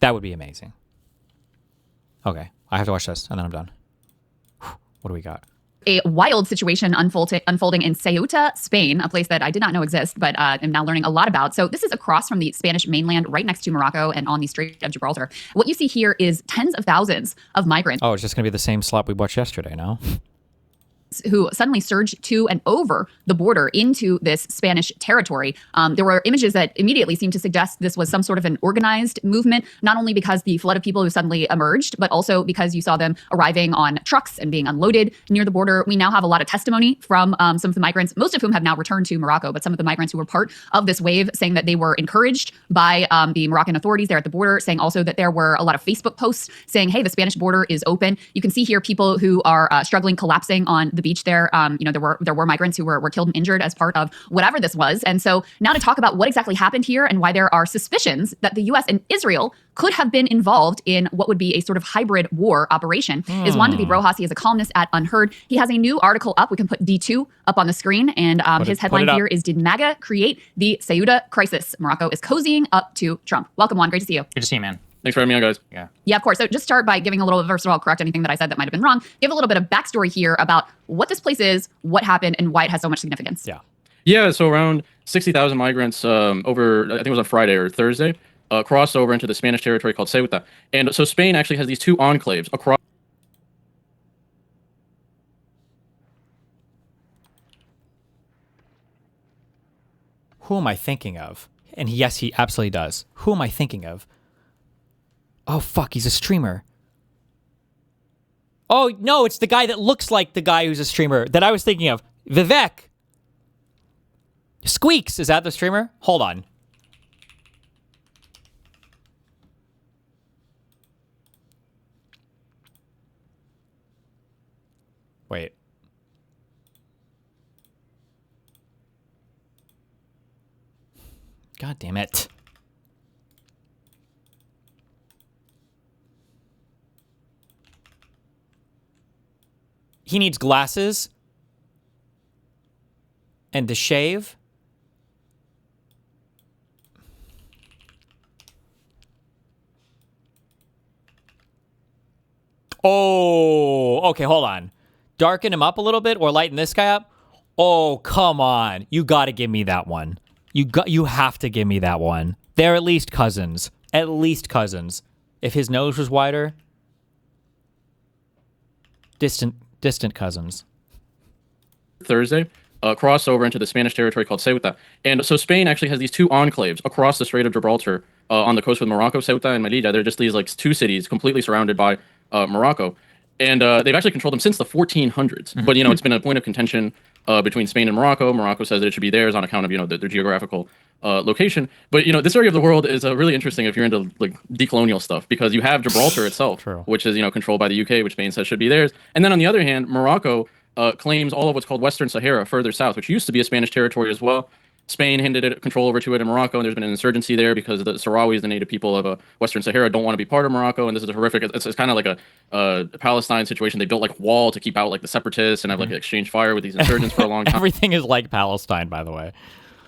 That would be amazing. Okay, I have to watch this, and then I'm done. What do we got? a wild situation unfolding in Ceuta, Spain, a place that I did not know exist, but am now learning a lot about. So this is across from the Spanish mainland, right next to Morocco and on the Strait of Gibraltar. What you see here is tens of thousands of migrants. Oh, it's just going to be the same slop we watched yesterday, no? Who suddenly surged to and over the border into this Spanish territory. There were images that immediately seemed to suggest this was some sort of an organized movement, not only because the flood of people who suddenly emerged, but also because you saw them arriving on trucks and being unloaded near the border. We now have a lot of testimony from some of the migrants, most of whom have now returned to Morocco, but some of the migrants who were part of this wave saying that they were encouraged by the Moroccan authorities there at the border, saying also that there were a lot of Facebook posts saying, hey, the Spanish border is open. You can see here people who are struggling, collapsing on the beach there. There were migrants who were killed and injured as part of whatever this was. And so now to talk about what exactly happened here and why there are suspicions that the U.S. and Israel could have been involved in what would be a sort of hybrid war operation is Juan de Brojas. He is a columnist at Unheard. He has a new article up. We can put D2 up on the screen. And his headline here is, Did MAGA Create the Ceuta Crisis? Morocco is cozying up to Trump. Welcome, Juan. Great to see you. Good to see you, man. Thanks for having me on, guys. Yeah, of course. So just start by giving a little, first of all, correct anything that I said that might have been wrong. Give a little bit of backstory here about what this place is, what happened, and why it has so much significance. Yeah, so around 60,000 migrants over, I think it was on Friday or Thursday, crossed over into the Spanish territory called Ceuta. And so Spain actually has these two enclaves across. Who am I thinking of? And yes, he absolutely does. Who am I thinking of? Oh, fuck, he's a streamer. Oh, no, it's the guy that looks like the guy who's a streamer that I was thinking of. Vivek. Squeaks, is that the streamer? Hold on. Wait. God damn it. he needs glasses and to shave. Oh, okay, hold on. Darken him up a little bit or lighten this guy up? Oh, come on. You got to give me that one. You have to give me that one. They're at least cousins. At least cousins. If his nose was wider, distant cousins. Thursday, crossover into the Spanish territory called Ceuta. And so Spain actually has these two enclaves across the Strait of Gibraltar on the coast with Morocco, Ceuta and Melilla. They're just these like two cities completely surrounded by Morocco. And they've actually controlled them since the 1400s. But, it's been a point of contention between Spain and Morocco. Morocco says that it should be theirs on account of, their geographical location. But, this area of the world is really interesting if you're into like decolonial stuff, because you have Gibraltar itself, which is, controlled by the UK, which Spain says should be theirs. And then on the other hand, Morocco claims all of what's called Western Sahara further south, which used to be a Spanish territory as well. Spain handed control over to it in Morocco, and there's been an insurgency there because the Sahrawis, the native people of Western Sahara, don't want to be part of Morocco, and this is a horrific. It's kind of like a Palestine situation. They built like a wall to keep out like the separatists and have like exchange fire with these insurgents for a long time. Everything is like Palestine, by the way.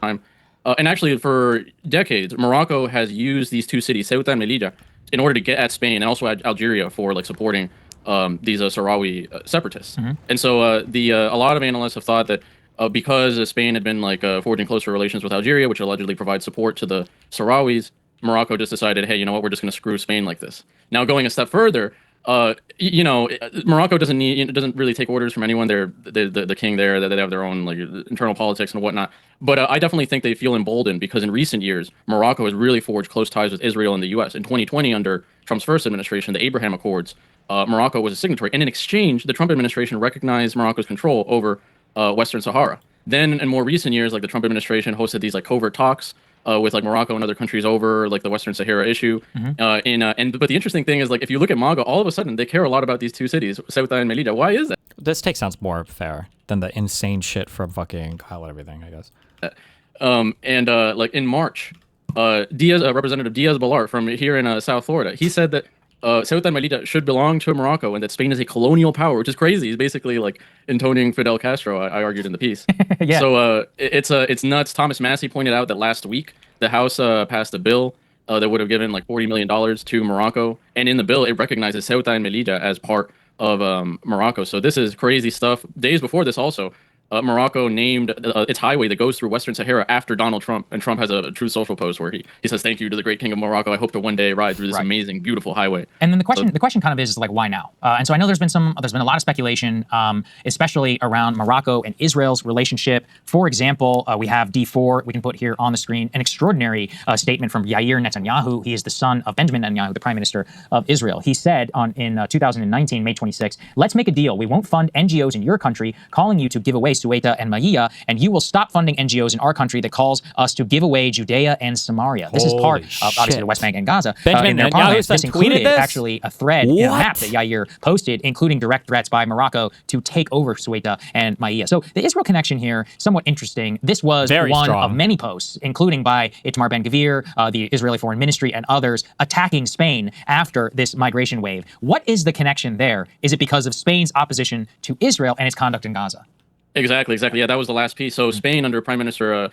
And actually, for decades, Morocco has used these two cities, Ceuta and Melilla, in order to get at Spain and also at Algeria for like supporting these Sahrawi separatists. And so a lot of analysts have thought that because Spain had been like forging closer relations with Algeria, which allegedly provides support to the Sahrawis, Morocco just decided, hey, you know what, we're just going to screw Spain like this. Now, going a step further, Morocco doesn't really take orders from anyone. They're the king there. They have their own like internal politics and whatnot. But I definitely think they feel emboldened because in recent years, Morocco has really forged close ties with Israel and the U.S. In 2020, under Trump's first administration, the Abraham Accords, Morocco was a signatory. And in exchange, the Trump administration recognized Morocco's control over Western Sahara. Then in more recent years, like the Trump administration hosted these like covert talks with like Morocco and other countries over like the Western Sahara issue. But the interesting thing is like if you look at MAGA, all of a sudden they care a lot about these two cities, Ceuta and Melilla. Why is that? This take sounds more fair than the insane shit from fucking Kyle and everything, I guess. Like in March, Representative Diaz-Balart from here in South Florida, he said that Ceuta and Melilla should belong to Morocco and that Spain is a colonial power, which is crazy. He's basically like intoning Fidel Castro, I argued in the piece. Yeah. So it's nuts. Thomas Massey pointed out that last week the House passed a bill that would have given like $40 million to Morocco. And in the bill, it recognizes Ceuta and Melilla as part of Morocco. So this is crazy stuff. Days before this also, Morocco named its highway that goes through Western Sahara after Donald Trump. And Trump has a Truth Social post where he says, thank you to the great king of Morocco. I hope to one day ride through this amazing, beautiful highway. And then the question kind of is like, why now? And so I know there's been a lot of speculation, especially around Morocco and Israel's relationship. For example, we have D4, we can put here on the screen, an extraordinary statement from Yair Netanyahu. He is the son of Benjamin Netanyahu, the prime minister of Israel. He said in 2019, May 26, let's make a deal. We won't fund NGOs in your country calling you to give away Ceuta and Melilla, and you will stop funding NGOs in our country that calls us to give away Judea and Samaria. This is part of, obviously, the West Bank and Gaza. Benjamin Netanyahu this included actually a thread in a map that Yair posted, including direct threats by Morocco to take over Ceuta and Melilla. So the Israel connection here, somewhat interesting. This was one of many posts, including by Itamar Ben-Gvir, the Israeli Foreign Ministry, and others, attacking Spain after this migration wave. What is the connection there? Is it because of Spain's opposition to Israel and its conduct in Gaza? Exactly. Yeah, that was the last piece. So Spain, under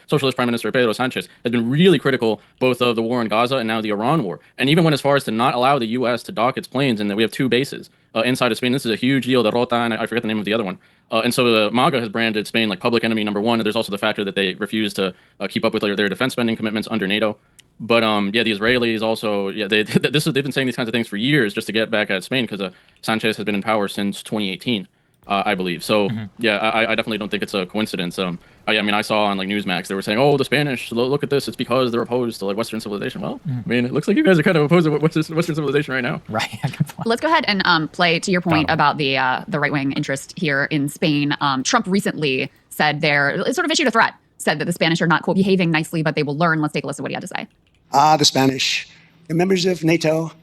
Socialist Prime Minister Pedro Sanchez, has been really critical both of the war in Gaza and now the Iran war. And even went as far as to not allow the U.S. to dock its planes, and that we have two bases inside of Spain. This is a huge deal. Derrota, and I forget the name of the other one. And so MAGA has branded Spain like public enemy number one. And there's also the factor that they refuse to keep up with their defense spending commitments under NATO. But the Israelis also, they've been saying these kinds of things for years just to get back at Spain because Sanchez has been in power since 2018. I believe. So, I definitely don't think it's a coincidence. I saw on like Newsmax, they were saying, oh, the Spanish, look at this. It's because they're opposed to like Western civilization. Well, I mean, it looks like you guys are kind of opposed to Western civilization right now. Right. Let's go ahead and play to your point about the right-wing interest here in Spain. Trump recently said sort of issued a threat, said that the Spanish are not, quote, behaving nicely, but they will learn. Let's take a listen to what he had to say. The Spanish, the members of NATO,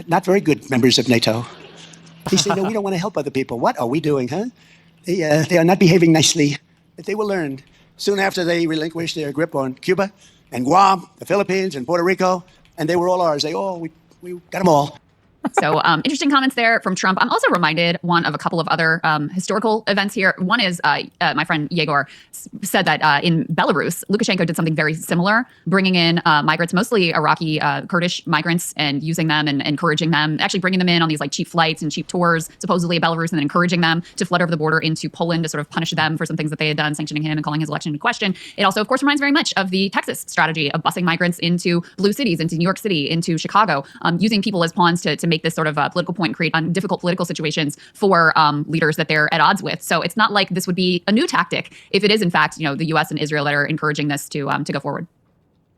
not very good members of NATO. They say, no, we don't want to help other people. What are we doing, huh? They are not behaving nicely, but they will learn. Soon after they relinquished their grip on Cuba and Guam, the Philippines and Puerto Rico, and they were all ours. We got them all. So interesting comments there from Trump. I'm also reminded of a couple of other historical events here. One is my friend Yegor said that in Belarus, Lukashenko did something very similar, bringing in migrants, mostly Iraqi Kurdish migrants, and using them and encouraging them, actually bringing them in on these like cheap flights and cheap tours, supposedly in Belarus, and then encouraging them to flood over the border into Poland to sort of punish them for some things that they had done, sanctioning him and calling his election into question. It also, of course, reminds very much of the Texas strategy of busing migrants into blue cities, into New York City, into Chicago, using people as pawns to make this sort of political point, create difficult political situations for leaders that they're at odds with. So it's not like this would be a new tactic if it is, in fact, the U.S. and Israel that are encouraging this to go forward.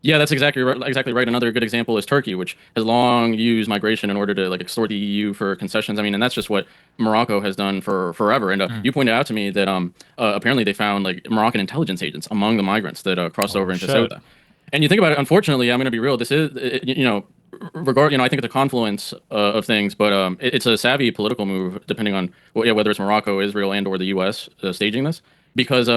Yeah, that's exactly right. Another good example is Turkey, which has long used migration in order to like extort the EU for concessions. I mean, and that's just what Morocco has done for forever. And you pointed out to me that apparently they found like Moroccan intelligence agents among the migrants that crossed over into Ceuta. And you think about it, unfortunately, I'm going to be real. This is, I think it's a confluence of things, but it's a savvy political move, depending on whether it's Morocco, Israel, and/or the U.S. Staging this. Because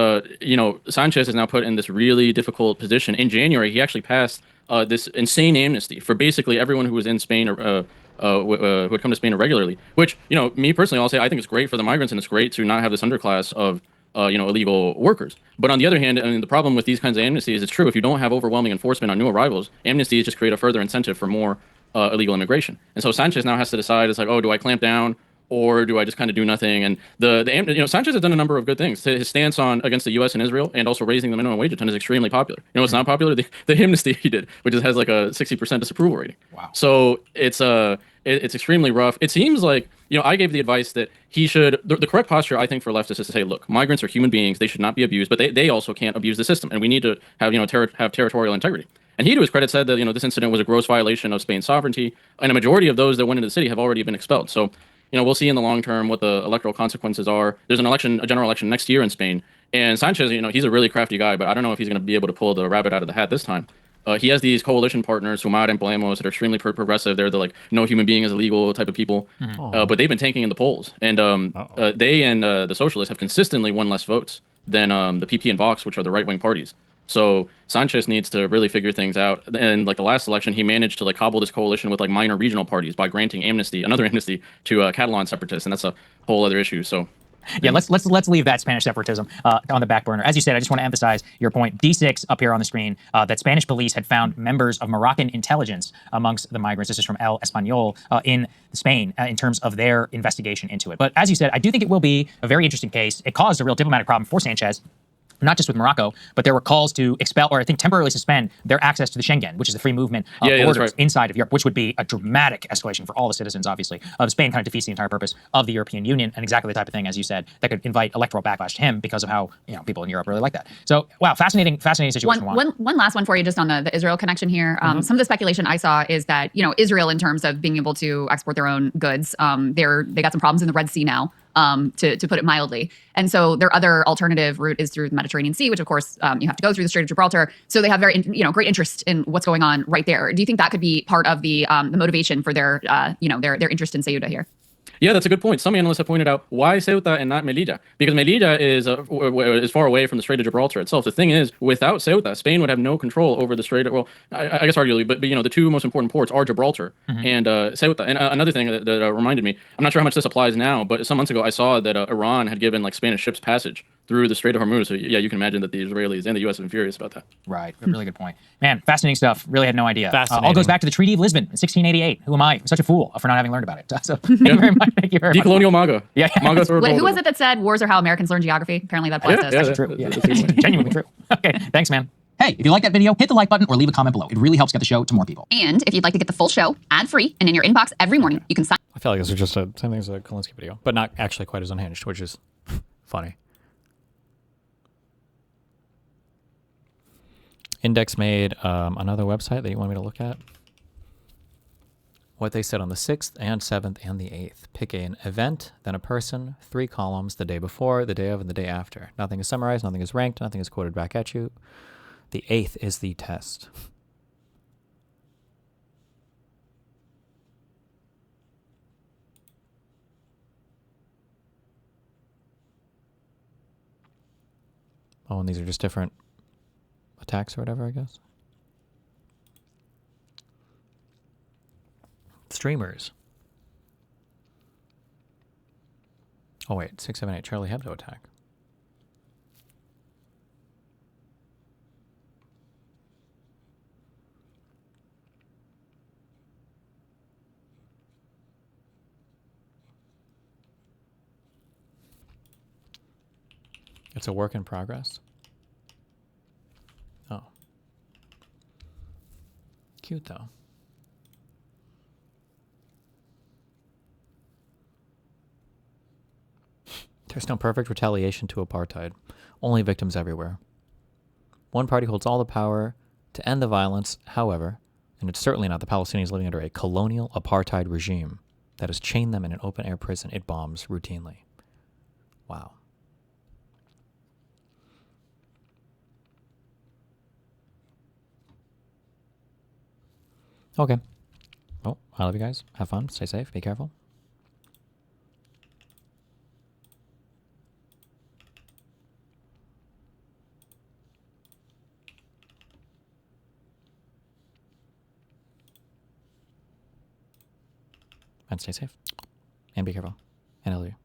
Sanchez is now put in this really difficult position. In January, he actually passed this insane amnesty for basically everyone who was in Spain or who had come to Spain irregularly. Which, me personally, I'll say I think it's great for the migrants, and it's great to not have this underclass of illegal workers. But on the other hand, I mean, the problem with these kinds of amnesties is true. If you don't have overwhelming enforcement on new arrivals, amnesties just create a further incentive for more illegal immigration. And so Sanchez now has to decide, it's like, oh, do I clamp down? Or do I just kind of do nothing? And Sanchez has done a number of good things. His stance against the U.S. and Israel, and also raising the minimum wage a ton, is extremely popular. What's not popular? The amnesty he did, which has like a 60% disapproval rating. Wow. So it's extremely rough. It seems like I gave the advice that he should. The correct posture, I think, for leftists is to say, look, migrants are human beings. They should not be abused, but they also can't abuse the system, and we need to have have territorial integrity. And he, to his credit, said that this incident was a gross violation of Spain's sovereignty, and a majority of those that went into the city have already been expelled. So. We'll see in the long term what the electoral consequences are. There's a general election next year in Spain. And Sanchez, he's a really crafty guy, but I don't know if he's going to be able to pull the rabbit out of the hat this time. He has these coalition partners, Sumar and Podemos, that are extremely progressive. They're the no human being is illegal type of people. But they've been tanking in the polls. And they and the socialists have consistently won less votes than the PP and Vox, which are the right-wing parties. So Sanchez needs to really figure things out. And the last election, he managed to cobble this coalition with minor regional parties by granting another amnesty to Catalan separatists, and that's a whole other issue. So. Yeah, let's leave that Spanish separatism on the back burner. As you said, I just want to emphasize your point. D6 up here on the screen, that Spanish police had found members of Moroccan intelligence amongst the migrants. This is from El Español in Spain in terms of their investigation into it. But as you said, I do think it will be a very interesting case. It caused a real diplomatic problem for Sanchez. Not just with Morocco, but there were calls to expel, or I think temporarily suspend, their access to the Schengen, which is the free movement of borders inside of Europe, which would be a dramatic escalation for all the citizens, obviously, of Spain. Kind of defeats the entire purpose of the European Union, and exactly the type of thing, as you said, that could invite electoral backlash to him because of how people in Europe really like that. So, wow, fascinating situation. One last one for you, just on the Israel connection here. Some of the speculation I saw is that Israel, in terms of being able to export their own goods, they got some problems in the Red Sea now. To put it mildly. And so their other alternative route is through the Mediterranean Sea, which of course you have to go through the Strait of Gibraltar. So they have very great interest in what's going on right there. Do you think that could be part of the motivation for their interest in Ceuta here? Yeah, that's a good point. Some analysts have pointed out, why Ceuta and not Melilla? Because Melilla is far away from the Strait of Gibraltar itself. The thing is, without Ceuta, Spain would have no control over the Strait. Well, I guess arguably, but the two most important ports are Gibraltar and Ceuta. And another thing that reminded me, I'm not sure how much this applies now, but some months ago I saw that Iran had given Spanish ships passage through the Strait of Hormuz. So yeah, you can imagine that the Israelis and the U.S. have been furious about that. Right. A really good point. Man, fascinating stuff. Really had no idea. All goes back to the Treaty of Lisbon in 1688. Who am I? I'm such a fool for not having learned about it. So thank you very much. Thank you very much. Decolonial MAGA. Yeah. Wait, who was it that said wars are how Americans learn geography? Apparently that applies to us. That's true. Yeah. Genuinely true. Okay. Thanks, man. Hey, if you like that video, hit the like button or leave a comment below. It really helps get the show to more people. And if you'd like to get the full show ad-free and in your inbox every morning, you can sign. I feel like this is just the same thing as a Kalinske video, but not actually quite as unhinged, which is funny. Index made another website that you want me to look at. What they said on the 6th and 7th and the 8th. Pick an event, then a person, 3 columns, the day before, the day of, and the day after. Nothing is summarized, nothing is ranked, nothing is quoted back at you. The 8th is the test. Oh, and these are just different attacks or whatever, I guess. Streamers. Oh wait, 678 Charlie Hebdo attack. It's a work in progress. Oh. Cute though. There's no perfect retaliation to apartheid. Only victims everywhere. One party holds all the power to end the violence, however, and it's certainly not the Palestinians living under a colonial apartheid regime that has chained them in an open-air prison it bombs routinely. Wow. Okay. Well, I love you guys. Have fun. Stay safe. Be careful. And stay safe. And be careful. And I love you.